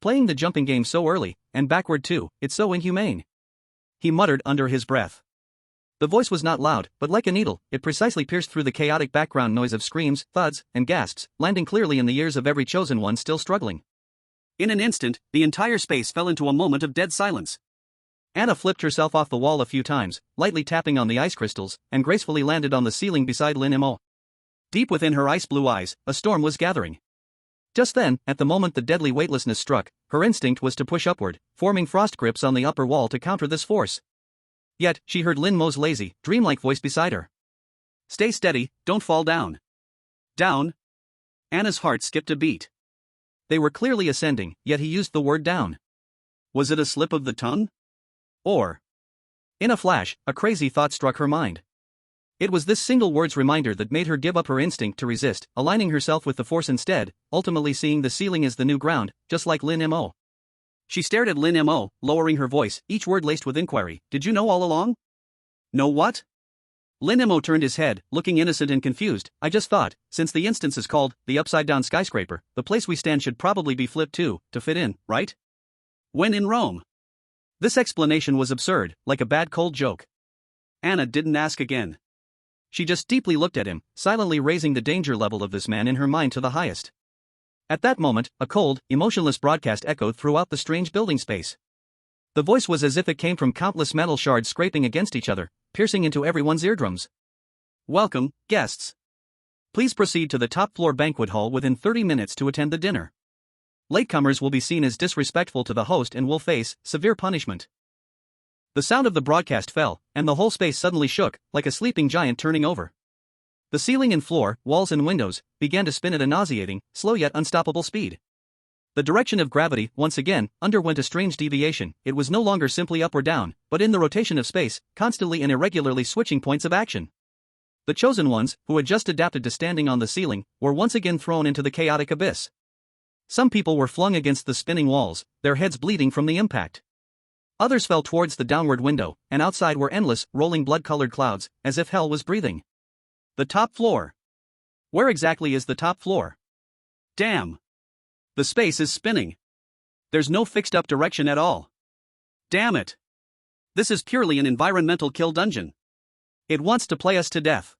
Playing the jumping game so early, and backward too, it's so inhumane. He muttered under his breath. The voice was not loud, but like a needle, it precisely pierced through the chaotic background noise of screams, thuds, and gasps, landing clearly in the ears of every chosen one still struggling. In an instant, the entire space fell into a moment of dead silence. Anna flipped herself off the wall a few times, lightly tapping on the ice crystals, and gracefully landed on the ceiling beside Lin Mo. Deep within her ice-blue eyes, a storm was gathering. Just then, at the moment the deadly weightlessness struck, her instinct was to push upward, forming frost grips on the upper wall to counter this force. Yet, she heard Lin Mo's lazy, dreamlike voice beside her. Stay steady, don't fall down. Down? Anna's heart skipped a beat. They were clearly ascending, yet he used the word down. Was it a slip of the tongue? Or? In a flash, a crazy thought struck her mind. It was this single word's reminder that made her give up her instinct to resist, aligning herself with the force instead, ultimately seeing the ceiling as the new ground, just like Lin Mo. She stared at Lin Mo, lowering her voice, each word laced with inquiry. Did you know all along? Know what? Lin Mo turned his head, looking innocent and confused. I just thought, since the instance is called the upside-down skyscraper, the place we stand should probably be flipped too, to fit in, right? When in Rome. This explanation was absurd, like a bad cold joke. Anna didn't ask again. She just deeply looked at him, silently raising the danger level of this man in her mind to the highest. At that moment, a cold, emotionless broadcast echoed throughout the strange building space. The voice was as if it came from countless metal shards scraping against each other, piercing into everyone's eardrums. Welcome, guests. Please proceed to the top-floor banquet hall within 30 minutes to attend the dinner. Latecomers will be seen as disrespectful to the host and will face severe punishment. The sound of the broadcast fell, and the whole space suddenly shook, like a sleeping giant turning over. The ceiling and floor, walls and windows, began to spin at a nauseating, slow yet unstoppable speed. The direction of gravity, once again, underwent a strange deviation. It was no longer simply up or down, but in the rotation of space, constantly and irregularly switching points of action. The chosen ones, who had just adapted to standing on the ceiling, were once again thrown into the chaotic abyss. Some people were flung against the spinning walls, their heads bleeding from the impact. Others fell towards the downward window, and outside were endless, rolling blood-colored clouds, as if hell was breathing. The top floor. Where exactly is the top floor? Damn. The space is spinning. There's no fixed-up direction at all. Damn it. This is purely an environmental kill dungeon. It wants to play us to death.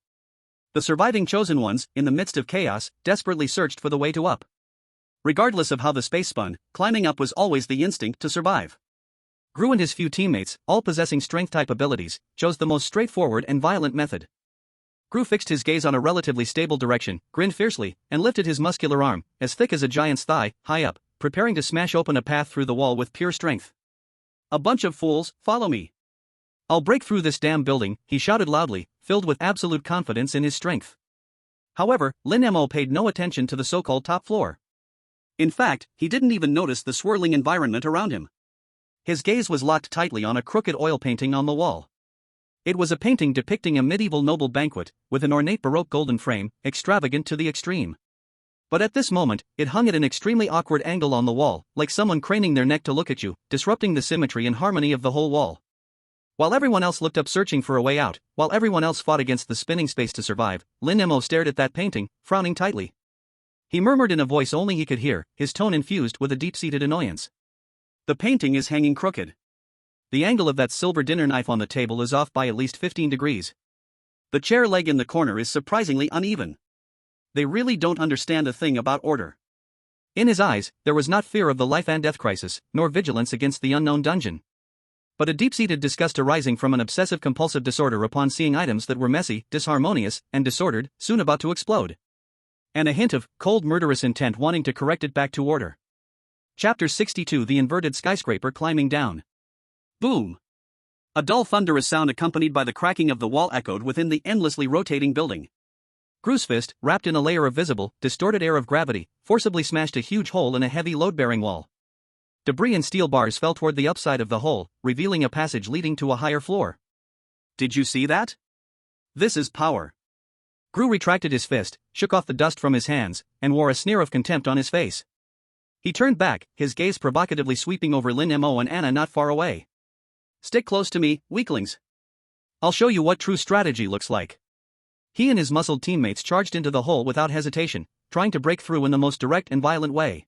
The surviving chosen ones, in the midst of chaos, desperately searched for the way to up. Regardless of how the space spun, climbing up was always the instinct to survive. Gru and his few teammates, all possessing strength-type abilities, chose the most straightforward and violent method. Gru fixed his gaze on a relatively stable direction, grinned fiercely, and lifted his muscular arm, as thick as a giant's thigh, high up, preparing to smash open a path through the wall with pure strength. A bunch of fools, follow me. I'll break through this damn building, he shouted loudly, filled with absolute confidence in his strength. However, Lin Mo paid no attention to the so-called top floor. In fact, he didn't even notice the swirling environment around him. His gaze was locked tightly on a crooked oil painting on the wall. It was a painting depicting a medieval noble banquet, with an ornate Baroque golden frame, extravagant to the extreme. But at this moment, it hung at an extremely awkward angle on the wall, like someone craning their neck to look at you, disrupting the symmetry and harmony of the whole wall. While everyone else looked up searching for a way out, while everyone else fought against the spinning space to survive, Lin Mo stared at that painting, frowning tightly. He murmured in a voice only he could hear, his tone infused with a deep-seated annoyance. The painting is hanging crooked. The angle of that silver dinner knife on the table is off by at least 15 degrees. The chair leg in the corner is surprisingly uneven. They really don't understand a thing about order. In his eyes, there was not fear of the life and death crisis, nor vigilance against the unknown dungeon, but a deep-seated disgust arising from an obsessive-compulsive disorder upon seeing items that were messy, disharmonious, and disordered, soon about to explode. And a hint of cold murderous intent wanting to correct it back to order. Chapter 62: The Inverted Skyscraper Climbing Down. Boom! A dull thunderous sound accompanied by the cracking of the wall echoed within the endlessly rotating building. Gru's fist, wrapped in a layer of visible, distorted air of gravity, forcibly smashed a huge hole in a heavy load-bearing wall. Debris and steel bars fell toward the upside of the hole, revealing a passage leading to a higher floor. Did you see that? This is power. Gru retracted his fist, shook off the dust from his hands, and wore a sneer of contempt on his face. He turned back, his gaze provocatively sweeping over Lin Mo and Anna not far away. Stick close to me, weaklings. I'll show you what true strategy looks like. He and his muscled teammates charged into the hole without hesitation, trying to break through in the most direct and violent way.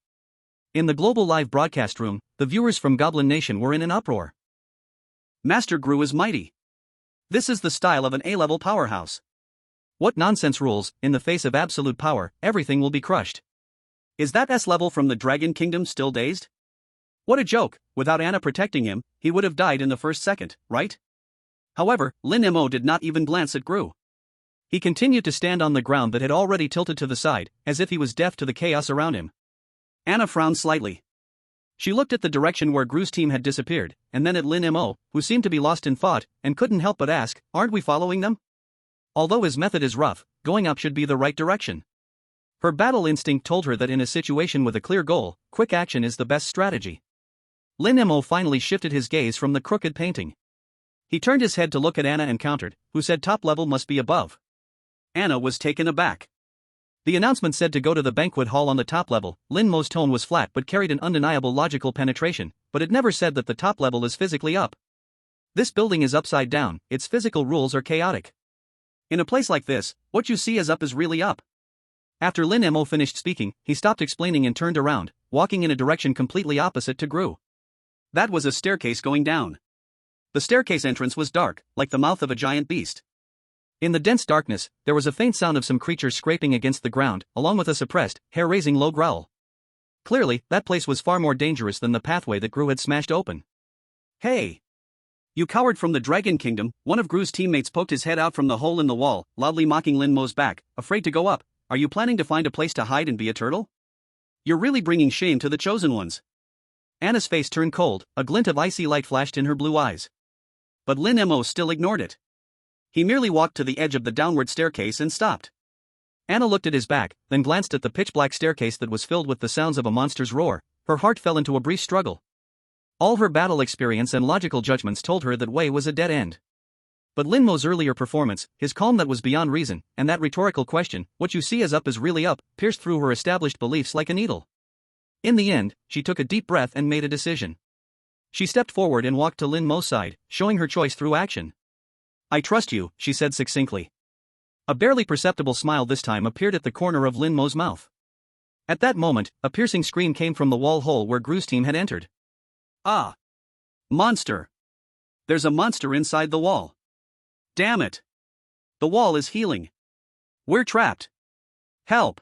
In the global live broadcast room, the viewers from Goblin Nation were in an uproar. Master Gru is mighty. This is the style of an A-level powerhouse. What nonsense rules, in the face of absolute power, everything will be crushed. Is that S-level from the Dragon Kingdom still dazed? What a joke, without Anna protecting him, he would have died in the first second, right? However, Lin Mo did not even glance at Gru. He continued to stand on the ground that had already tilted to the side, as if he was deaf to the chaos around him. Anna frowned slightly. She looked at the direction where Gru's team had disappeared, and then at Lin Mo, who seemed to be lost in thought, and couldn't help but ask, aren't we following them? Although his method is rough, going up should be the right direction. Her battle instinct told her that in a situation with a clear goal, quick action is the best strategy. Lin Mo finally shifted his gaze from the crooked painting. He turned his head to look at Anna and countered, who said top level must be above. Anna was taken aback. The announcement said to go to the banquet hall on the top level. Lin Mo's tone was flat but carried an undeniable logical penetration, but it never said that the top level is physically up. This building is upside down, its physical rules are chaotic. In a place like this, what you see as up is really up. After Lin Mo finished speaking, he stopped explaining and turned around, walking in a direction completely opposite to Gru. That was a staircase going down. The staircase entrance was dark, like the mouth of a giant beast. In the dense darkness, there was a faint sound of some creature scraping against the ground, along with a suppressed, hair-raising low growl. Clearly, that place was far more dangerous than the pathway that Gru had smashed open. Hey! You coward from the Dragon Kingdom, one of Gru's teammates poked his head out from the hole in the wall, loudly mocking Lin Mo's back, afraid to go up. Are you planning to find a place to hide and be a turtle? You're really bringing shame to the chosen ones. Anna's face turned cold, a glint of icy light flashed in her blue eyes. But Lin Mo still ignored it. He merely walked to the edge of the downward staircase and stopped. Anna looked at his back, then glanced at the pitch-black staircase that was filled with the sounds of a monster's roar, Her heart fell into a brief struggle. All her battle experience and logical judgments told her that Wei was a dead end. But Lin Mo's earlier performance, his calm that was beyond reason, and that rhetorical question, what you see as up is really up, pierced through her established beliefs like a needle. In the end, she took a deep breath and made a decision. She stepped forward and walked to Lin Mo's side, showing her choice through action. I trust you, she said succinctly. A barely perceptible smile this time appeared at the corner of Lin Mo's mouth. At that moment, a piercing scream came from the wall hole where Gru's team had entered. Ah! Monster! There's a monster inside the wall. Damn it! The wall is healing. We're trapped. Help!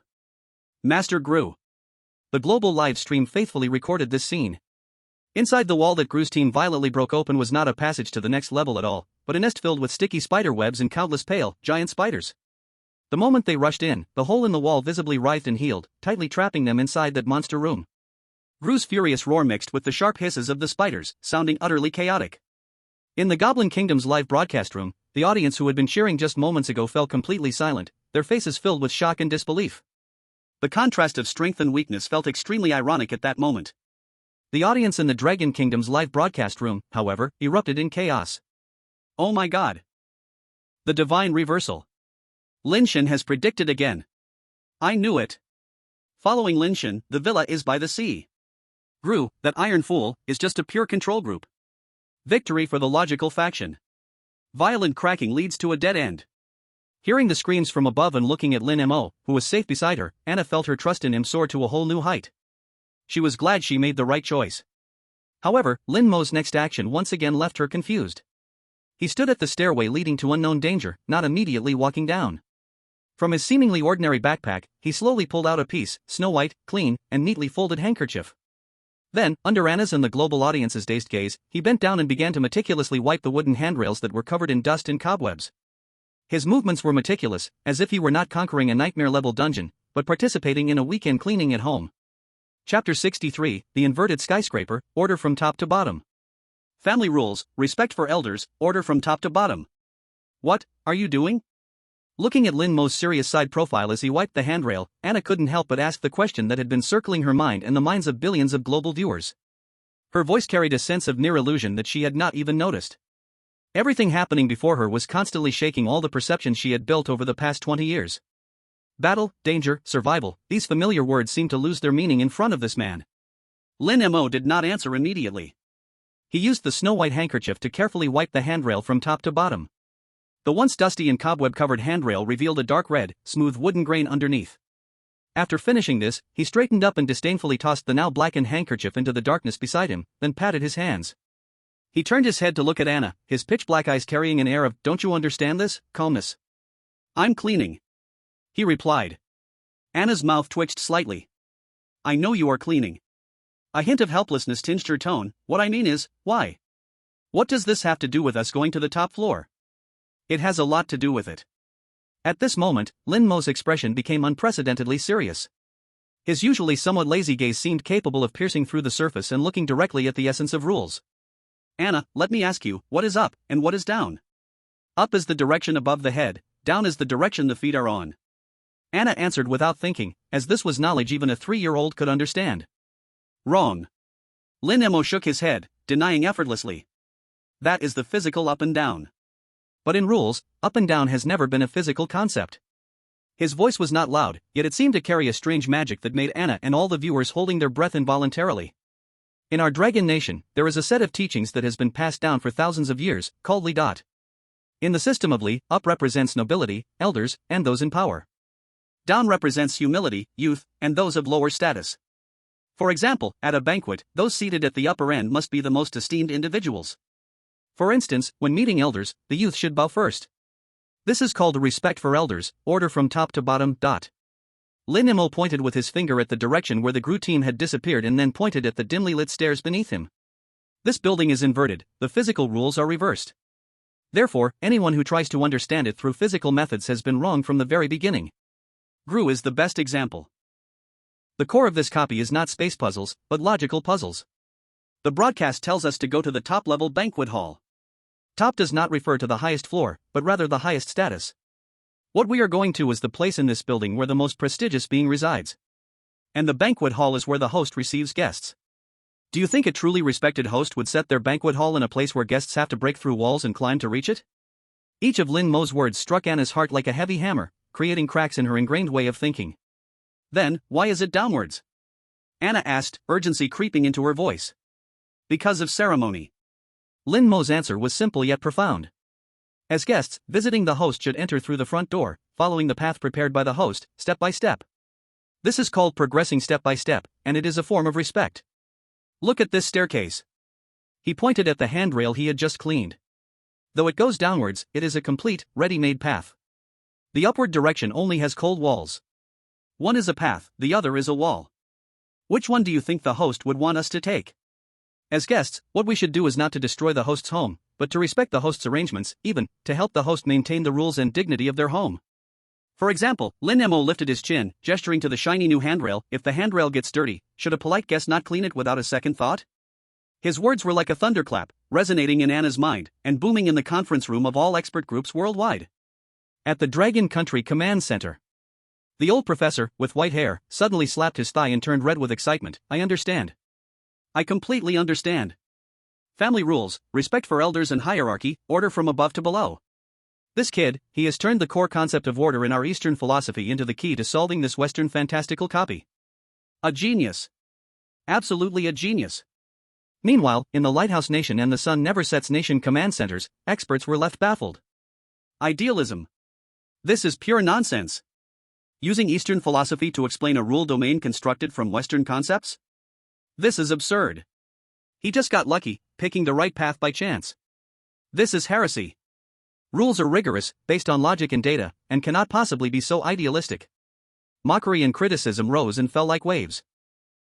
Master Gru. The global live stream faithfully recorded this scene. Inside the wall that Gru's team violently broke open was not a passage to the next level at all, but a nest filled with sticky spider webs and countless pale, giant spiders. The moment they rushed in, the hole in the wall visibly writhed and healed, tightly trapping them inside that monster room. Gru's furious roar mixed with the sharp hisses of the spiders, sounding utterly chaotic. In the Goblin Kingdom's live broadcast room, the audience who had been cheering just moments ago fell completely silent, their faces filled with shock and disbelief. The contrast of strength and weakness felt extremely ironic at that moment. The audience in the Dragon Kingdom's live broadcast room, however, erupted in chaos. Oh my god! The divine reversal. Lin Shan has predicted again. I knew it. Following Lin Shan, the villa is by the sea. Gru, that iron fool, is just a pure control group. Victory for the logical faction. Violent cracking leads to a dead end. Hearing the screams from above and looking at Lin Mo, who was safe beside her, Anna felt her trust in him soar to a whole new height. She was glad she made the right choice. However, Lin Mo's next action once again left her confused. He stood at the stairway leading to unknown danger, not immediately walking down. From his seemingly ordinary backpack, he slowly pulled out a piece, snow-white, clean, and neatly folded handkerchief. Then, under Anna's and the global audience's dazed gaze, he bent down and began to meticulously wipe the wooden handrails that were covered in dust and cobwebs. His movements were meticulous, as if he were not conquering a nightmare-level dungeon, but participating in a weekend cleaning at home. Chapter 63, The Inverted Skyscraper, Order from Top to Bottom. Family rules, respect for elders, order from top to bottom. What are you doing? Looking at Lin Mo's serious side profile as he wiped the handrail, Anna couldn't help but ask the question that had been circling her mind and the minds of billions of global viewers. Her voice carried a sense of near illusion that she had not even noticed. Everything happening before her was constantly shaking all the perceptions she had built over the past 20 years. Battle, danger, survival, these familiar words seemed to lose their meaning in front of this man. Lin Mo did not answer immediately. He used the snow-white handkerchief to carefully wipe the handrail from top to bottom. The once dusty and cobweb-covered handrail revealed a dark red, smooth wooden grain underneath. After finishing this, he straightened up and disdainfully tossed the now blackened handkerchief into the darkness beside him, then patted his hands. He turned his head to look at Anna, his pitch-black eyes carrying an air of, "Don't you understand this?" calmness. "I'm cleaning," he replied. Anna's mouth twitched slightly. "I know you are cleaning." A hint of helplessness tinged her tone. "What I mean is, why? What does this have to do with us going to the top floor?" "It has a lot to do with it." At this moment, Lin Mo's expression became unprecedentedly serious. His usually somewhat lazy gaze seemed capable of piercing through the surface and looking directly at the essence of rules. "Anna, let me ask you, what is up, and what is down?" "Up is the direction above the head, down is the direction the feet are on." Anna answered without thinking, as this was knowledge even a 3-year-old could understand. "Wrong." Lin Mo shook his head, denying effortlessly. "That is the physical up and down." But in rules, up and down has never been a physical concept. His voice was not loud, yet it seemed to carry a strange magic that made Anna and all the viewers holding their breath involuntarily. In our Dragon Nation, there is a set of teachings that has been passed down for thousands of years, called Li. In the system of Li, up represents nobility, elders, and those in power. Down represents humility, youth, and those of lower status. For example, at a banquet, those seated at the upper end must be the most esteemed individuals. For instance, when meeting elders, the youth should bow first. This is called respect for elders, order from top to bottom. Lin Mo pointed with his finger at the direction where the Gru team had disappeared and then pointed at the dimly lit stairs beneath him. This building is inverted, the physical rules are reversed. Therefore, anyone who tries to understand it through physical methods has been wrong from the very beginning. Gru is the best example. The core of this copy is not space puzzles, but logical puzzles. The broadcast tells us to go to the top-level banquet hall. Top does not refer to the highest floor, but rather the highest status. What we are going to is the place in this building where the most prestigious being resides. And the banquet hall is where the host receives guests. Do you think a truly respected host would set their banquet hall in a place where guests have to break through walls and climb to reach it? Each of Lin Mo's words struck Anna's heart like a heavy hammer, creating cracks in her ingrained way of thinking. Then, why is it downwards? Anna asked, urgency creeping into her voice. Because of ceremony. Lin Mo's answer was simple yet profound. As guests, visiting the host should enter through the front door, following the path prepared by the host, step by step. This is called progressing step by step, and it is a form of respect. Look at this staircase. He pointed at the handrail he had just cleaned. Though it goes downwards, it is a complete, ready-made path. The upward direction only has cold walls. One is a path, the other is a wall. Which one do you think the host would want us to take? As guests, what we should do is not to destroy the host's home, but to respect the host's arrangements, even to help the host maintain the rules and dignity of their home. For example, Lin Mo lifted his chin, gesturing to the shiny new handrail. If the handrail gets dirty, should a polite guest not clean it without a second thought? His words were like a thunderclap, resonating in Anna's mind, and booming in the conference room of all expert groups worldwide. At the Dragon Country Command Center. The old professor, with white hair, suddenly slapped his thigh and turned red with excitement. I understand. I completely understand. Family rules, respect for elders and hierarchy, order from above to below. This kid, he has turned the core concept of order in our Eastern philosophy into the key to solving this Western fantastical copy. A genius. Absolutely a genius. Meanwhile, in the Lighthouse Nation and the Sun Never Sets Nation command centers, experts were left baffled. Idealism. This is pure nonsense. Using Eastern philosophy to explain a rule domain constructed from Western concepts? This is absurd. He just got lucky, picking the right path by chance. This is heresy. Rules are rigorous, based on logic and data, and cannot possibly be so idealistic. Mockery and criticism rose and fell like waves.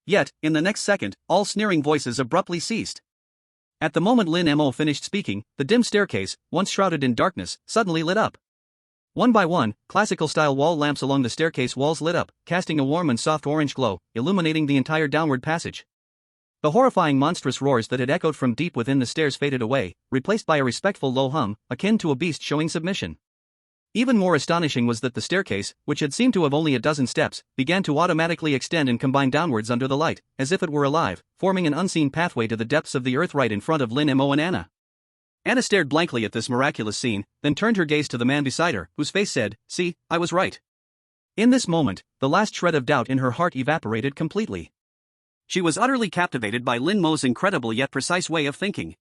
Yet, in the next second, all sneering voices abruptly ceased. At the moment Lin Mo finished speaking, the dim staircase, once shrouded in darkness, suddenly lit up. One by one, classical-style wall lamps along the staircase walls lit up, casting a warm and soft orange glow, illuminating the entire downward passage. The horrifying monstrous roars that had echoed from deep within the stairs faded away, replaced by a respectful low hum, akin to a beast showing submission. Even more astonishing was that the staircase, which had seemed to have only a dozen steps, began to automatically extend and combine downwards under the light, as if it were alive, forming an unseen pathway to the depths of the earth right in front of Lin Mo and Anna. Anna stared blankly at this miraculous scene, then turned her gaze to the man beside her, whose face said, "See, I was right." In this moment, the last shred of doubt in her heart evaporated completely. She was utterly captivated by Lin Mo's incredible yet precise way of thinking.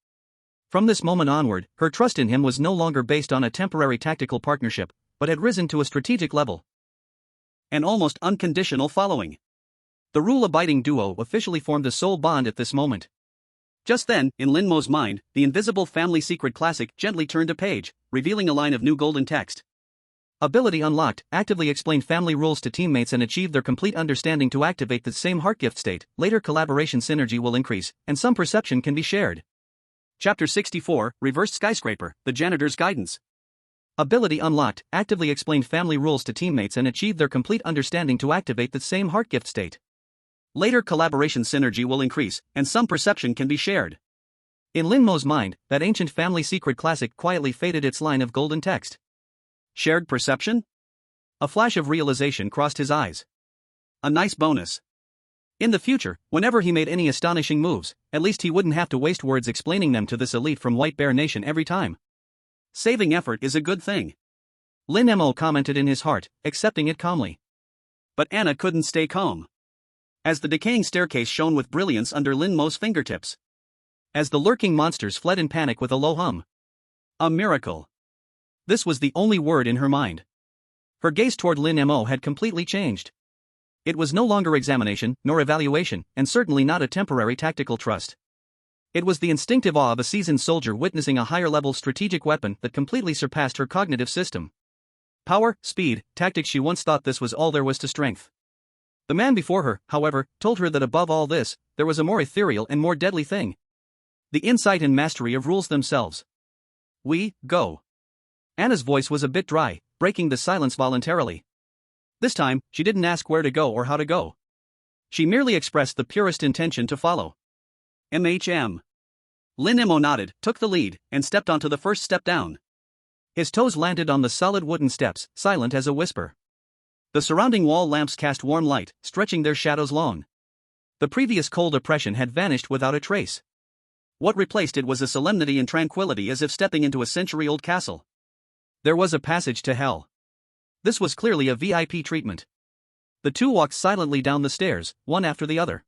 From this moment onward, her trust in him was no longer based on a temporary tactical partnership, but had risen to a strategic level. An almost unconditional following. The rule-abiding duo officially formed the sole bond at this moment. Just then, in Lin Mo's mind, the invisible family secret classic gently turned a page, revealing a line of new golden text. Ability unlocked, actively explain family rules to teammates and achieve their complete understanding to activate the same heart gift state. Later collaboration synergy will increase, and some perception can be shared. Chapter 64, Reversed Skyscraper, The Janitor's Guidance. Ability unlocked, actively explain family rules to teammates and achieve their complete understanding to activate the same heart gift state. Later collaboration synergy will increase, and some perception can be shared. In Lin Mo's mind, that ancient family secret classic quietly faded its line of golden text. Shared perception? A flash of realization crossed his eyes. A nice bonus. In the future, whenever he made any astonishing moves, at least he wouldn't have to waste words explaining them to this elite from White Bear Nation every time. Saving effort is a good thing. Lin Mo commented in his heart, accepting it calmly. But Anna couldn't stay calm. As the decaying staircase shone with brilliance under Lin Mo's fingertips. As the lurking monsters fled in panic with a low hum. A miracle. This was the only word in her mind. Her gaze toward Lin Mo had completely changed. It was no longer examination, nor evaluation, and certainly not a temporary tactical trust. It was the instinctive awe of a seasoned soldier witnessing a higher-level strategic weapon that completely surpassed her cognitive system. Power, speed, tactics. She once thought this was all there was to strength. The man before her, however, told her that above all this, there was a more ethereal and more deadly thing. The insight and mastery of rules themselves. We, go. Anna's voice was a bit dry, breaking the silence voluntarily. This time, she didn't ask where to go or how to go. She merely expressed the purest intention to follow. MHM. Lin Mo nodded, took the lead, and stepped onto the first step down. His toes landed on the solid wooden steps, silent as a whisper. The surrounding wall lamps cast warm light, stretching their shadows long. The previous cold oppression had vanished without a trace. What replaced it was a solemnity and tranquility as if stepping into a century-old castle. There was a passage to hell. This was clearly a VIP treatment. The two walked silently down the stairs, one after the other.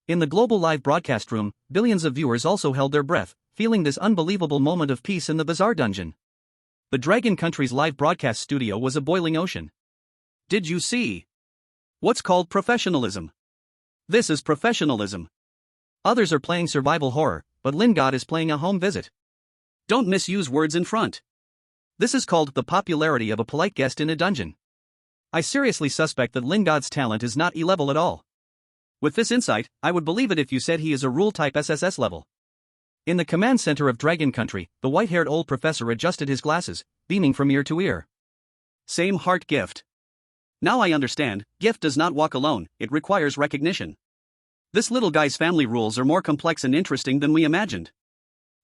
In the global live broadcast room, billions of viewers also held their breath, feeling this unbelievable moment of peace in the bizarre dungeon. The Dragon Country's live broadcast studio was a boiling ocean. Did you see? What's called professionalism? This is professionalism. Others are playing survival horror, but Lin God is playing a home visit. Don't misuse words in front. This is called the popularity of a polite guest in a dungeon. I seriously suspect that Lin God's talent is not E-level at all. With this insight, I would believe it if you said he is a rule-type SSS level. In the command center of Dragon Country, the white-haired old professor adjusted his glasses, beaming from ear to ear. Same heart gift. Now I understand, gift does not walk alone, it requires recognition. This little guy's family rules are more complex and interesting than we imagined.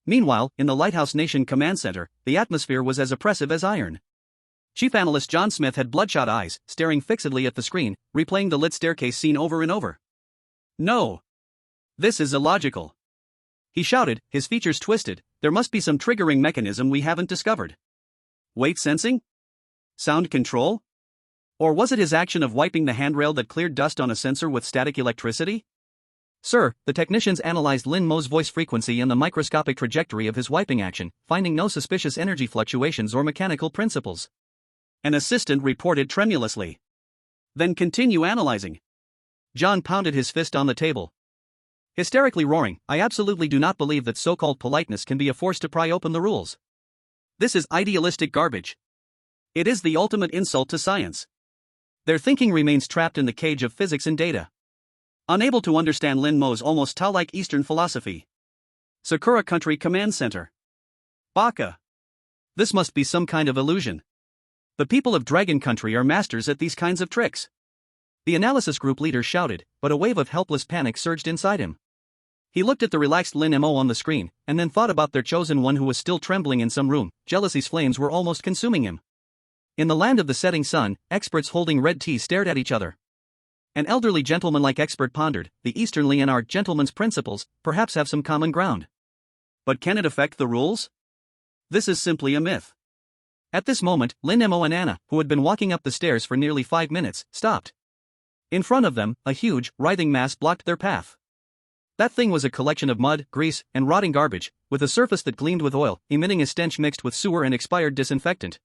Meanwhile, in the Lighthouse Nation Command Center, the atmosphere was as oppressive as iron. Chief Analyst John Smith had bloodshot eyes, staring fixedly at the screen, replaying the lit staircase scene over and over. No. This is illogical. He shouted, his features twisted, there must be some triggering mechanism we haven't discovered. Weight sensing? Sound control? Or was it his action of wiping the handrail that cleared dust on a sensor with static electricity? Sir, the technicians analyzed Lin Mo's voice frequency and the microscopic trajectory of his wiping action, finding no suspicious energy fluctuations or mechanical principles. An assistant reported tremulously. Then continue analyzing. John pounded his fist on the table. Hysterically roaring, I absolutely do not believe that so-called politeness can be a force to pry open the rules. This is idealistic garbage. It is the ultimate insult to science. Their thinking remains trapped in the cage of physics and data. Unable to understand Lin Mo's almost Tao-like Eastern philosophy. Sakura Country Command Center. Baka. This must be some kind of illusion. The people of Dragon Country are masters at these kinds of tricks. The analysis group leader shouted, but a wave of helpless panic surged inside him. He looked at the relaxed Lin Mo on the screen, and then thought about their chosen one who was still trembling in some room. Jealousy's flames were almost consuming him. In the land of the setting sun, experts holding red tea stared at each other. An elderly gentleman-like expert pondered, the Eastern Leonard gentleman's principles perhaps have some common ground. But can it affect the rules? This is simply a myth. At this moment, Lin Mo and Anna, who had been walking up the stairs for nearly 5 minutes, stopped. In front of them, a huge, writhing mass blocked their path. That thing was a collection of mud, grease, and rotting garbage, with a surface that gleamed with oil, emitting a stench mixed with sewer and expired disinfectant.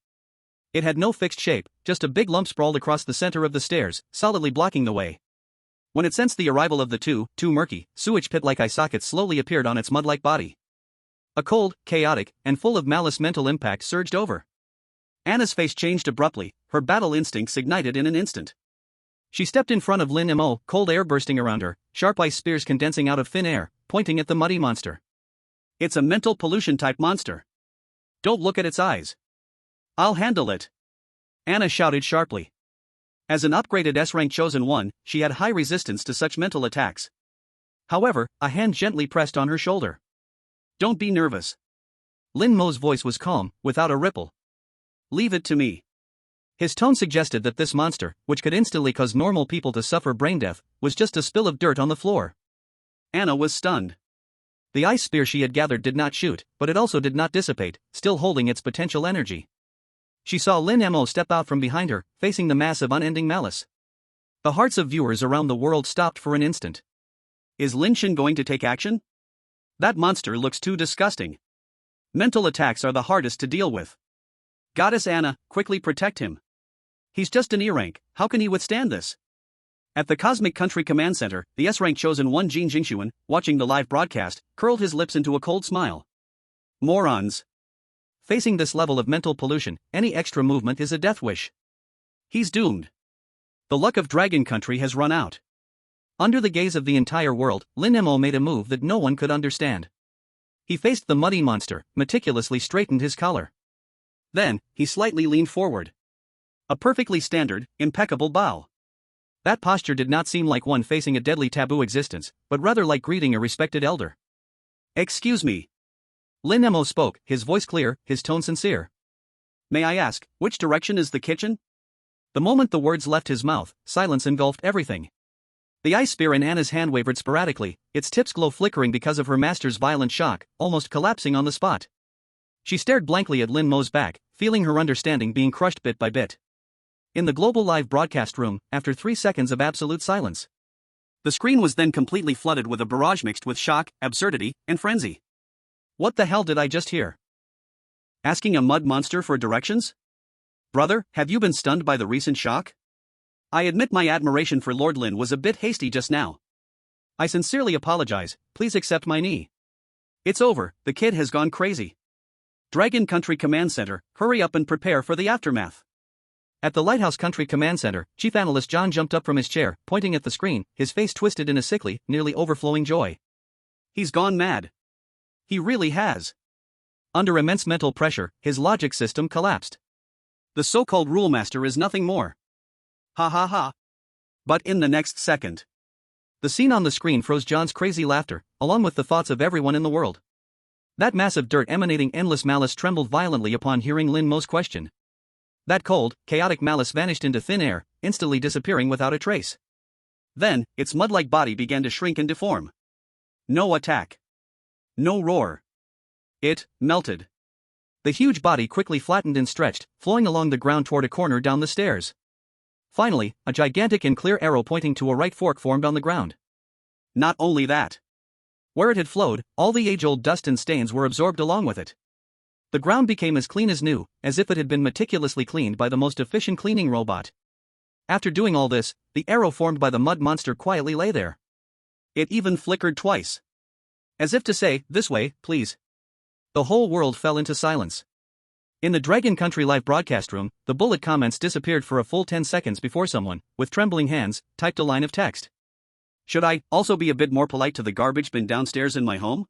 It had no fixed shape, just a big lump sprawled across the center of the stairs, solidly blocking the way. When it sensed the arrival of the too murky, sewage pit-like eye sockets slowly appeared on its mud-like body. A cold, chaotic, and full of malice mental impact surged over. Anna's face changed abruptly, her battle instincts ignited in an instant. She stepped in front of Lin Mo, cold air bursting around her, sharp ice spears condensing out of thin air, pointing at the muddy monster. It's a mental pollution-type monster. Don't look at its eyes. I'll handle it. Anna shouted sharply. As an upgraded S-rank chosen one, she had high resistance to such mental attacks. However, a hand gently pressed on her shoulder. Don't be nervous. Lin Mo's voice was calm, without a ripple. Leave it to me. His tone suggested that this monster, which could instantly cause normal people to suffer brain death, was just a spill of dirt on the floor. Anna was stunned. The ice spear she had gathered did not shoot, but it also did not dissipate, still holding its potential energy. She saw Lin Mo step out from behind her, facing the mass of unending malice. The hearts of viewers around the world stopped for an instant. Is Lin Shin going to take action? That monster looks too disgusting. Mental attacks are the hardest to deal with. Goddess Anna, quickly protect him. He's just an E-rank, how can he withstand this? At the Cosmic Country Command Center, the S-rank chosen one Jin Jingxuan, watching the live broadcast, curled his lips into a cold smile. Morons. Facing this level of mental pollution, any extra movement is a death wish. He's doomed. The luck of Dragon Country has run out. Under the gaze of the entire world, Lin Mo made a move that no one could understand. He faced the muddy monster, meticulously straightened his collar. Then, he slightly leaned forward. A perfectly standard, impeccable bow. That posture did not seem like one facing a deadly taboo existence, but rather like greeting a respected elder. Excuse me. Lin Mo spoke, his voice clear, his tone sincere. May I ask, which direction is the kitchen? The moment the words left his mouth, silence engulfed everything. The ice spear in Anna's hand wavered sporadically, its tips glow flickering because of her master's violent shock, almost collapsing on the spot. She stared blankly at Lin Mo's back, feeling her understanding being crushed bit by bit. In the global live broadcast room, after 3 seconds of absolute silence, the screen was then completely flooded with a barrage mixed with shock, absurdity, and frenzy. What the hell did I just hear? Asking a mud monster for directions? Brother, have you been stunned by the recent shock? I admit my admiration for Lord Lin was a bit hasty just now. I sincerely apologize, please accept my knee. It's over, the kid has gone crazy. Dragon Country Command Center, hurry up and prepare for the aftermath. At the Lighthouse Country Command Center, Chief Analyst John jumped up from his chair, pointing at the screen, his face twisted in a sickly, nearly overflowing joy. He's gone mad. He really has. Under immense mental pressure, his logic system collapsed. The so-called rule master is nothing more. Ha ha ha. But in the next second, the scene on the screen froze John's crazy laughter, along with the thoughts of everyone in the world. That mass of dirt emanating endless malice trembled violently upon hearing Lin Mo's question. That cold, chaotic malice vanished into thin air, instantly disappearing without a trace. Then, its mud-like body began to shrink and deform. No attack. No roar. It melted. The huge body quickly flattened and stretched, flowing along the ground toward a corner down the stairs. Finally, a gigantic and clear arrow pointing to a right fork formed on the ground. Not only that. Where it had flowed, all the age-old dust and stains were absorbed along with it. The ground became as clean as new, as if it had been meticulously cleaned by the most efficient cleaning robot. After doing all this, the arrow formed by the mud monster quietly lay there. It even flickered twice. As if to say, this way, please. The whole world fell into silence. In the Dragon Country live broadcast room, the bullet comments disappeared for a full 10 seconds before someone, with trembling hands, typed a line of text. Should I also be a bit more polite to the garbage bin downstairs in my home?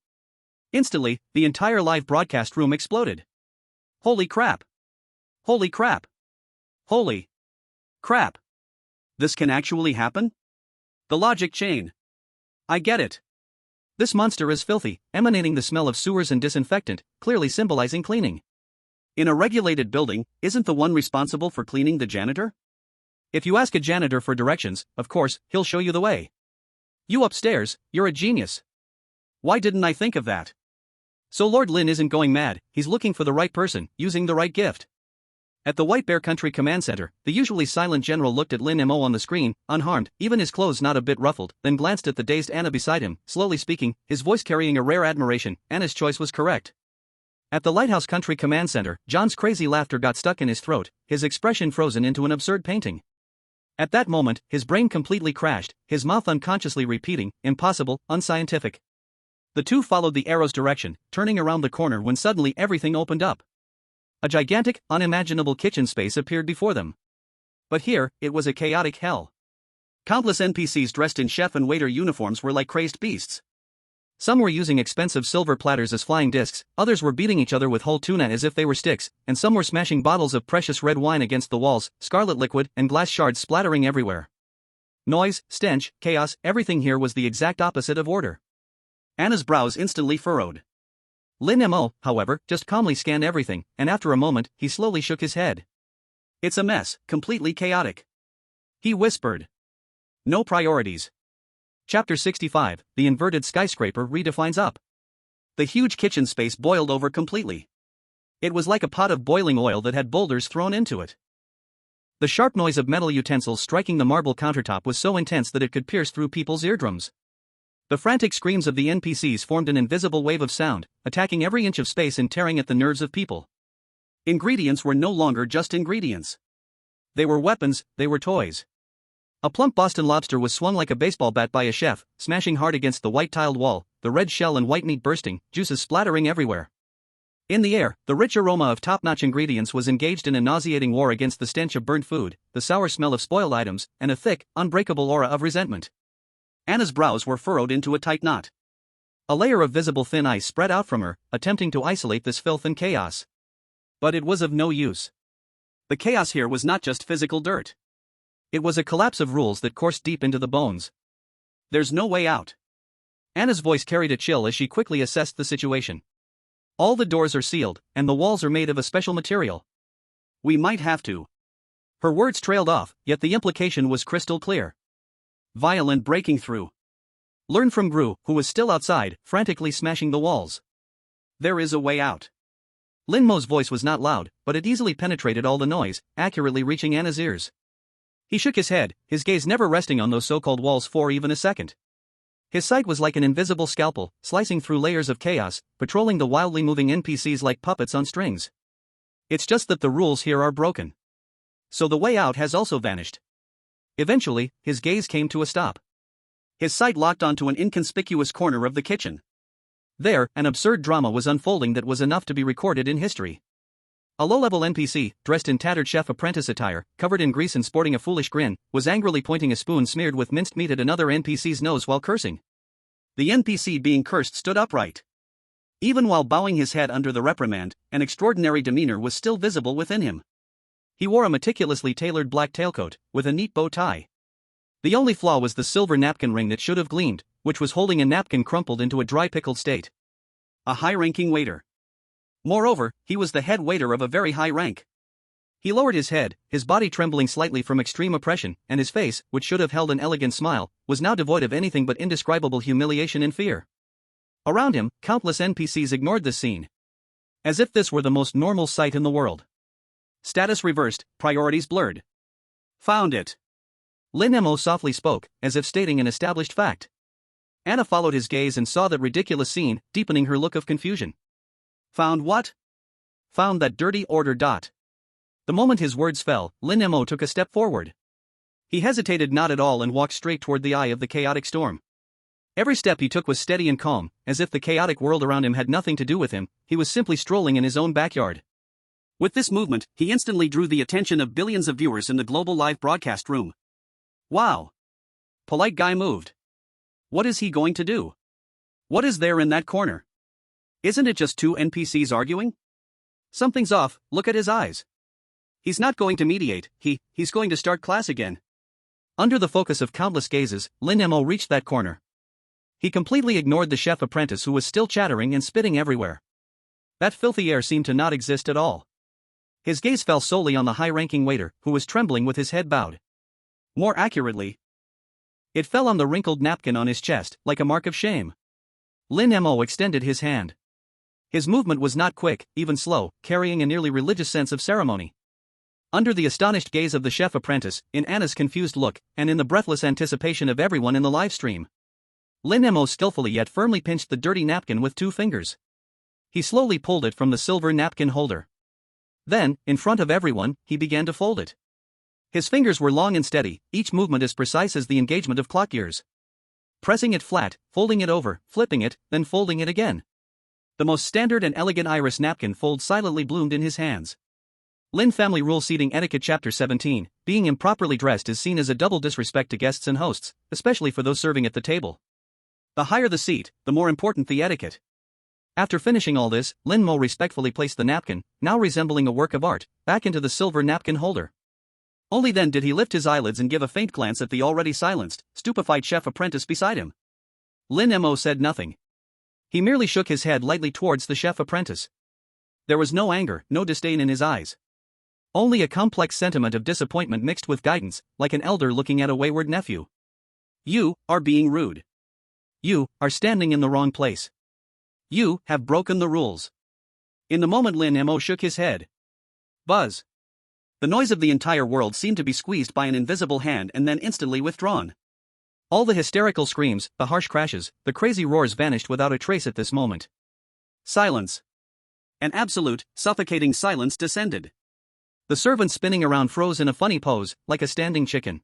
Instantly, the entire live broadcast room exploded. Holy crap! Holy crap! Holy crap! This can actually happen? The logic chain. I get it. This monster is filthy, emanating the smell of sewers and disinfectant, clearly symbolizing cleaning. In a regulated building, isn't the one responsible for cleaning the janitor? If you ask a janitor for directions, of course, he'll show you the way. You upstairs, you're a genius. Why didn't I think of that? So Lord Lin isn't going mad, he's looking for the right person, using the right gift. At the White Bear Country Command Center, the usually silent general looked at Lin Mo on the screen, unharmed, even his clothes not a bit ruffled, then glanced at the dazed Anna beside him, slowly speaking, his voice carrying a rare admiration. Anna's choice was correct. At the Lighthouse Country Command Center, John's crazy laughter got stuck in his throat, his expression frozen into an absurd painting. At that moment, his brain completely crashed, his mouth unconsciously repeating, impossible, unscientific. The two followed the arrow's direction, turning around the corner when suddenly everything opened up. A gigantic, unimaginable kitchen space appeared before them. But here, it was a chaotic hell. Countless NPCs dressed in chef and waiter uniforms were like crazed beasts. Some were using expensive silver platters as flying discs, others were beating each other with whole tuna as if they were sticks, and some were smashing bottles of precious red wine against the walls, scarlet liquid and glass shards splattering everywhere. Noise, stench, chaos, everything here was the exact opposite of order. Anna's brows instantly furrowed. Lin Mo, however, just calmly scanned everything, and after a moment, he slowly shook his head. It's a mess, completely chaotic. He whispered. No priorities. Chapter 65, The Inverted Skyscraper Redefines Up. The huge kitchen space boiled over completely. It was like a pot of boiling oil that had boulders thrown into it. The sharp noise of metal utensils striking the marble countertop was so intense that it could pierce through people's eardrums. The frantic screams of the NPCs formed an invisible wave of sound, attacking every inch of space and tearing at the nerves of people. Ingredients were no longer just ingredients. They were weapons, they were toys. A plump Boston lobster was swung like a baseball bat by a chef, smashing hard against the white-tiled wall, the red shell and white meat bursting, juices splattering everywhere. In the air, the rich aroma of top-notch ingredients was engaged in a nauseating war against the stench of burnt food, the sour smell of spoiled items, and a thick, unbreakable aura of resentment. Anna's brows were furrowed into a tight knot. A layer of visible thin ice spread out from her, attempting to isolate this filth and chaos. But it was of no use. The chaos here was not just physical dirt. It was a collapse of rules that coursed deep into the bones. There's no way out. Anna's voice carried a chill as she quickly assessed the situation. All the doors are sealed, and the walls are made of a special material. We might have to. Her words trailed off, yet the implication was crystal clear. Violent breaking through. Learn from Gru, who was still outside, frantically smashing the walls. There is a way out. Lin Mo's voice was not loud, but it easily penetrated all the noise, accurately reaching Anna's ears. He shook his head, his gaze never resting on those so-called walls for even a second. His sight was like an invisible scalpel, slicing through layers of chaos, patrolling the wildly moving NPCs like puppets on strings. It's just that the rules here are broken. So the way out has also vanished. Eventually, his gaze came to a stop. His sight locked onto an inconspicuous corner of the kitchen. There, an absurd drama was unfolding that was enough to be recorded in history. A low-level NPC, dressed in tattered chef-apprentice attire, covered in grease and sporting a foolish grin, was angrily pointing a spoon smeared with minced meat at another NPC's nose while cursing. The NPC being cursed stood upright. Even while bowing his head under the reprimand, an extraordinary demeanor was still visible within him. He wore a meticulously tailored black tailcoat, with a neat bow tie. The only flaw was the silver napkin ring that should have gleamed, which was holding a napkin crumpled into a dry pickled state. A high-ranking waiter. Moreover, he was the head waiter of a very high rank. He lowered his head, his body trembling slightly from extreme oppression, and his face, which should have held an elegant smile, was now devoid of anything but indescribable humiliation and fear. Around him, countless NPCs ignored this scene. As if this were the most normal sight in the world. Status reversed, priorities blurred. Found it. Lin Mo softly spoke, as if stating an established fact. Anna followed his gaze and saw that ridiculous scene, deepening her look of confusion. Found what? Found that dirty order. The moment his words fell, Lin Mo took a step forward. He hesitated not at all and walked straight toward the eye of the chaotic storm. Every step he took was steady and calm, as if the chaotic world around him had nothing to do with him, he was simply strolling in his own backyard. With this movement, he instantly drew the attention of billions of viewers in the global live broadcast room. Wow! Polite guy moved. What is he going to do? What is there in that corner? Isn't it just two NPCs arguing? Something's off, look at his eyes. He's not going to mediate, he's going to start class again. Under the focus of countless gazes, Lin Mo reached that corner. He completely ignored the chef apprentice who was still chattering and spitting everywhere. That filthy air seemed to not exist at all. His gaze fell solely on the high-ranking waiter, who was trembling with his head bowed. More accurately, it fell on the wrinkled napkin on his chest, like a mark of shame. Lin Mo extended his hand. His movement was not quick, even slow, carrying a nearly religious sense of ceremony. Under the astonished gaze of the chef apprentice, in Anna's confused look, and in the breathless anticipation of everyone in the live stream, Lin Mo skillfully yet firmly pinched the dirty napkin with 2 fingers. He slowly pulled it from the silver napkin holder. Then, in front of everyone, he began to fold it. His fingers were long and steady, each movement as precise as the engagement of clock gears. Pressing it flat, folding it over, flipping it, then folding it again. The most standard and elegant iris napkin fold silently bloomed in his hands. Lin Family Rule Seating Etiquette Chapter 17, being improperly dressed is seen as a double disrespect to guests and hosts, especially for those serving at the table. The higher the seat, the more important the etiquette. After finishing all this, Lin Mo respectfully placed the napkin, now resembling a work of art, back into the silver napkin holder. Only then did he lift his eyelids and give a faint glance at the already silenced, stupefied chef apprentice beside him. Lin Mo said nothing. He merely shook his head lightly towards the chef apprentice. There was no anger, no disdain in his eyes. Only a complex sentiment of disappointment mixed with guidance, like an elder looking at a wayward nephew. You are being rude. You are standing in the wrong place. You have broken the rules. In the moment Lin Mo shook his head. Buzz. The noise of the entire world seemed to be squeezed by an invisible hand and then instantly withdrawn. All the hysterical screams, the harsh crashes, the crazy roars vanished without a trace at this moment. Silence. An absolute, suffocating silence descended. The servant spinning around froze in a funny pose, like a standing chicken.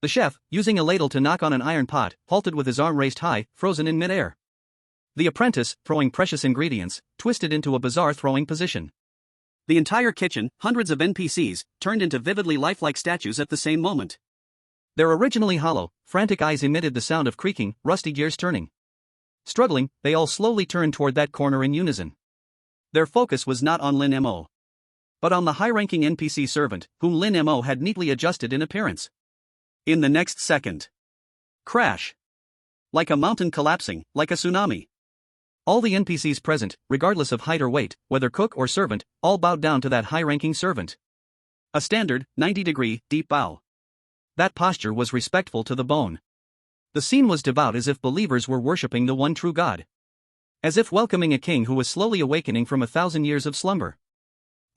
The chef, using a ladle to knock on an iron pot, halted with his arm raised high, frozen in midair. The apprentice, throwing precious ingredients, twisted into a bizarre throwing position. The entire kitchen, hundreds of NPCs, turned into vividly lifelike statues at the same moment. Their originally hollow, frantic eyes emitted the sound of creaking, rusty gears turning. Struggling, they all slowly turned toward that corner in unison. Their focus was not on Lin Mo, but on the high-ranking NPC servant, whom Lin Mo had neatly adjusted in appearance. In the next second. Crash. Like a mountain collapsing, like a tsunami. All the NPCs present, regardless of height or weight, whether cook or servant, all bowed down to that high-ranking servant. A standard, 90-degree, deep bow. That posture was respectful to the bone. The scene was devout, as if believers were worshipping the one true God. As if welcoming a king who was slowly awakening from 1,000 years of slumber.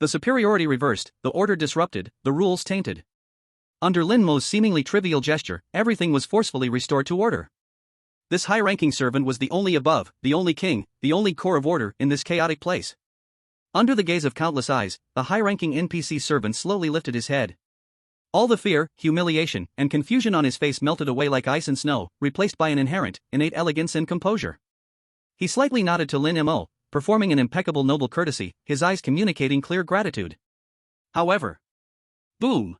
The superiority reversed, the order disrupted, the rules tainted. Under Lin Mo's seemingly trivial gesture, everything was forcefully restored to order. This high-ranking servant was the only above, the only king, the only core of order in this chaotic place. Under the gaze of countless eyes, the high-ranking NPC servant slowly lifted his head. All the fear, humiliation, and confusion on his face melted away like ice and snow, replaced by an inherent, innate elegance and composure. He slightly nodded to Lin Mo, performing an impeccable noble courtesy, his eyes communicating clear gratitude. However, boom!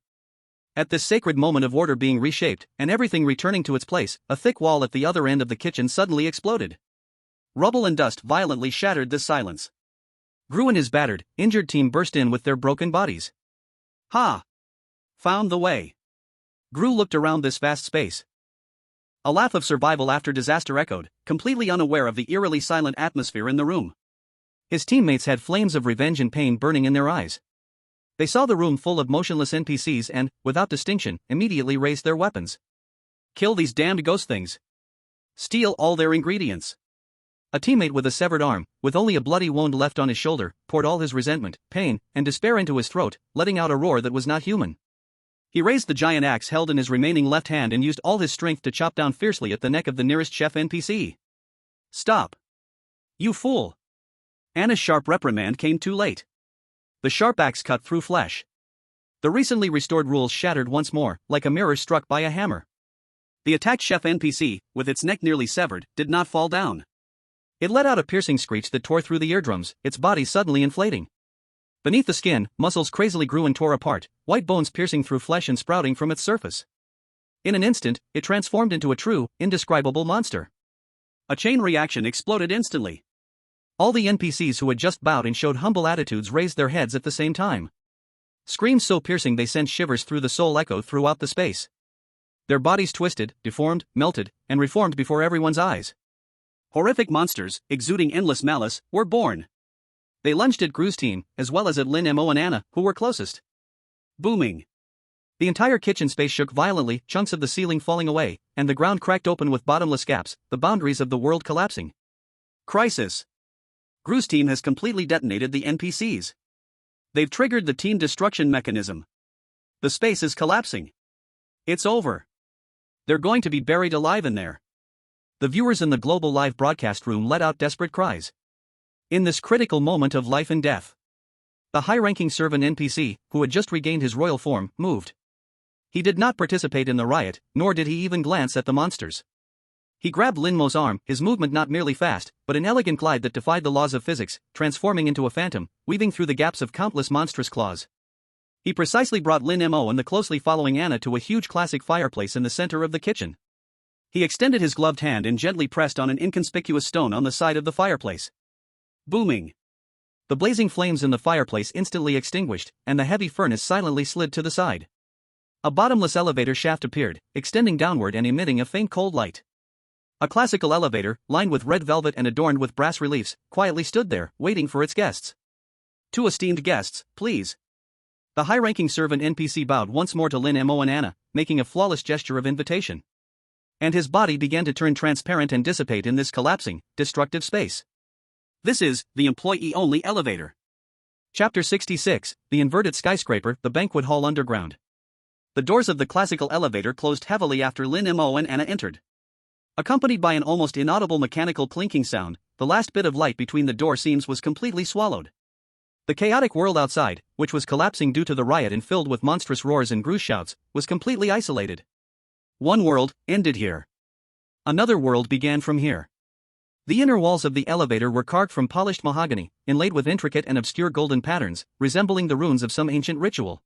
At this sacred moment of order being reshaped, and everything returning to its place, a thick wall at the other end of the kitchen suddenly exploded. Rubble and dust violently shattered this silence. Gru and his battered, injured team burst in with their broken bodies. Ha! Found the way. Gru looked around this vast space. A laugh of survival after disaster echoed, completely unaware of the eerily silent atmosphere in the room. His teammates had flames of revenge and pain burning in their eyes. They saw the room full of motionless NPCs and, without distinction, immediately raised their weapons. Kill these damned ghost things. Steal all their ingredients. A teammate with a severed arm, with only a bloody wound left on his shoulder, poured all his resentment, pain, and despair into his throat, letting out a roar that was not human. He raised the giant axe held in his remaining left hand and used all his strength to chop down fiercely at the neck of the nearest chef NPC. Stop! You fool! Anna's sharp reprimand came too late. The sharp axe cut through flesh. The recently restored rules shattered once more, like a mirror struck by a hammer. The attacked chef NPC, with its neck nearly severed, did not fall down. It let out a piercing screech that tore through the eardrums, its body suddenly inflating. Beneath the skin, muscles crazily grew and tore apart, white bones piercing through flesh and sprouting from its surface. In an instant, it transformed into a true, indescribable monster. A chain reaction exploded instantly. All the NPCs who had just bowed and showed humble attitudes raised their heads at the same time. Screams so piercing they sent shivers through the soul echo throughout the space. Their bodies twisted, deformed, melted, and reformed before everyone's eyes. Horrific monsters, exuding endless malice, were born. They lunged at Gru's team, as well as at Lin Mo and Anna, who were closest. Booming. The entire kitchen space shook violently, chunks of the ceiling falling away, and the ground cracked open with bottomless gaps, the boundaries of the world collapsing. Crisis. Gru's team has completely detonated the NPCs. They've triggered the team destruction mechanism. The space is collapsing. It's over. They're going to be buried alive in there. The viewers in the global live broadcast room let out desperate cries. In this critical moment of life and death, the high-ranking servant NPC, who had just regained his royal form, moved. He did not participate in the riot, nor did he even glance at the monsters. He grabbed Lin Mo's arm, his movement not merely fast, but an elegant glide that defied the laws of physics, transforming into a phantom, weaving through the gaps of countless monstrous claws. He precisely brought Lin Mo and the closely following Anna to a huge classic fireplace in the center of the kitchen. He extended his gloved hand and gently pressed on an inconspicuous stone on the side of the fireplace. Booming. The blazing flames in the fireplace instantly extinguished, and the heavy furnace silently slid to the side. A bottomless elevator shaft appeared, extending downward and emitting a faint cold light. A classical elevator, lined with red velvet and adorned with brass reliefs, quietly stood there, waiting for its guests. "Two esteemed guests, please." The high-ranking servant NPC bowed once more to Lin Mo and Anna, making a flawless gesture of invitation. And his body began to turn transparent and dissipate in this collapsing, destructive space. This is the employee-only elevator. Chapter 66, The Inverted Skyscraper, the Banquet Hall Underground. The doors of the classical elevator closed heavily after Lin Mo and Anna entered. Accompanied by an almost inaudible mechanical clinking sound, the last bit of light between the door seams was completely swallowed. The chaotic world outside, which was collapsing due to the riot and filled with monstrous roars and Gru's shouts, was completely isolated. One world ended here. Another world began from here. The inner walls of the elevator were carved from polished mahogany, inlaid with intricate and obscure golden patterns, resembling the runes of some ancient ritual.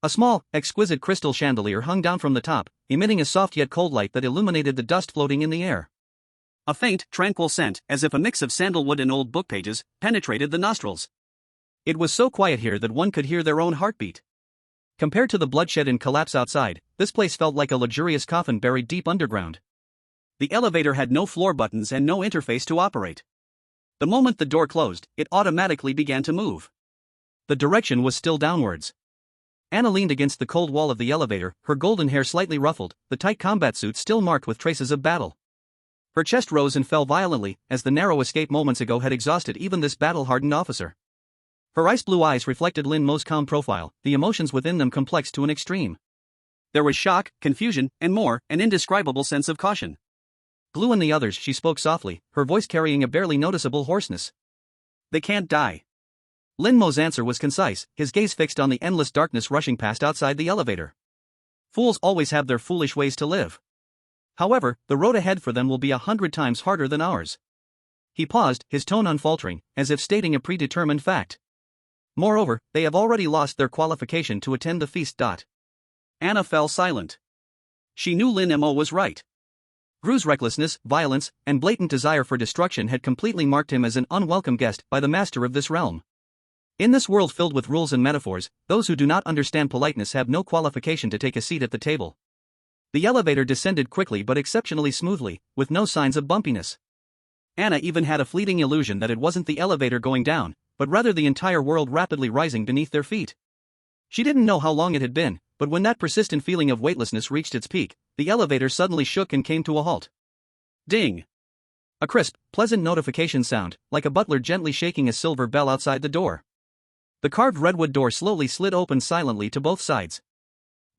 A small, exquisite crystal chandelier hung down from the top, emitting a soft yet cold light that illuminated the dust floating in the air. A faint, tranquil scent, as if a mix of sandalwood and old book pages, penetrated the nostrils. It was so quiet here that one could hear their own heartbeat. Compared to the bloodshed and collapse outside, this place felt like a luxurious coffin buried deep underground. The elevator had no floor buttons and no interface to operate. The moment the door closed, it automatically began to move. The direction was still downwards. Anna leaned against the cold wall of the elevator, her golden hair slightly ruffled, the tight combat suit still marked with traces of battle. Her chest rose and fell violently, as the narrow escape moments ago had exhausted even this battle-hardened officer. Her ice-blue eyes reflected Lin Mo's calm profile, the emotions within them complex to an extreme. There was shock, confusion, and more, an indescribable sense of caution. Glue and the others, she spoke softly, her voice carrying a barely noticeable hoarseness. They can't die. Lin Mo's answer was concise, his gaze fixed on the endless darkness rushing past outside the elevator. Fools always have their foolish ways to live. However, the road ahead for them will be 100 times harder than ours. He paused, his tone unfaltering, as if stating a predetermined fact. Moreover, they have already lost their qualification to attend the feast. Anna fell silent. She knew Lin Mo was right. Gru's recklessness, violence, and blatant desire for destruction had completely marked him as an unwelcome guest by the master of this realm. In this world filled with rules and metaphors, those who do not understand politeness have no qualification to take a seat at the table. The elevator descended quickly but exceptionally smoothly, with no signs of bumpiness. Anna even had a fleeting illusion that it wasn't the elevator going down, but rather the entire world rapidly rising beneath their feet. She didn't know how long it had been, but when that persistent feeling of weightlessness reached its peak, the elevator suddenly shook and came to a halt. Ding! A crisp, pleasant notification sound, like a butler gently shaking a silver bell outside the door. The carved redwood door slowly slid open silently to both sides.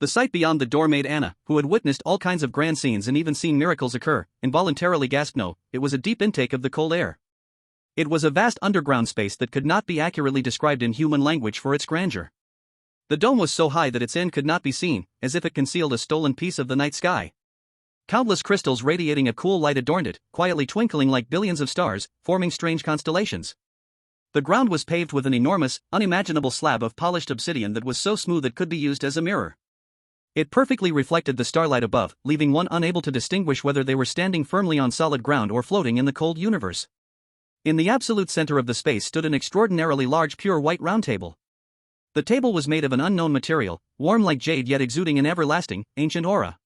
The sight beyond the door made Anna, who had witnessed all kinds of grand scenes and even seen miracles occur, involuntarily gasp. No, it was a deep intake of the cold air. It was a vast underground space that could not be accurately described in human language for its grandeur. The dome was so high that its end could not be seen, as if it concealed a stolen piece of the night sky. Countless crystals radiating a cool light adorned it, quietly twinkling like billions of stars, forming strange constellations. The ground was paved with an enormous, unimaginable slab of polished obsidian that was so smooth it could be used as a mirror. It perfectly reflected the starlight above, leaving one unable to distinguish whether they were standing firmly on solid ground or floating in the cold universe. In the absolute center of the space stood an extraordinarily large pure white round table. The table was made of an unknown material, warm like jade yet exuding an everlasting, ancient aura.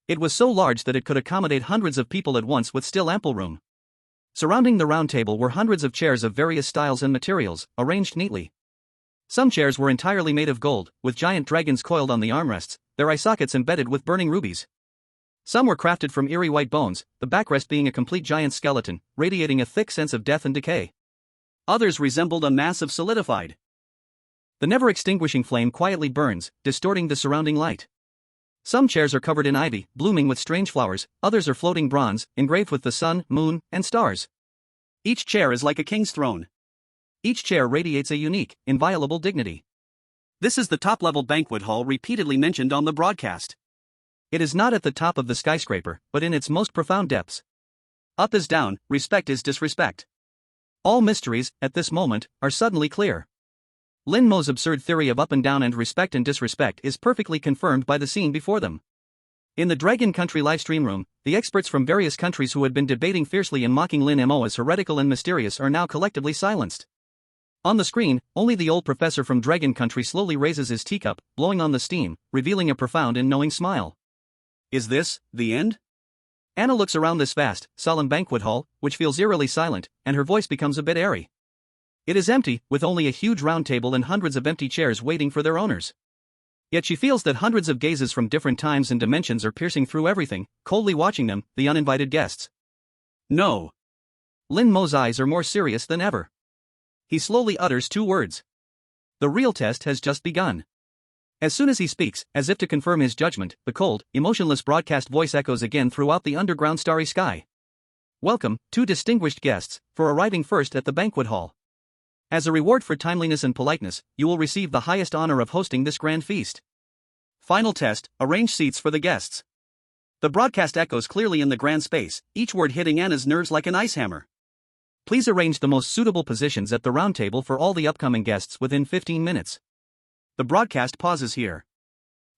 It was so large that it could accommodate hundreds of people at once with still ample room. Surrounding the round table were hundreds of chairs of various styles and materials, arranged neatly. Some chairs were entirely made of gold, with giant dragons coiled on the armrests, their eye sockets embedded with burning rubies. Some were crafted from eerie white bones, the backrest being a complete giant skeleton, radiating a thick sense of death and decay. Others resembled a mass of solidified. The never-extinguishing flame quietly burns, distorting the surrounding light. Some chairs are covered in ivy, blooming with strange flowers, others are floating bronze, engraved with the sun, moon, and stars. Each chair is like a king's throne. Each chair radiates a unique, inviolable dignity. This is the top-level banquet hall repeatedly mentioned on the broadcast. It is not at the top of the skyscraper, but in its most profound depths. Up is down, respect is disrespect. All mysteries, at this moment, are suddenly clear. Lin Mo's absurd theory of up and down and respect and disrespect is perfectly confirmed by the scene before them. In the Dragon Country livestream room, the experts from various countries who had been debating fiercely and mocking Lin Mo as heretical and mysterious are now collectively silenced. On the screen, only the old professor from Dragon Country slowly raises his teacup, blowing on the steam, revealing a profound and knowing smile. Is this the end? Anna looks around this vast, solemn banquet hall, which feels eerily silent, and her voice becomes a bit airy. It is empty, with only a huge round table and hundreds of empty chairs waiting for their owners. Yet she feels that hundreds of gazes from different times and dimensions are piercing through everything, coldly watching them, the uninvited guests. No. Lin Mo's eyes are more serious than ever. He slowly utters two words. The real test has just begun. As soon as he speaks, as if to confirm his judgment, the cold, emotionless broadcast voice echoes again throughout the underground starry sky. Welcome, two distinguished guests, for arriving first at the banquet hall. As a reward for timeliness and politeness, you will receive the highest honor of hosting this grand feast. Final test, arrange seats for the guests. The broadcast echoes clearly in the grand space, each word hitting Anna's nerves like an ice hammer. Please arrange the most suitable positions at the round table for all the upcoming guests within 15 minutes. The broadcast pauses here.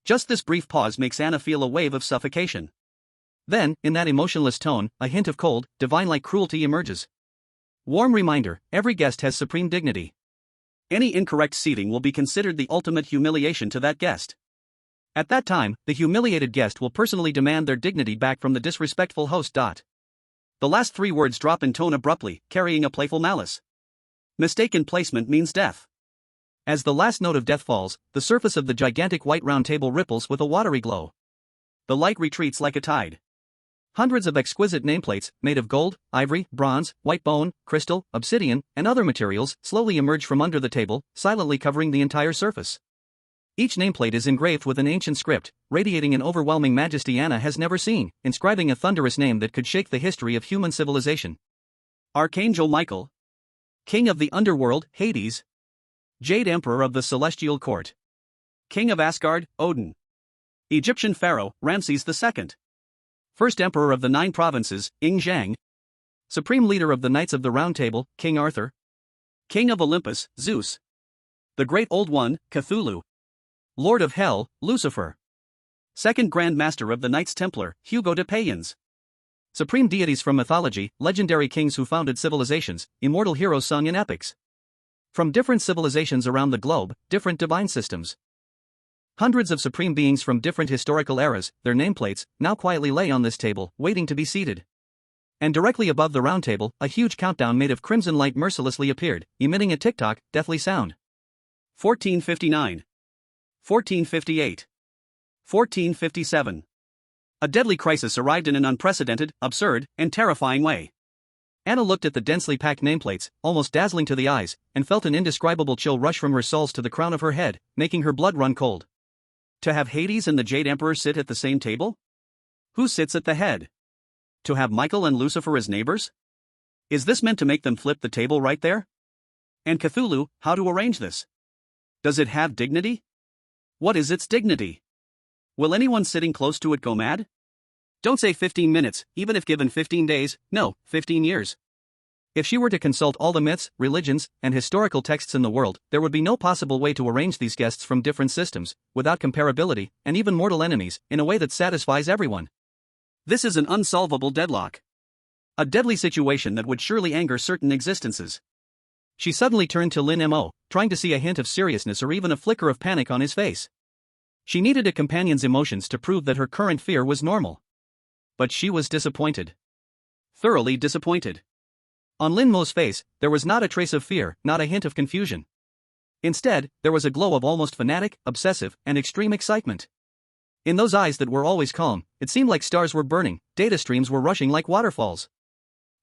Just this brief pause makes Anna feel a wave of suffocation. Then, in that emotionless tone, a hint of cold, divine-like cruelty emerges. Warm reminder, every guest has supreme dignity. Any incorrect seating will be considered the ultimate humiliation to that guest. At that time, the humiliated guest will personally demand their dignity back from the disrespectful host. The last three words drop in tone abruptly, carrying a playful malice. Mistaken placement means death. As the last note of death falls, the surface of the gigantic white round table ripples with a watery glow. The light retreats like a tide. Hundreds of exquisite nameplates, made of gold, ivory, bronze, white bone, crystal, obsidian, and other materials, slowly emerge from under the table, silently covering the entire surface. Each nameplate is engraved with an ancient script, radiating an overwhelming majesty Anna has never seen, inscribing a thunderous name that could shake the history of human civilization. Archangel Michael, King of the Underworld, Hades. Jade Emperor of the Celestial Court. King of Asgard, Odin. Egyptian Pharaoh, Ramses II. First Emperor of the 9 Provinces, Ing Zhang. Supreme Leader of the Knights of the Round Table, King Arthur. King of Olympus, Zeus. The Great Old One, Cthulhu. Lord of Hell, Lucifer. Second Grand Master of the Knights Templar, Hugo de Payens. Supreme deities from mythology, legendary kings who founded civilizations, immortal heroes sung in epics. From different civilizations around the globe, different divine systems. Hundreds of supreme beings from different historical eras, their nameplates, now quietly lay on this table, waiting to be seated. And directly above the round table, a huge countdown made of crimson light mercilessly appeared, emitting a tick-tock, deathly sound. 1459. 1458. 1457. A deadly crisis arrived in an unprecedented, absurd, and terrifying way. Anna looked at the densely packed nameplates, almost dazzling to the eyes, and felt an indescribable chill rush from her soles to the crown of her head, making her blood run cold. To have Hades and the Jade Emperor sit at the same table? Who sits at the head? To have Michael and Lucifer as neighbors? Is this meant to make them flip the table right there? And Cthulhu, how to arrange this? Does it have dignity? What is its dignity? Will anyone sitting close to it go mad? Don't say 15 minutes, even if given 15 days, no, 15 years. If she were to consult all the myths, religions, and historical texts in the world, there would be no possible way to arrange these guests from different systems, without comparability, and even mortal enemies, in a way that satisfies everyone. This is an unsolvable deadlock. A deadly situation that would surely anger certain existences. She suddenly turned to Lin Mo, trying to see a hint of seriousness or even a flicker of panic on his face. She needed a companion's emotions to prove that her current fear was normal. But she was disappointed. Thoroughly disappointed. On Lin Mo's face, there was not a trace of fear, not a hint of confusion. Instead, there was a glow of almost fanatic, obsessive, and extreme excitement. In those eyes that were always calm, it seemed like stars were burning, data streams were rushing like waterfalls.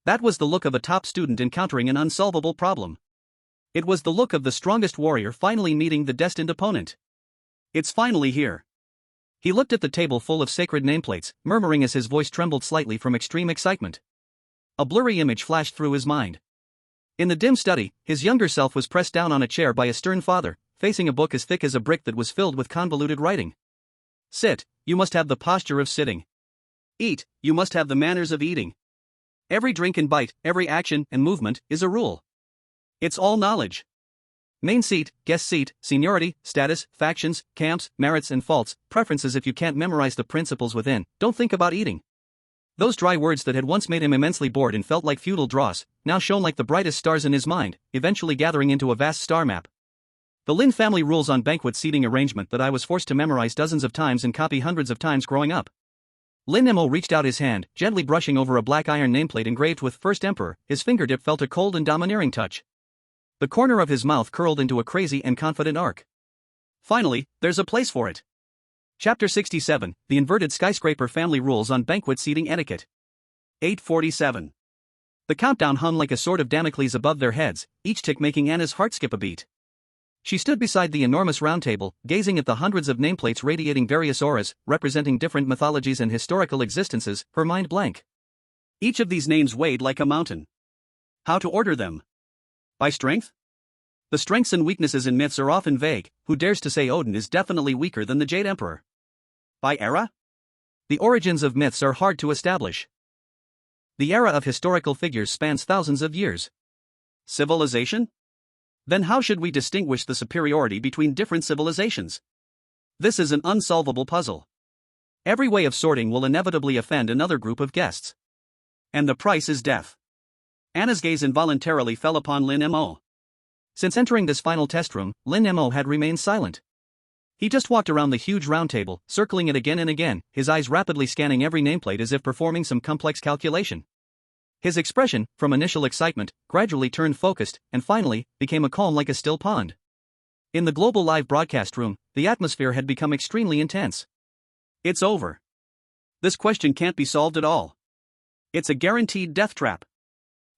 That was the look of a top student encountering an unsolvable problem. It was the look of the strongest warrior finally meeting the destined opponent. It's finally here. He looked at the table full of sacred nameplates, murmuring as his voice trembled slightly from extreme excitement. A blurry image flashed through his mind. In the dim study, his younger self was pressed down on a chair by a stern father, facing a book as thick as a brick that was filled with convoluted writing. Sit, you must have the posture of sitting. Eat, you must have the manners of eating. Every drink and bite, every action and movement, is a rule. It's all knowledge. Main seat, guest seat, seniority, status, factions, camps, merits and faults, preferences. If you can't memorize the principles within, don't think about eating. Those dry words that had once made him immensely bored and felt like feudal dross, now shone like the brightest stars in his mind, eventually gathering into a vast star map. The Lin family rules on banquet seating arrangement that I was forced to memorize dozens of times and copy hundreds of times growing up. Lin Mo reached out his hand, gently brushing over a black iron nameplate engraved with First Emperor. His fingertip felt a cold and domineering touch. The corner of his mouth curled into a crazy and confident arc. Finally, there's a place for it. Chapter 67, The Inverted Skyscraper Family Rules on Banquet Seating Etiquette. 847. The countdown hung like a sword of Damocles above their heads, each tick making Anna's heart skip a beat. She stood beside the enormous round table, gazing at the hundreds of nameplates radiating various auras, representing different mythologies and historical existences, her mind blank. Each of these names weighed like a mountain. How to order them? By strength? The strengths and weaknesses in myths are often vague. Who dares to say Odin is definitely weaker than the Jade Emperor? By era? The origins of myths are hard to establish. The era of historical figures spans thousands of years. Civilization? Then how should we distinguish the superiority between different civilizations? This is an unsolvable puzzle. Every way of sorting will inevitably offend another group of guests. And the price is death. Anna's gaze involuntarily fell upon Lin Mo. Since entering this final test room, Lin Mo had remained silent. He just walked around the huge round table, circling it again and again, his eyes rapidly scanning every nameplate as if performing some complex calculation. His expression, from initial excitement, gradually turned focused, and finally, became a calm like a still pond. In the global live broadcast room, the atmosphere had become extremely intense. It's over. This question can't be solved at all. It's a guaranteed death trap.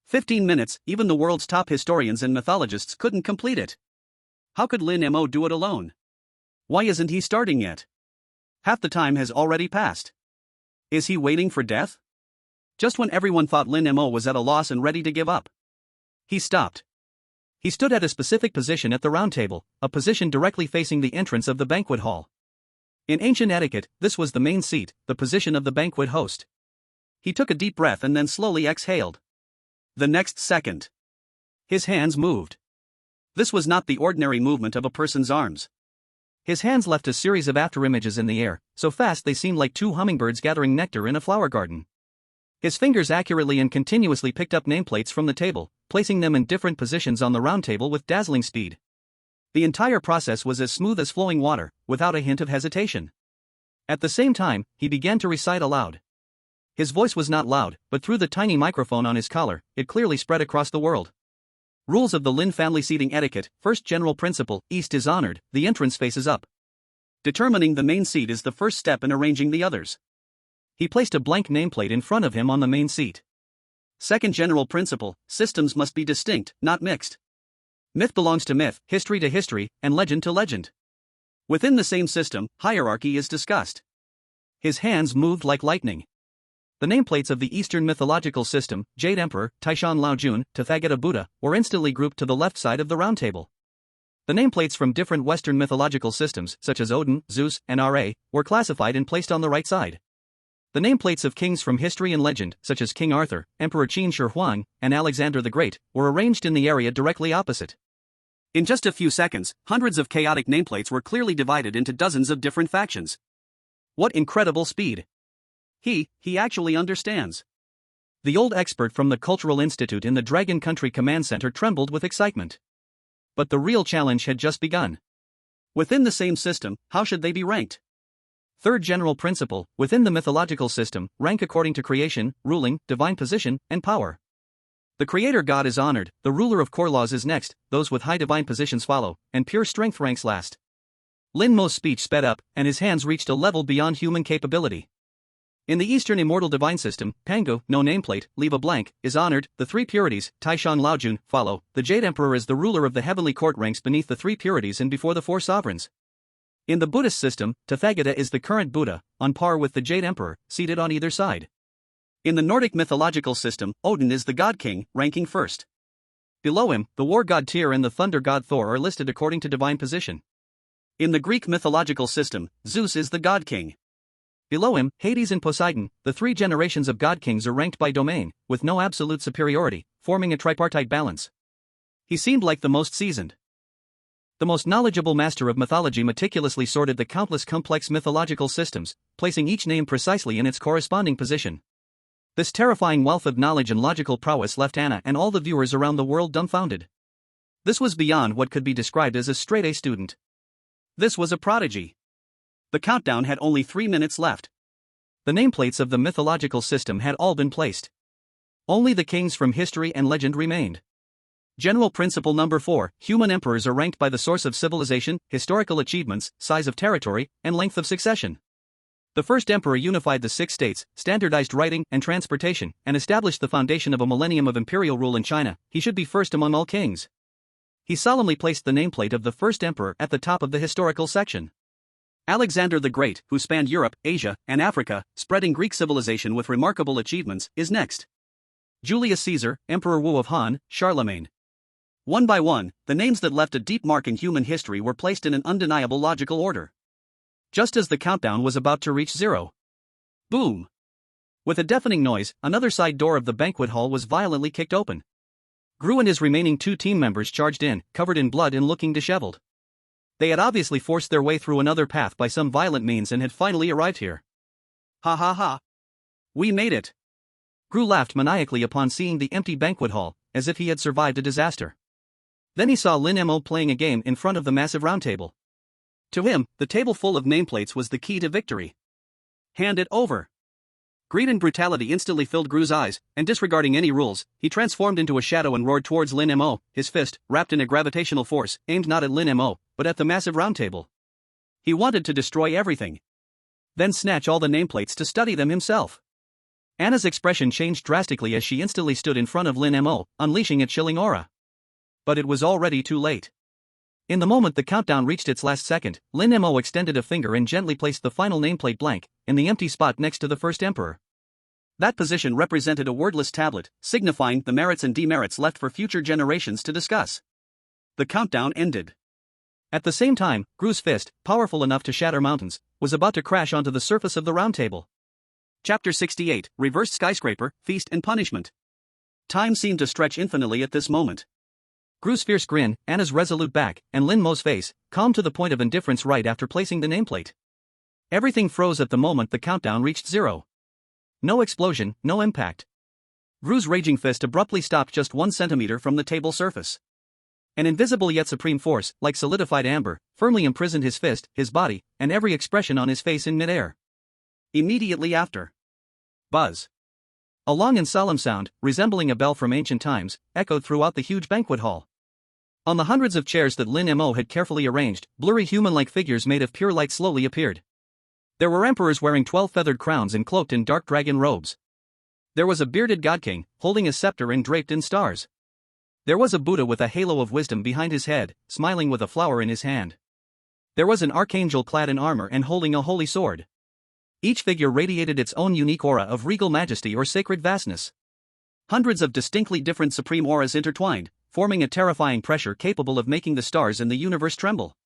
15 minutes, even the world's top historians and mythologists couldn't complete it. How could Lin Mo do it alone? Why isn't he starting yet? Half the time has already passed. Is he waiting for death? Just when everyone thought Lin Mo was at a loss and ready to give up, he stopped. He stood at a specific position at the round table, a position directly facing the entrance of the banquet hall. In ancient etiquette, this was the main seat, the position of the banquet host. He took a deep breath and then slowly exhaled. The next second, his hands moved. This was not the ordinary movement of a person's arms. His hands left a series of afterimages in the air, so fast they seemed like two hummingbirds gathering nectar in a flower garden. His fingers accurately and continuously picked up nameplates from the table, placing them in different positions on the round table with dazzling speed. The entire process was as smooth as flowing water, without a hint of hesitation. At the same time, he began to recite aloud. His voice was not loud, but through the tiny microphone on his collar, it clearly spread across the world. Rules of the Lin family seating etiquette. First general principle: east is honored, the entrance faces up. Determining the main seat is the first step in arranging the others. He placed a blank nameplate in front of him on the main seat. Second general principle: systems must be distinct, not mixed. Myth belongs to myth, history to history, and legend to legend. Within the same system, hierarchy is discussed. His hands moved like lightning. The nameplates of the Eastern mythological system, Jade Emperor, Taishan Laojun, Tathagata Buddha, were instantly grouped to the left side of the round table. The nameplates from different Western mythological systems, such as Odin, Zeus, and Ra, were classified and placed on the right side. The nameplates of kings from history and legend, such as King Arthur, Emperor Qin Shi Huang, and Alexander the Great, were arranged in the area directly opposite. In just a few seconds, hundreds of chaotic nameplates were clearly divided into dozens of different factions. What incredible speed! He actually understands. The old expert from the Cultural Institute in the Dragon Country Command Center trembled with excitement. But the real challenge had just begun. Within the same system, how should they be ranked? Third general principle: within the mythological system, rank according to creation, ruling, divine position, and power. The creator god is honored, the ruler of core laws is next, those with high divine positions follow, and pure strength ranks last. Lin Mo's speech sped up, and his hands reached a level beyond human capability. In the Eastern immortal divine system, Pangu, no nameplate, leave a blank, is honored, the three purities, Taishan Laojun, follow, the Jade Emperor is the ruler of the heavenly court, ranks beneath the three purities and before the four sovereigns. In the Buddhist system, Tathagata is the current Buddha, on par with the Jade Emperor, seated on either side. In the Nordic mythological system, Odin is the god king, ranking first. Below him, the war god Tyr and the thunder god Thor are listed according to divine position. In the Greek mythological system, Zeus is the god king. Below him, Hades and Poseidon, the three generations of god kings, are ranked by domain, with no absolute superiority, forming a tripartite balance. He seemed like the most seasoned. The most knowledgeable master of mythology meticulously sorted the countless complex mythological systems, placing each name precisely in its corresponding position. This terrifying wealth of knowledge and logical prowess left Anna and all the viewers around the world dumbfounded. This was beyond what could be described as a straight-A student. This was a prodigy. The countdown had only 3 minutes left. The nameplates of the mythological system had all been placed. Only the kings from history and legend remained. General principle number 4: human emperors are ranked by the source of civilization, historical achievements, size of territory, and length of succession. The first emperor unified the 6 states, standardized writing and transportation, and established the foundation of a millennium of imperial rule in China. He should be first among all kings. He solemnly placed the nameplate of the first emperor at the top of the historical section. Alexander the Great, who spanned Europe, Asia, and Africa, spreading Greek civilization with remarkable achievements, is next. Julius Caesar, Emperor Wu of Han, Charlemagne. One by one, the names that left a deep mark in human history were placed in an undeniable logical order. Just as the countdown was about to reach 0. Boom! With a deafening noise, another side door of the banquet hall was violently kicked open. Gru and his remaining 2 team members charged in, covered in blood and looking disheveled. They had obviously forced their way through another path by some violent means and had finally arrived here. Ha ha ha! We made it! Gru laughed maniacally upon seeing the empty banquet hall, as if he had survived a disaster. Then he saw Lin Mo playing a game in front of the massive round table. To him, the table full of nameplates was the key to victory. Hand it over! Greed and brutality instantly filled Gru's eyes, and disregarding any rules, he transformed into a shadow and roared towards Lin Mo, his fist, wrapped in a gravitational force, aimed not at Lin Mo, but at the massive round table. He wanted to destroy everything. Then snatch all the nameplates to study them himself. Anna's expression changed drastically as she instantly stood in front of Lin Mo, unleashing a chilling aura. But it was already too late. In the moment the countdown reached its last second, Lin Mo extended a finger and gently placed the final nameplate blank, in the empty spot next to the first emperor. That position represented a wordless tablet, signifying the merits and demerits left for future generations to discuss. The countdown ended. At the same time, Gru's fist, powerful enough to shatter mountains, was about to crash onto the surface of the round table. Chapter 68, Reversed Skyscraper, Feast and Punishment. Time seemed to stretch infinitely at this moment. Gru's fierce grin, Anna's resolute back, and Lin Mo's face, calm to the point of indifference right after placing the nameplate. Everything froze at the moment the countdown reached 0. No explosion, no impact. Gru's raging fist abruptly stopped just 1 centimeter from the table surface. An invisible yet supreme force, like solidified amber, firmly imprisoned his fist, his body, and every expression on his face in midair. Immediately after. Buzz. A long and solemn sound, resembling a bell from ancient times, echoed throughout the huge banquet hall. On the hundreds of chairs that Lin Mo had carefully arranged, blurry human-like figures made of pure light slowly appeared. There were emperors wearing 12 feathered crowns and cloaked in dark dragon robes. There was a bearded god-king, holding a scepter and draped in stars. There was a Buddha with a halo of wisdom behind his head, smiling with a flower in his hand. There was an archangel clad in armor and holding a holy sword. Each figure radiated its own unique aura of regal majesty or sacred vastness. Hundreds of distinctly different supreme auras intertwined, forming a terrifying pressure capable of making the stars in the universe tremble.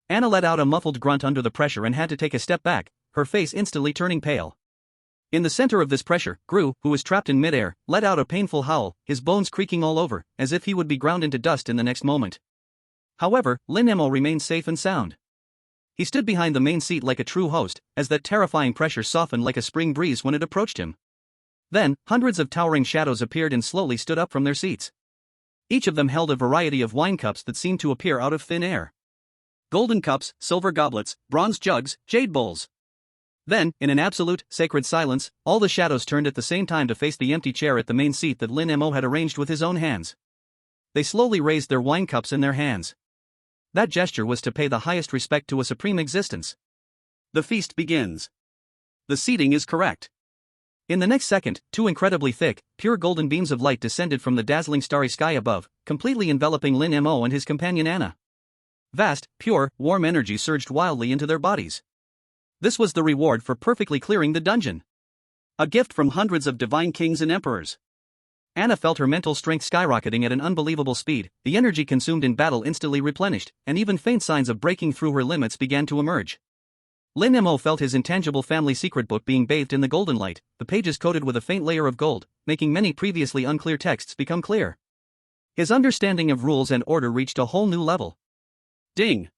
Anna let out a muffled grunt under the pressure and had to take a step back, her face instantly turning pale. In the center of this pressure, Gru, who was trapped in midair, let out a painful howl, his bones creaking all over, as if he would be ground into dust in the next moment. However, Lin Mo remained safe and sound. He stood behind the main seat like a true host, as that terrifying pressure softened like a spring breeze when it approached him. Then, hundreds of towering shadows appeared and slowly stood up from their seats. Each of them held a variety of wine cups that seemed to appear out of thin air. Golden cups, silver goblets, bronze jugs, jade bowls. Then, in an absolute, sacred silence, all the shadows turned at the same time to face the empty chair at the main seat that Lin Mo had arranged with his own hands. They slowly raised their wine cups in their hands. That gesture was to pay the highest respect to a supreme existence. The feast begins. The seating is correct. In the next second, 2 incredibly thick, pure golden beams of light descended from the dazzling starry sky above, completely enveloping Lin Mo and his companion Anna. Vast, pure, warm energy surged wildly into their bodies. This was the reward for perfectly clearing the dungeon. A gift from hundreds of divine kings and emperors. Anna felt her mental strength skyrocketing at an unbelievable speed, the energy consumed in battle instantly replenished, and even faint signs of breaking through her limits began to emerge. Lin Mo felt his intangible family secret book being bathed in the golden light, the pages coated with a faint layer of gold, making many previously unclear texts become clear. His understanding of rules and order reached a whole new level. Ding!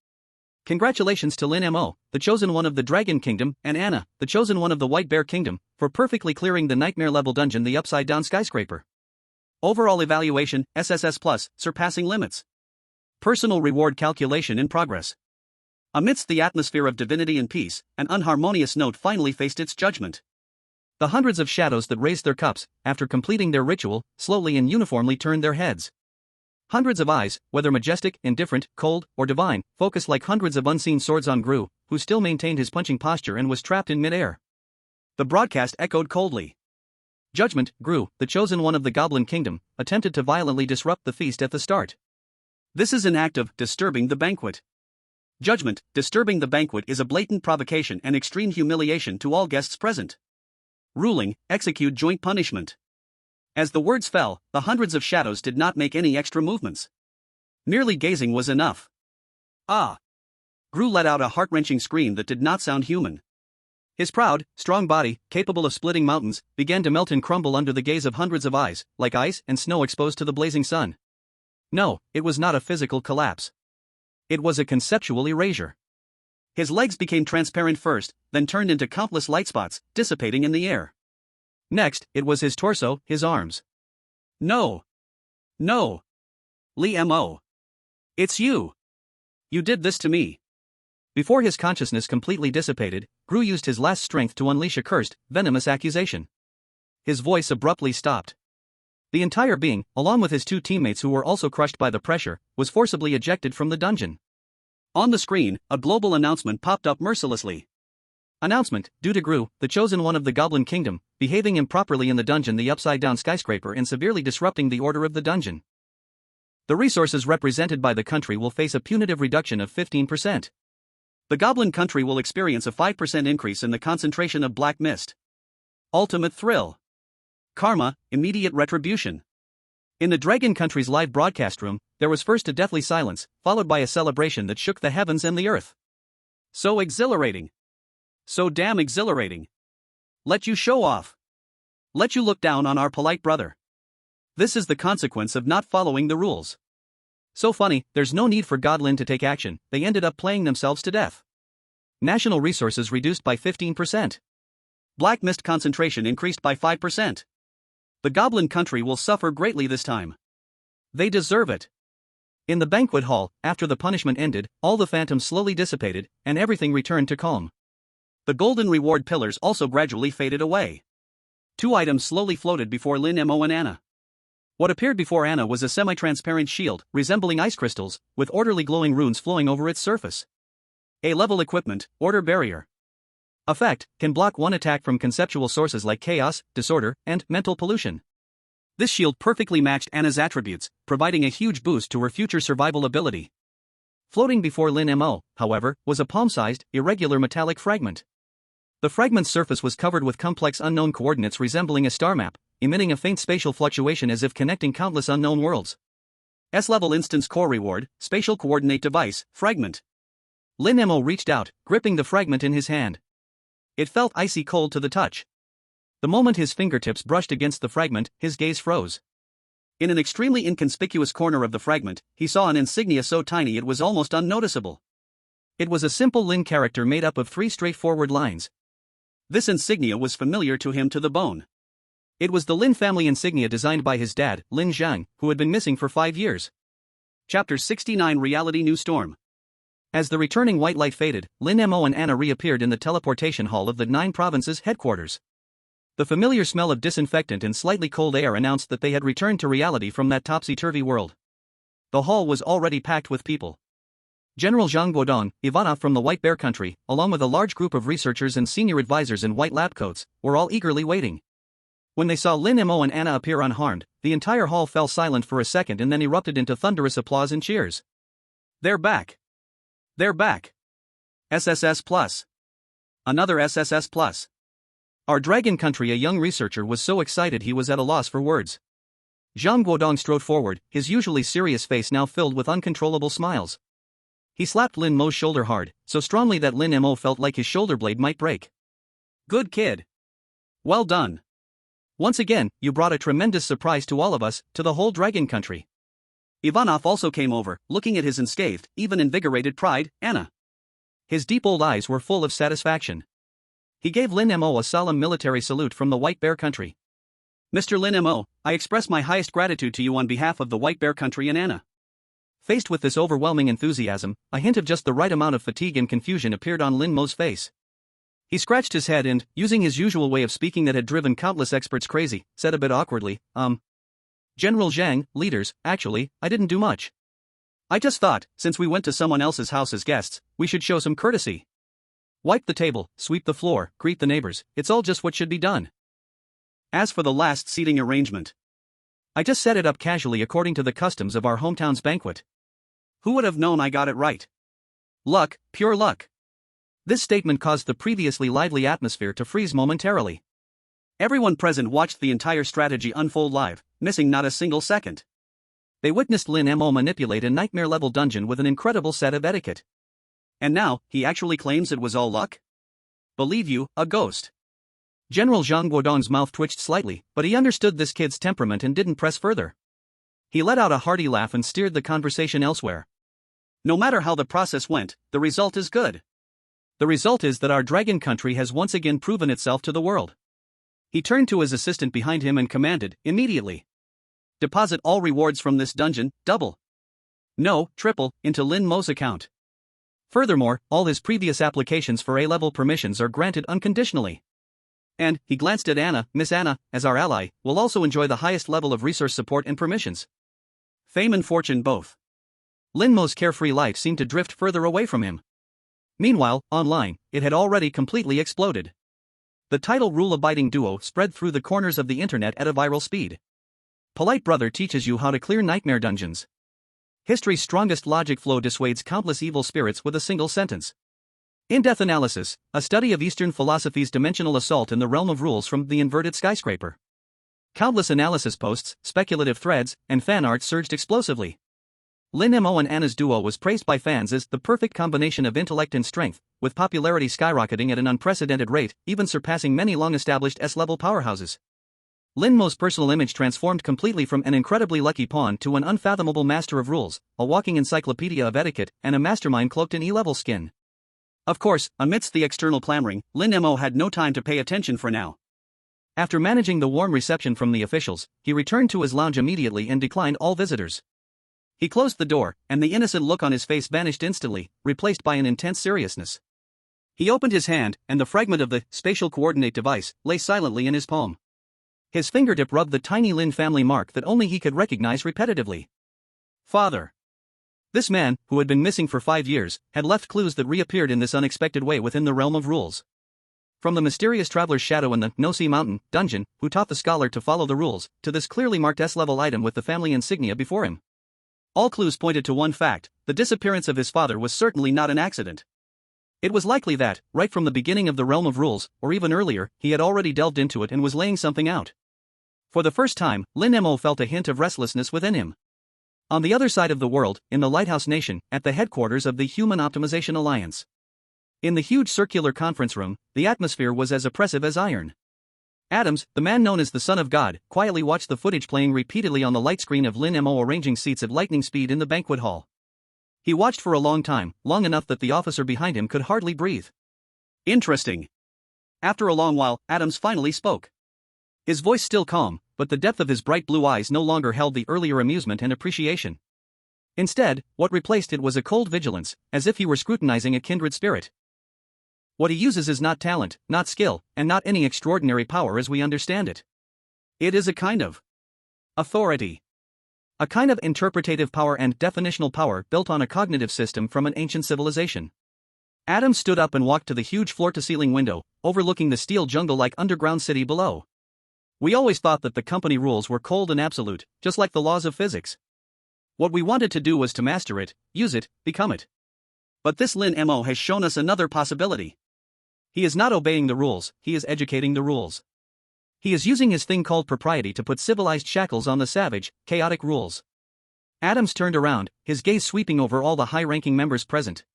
Congratulations to Lin Mo, the chosen one of the Dragon Kingdom, and Anna, the chosen one of the White Bear Kingdom, for perfectly clearing the nightmare-level dungeon, the Upside-Down Skyscraper. Overall evaluation, SSS+, surpassing limits. Personal reward calculation in progress. Amidst the atmosphere of divinity and peace, an unharmonious note finally faced its judgment. The hundreds of shadows that raised their cups, after completing their ritual, slowly and uniformly turned their heads. Hundreds of eyes, whether majestic, indifferent, cold, or divine, focused like hundreds of unseen swords on Gru, who still maintained his punching posture and was trapped in midair. The broadcast echoed coldly. Judgment, Gru, the chosen one of the Goblin Kingdom, attempted to violently disrupt the feast at the start. This is an act of disturbing the banquet. Judgment, disturbing the banquet is a blatant provocation and extreme humiliation to all guests present. Ruling, execute joint punishment. As the words fell, the hundreds of shadows did not make any extra movements. Merely gazing was enough. Ah! Gru let out a heart-wrenching scream that did not sound human. His proud, strong body, capable of splitting mountains, began to melt and crumble under the gaze of hundreds of eyes, like ice and snow exposed to the blazing sun. No, it was not a physical collapse. It was a conceptual erasure. His legs became transparent first, then turned into countless light spots, dissipating in the air. Next, it was his torso, his arms. No! No! Lin Mo! It's you! You did this to me! Before his consciousness completely dissipated, Gru used his last strength to unleash a cursed, venomous accusation. His voice abruptly stopped. The entire being, along with his two teammates who were also crushed by the pressure, was forcibly ejected from the dungeon. On the screen, a global announcement popped up mercilessly. Announcement, due to Gru, the chosen one of the Goblin Kingdom, behaving improperly in the dungeon, the upside-down skyscraper, and severely disrupting the order of the dungeon. The resources represented by the country will face a punitive reduction of 15%. The Goblin country will experience a 5% increase in the concentration of black mist. Ultimate thrill. Karma, immediate retribution. In the Dragon Country's live broadcast room, there was first a deathly silence, followed by a celebration that shook the heavens and the earth. So exhilarating. So damn exhilarating. Let you show off. Let you look down on our polite brother. This is the consequence of not following the rules. So funny, there's no need for Godlin to take action, they ended up playing themselves to death. National resources reduced by 15%. Black mist concentration increased by 5%. The Goblin country will suffer greatly this time. They deserve it. In the banquet hall, after the punishment ended, all the phantoms slowly dissipated, and everything returned to calm. The golden reward pillars also gradually faded away. Two items slowly floated before Lin Mo and Anna. What appeared before Anna was a semi-transparent shield, resembling ice crystals, with orderly glowing runes flowing over its surface. A-level equipment, Order Barrier. Effect, can block one attack from conceptual sources like chaos, disorder, and mental pollution. This shield perfectly matched Anna's attributes, providing a huge boost to her future survival ability. Floating before Lin Mo, however, was a palm-sized, irregular metallic fragment. The fragment's surface was covered with complex unknown coordinates resembling a star map, emitting a faint spatial fluctuation as if connecting countless unknown worlds. S-level instance core reward, Spatial Coordinate Device, Fragment. Lin Mo reached out, gripping the fragment in his hand. It felt icy cold to the touch. The moment his fingertips brushed against the fragment, his gaze froze. In an extremely inconspicuous corner of the fragment, he saw an insignia so tiny it was almost unnoticeable. It was a simple Lin character made up of 3 straightforward lines. This insignia was familiar to him to the bone. It was the Lin family insignia designed by his dad, Lin Zhang, who had been missing for 5 years. Chapter 69 Reality New Storm. As the returning white light faded, Lin Mo and Anna reappeared in the teleportation hall of the 9 provinces' headquarters. The familiar smell of disinfectant and slightly cold air announced that they had returned to reality from that topsy-turvy world. The hall was already packed with people. General Zhang Guodong, Ivanov from the White Bear Country, along with a large group of researchers and senior advisors in white lab coats, were all eagerly waiting. When they saw Lin Mo and Anna appear unharmed, the entire hall fell silent for a second and then erupted into thunderous applause and cheers. They're back. They're back. SSS Plus. Another SSS Plus. Our Dragon Country, a young researcher, was so excited he was at a loss for words. Zhang Guodong strode forward, his usually serious face now filled with uncontrollable smiles. He slapped Lin Mo's shoulder hard, so strongly that Lin Mo felt like his shoulder blade might break. Good kid. Well done. Once again, you brought a tremendous surprise to all of us, to the whole Dragon Country. Ivanov also came over, looking at his unscathed, even invigorated pride, Anna. His deep old eyes were full of satisfaction. He gave Lin Mo a solemn military salute from the White Bear Country. Mr. Lin Mo, I express my highest gratitude to you on behalf of the White Bear Country and Anna. Faced with this overwhelming enthusiasm, a hint of just the right amount of fatigue and confusion appeared on Lin Mo's face. He scratched his head and, using his usual way of speaking that had driven countless experts crazy, said a bit awkwardly, General Zhang, leaders, actually, I didn't do much. I just thought, since we went to someone else's house as guests, we should show some courtesy. Wipe the table, sweep the floor, greet the neighbors, it's all just what should be done. As for the last seating arrangement, I just set it up casually according to the customs of our hometown's banquet. Who would have known I got it right? Luck, pure luck. This statement caused the previously lively atmosphere to freeze momentarily. Everyone present watched the entire strategy unfold live, missing not a single second. They witnessed Lin Mo manipulate a nightmare-level dungeon with an incredible set of etiquette. And now, he actually claims it was all luck? Believe you, a ghost. General Zhang Guodong's mouth twitched slightly, but he understood this kid's temperament and didn't press further. He let out a hearty laugh and steered the conversation elsewhere. No matter how the process went, the result is good. The result is that our Dragon Country has once again proven itself to the world. He turned to his assistant behind him and commanded, immediately. Deposit all rewards from this dungeon, double. No, triple, into Lin Mo's account. Furthermore, all his previous applications for A-level permissions are granted unconditionally. And, he glanced at Anna, Miss Anna, as our ally, will also enjoy the highest level of resource support and permissions. Fame and fortune both. Lin Mo's carefree life seemed to drift further away from him. Meanwhile, online, it had already completely exploded. The title rule-abiding duo spread through the corners of the internet at a viral speed. Polite brother teaches you how to clear nightmare dungeons. History's strongest logic flow dissuades countless evil spirits with a single sentence. In-depth analysis, a study of Eastern philosophy's dimensional assault in the realm of rules from the inverted skyscraper. Countless analysis posts, speculative threads, and fan art surged explosively. Lin Mo and Anna's duo was praised by fans as the perfect combination of intellect and strength, with popularity skyrocketing at an unprecedented rate, even surpassing many long-established S-level powerhouses. Lin Mo's personal image transformed completely from an incredibly lucky pawn to an unfathomable master of rules, a walking encyclopedia of etiquette, and a mastermind cloaked in E-level skin. Of course, amidst the external clamoring, Lin Mo had no time to pay attention for now. After managing the warm reception from the officials, he returned to his lounge immediately and declined all visitors. He closed the door, and the innocent look on his face vanished instantly, replaced by an intense seriousness. He opened his hand, and the fragment of the spatial coordinate device lay silently in his palm. His fingertip rubbed the tiny Lin family mark that only he could recognize repetitively. Father. This man, who had been missing for 5 years, had left clues that reappeared in this unexpected way within the realm of rules. From the mysterious traveler's shadow in the No-See Mountain dungeon, who taught the scholar to follow the rules, to this clearly marked S-level item with the family insignia before him. All clues pointed to one fact: the disappearance of his father was certainly not an accident. It was likely that, right from the beginning of the realm of rules, or even earlier, he had already delved into it and was laying something out. For the first time, Lin Mo felt a hint of restlessness within him. On the other side of the world, in the Lighthouse Nation, at the headquarters of the Human Optimization Alliance. In the huge circular conference room, the atmosphere was as oppressive as iron. Adams, the man known as the Son of God, quietly watched the footage playing repeatedly on the light screen of Lin Mo arranging seats at lightning speed in the banquet hall. He watched for a long time, long enough that the officer behind him could hardly breathe. Interesting. After a long while, Adams finally spoke. His voice still calm, but the depth of his bright blue eyes no longer held the earlier amusement and appreciation. Instead, what replaced it was a cold vigilance, as if he were scrutinizing a kindred spirit. What he uses is not talent, not skill, and not any extraordinary power as we understand it. It is a kind of authority. A kind of interpretative power and definitional power built on a cognitive system from an ancient civilization. Adams stood up and walked to the huge floor-to-ceiling window, overlooking the steel jungle-like underground city below. We always thought that the company rules were cold and absolute, just like the laws of physics. What we wanted to do was to master it, use it, become it. But this Lin Mo has shown us another possibility. He is not obeying the rules, he is educating the rules. He is using his thing called propriety to put civilized shackles on the savage, chaotic rules. Adams turned around, his gaze sweeping over all the high-ranking members present.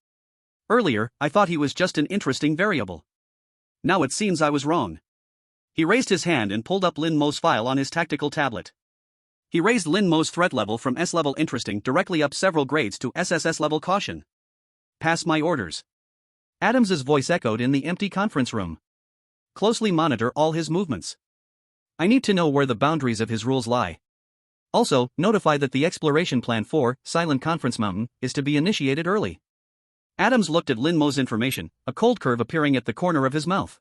Earlier, I thought he was just an interesting variable. Now it seems I was wrong. He raised his hand and pulled up Lin Mo's file on his tactical tablet. He raised Lin Mo's threat level from S-level interesting directly up several grades to SSS level caution. Pass my orders. Adams's voice echoed in the empty conference room. Closely monitor all his movements. I need to know where the boundaries of his rules lie. Also, notify that the exploration plan for Silent Conference Mountain is to be initiated early. Adams looked at Lin Mo's information, a cold curve appearing at the corner of his mouth.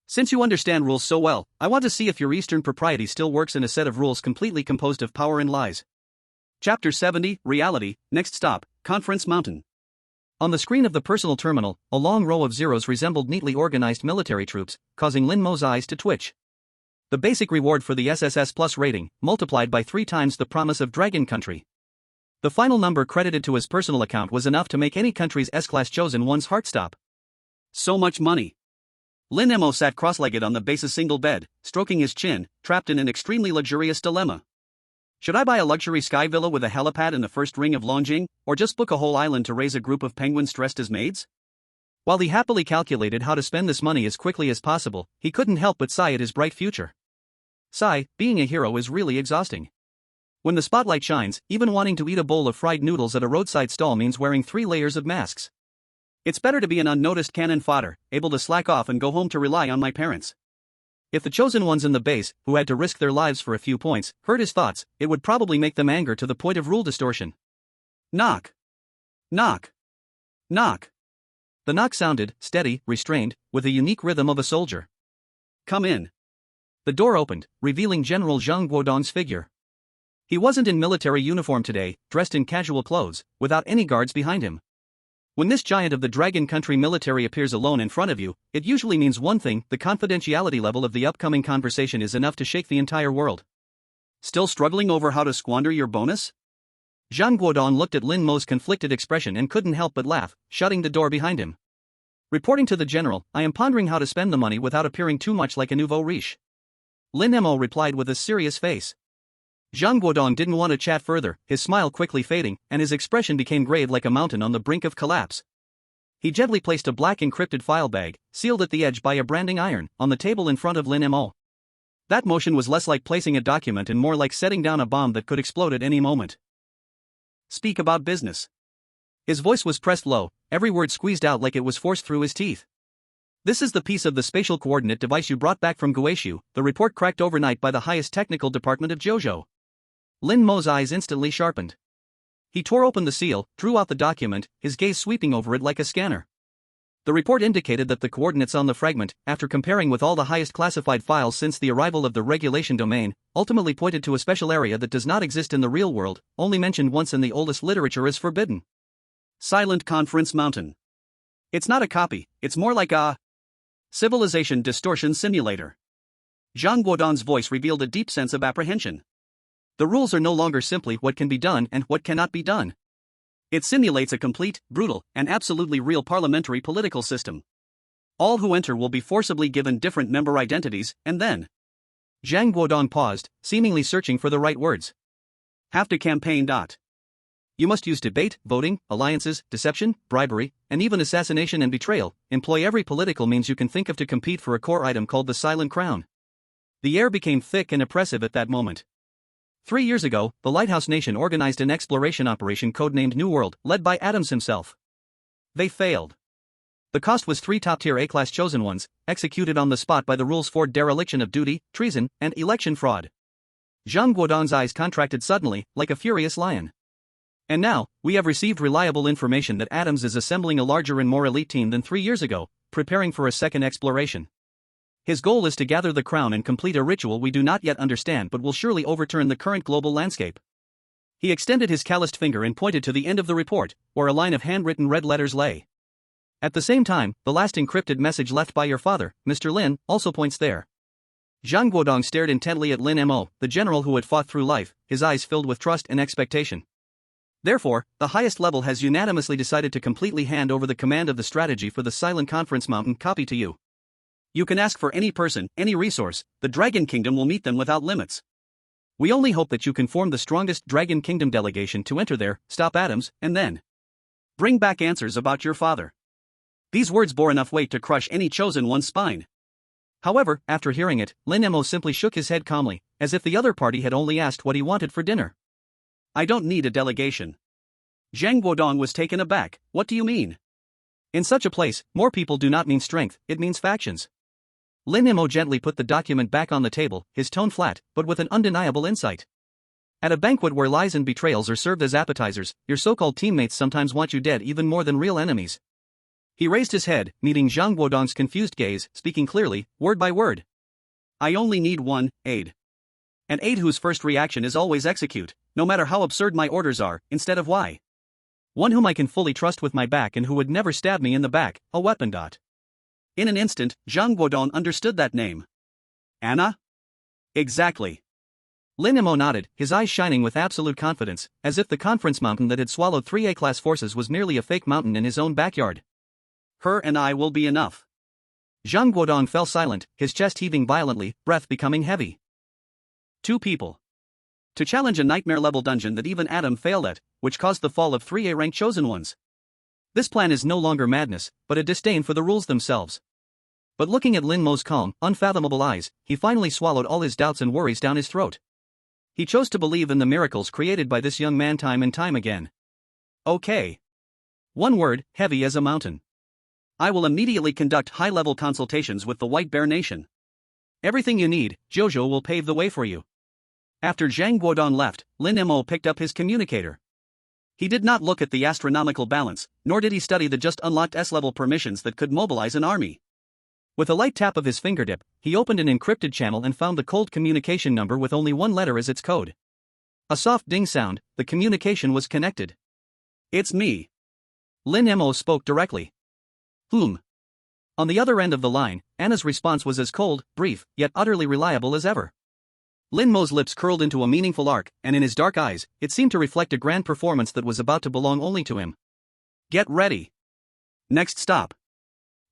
Since you understand rules so well, I want to see if your Eastern propriety still works in a set of rules completely composed of power and lies. Chapter 70, Reality, Next Stop, Conference Mountain. On the screen of the personal terminal, a long row of zeros resembled neatly organized military troops, causing Lin Mo's eyes to twitch. The basic reward for the SSS Plus rating, multiplied by 3 times the promise of Dragon Country. The final number credited to his personal account was enough to make any country's S-Class chosen one's heart stop. So much money. Lin Mo sat cross-legged on the base's single bed, stroking his chin, trapped in an extremely luxurious dilemma. Should I buy a luxury sky villa with a helipad in the first ring of Longjing, or just book a whole island to raise a group of penguins dressed as maids? While he happily calculated how to spend this money as quickly as possible, he couldn't help but sigh at his bright future. Sigh, being a hero is really exhausting. When the spotlight shines, even wanting to eat a bowl of fried noodles at a roadside stall means wearing 3 layers of masks. It's better to be an unnoticed cannon fodder, able to slack off and go home to rely on my parents. If the chosen ones in the base, who had to risk their lives for a few points, heard his thoughts, it would probably make them anger to the point of rule distortion. Knock. Knock. Knock. The knock sounded, steady, restrained, with a unique rhythm of a soldier. "Come in." The door opened, revealing General Zhang Guodong's figure. He wasn't in military uniform today, dressed in casual clothes, without any guards behind him. When this giant of the Dragon Country military appears alone in front of you, it usually means one thing: the confidentiality level of the upcoming conversation is enough to shake the entire world. "Still struggling over how to squander your bonus?" Zhang Guodong looked at Lin Mo's conflicted expression and couldn't help but laugh, shutting the door behind him. "Reporting to the general, I am pondering how to spend the money without appearing too much like a nouveau riche." Lin Mo replied with a serious face. Zhang Guodong didn't want to chat further, his smile quickly fading, and his expression became grave like a mountain on the brink of collapse. He gently placed a black encrypted file bag, sealed at the edge by a branding iron, on the table in front of Lin Mo. That motion was less like placing a document and more like setting down a bomb that could explode at any moment. "Speak about business." His voice was pressed low, every word squeezed out like it was forced through his teeth. "This is the piece of the spatial coordinate device you brought back from Guishu, the report cracked overnight by the highest technical department of Zhou." Lin Mo's eyes instantly sharpened. He tore open the seal, drew out the document, his gaze sweeping over it like a scanner. The report indicated that the coordinates on the fragment, after comparing with all the highest classified files since the arrival of the regulation domain, ultimately pointed to a special area that does not exist in the real world, only mentioned once in the oldest literature as forbidden. Silent Conference Mountain. It's not a copy, it's more like a civilization distortion simulator. Zhang Guodong's voice revealed a deep sense of apprehension. The rules are no longer simply what can be done and what cannot be done. It simulates a complete, brutal, and absolutely real parliamentary political system. All who enter will be forcibly given different member identities, and then. Zhang Guodong paused, seemingly searching for the right words. Have to campaign. You must use debate, voting, alliances, deception, bribery, and even assassination and betrayal. Employ every political means you can think of to compete for a core item called the Silent Crown. The air became thick and oppressive at that moment. 3 years ago, the Lighthouse Nation organized an exploration operation codenamed New World, led by Adams himself. They failed. The cost was 3 top-tier A-class chosen ones, executed on the spot by the rules for dereliction of duty, treason, and election fraud. Zhang Guodong's eyes contracted suddenly, like a furious lion. And now, we have received reliable information that Adams is assembling a larger and more elite team than 3 years ago, preparing for a second exploration. His goal is to gather the crown and complete a ritual we do not yet understand but will surely overturn the current global landscape. He extended his calloused finger and pointed to the end of the report, where a line of handwritten red letters lay. At the same time, the last encrypted message left by your father, Mr. Lin, also points there. Zhang Guodong stared intently at Lin Mo, the general who had fought through life, his eyes filled with trust and expectation. Therefore, the highest level has unanimously decided to completely hand over the command of the strategy for the Silent Conference Mountain copy to you. You can ask for any person, any resource, the Dragon Kingdom will meet them without limits. We only hope that you can form the strongest Dragon Kingdom delegation to enter there, stop Adams, and then bring back answers about your father. These words bore enough weight to crush any chosen one's spine. However, after hearing it, Lin Mo simply shook his head calmly, as if the other party had only asked what he wanted for dinner. I don't need a delegation. Zhang Guodong was taken aback. What do you mean? In such a place, more people do not mean strength, it means factions. Lin Mo gently put the document back on the table, his tone flat, but with an undeniable insight. At a banquet where lies and betrayals are served as appetizers, your so-called teammates sometimes want you dead even more than real enemies. He raised his head, meeting Zhang Guodong's confused gaze, speaking clearly, word by word. I only need one, aide. An aide whose first reaction is always execute, no matter how absurd my orders are, instead of why. One whom I can fully trust with my back and who would never stab me in the back, a weapon. In an instant, Zhang Guodong understood that name. Anna? Exactly. Lin Mo nodded, his eyes shining with absolute confidence, as if the conference mountain that had swallowed 3 A-class forces was merely a fake mountain in his own backyard. Her and I will be enough. Zhang Guodong fell silent, his chest heaving violently, breath becoming heavy. 2 people. To challenge a nightmare-level dungeon that even Adam failed at, which caused the fall of 3 A-rank chosen ones. This plan is no longer madness, but a disdain for the rules themselves. But looking at Lin Mo's calm, unfathomable eyes, he finally swallowed all his doubts and worries down his throat. He chose to believe in the miracles created by this young man time and time again. Okay. One word, heavy as a mountain. I will immediately conduct high-level consultations with the White Bear Nation. Everything you need, Jojo will pave the way for you. After Zhang Guodong left, Lin Mo picked up his communicator. He did not look at the astronomical balance, nor did he study the just unlocked S-level permissions that could mobilize an army. With a light tap of his fingertip, he opened an encrypted channel and found the cold communication number with only one letter as its code. A soft ding sound, the communication was connected. "It's me." Lin Mo spoke directly. On the other end of the line, Anna's response was as cold, brief, yet utterly reliable as ever. Lin Mo's lips curled into a meaningful arc, and in his dark eyes, it seemed to reflect a grand performance that was about to belong only to him. "Get ready. Next stop.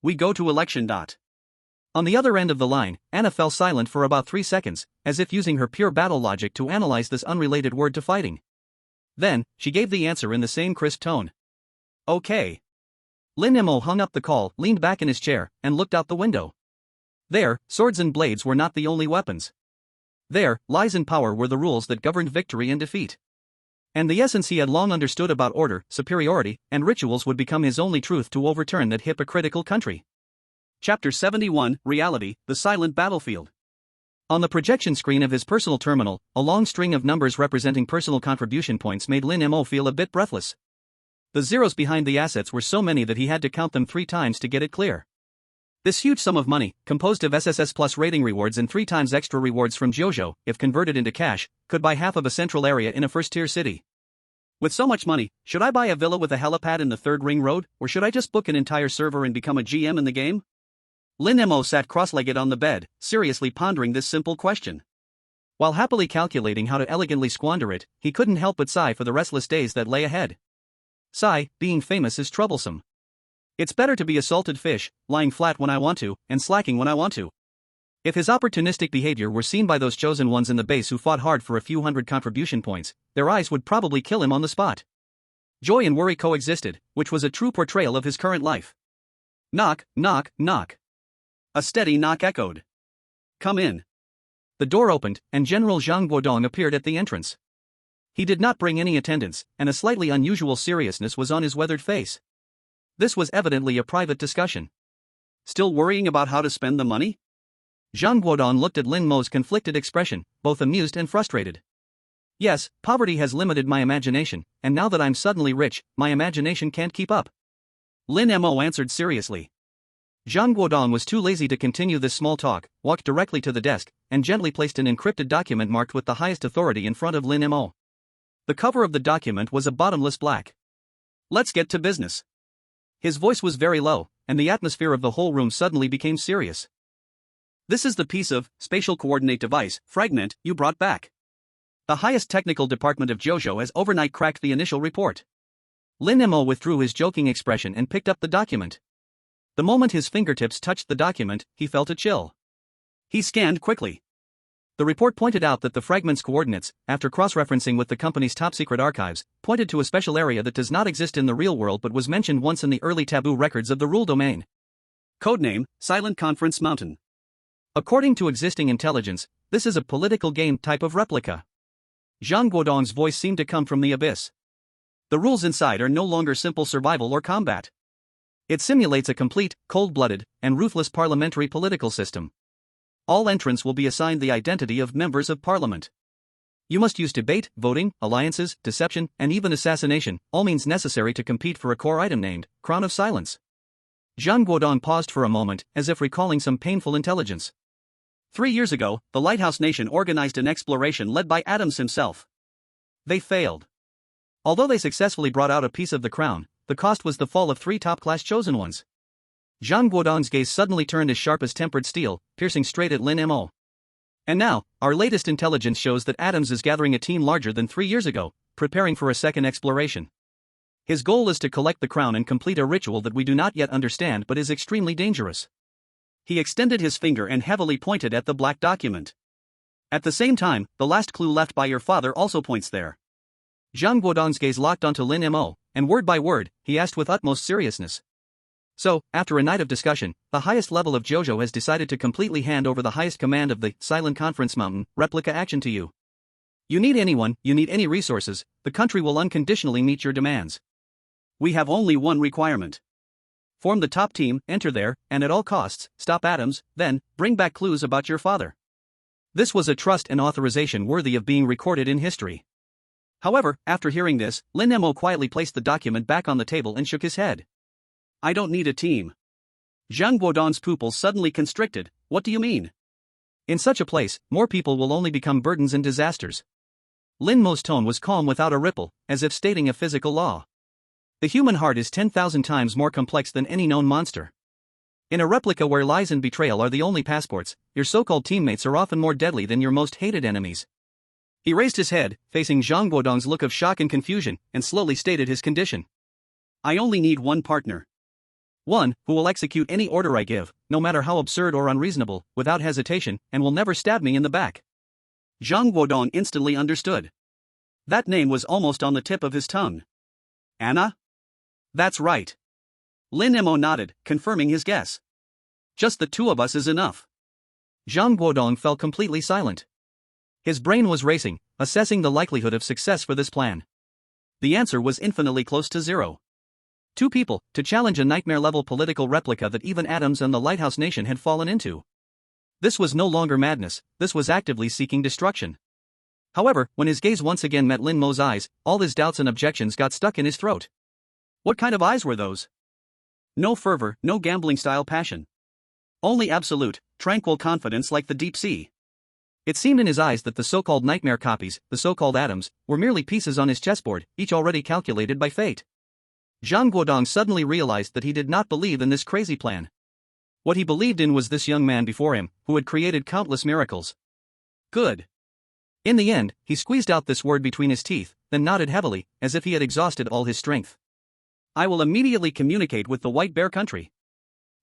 We go to election. On the other end of the line, Anna fell silent for about 3 seconds, as if using her pure battle logic to analyze this unrelated word to fighting. Then, she gave the answer in the same crisp tone. "Okay." Lin Mo hung up the call, leaned back in his chair, and looked out the window. There, swords and blades were not the only weapons. There, lies and power were the rules that governed victory and defeat. And the essence he had long understood about order, superiority, and rituals would become his only truth to overturn that hypocritical country. Chapter 71, Reality, the Silent Battlefield. On the projection screen of his personal terminal, a long string of numbers representing personal contribution points made Lin Mo feel a bit breathless. The zeros behind the assets were so many that he had to count them 3 times to get it clear. This huge sum of money, composed of SSS plus rating rewards and 3 times extra rewards from Jojo, if converted into cash, could buy half of a central area in a first-tier city. With so much money, should I buy a villa with a helipad in the 3rd Ring Road, or should I just book an entire server and become a GM in the game? Lin Mo sat cross-legged on the bed, seriously pondering this simple question. While happily calculating how to elegantly squander it, he couldn't help but sigh for the restless days that lay ahead. Sigh, being famous is troublesome. It's better to be a salted fish, lying flat when I want to, and slacking when I want to. If his opportunistic behavior were seen by those chosen ones in the base who fought hard for a few hundred contribution points, their eyes would probably kill him on the spot. Joy and worry coexisted, which was a true portrayal of his current life. Knock, knock, knock. A steady knock echoed. "Come in." The door opened, and General Zhang Guodong appeared at the entrance. He did not bring any attendants, and a slightly unusual seriousness was on his weathered face. This was evidently a private discussion. "Still worrying about how to spend the money?" Zhang Guodong looked at Lin Mo's conflicted expression, both amused and frustrated. "Yes, poverty has limited my imagination, and now that I'm suddenly rich, my imagination can't keep up." Lin Mo answered seriously. Zhang Guodong was too lazy to continue this small talk, walked directly to the desk, and gently placed an encrypted document marked with the highest authority in front of Lin Mo. The cover of the document was a bottomless black. "Let's get to business." His voice was very low, and the atmosphere of the whole room suddenly became serious. "This is the piece of spatial coordinate device, fragment, you brought back. The highest technical department of Jojo has overnight cracked the initial report." Lin Mo withdrew his joking expression and picked up the document. The moment his fingertips touched the document, he felt a chill. He scanned quickly. The report pointed out that the fragment's coordinates, after cross-referencing with the company's top-secret archives, pointed to a special area that does not exist in the real world but was mentioned once in the early taboo records of the rule domain. Codename, Silent Conference Mountain. According to existing intelligence, this is a political game type of replica. Zhang Guodong's voice seemed to come from the abyss. The rules inside are no longer simple survival or combat. It simulates a complete, cold-blooded, and ruthless parliamentary political system. All entrants will be assigned the identity of members of parliament. You must use debate, voting, alliances, deception, and even assassination, all means necessary to compete for a core item named Crown of Silence. Zhang Guodong paused for a moment, as if recalling some painful intelligence. 3 years ago, the Lighthouse Nation organized an exploration led by Adams himself. They failed. Although they successfully brought out a piece of the crown, the cost was the fall of 3 top-class chosen ones. Zhang Guodong's gaze suddenly turned as sharp as tempered steel, piercing straight at Lin Mo. "And now, our latest intelligence shows that Adams is gathering a team larger than 3 years ago, preparing for a second exploration. His goal is to collect the crown and complete a ritual that we do not yet understand but is extremely dangerous." He extended his finger and heavily pointed at the black document. "At the same time, the last clue left by your father also points there." Zhang Guodong's gaze locked onto Lin Mo, and word by word, he asked with utmost seriousness. "So, after a night of discussion, the highest level of Jojo has decided to completely hand over the highest command of the Silent Conference Mountain replica action to you. You need any resources, the country will unconditionally meet your demands. We have only one requirement. Form the top team, enter there, and at all costs, stop Adams, then, bring back clues about your father." This was a trust and authorization worthy of being recorded in history. However, after hearing this, Lin Mo quietly placed the document back on the table and shook his head. I don't need a team. Zhang Guodong's pupils suddenly constricted. What do you mean? In such a place, more people will only become burdens and disasters. Lin Mo's tone was calm without a ripple, as if stating a physical law. The human heart is 10,000 times more complex than any known monster. In a replica where lies and betrayal are the only passports, your so-called teammates are often more deadly than your most hated enemies. He raised his head, facing Zhang Guodong's look of shock and confusion, and slowly stated his condition. I only need one partner. One who will execute any order I give, no matter how absurd or unreasonable, without hesitation, and will never stab me in the back. Zhang Guodong instantly understood. That name was almost on the tip of his tongue. Anna? That's right. Lin Mo nodded, confirming his guess. Just the two of us is enough. Zhang Guodong fell completely silent. His brain was racing, assessing the likelihood of success for this plan. The answer was infinitely close to zero. Two people, to challenge a nightmare-level political replica that even Adams and the Lighthouse Nation had fallen into. This was no longer madness, this was actively seeking destruction. However, when his gaze once again met Lin Mo's eyes, all his doubts and objections got stuck in his throat. What kind of eyes were those? No fervor, no gambling-style passion. Only absolute, tranquil confidence like the deep sea. It seemed in his eyes that the so-called nightmare copies, the so-called atoms, were merely pieces on his chessboard, each already calculated by fate. Zhang Guodong suddenly realized that he did not believe in this crazy plan. What he believed in was this young man before him, who had created countless miracles. Good. In the end, he squeezed out this word between his teeth, then nodded heavily, as if he had exhausted all his strength. I will immediately communicate with the White Bear Country.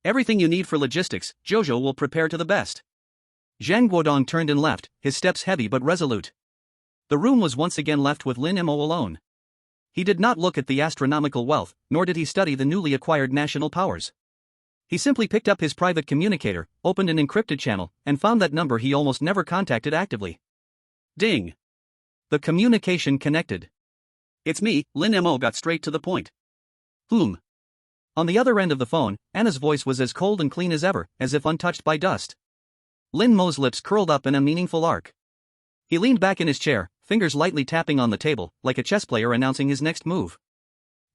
Everything you need for logistics, Jojo will prepare to the best. Zhang Guodong turned and left, his steps heavy but resolute. The room was once again left with Lin Mo alone. He did not look at the astronomical wealth, nor did he study the newly acquired national powers. He simply picked up his private communicator, opened an encrypted channel, and found that number he almost never contacted actively. Ding! The communication connected. It's me, Lin Mo got straight to the point. Whom? On the other end of the phone, Anna's voice was as cold and clean as ever, as if untouched by dust. Lin Mo's lips curled up in a meaningful arc. He leaned back in his chair, fingers lightly tapping on the table, like a chess player announcing his next move.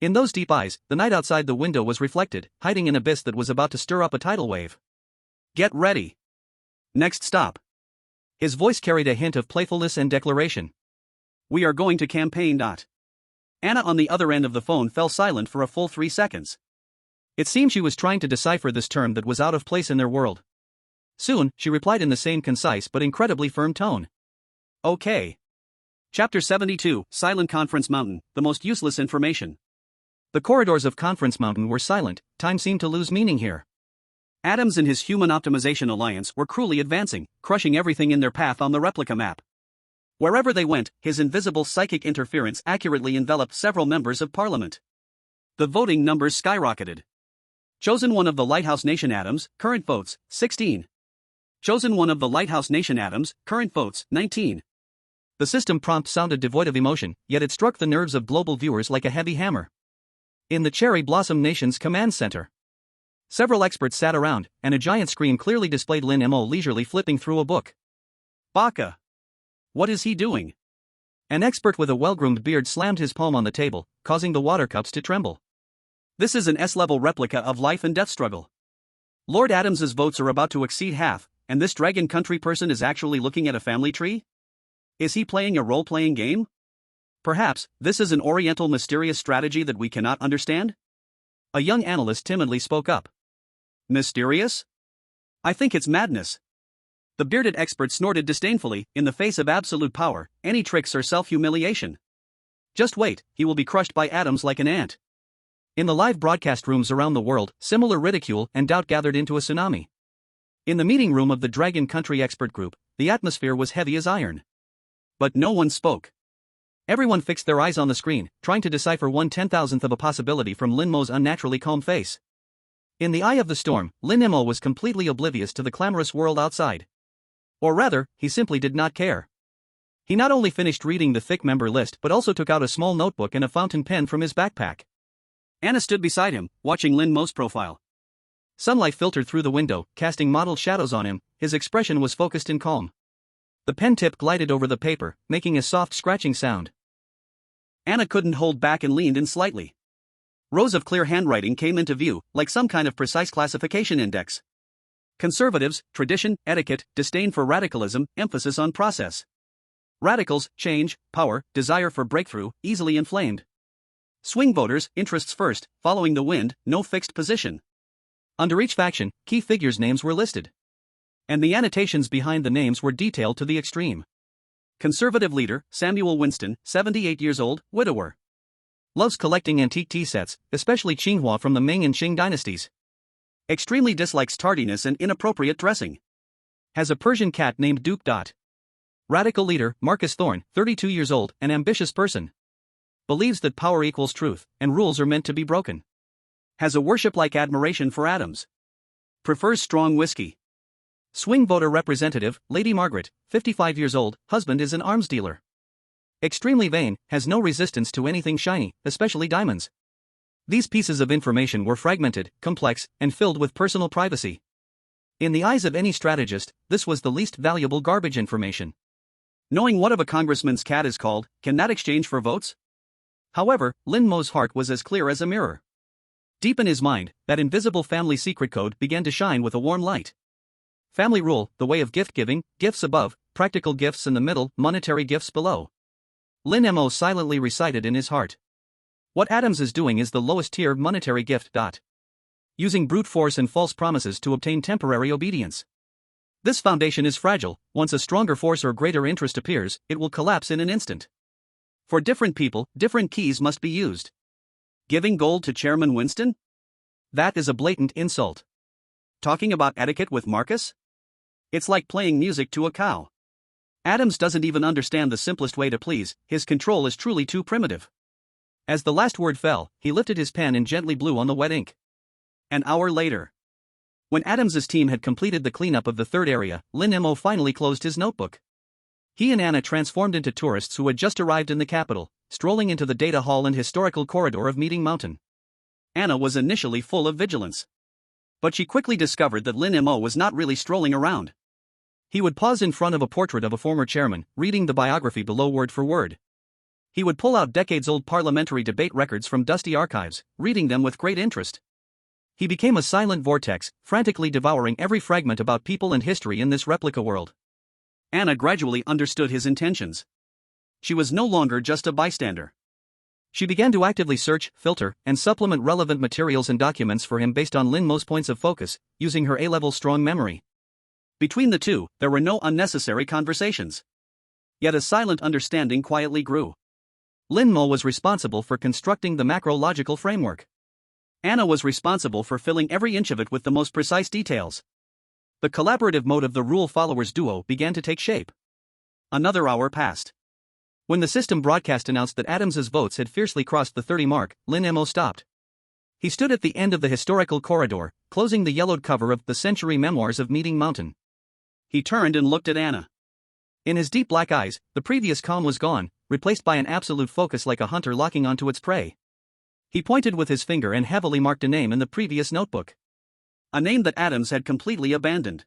In those deep eyes, the night outside the window was reflected, hiding an abyss that was about to stir up a tidal wave. Get ready. Next stop. His voice carried a hint of playfulness and declaration. We are going to campaign. Anna on the other end of the phone fell silent for a full 3 seconds. It seemed she was trying to decipher this term that was out of place in their world. Soon, she replied in the same concise but incredibly firm tone. Okay. Chapter 72, Silent Conference Mountain, the most useless information. The corridors of Conference Mountain were silent, time seemed to lose meaning here. Adams and his Human Optimization Alliance were cruelly advancing, crushing everything in their path on the replica map. Wherever they went, his invisible psychic interference accurately enveloped several members of parliament. The voting numbers skyrocketed. Chosen one of the Lighthouse Nation Adams, current votes, 16. Chosen one of the Lighthouse Nation Adams, current votes, 19. The system prompt sounded devoid of emotion, yet it struck the nerves of global viewers like a heavy hammer. In the Cherry Blossom Nation's command center, several experts sat around, and a giant screen clearly displayed Lin Mo leisurely flipping through a book. Baka! What is he doing? An expert with a well-groomed beard slammed his palm on the table, causing the water cups to tremble. This is an S-level replica of life and death struggle. Lord Adams's votes are about to exceed half, and this Dragon Country person is actually looking at a family tree? Is he playing a role-playing game? Perhaps, this is an Oriental mysterious strategy that we cannot understand? A young analyst timidly spoke up. Mysterious? I think it's madness. The bearded expert snorted disdainfully, in the face of absolute power, any tricks are self-humiliation. Just wait, he will be crushed by atoms like an ant. In the live broadcast rooms around the world, similar ridicule and doubt gathered into a tsunami. In the meeting room of the Dragon Country expert group, the atmosphere was heavy as iron. But no one spoke. Everyone fixed their eyes on the screen, trying to decipher 1/10,000th of a possibility from Lin Mo's unnaturally calm face. In the eye of the storm, Lin Mo was completely oblivious to the clamorous world outside. Or rather, he simply did not care. He not only finished reading the thick member list but also took out a small notebook and a fountain pen from his backpack. Anna stood beside him, watching Lin Mo's profile. Sunlight filtered through the window, casting mottled shadows on him. His expression was focused and calm. The pen tip glided over the paper, making a soft scratching sound. Anna couldn't hold back and leaned in slightly. Rows of clear handwriting came into view, like some kind of precise classification index. Conservatives, tradition, etiquette, disdain for radicalism, emphasis on process. Radicals, change, power, desire for breakthrough, easily inflamed. Swing voters, interests first, following the wind, no fixed position. Under each faction, key figures' names were listed. And the annotations behind the names were detailed to the extreme. Conservative leader, Samuel Winston, 78 years old, widower. Loves collecting antique tea sets, especially Qinghua from the Ming and Qing dynasties. Extremely dislikes tardiness and inappropriate dressing. Has a Persian cat named Duke. Radical leader, Marcus Thorne, 32 years old, an ambitious person. Believes that power equals truth, and rules are meant to be broken. Has a worship-like admiration for Adams. Prefers strong whiskey. Swing voter representative, Lady Margaret, 55 years old, husband is an arms dealer. Extremely vain, has no resistance to anything shiny, especially diamonds. These pieces of information were fragmented, complex, and filled with personal privacy. In the eyes of any strategist, this was the least valuable garbage information. Knowing what of a congressman's cat is called, can that exchange for votes? However, Lin Mo's heart was as clear as a mirror. Deep in his mind, that invisible family secret code began to shine with a warm light. Family rule, the way of gift giving, gifts above, practical gifts in the middle, monetary gifts below. Lin Mo silently recited in his heart. What Adams is doing is the lowest tier monetary gift. Using brute force and false promises to obtain temporary obedience. This foundation is fragile. Once a stronger force or greater interest appears, it will collapse in an instant. For different people, different keys must be used. Giving gold to Chairman Winston? That is a blatant insult. Talking about etiquette with Marcus? It's like playing music to a cow. Adams doesn't even understand the simplest way to please, his control is truly too primitive. As the last word fell, he lifted his pen and gently blew on the wet ink. An hour later. When Adams's team had completed the cleanup of the third area, Lin Mo finally closed his notebook. He and Anna transformed into tourists who had just arrived in the capital, strolling into the data hall and historical corridor of Meeting Mountain. Anna was initially full of vigilance. But she quickly discovered that Lin Mo was not really strolling around. He would pause in front of a portrait of a former chairman, reading the biography below word for word. He would pull out decades-old parliamentary debate records from dusty archives, reading them with great interest. He became a silent vortex, frantically devouring every fragment about people and history in this replica world. Anna gradually understood his intentions. She was no longer just a bystander. She began to actively search, filter, and supplement relevant materials and documents for him based on Lin Mo's points of focus, using her A-level strong memory. Between the two, there were no unnecessary conversations. Yet a silent understanding quietly grew. Lin Mo was responsible for constructing the macro-logical framework. Anna was responsible for filling every inch of it with the most precise details. The collaborative mode of the rule followers duo began to take shape. Another hour passed. When the system broadcast announced that Adams's votes had fiercely crossed the 30 mark, Lin Mo stopped. He stood at the end of the historical corridor, closing the yellowed cover of the Century Memoirs of Meeting Mountain. He turned and looked at Anna. In his deep black eyes, the previous calm was gone, replaced by an absolute focus like a hunter locking onto its prey. He pointed with his finger and heavily marked a name in the previous notebook. A name that Adams had completely abandoned.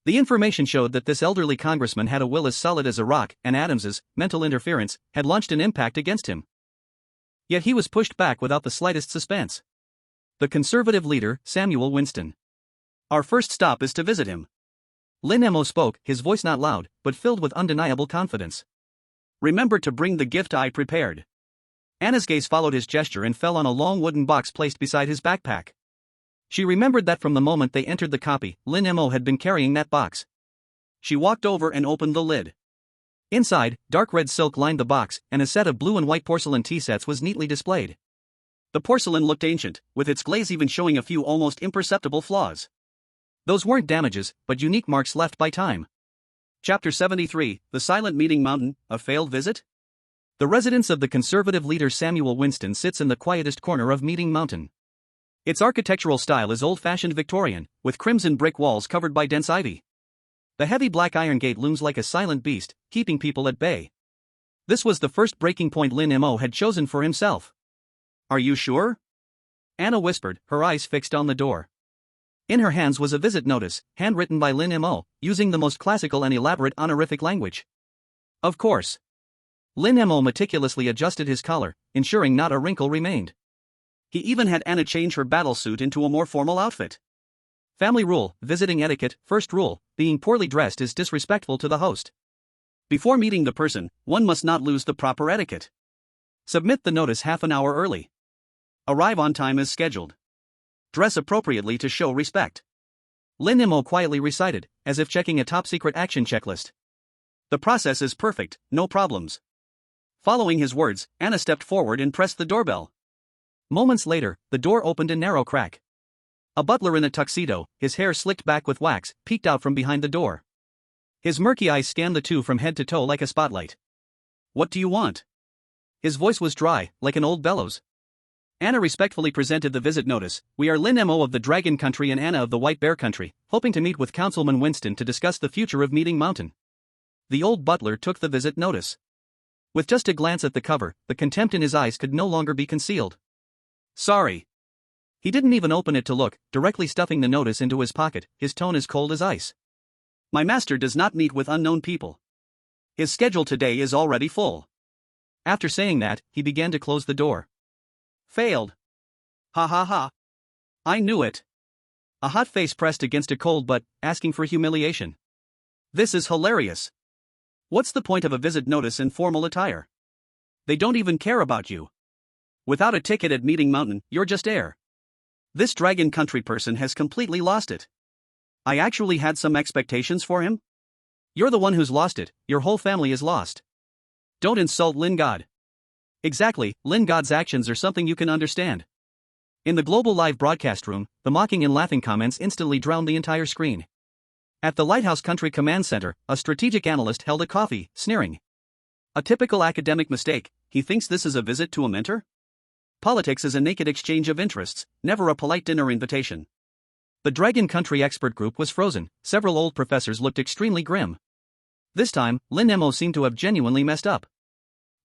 The information showed that this elderly congressman had a will as solid as a rock, and Adams's mental interference had launched an impact against him. Yet he was pushed back without the slightest suspense. The conservative leader, Samuel Winston. Our first stop is to visit him. Lin Mo spoke, his voice not loud, but filled with undeniable confidence. Remember to bring the gift I prepared. Anna's gaze followed his gesture and fell on a long wooden box placed beside his backpack. She remembered that from the moment they entered the copy, Lin Mo had been carrying that box. She walked over and opened the lid. Inside, dark red silk lined the box, and a set of blue and white porcelain tea sets was neatly displayed. The porcelain looked ancient, with its glaze even showing a few almost imperceptible flaws. Those weren't damages, but unique marks left by time. Chapter 73, The Silent Meeting Mountain, A Failed Visit? The residence of the conservative leader Samuel Winston sits in the quietest corner of Meeting Mountain. Its architectural style is old-fashioned Victorian, with crimson brick walls covered by dense ivy. The heavy black iron gate looms like a silent beast, keeping people at bay. This was the first breaking point Lin Mo had chosen for himself. Are you sure? Anna whispered, her eyes fixed on the door. In her hands was a visit notice, handwritten by Lin Mo, using the most classical and elaborate honorific language. Of course. Lin Mo meticulously adjusted his collar, ensuring not a wrinkle remained. He even had Anna change her battle suit into a more formal outfit. Family rule, visiting etiquette, first rule, being poorly dressed is disrespectful to the host. Before meeting the person, one must not lose the proper etiquette. Submit the notice half an hour early. Arrive on time as scheduled. Dress appropriately to show respect. Lin Mo quietly recited, as if checking a top-secret action checklist. The process is perfect, no problems. Following his words, Anna stepped forward and pressed the doorbell. Moments later, the door opened a narrow crack. A butler in a tuxedo, his hair slicked back with wax, peeked out from behind the door. His murky eyes scanned the two from head to toe like a spotlight. "What do you want?" His voice was dry, like an old bellows. Anna respectfully presented the visit notice. "We are Lin Mo of the Dragon Country and Anna of the White Bear Country, hoping to meet with Councilman Winston to discuss the future of Meeting Mountain." The old butler took the visit notice. With just a glance at the cover, the contempt in his eyes could no longer be concealed. "Sorry." He didn't even open it to look, directly stuffing the notice into his pocket, his tone as cold as ice. "My master does not meet with unknown people. His schedule today is already full." After saying that, he began to close the door. "Failed. Ha ha ha. I knew it." A hot face pressed against a cold butt, asking for humiliation. "This is hilarious. What's the point of a visit notice in formal attire? They don't even care about you. Without a ticket at Meeting Mountain, you're just air. This Dragon Country person has completely lost it. I actually had some expectations for him? You're the one who's lost it, your whole family is lost. Don't insult Lin God." Exactly, Lin God's actions are something you can understand. In the global live broadcast room, the mocking and laughing comments instantly drowned the entire screen. At the Lighthouse Country Command Center, a strategic analyst held a coffee, sneering. A typical academic mistake, he thinks this is a visit to a mentor? Politics is a naked exchange of interests, never a polite dinner invitation. The Dragon Country expert group was frozen, several old professors looked extremely grim. This time, Lin Mo seemed to have genuinely messed up.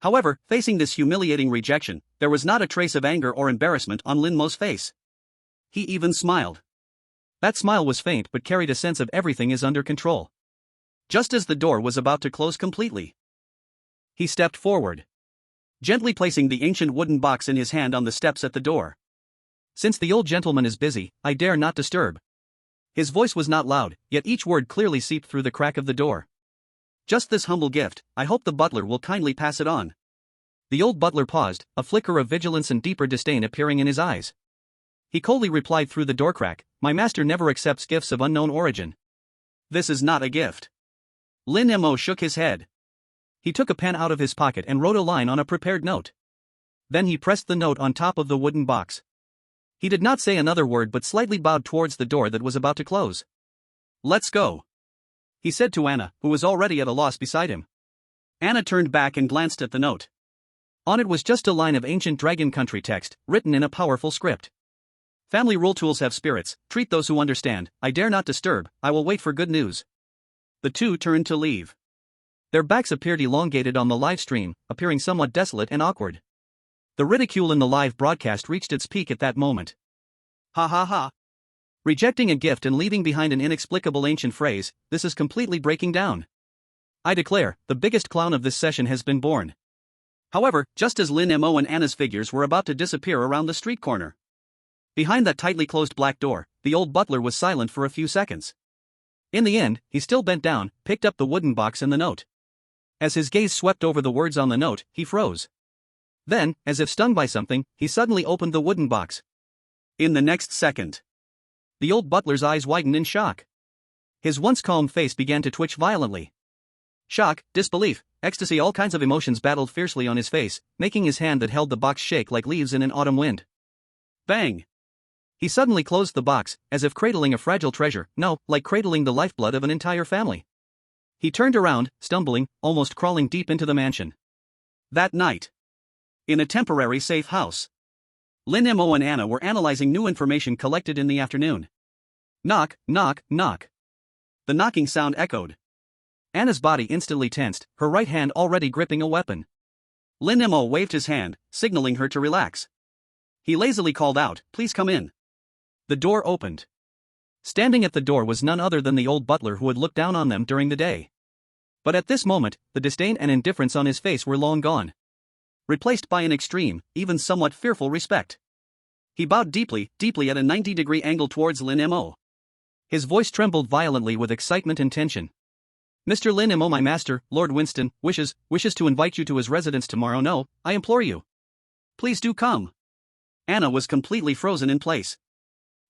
However, facing this humiliating rejection, there was not a trace of anger or embarrassment on Lin Mo's face. He even smiled. That smile was faint but carried a sense of everything is under control. Just as the door was about to close completely, he stepped forward, gently placing the ancient wooden box in his hand on the steps at the door. "Since the old gentleman is busy, I dare not disturb." His voice was not loud, yet each word clearly seeped through the crack of the door. "Just this humble gift, I hope the butler will kindly pass it on." The old butler paused, a flicker of vigilance and deeper disdain appearing in his eyes. He coldly replied through the door crack, "My master never accepts gifts of unknown origin." "This is not a gift." Lin Mo shook his head. He took a pen out of his pocket and wrote a line on a prepared note. Then he pressed the note on top of the wooden box. He did not say another word but slightly bowed towards the door that was about to close. "Let's go," he said to Anna, who was already at a loss beside him. Anna turned back and glanced at the note. On it was just a line of ancient Dragon Country text, written in a powerful script. "Family rule tools have spirits, treat those who understand, I dare not disturb, I will wait for good news." The two turned to leave. Their backs appeared elongated on the live stream, appearing somewhat desolate and awkward. The ridicule in the live broadcast reached its peak at that moment. "Ha ha ha. Rejecting a gift and leaving behind an inexplicable ancient phrase, this is completely breaking down. I declare, the biggest clown of this session has been born." However, just as Lin Mo and Anna's figures were about to disappear around the street corner, behind that tightly closed black door, the old butler was silent for a few seconds. In the end, he still bent down, picked up the wooden box and the note. As his gaze swept over the words on the note, he froze. Then, as if stung by something, he suddenly opened the wooden box. In the next second, the old butler's eyes widened in shock. His once calm face began to twitch violently. Shock, disbelief, ecstasy, all kinds of emotions battled fiercely on his face, making his hand that held the box shake like leaves in an autumn wind. Bang! He suddenly closed the box, as if cradling a fragile treasure, no, like cradling the lifeblood of an entire family. He turned around, stumbling, almost crawling deep into the mansion. That night, in a temporary safe house, Lin Mo and Anna were analyzing new information collected in the afternoon. Knock, knock, knock. The knocking sound echoed. Anna's body instantly tensed, her right hand already gripping a weapon. Lin Mo waved his hand, signaling her to relax. He lazily called out, "Please come in." The door opened. Standing at the door was none other than the old butler who had looked down on them during the day. But at this moment, the disdain and indifference on his face were long gone, replaced by an extreme, even somewhat fearful respect. He bowed deeply, deeply at a 90-degree angle towards Lin Mo. His voice trembled violently with excitement and tension. "Mr. Lin Mo, my master, Lord Winston, wishes to invite you to his residence tomorrow. No, I implore you. Please do come." Anna was completely frozen in place.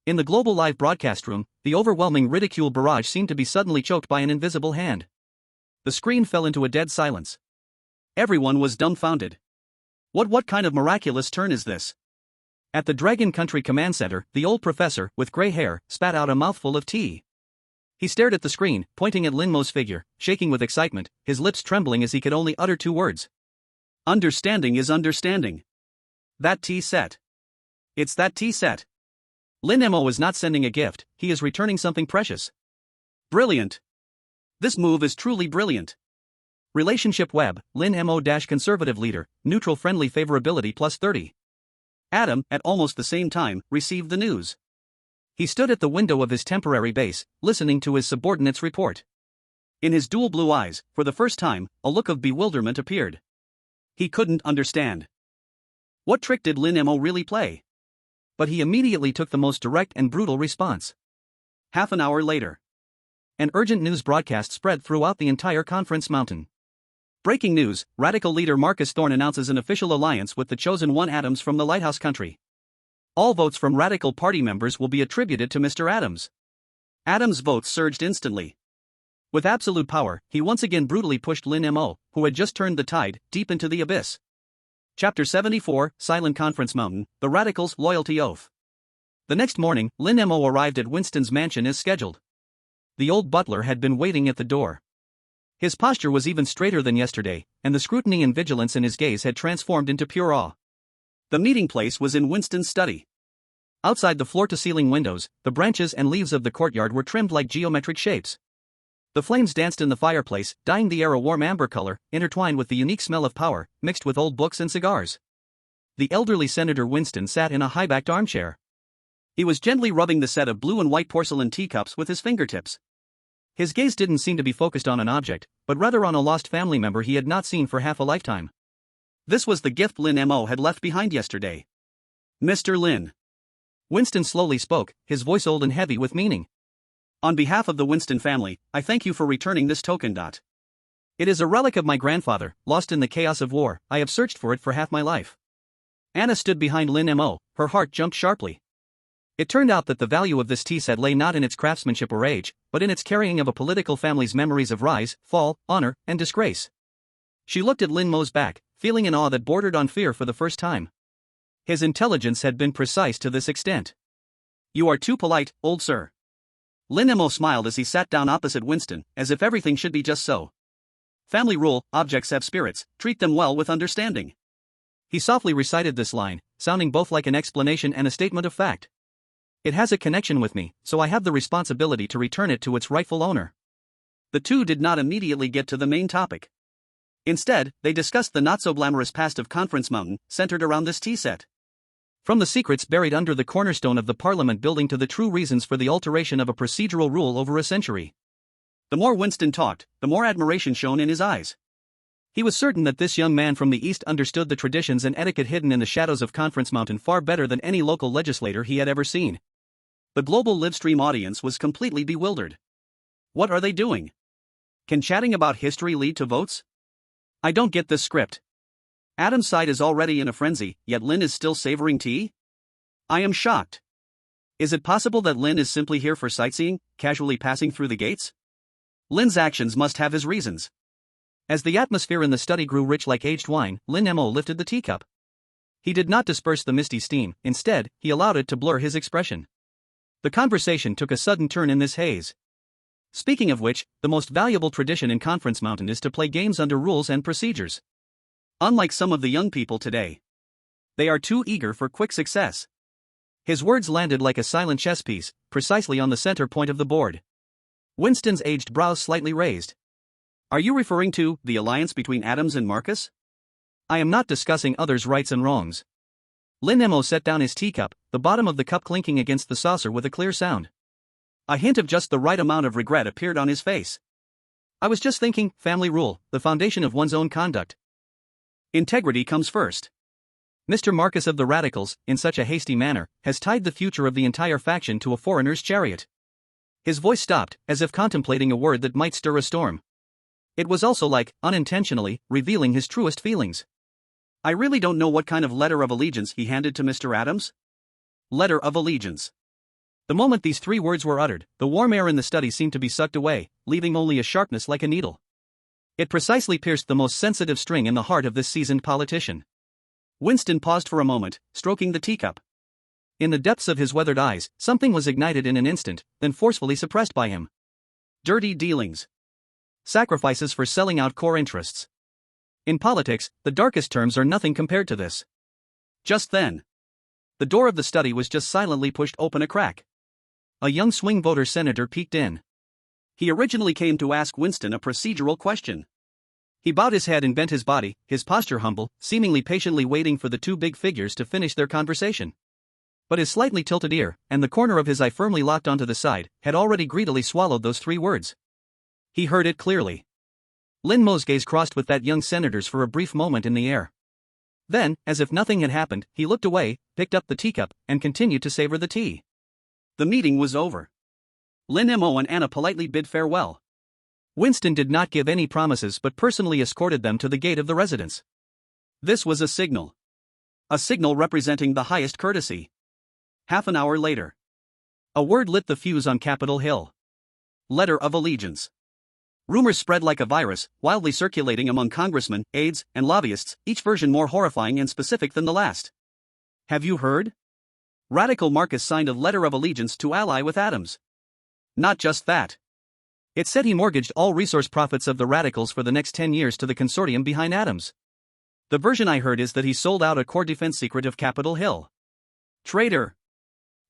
In the global live broadcast room, the overwhelming ridicule barrage seemed to be suddenly choked by an invisible hand. The screen fell into a dead silence. Everyone was dumbfounded. What kind of miraculous turn is this? At the Dragon Country Command Center, the old professor, with gray hair, spat out a mouthful of tea. He stared at the screen, pointing at Lin Mo's figure, shaking with excitement, his lips trembling as he could only utter two words. "Understanding is understanding. That tea set. It's that tea set. Lin Mo is not sending a gift, he is returning something precious. Brilliant. This move is truly brilliant. Relationship web, Lin Mo - conservative leader, neutral friendly favorability plus 30. Adam, at almost the same time, received the news. He stood at the window of his temporary base, listening to his subordinate's report. In his dual blue eyes, for the first time, a look of bewilderment appeared. He couldn't understand. What trick did Lin Mo really play? But he immediately took the most direct and brutal response. Half an hour later, an urgent news broadcast spread throughout the entire conference mountain. Breaking news, radical leader Marcus Thorne announces an official alliance with the chosen one Adams from the Lighthouse Country. All votes from radical party members will be attributed to Mr. Adams. Adams' votes surged instantly. With absolute power, he once again brutally pushed Lin Mo, who had just turned the tide, deep into the abyss. Chapter 74, Silent Conference Mountain, The Radicals' Loyalty Oath. The next morning, Lin Mo arrived at Winston's mansion as scheduled. The old butler had been waiting at the door. His posture was even straighter than yesterday, and the scrutiny and vigilance in his gaze had transformed into pure awe. The meeting place was in Winston's study. Outside the floor-to-ceiling windows, the branches and leaves of the courtyard were trimmed like geometric shapes. The flames danced in the fireplace, dyeing the air a warm amber color, intertwined with the unique smell of power, mixed with old books and cigars. The elderly Senator Winston sat in a high-backed armchair. He was gently rubbing the set of blue and white porcelain teacups with his fingertips. His gaze didn't seem to be focused on an object, but rather on a lost family member he had not seen for half a lifetime. This was the gift Lin Mo had left behind yesterday. "Mr. Lin." Winston slowly spoke, his voice old and heavy with meaning. "On behalf of the Winston family, I thank you for returning this token. It is a relic of my grandfather, lost in the chaos of war. I have searched for it for half my life." Anna stood behind Lin Mo, her heart jumped sharply. It turned out that the value of this tea set lay not in its craftsmanship or age, but in its carrying of a political family's memories of rise, fall, honor, and disgrace. She looked at Lin Mo's back, feeling an awe that bordered on fear for the first time. His intelligence had been precise to this extent. "You are too polite, old sir." Lin Mo smiled as he sat down opposite Winston, as if everything should be just so. "Family rule, objects have spirits, treat them well with understanding." He softly recited this line, sounding both like an explanation and a statement of fact. "It has a connection with me, so I have the responsibility to return it to its rightful owner." The two did not immediately get to the main topic. Instead, they discussed the not-so-glamorous past of Conference Mountain, centered around this tea set. From the secrets buried under the cornerstone of the Parliament building to the true reasons for the alteration of a procedural rule over a century. The more Winston talked, the more admiration shone in his eyes. He was certain that this young man from the East understood the traditions and etiquette hidden in the shadows of Conference Mountain far better than any local legislator he had ever seen. The global livestream audience was completely bewildered. What are they doing? Can chatting about history lead to votes? I don't get this script. Adam's side is already in a frenzy, yet Lin is still savoring tea? I am shocked. Is it possible that Lin is simply here for sightseeing, casually passing through the gates? Lin's actions must have his reasons. As the atmosphere in the study grew rich like aged wine, Lin Mo lifted the teacup. He did not disperse the misty steam, instead, he allowed it to blur his expression. The conversation took a sudden turn in this haze. Speaking of which, the most valuable tradition in Conference Mountain is to play games under rules and procedures. Unlike some of the young people today, they are too eager for quick success. His words landed like a silent chess piece, precisely on the center point of the board. Winston's aged brows slightly raised. Are you referring to the alliance between Adams and Marcus? I am not discussing others' rights and wrongs. Lin Mo set down his teacup, the bottom of the cup clinking against the saucer with a clear sound. A hint of just the right amount of regret appeared on his face. I was just thinking, family rule, the foundation of one's own conduct. Integrity comes first. Mr. Marcus of the Radicals, in such a hasty manner, has tied the future of the entire faction to a foreigner's chariot. His voice stopped, as if contemplating a word that might stir a storm. It was also like, unintentionally, revealing his truest feelings. I really don't know what kind of letter of allegiance he handed to Mr. Adams. Letter of allegiance. The moment these 3 words were uttered, the warm air in the study seemed to be sucked away, leaving only a sharpness like a needle. It precisely pierced the most sensitive string in the heart of this seasoned politician. Winston paused for a moment, stroking the teacup. In the depths of his weathered eyes, something was ignited in an instant, then forcefully suppressed by him. Dirty dealings. Sacrifices for selling out core interests. In politics, the darkest terms are nothing compared to this. Just then, the door of the study was just silently pushed open a crack. A young swing voter senator peeked in. He originally came to ask Winston a procedural question. He bowed his head and bent his body, his posture humble, seemingly patiently waiting for the 2 big figures to finish their conversation. But his slightly tilted ear, and the corner of his eye firmly locked onto the side, had already greedily swallowed those 3 words. He heard it clearly. Lin Mo's gaze crossed with that young senator's for a brief moment in the air. Then, as if nothing had happened, he looked away, picked up the teacup, and continued to savor the tea. The meeting was over. Lin Mo and Anna politely bid farewell. Winston did not give any promises but personally escorted them to the gate of the residence. This was a signal. A signal representing the highest courtesy. Half an hour later, a word lit the fuse on Capitol Hill. Letter of allegiance. Rumors spread like a virus, wildly circulating among congressmen, aides, and lobbyists, each version more horrifying and specific than the last. Have you heard? Radical Marcus signed a letter of allegiance to ally with Adams. Not just that. It said he mortgaged all resource profits of the Radicals for the next 10 years to the consortium behind Adams. The version I heard is that he sold out a core defense secret of Capitol Hill. Traitor!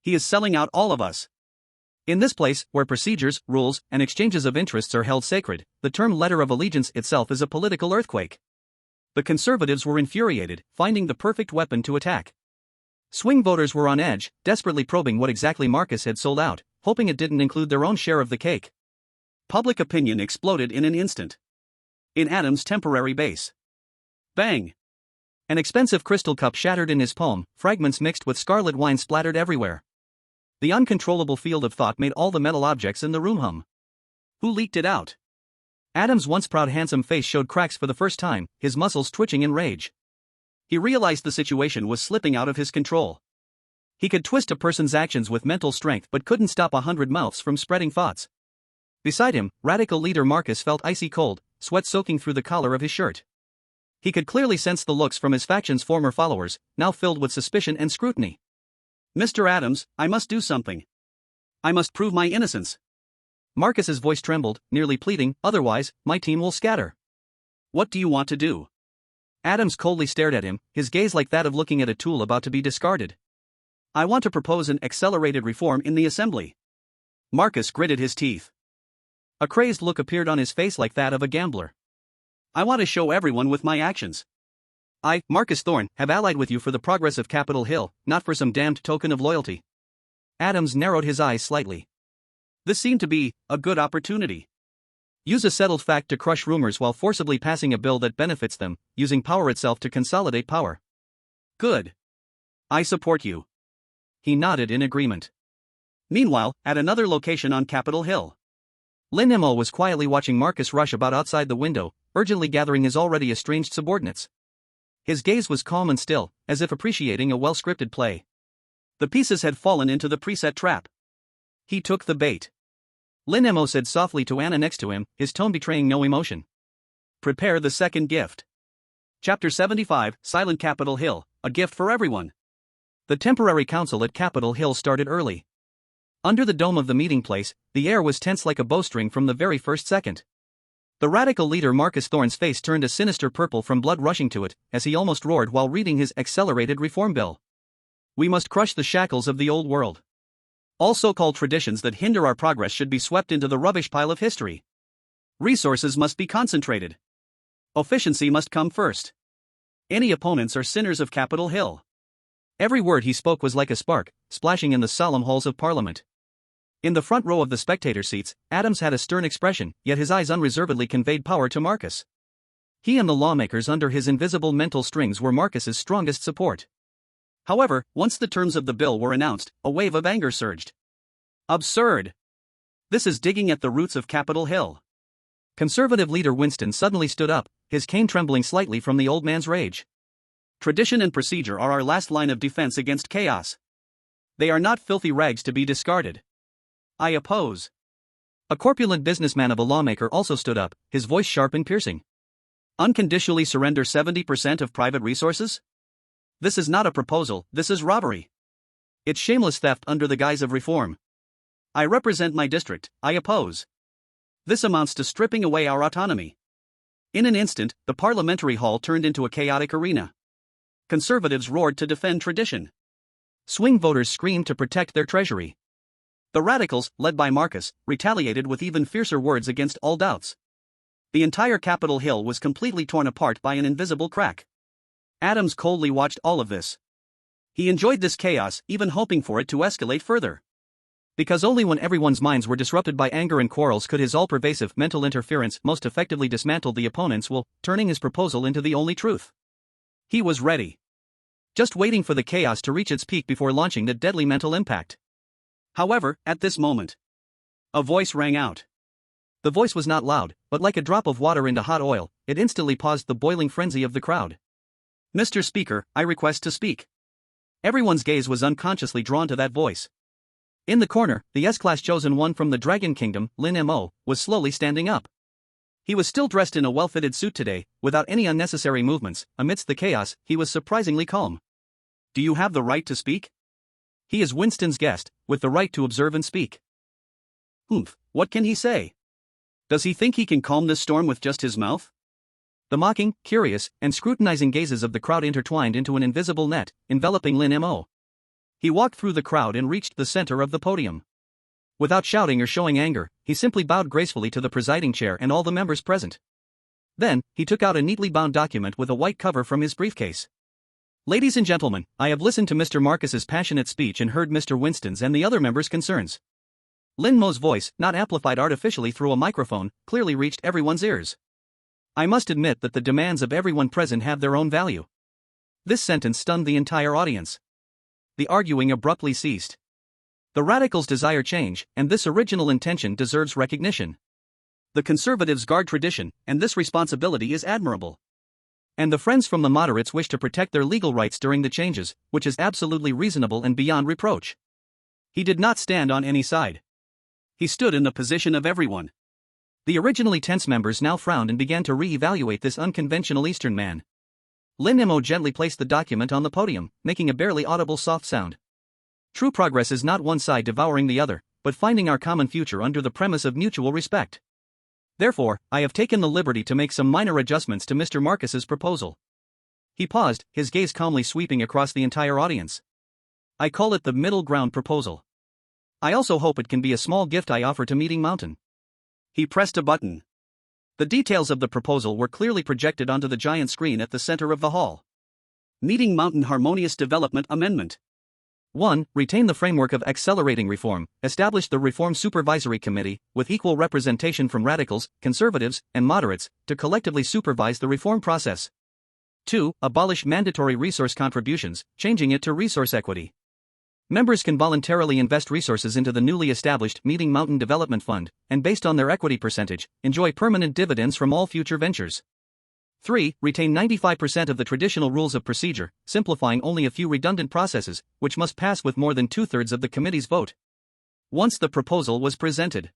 He is selling out all of us. In this place, where procedures, rules, and exchanges of interests are held sacred, the term letter of allegiance itself is a political earthquake. The conservatives were infuriated, finding the perfect weapon to attack. Swing voters were on edge, desperately probing what exactly Marcus had sold out, hoping it didn't include their own share of the cake. Public opinion exploded in an instant. In Adams' temporary base. Bang! An expensive crystal cup shattered in his palm, fragments mixed with scarlet wine splattered everywhere. The uncontrollable field of thought made all the metal objects in the room hum. Who leaked it out? Adams' once proud handsome face showed cracks for the first time, his muscles twitching in rage. He realized the situation was slipping out of his control. He could twist a person's actions with mental strength but couldn't stop 100 mouths from spreading thoughts. Beside him, radical leader Marcus felt icy cold, sweat soaking through the collar of his shirt. He could clearly sense the looks from his faction's former followers, now filled with suspicion and scrutiny. Mr. Adams, I must do something. I must prove my innocence. Marcus's voice trembled, nearly pleading, otherwise, my team will scatter. What do you want to do? Adams coldly stared at him, his gaze like that of looking at a tool about to be discarded. I want to propose an accelerated reform in the assembly. Marcus gritted his teeth. A crazed look appeared on his face like that of a gambler. I want to show everyone with my actions. I, Marcus Thorne, have allied with you for the progress of Capitol Hill, not for some damned token of loyalty. Adams narrowed his eyes slightly. This seemed to be a good opportunity. Use a settled fact to crush rumors while forcibly passing a bill that benefits them, using power itself to consolidate power. Good. I support you. He nodded in agreement. Meanwhile, at another location on Capitol Hill, Lin Mo was quietly watching Marcus rush about outside the window, urgently gathering his already estranged subordinates. His gaze was calm and still, as if appreciating a well-scripted play. The pieces had fallen into the preset trap. He took the bait. Lin Mo said softly to Anna next to him, his tone betraying no emotion. Prepare the second gift. Chapter 75, Silent Capitol Hill, a gift for everyone. The temporary council at Capitol Hill started early. Under the dome of the meeting place, the air was tense like a bowstring from the very first second. The radical leader Marcus Thorne's face turned a sinister purple from blood rushing to it, as he almost roared while reading his accelerated reform bill. We must crush the shackles of the old world. All so-called traditions that hinder our progress should be swept into the rubbish pile of history. Resources must be concentrated. Efficiency must come first. Any opponents are sinners of Capitol Hill. Every word he spoke was like a spark, splashing in the solemn halls of Parliament. In the front row of the spectator seats, Adams had a stern expression, yet his eyes unreservedly conveyed power to Marcus. He and the lawmakers under his invisible mental strings were Marcus's strongest support. However, once the terms of the bill were announced, a wave of anger surged. Absurd! This is digging at the roots of Capitol Hill. Conservative leader Winston suddenly stood up, his cane trembling slightly from the old man's rage. Tradition and procedure are our last line of defense against chaos. They are not filthy rags to be discarded. I oppose. A corpulent businessman of a lawmaker also stood up, his voice sharp and piercing. Unconditionally surrender 70% of private resources? This is not a proposal, this is robbery. It's shameless theft under the guise of reform. I represent my district, I oppose. This amounts to stripping away our autonomy. In an instant, the parliamentary hall turned into a chaotic arena. Conservatives roared to defend tradition. Swing voters screamed to protect their treasury. The radicals, led by Marcus, retaliated with even fiercer words against all doubts. The entire Capitol Hill was completely torn apart by an invisible crack. Adams coldly watched all of this. He enjoyed this chaos, even hoping for it to escalate further. Because only when everyone's minds were disrupted by anger and quarrels could his all-pervasive mental interference most effectively dismantle the opponents while turning his proposal into the only truth. He was ready. Just waiting for the chaos to reach its peak before launching the deadly mental impact. However, at this moment, a voice rang out. The voice was not loud, but like a drop of water into hot oil, it instantly paused the boiling frenzy of the crowd. Mr. Speaker, I request to speak. Everyone's gaze was unconsciously drawn to that voice. In the corner, the S-Class chosen one from the Dragon Kingdom, Lin Mo, was slowly standing up. He was still dressed in a well-fitted suit today, without any unnecessary movements. Amidst the chaos, he was surprisingly calm. Do you have the right to speak? He is Winston's guest, with the right to observe and speak. What can he say? Does he think he can calm this storm with just his mouth? The mocking, curious, and scrutinizing gazes of the crowd intertwined into an invisible net, enveloping Lin Mo. He walked through the crowd and reached the center of the podium. Without shouting or showing anger, he simply bowed gracefully to the presiding chair and all the members present. Then, he took out a neatly bound document with a white cover from his briefcase. Ladies and gentlemen, I have listened to Mr. Marcus's passionate speech and heard Mr. Winston's and the other members' concerns. Lin Mo's voice, not amplified artificially through a microphone, clearly reached everyone's ears. I must admit that the demands of everyone present have their own value. This sentence stunned the entire audience. The arguing abruptly ceased. The radicals desire change, and this original intention deserves recognition. The conservatives guard tradition, and this responsibility is admirable. And the friends from the moderates wish to protect their legal rights during the changes, which is absolutely reasonable and beyond reproach. He did not stand on any side. He stood in the position of everyone. The originally tense members now frowned and began to re-evaluate this unconventional Eastern man. Lin Mo gently placed the document on the podium, making a barely audible soft sound. True progress is not one side devouring the other, but finding our common future under the premise of mutual respect. Therefore, I have taken the liberty to make some minor adjustments to Mr. Marcus's proposal. He paused, his gaze calmly sweeping across the entire audience. I call it the middle ground proposal. I also hope it can be a small gift I offer to Meeting Mountain. He pressed a button. The details of the proposal were clearly projected onto the giant screen at the center of the hall. Meeting Mountain Harmonious Development Amendment. 1. Retain the framework of accelerating reform, establish the Reform Supervisory Committee, with equal representation from radicals, conservatives, and moderates, to collectively supervise the reform process. 2. Abolish mandatory resource contributions, changing it to resource equity. Members can voluntarily invest resources into the newly established Meeting Mountain Development Fund, and based on their equity percentage, enjoy permanent dividends from all future ventures. 3. Retain 95% of the traditional rules of procedure, simplifying only a few redundant processes, which must pass with more than 2/3 of the committee's vote. Once the proposal was presented,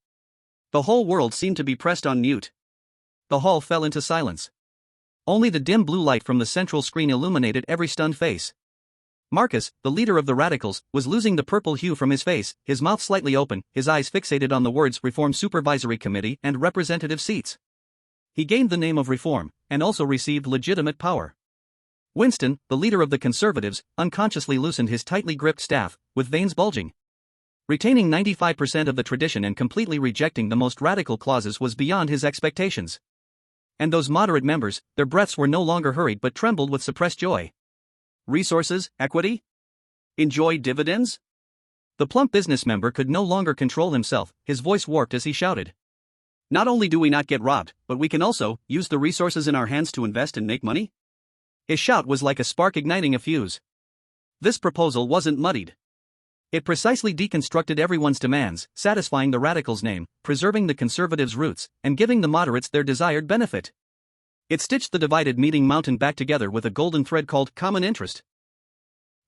the whole world seemed to be pressed on mute. The hall fell into silence. Only the dim blue light from the central screen illuminated every stunned face. Marcus, the leader of the radicals, was losing the purple hue from his face, his mouth slightly open, his eyes fixated on the words Reform Supervisory Committee and representative seats. He gained the name of reform, and also received legitimate power. Winston, the leader of the conservatives, unconsciously loosened his tightly gripped staff, with veins bulging. Retaining 95% of the tradition and completely rejecting the most radical clauses was beyond his expectations. And those moderate members, their breaths were no longer hurried but trembled with suppressed joy. Resources, equity? Enjoy dividends? The plump business member could no longer control himself, his voice warped as he shouted. Not only do we not get robbed, but we can also use the resources in our hands to invest and make money? His shout was like a spark igniting a fuse. This proposal wasn't muddied. It precisely deconstructed everyone's demands, satisfying the radicals' name, preserving the conservatives' roots, and giving the moderates their desired benefit. It stitched the divided meeting mountain back together with a golden thread called common interest.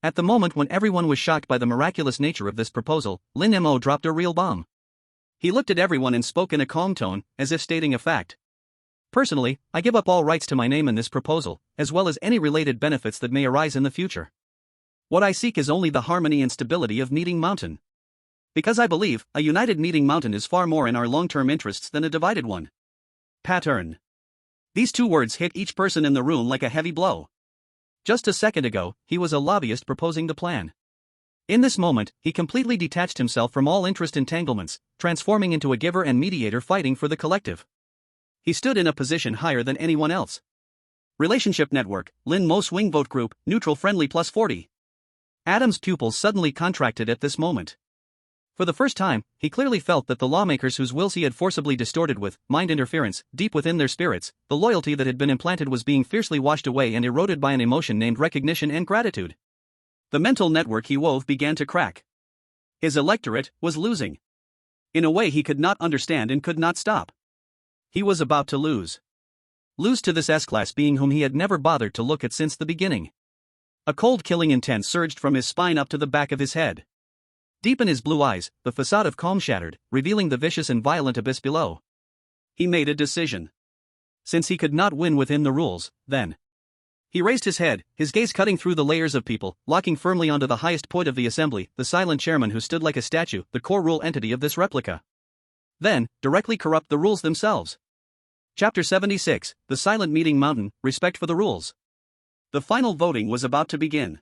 At the moment when everyone was shocked by the miraculous nature of this proposal, Lin Mo dropped a real bomb. He looked at everyone and spoke in a calm tone, as if stating a fact. Personally, I give up all rights to my name in this proposal, as well as any related benefits that may arise in the future. What I seek is only the harmony and stability of Meeting Mountain. Because I believe, a united Meeting Mountain is far more in our long-term interests than a divided one. Pattern. These two words hit each person in the room like a heavy blow. Just a second ago, he was a lobbyist proposing the plan. In this moment, he completely detached himself from all interest entanglements, transforming into a giver and mediator fighting for the collective. He stood in a position higher than anyone else. Relationship network, Lin Mo swing vote group, neutral friendly plus 40. Adam's pupils suddenly contracted at this moment. For the first time, he clearly felt that the lawmakers whose wills he had forcibly distorted with mind interference, deep within their spirits, the loyalty that had been implanted was being fiercely washed away and eroded by an emotion named recognition and gratitude. The mental network he wove began to crack. His electorate was losing. In a way he could not understand and could not stop. He was about to lose. Lose to this S-class being whom he had never bothered to look at since the beginning. A cold killing intent surged from his spine up to the back of his head. Deep in his blue eyes, the facade of calm shattered, revealing the vicious and violent abyss below. He made a decision. Since he could not win within the rules, then. He raised his head, his gaze cutting through the layers of people, locking firmly onto the highest point of the assembly, the silent chairman who stood like a statue, the core rule entity of this replica. Then, directly corrupt the rules themselves. Chapter 76, The Silent Meeting Mountain, Respect for the Rules. The final voting was about to begin.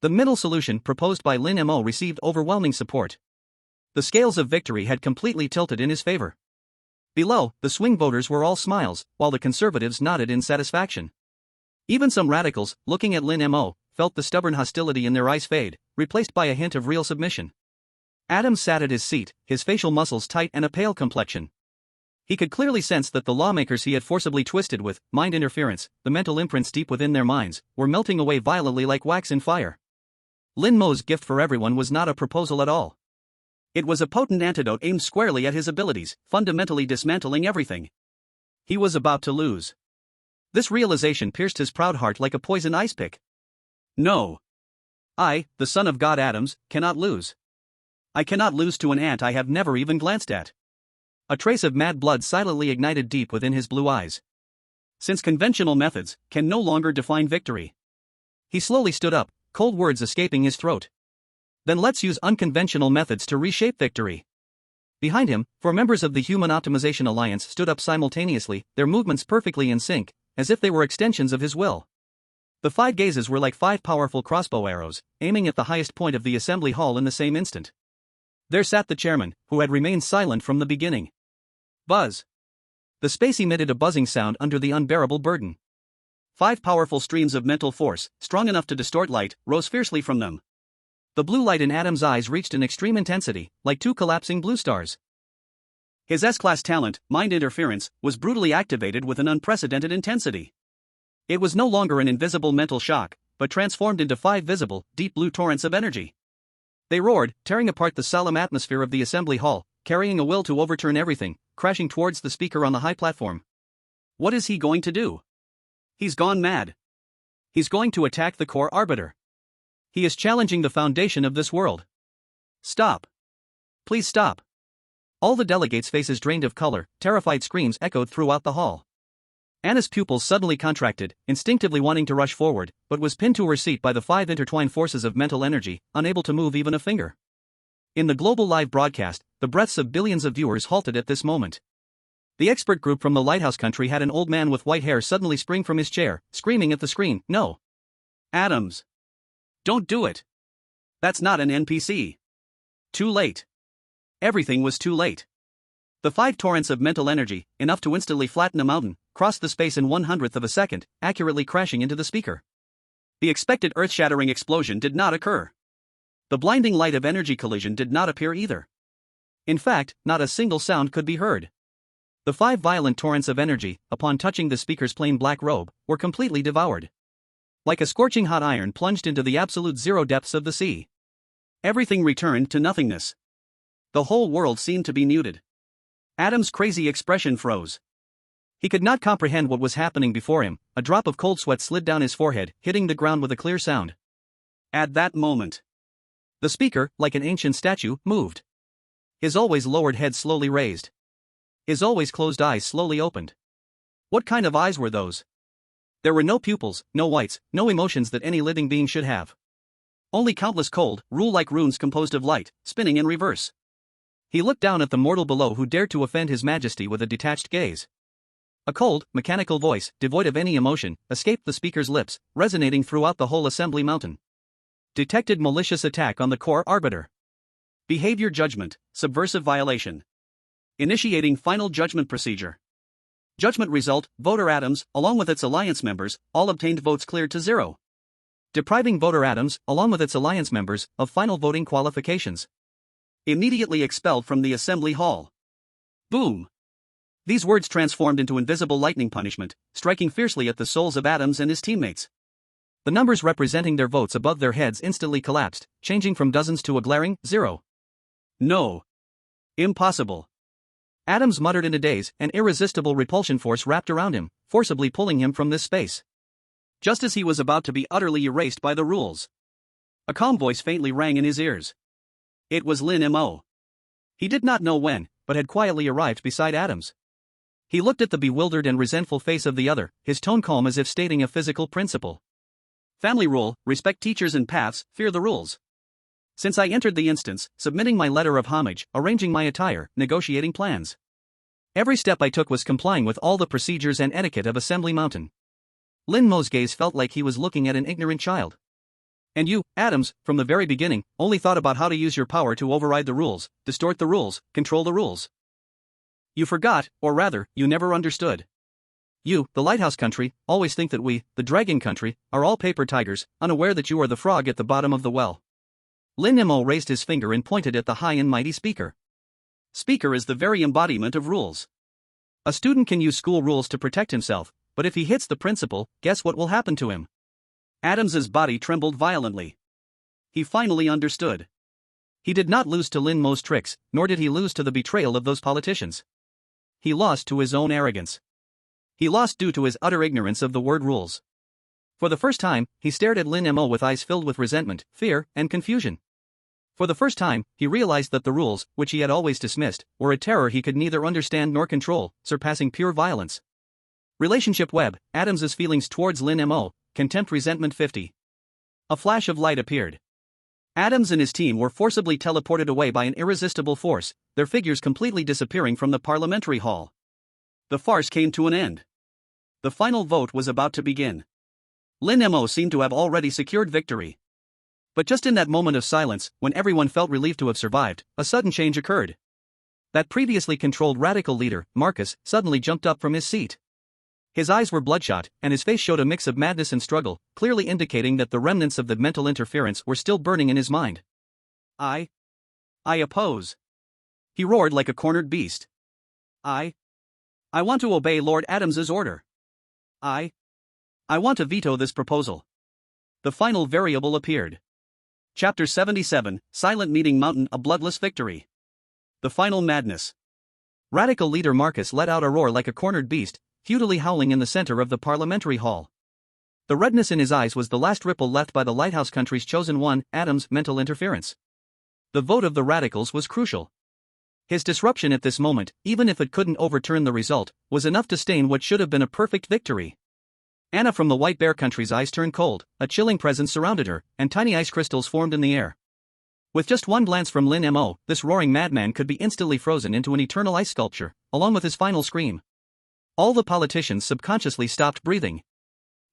The middle solution proposed by Lin Mo received overwhelming support. The scales of victory had completely tilted in his favor. Below, the swing voters were all smiles, while the conservatives nodded in satisfaction. Even some radicals, looking at Lin Mo, felt the stubborn hostility in their eyes fade, replaced by a hint of real submission. Adam sat at his seat, his facial muscles tight and a pale complexion. He could clearly sense that the lawmakers he had forcibly twisted with mind interference, the mental imprints deep within their minds, were melting away violently like wax in fire. Lin Mo's gift for everyone was not a proposal at all. It was a potent antidote aimed squarely at his abilities, fundamentally dismantling everything. He was about to lose. This realization pierced his proud heart like a poison ice pick. No. I, the son of God Adams, cannot lose. I cannot lose to an ant I have never even glanced at. A trace of mad blood silently ignited deep within his blue eyes. Since conventional methods can no longer define victory. He slowly stood up, cold words escaping his throat. Then let's use unconventional methods to reshape victory. Behind him, 4 members of the Human Optimization Alliance stood up simultaneously, their movements perfectly in sync, as if they were extensions of his will. The 5 gazes were like 5 powerful crossbow arrows, aiming at the highest point of the assembly hall in the same instant. There sat the chairman, who had remained silent from the beginning. Buzz. The space emitted a buzzing sound under the unbearable burden. 5 powerful streams of mental force, strong enough to distort light, rose fiercely from them. The blue light in Adam's eyes reached an extreme intensity, like 2 collapsing blue stars. His S-class talent, mind interference, was brutally activated with an unprecedented intensity. It was no longer an invisible mental shock, but transformed into 5 visible, deep blue torrents of energy. They roared, tearing apart the solemn atmosphere of the assembly hall, carrying a will to overturn everything, crashing towards the speaker on the high platform. What is he going to do? He's gone mad. He's going to attack the core arbiter. He is challenging the foundation of this world. Stop. Please stop. All the delegates' faces drained of color, terrified screams echoed throughout the hall. Anna's pupils suddenly contracted, instinctively wanting to rush forward, but was pinned to her seat by the 5 intertwined forces of mental energy, unable to move even a finger. In the global live broadcast, the breaths of billions of viewers halted at this moment. The expert group from the Lighthouse country had an old man with white hair suddenly spring from his chair, screaming at the screen, "No! Adams! Don't do it! That's not an NPC! Too late! Everything was too late!" The 5 torrents of mental energy, enough to instantly flatten a mountain, crossed the space in 1/100th of a second, accurately crashing into the speaker. The expected earth-shattering explosion did not occur. The blinding light of energy collision did not appear either. In fact, not a single sound could be heard. The 5 violent torrents of energy, upon touching the speaker's plain black robe, were completely devoured. Like a scorching hot iron plunged into the absolute zero depths of the sea. Everything returned to nothingness. The whole world seemed to be muted. Adam's crazy expression froze. He could not comprehend what was happening before him. A drop of cold sweat slid down his forehead, hitting the ground with a clear sound. At that moment, the speaker, like an ancient statue, moved. His always lowered head slowly raised. His always closed eyes slowly opened. What kind of eyes were those? There were no pupils, no whites, no emotions that any living being should have. Only countless cold, rule-like runes composed of light, spinning in reverse. He looked down at the mortal below who dared to offend his majesty with a detached gaze. A cold, mechanical voice, devoid of any emotion, escaped the speaker's lips, resonating throughout the whole assembly mountain. Detected malicious attack on the core arbiter. Behavior judgment, subversive violation. Initiating final judgment procedure. Judgment result, voter Adams, along with its alliance members, all obtained votes cleared to 0. Depriving voter Adams, along with its alliance members, of final voting qualifications. Immediately expelled from the assembly hall. Boom! These words transformed into invisible lightning punishment, striking fiercely at the souls of Adams and his teammates. The numbers representing their votes above their heads instantly collapsed, changing from dozens to a glaring 0. No. Impossible. Adams muttered in a daze, an irresistible repulsion force wrapped around him, forcibly pulling him from this space. Just as he was about to be utterly erased by the rules, a calm voice faintly rang in his ears. It was Lin Mo. He did not know when, but had quietly arrived beside Adams. He looked at the bewildered and resentful face of the other, his tone calm as if stating a physical principle. Family rule, respect teachers and paths, fear the rules. Since I entered the instance, submitting my letter of homage, arranging my attire, negotiating plans. Every step I took was complying with all the procedures and etiquette of Assembly Mountain. Lin Mo's gaze felt like he was looking at an ignorant child. And you, Adams, from the very beginning, only thought about how to use your power to override the rules, distort the rules, control the rules. You forgot, or rather, you never understood. You, the Lighthouse Country, always think that we, the Dragon Country, are all paper tigers, unaware that you are the frog at the bottom of the well. Lin Mo raised his finger and pointed at the high and mighty speaker. Speaker is the very embodiment of rules. A student can use school rules to protect himself, but if he hits the principal, guess what will happen to him? Adams's body trembled violently. He finally understood. He did not lose to Lin Mo's tricks, nor did he lose to the betrayal of those politicians. He lost to his own arrogance. He lost due to his utter ignorance of the word rules. For the first time, he stared at Lin Mo with eyes filled with resentment, fear, and confusion. For the first time, he realized that the rules, which he had always dismissed, were a terror he could neither understand nor control, surpassing pure violence. Relationship web, Adams's feelings towards Lin Mo, contempt resentment 50. A flash of light appeared. Adams and his team were forcibly teleported away by an irresistible force, their figures completely disappearing from the parliamentary hall. The farce came to an end. The final vote was about to begin. Lin Mo seemed to have already secured victory. But just in that moment of silence, when everyone felt relieved to have survived, a sudden change occurred. That previously controlled radical leader, Marcus, suddenly jumped up from his seat. His eyes were bloodshot, and his face showed a mix of madness and struggle, clearly indicating that the remnants of the mental interference were still burning in his mind. I oppose. He roared like a cornered beast. I want to obey Lord Adams's order. I want to veto this proposal. The final variable appeared. Chapter 77, Silent Meeting Mountain, a bloodless victory. The final madness. Radical leader Marcus let out a roar like a cornered beast, futilely howling in the center of the parliamentary hall. The redness in his eyes was the last ripple left by the Lighthouse Country's chosen one, Adam's mental interference. The vote of the radicals was crucial. His disruption at this moment, even if it couldn't overturn the result, was enough to stain what should have been a perfect victory. Anna from the White Bear Country's eyes turned cold, a chilling presence surrounded her, and tiny ice crystals formed in the air. With just one glance from Lin Mo, this roaring madman could be instantly frozen into an eternal ice sculpture, along with his final scream. All the politicians subconsciously stopped breathing.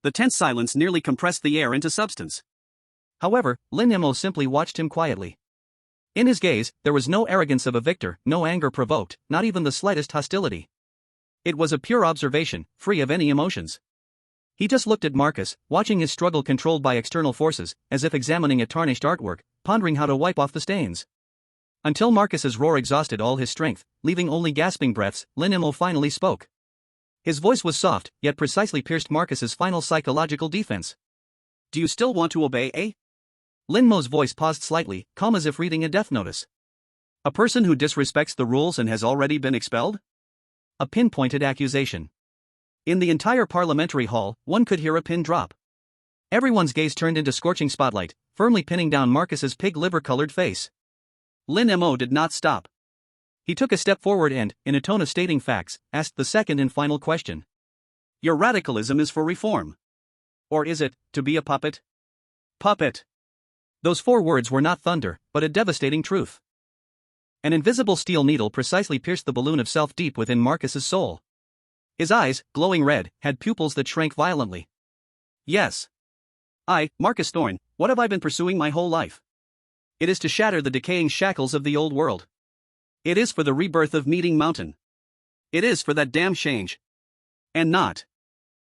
The tense silence nearly compressed the air into substance. However, Lin Mo simply watched him quietly. In his gaze, there was no arrogance of a victor, no anger provoked, not even the slightest hostility. It was a pure observation, free of any emotions. He just looked at Marcus, watching his struggle controlled by external forces, as if examining a tarnished artwork, pondering how to wipe off the stains. Until Marcus's roar exhausted all his strength, leaving only gasping breaths, Lin Mo finally spoke. His voice was soft, yet precisely pierced Marcus's final psychological defense. Do you still want to obey, eh? Lin Mo's voice paused slightly, calm as if reading a death notice. A person who disrespects the rules and has already been expelled? A pinpointed accusation. In the entire parliamentary hall, one could hear a pin drop. Everyone's gaze turned into scorching spotlight, firmly pinning down Marcus's pig liver-colored face. Lin Mo did not stop. He took a step forward and, in a tone of stating facts, asked the second and final question. Your radicalism is for reform. Or is it, to be a puppet? Puppet. Those 4 words were not thunder, but a devastating truth. An invisible steel needle precisely pierced the balloon of self deep within Marcus's soul. His eyes, glowing red, had pupils that shrank violently. Yes. Marcus Thorne, what have I been pursuing my whole life? It is to shatter the decaying shackles of the old world. It is for the rebirth of Meeting Mountain. It is for that damn change. And not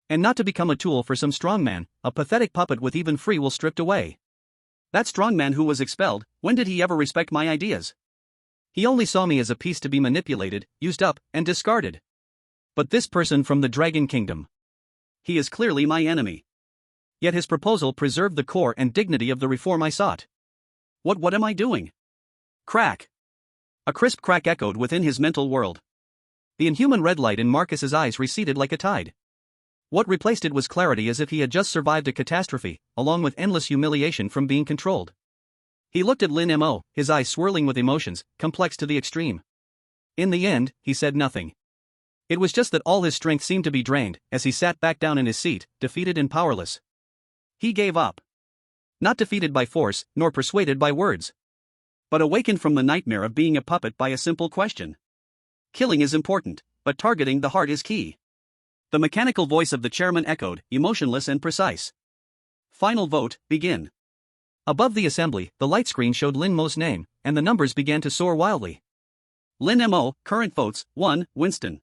to become a tool for some strongman, a pathetic puppet with even free will stripped away. That strongman who was expelled, when did he ever respect my ideas? He only saw me as a piece to be manipulated, used up, and discarded. But this person from the Dragon Kingdom. He is clearly my enemy. Yet his proposal preserved the core and dignity of the reform I sought. What am I doing? Crack. A crisp crack echoed within his mental world. The inhuman red light in Marcus's eyes receded like a tide. What replaced it was clarity, as if he had just survived a catastrophe, along with endless humiliation from being controlled. He looked at Lin Mo, his eyes swirling with emotions, complex to the extreme. In the end, he said nothing. It was just that all his strength seemed to be drained, as he sat back down in his seat, defeated and powerless. He gave up. Not defeated by force, nor persuaded by words. But awakened from the nightmare of being a puppet by a simple question. Killing is important, but targeting the heart is key. The mechanical voice of the chairman echoed, emotionless and precise. Final vote, begin. Above the assembly, the light screen showed Lin Mo's name, and the numbers began to soar wildly. Lin Mo, current votes, 1, Winston.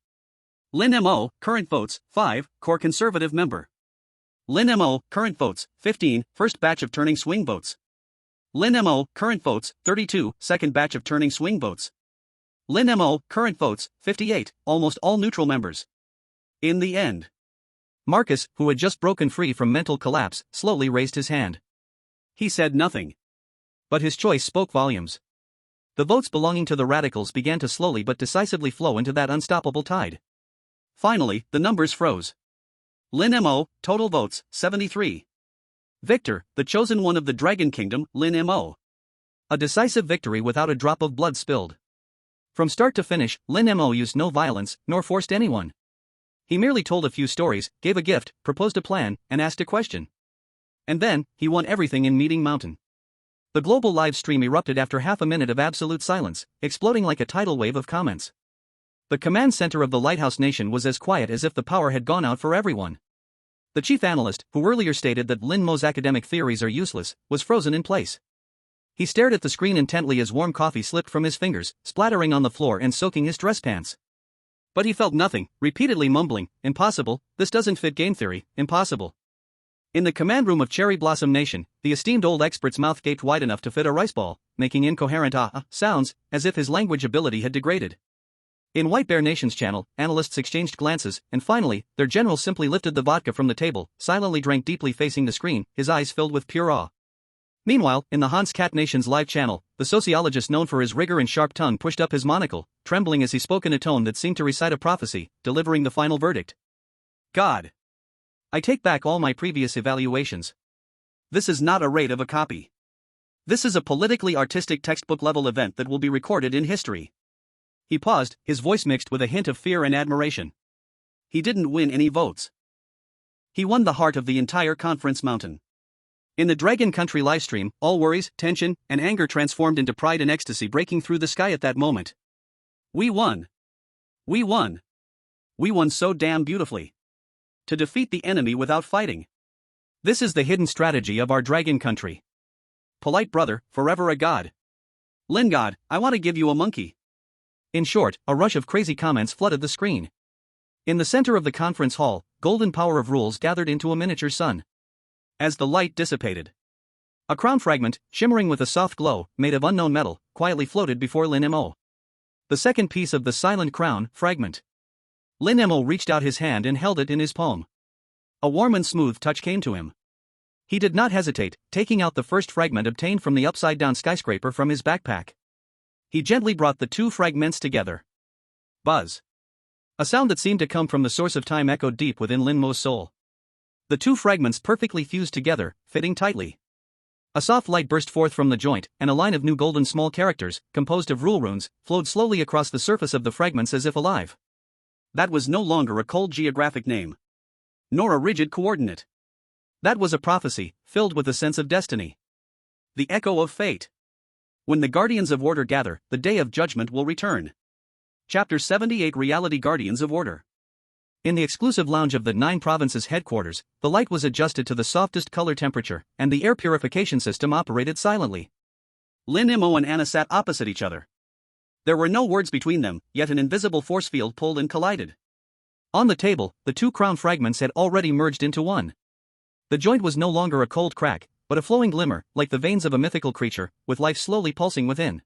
Lin Mo, current votes, 5, core conservative member. Lin Mo, current votes, 15, first batch of turning swing votes. Lin Mo, current votes, 32, second batch of turning swing votes. Lin Mo, current votes, 58, almost all neutral members. In the end. Marcus, who had just broken free from mental collapse, slowly raised his hand. He said nothing. But his choice spoke volumes. The votes belonging to the radicals began to slowly but decisively flow into that unstoppable tide. Finally, the numbers froze. Lin Mo, total votes, 73. Victor, the chosen one of the Dragon Kingdom, Lin Mo. A decisive victory without a drop of blood spilled. From start to finish, Lin Mo used no violence, nor forced anyone. He merely told a few stories, gave a gift, proposed a plan, and asked a question. And then, he won everything in Meeting Mountain. The global live stream erupted after half a minute of absolute silence, exploding like a tidal wave of comments. The command center of the Lighthouse Nation was as quiet as if the power had gone out for everyone. The chief analyst, who earlier stated that Lin Mo's academic theories are useless, was frozen in place. He stared at the screen intently as warm coffee slipped from his fingers, splattering on the floor and soaking his dress pants. But he felt nothing, repeatedly mumbling, "Impossible, this doesn't fit game theory, impossible." In the command room of Cherry Blossom Nation, the esteemed old expert's mouth gaped wide enough to fit a rice ball, making incoherent sounds, as if his language ability had degraded. In White Bear Nation's channel, analysts exchanged glances, and finally, their general simply lifted the vodka from the table, silently drank deeply facing the screen, his eyes filled with pure awe. Meanwhile, in the Hans Cat Nation's live channel, the sociologist known for his rigor and sharp tongue pushed up his monocle, trembling as he spoke in a tone that seemed to recite a prophecy, delivering the final verdict. God. I take back all my previous evaluations. This is not a raid of a copy. This is a politically artistic textbook-level event that will be recorded in history. He paused, his voice mixed with a hint of fear and admiration. He didn't win any votes. He won the heart of the entire Conference Mountain. In the Dragon Country livestream, all worries, tension, and anger transformed into pride and ecstasy breaking through the sky at that moment. We won. We won. We won so damn beautifully. To defeat the enemy without fighting. This is the hidden strategy of our Dragon Country. Polite brother, forever a god. Lin God, I want to give you a monkey. In short, a rush of crazy comments flooded the screen. In the center of the conference hall, golden power of rules gathered into a miniature sun. As the light dissipated, A crown fragment, shimmering with a soft glow, made of unknown metal, quietly floated before Lin Mo. The second piece of the silent crown fragment. Lin Mo reached out his hand and held it in his palm. A warm and smooth touch came to him. He did not hesitate, taking out the first fragment obtained from the upside-down skyscraper from his backpack. He gently brought the two fragments together. Buzz. A sound that seemed to come from the source of time echoed deep within Lin Mo's soul. The two fragments perfectly fused together, fitting tightly. A soft light burst forth from the joint, and a line of new golden small characters, composed of rule runes, flowed slowly across the surface of the fragments as if alive. That was no longer a cold geographic name. Nor a rigid coordinate. That was a prophecy, filled with a sense of destiny. The echo of fate. When the Guardians of Order gather, the day of judgment will return. Chapter 78 Reality Guardians of Order. In the exclusive lounge of the 9 provinces headquarters, the light was adjusted to the softest color temperature, and the air purification system operated silently. Lin Mo and Anna sat opposite each other. There were no words between them, yet an invisible force field pulled and collided. On the table, the two crown fragments had already merged into one. The joint was no longer a cold crack, but a flowing glimmer, like the veins of a mythical creature, with life slowly pulsing within.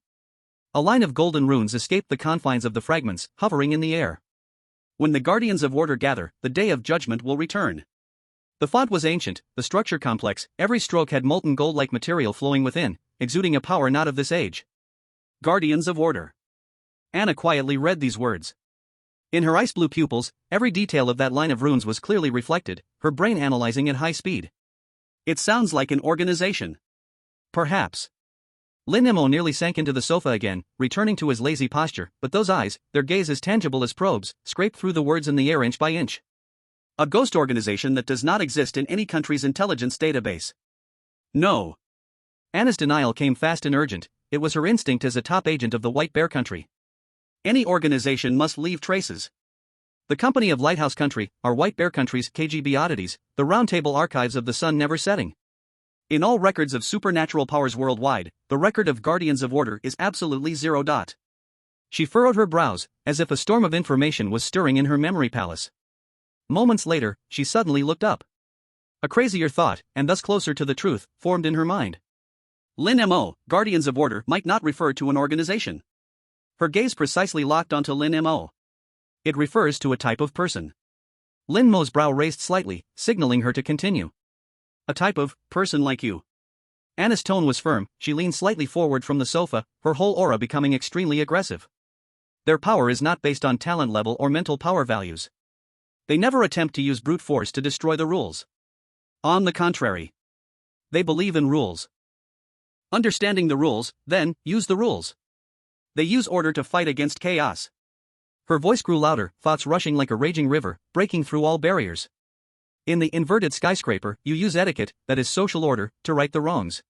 A line of golden runes escaped the confines of the fragments, hovering in the air. When the Guardians of Order gather, the day of judgment will return. The font was ancient, the structure complex, every stroke had molten gold-like material flowing within, exuding a power not of this age. Guardians of Order. Anna quietly read these words. In her ice-blue pupils, every detail of that line of runes was clearly reflected, her brain analyzing at high speed. It sounds like an organization. Perhaps. Lin Mo nearly sank into the sofa again, returning to his lazy posture, but those eyes, their gaze as tangible as probes, scraped through the words in the air inch by inch. A ghost organization that does not exist in any country's intelligence database. No. Anna's denial came fast and urgent. It was her instinct as a top agent of the White Bear Country. Any organization must leave traces. The Company of Lighthouse Country, our White Bear Country's KGB oddities, the roundtable archives of the sun never setting. In all records of supernatural powers worldwide, the record of Guardians of Order is absolutely 0. She furrowed her brows, as if a storm of information was stirring in her memory palace. Moments later, she suddenly looked up. A crazier thought, and thus closer to the truth, formed in her mind. Lin Mo, Guardians of Order might not refer to an organization. Her gaze precisely locked onto Lin Mo. It refers to a type of person. Lin Mo's brow raised slightly, signaling her to continue. A type of person like you. Anna's tone was firm. She leaned slightly forward from the sofa, her whole aura becoming extremely aggressive. Their power is not based on talent level or mental power values. They never attempt to use brute force to destroy the rules. On the contrary. They believe in rules. Understanding the rules, then, use the rules. They use order to fight against chaos. Her voice grew louder, thoughts rushing like a raging river, breaking through all barriers. In the inverted skyscraper, you use etiquette, that is social order, to right the wrongs.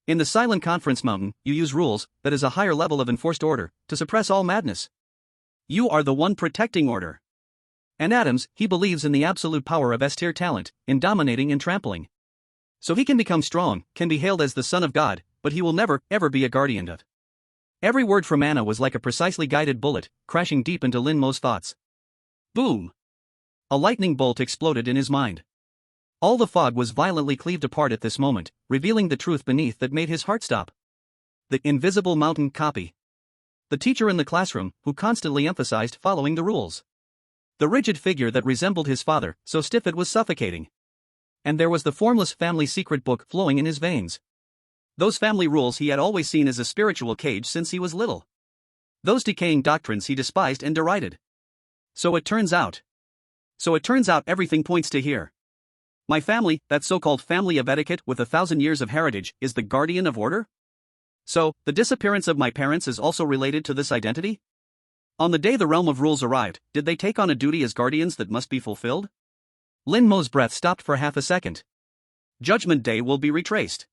In the silent conference mountain, you use rules, that is a higher level of enforced order, to suppress all madness. You are the one protecting order. And Adams, he believes in the absolute power of S-tier talent, in dominating and trampling. So he can become strong, can be hailed as the son of God, but he will never, ever be a guardian of. Every word from Anna was like a precisely guided bullet, crashing deep into Lin Mo's thoughts. Boom! A lightning bolt exploded in his mind. All the fog was violently cleaved apart at this moment, revealing the truth beneath that made his heart stop. The invisible mountain copy. The teacher in the classroom, who constantly emphasized following the rules. The rigid figure that resembled his father, so stiff it was suffocating. And there was the formless family secret book flowing in his veins. Those family rules he had always seen as a spiritual cage since he was little. Those decaying doctrines he despised and derided. So it turns out everything points to here. My family, that so-called family of etiquette with 1,000 years of heritage, is the guardian of order? So, the disappearance of my parents is also related to this identity? On the day the realm of rules arrived, did they take on a duty as guardians that must be fulfilled? Lin Mo's breath stopped for half a second. Judgment Day will be retraced.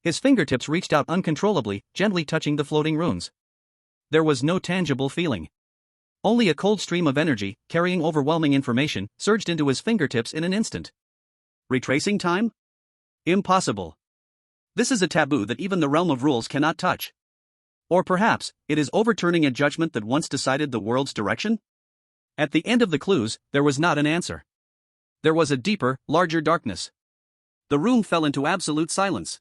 His fingertips reached out uncontrollably, gently touching the floating runes. There was no tangible feeling. Only a cold stream of energy, carrying overwhelming information, surged into his fingertips in an instant. Retracing time? Impossible. This is a taboo that even the realm of rules cannot touch. Or perhaps, it is overturning a judgment that once decided the world's direction? At the end of the clues, there was not an answer. There was a deeper, larger darkness. The room fell into absolute silence.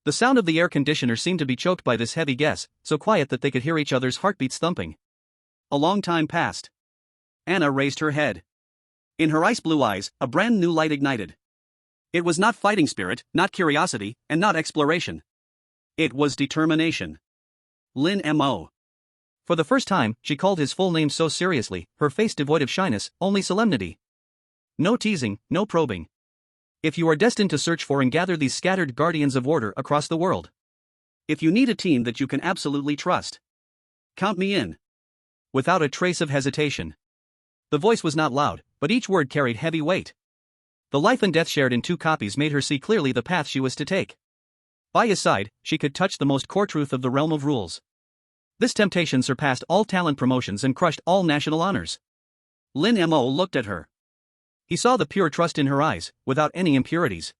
The sound of the air conditioner seemed to be choked by this heavy guess, so quiet that they could hear each other's heartbeats thumping. A long time passed. Anna raised her head. In her ice-blue eyes, a brand new light ignited. It was not fighting spirit, not curiosity, and not exploration. It was determination. Lin Mo. For the first time, she called his full name so seriously, her face devoid of shyness, only solemnity. No teasing, no probing. If you are destined to search for and gather these scattered guardians of order across the world. If you need a team that you can absolutely trust. Count me in. Without a trace of hesitation. The voice was not loud, but each word carried heavy weight. The life and death shared in two copies made her see clearly the path she was to take. By his side, she could touch the most core truth of the realm of rules. This temptation surpassed all talent promotions and crushed all national honors. Lin Mo looked at her. He saw the pure trust in her eyes, without any impurities.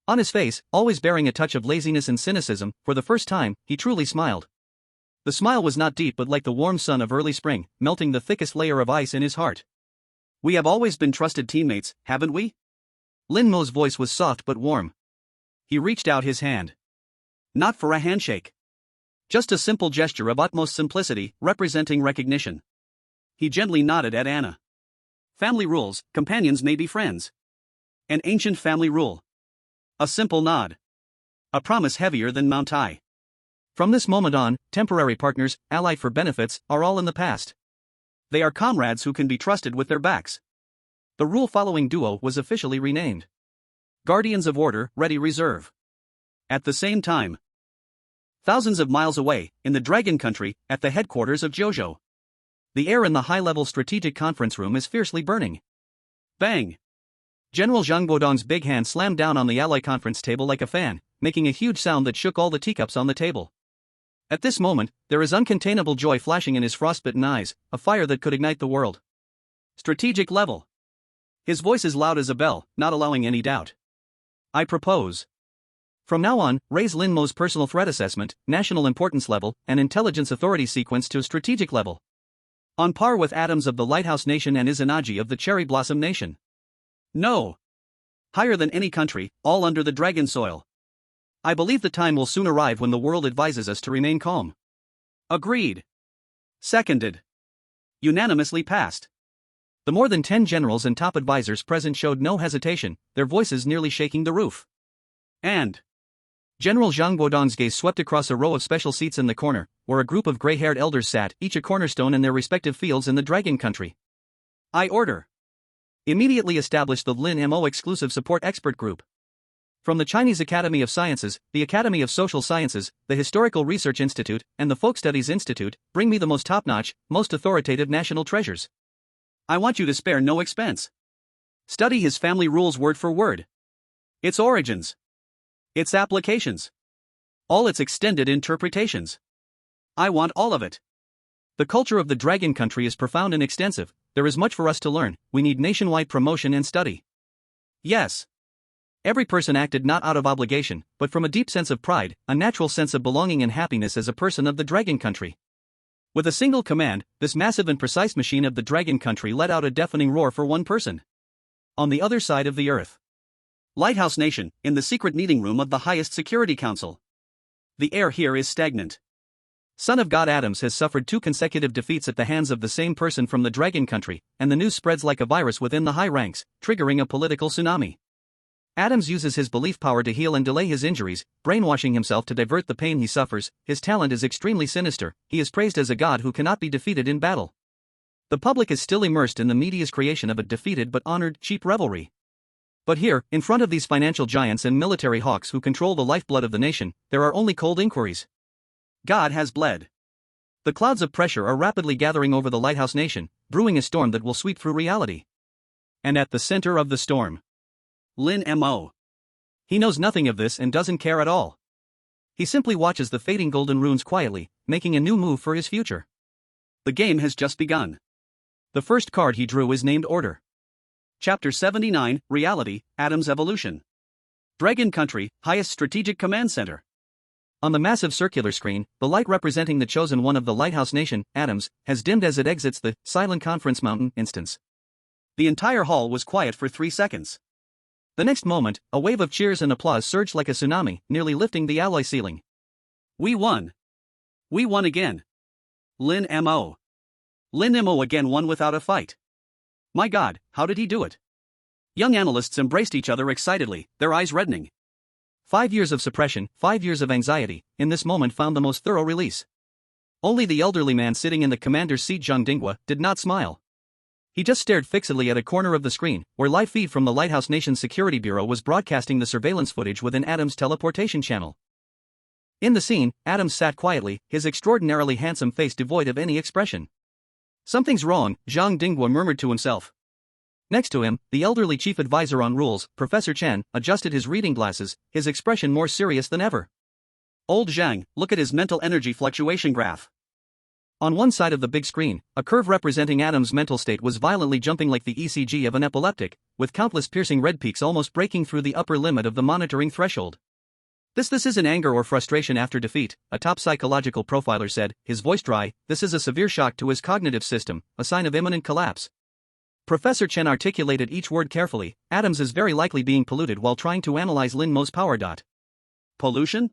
On his face, always bearing a touch of laziness and cynicism, for the first time, he truly smiled. The smile was not deep but like the warm sun of early spring, melting the thickest layer of ice in his heart. We have always been trusted teammates, haven't we? Lin Mo's voice was soft but warm. He reached out his hand. Not for a handshake. Just a simple gesture of utmost simplicity, representing recognition. He gently nodded at Anna. Family rules, companions may be friends. An ancient family rule. A simple nod. A promise heavier than Mount I. From this moment on, temporary partners, allied for benefits, are all in the past. They are comrades who can be trusted with their backs. The rule-following duo was officially renamed Guardians of Order, Ready Reserve. At the same time, thousands of miles away, in the Dragon Country, at the headquarters of Jojo. The air in the high-level strategic conference room is fiercely burning. Bang! General Zhang Guodong's big hand slammed down on the Ally conference table like a fan, making a huge sound that shook all the teacups on the table. At this moment, there is uncontainable joy flashing in his frostbitten eyes, a fire that could ignite the world. Strategic level. His voice is loud as a bell, not allowing any doubt. I propose. From now on, raise Lin Mo's personal threat assessment, national importance level, and intelligence authority sequence to strategic level. On par with Adams of the Lighthouse Nation and Izanagi of the Cherry Blossom Nation. No. Higher than any country, all under the dragon soil. I believe the time will soon arrive when the world advises us to remain calm. Agreed. Seconded. Unanimously passed. The more than 10 generals and top advisors present showed no hesitation, their voices nearly shaking the roof. And General Zhang Guodong's gaze swept across a row of special seats in the corner, where a group of gray-haired elders sat, each a cornerstone in their respective fields in the Dragon Country. I order. Immediately establish the Lin Mo Exclusive Support Expert Group. From the Chinese Academy of Sciences, the Academy of Social Sciences, the Historical Research Institute, and the Folk Studies Institute, bring me the most top-notch, most authoritative national treasures. I want you to spare no expense. Study his family rules word for word. Its origins. Its applications. All its extended interpretations. I want all of it. The culture of the Dragon Country is profound and extensive, there is much for us to learn, we need nationwide promotion and study. Yes. Every person acted not out of obligation, but from a deep sense of pride, a natural sense of belonging and happiness as a person of the Dragon Country. With a single command, this massive and precise machine of the Dragon Country let out a deafening roar for one person. On the other side of the earth. Lighthouse Nation, in the secret meeting room of the highest Security Council. The air here is stagnant. Son of God Adams has suffered 2 consecutive defeats at the hands of the same person from the Dragon Country, and the news spreads like a virus within the high ranks, triggering a political tsunami. Adams uses his belief power to heal and delay his injuries, brainwashing himself to divert the pain he suffers. His talent is extremely sinister, he is praised as a god who cannot be defeated in battle. The public is still immersed in the media's creation of a defeated but honored, cheap revelry. But here, in front of these financial giants and military hawks who control the lifeblood of the nation, there are only cold inquiries. God has bled. The clouds of pressure are rapidly gathering over the Lighthouse Nation, brewing a storm that will sweep through reality. And at the center of the storm, Lin Mo. He knows nothing of this and doesn't care at all. He simply watches the fading golden runes quietly, making a new move for his future. The game has just begun. The first card he drew is named Order. Chapter 79, Reality, Adam's Evolution. Dragon Country, Highest Strategic Command Center. On the massive circular screen, the light representing the chosen one of the Lighthouse Nation, Adams, has dimmed as it exits the Silent Conference Mountain instance. The entire hall was quiet for 3 seconds. The next moment, a wave of cheers and applause surged like a tsunami, nearly lifting the alloy ceiling. We won! We won again! Lin Mo. Lin Mo again won without a fight. My god, how did he do it? Young analysts embraced each other excitedly, their eyes reddening. 5 years of suppression, 5 years of anxiety, in this moment found the most thorough release. Only the elderly man sitting in the commander's seat, Zhang Dingwa, did not smile. He just stared fixedly at a corner of the screen, where live feed from the Lighthouse Nation's Security Bureau was broadcasting the surveillance footage within Adam's teleportation channel. In the scene, Adams sat quietly, his extraordinarily handsome face devoid of any expression. Something's wrong, Zhang Dingwa murmured to himself. Next to him, the elderly chief advisor on rules, Professor Chen, adjusted his reading glasses, his expression more serious than ever. Old Zhang, look at his mental energy fluctuation graph. On one side of the big screen, a curve representing Adam's mental state was violently jumping like the ECG of an epileptic, with countless piercing red peaks almost breaking through the upper limit of the monitoring threshold. This isn't anger or frustration after defeat, a top psychological profiler said, his voice dry. This is a severe shock to his cognitive system, a sign of imminent collapse. Professor Chen articulated each word carefully. Adams is very likely being polluted while trying to analyze Lin Mo's power. Pollution?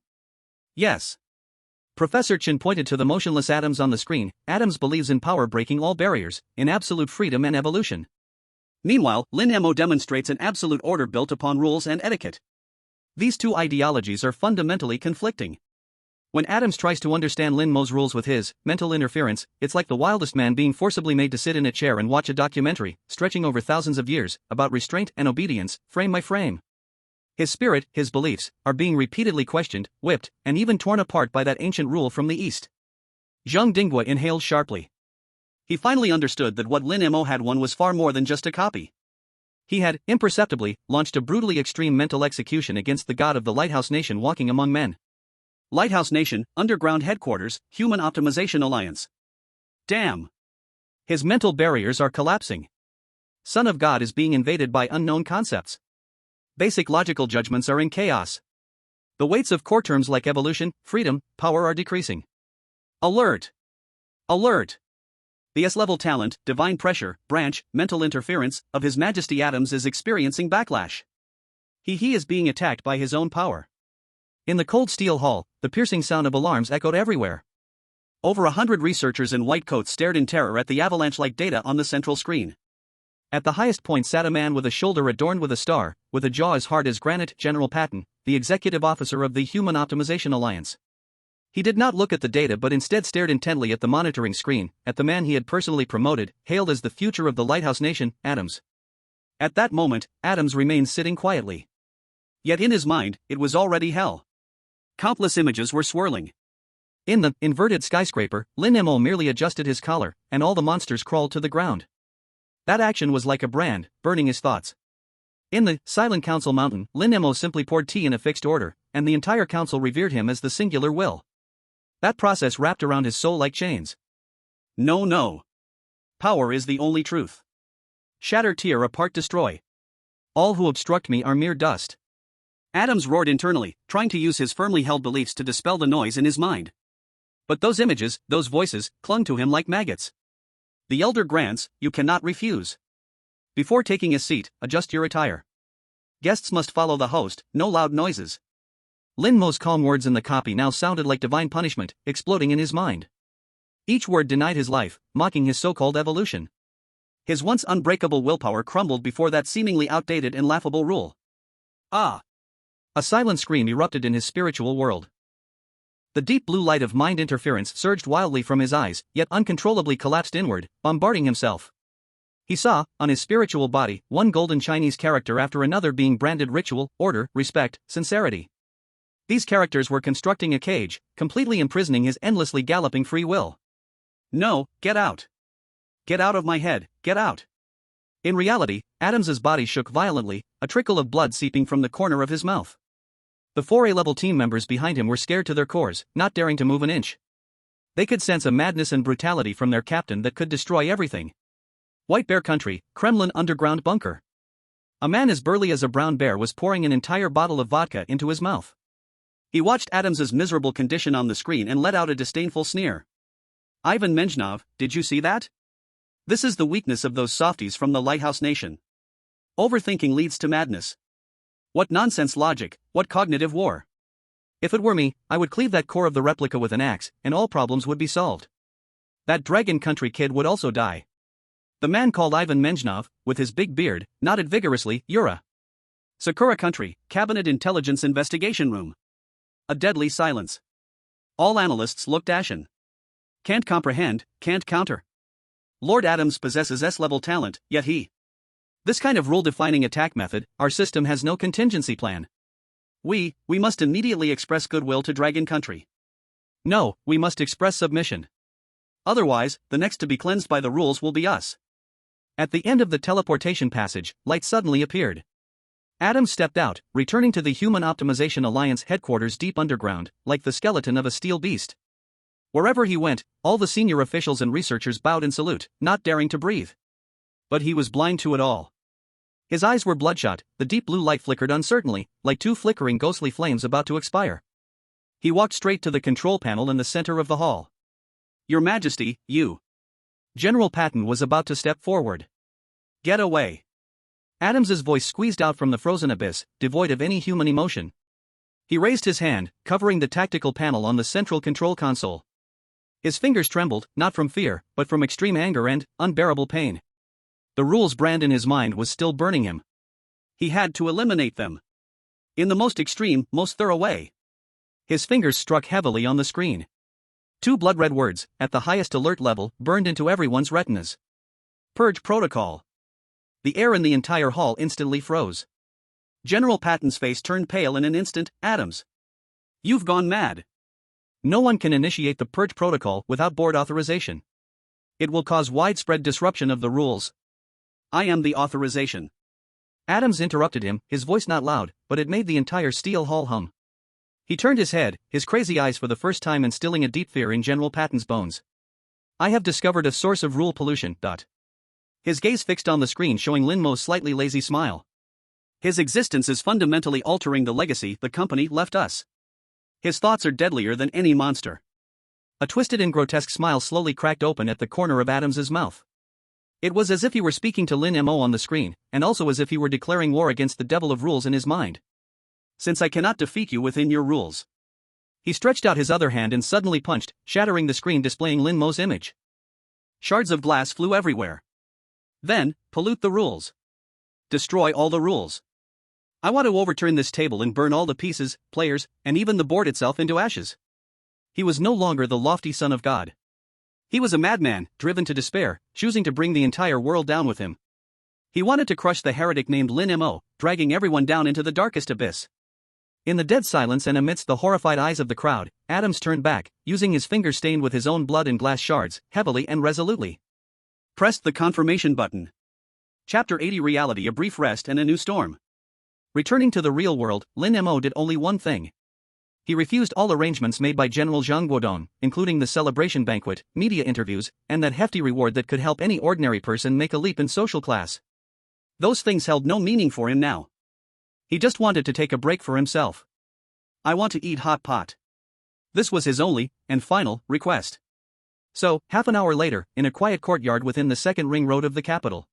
Yes. Professor Chen pointed to the motionless atoms on the screen. Adams believes in power breaking all barriers, in absolute freedom and evolution. Meanwhile, Lin Mo demonstrates an absolute order built upon rules and etiquette. These two ideologies are fundamentally conflicting. When Adams tries to understand Lin Mo's rules with his mental interference, it's like the wildest man being forcibly made to sit in a chair and watch a documentary, stretching over thousands of years, about restraint and obedience, frame by frame. His spirit, his beliefs, are being repeatedly questioned, whipped, and even torn apart by that ancient rule from the East. Zhang Dingwa inhaled sharply. He finally understood that what Lin Mo had won was far more than just a copy. He had, imperceptibly, launched a brutally extreme mental execution against the god of the Lighthouse Nation walking among men. Lighthouse Nation, Underground Headquarters, Human Optimization Alliance. Damn! His mental barriers are collapsing. Son of God is being invaded by unknown concepts. Basic logical judgments are in chaos. The weights of core terms like evolution, freedom, power are decreasing. Alert! Alert! The S-level talent, divine pressure, branch, mental interference, of His Majesty Adams is experiencing backlash. He is being attacked by his own power. In the cold steel hall, the piercing sound of alarms echoed everywhere. Over 100 researchers in white coats stared in terror at the avalanche-like data on the central screen. At the highest point sat a man with a shoulder adorned with a star, with a jaw as hard as granite, General Patton, the executive officer of the Human Optimization Alliance. He did not look at the data but instead stared intently at the monitoring screen, at the man he had personally promoted, hailed as the future of the Lighthouse Nation, Adams. At that moment, Adams remained sitting quietly. Yet in his mind, it was already hell. Countless images were swirling. In the inverted skyscraper, Lin Mo merely adjusted his collar, and all the monsters crawled to the ground. That action was like a brand, burning his thoughts. In the Silent Council Mountain, Lin Mo simply poured tea in a fixed order, and the entire council revered him as the singular will. That process wrapped around his soul like chains. No. Power is the only truth. Shatter, tear apart, destroy. All who obstruct me are mere dust. Adams roared internally, trying to use his firmly held beliefs to dispel the noise in his mind. But those images, those voices, clung to him like maggots. The elder grants, you cannot refuse. Before taking a seat, adjust your attire. Guests must follow the host, no loud noises. Lin Mo's calm words in the copy now sounded like divine punishment, exploding in his mind. Each word denied his life, mocking his so-called evolution. His once unbreakable willpower crumbled before that seemingly outdated and laughable rule. Ah! A silent scream erupted in his spiritual world. The deep blue light of mind interference surged wildly from his eyes, yet uncontrollably collapsed inward, bombarding himself. He saw, on his spiritual body, one golden Chinese character after another being branded ritual, order, respect, sincerity. These characters were constructing a cage, completely imprisoning his endlessly galloping free will. No, get out. Get out of my head, get out. In reality, Adams's body shook violently, a trickle of blood seeping from the corner of his mouth. The 4 A-level team members behind him were scared to their cores, not daring to move an inch. They could sense a madness and brutality from their captain that could destroy everything. White Bear Country, Kremlin underground bunker. A man as burly as a brown bear was pouring an entire bottle of vodka into his mouth. He watched Adams's miserable condition on the screen and let out a disdainful sneer. Ivan Menjnov, did you see that? This is the weakness of those softies from the Lighthouse Nation. Overthinking leads to madness. What nonsense logic, what cognitive war. If it were me, I would cleave that core of the replica with an axe, and all problems would be solved. That Dragon Country kid would also die. The man called Ivan Menjnov, with his big beard, nodded vigorously. Yura. Sakura Country, Cabinet Intelligence Investigation Room. A deadly silence. All analysts looked ashen. Can't comprehend, can't counter. Lord Adams possesses S-level talent, yet he. This kind of rule-defining attack method, our system has no contingency plan. We must immediately express goodwill to Dragon Country. No, we must express submission. Otherwise, the next to be cleansed by the rules will be us. At the end of the teleportation passage, light suddenly appeared. Adams stepped out, returning to the Human Optimization Alliance headquarters deep underground, like the skeleton of a steel beast. Wherever he went, all the senior officials and researchers bowed in salute, not daring to breathe. But he was blind to it all. His eyes were bloodshot, the deep blue light flickered uncertainly, like two flickering ghostly flames about to expire. He walked straight to the control panel in the center of the hall. Your Majesty, you. General Patton was about to step forward. Get away. Adams's voice squeezed out from the frozen abyss, devoid of any human emotion. He raised his hand, covering the tactical panel on the central control console. His fingers trembled, not from fear, but from extreme anger and unbearable pain. The rules brand in his mind was still burning him. He had to eliminate them. In the most extreme, most thorough way. His fingers struck heavily on the screen. Two blood-red words, at the highest alert level, burned into everyone's retinas. Purge protocol. The air in the entire hall instantly froze. General Patton's face turned pale in an instant. Adams. You've gone mad. No one can initiate the purge protocol without board authorization. It will cause widespread disruption of the rules. I am the authorization. Adams interrupted him, his voice not loud, but it made the entire steel hall hum. He turned his head, his crazy eyes for the first time instilling a deep fear in General Patton's bones. I have discovered a source of rule pollution. His gaze fixed on the screen showing Lin Mo's slightly lazy smile. His existence is fundamentally altering the legacy the company left us. His thoughts are deadlier than any monster. A twisted and grotesque smile slowly cracked open at the corner of Adams's mouth. It was as if he were speaking to Lin Mo on the screen, and also as if he were declaring war against the devil of rules in his mind. Since I cannot defeat you within your rules. He stretched out his other hand and suddenly punched, shattering the screen displaying Lin Mo's image. Shards of glass flew everywhere. Then, pollute the rules. Destroy all the rules. I want to overturn this table and burn all the pieces, players, and even the board itself into ashes. He was no longer the lofty son of God. He was a madman, driven to despair, choosing to bring the entire world down with him. He wanted to crush the heretic named Lin Mo, dragging everyone down into the darkest abyss. In the dead silence and amidst the horrified eyes of the crowd, Adams turned back, using his fingers stained with his own blood and glass shards, heavily and resolutely. Pressed the confirmation button. Chapter 80 Reality: A brief rest and a new storm. Returning to the real world, Lin Mo did only one thing. He refused all arrangements made by General Zhang Guodong, including the celebration banquet, media interviews, and that hefty reward that could help any ordinary person make a leap in social class. Those things held no meaning for him now. He just wanted to take a break for himself. I want to eat hot pot. This was his only, and final, request. So, half an hour later, in a quiet courtyard within the second ring road of the capital.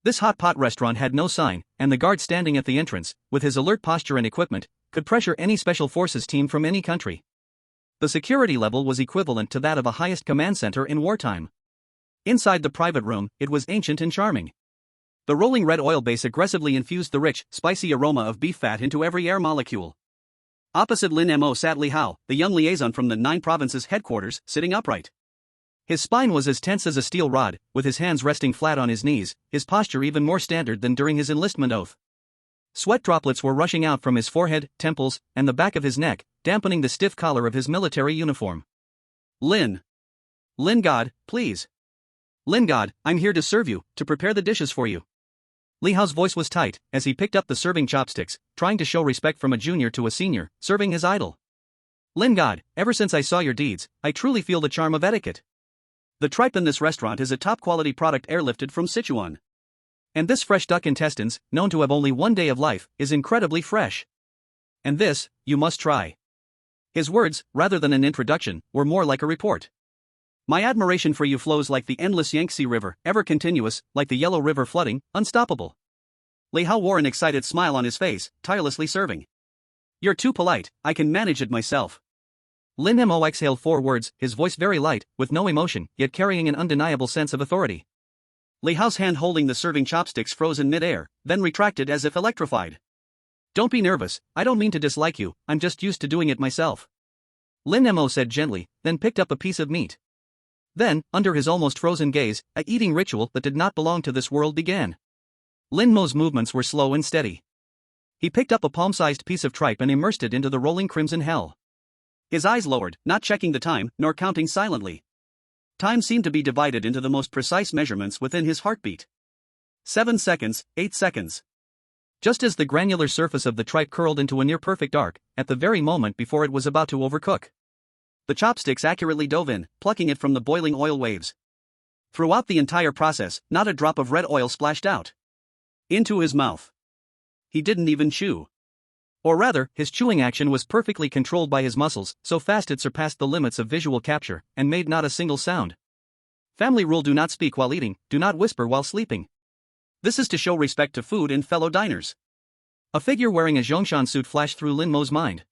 This hot pot restaurant had no sign, and the guard standing at the entrance, with his alert posture and equipment, could pressure any special forces team from any country. The security level was equivalent to that of a highest command center in wartime. Inside the private room, it was ancient and charming. The rolling red oil base aggressively infused the rich, spicy aroma of beef fat into every air molecule. Opposite Lin Mo sat Li Hao, the young liaison from the 9 provinces headquarters, sitting upright. His spine was as tense as a steel rod, with his hands resting flat on his knees, his posture even more standard than during his enlistment oath. Sweat droplets were rushing out from his forehead, temples, and the back of his neck, dampening the stiff collar of his military uniform. Lin God, please. Lin God, I'm here to serve you, to prepare the dishes for you. Li Hao's voice was tight, as he picked up the serving chopsticks, trying to show respect from a junior to a senior, serving his idol. Lin God, ever since I saw your deeds, I truly feel the charm of etiquette. The tripe in this restaurant is a top-quality product airlifted from Sichuan. And this fresh duck intestines, known to have only 1 day of life, is incredibly fresh. And this, you must try. His words, rather than an introduction, were more like a report. My admiration for you flows like the endless Yangtze River, ever continuous, like the Yellow River flooding, unstoppable. Li Hao wore an excited smile on his face, tirelessly serving. You're too polite, I can manage it myself. Lin Mo exhaled 4 words, his voice very light, with no emotion, yet carrying an undeniable sense of authority. Li Hao's hand holding the serving chopsticks froze in mid-air, then retracted as if electrified. Don't be nervous, I don't mean to dislike you, I'm just used to doing it myself. Lin Mo said gently, then picked up a piece of meat. Then, under his almost frozen gaze, a eating ritual that did not belong to this world began. Lin Mo's movements were slow and steady. He picked up a palm-sized piece of tripe and immersed it into the rolling crimson hell. His eyes lowered, not checking the time, nor counting silently. Time seemed to be divided into the most precise measurements within his heartbeat. 7 seconds, 8 seconds. Just as the granular surface of the tripe curled into a near-perfect arc, at the very moment before it was about to overcook. The chopsticks accurately dove in, plucking it from the boiling oil waves. Throughout the entire process, not a drop of red oil splashed out into his mouth. He didn't even chew. Or rather, his chewing action was perfectly controlled by his muscles, so fast it surpassed the limits of visual capture, and made not a single sound. Family rule: do not speak while eating, do not whisper while sleeping. This is to show respect to food and fellow diners. A figure wearing a Zhongshan suit flashed through Lin Mo's mind.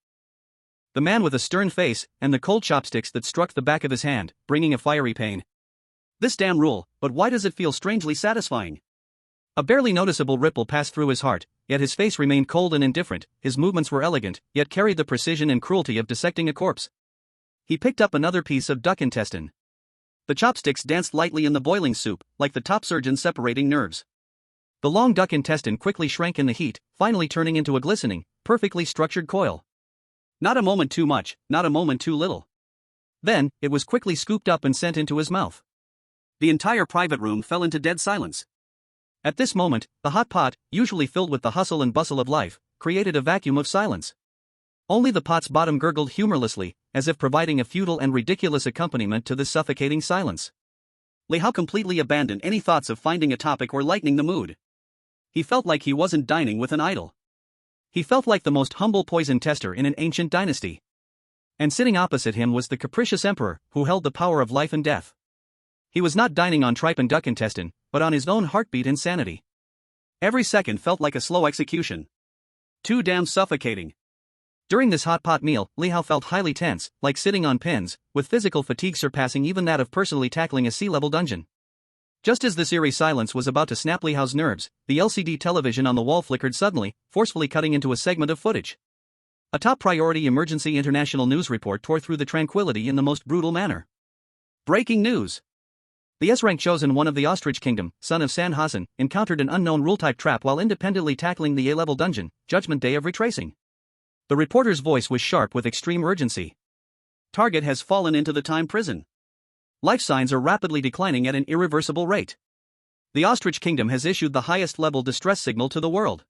The man with a stern face, and the cold chopsticks that struck the back of his hand, bringing a fiery pain. This damn rule, but why does it feel strangely satisfying? A barely noticeable ripple passed through his heart, yet his face remained cold and indifferent, his movements were elegant, yet carried the precision and cruelty of dissecting a corpse. He picked up another piece of duck intestine. The chopsticks danced lightly in the boiling soup, like the top surgeon separating nerves. The long duck intestine quickly shrank in the heat, finally turning into a glistening, perfectly structured coil. Not a moment too much, not a moment too little. Then, it was quickly scooped up and sent into his mouth. The entire private room fell into dead silence. At this moment, the hot pot, usually filled with the hustle and bustle of life, created a vacuum of silence. Only the pot's bottom gurgled humorlessly, as if providing a futile and ridiculous accompaniment to this suffocating silence. Li Hao completely abandoned any thoughts of finding a topic or lightening the mood. He felt like he wasn't dining with an idol. He felt like the most humble poison tester in an ancient dynasty. And sitting opposite him was the capricious emperor, who held the power of life and death. He was not dining on tripe and duck intestine, but on his own heartbeat and sanity. Every second felt like a slow execution. Too damn suffocating. During this hot pot meal, Li Hao felt highly tense, like sitting on pins, with physical fatigue surpassing even that of personally tackling a sea-level dungeon. Just as this eerie silence was about to snap Li Hao's nerves, the LCD television on the wall flickered suddenly, forcefully cutting into a segment of footage. A top-priority emergency international news report tore through the tranquility in the most brutal manner. Breaking news! The S-rank chosen one of the Ostrich Kingdom, son of San Hasan, encountered an unknown rule-type trap while independently tackling the A-level dungeon, Judgment Day of Retracing. The reporter's voice was sharp with extreme urgency. Target has fallen into the time prison. Life signs are rapidly declining at an irreversible rate. The Ostrich Kingdom has issued the highest-level distress signal to the world,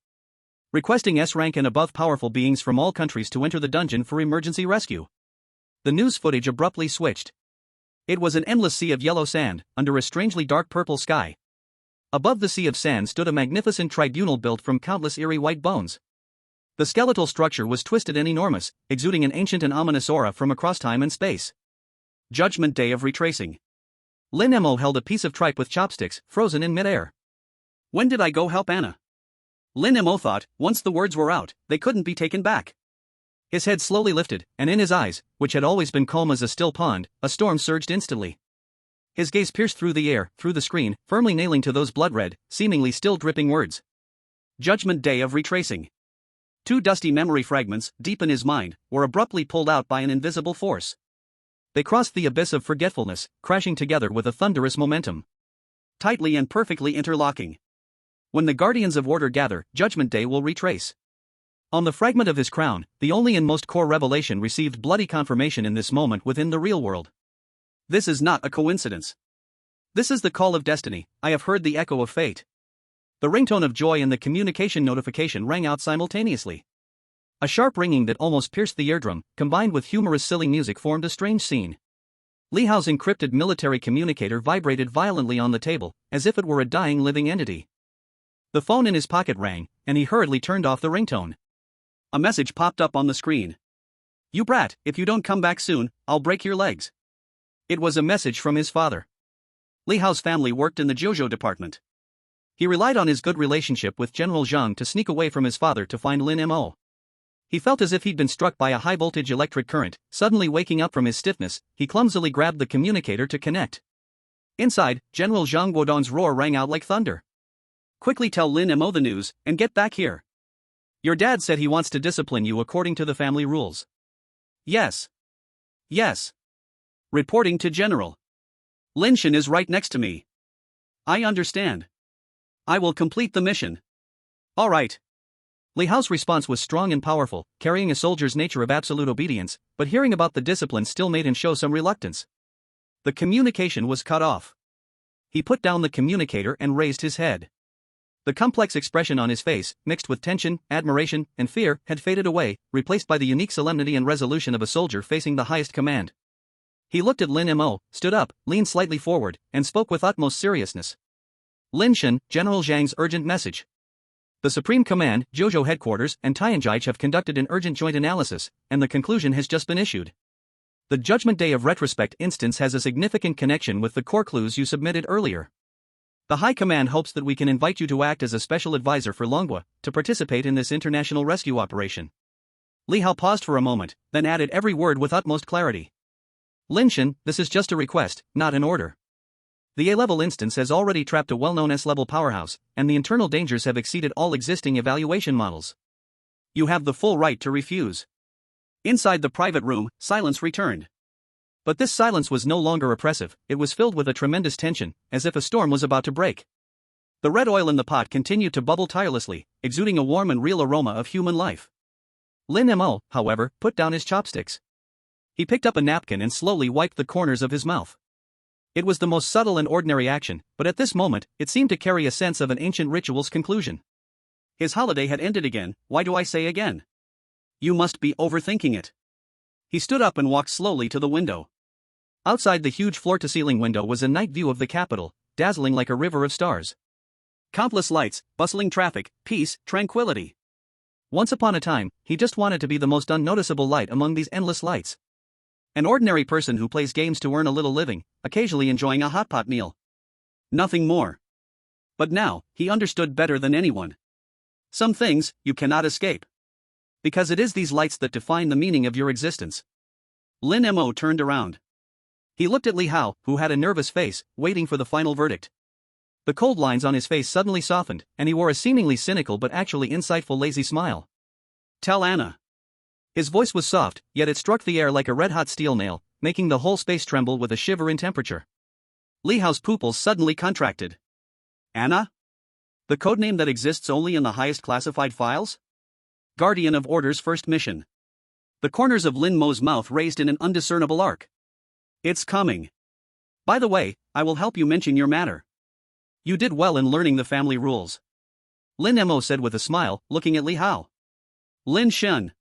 requesting S-rank and above powerful beings from all countries to enter the dungeon for emergency rescue. The news footage abruptly switched. It was an endless sea of yellow sand, under a strangely dark purple sky. Above the sea of sand stood a magnificent tribunal built from countless eerie white bones. The skeletal structure was twisted and enormous, exuding an ancient and ominous aura from across time and space. Judgment Day of Retracing. Lin Mo held a piece of tripe with chopsticks, frozen in midair. When did I go help Anna? Lin Mo thought, once the words were out, they couldn't be taken back. His head slowly lifted, and in his eyes, which had always been calm as a still pond, a storm surged instantly. His gaze pierced through the air, through the screen, firmly nailing to those blood-red, seemingly still dripping words. Judgment Day of Retracing. 2 dusty memory fragments, deep in his mind, were abruptly pulled out by an invisible force. They crossed the abyss of forgetfulness, crashing together with a thunderous momentum. Tightly and perfectly interlocking. When the Guardians of Order gather, Judgment Day will retrace. On the fragment of his crown, the only and most core revelation received bloody confirmation in this moment within the real world. This is not a coincidence. This is the call of destiny. I have heard the echo of fate. The ringtone of joy and the communication notification rang out simultaneously. A sharp ringing that almost pierced the eardrum, combined with humorous silly music, formed a strange scene. Li Hao's encrypted military communicator vibrated violently on the table, as if it were a dying living entity. The phone in his pocket rang, and he hurriedly turned off the ringtone. A message popped up on the screen. You brat, if you don't come back soon, I'll break your legs. It was a message from his father. Li Hao's family worked in the Jojo department. He relied on his good relationship with General Zhang to sneak away from his father to find Lin Mo. He felt as if he'd been struck by a high-voltage electric current. Suddenly waking up from his stiffness, he clumsily grabbed the communicator to connect. Inside, General Zhang Guodong's roar rang out like thunder. "Quickly tell Lin Mo the news, and get back here. Your dad said he wants to discipline you according to the family rules." "Yes. Yes. Reporting to General. Lin Shen is right next to me. I understand. I will complete the mission." "All right." Li Hao's response was strong and powerful, carrying a soldier's nature of absolute obedience, but hearing about the discipline still made him show some reluctance. The communication was cut off. He put down the communicator and raised his head. The complex expression on his face, mixed with tension, admiration, and fear, had faded away, replaced by the unique solemnity and resolution of a soldier facing the highest command. He looked at Lin Mo, stood up, leaned slightly forward, and spoke with utmost seriousness. "Lin Shen, General Zhang's urgent message. The Supreme Command, Zhuzhou Headquarters, and Tianjai have conducted an urgent joint analysis, and the conclusion has just been issued. The Judgment Day of Retrospect instance has a significant connection with the core clues you submitted earlier. The High Command hopes that we can invite you to act as a special advisor for Longhua, to participate in this international rescue operation." Li Hao paused for a moment, then added every word with utmost clarity. "Lin Shen, this is just a request, not an order. The A-level instance has already trapped a well-known S-level powerhouse, and the internal dangers have exceeded all existing evaluation models. You have the full right to refuse." Inside the private room, silence returned. But this silence was no longer oppressive, it was filled with a tremendous tension, as if a storm was about to break. The red oil in the pot continued to bubble tirelessly, exuding a warm and real aroma of human life. Lin Mo, however, put down his chopsticks. He picked up a napkin and slowly wiped the corners of his mouth. It was the most subtle and ordinary action, but at this moment, it seemed to carry a sense of an ancient ritual's conclusion. His holiday had ended again. Why do I say again? You must be overthinking it. He stood up and walked slowly to the window. Outside the huge floor-to-ceiling window was a night view of the capital, dazzling like a river of stars. Countless lights, bustling traffic, peace, tranquility. Once upon a time, he just wanted to be the most unnoticeable light among these endless lights. An ordinary person who plays games to earn a little living, occasionally enjoying a hot pot meal. Nothing more. But now, he understood better than anyone. Some things, you cannot escape. Because it is these lights that define the meaning of your existence. Lin Mo turned around. He looked at Li Hao, who had a nervous face, waiting for the final verdict. The cold lines on his face suddenly softened, and he wore a seemingly cynical but actually insightful lazy smile. "Tell Anna." His voice was soft, yet it struck the air like a red-hot steel nail, making the whole space tremble with a shiver in temperature. Li Hao's pupils suddenly contracted. "Anna? The codename that exists only in the highest classified files? Guardian of Order's first mission." The corners of Lin Mo's mouth raised in an undiscernible arc. "It's coming. By the way, I will help you mention your matter. You did well in learning the family rules." Lin Mo said with a smile, looking at Li Hao. "Lin Shen.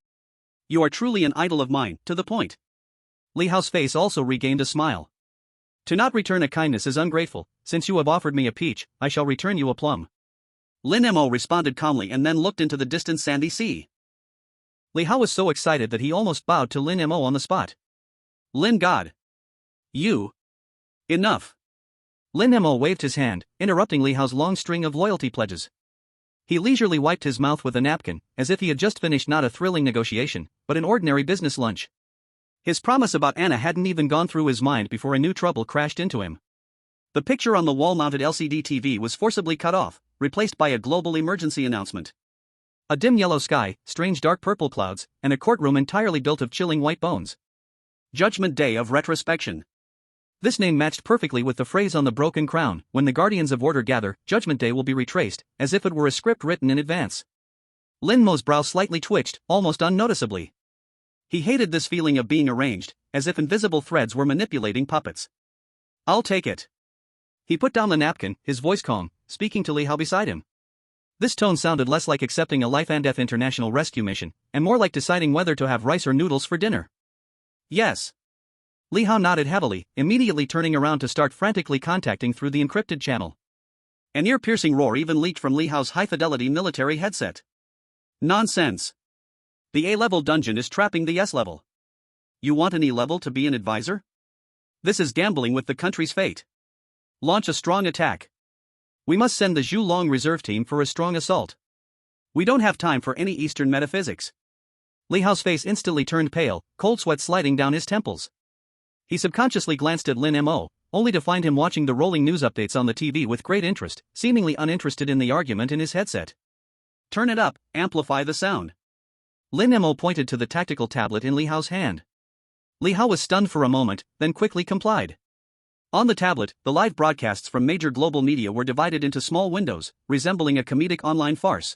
You are truly an idol of mine, to the point." Li Hao's face also regained a smile. "To not return a kindness is ungrateful. Since you have offered me a peach, I shall return you a plum." Lin Mo responded calmly and then looked into the distant sandy sea. Li Hao was so excited that he almost bowed to Lin Mo on the spot. "Lin God. You. Enough." Lin Mo waved his hand, interrupting Li Hao's long string of loyalty pledges. He leisurely wiped his mouth with a napkin, as if he had just finished not a thrilling negotiation, but an ordinary business lunch. His promise about Anna hadn't even gone through his mind before a new trouble crashed into him. The picture on the wall-mounted LCD TV was forcibly cut off, replaced by a global emergency announcement. A dim yellow sky, strange dark purple clouds, and a courtroom entirely built of chilling white bones. Judgment Day of Retrospection. This name matched perfectly with the phrase on the broken crown: when the Guardians of Order gather, Judgment Day will be retraced, as if it were a script written in advance. Lin Mo's brow slightly twitched, almost unnoticeably. He hated this feeling of being arranged, as if invisible threads were manipulating puppets. "I'll take it." He put down the napkin, his voice calm, speaking to Li Hao beside him. This tone sounded less like accepting a life-and-death international rescue mission, and more like deciding whether to have rice or noodles for dinner. "Yes." Li Hao nodded heavily, immediately turning around to start frantically contacting through the encrypted channel. An ear-piercing roar even leaked from Li Hao's high-fidelity military headset. "Nonsense. The A-level dungeon is trapping the S-level. You want an E-level to be an advisor? This is gambling with the country's fate. Launch a strong attack. We must send the Zhu Long reserve team for a strong assault. We don't have time for any Eastern metaphysics. Li Hao's face instantly turned pale, cold sweat sliding down his temples. He subconsciously glanced at Lin Mo, only to find him watching the rolling news updates on the TV with great interest, seemingly uninterested in the argument in his headset. Turn it up, amplify the sound. Lin Mo pointed to the tactical tablet in Li Hao's hand. Li Hao was stunned for a moment, then quickly complied. On the tablet, the live broadcasts from major global media were divided into small windows, resembling a comedic online farce.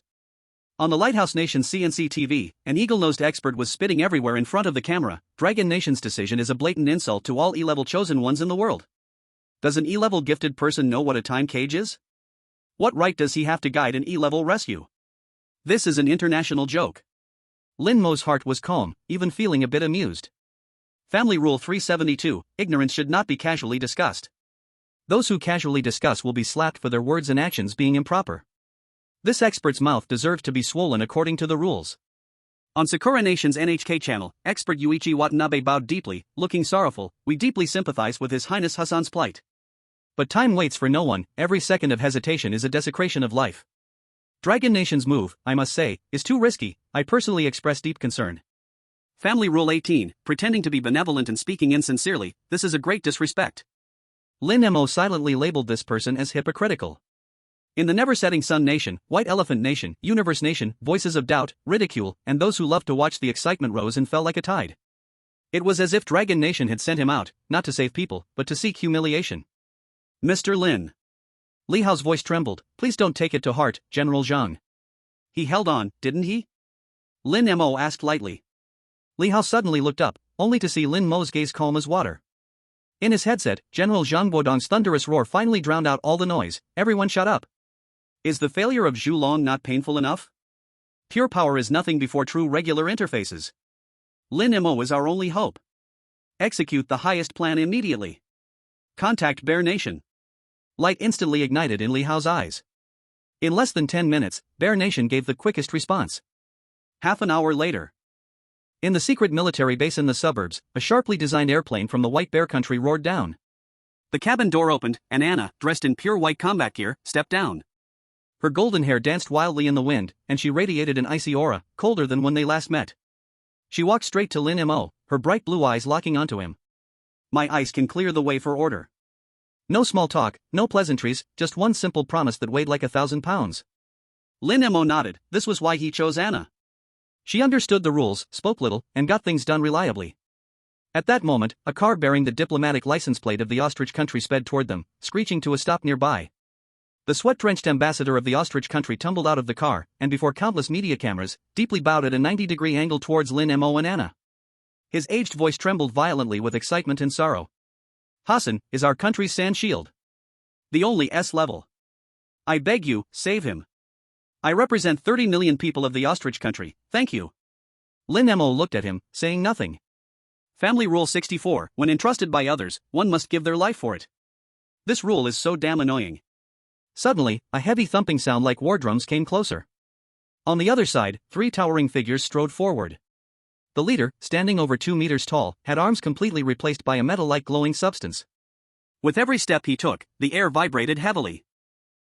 On the Lighthouse Nation's CNC TV, an eagle-nosed expert was spitting everywhere in front of the camera. Dragon Nation's decision is a blatant insult to all E-level chosen ones in the world. Does an E-level gifted person know what a time cage is? What right does he have to guide an E-level rescue? This is an international joke. Lin Mo's heart was calm, even feeling a bit amused. Family Rule 372, ignorance should not be casually discussed. Those who casually discuss will be slapped for their words and actions being improper. This expert's mouth deserves to be swollen according to the rules. On Sakura Nation's NHK channel, expert Yuichi Watanabe bowed deeply, looking sorrowful. We deeply sympathize with His Highness Hassan's plight. But time waits for no one, every second of hesitation is a desecration of life. Dragon Nation's move, I must say, is too risky. I personally express deep concern. Family Rule 18, pretending to be benevolent and speaking insincerely, this is a great disrespect. Lin Mo silently labeled this person as hypocritical. In the never-setting Sun Nation, White Elephant Nation, Universe Nation, voices of doubt, ridicule, and those who loved to watch the excitement rose and fell like a tide. It was as if Dragon Nation had sent him out, not to save people, but to seek humiliation. Mr. Lin. Li Hao's voice trembled. Please don't take it to heart, General Zhang. He held on, didn't he? Lin Mo asked lightly. Li Hao suddenly looked up, only to see Lin Mo's gaze calm as water. In his headset, General Zhang Bodong's thunderous roar finally drowned out all the noise. Everyone shut up. Is the failure of Zhu Long not painful enough? Pure power is nothing before true regular interfaces. Lin Mo is our only hope. Execute the highest plan immediately. Contact Bear Nation. Light instantly ignited in Li Hao's eyes. In less than 10 minutes, Bear Nation gave the quickest response. Half an hour later. In the secret military base in the suburbs, a sharply designed airplane from the White Bear country roared down. The cabin door opened, and Anna, dressed in pure white combat gear, stepped down. Her golden hair danced wildly in the wind, and she radiated an icy aura, colder than when they last met. She walked straight to Lin Mo, her bright blue eyes locking onto him. My ice can clear the way for order. No small talk, no pleasantries, just one simple promise that weighed like 1,000 pounds. Lin Mo nodded. This was why he chose Anna. She understood the rules, spoke little, and got things done reliably. At that moment, a car bearing the diplomatic license plate of the ostrich country sped toward them, screeching to a stop nearby. The sweat-drenched ambassador of the ostrich country tumbled out of the car, and before countless media cameras, deeply bowed at a 90-degree angle towards Lin Mo and Anna. His aged voice trembled violently with excitement and sorrow. Hassan is our country's sand shield. The only S-level. I beg you, save him. I represent 30 million people of the ostrich country, thank you. Lin Mo looked at him, saying nothing. Family Rule 64, when entrusted by others, one must give their life for it. This rule is so damn annoying. Suddenly, a heavy thumping sound like war drums came closer. On the other side, 3 towering figures strode forward. The leader, standing over 2 meters tall, had arms completely replaced by a metal-like glowing substance. With every step he took, the air vibrated heavily.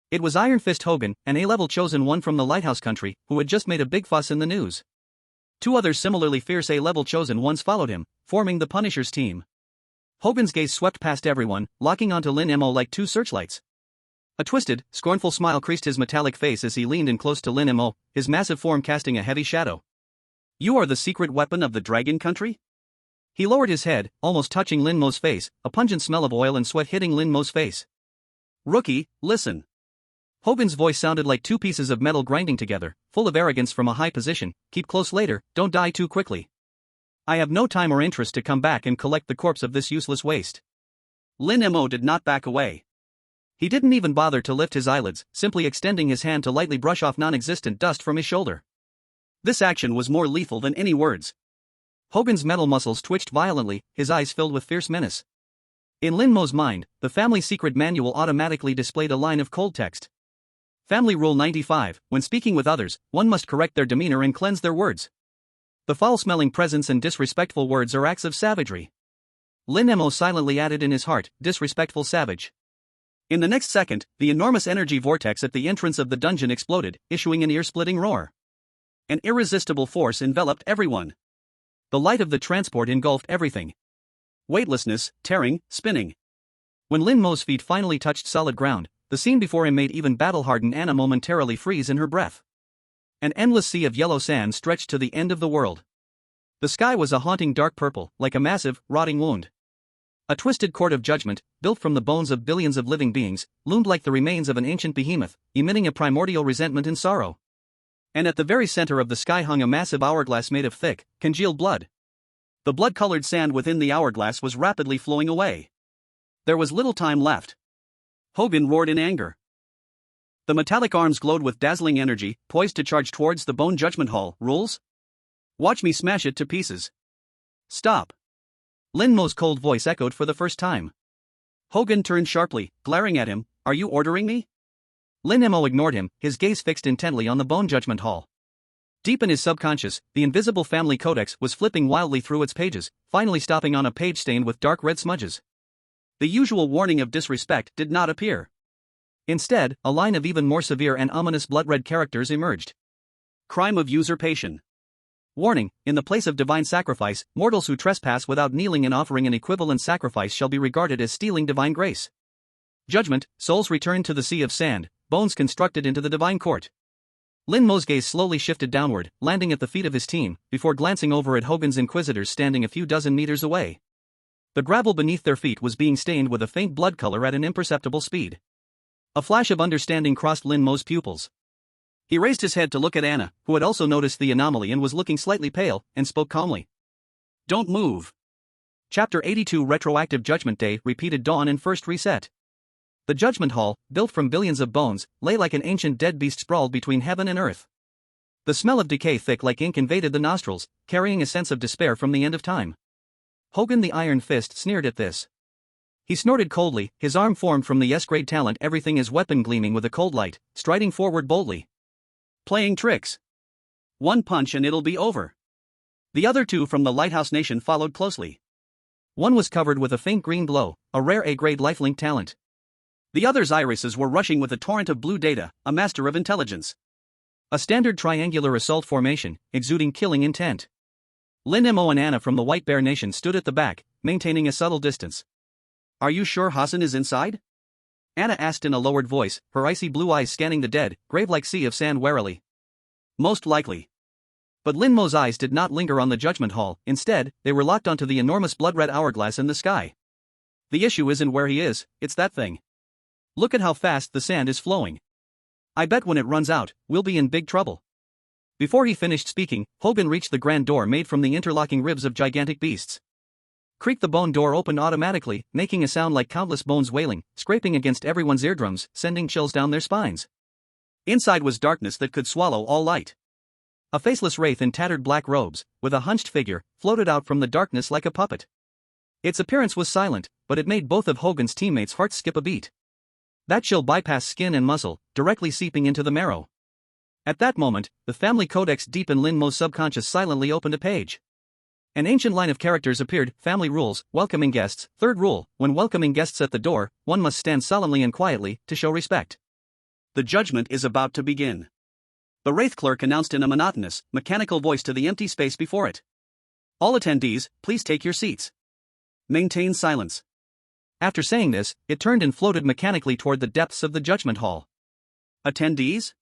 It was Iron Fist Hogan, an A-level chosen one from the Lighthouse country, who had just made a big fuss in the news. 2 others similarly fierce A-level chosen ones followed him, forming the Punisher's team. Hogan's gaze swept past everyone, locking onto Lin Mo like 2 searchlights. A twisted, scornful smile creased his metallic face as he leaned in close to Lin Mo, his massive form casting a heavy shadow. You are the secret weapon of the Dragon Country? He lowered his head, almost touching Lin Mo's face, a pungent smell of oil and sweat hitting Lin Mo's face. Rookie, listen. Hogan's voice sounded like 2 pieces of metal grinding together, full of arrogance from a high position. Keep close later, don't die too quickly. I have no time or interest to come back and collect the corpse of this useless waste. Lin Mo did not back away. He didn't even bother to lift his eyelids, simply extending his hand to lightly brush off non-existent dust from his shoulder. This action was more lethal than any words. Hogan's metal muscles twitched violently, his eyes filled with fierce menace. In Lin Mo's mind, the family secret manual automatically displayed a line of cold text. Family Rule 95, when speaking with others, one must correct their demeanor and cleanse their words. The foul-smelling presence and disrespectful words are acts of savagery. Lin Mo silently added in his heart, disrespectful savage. In the next second, the enormous energy vortex at the entrance of the dungeon exploded, issuing an ear-splitting roar. An irresistible force enveloped everyone. The light of the transport engulfed everything. Weightlessness, tearing, spinning. When Lin Mo's feet finally touched solid ground, the scene before him made even battle-hardened Anna momentarily freeze in her breath. An endless sea of yellow sand stretched to the end of the world. The sky was a haunting dark purple, like a massive, rotting wound. A twisted court of judgment, built from the bones of billions of living beings, loomed like the remains of an ancient behemoth, emitting a primordial resentment and sorrow. And at the very center of the sky hung a massive hourglass made of thick, congealed blood. The blood-colored sand within the hourglass was rapidly flowing away. There was little time left. Hogan roared in anger. The metallic arms glowed with dazzling energy, poised to charge towards the Bone Judgment Hall. Rules? Watch me smash it to pieces. Stop. Lin Mo's cold voice echoed for the first time. Hogan turned sharply, glaring at him. Are you ordering me? Lin Mo ignored him, his gaze fixed intently on the Bone Judgment Hall. Deep in his subconscious, the invisible family codex was flipping wildly through its pages, finally stopping on a page stained with dark red smudges. The usual warning of disrespect did not appear. Instead, a line of even more severe and ominous blood-red characters emerged. Crime of usurpation. Warning, in the place of divine sacrifice, mortals who trespass without kneeling and offering an equivalent sacrifice shall be regarded as stealing divine grace. Judgment, souls returned to the sea of sand, bones constructed into the divine court. Lin Mo's gaze slowly shifted downward, landing at the feet of his team, before glancing over at Hogan's inquisitors standing a few dozen meters away. The gravel beneath their feet was being stained with a faint blood color at an imperceptible speed. A flash of understanding crossed Lin Mo's pupils. He raised his head to look at Anna, who had also noticed the anomaly and was looking slightly pale, and spoke calmly. Don't move. Chapter 82 Retroactive Judgment Day repeated dawn and first reset. The Judgment Hall, built from billions of bones, lay like an ancient dead beast sprawled between heaven and earth. The smell of decay thick like ink invaded the nostrils, carrying a sense of despair from the end of time. Hogan the Iron Fist sneered at this. He snorted coldly, his arm formed from the yes-grade talent everything his weapon gleaming with a cold light, striding forward boldly. Playing tricks. One punch and it'll be over. The other two from the Lighthouse Nation followed closely. One was covered with a faint green glow, a rare A-grade lifelink talent. The other's irises were rushing with a torrent of blue data, a master of intelligence. A standard triangular assault formation, exuding killing intent. Lin Mo and Anna from the White Bear Nation stood at the back, maintaining a subtle distance. Are you sure Hassan is inside? Anna asked in a lowered voice, her icy blue eyes scanning the dead, grave-like sea of sand warily. Most likely. But Lin Mo's eyes did not linger on the Judgment Hall, instead, they were locked onto the enormous blood-red hourglass in the sky. The issue isn't where he is, it's that thing. Look at how fast the sand is flowing. I bet when it runs out, we'll be in big trouble. Before he finished speaking, Hogan reached the grand door made from the interlocking ribs of gigantic beasts. Creak, the bone door opened automatically, making a sound like countless bones wailing, scraping against everyone's eardrums, sending chills down their spines. Inside was darkness that could swallow all light. A faceless wraith in tattered black robes, with a hunched figure, floated out from the darkness like a puppet. Its appearance was silent, but it made both of Hogan's teammates' hearts skip a beat. That chill bypassed skin and muscle, directly seeping into the marrow. At that moment, the family codex deep in Lin Mo's subconscious silently opened a page. An ancient line of characters appeared. Family rules, welcoming guests. Third rule, when welcoming guests at the door, one must stand solemnly and quietly, to show respect. The judgment is about to begin. The Wraith clerk announced in a monotonous, mechanical voice to the empty space before it. All attendees, please take your seats. Maintain silence. After saying this, it turned and floated mechanically toward the depths of the Judgment Hall. Attendees?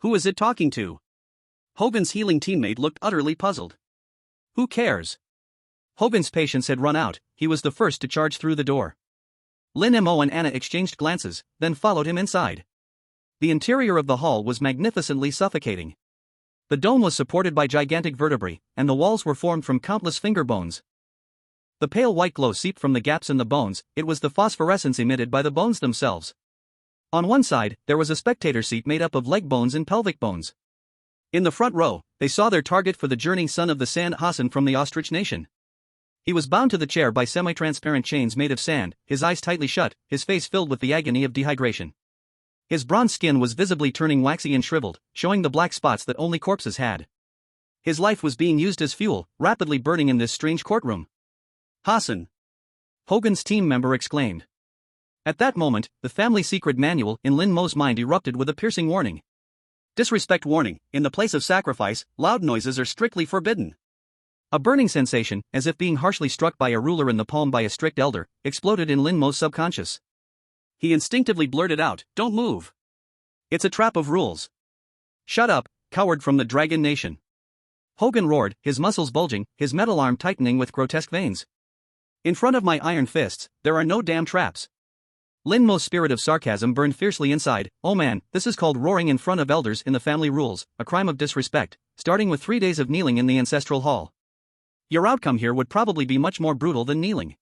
Who is it talking to? Hogan's healing teammate looked utterly puzzled. Who cares? Hogan's patience had run out, he was the first to charge through the door. Lin Mo and Anna exchanged glances, then followed him inside. The interior of the hall was magnificently suffocating. The dome was supported by gigantic vertebrae, and the walls were formed from countless finger bones. The pale white glow seeped from the gaps in the bones, it was the phosphorescence emitted by the bones themselves. On one side, there was a spectator seat made up of leg bones and pelvic bones. In the front row, they saw their target for the journey, son of the sand, Hassan from the Ostrich Nation. He was bound to the chair by semi-transparent chains made of sand, his eyes tightly shut, his face filled with the agony of dehydration. His bronze skin was visibly turning waxy and shriveled, showing the black spots that only corpses had. His life was being used as fuel, rapidly burning in this strange courtroom. Hassan! Hogan's team member exclaimed. At that moment, the family secret manual in Lin Mo's mind erupted with a piercing warning. Disrespect warning: in the place of sacrifice, loud noises are strictly forbidden. A burning sensation, as if being harshly struck by a ruler in the palm by a strict elder, exploded in Lin Mo's subconscious. He instinctively blurted out, "Don't move. It's a trap of rules." "Shut up, coward from the Dragon Nation." Hogan roared, his muscles bulging, his metal arm tightening with grotesque veins. "In front of my iron fists, there are no damn traps." Lin Mo's spirit of sarcasm burned fiercely inside. "Oh man, this is called roaring in front of elders in the family rules, a crime of disrespect, starting with 3 days of kneeling in the ancestral hall. Your outcome here would probably be much more brutal than kneeling."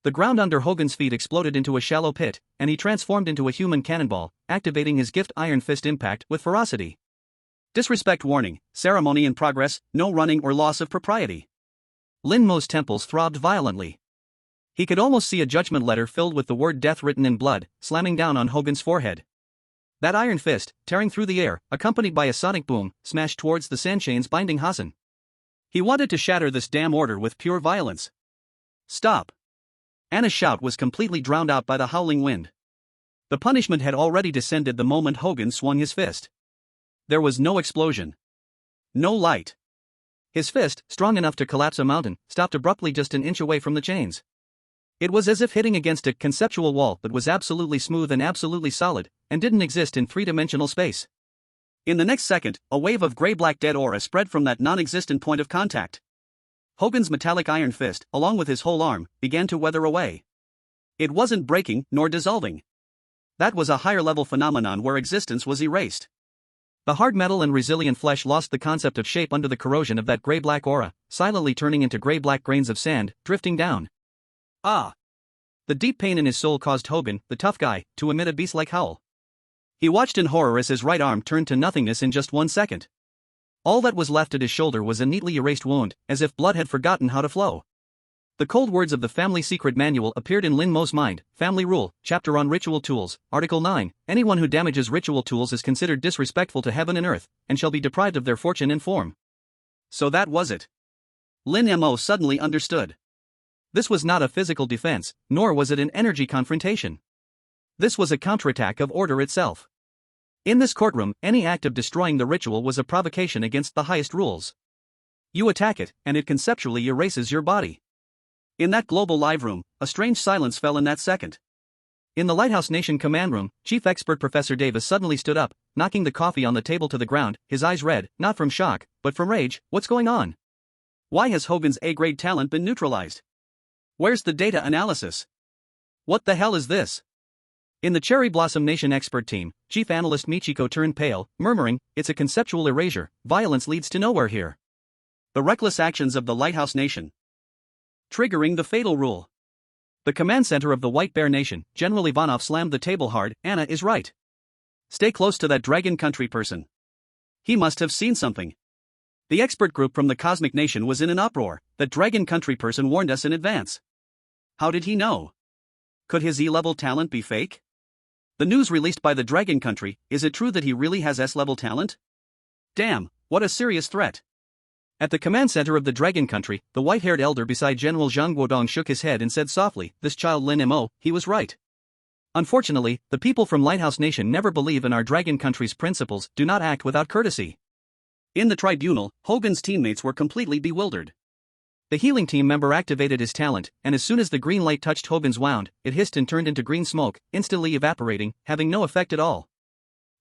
The ground under Hogan's feet exploded into a shallow pit, and he transformed into a human cannonball, activating his gift Iron Fist Impact with ferocity. Disrespect warning: ceremony in progress, no running or loss of propriety. Lin Mo's temples throbbed violently. He could almost see a judgment letter filled with the word death written in blood, slamming down on Hogan's forehead. That iron fist, tearing through the air, accompanied by a sonic boom, smashed towards the sand chains binding Hassan. He wanted to shatter this damn order with pure violence. "Stop!" Anna's shout was completely drowned out by the howling wind. The punishment had already descended the moment Hogan swung his fist. There was no explosion. No light. His fist, strong enough to collapse a mountain, stopped abruptly just an inch away from the chains. It was as if hitting against a conceptual wall that was absolutely smooth and absolutely solid, and didn't exist in three-dimensional space. In the next second, a wave of gray-black dead aura spread from that non-existent point of contact. Hogan's metallic iron fist, along with his whole arm, began to weather away. It wasn't breaking, nor dissolving. That was a higher-level phenomenon where existence was erased. The hard metal and resilient flesh lost the concept of shape under the corrosion of that gray-black aura, silently turning into gray-black grains of sand, drifting down. Ah! The deep pain in his soul caused Hogan, the tough guy, to emit a beast-like howl. He watched in horror as his right arm turned to nothingness in just 1 second. All that was left at his shoulder was a neatly erased wound, as if blood had forgotten how to flow. The cold words of the family secret manual appeared in Lin Mo's mind. Family Rule, Chapter on Ritual Tools, Article 9, anyone who damages ritual tools is considered disrespectful to heaven and earth, and shall be deprived of their fortune and form. So that was it. Lin Mo suddenly understood. This was not a physical defense, nor was it an energy confrontation. This was a counterattack of order itself. In this courtroom, any act of destroying the ritual was a provocation against the highest rules. You attack it, and it conceptually erases your body. In that global live room, a strange silence fell in that second. In the Lighthouse Nation command room, Chief Expert Professor Davis suddenly stood up, knocking the coffee on the table to the ground, his eyes red, not from shock, but from rage. What's going on? Why has Hogan's A-grade talent been neutralized? Where's the data analysis? What the hell is this? In the Cherry Blossom Nation expert team, Chief Analyst Michiko turned pale, murmuring, "It's a conceptual erasure. Violence leads to nowhere here." The reckless actions of the Lighthouse Nation. Triggering the fatal rule. The command center of the White Bear Nation, General Ivanov slammed the table hard. "Anna is right. Stay close to that Dragon Country person. He must have seen something." The expert group from the Cosmic Nation was in an uproar. That Dragon Country person warned us in advance. How did he know? Could his E-level talent be fake? The news released by the Dragon Country, is it true that he really has S-level talent? Damn, what a serious threat. At the command center of the Dragon Country, the white-haired elder beside General Zhang Guodong shook his head and said softly, "This child Lin Mo, he was right. Unfortunately, the people from Lighthouse Nation never believe in our Dragon Country's principles, do not act without courtesy." In the tribunal, Hogan's teammates were completely bewildered. The healing team member activated his talent, and as soon as the green light touched Hogan's wound, it hissed and turned into green smoke, instantly evaporating, having no effect at all.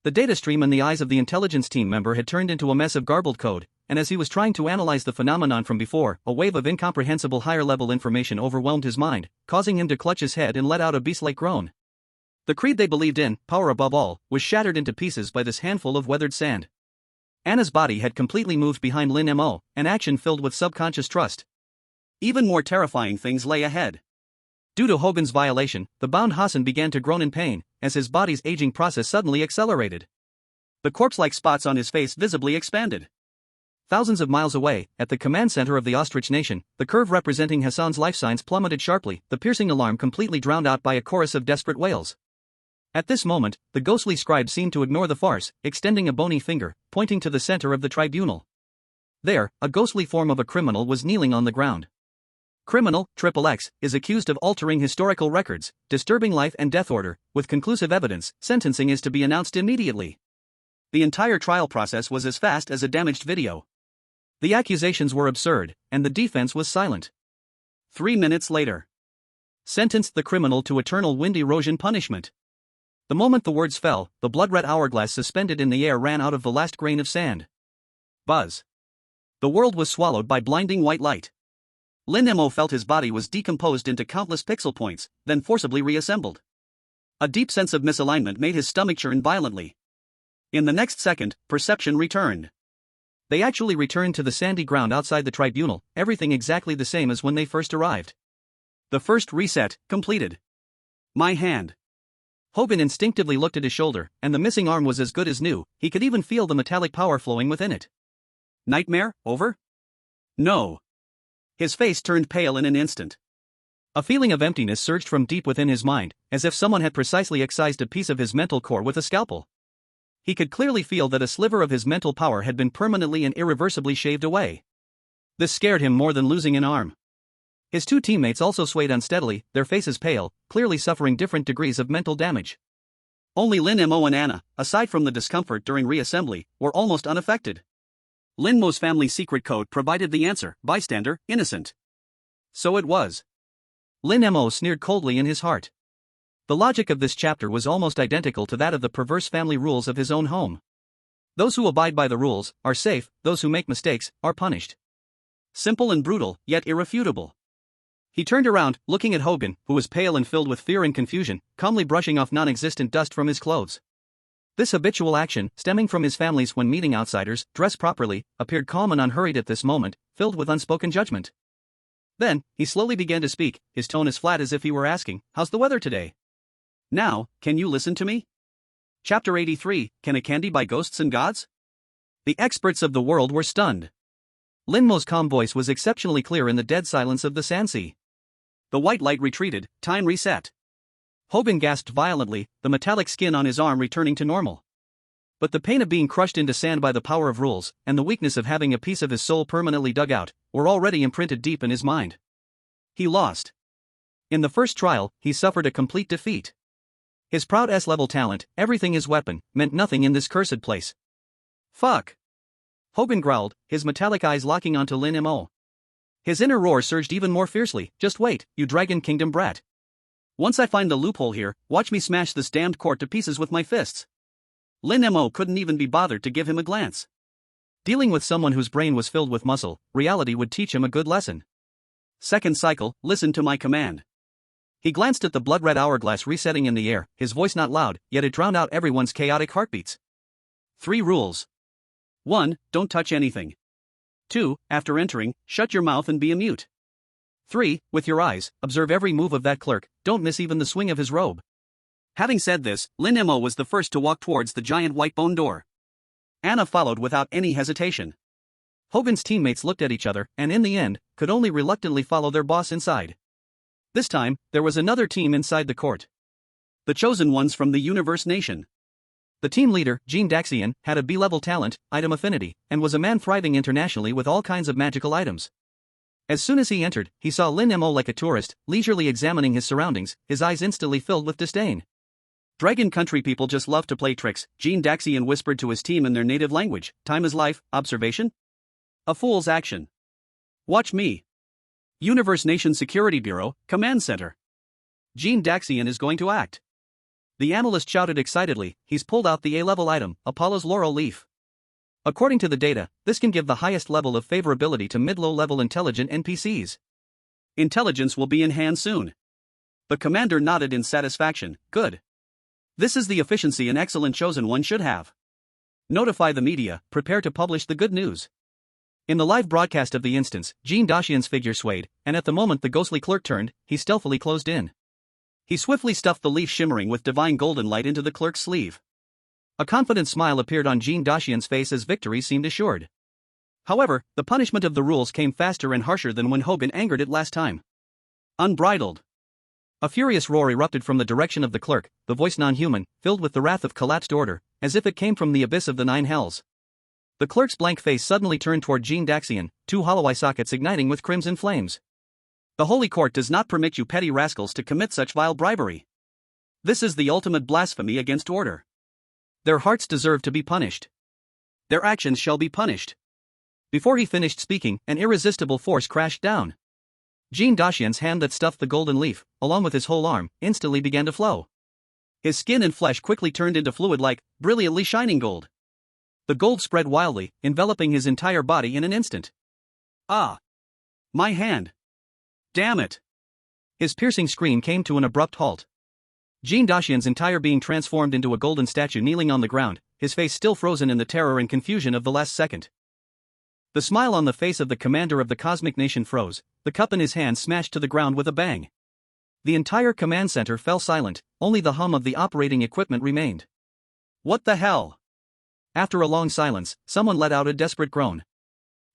The data stream in the eyes of the intelligence team member had turned into a mess of garbled code, and as he was trying to analyze the phenomenon from before, a wave of incomprehensible higher-level information overwhelmed his mind, causing him to clutch his head and let out a beast-like groan. The creed they believed in, power above all, was shattered into pieces by this handful of weathered sand. Anna's body had completely moved behind Lin Mo, an action filled with subconscious trust. Even more terrifying things lay ahead. Due to Hogan's violation, the bound Hassan began to groan in pain, as his body's aging process suddenly accelerated. The corpse-like spots on his face visibly expanded. Thousands of miles away, at the command center of the Ostrich Nation, the curve representing Hassan's life signs plummeted sharply, the piercing alarm completely drowned out by a chorus of desperate wails. At this moment, the ghostly scribe seemed to ignore the farce, extending a bony finger, pointing to the center of the tribunal. There, a ghostly form of a criminal was kneeling on the ground. Criminal, XXX, is accused of altering historical records, disturbing life and death order. With conclusive evidence, sentencing is to be announced immediately. The entire trial process was as fast as a damaged video. The accusations were absurd, and the defense was silent. 3 minutes later. Sentenced the criminal to eternal wind erosion punishment. The moment the words fell, the blood-red hourglass suspended in the air ran out of the last grain of sand. Buzz. The world was swallowed by blinding white light. Lin Mo felt his body was decomposed into countless pixel points, then forcibly reassembled. A deep sense of misalignment made his stomach churn violently. In the next second, perception returned. They actually returned to the sandy ground outside the tribunal, everything exactly the same as when they first arrived. The first reset, completed. My hand. Hogan instinctively looked at his shoulder, and the missing arm was as good as new. He could even feel the metallic power flowing within it. Nightmare, over? No. His face turned pale in an instant. A feeling of emptiness surged from deep within his mind, as if someone had precisely excised a piece of his mental core with a scalpel. He could clearly feel that a sliver of his mental power had been permanently and irreversibly shaved away. This scared him more than losing an arm. His two teammates also swayed unsteadily, their faces pale, clearly suffering different degrees of mental damage. Only Lin Mo and Anna, aside from the discomfort during reassembly, were almost unaffected. Lin Mo's family secret code provided the answer: bystander, innocent. So it was. Lin Mo sneered coldly in his heart. The logic of this chapter was almost identical to that of the perverse family rules of his own home. Those who abide by the rules are safe, those who make mistakes are punished. Simple and brutal, yet irrefutable. He turned around, looking at Hogan, who was pale and filled with fear and confusion, calmly brushing off non-existent dust from his clothes. This habitual action, stemming from his family's when meeting outsiders, dress properly, appeared calm and unhurried at this moment, filled with unspoken judgment. Then, he slowly began to speak, his tone as flat as if he were asking, "How's the weather today? Now, can you listen to me?" Chapter 83, Can a Candy Buy Ghosts and Gods? The experts of the world were stunned. Lin Mo's calm voice was exceptionally clear in the dead silence of the sand sea. The white light retreated, time reset. Hogan gasped violently, the metallic skin on his arm returning to normal. But the pain of being crushed into sand by the power of rules, and the weakness of having a piece of his soul permanently dug out, were already imprinted deep in his mind. He lost. In the first trial, he suffered a complete defeat. His proud S-level talent, everything his weapon, meant nothing in this cursed place. Fuck. Hogan growled, his metallic eyes locking onto Lin Mo. His inner roar surged even more fiercely. Just wait, you Dragon Kingdom brat. Once I find the loophole here, watch me smash this damned court to pieces with my fists. Lin Mo couldn't even be bothered to give him a glance. Dealing with someone whose brain was filled with muscle, reality would teach him a good lesson. Second cycle, listen to my command. He glanced at the blood-red hourglass resetting in the air, his voice not loud, yet it drowned out everyone's chaotic heartbeats. 3 rules. 1. Don't touch anything. 2. After entering, shut your mouth and be a mute. 3. With your eyes, observe every move of that clerk, don't miss even the swing of his robe. Having said this, Lin Mo was the first to walk towards the giant white bone door. Anna followed without any hesitation. Hogan's teammates looked at each other, and in the end, could only reluctantly follow their boss inside. This time, there was another team inside the court. The chosen ones from the Universe Nation. The team leader, Gene Daxian, had a B-level talent, item affinity, and was a man thriving internationally with all kinds of magical items. As soon as he entered, he saw Lin Mo like a tourist, leisurely examining his surroundings, his eyes instantly filled with disdain. Dragon country people just love to play tricks, Gene Daxian whispered to his team in their native language. Time is life, observation? A fool's action. Watch me. Universe Nation Security Bureau, Command Center. Gene Daxian is going to act. The analyst shouted excitedly, he's pulled out the A-level item, Apollo's Laurel Leaf. According to the data, this can give the highest level of favorability to mid-low level intelligent NPCs. Intelligence will be in hand soon. The commander nodded in satisfaction, good. This is the efficiency an excellent chosen one should have. Notify the media, prepare to publish the good news. In the live broadcast of the instance, Gene Daxian's figure swayed, and at the moment the ghostly clerk turned, he stealthily closed in. He swiftly stuffed the leaf shimmering with divine golden light into the clerk's sleeve. A confident smile appeared on Gene Daxian's face as victory seemed assured. However, the punishment of the rules came faster and harsher than when Hogan angered it last time. Unbridled. A furious roar erupted from the direction of the clerk, the voice non-human, filled with the wrath of collapsed order, as if it came from the abyss of the 9 hells. The clerk's blank face suddenly turned toward Gene Daxian, 2 hollow eye sockets igniting with crimson flames. The Holy Court does not permit you petty rascals to commit such vile bribery. This is the ultimate blasphemy against order. Their hearts deserve to be punished. Their actions shall be punished. Before he finished speaking, an irresistible force crashed down. Jean Daxian's hand that stuffed the golden leaf, along with his whole arm, instantly began to flow. His skin and flesh quickly turned into fluid like, brilliantly shining gold. The gold spread wildly, enveloping his entire body in an instant. Ah! My hand! Damn it! His piercing scream came to an abrupt halt. Jean Daxian's entire being transformed into a golden statue kneeling on the ground, his face still frozen in the terror and confusion of the last second. The smile on the face of the commander of the cosmic nation froze, the cup in his hand smashed to the ground with a bang. The entire command center fell silent, only the hum of the operating equipment remained. What the hell? After a long silence, someone let out a desperate groan.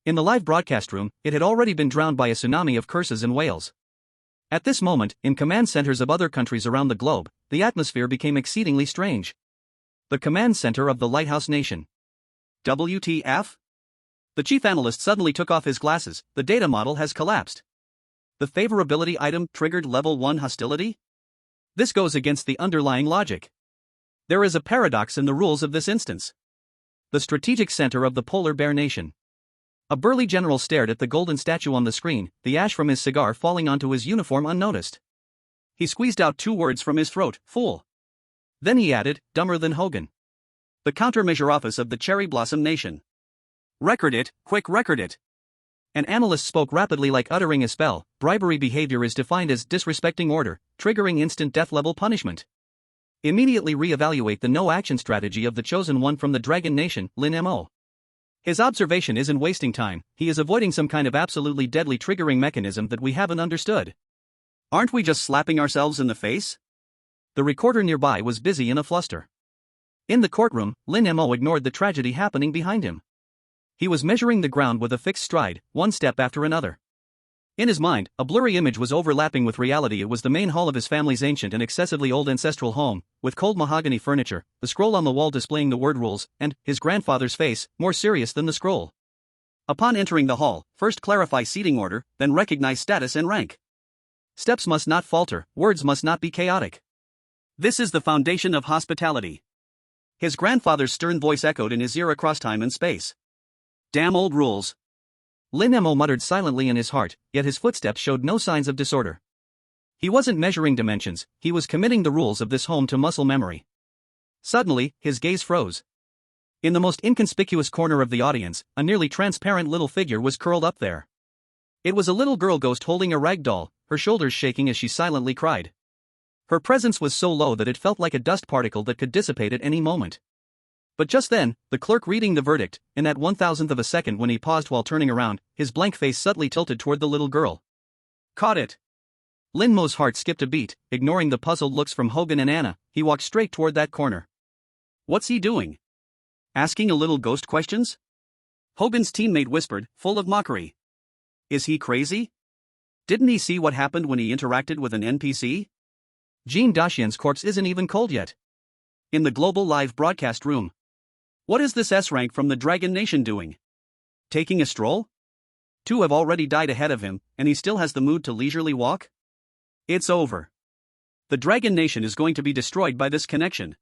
In the live broadcast room, it had already been drowned by a tsunami of curses and wails. At this moment, in command centers of other countries around the globe, the atmosphere became exceedingly strange. The command center of the Lighthouse Nation. WTF? The chief analyst suddenly took off his glasses. The data model has collapsed. The favorability item triggered level 1 hostility? This goes against the underlying logic. There is a paradox in the rules of this instance. The strategic center of the polar bear nation. A burly general stared at the golden statue on the screen, the ash from his cigar falling onto his uniform unnoticed. He squeezed out 2 words from his throat, fool. Then he added, dumber than Hogan. The countermeasure office of the Cherry Blossom Nation. Record it, quick record it. An analyst spoke rapidly like uttering a spell. Bribery behavior is defined as disrespecting order, triggering instant death-level punishment. Immediately re-evaluate the no-action strategy of the chosen one from the Dragon Nation, Lin Mo. His observation isn't wasting time, he is avoiding some kind of absolutely deadly triggering mechanism that we haven't understood. Aren't we just slapping ourselves in the face? The recorder nearby was busy in a fluster. In the courtroom, Lin Mo ignored the tragedy happening behind him. He was measuring the ground with a fixed stride, one step after another. In his mind, a blurry image was overlapping with reality. It was the main hall of his family's ancient and excessively old ancestral home, with cold mahogany furniture, the scroll on the wall displaying the word rules, and his grandfather's face, more serious than the scroll. Upon entering the hall, first clarify seating order, then recognize status and rank. Steps must not falter, words must not be chaotic. This is the foundation of hospitality. His grandfather's stern voice echoed in his ear across time and space. Damn old rules. Lin Mo muttered silently in his heart, yet his footsteps showed no signs of disorder. He wasn't measuring dimensions, he was committing the rules of this home to muscle memory. Suddenly, his gaze froze. In the most inconspicuous corner of the audience, a nearly transparent little figure was curled up there. It was a little girl ghost holding a rag doll, her shoulders shaking as she silently cried. Her presence was so low that it felt like a dust particle that could dissipate at any moment. But just then, the clerk reading the verdict, in that 1,000th of a second when he paused while turning around, his blank face subtly tilted toward the little girl. Caught it. Lin Mo's heart skipped a beat, ignoring the puzzled looks from Hogan and Anna, he walked straight toward that corner. What's he doing? Asking a little ghost questions? Hogan's teammate whispered, full of mockery. Is he crazy? Didn't he see what happened when he interacted with an NPC? Jean Daxian's corpse isn't even cold yet. In the global live broadcast room. What is this S-rank from the Dragon Nation doing? Taking a stroll? 2 have already died ahead of him, and he still has the mood to leisurely walk? It's over. The Dragon Nation is going to be destroyed by this connection.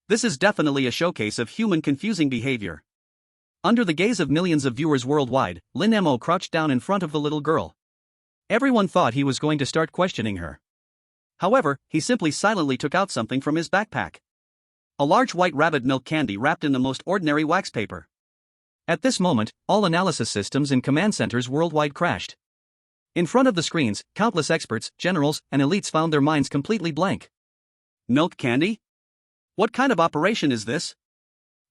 This is definitely a showcase of human confusing behavior. Under the gaze of millions of viewers worldwide, Lin Mo crouched down in front of the little girl. Everyone thought he was going to start questioning her. However, he simply silently took out something from his backpack. A large white rabbit milk candy wrapped in the most ordinary wax paper. At this moment, all analysis systems in command centers worldwide crashed. In front of the screens, countless experts, generals, and elites found their minds completely blank. Milk candy? What kind of operation is this?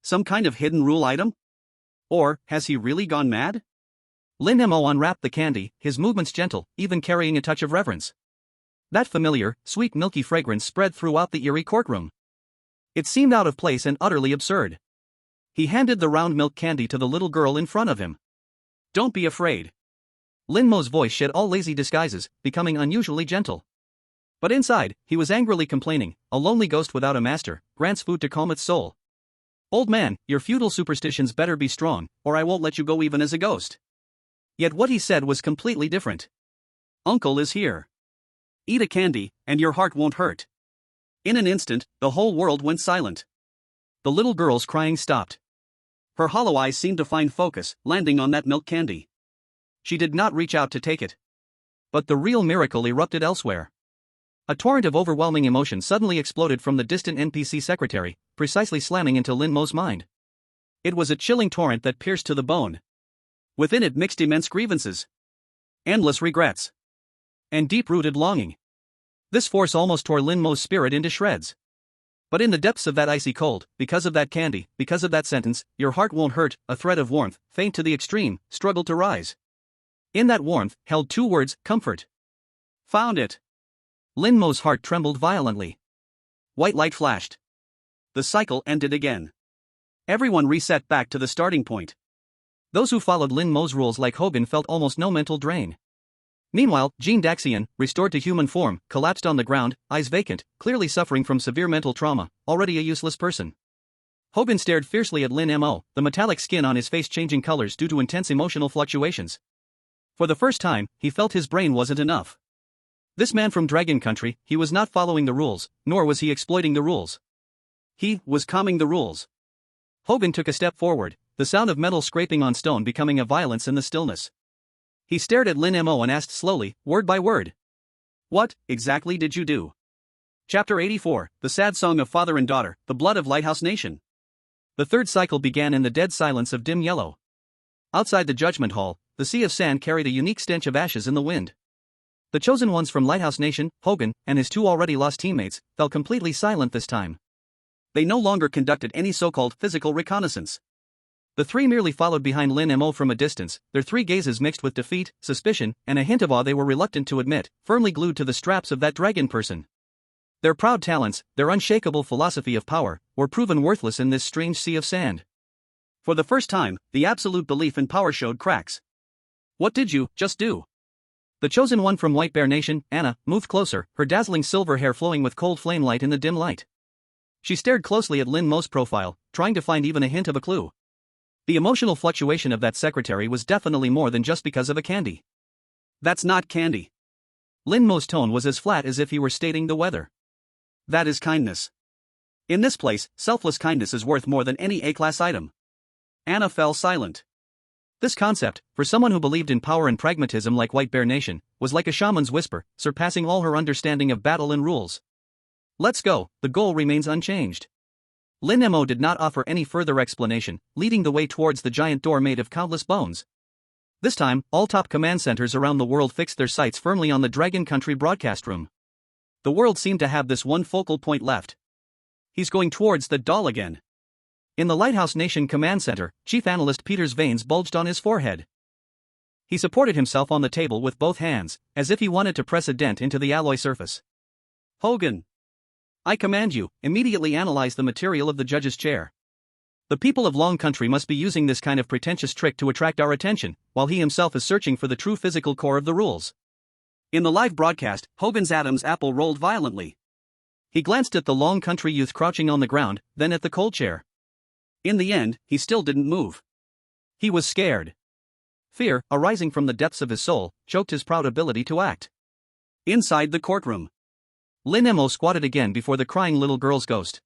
Some kind of hidden rule item? Or, has he really gone mad? Lin Mo unwrapped the candy, his movements gentle, even carrying a touch of reverence. That familiar, sweet milky fragrance spread throughout the eerie courtroom. It seemed out of place and utterly absurd. He handed the round milk candy to the little girl in front of him. Don't be afraid. Lin Mo's voice shed all lazy disguises, becoming unusually gentle. But inside, he was angrily complaining, a lonely ghost without a master, grants food to calm its soul. Old man, your feudal superstitions better be strong, or I won't let you go even as a ghost. Yet what he said was completely different. Uncle is here. Eat a candy, and your heart won't hurt. In an instant, the whole world went silent. The little girl's crying stopped. Her hollow eyes seemed to find focus, landing on that milk candy. She did not reach out to take it. But the real miracle erupted elsewhere. A torrent of overwhelming emotion suddenly exploded from the distant NPC secretary, precisely slamming into Lin Mo's mind. It was a chilling torrent that pierced to the bone. Within it mixed immense grievances, endless regrets, and deep-rooted longing. This force almost tore Lin Mo's spirit into shreds. But in the depths of that icy cold, because of that candy, because of that sentence, "Your heart won't hurt," a thread of warmth, faint to the extreme, struggled to rise. In that warmth, held two words: comfort. Found it. Lin Mo's heart trembled violently. White light flashed. The cycle ended again. Everyone reset back to the starting point. Those who followed Lin Mo's rules like Hogan felt almost no mental drain. Meanwhile, Jean Daxian, restored to human form, collapsed on the ground, eyes vacant, clearly suffering from severe mental trauma, already a useless person. Hogan stared fiercely at Lin Mo, the metallic skin on his face changing colors due to intense emotional fluctuations. For the first time, he felt his brain wasn't enough. This man from Dragon Country, he was not following the rules, nor was he exploiting the rules. He was calming the rules. Hogan took a step forward, the sound of metal scraping on stone becoming a violence in the stillness. He stared at Lin Mo and asked slowly, word by word. What, exactly did you do? Chapter 84, The Sad Song of Father and Daughter, The Blood of Lighthouse Nation. The third cycle began in the dead silence of dim yellow. Outside the judgment hall, the sea of sand carried a unique stench of ashes in the wind. The chosen ones from Lighthouse Nation, Hogan, and his two already lost teammates, fell completely silent this time. They no longer conducted any so-called physical reconnaissance. The three merely followed behind Lin Mo from a distance, their three gazes mixed with defeat, suspicion, and a hint of awe they were reluctant to admit, firmly glued to the straps of that dragon person. Their proud talents, their unshakable philosophy of power, were proven worthless in this strange sea of sand. For the first time, the absolute belief in power showed cracks. What did you just do? The chosen one from White Bear Nation, Anna, moved closer, her dazzling silver hair flowing with cold flame light in the dim light. She stared closely at Lin Mo's profile, trying to find even a hint of a clue. The emotional fluctuation of that secretary was definitely more than just because of a candy. That's not candy. Lin Mo's tone was as flat as if he were stating the weather. That is kindness. In this place, selfless kindness is worth more than any A-class item. Anna fell silent. This concept, for someone who believed in power and pragmatism like White Bear Nation, was like a shaman's whisper, surpassing all her understanding of battle and rules. Let's go, the goal remains unchanged. Lin Mo did not offer any further explanation, leading the way towards the giant door made of countless bones. This time, all top command centers around the world fixed their sights firmly on the Dragon Country broadcast room. The world seemed to have this one focal point left. He's going towards the doll again. In the Lighthouse Nation Command Center, Chief Analyst Peter's veins bulged on his forehead. He supported himself on the table with both hands, as if he wanted to press a dent into the alloy surface. Hogan, I command you, immediately analyze the material of the judge's chair. The people of Long Country must be using this kind of pretentious trick to attract our attention, while he himself is searching for the true physical core of the rules. In the live broadcast, Hogan's Adam's apple rolled violently. He glanced at the Long Country youth crouching on the ground, then at the cold chair. In the end, he still didn't move. He was scared. Fear, arising from the depths of his soul, choked his proud ability to act. Inside the courtroom, Lin Mo squatted again before the crying little girl's ghost.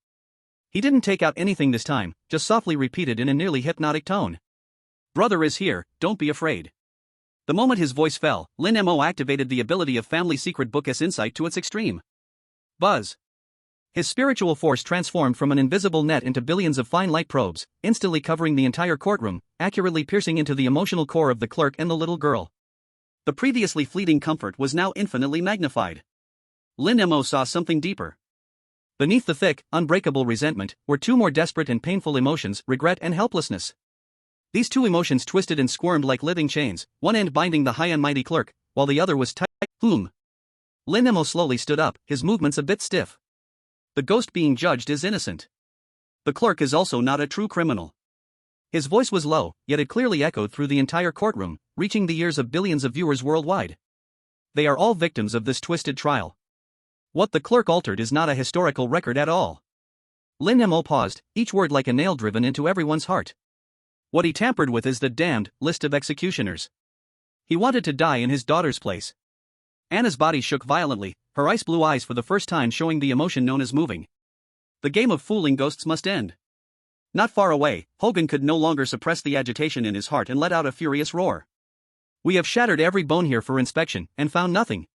He didn't take out anything this time, just softly repeated in a nearly hypnotic tone. Brother is here, don't be afraid. The moment his voice fell, Lin Mo activated the ability of Family Secret Book S Insight to its extreme. Buzz. His spiritual force transformed from an invisible net into billions of fine light probes, instantly covering the entire courtroom, accurately piercing into the emotional core of the clerk and the little girl. The previously fleeting comfort was now infinitely magnified. Lin Mo saw something deeper. Beneath the thick, unbreakable resentment, were two more desperate and painful emotions: regret and helplessness. These two emotions twisted and squirmed like living chains, one end binding the high and mighty clerk, while the other was tight. Lin Mo slowly stood up, his movements a bit stiff. The ghost being judged is innocent. The clerk is also not a true criminal. His voice was low, yet it clearly echoed through the entire courtroom, reaching the ears of billions of viewers worldwide. They are all victims of this twisted trial. What the clerk altered is not a historical record at all. Lin Mo paused, each word like a nail driven into everyone's heart. What he tampered with is the damned list of executioners. He wanted to die in his daughter's place. Anna's body shook violently, her ice blue eyes for the first time showing the emotion known as moving. The game of fooling ghosts must end. Not far away, Hogan could no longer suppress the agitation in his heart and let out a furious roar. We have shattered every bone here for inspection, and found nothing.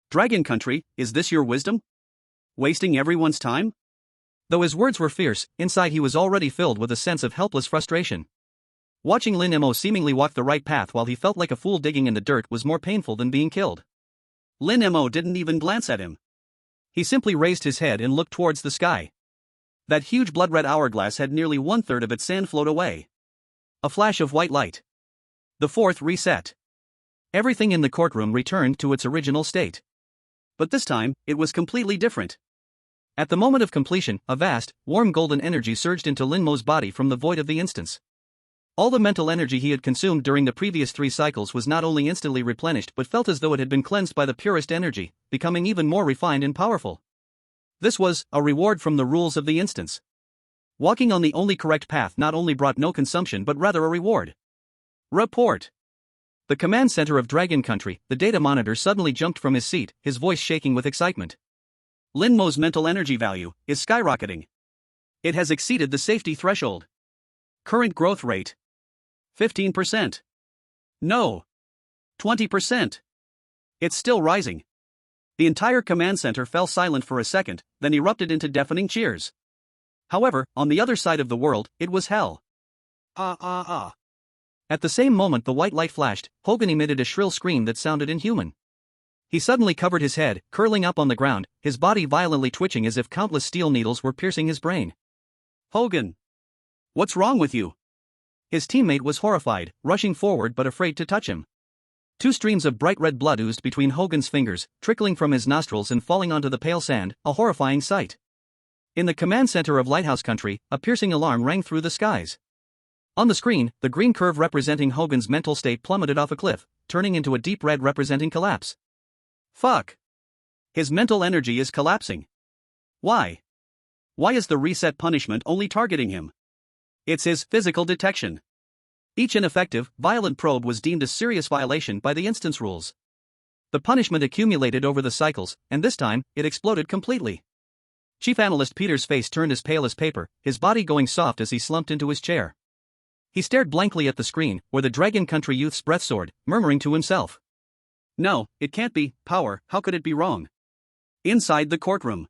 Dragon Country, is this your wisdom? Wasting everyone's time? Though his words were fierce, inside he was already filled with a sense of helpless frustration. Watching Lin Mo seemingly walk the right path while he felt like a fool digging in the dirt was more painful than being killed. Lin Mo didn't even glance at him. He simply raised his head and looked towards the sky. That huge blood-red hourglass had nearly 1/3 of its sand float away. A flash of white light. The fourth reset. Everything in the courtroom returned to its original state. But this time, it was completely different. At the moment of completion, a vast, warm golden energy surged into Lin Mo's body from the void of the instance. All the mental energy he had consumed during the previous 3 cycles was not only instantly replenished but felt as though it had been cleansed by the purest energy, becoming even more refined and powerful. This was a reward from the rules of the instance. Walking on the only correct path not only brought no consumption but rather a reward. Report. The command center of Dragon Country, the data monitor suddenly jumped from his seat, his voice shaking with excitement. Lin Mo's mental energy value is skyrocketing. It has exceeded the safety threshold. Current growth rate: 15%. No. 20%. It's still rising. The entire command center fell silent for a second, then erupted into deafening cheers. However, on the other side of the world, it was hell. At the same moment the white light flashed, Hogan emitted a shrill scream that sounded inhuman. He suddenly covered his head, curling up on the ground, his body violently twitching as if countless steel needles were piercing his brain. Hogan! What's wrong with you? His teammate was horrified, rushing forward but afraid to touch him. 2 streams of bright red blood oozed between Hogan's fingers, trickling from his nostrils and falling onto the pale sand, a horrifying sight. In the command center of Lighthouse Country, a piercing alarm rang through the skies. On the screen, the green curve representing Hogan's mental state plummeted off a cliff, turning into a deep red representing collapse. Fuck. His mental energy is collapsing. Why? Why is the reset punishment only targeting him? It's his physical detection. Each ineffective, violent probe was deemed a serious violation by the instance rules. The punishment accumulated over the cycles, and this time, it exploded completely. Chief Analyst Peter's face turned as pale as paper, his body going soft as he slumped into his chair. He stared blankly at the screen, where the Dragon Country youth's breath soared, murmuring to himself. No, it can't be, power, how could it be wrong? Inside the courtroom.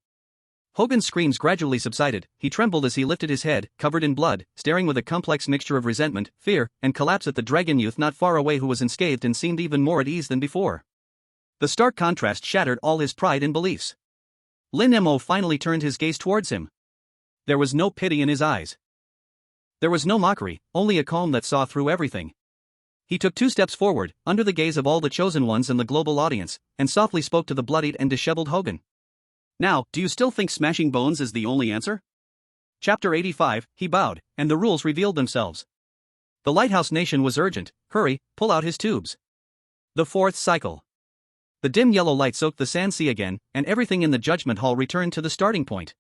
Hogan's screams gradually subsided, he trembled as he lifted his head, covered in blood, staring with a complex mixture of resentment, fear, and collapse at the dragon youth not far away who was unscathed and seemed even more at ease than before. The stark contrast shattered all his pride and beliefs. Lin Mo finally turned his gaze towards him. There was no pity in his eyes. There was no mockery, only a calm that saw through everything. He took 2 steps forward, under the gaze of all the chosen ones in the global audience, and softly spoke to the bloodied and disheveled Hogan. Now, do you still think smashing bones is the only answer? Chapter 85, he bowed, and the rules revealed themselves. The Lighthouse Nation was urgent. Hurry, pull out his tubes. The 4th cycle. The dim yellow light soaked the sand sea again, and everything in the judgment hall returned to the starting point.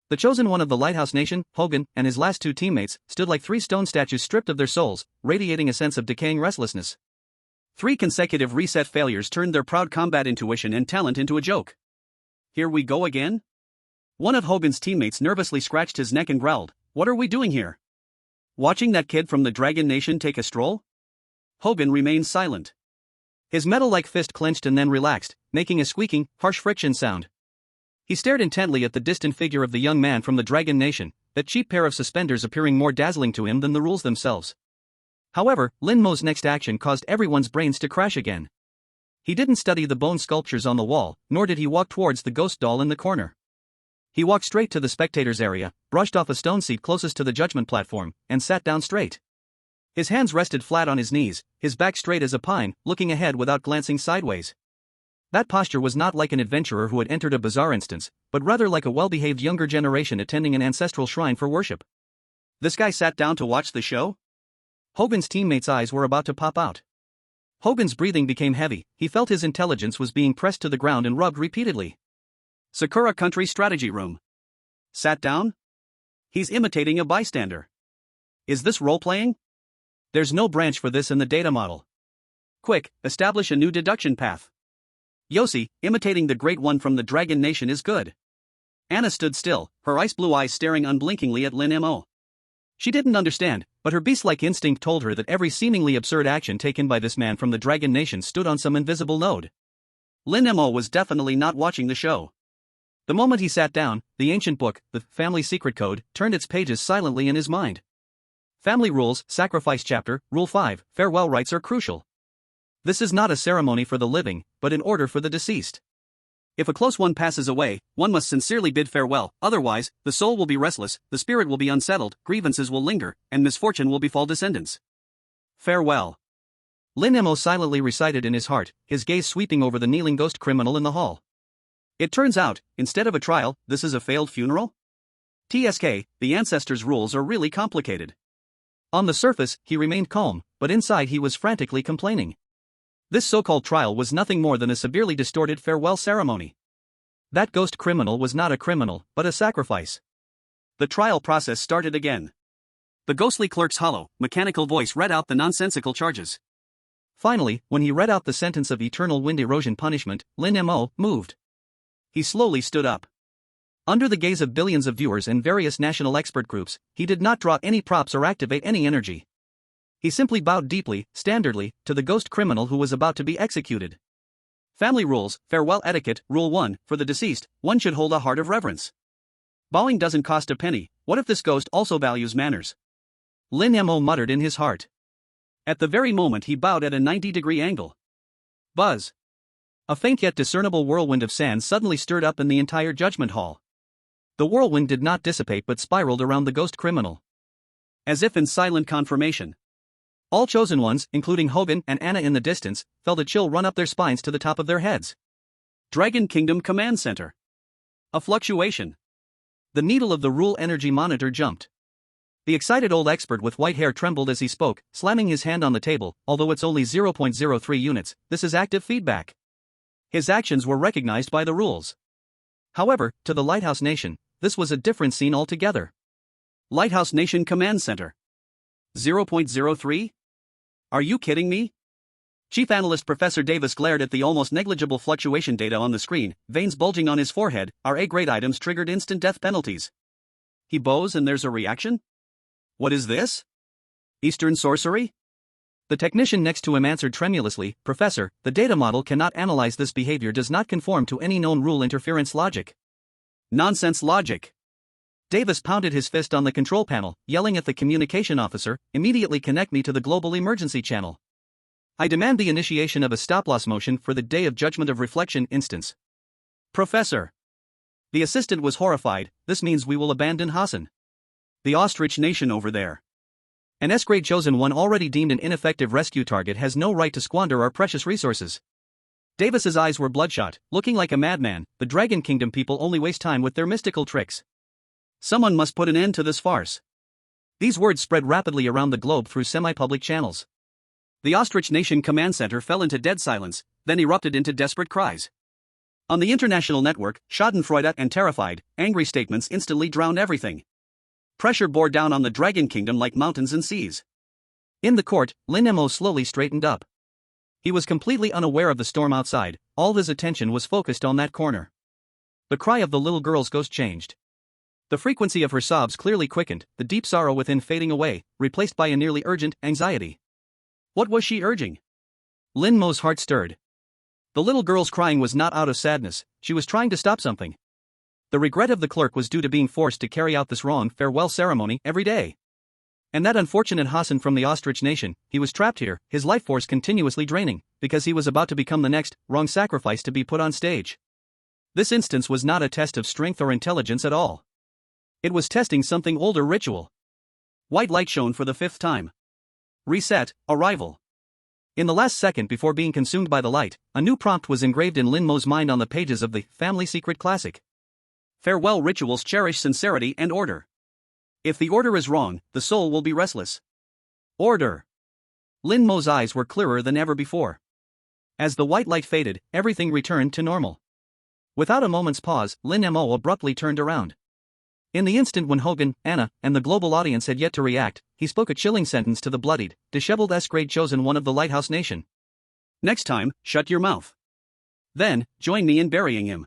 The chosen one of the Lighthouse Nation, Hogan, and his last 2 teammates, stood like 3 stone statues stripped of their souls, radiating a sense of decaying restlessness. 3 consecutive reset failures turned their proud combat intuition and talent into a joke. Here we go again? One of Hogan's teammates nervously scratched his neck and growled, "What are we doing here? Watching that kid from the Dragon Nation take a stroll?" Hogan remained silent. His metal-like fist clenched and then relaxed, making a squeaking, harsh friction sound. He stared intently at the distant figure of the young man from the Dragon Nation, that cheap pair of suspenders appearing more dazzling to him than the rules themselves. However, Lin Mo's next action caused everyone's brains to crash again. He didn't study the bone sculptures on the wall, nor did he walk towards the ghost doll in the corner. He walked straight to the spectators' area, brushed off a stone seat closest to the judgment platform, and sat down straight. His hands rested flat on his knees, his back straight as a pine, looking ahead without glancing sideways. That posture was not like an adventurer who had entered a bizarre instance, but rather like a well-behaved younger generation attending an ancestral shrine for worship. This guy sat down to watch the show? Hogan's teammates' eyes were about to pop out. Hogan's breathing became heavy, he felt his intelligence was being pressed to the ground and rubbed repeatedly. Sakura Country Strategy Room. Sat down? He's imitating a bystander. Is this role-playing? There's no branch for this in the data model. Quick, establish a new deduction path. Yossi, imitating the Great One from the Dragon Nation is good. Anna stood still, her ice blue eyes staring unblinkingly at Lin Mo. She didn't understand, but her beast-like instinct told her that every seemingly absurd action taken by this man from the Dragon Nation stood on some invisible node. Lin Mo was definitely not watching the show. The moment he sat down, the ancient book, the Family Secret Code, turned its pages silently in his mind. Family Rules, Sacrifice Chapter, Rule 5, Farewell Rites are crucial. This is not a ceremony for the living, but an order for the deceased. If a close one passes away, one must sincerely bid farewell, otherwise, the soul will be restless, the spirit will be unsettled, grievances will linger, and misfortune will befall descendants. Farewell. Lin Mo silently recited in his heart, his gaze sweeping over the kneeling ghost criminal in the hall. It turns out, instead of a trial, this is a failed funeral? TSK, the ancestors' rules are really complicated. On the surface, he remained calm, but inside he was frantically complaining. This so-called trial was nothing more than a severely distorted farewell ceremony. That ghost criminal was not a criminal, but a sacrifice. The trial process started again. The ghostly clerk's hollow, mechanical voice read out the nonsensical charges. Finally, when he read out the sentence of eternal wind erosion punishment, Lin Mo moved. He slowly stood up. Under the gaze of billions of viewers and various national expert groups, he did not draw any props or activate any energy. He simply bowed deeply, standardly, to the ghost criminal who was about to be executed. Family Rules, Farewell Etiquette, Rule 1, for the deceased, one should hold a heart of reverence. Bowing doesn't cost a penny, what if this ghost also values manners? Lin Mo muttered in his heart. At the very moment he bowed at a 90-degree angle. Buzz. A faint yet discernible whirlwind of sand suddenly stirred up in the entire judgment hall. The whirlwind did not dissipate but spiraled around the ghost criminal. As if in silent confirmation. All chosen ones, including Hogan and Anna in the distance, felt a chill run up their spines to the top of their heads. Dragon Kingdom Command Center. A fluctuation. The needle of the rule energy monitor jumped. The excited old expert with white hair trembled as he spoke, slamming his hand on the table. Although it's only 0.03 units, this is active feedback. His actions were recognized by the rules. However, to the Lighthouse Nation, this was a different scene altogether. Lighthouse Nation Command Center. 0.03? Are you kidding me? Chief Analyst Professor Davis glared at the almost negligible fluctuation data on the screen, veins bulging on his forehead. Our A-grade items triggered instant death penalties. He bows and there's a reaction? What is this? Eastern sorcery? The technician next to him answered tremulously, Professor, the data model cannot analyze this behavior, does not conform to any known rule interference logic. Nonsense logic. Davis pounded his fist on the control panel, yelling at the communication officer, immediately connect me to the global emergency channel. I demand the initiation of a stop-loss motion for the Day of Judgment of Reflection instance. Professor. The assistant was horrified, this means we will abandon Hassan. The ostrich nation over there. An S-grade chosen one already deemed an ineffective rescue target has no right to squander our precious resources. Davis's eyes were bloodshot, looking like a madman. The Dragon Kingdom people only waste time with their mystical tricks. Someone must put an end to this farce. These words spread rapidly around the globe through semi-public channels. The Ostrich Nation Command Center fell into dead silence, then erupted into desperate cries. On the international network, schadenfreude and terrified, angry statements instantly drowned everything. Pressure bore down on the Dragon Kingdom like mountains and seas. In the court, Lin Mo slowly straightened up. He was completely unaware of the storm outside, all his attention was focused on that corner. The cry of the little girl's ghost changed. The frequency of her sobs clearly quickened, the deep sorrow within fading away, replaced by a nearly urgent anxiety. What was she urging? Lin Mo's heart stirred. The little girl's crying was not out of sadness, she was trying to stop something. The regret of the clerk was due to being forced to carry out this wrong farewell ceremony every day. And that unfortunate Hassan from the Ostrich Nation, he was trapped here, his life force continuously draining, because he was about to become the next, wrong sacrifice to be put on stage. This instance was not a test of strength or intelligence at all. It was testing something older ritual. White light shone for the 5th time. Reset, arrival. In the last second before being consumed by the light, a new prompt was engraved in Lin Mo's mind on the pages of the Family Secret Classic. Farewell rituals cherish sincerity and order. If the order is wrong, the soul will be restless. Order. Lin Mo's eyes were clearer than ever before. As the white light faded, everything returned to normal. Without a moment's pause, Lin Mo abruptly turned around. In the instant when Hogan, Anna, and the global audience had yet to react, he spoke a chilling sentence to the bloodied, disheveled S-grade chosen one of the Lighthouse Nation. Next time, shut your mouth. Then, join me in burying him.